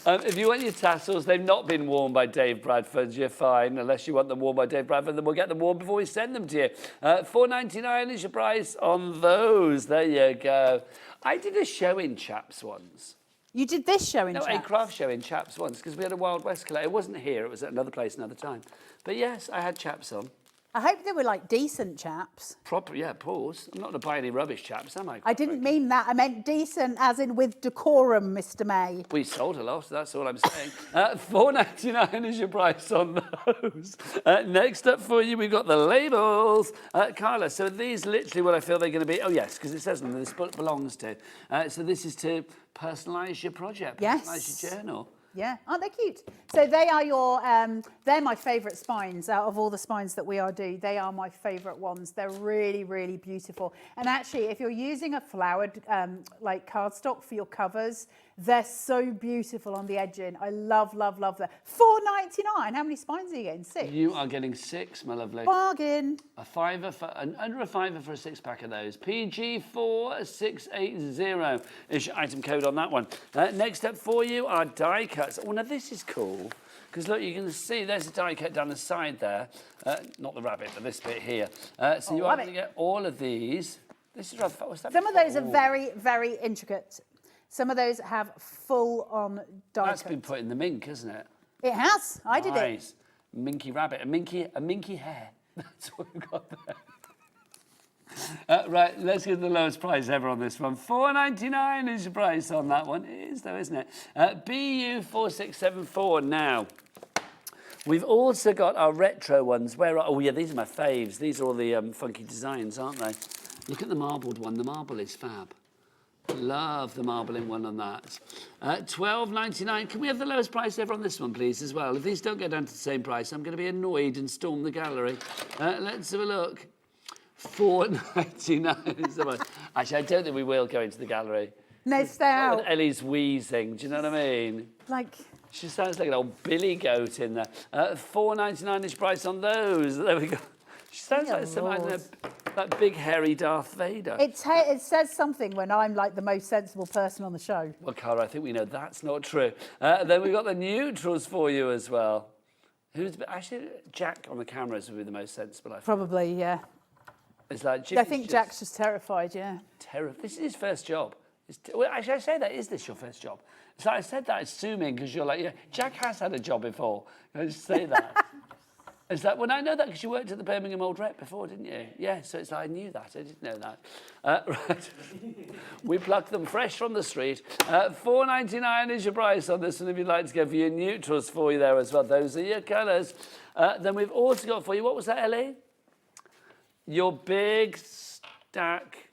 If you want your tassels, they've not been worn by Dave Bradford, you're fine. Unless you want them worn by Dave Bradford, then we'll get them worn before we send them to you. $4.99 is your price on those. There you go. I did a show in Chaps once. You did this show in Chaps? Chaps? No, a craft show in Chaps once, because we had a Wild West collection. It wasn't here, it was at another place, another time. But yes, I had Chaps on. I hope they were like decent chaps. Proper, yeah, pause. I'm not going to buy any rubbish chaps, am I? I didn't mean that. I meant decent as in with decorum, Mr. May. We sold a lot, that's all I'm saying. $4.99 is your price on those. Next up for you, we've got the labels. Carla, so these literally what I feel they're going to be. Oh, yes, because it says them, this book belongs to. So this is to personalise your project, personalise your journal. Yeah, aren't they cute? So they are your, they're my favourite spines out of all the spines that we are doing. They are my favourite ones. They're really, really beautiful. And actually, if you're using a flowered like cardstock for your covers, they're so beautiful on the edging. I love, love, love them. $4.99. How many spines are you getting? 6? You are getting 6, my lovely. Bargain. A fiver for, under a fiver for a 6-pack of those. PG4680 is your item code on that one. Next up for you are die cuts. Oh, now this is cool. Because look, you can see there's a die cut down the side there. Not the rabbit, but this bit here. So you are going to get all of these. This is rather fun. What's that? Some of those are very, very intricate. Some of those have full-on die That's cuts. been put in the mink, hasn't it? It has. I did it. Nice. Minky rabbit. A minky hair. That's what we've got there. Right, let's get the lowest price ever on this one. $4.99 is the price on that one. It is though, isn't it? BU4674 now. We've also got our retro ones. Oh yeah, these are my faves. These are all the funky designs, aren't they? Look at the marbled one. The marble is fab. Love the marbling one on that. $12.99. Can we have the lowest price ever on this one, please, as well? If these don't go down to the same price, I'm going to be annoyed and storm the gallery. Let's have a look. $4.99. Actually, I don't think we will go into the gallery. No, stay out. Ellie's wheezing, do you know what I mean? Like... She sounds like an old billy goat in there. $4.99 is price on those. There we go. She sounds like something like big hairy Darth Vader. It says something when I'm like the most sensible person on the show. Well, Cara, I think we know that's not true. Then we've got the neutrals for you as well. Actually, Jack on the cameras would be the most sensible, I think. Probably, yeah. It's like I think Jack's just terrified, yeah. This is his first job. Well, actually, I say that, is this your first job? So I said that assuming because you're like, yeah, Jack has had a job before. I just say that. It's like, well, I know that because you worked at the Birmingham Old Rep before, didn't you? Yeah, so it's like, I knew that. I didn't know that. Right. We pluck them fresh from the street. $4.99 is your price on this, and if you'd like to go for your neutrals for you there as well, those are your colours. Then we've also got for you, what was that, Ellie? Your big stack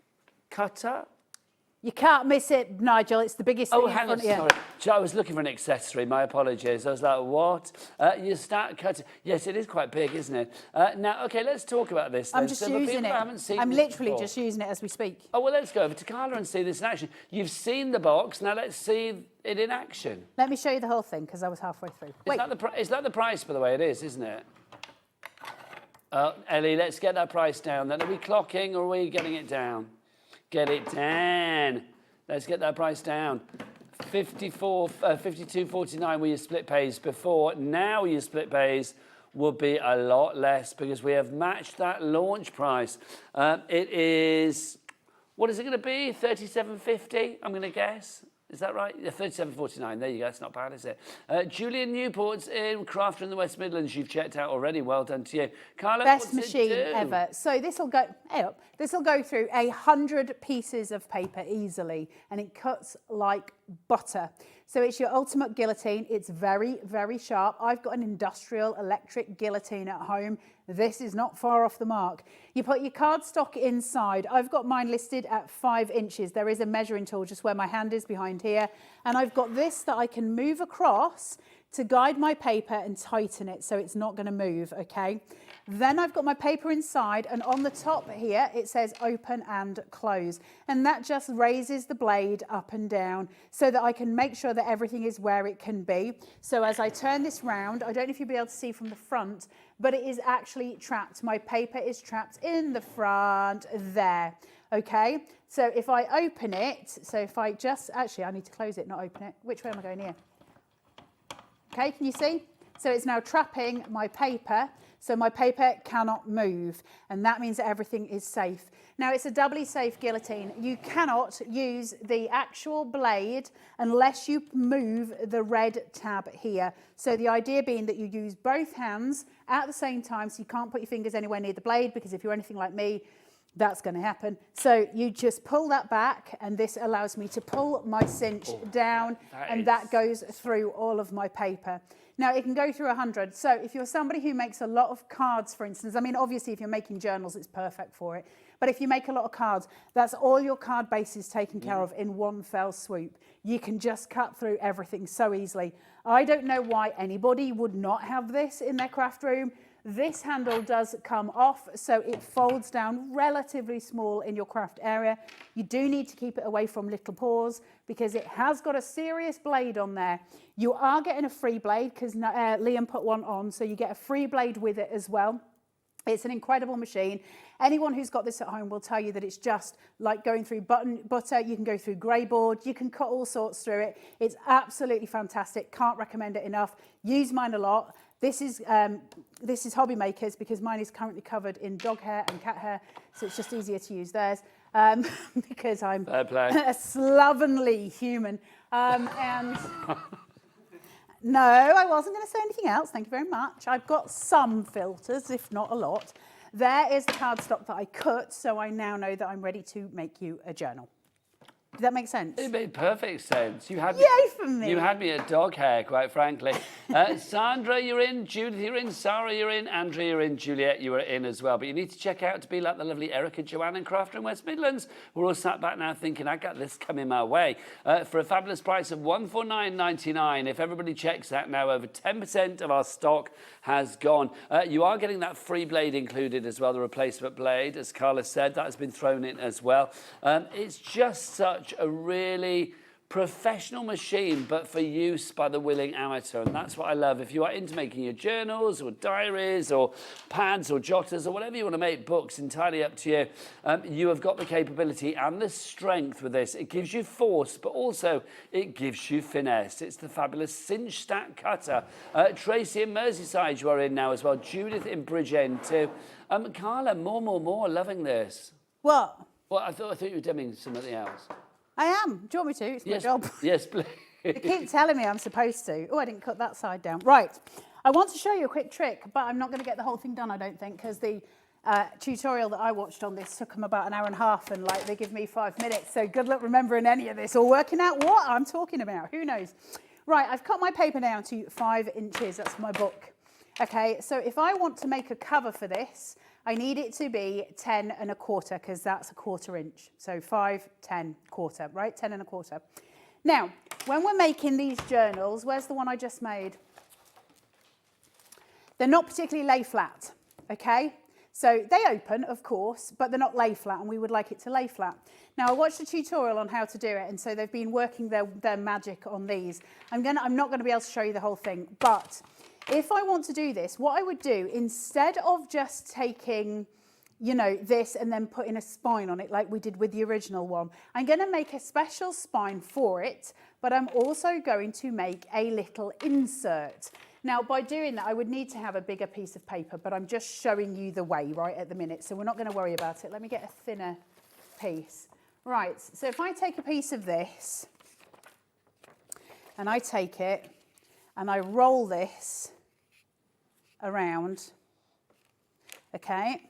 cutter. You can't miss it, Nigel. It's the biggest thing in hang on, front of you. sorry. I was looking for an accessory. My apologies. I was like, what? Your stack cutter. Yes, it is quite big, isn't it? Now, OK, let's talk about this. I'm just using it. I'm literally just using it as we speak. Oh, well, let's go over to Carla and see this in action. You've seen the box. Now let's see it in action. Let me show you the whole thing, because I was halfway through. Wait. Is that the price, by the way? It is, isn't it? Ellie, let's get that price down. Then are we clocking or are we getting it down? Get it down. Let's get that price down. 52.49 were your split pays before. Now your split pays will be a lot less because we have matched that launch price. It is, what is it going to be? 37.50, I'm going to guess. Is that right? Yeah, 37.49. There you go. That's not bad, is it? Julian Newport's in Crafter in the West Midlands. You've checked out already. Well done to you. Carla, Best what's machine it do? ever. So this will go. This will go through 100 pieces of paper easily, and it cuts like butter. So it's your ultimate guillotine. It's very, very sharp. I've got an industrial electric guillotine at home. This is not far off the mark. You put your cardstock inside. I've got mine listed at 5 inches. There is a measuring tool just where my hand is behind here. And I've got this that I can move across to guide my paper and tighten it so it's not going to move, okay? Then I've got my paper inside, and on the top here it says open and close, and that just raises the blade up and down so that I can make sure that everything is where it can be. So as I turn this round, I don't know if you'll be able to see from the front, but it is actually trapped. My paper is trapped in the front there, okay? So if I open it, so if I just, actually I need to close it, not open it. Which way am I going here? Okay, can you see? So it's now trapping my paper, so my paper cannot move, and that means that everything is safe. Now, it's a doubly safe guillotine. You cannot use the actual blade unless you move the red tab here. So the idea being that you use both hands at the same time, so you can't put your fingers anywhere near the blade, because if you're anything like me, that's going to happen. So you just pull that back, and this allows me to pull my cinch down, and that goes through all of my paper. Now, it can go through 100. So if you're somebody who makes a lot of cards, for instance, I mean, obviously, if you're making journals, it's perfect for it. But if you make a lot of cards, that's all your card bases taken care of in one fell swoop. You can just cut through everything so easily. I don't know why anybody would not have this in their craft room. This handle does come off, so it folds down relatively small in your craft area. You do need to keep it away from little paws because it has got a serious blade on there. You are getting a free blade because Liam put one on, so you get a free blade with it as well. It's an incredible machine. Anyone who's got this at home will tell you that it's just like going through butter. You can go through grey board. You can cut all sorts through it. It's absolutely fantastic. Can't recommend it enough. Use mine a lot. This is Hobby Makers because mine is currently covered in dog hair and cat hair, so it's just easier to use theirs because I'm a slovenly human. No, I wasn't going to say anything else. Thank you very much. I've got some filters, if not a lot. There is the cardstock that I cut, so I now know that I'm ready to make you a journal. Did that make sense? It made perfect sense. You had Yay for me. You had me at dog hair, quite frankly. Sandra, you're in. Judith, you're in. Sarah, you're in. Andrea, you're in. Juliet, you are in as well. But you need to check out to be like the lovely Erica, Joanne and Crafter in West Midlands. We're all sat back now thinking, I got this coming my way. For a fabulous price of $149.99. If everybody checks that now, over 10% of our stock has gone. You are getting that free blade included as well, the replacement blade. As Carla said, that has been thrown in as well. It's just such a really professional machine, but for use by the willing amateur, and that's what I love. If you are into making your journals or diaries or pads or jotters or whatever you want to make, books, entirely up to you, you have got the capability and the strength with this. It gives you force, but also it gives you finesse. It's the fabulous Cinch Stack Cutter. Tracy in Merseyside you are in now as well. Judith in Bridgend too. Carla, more, loving this. What? Well, I thought you were doing something else. I am. Do you want me to? It's my Yes, job. yes, please. They keep telling me I'm supposed to. Oh, I didn't cut that side down. Right. I want to show you a quick trick, but I'm not going to get the whole thing done, I don't think, because the tutorial that I watched on this took them about an hour and a half, and like they give me 5 minutes. So good luck remembering any of this or working out what I'm talking about. Who knows? Right. I've cut my paper down to 5 inches. That's my book. Okay. So if I want to make a cover for this, I need it to be 10 1/4 because that's 1/4 inch. So 5, 10, quarter, right? 10 1/4. Now, when we're making these journals, where's the one I just made? They're not particularly lay flat, okay? So they open, of course, but they're not lay flat, and we would like it to lay flat. Now, I watched a tutorial on how to do it, and so they've been working their magic on these. I'm not going to be able to show you the whole thing, but if I want to do this, what I would do, instead of just taking, you know, this and then putting a spine on it like we did with the original one, I'm going to make a special spine for it, but I'm also going to make a little insert. Now, by doing that, I would need to have a bigger piece of paper, but I'm just showing you the way right at the minute, so we're not going to worry about it. Let me get a thinner piece. Right, so if I take a piece of this, and I take it, and I roll this around, okay?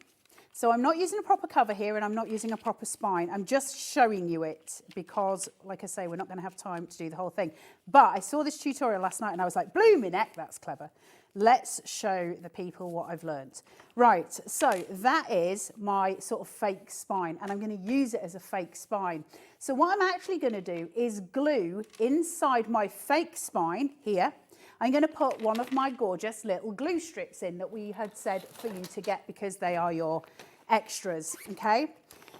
So I'm not using a proper cover here, and I'm not using a proper spine. I'm just showing you it because, like I say, we're not going to have time to do the whole thing. But I saw this tutorial last night, and I was like, blooming heck, that's clever. Let's show the people what I've learnt. Right, so that is my sort of fake spine, and I'm going to use it as a fake spine. So what I'm actually going to do is glue inside my fake spine here. I'm going to put one of my gorgeous little glue strips in that we had said for you to get because they are your extras, okay?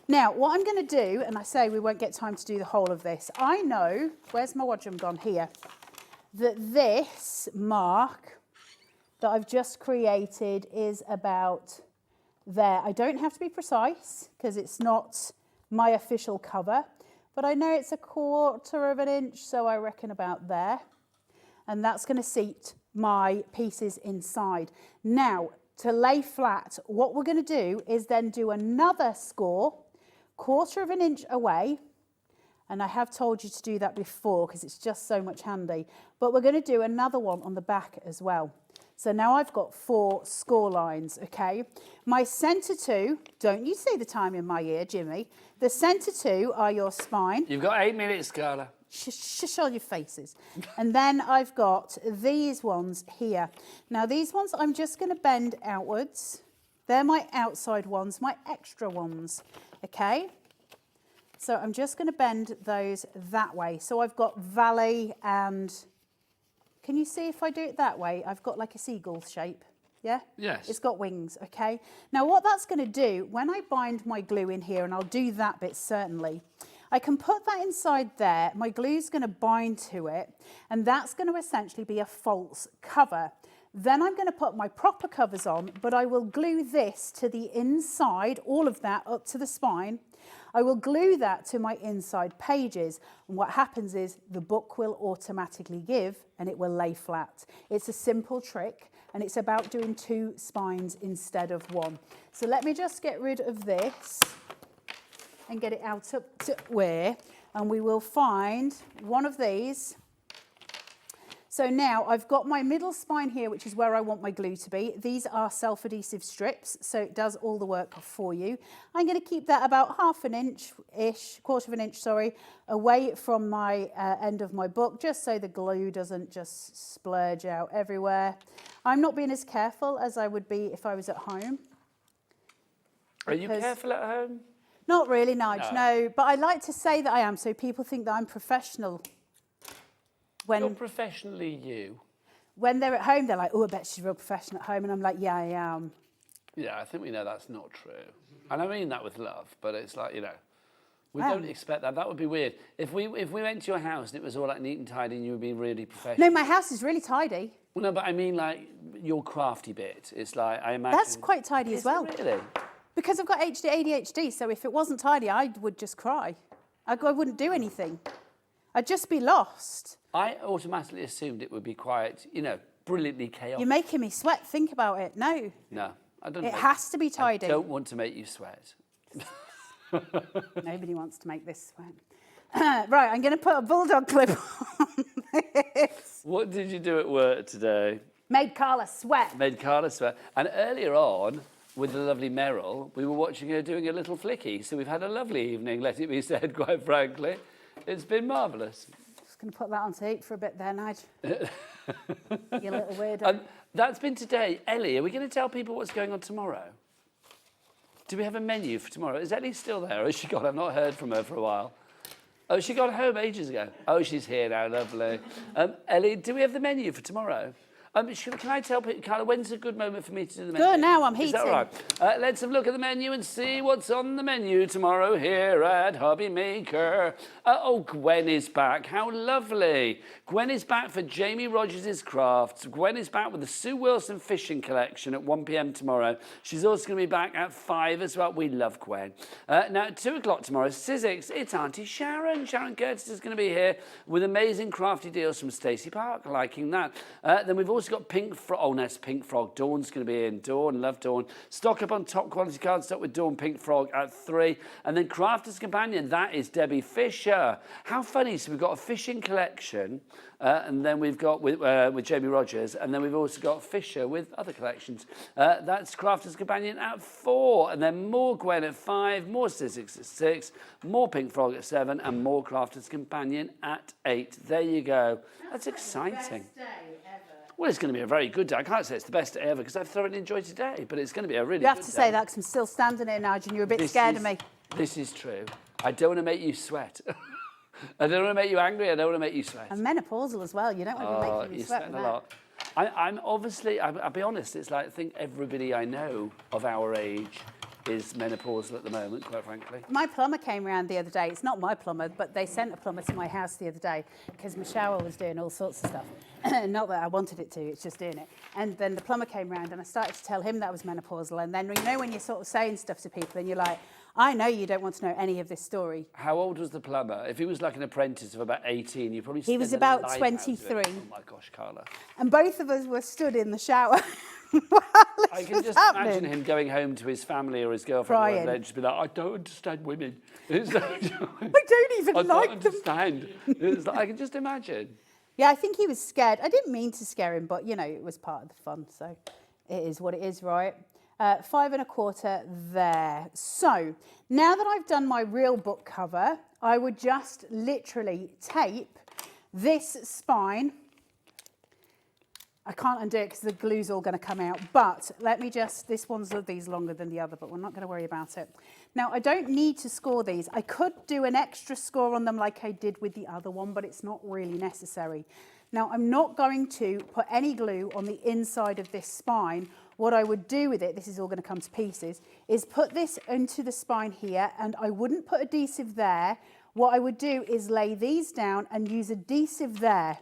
Now, what I'm going to do, and I say we won't get time to do the whole of this, I know, where's my wadrum gone? Here, that this mark that I've just created is about there. I don't have to be precise because it's not my official cover, but I know it's 1/4 inch, so I reckon about there. And that's going to seat my pieces inside. Now, to lay flat, what we're going to do is then do another score 1/4 inch away. And I have told you to do that before because it's just so much handy. But we're going to do another one on the back as well. So now I've got 4 score lines, okay? My centre 2, don't you see the time in my ear, Jimmy? The centre 2 are your spine. You've got 8 minutes, Carla. Shush all your faces. And then I've got these ones here. Now these ones I'm just going to bend outwards. They're my outside ones, my extra ones, okay? So I'm just going to bend those that way. So I've got valley and... Can you see if I do it that way? I've got like a seagull shape, yeah? Yes. It's got wings, okay? Now what that's going to do, when I bind my glue in here, and I'll do that bit certainly, I can put that inside there, my glue's going to bind to it, and that's going to essentially be a false cover. Then I'm going to put my proper covers on, but I will glue this to the inside, all of that up to the spine. I will glue that to my inside pages, and what happens is the book will automatically give and it will lay flat. It's a simple trick, and it's about doing 2 spines instead of 1. So let me just get rid of this and get it out up to where, and we will find one of these. So now I've got my middle spine here, which is where I want my glue to be. These are self-adhesive strips, so it does all the work for you. I'm going to keep that about 1/2 inch-ish, 1/4 inch, sorry, away from my end of my book, just so the glue doesn't just splurge out everywhere. I'm not being as careful as I would be if I was at home. Are you careful at home? Not really, Nige, no. But I like to say that I am, so people think that I'm professional. You're professionally you. When they're at home, they're like, oh, I bet she's real professional at home. And I'm like, yeah, I am. Yeah, I think we know that's not true. And I mean that with love, but it's like, you know, We don't expect that. That would be weird. If we went to your house and it was all like neat and tidy and you would be really professional. No, my house is really tidy. Well, no, but I mean like your crafty bit. It's like, I imagine... That's quite tidy as well. Really? Because I've got ADHD, so if it wasn't tidy, I would just cry. I wouldn't do anything. I'd just be lost. I automatically assumed it would be quite, you know, brilliantly chaotic. You're making me sweat. Think about it. No. No, I don't. It has to be tidy. I don't want to make you sweat. Nobody wants to make this sweat. Right, I'm going to put a bulldog clip on this. What did you do at work today? Made Carla sweat. Made Carla sweat. And earlier on, with the lovely Meryl, we were watching her doing a little flicky. So we've had a lovely evening, let it be said, quite frankly. It's been marvellous. Just going to put that on tape for a bit there, Nige. You little weirdo. That's been today. Ellie, are we going to tell people what's going on tomorrow? Do we have a menu for tomorrow? Is Ellie still there? Or has she gone? I've not heard from her for a while. Oh, she got home ages ago. Oh, she's here now, lovely. Ellie, do we have the menu for tomorrow? Can I tell people, Carla, when's a good moment for me to do the menu? Good, now I'm heating. Is that all right? Let's have a look at the menu and see what's on the menu tomorrow here at Hobby Maker. Oh, Gwen is back. How lovely. Gwen is back for Jamie Rogers' Crafts. Gwen is back with the Sue Wilson Fishing Collection at 1 p.m. tomorrow. She's also going to be back at 5 as well. We love Gwen. Now, at 2 o'clock tomorrow, Sizzix, it's Auntie Sharon. Sharon Curtis is going to be here with amazing crafty deals from Stacey Park. Liking that. Then we've also got Pink Frog. Oh, no, it's Pink Frog. Dawn's going to be in. Dawn, love Dawn. Stock up on top quality cardstock with Dawn Pink Frog at 3. And then Crafter's Companion, that is Debbie Fisher. How funny. So we've got a fishing collection, and then we've got with Jamie Rogers, and then we've also got Fisher with other collections. That's Crafter's Companion at 4. And then more Gwen at 5, more Sizzix at 6, more Pink Frog at 7, and more Crafter's Companion at 8. There you go. That's exciting. Well, it's going to be a very good day. I can't say it's the best day ever because I've thoroughly enjoyed today, but it's going to be a really good day. You have to say that because I'm still standing here, Nigel, and you're a bit scared of me. This is true. I don't want to make you sweat. I don't want to make you angry. I don't want to make you sweat. I'm menopausal as well. You don't want to be making me sweat. You sweat a lot. I'm obviously, I'll be honest, it's like I think everybody I know of our age is menopausal at the moment, quite frankly. My plumber came round the other day. It's not my plumber, but they sent a plumber to my house the other day because my shower was doing all sorts of stuff. Not that I wanted it to, it's just doing it. And then the plumber came round and I started to tell him that I was menopausal. And then, you know, when you're sort of saying stuff to people and you're like, I know you don't want to know any of this story. How old was the plumber? If he was like an apprentice of about 18, you probably... He was about 23. Oh my gosh, Carla. And both of us were stood in the shower. I can just imagine him going home to his family or his girlfriend and then just be like, I don't understand women. It's like, I don't even like them. I don't understand. It's like, I can just imagine. Yeah, I think he was scared. I didn't mean to scare him, but, you know, it was part of the fun. So it is what it is, right? 5 1/4 there. So now that I've done my real book cover, I would just literally tape this spine. I can't undo it because the glue's all going to come out, but let me just, this one's of these longer than the other, but we're not going to worry about it. Now, I don't need to score these. I could do an extra score on them like I did with the other one, but it's not really necessary. Now, I'm not going to put any glue on the inside of this spine. What I would do with it, this is all going to come to pieces, is put this into the spine here, and I wouldn't put adhesive there. What I would do is lay these down and use adhesive there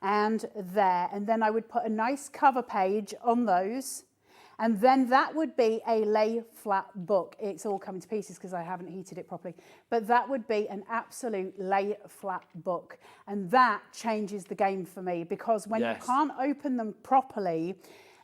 and there, and then I would put a nice cover page on those, and then that would be a lay flat book. It's all coming to pieces because I haven't heated it properly, but that would be an absolute lay flat book, and that changes the game for me because when you can't open them properly,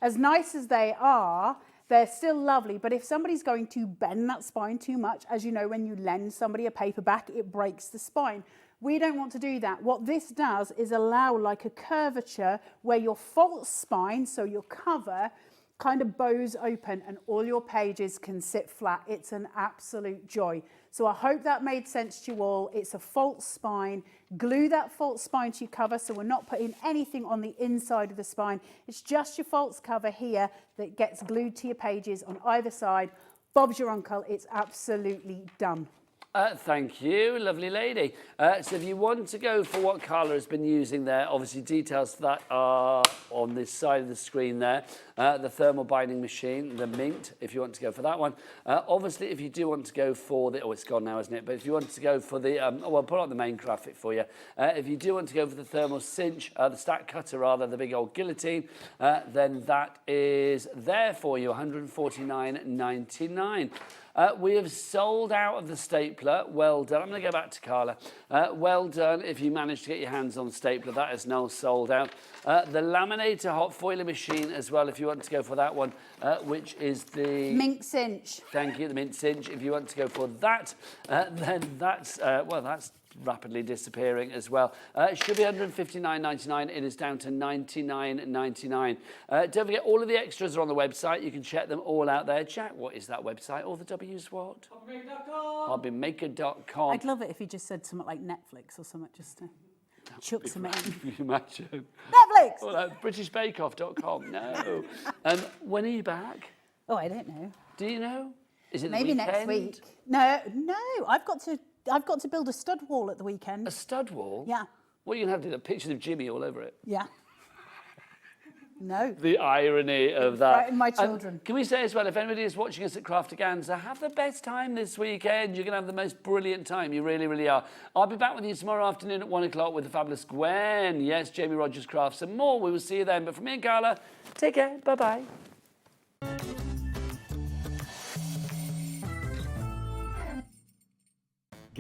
as nice as they are, they're still lovely, but if somebody's going to bend that spine too much, as you know, when you lend somebody a paperback, it breaks the spine. We don't want to do that. What this does is allow like a curvature where your false spine, so your cover, kind of bows open and all your pages can sit flat. It's an absolute joy. So I hope that made sense to you all. It's a false spine. Glue that false spine to your cover so we're not putting anything on the inside of the spine. It's just your false cover here that gets glued to your pages on either side. Bob's your uncle. It's absolutely done. Thank you, lovely lady. So if you want to go for what Carla has been using there, obviously details for that are on this side of the screen there. The thermal binding machine, the Mint, if you want to go for that one. Obviously, if you do want to go for the... Oh, it's gone now, isn't it? But if you want to go for the... well, I'll put on the main graphic for you. If you do want to go for the thermal cinch, the stack cutter rather, the big old guillotine, then that is there for you, $149.99. We have sold out of the stapler. Well done. I'm going to go back to Carla. Well done if you managed to get your hands on the stapler. That is now sold out. The laminator hot foiler machine as well, if you want to go for that one, which is the... Mint cinch. Thank you, the Mint cinch. If you want to go for that, then that's... well, that's rapidly disappearing as well. It should be $159.99. It is down to $99.99. Don't forget, all of the extras are on the website. You can check them all out there. Jack, what is that website? All the W's what? Hobbymaker.com. I'd love it if you just said something like Netflix or something, just to chuck some in. Can you imagine? Netflix! Or BritishBakeOff.com. No. When are you back? Oh, I don't know. Do you know? Is it Maybe the next weekend? week. No, I've got to build a stud wall at the weekend. A stud wall? Yeah. What are you going to have to do? Pictures of Jimmy all over it? Yeah. No. The irony of that. Frighten my children. Can we say as well, if anybody is watching us at Craftaganza, have the best time this weekend. You're going to have the most brilliant time. You really, really are. I'll be back with you tomorrow afternoon at 1 o'clock with the fabulous Gwen. Yes, Jamie Rogers Crafts and more. We will see you then. But from me and Carla, take care. Bye-bye.